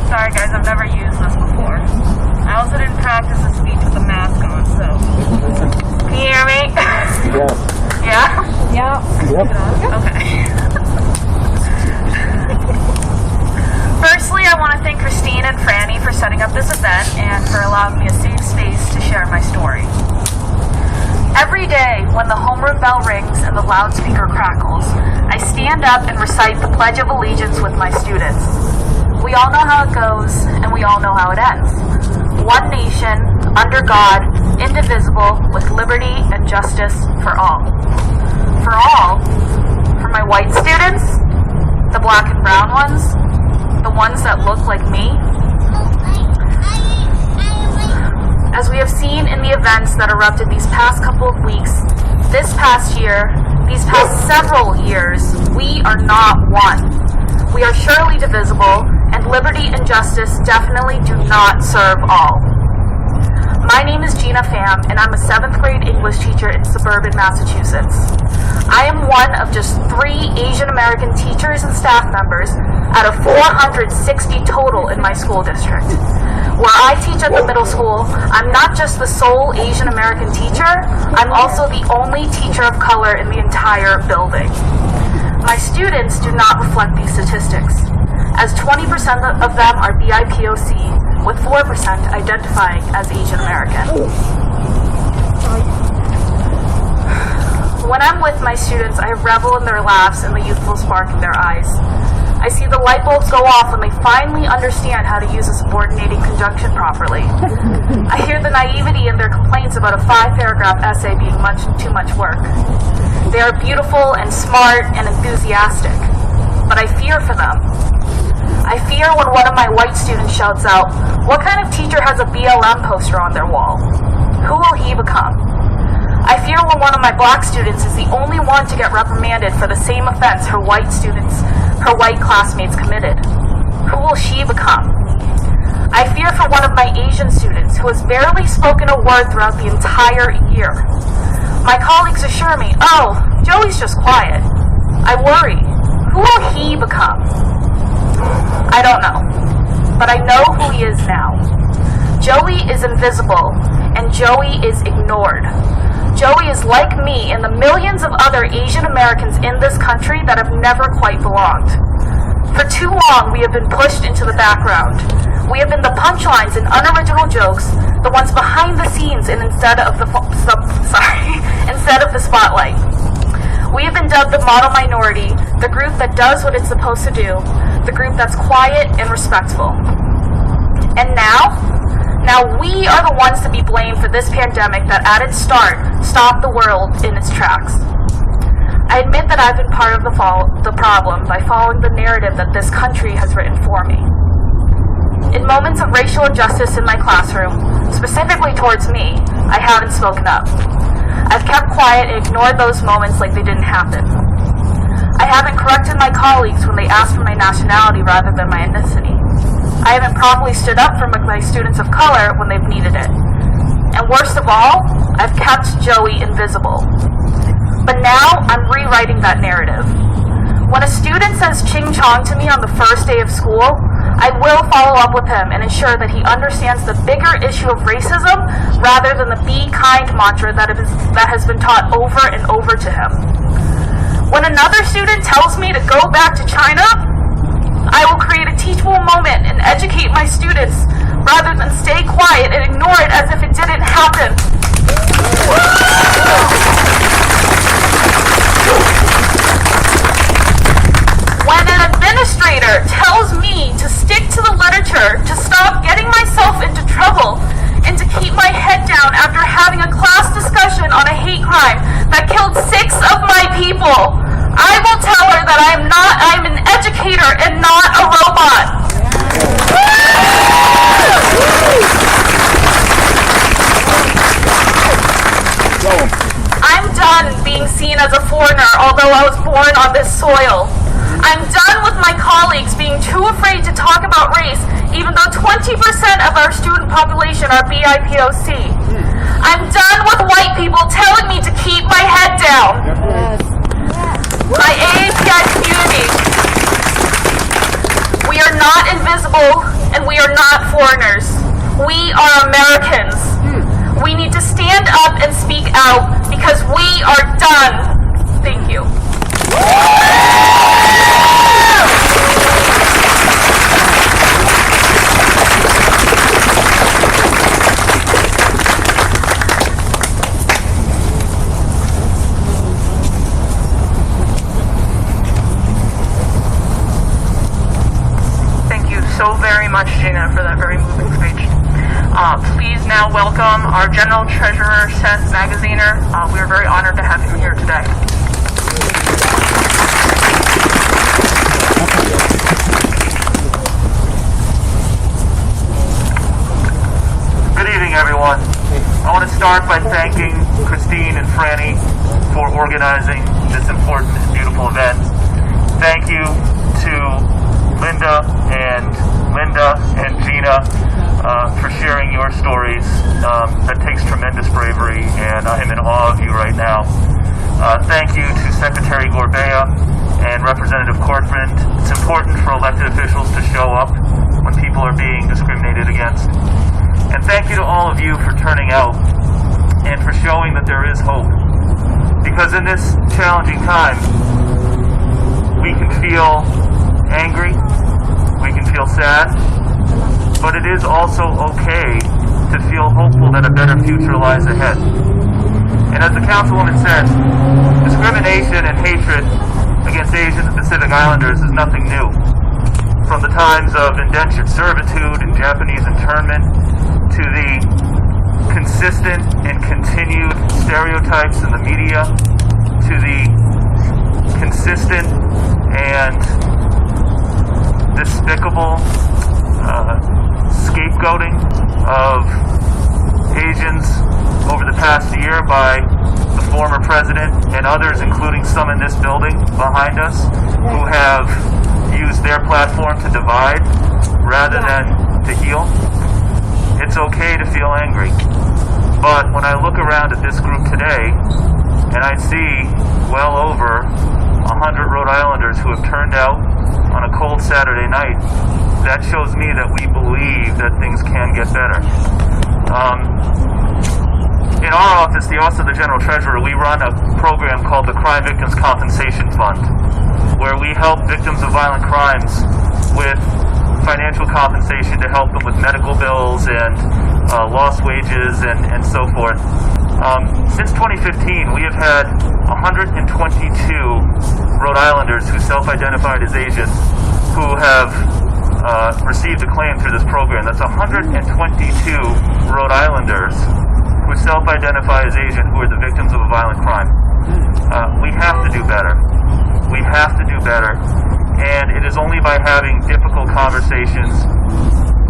Sorry guys, I've never used this before. I also didn't practice a speech with a mask on, so. Can you hear me? Yes. Yeah? Yep. Okay. Firstly, I want to thank Christine and Franny for setting up this event and for allowing me a safe space to share my story. Every day, when the homeroom bell rings and the loudspeaker crackles, I stand up and recite the Pledge of Allegiance with my students. We all know how it goes, and we all know how it ends. One nation, under God, indivisible, with liberty and justice for all. For white students, the black and brown ones, the ones that look like me. As we have seen in the events that erupted these past couple of weeks, this past year, these past several years, we are not one. We are surely divisible, and liberty and justice definitely do not serve all. My name is Gina Pham, and I'm a 7th grade English teacher in suburban Massachusetts. I am one of just 3 Asian American teachers and staff members out of 460 total in my school district. Where I teach at the middle school, I'm not just the sole Asian American teacher, I'm also the only teacher of color in the entire building. My students do not reflect these statistics, as 20% of them are BIPOC, with 4% identifying as Asian American. When I'm with my students, I revel in their laughs and the youthful spark in their eyes. I see the light bulbs go off when they finally understand how to use a subordinating conjunction properly. I hear the naivety in their complaints about a 5-paragraph essay being too much work. They are beautiful and smart and enthusiastic, but I fear for them. I fear when one of my white students shouts out, "What kind of teacher has a BLM poster on their wall? Who will he become?" I fear when one of my black students is the only one to get reprimanded for the same offense her white classmates committed. Who will she become? I fear for one of my Asian students who has barely spoken a word throughout the entire year. My colleagues assure me, "Oh, Joey's just quiet." I worry, who will he become? I don't know, but I know who he is now. Joey is invisible, and Joey is ignored. Joey is like me and the millions of other Asian Americans in this country that have never quite belonged. For too long, we have been pushed into the background. We have been the punchlines and unoriginal jokes, the ones behind the scenes and instead of the spotlight. We have been dubbed the model minority, the group that does what it's supposed to do, the group that's quiet and respectful. And now we are the ones to be blamed for this pandemic that at its start stopped the world in its tracks. I admit that I've been part of the problem by following the narrative that this country has written for me. In moments of racial injustice in my classroom, specifically towards me, I haven't spoken up. I've kept quiet and ignored those moments like they didn't happen. I haven't corrected my colleagues when they asked for my nationality rather than my ethnicity. I haven't properly stood up for my students of color when they've needed it. And worst of all, I've kept Joey invisible. But now I'm rewriting that narrative. When a student says ching chong to me on the first day of school, I will follow up with him and ensure that he understands the bigger issue of racism rather than the be kind mantra that has been taught over and over to him. When another student tells me to go back to China, I will create a teachable moment and educate my students rather than stay quiet and ignore it as if it didn't happen. When an administrator tells me to stick to the literature, to stop getting myself into trouble, and to keep my head down after having a class discussion on a hate crime that killed 6 of my people, I will tell her that I'm an educator and not a robot. I'm done being seen as a foreigner, although I was born on this soil. I'm done with my colleagues being too afraid to talk about race, even though 20% of our student population are BIPOC. I'm done with white people telling me to keep my head down. My AAPI community, we are not invisible and we are not foreigners. We are Americans. We need to stand up and speak out because we are done. Thank you. So very much, Gina, for that very moving speech. Please now welcome our General Treasurer, Seth Magaziner. We are very honored to have him here today. start by thanking Christine and Franny for organizing this important and beautiful event. Thank you to Linda and Gina for sharing your stories. That takes tremendous bravery, and I am in awe of you right now. Thank you to Secretary Gorbea and Representative Corcoran. It's important for elected officials to show up when people are being discriminated against. And thank you to all of you for turning out and for showing that there is hope. Because in this challenging time, we can feel angry, we can feel sad, but it is also okay to feel hopeful that a better future lies ahead. And as the Councilwoman said, discrimination and hatred against Asian and Pacific Islanders is nothing new. From the times of indentured servitude and Japanese internment to the consistent and continued stereotypes in the media, to the consistent and despicable scapegoating of Asians over the past year by the former president and others, including some in this building behind us, who have used their platform to divide rather than to heal. It's okay to feel angry. But when I look around at this group today, and I see well over 100 Rhode Islanders who have turned out on a cold Saturday night, that shows me that we believe that things can get better. In our office, the Office of the General Treasurer, we run a program called the Crime Victims Compensation Fund, where we help victims of violent crimes with financial compensation to help them with medical bills and lost wages and so forth. Since 2015, we have had 122 Rhode Islanders who self-identified as Asian who have received a claim through this program. That's 122 Rhode Islanders who self-identify as Asian who are the victims of a violent crime. We have to do better. We have to do better. And it is only by having difficult conversations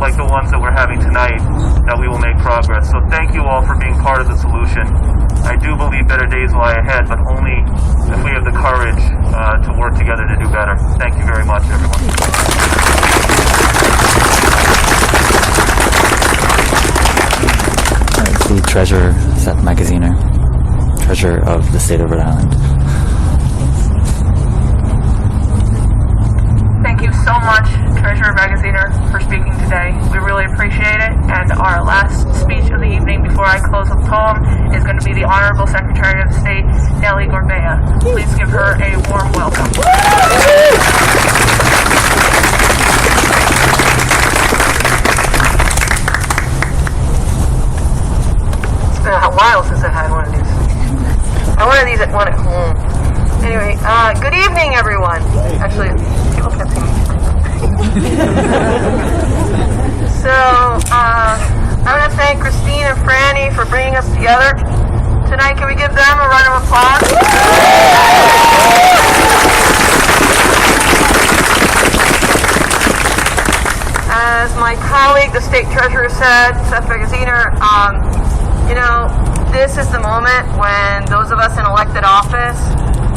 like the ones that we're having tonight that we will make progress. So thank you all for being part of the solution. I do believe better days lie ahead, but only if we have the courage to work together to do better. Thank you very much, everyone. The treasurer, Seth Magaziner, treasurer of the state of Rhode Island. Thank you so much, Treasurer Magaziner, for speaking today. We really appreciate it. And our last speech of the evening before I close with the poem is going to be the Honorable Secretary of State, Nellie Gorbea. Please give her a warm welcome. It's been a while since I had one of these. I wanted these at one at home. Anyway, good evening, everyone. Actually, people can't see me. So, I want to thank Christine and Franny for bringing us together tonight. Can we give them a round of applause? As my colleague, the State Treasurer, said, Seth Magaziner, you know, this is the moment when those of us in elected office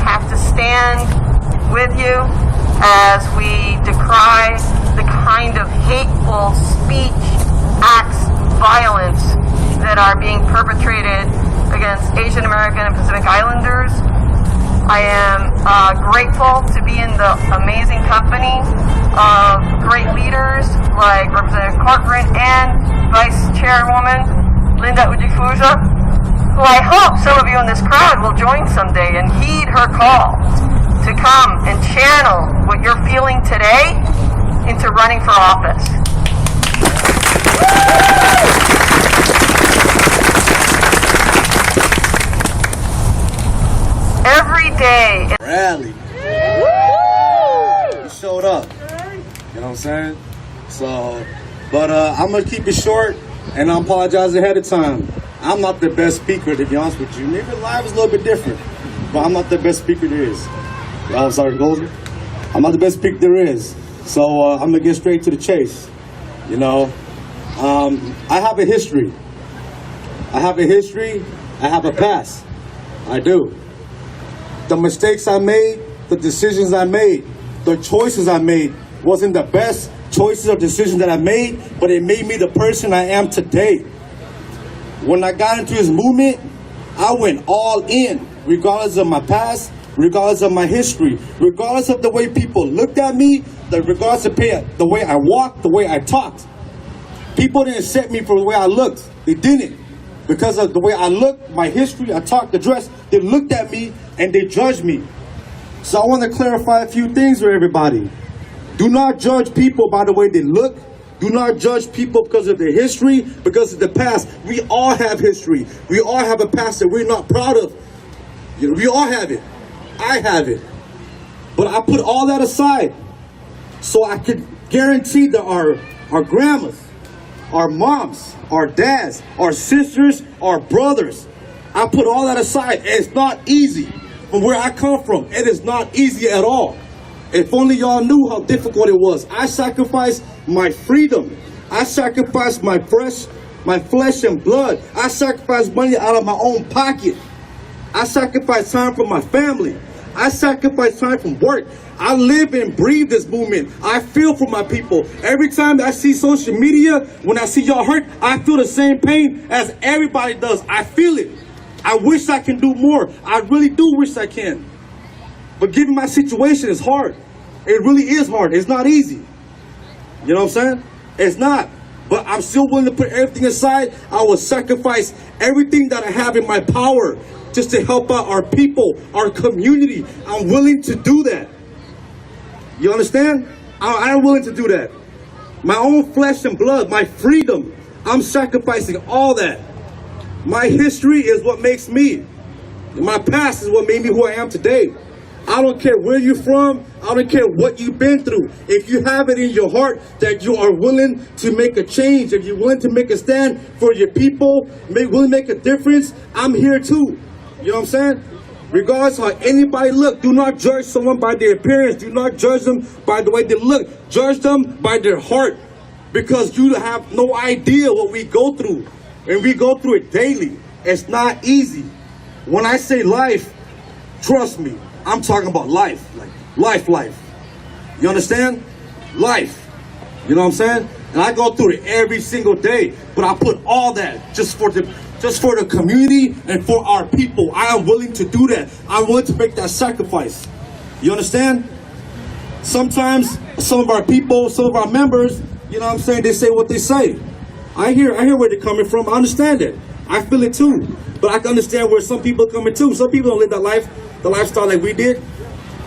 have to stand with you as we decry the kind of hateful speech, acts, violence that are being perpetrated against Asian American and Pacific Islanders. I am grateful to be in the amazing company of great leaders like Representative Corcoran and Vice Chairwoman Linda Ujifuja, who I hope some of you in this crowd will join someday and heed her call to come and channel what you're feeling today into running for office. Every day. Rally. You showed up. You know what I'm saying? So, but I'm going to keep it short, and I apologize ahead of time. I'm not the best speaker, to be honest with you. Maybe live is a little bit different, but I'm not the best speaker there is. I'm sorry, Golden. I'm not the best speaker there is. So I'm going to get straight to the chase. You know, I have a history. I have a history. I have a past. I do. The mistakes I made, the decisions I made, the choices I made wasn't the best choices or decisions that I made, but it made me the person I am today. When I got into this movement, I went all in, regardless of my past, regardless of my history, regardless of the way people looked at me, regardless of the way I walked, the way I talked. People didn't accept me for the way I looked. They didn't. Because of the way I looked, my history, I talked, the dress, they looked at me and they judged me. So I want to clarify a few things for everybody. Do not judge people by the way they look. Do not judge people because of their history, because of the past. We all have history. We all have a past that we're not proud of. You know, we all have it. I have it. But I put all that aside so I could guarantee that our grandmas, our moms, our dads, our sisters, our brothers, I put all that aside. And it's not easy. From where I come from, it is not easy at all. If only y'all knew how difficult it was. I sacrificed my freedom. I sacrificed my flesh and blood. I sacrificed money out of my own pocket. I sacrificed time from my family. I sacrificed time from work. I live and breathe this movement. I feel for my people. Every time that I see social media, when I see y'all hurt, I feel the same pain as everybody does. I feel it. I wish I can do more. I really do wish I can. But given my situation, it's hard. It really is hard. It's not easy. You know what I'm saying? It's not. But I'm still willing to put everything aside. I will sacrifice everything that I have in my power just to help out our people, our community. I'm willing to do that. You understand? I'm willing to do that. My own flesh and blood, my freedom, I'm sacrificing all that. My history is what makes me. My past is what made me who I am today. I don't care where you're from. I don't care what you've been through. If you have it in your heart that you are willing to make a change, if you're willing to make a stand for your people, willing to make a difference, I'm here too. You know what I'm saying? Regardless of how anybody look, do not judge someone by their appearance. Do not judge them by the way they look. Judge them by their heart. Because you have no idea what we go through. And we go through it daily. It's not easy. When I say life, trust me, I'm talking about life. Like life. You understand? Life. You know what I'm saying? And I go through it every single day. But I put all that just for the community and for our people. I am willing to do that. I'm willing to make that sacrifice. You understand? Sometimes some of our people, some of our members, you know what I'm saying, they say what they say. I hear where they're coming from. I understand it. I feel it too. But I can understand where some people are coming too. Some people don't live that life, the lifestyle like we did.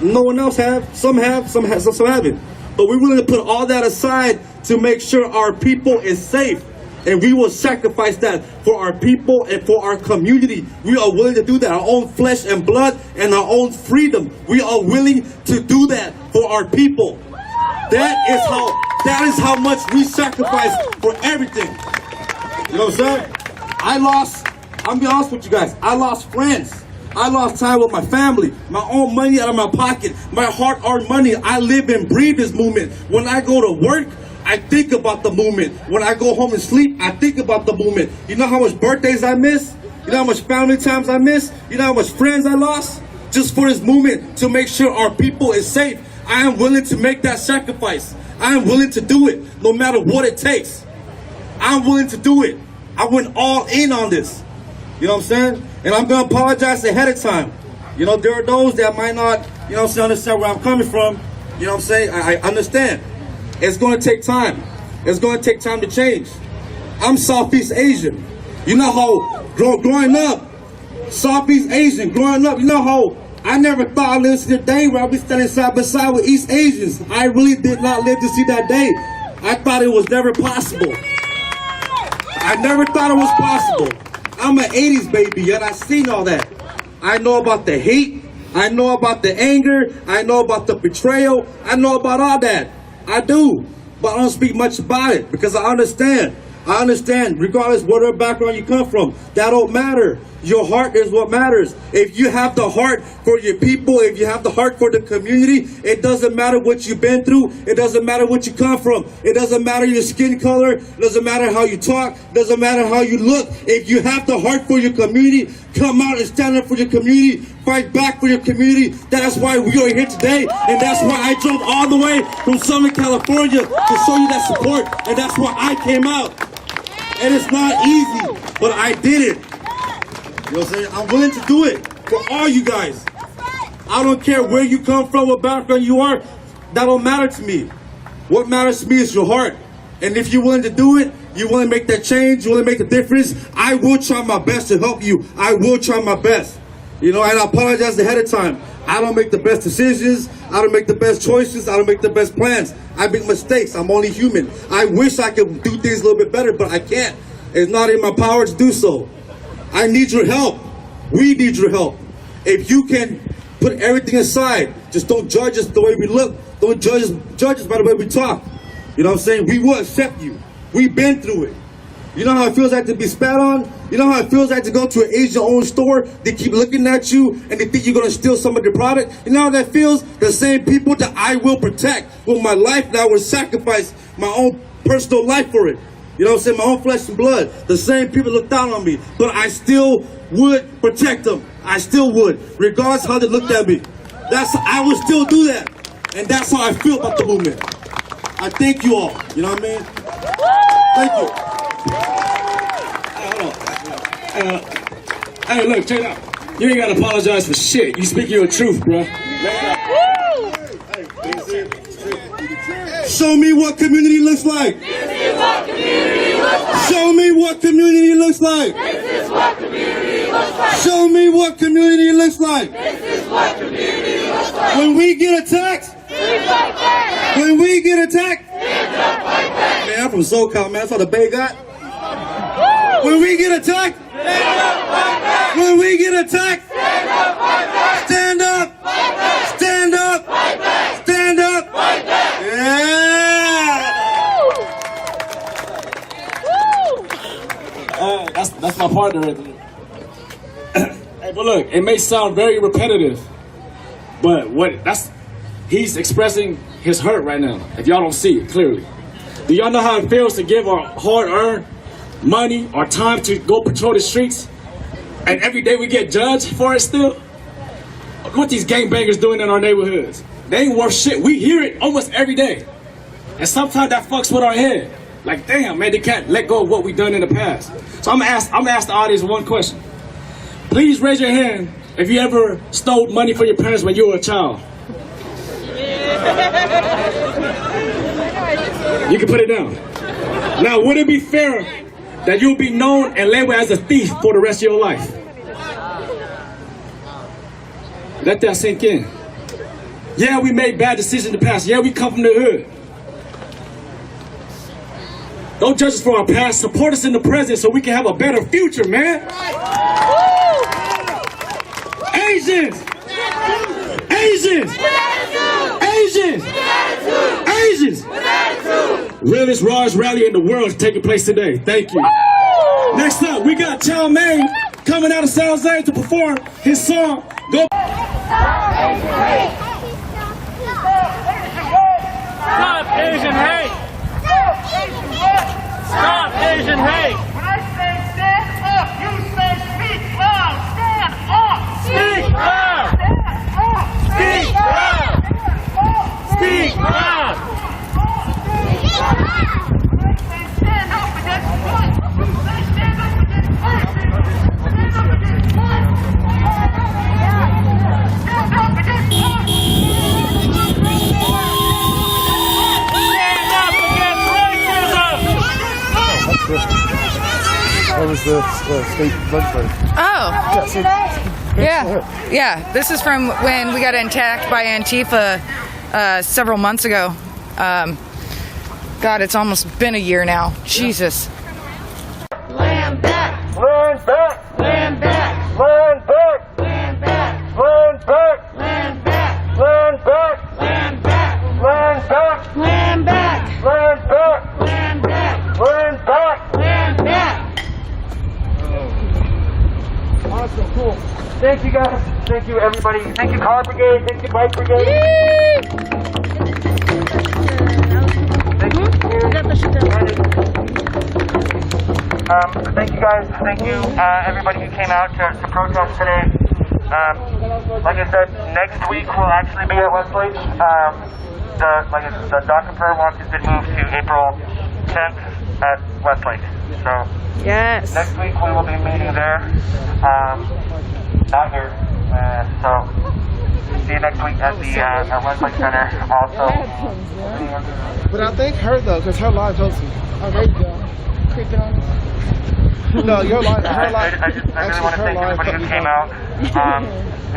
No one else have. Some haven't. But we're willing to put all that aside to make sure our people is safe. And we will sacrifice that for our people and for our community. We are willing to do that. Our own flesh and blood and our own freedom. We are willing to do that for our people. That is how much we sacrifice for everything. You know what I'm saying? I'm be honest with you guys, I lost friends. I lost time with my family, my own money out of my pocket, my hard-earned money. I live and breathe this movement. When I go to work, I think about the movement. When I go home and sleep, I think about the movement. You know how much birthdays I miss? You know how much family times I miss? You know how much friends I lost? Just for this movement, to make sure our people is safe. I am willing to make that sacrifice. I am willing to do it, no matter what it takes. I'm willing to do it. I went all in on this. You know what I'm saying? And I'm going to apologize ahead of time. You know, there are those that might not, you know what I'm saying, understand where I'm coming from. You know what I'm saying? I understand. It's going to take time. It's going to take time to change. I'm Southeast Asian. You know how growing up, Southeast Asian, growing up, you know how I never thought I'd live to the day where I'd be standing side by side with East Asians. I really did not live to see that day. I thought it was never possible. I never thought it was possible. I'm an 80s baby, yet I seen all that. I know about the hate. I know about the anger. I know about the betrayal. I know about all that. I do. But I don't speak much about it because I understand. I understand, regardless whatever background you come from, that don't matter. Your heart is what matters. If you have the heart for your people, if you have the heart for the community, it doesn't matter what you've been through. It doesn't matter what you come from. It doesn't matter your skin color. It doesn't matter how you talk. It doesn't matter how you look. If you have the heart for your community, come out and stand up for your community. Fight back for your community. That's why we are here today. And that's why I drove all the way from Southern California to show you that support. And that's why I came out. And it's not easy, but I did it. You know what I'm saying? I'm willing to do it for all you guys. I don't care where you come from, what background you are. That don't matter to me. What matters to me is your heart. And if you're willing to do it, you want to make that change, you want to make a difference, I will try my best to help you. I will try my best. You know, and I apologize ahead of time. I don't make the best decisions. I don't make the best choices. I don't make the best plans. I make mistakes. I'm only human. I wish I could do things a little bit better, but I can't. It's not in my power to do so. I need your help. We need your help. If you can put everything aside, just don't judge us the way we look. Don't judge us by the way we talk. You know what I'm saying? We will accept you. We've been through it. You know how it feels like to be spat on? You know how it feels like to go to an Asian-owned store? They keep looking at you and they think you're going to steal some of their product? You know how that feels? The same people that I will protect with my life, that I will sacrifice my own personal life for it. You know what I'm saying? My own flesh and blood. The same people look down on me, but I still would protect them. I still would, regardless of how they looked at me. I would still do that. And that's how I feel about the movement. I thank you all. You know what I mean? Thank you. Hey, look, check it out. You ain't gotta apologize for shit. You speak your truth, bro. Show me what community looks like. This is what community looks like. Show me what community looks like. This is what community looks like. Show me what community looks like. This is what community looks like. When we get attacked. Stand like that. When we get attacked. Stand up like that. Man, I'm from SoCal, man. That's how the Bay got. When we get attacked. Stand up like that. When we get attacked. Stand up like that. Stand up. Like that. Stand up. Like that. Stand up. Like that. That's my partner right there. Hey, but look, it may sound very repetitive, but he's expressing his hurt right now. If y'all don't see it clearly, do y'all know how it feels to give our hard-earned money, our time to go patrol the streets, and every day we get judged for it still? Look what these gangbangers doing in our neighborhoods. They ain't worth shit. We hear it almost every day, and sometimes that fucks with our head. Like, damn, man, they can't let go of what we've done in the past. So I'm gonna ask the audience one question. Please raise your hand if you ever stole money from your parents when you were a child. You can put it down. Now, would it be fair that you'll be known and labeled as a thief for the rest of your life? Let that sink in. Yeah, we made bad decisions in the past. Yeah, we come from the hood. Don't judge us for our past. Support us in the present so we can have a better future, man. Asians! Asians! Asians! Asians! Realest Raj rally in the world is taking place today. Thank you. Next up, we got Chow Mein coming out of San Jose to perform his song. Go. Stop Asian hate! Stop Asian hate! When I say stand up, you say speak loud! Stand up! Speak loud! Stand up! Speak loud! Speak loud! When I say stand up against what? You say stand up against racism! Stand up against what? Stand up against what? That was the state legislature. Oh. Yeah. This is from when we got attacked by Antifa several months ago. God, it's almost been a year now. Jesus. Land back! Land back! Land back! Land back! Land back! Land back! Land back! Land back! Land back! Land back! Land back! Land back! Land back! Land back! Thank you guys. Thank you everybody. Thank you car brigade. Thank you bike brigade. Thank you. Thank you guys. Thank you everybody who came out to protest today. Like I said, next week we'll actually be at Westlake. The DACA prayer walk has been moved to April 10th at Westlake. So yes, next week we will be meeting there. Not here. So see you next week at the Westlake Center. Also, but I think her though, because her live hosting. Oh, there you go. Creeping on. No, your live. Her live. I really want to thank everybody who came out.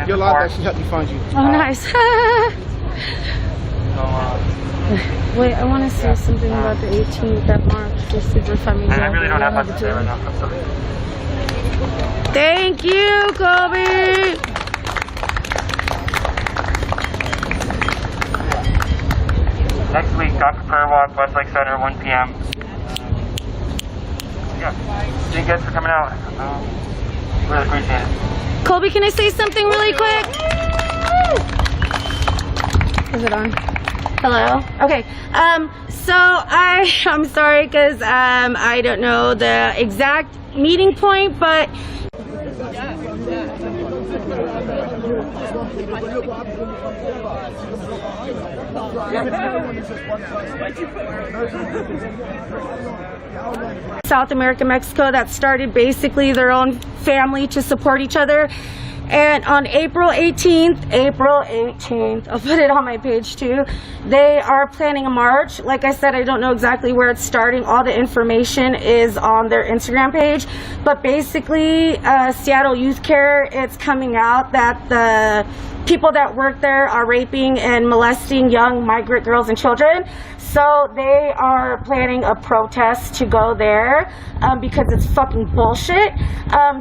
Your live actually helped me find you. Oh, nice. Wait, I want to say something about the 18th that March for Super Family. I really don't have much to say right now. I'm sorry. Thank you, Kobe. Next week, Dr. Prayer Walk, Westlake Center, 1 p.m. Yeah. Thank you guys for coming out. Really appreciate it. Colby, can I say something really quick? Is it on? Hello? Okay. So I'm sorry because I don't know the exact meeting point, but South America, Mexico, that started basically their own family to support each other. And on April 18th, I'll put it on my page too, they are planning a march. Like I said, I don't know exactly where it's starting. All the information is on their Instagram page. But basically, Seattle Youth Care, it's coming out that the people that work there are raping and molesting young migrant girls and children. So they are planning a protest to go there because it's fucking bullshit.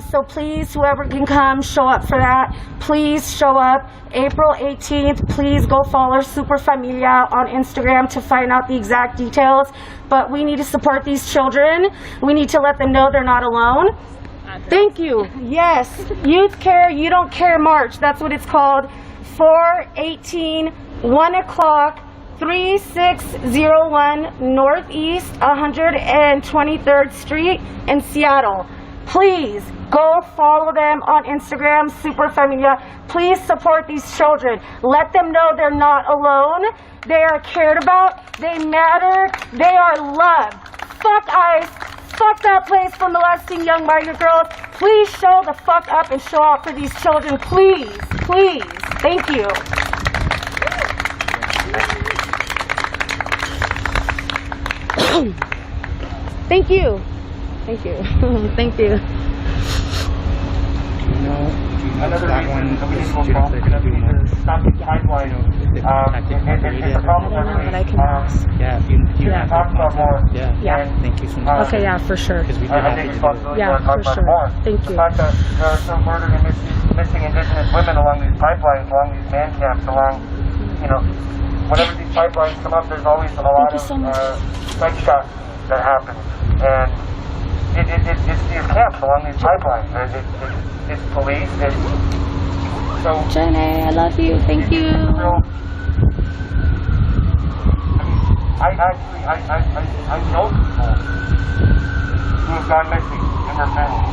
So please, whoever can come, show up for that. Please show up. April 18th, please go follow Super Familia on Instagram to find out the exact details. But we need to support these children. We need to let them know they're not alone. Thank you. Yes, Youth Care, You Don't Care March. That's what it's called. 4/18, 1 o'clock. 3601 Northeast 123rd Street in Seattle. Please go follow them on Instagram, Super Familia. Please support these children. Let them know they're not alone. They are cared about. They matter. They are loved. Fuck ICE. Fuck that place for molesting young migrant girls. Please show the fuck up and show out for these children. Please. Please. Thank you. Thank you. Thank you. Thank you. Another reason that we need to go stop the pipeline. It's a problem that you can talk about more. Yeah. Thank you so much. Okay, yeah, for sure. I think responsibility to talk about sure. more. Thank The you. fact that there are still murdered and missing Indigenous women along these pipelines, along these man camps, along, whenever these pipelines come up, there's always a lot of psych shots that happen. And it's these camps along these pipelines. It's police. So Jenny, I love you. Thank you. I know people who have gone missing in their families.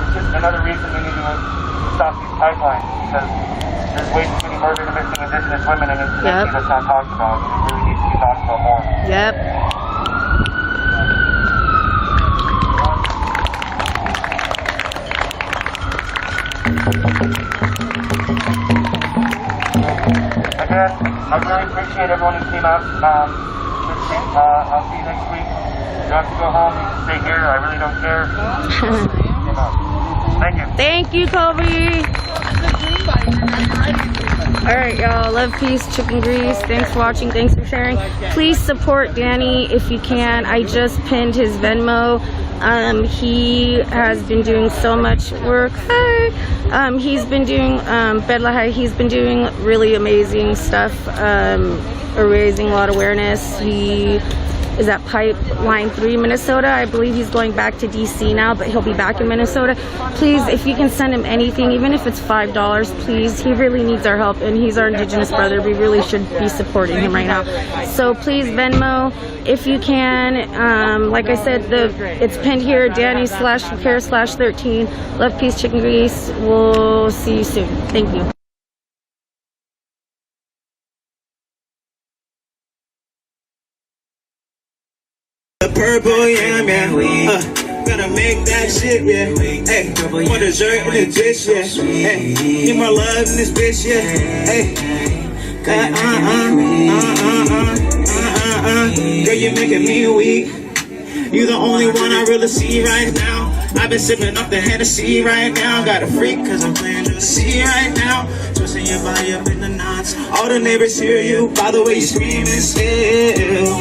It's just another reason we need to stop these pipelines, because there's way too many murdered and missing Indigenous women in this community that's not talked about. It really needs to be talked about more. Yep. Again, I really appreciate everyone who came out. I'll see you next week. You have to go home. You can stay here. I really don't care. Thank you. Thank you, Kobe. Alright, y'all. Love, peace, chicken grease. Thanks for watching. Thanks for sharing. Please support Danny if you can. I just pinned his Venmo. He has been doing so much work. He's been doing he's been doing really amazing stuff, raising a lot of awareness. He is at Pipeline 3, Minnesota. I believe he's going back to DC now, but he'll be back in Minnesota. Please, if you can send him anything, even if it's $5, please. He really needs our help, and he's our Indigenous brother. We really should be supporting him right now. So please, Venmo, if you can. Like I said, it's pinned here, Danny/Care/13. Love, peace, chicken grease. We'll see you soon. Thank you. Purple, yeah, man. Gonna make that shit, yeah. Hey, for dessert in this bitch, yeah. Hey, need more love in this bitch, yeah. Hey, girl, you're making me weak. You the only one I really see right now. I've been sipping off the Hennessy right now. Got a freak cause I'm playing to the sea right now. Twisting your body up in the knots. All the neighbors hear you by the way you scream and still.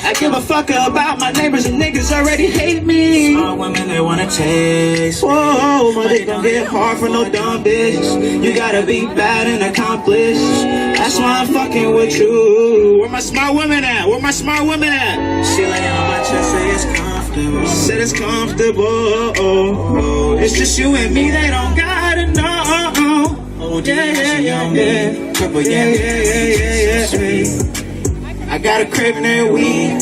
I give a fuck about my neighbors and niggas already hate me. Smart women, they wanna chase. Whoa, my dick don't get hard for no dumb bitch. You gotta be bad and accomplished. That's why I'm fucking with you. Where my smart women at? Where my smart women at? She lay on my chest, say it's comfortable. Said it's comfortable. It's just you and me, they don't gotta know. Oh, yeah. Purple, yeah. I got a crib in there, weed.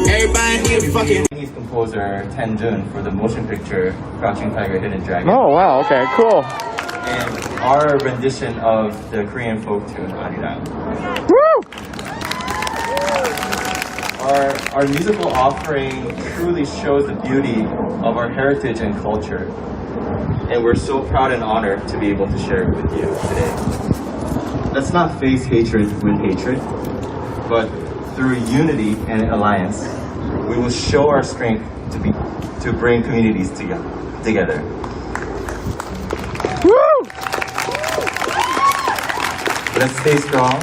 Everybody need a fucking. Chinese composer Ten Jun for the motion picture Crouching Tiger, Hidden Dragon. Oh wow, okay, cool. And our rendition of the Korean folk tune Arirang. Woo! Our musical offering truly shows the beauty of our heritage and culture. And we're so proud and honored to be able to share it with you today. Let's not face hatred with hatred, but through unity and alliance, we will show our strength to bring communities together. Woo! Let's stay strong.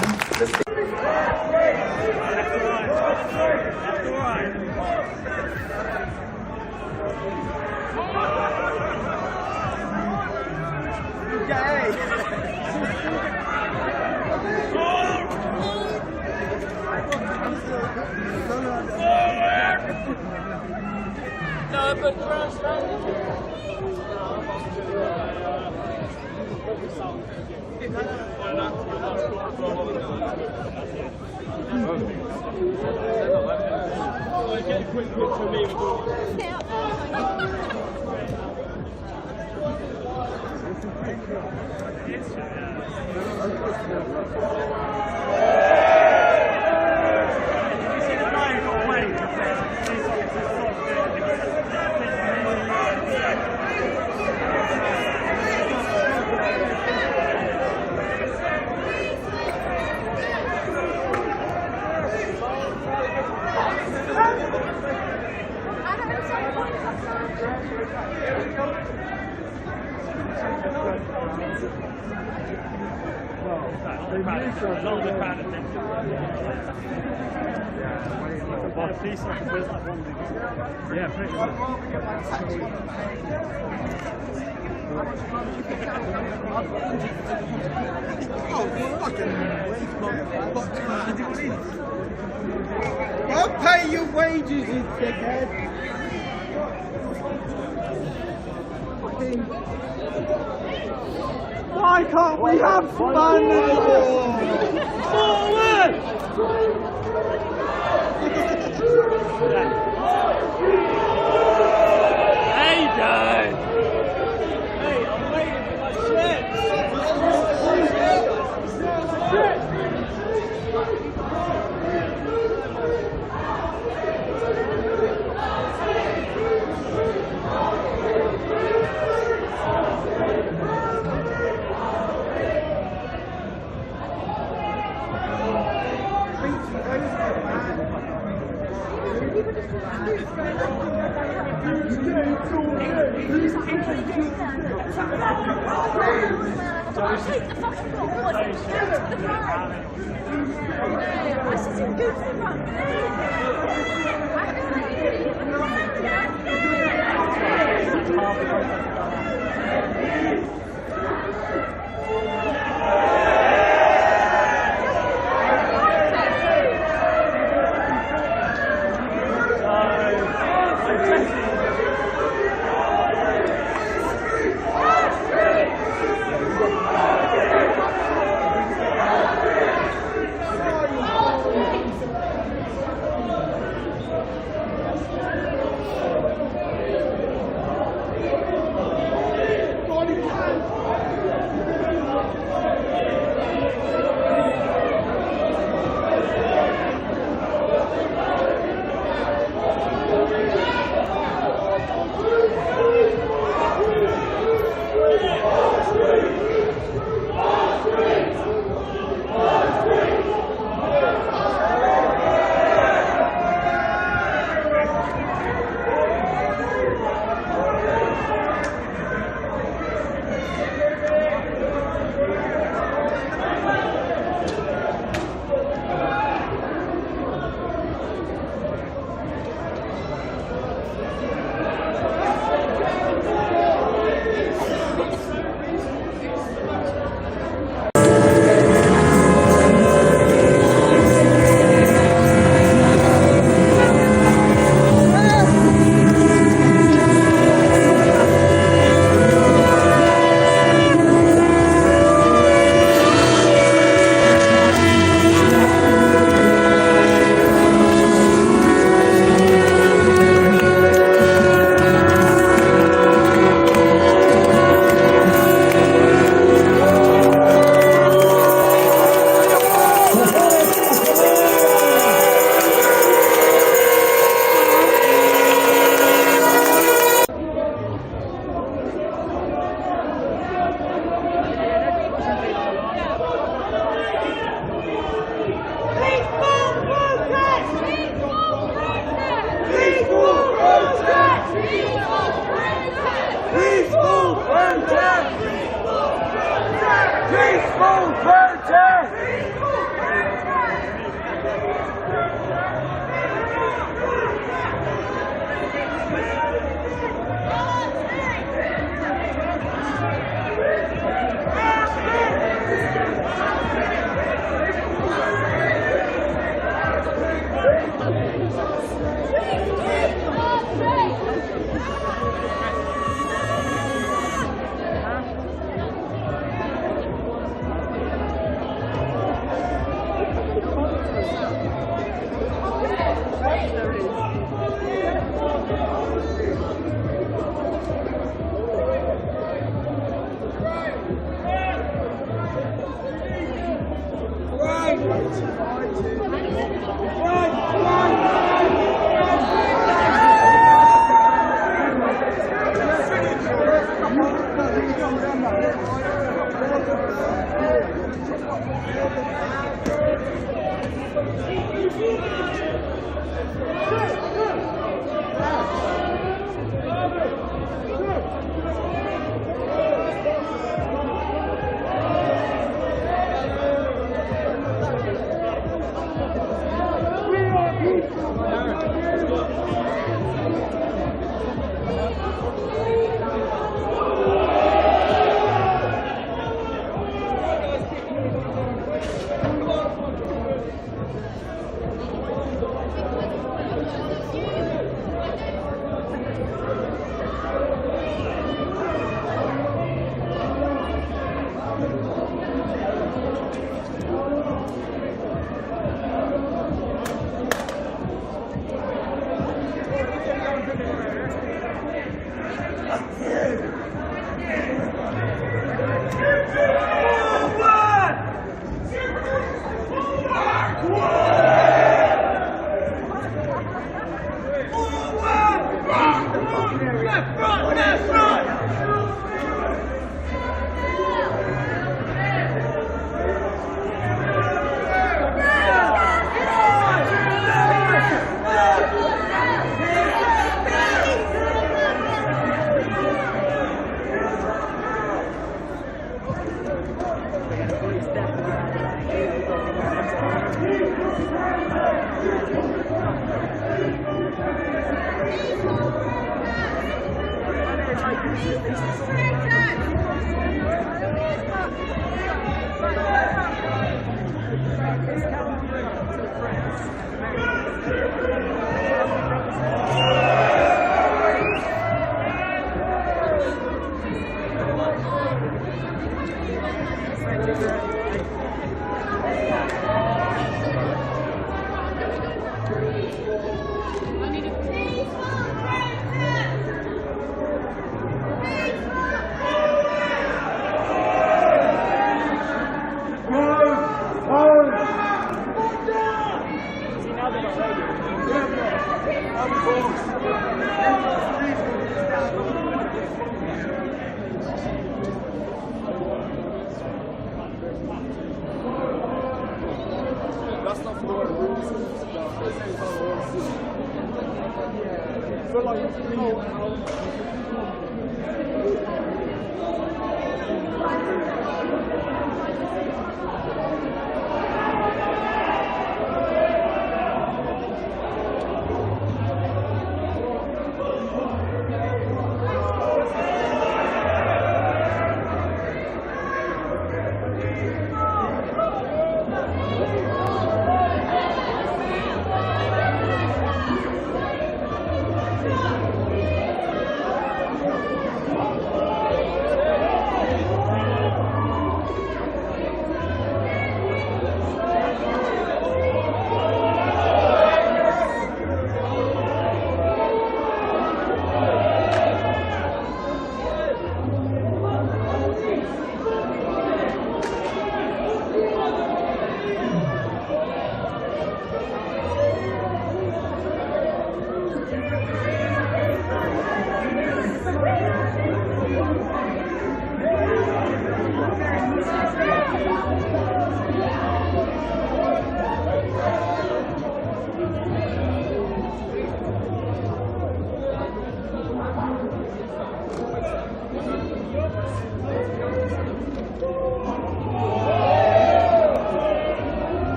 I'll pay you wages, you dickhead. Why can't we have fun anymore? Forward! Hey, Dad! Hey, I'm waiting for my shit!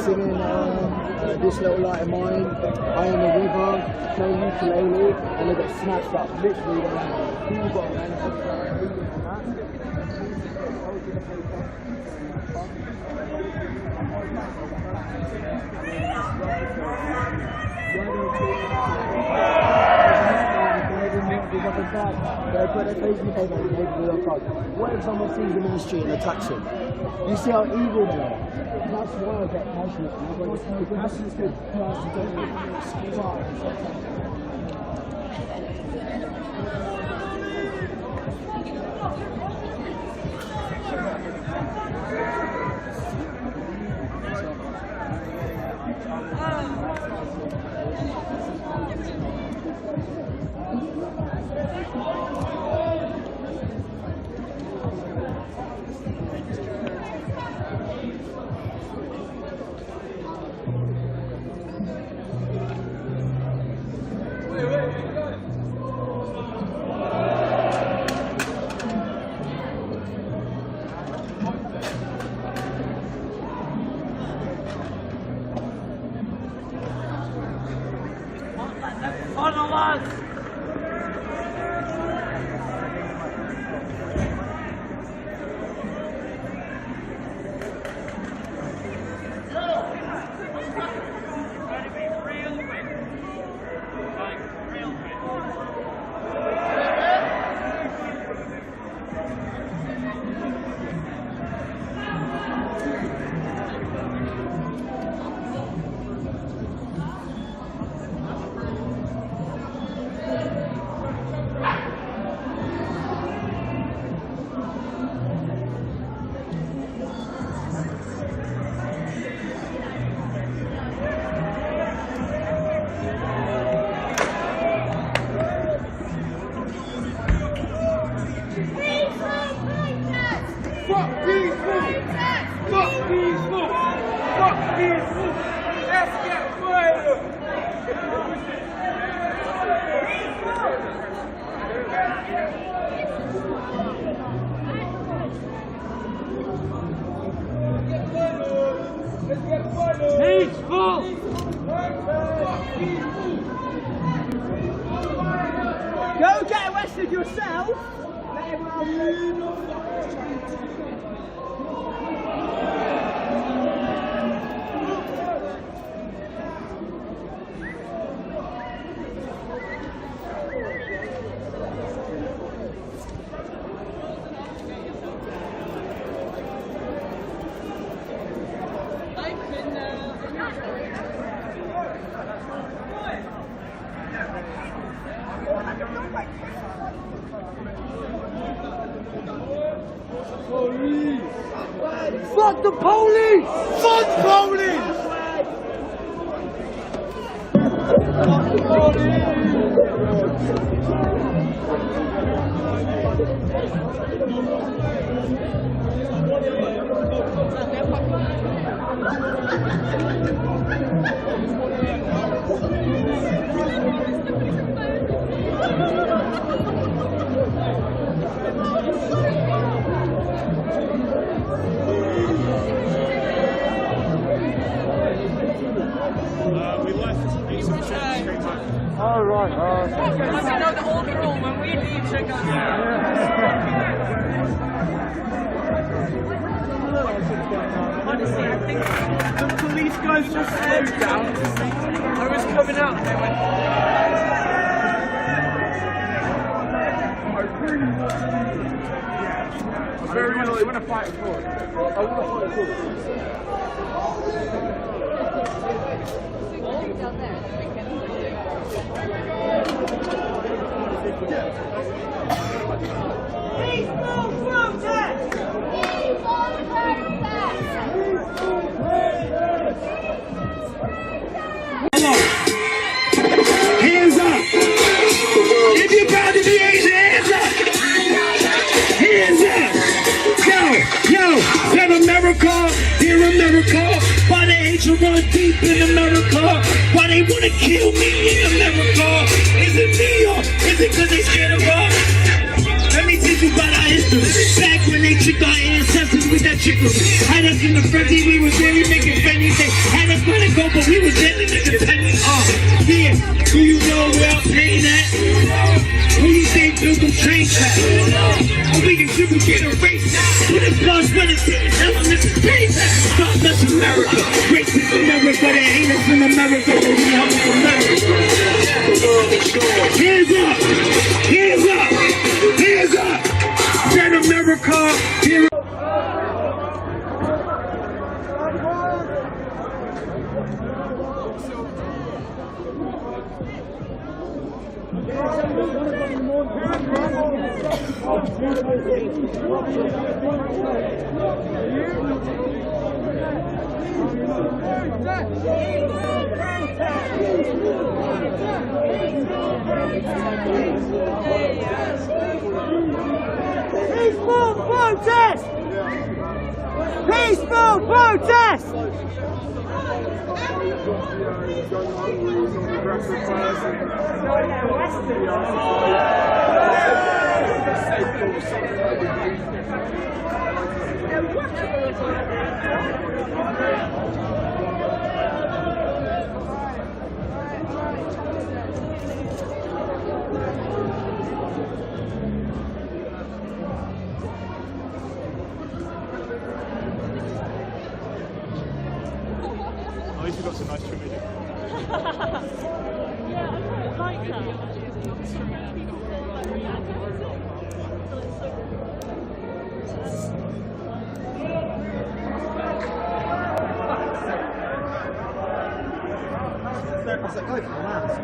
Singing This Little Light of Mine, I Am a River, playing ukulele, and they got snatched up literally. People got what if someone sees them in the street and attacks them? You see how evil they are? That's why I get passionate. The passion's good Go get arrested yourself! Let everyone Fuck the police! Fuck police! Fuck the police! All right. Because you know the old rule, when we leave, check out Honestly, I think the police guys just slowed down. I was coming out and they went... I want to fight it forward. I want to fight it forward. Down there. Peaceful protest! Hands up! If you're proud to be Asian, hands up! Hands up! Yo, let America America, dear America, why they hate you run deep in America? Why they wanna kill me in America? Is it me or is it cause they scared of us? Let me teach you about our history. Back when they tricked our ancestors with that trickery. Had us in the frenzy, we was really making pennies. They had us let go, but we was really making pennies. Yeah, do you know where I'm paying at? Who you think built them train tracks? Or we can get a race. Put a bus when it's in, tell them this is payback. Stop messing America. Racist America, they hate us in America, but we help America. Hands up! Hands up! Hands up! Said America! Here. Peaceful protest! Peaceful protest! At least we got some nice trimming. Yeah, I quite like that. It's like, go for the last.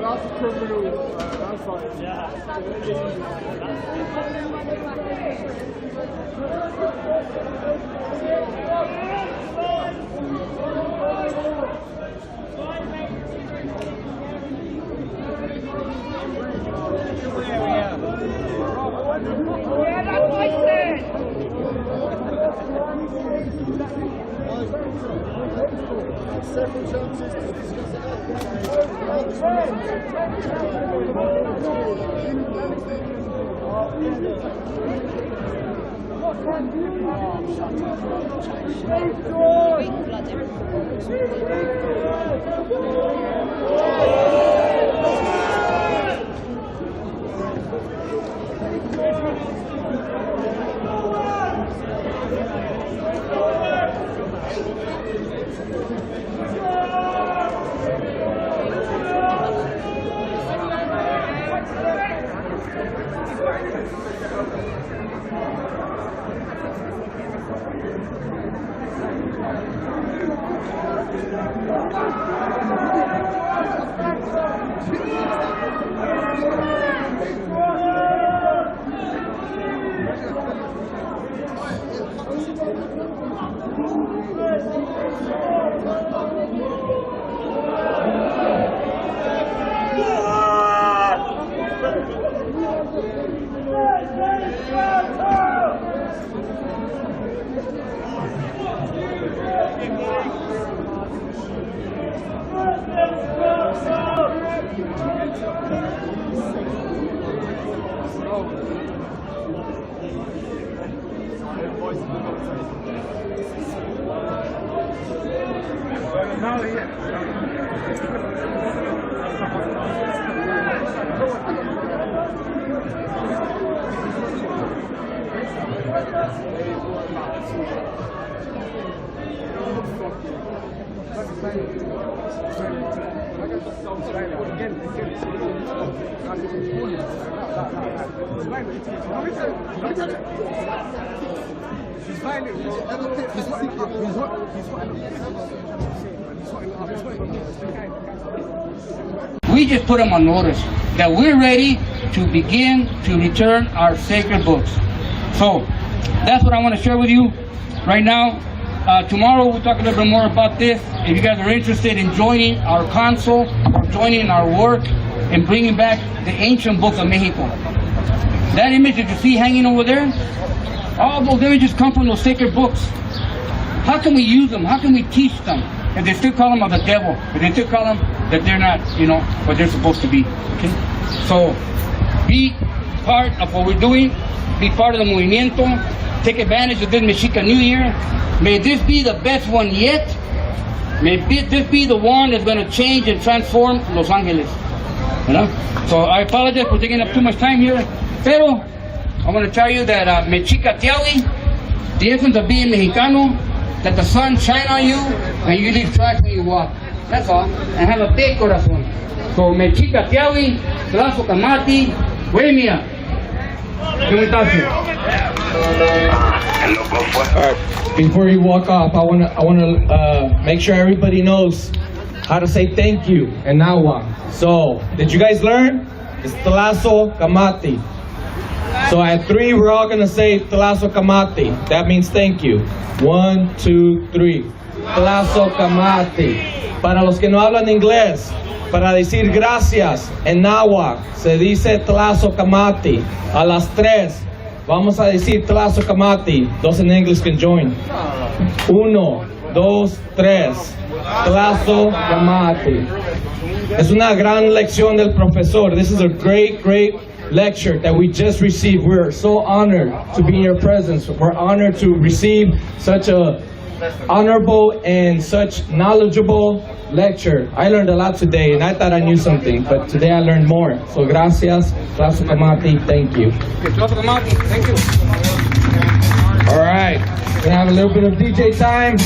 That's a criminal, that's like, several chances to discuss We just put them on notice that we're ready to begin to return our sacred books. So that's what I want to share with you right now. Tomorrow we'll talk a little bit more about this. If you guys are interested in joining our council or joining our work in bringing back the ancient books of Mexico. That image that you see hanging over there, all those images come from those sacred books. How can we use them? How can we teach them? If they still call them of the devil, if they still call them that they're not, what they're supposed to be. Okay? So be part of what we're doing, be part of the movimiento, take advantage of this Mexican New Year. May this be the best one yet. May this be the one that's going to change and transform Los Angeles. So I apologize for taking up too much time here. Pero I want to tell you that Mexica Tiawi, the essence of being Mexicano, that the sun shine on you and you leave trash when you walk. That's all. And have a big corazón. So Mexica Tiawi, Tlazo Kamati, Huemia. Alright, before you walk off, I wanna make sure everybody knows how to say thank you in Nahuatl. So, did you guys learn? It's Tlazo Kamati. So at 3, we're all gonna say Tlazo Kamati. That means thank you. 1, 2, 3. Tlazo Kamati. Para los que no hablan inglés, para decir gracias en náhuatl se dice Tlazo Kamati. A las 3 vamos a decir Tlazo Kamati. Those in English can join. 1, 2, 3. Tlazo Kamati. Es una gran lección del profesor. This is a great lecture that we just received. We're so honored to be in your presence. We're honored to receive such a honorable and such knowledgeable lecture. I learned a lot today and I thought I knew something, but today I learned more. So gracias, Tlazo Kamati, thank you. Tlazo Kamati, thank you. All right, gonna have a little bit of DJ time.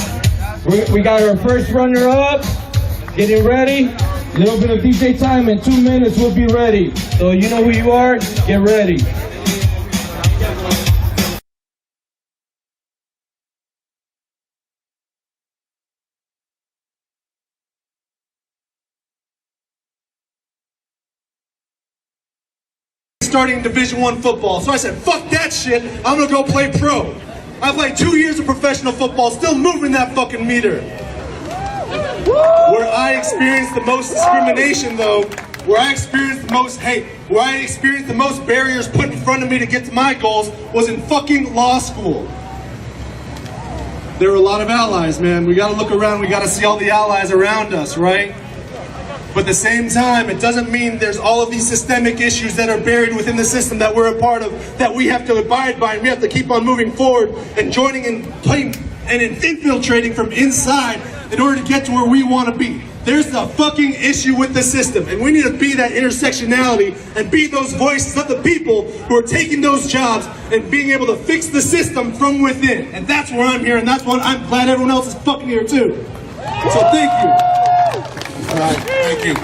We got our first runner up, getting ready. A little bit of DJ time, in 2 minutes we'll be ready. So you know who you are, get ready. Starting Division I football. So I said, fuck that shit, I'm gonna go play pro. I played 2 years of professional football, still moving that fucking meter. Where I experienced the most discrimination though, where I experienced the most hate, where I experienced the most barriers put in front of me to get to my goals was in fucking law school. There were a lot of allies, man. We gotta look around, we gotta see all the allies around us, right? But at the same time, it doesn't mean there's all of these systemic issues that are buried within the system that we're a part of, that we have to abide by, and we have to keep on moving forward and joining and playing and infiltrating from inside in order to get to where we want to be. There's a fucking issue with the system, and we need to be that intersectionality and be those voices of the people who are taking those jobs and being able to fix the system from within. And that's where I'm here, and that's what I'm glad everyone else is fucking here too. So thank you. All right, thank you.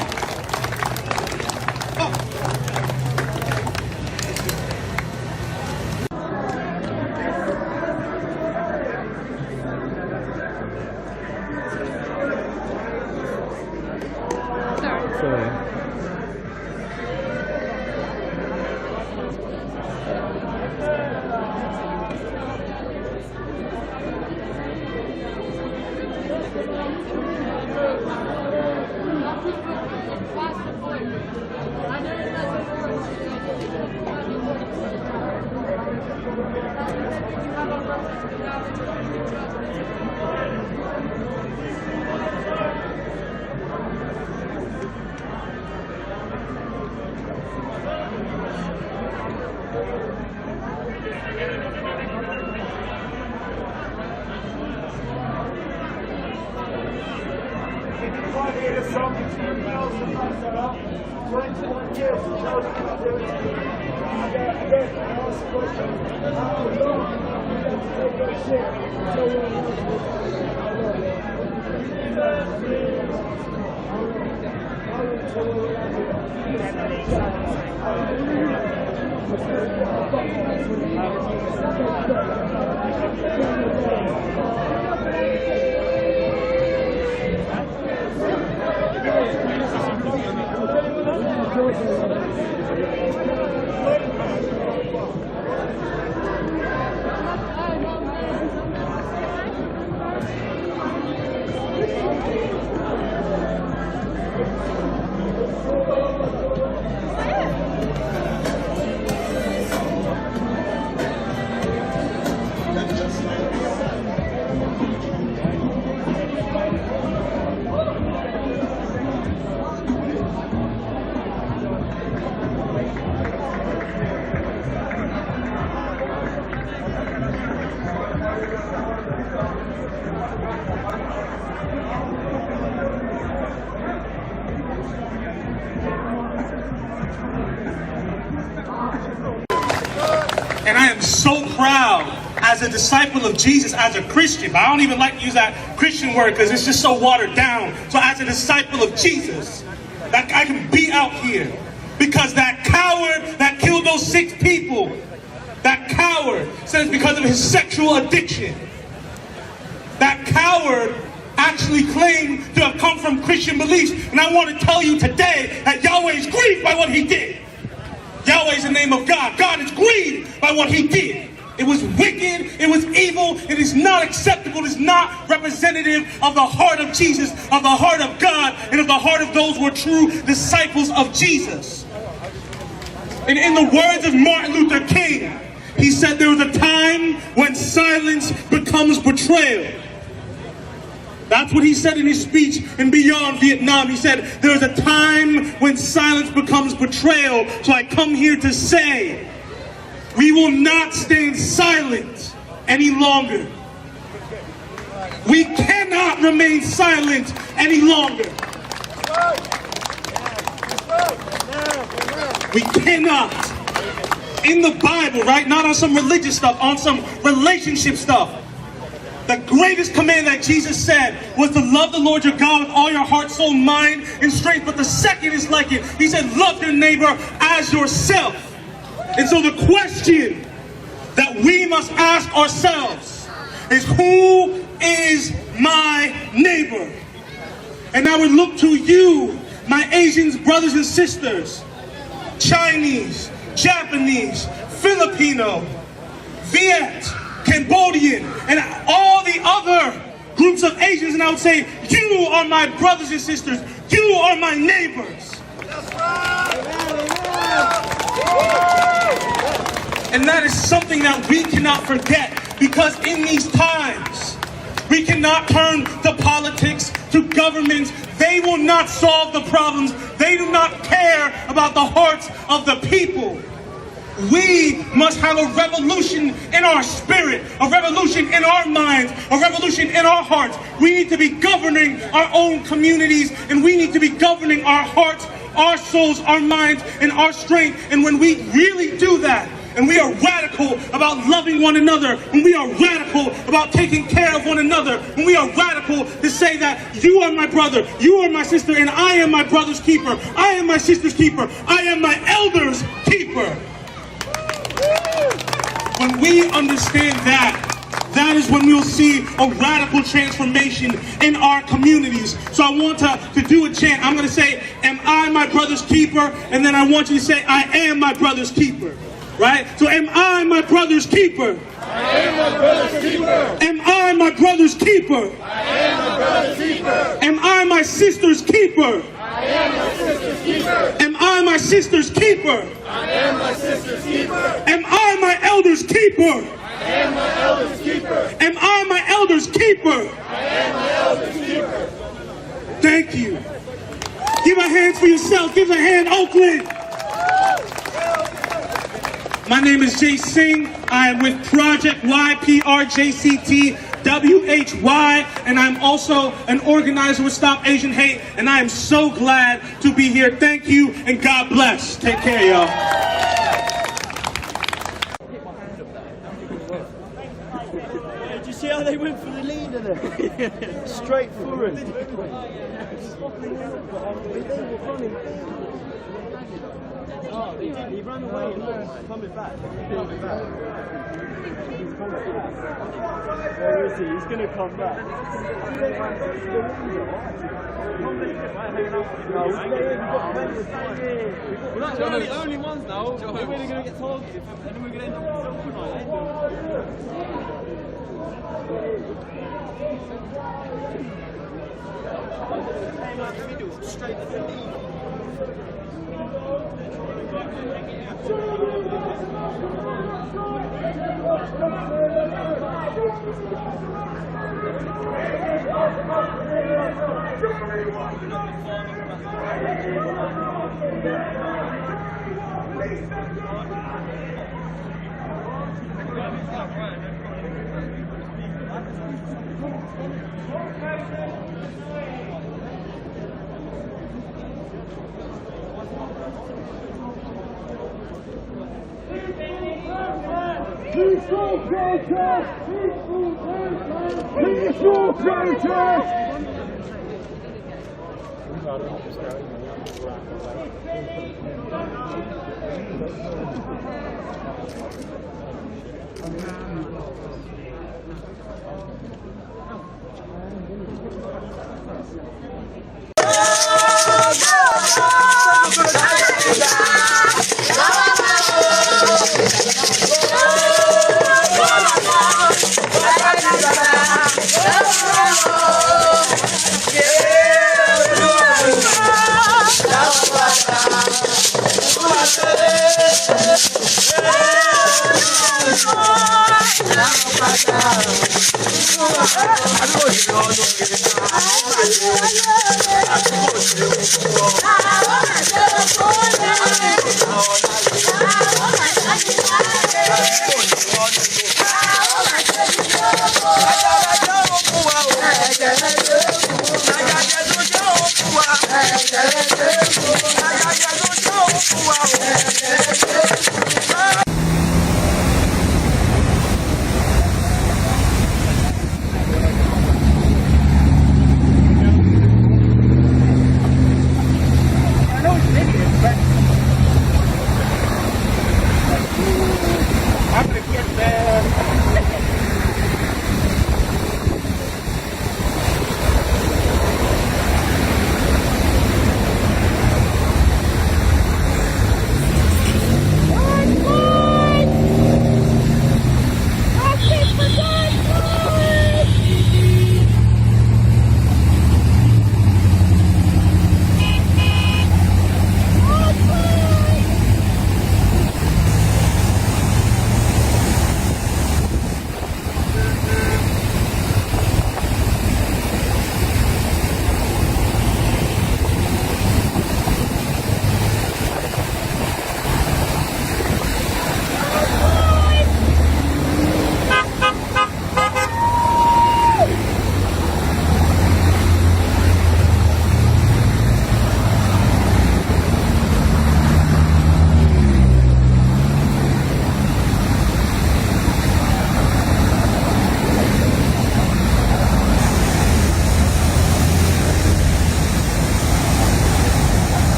Yes. And I am so proud as a disciple of Jesus, as a Christian. But I don't even like to use that Christian word because it's just so watered down. So as a disciple of Jesus, that I can be out here. Because that coward that killed those 6 people, that coward said it's because of his sexual addiction. That coward actually claimed to have come from Christian beliefs. And I want to tell you today that Yahweh is grieved by what he did. Yahweh is the name of God. God is grieved by what he did. It was wicked, it was evil, it is not acceptable, it is not representative of the heart of Jesus, of the heart of God, and of the heart of those who are true disciples of Jesus. And in the words of Martin Luther King, he said there was a time when silence becomes betrayal. That's what he said in his speech in Beyond Vietnam. He said, there is a time when silence becomes betrayal. So I come here to say, we will not stand silent any longer. We cannot remain silent any longer. We cannot. In the Bible, right? Not on some religious stuff, on some relationship stuff. The greatest command that Jesus said was to love the Lord your God with all your heart, soul, mind, and strength. But the second is like it. He said, love your neighbor as yourself. And so the question that we must ask ourselves is, who is my neighbor? And I would look to you, my Asian brothers and sisters, Chinese, Japanese, Filipino, Viet, Cambodian, and all the other groups of Asians, and I would say, you are my brothers and sisters, you are my neighbors. And that is something that we cannot forget, because in these times, we cannot turn to politics, to governments. They will not solve the problems. They do not care about the hearts of the people. We must have a revolution in our spirit, a revolution in our minds, a revolution in our hearts. We need to be governing our own communities, and we need to be governing our hearts, our souls, our minds, and our strength. And when we really do that, and we are radical about loving one another, when we are radical about taking care of one another, when we are radical to say that you are my brother, you are my sister, and I am my brother's keeper, I am my sister's keeper, I am my elder's keeper. When we understand that, that is when we'll see a radical transformation in our communities. So I want to do a chant. I'm going to say, am I my brother's keeper? And then I want you to say, I am my brother's keeper. Right? So am I my brother's keeper? I am my brother's keeper. Am I my brother's keeper? I am my brother's keeper. Am I my sister's keeper? I am my sister's keeper. Am I my sister's keeper? I am my sister's keeper. Am I my elder's keeper? I am my elder's keeper. Am I my elder's keeper? I am my elder's keeper. Thank you. Give a hand for yourself. Give a hand, Oakland. My name is Jay Singh. I am with Project Y, PRJCTWHY, and I'm also an organizer with Stop Asian Hate, and I am so glad to be here. Thank you, and God bless. Take care, y'all. see how they went for the leader there? Straight for him. Oh, they did. He ran away and look, coming back. Where is he? He's going to come back. We're not the only ones now. We're really going to get targeted, and then we're going to end up with something straight to the lead. Peaceful protest! Peaceful protest! Peaceful protest! I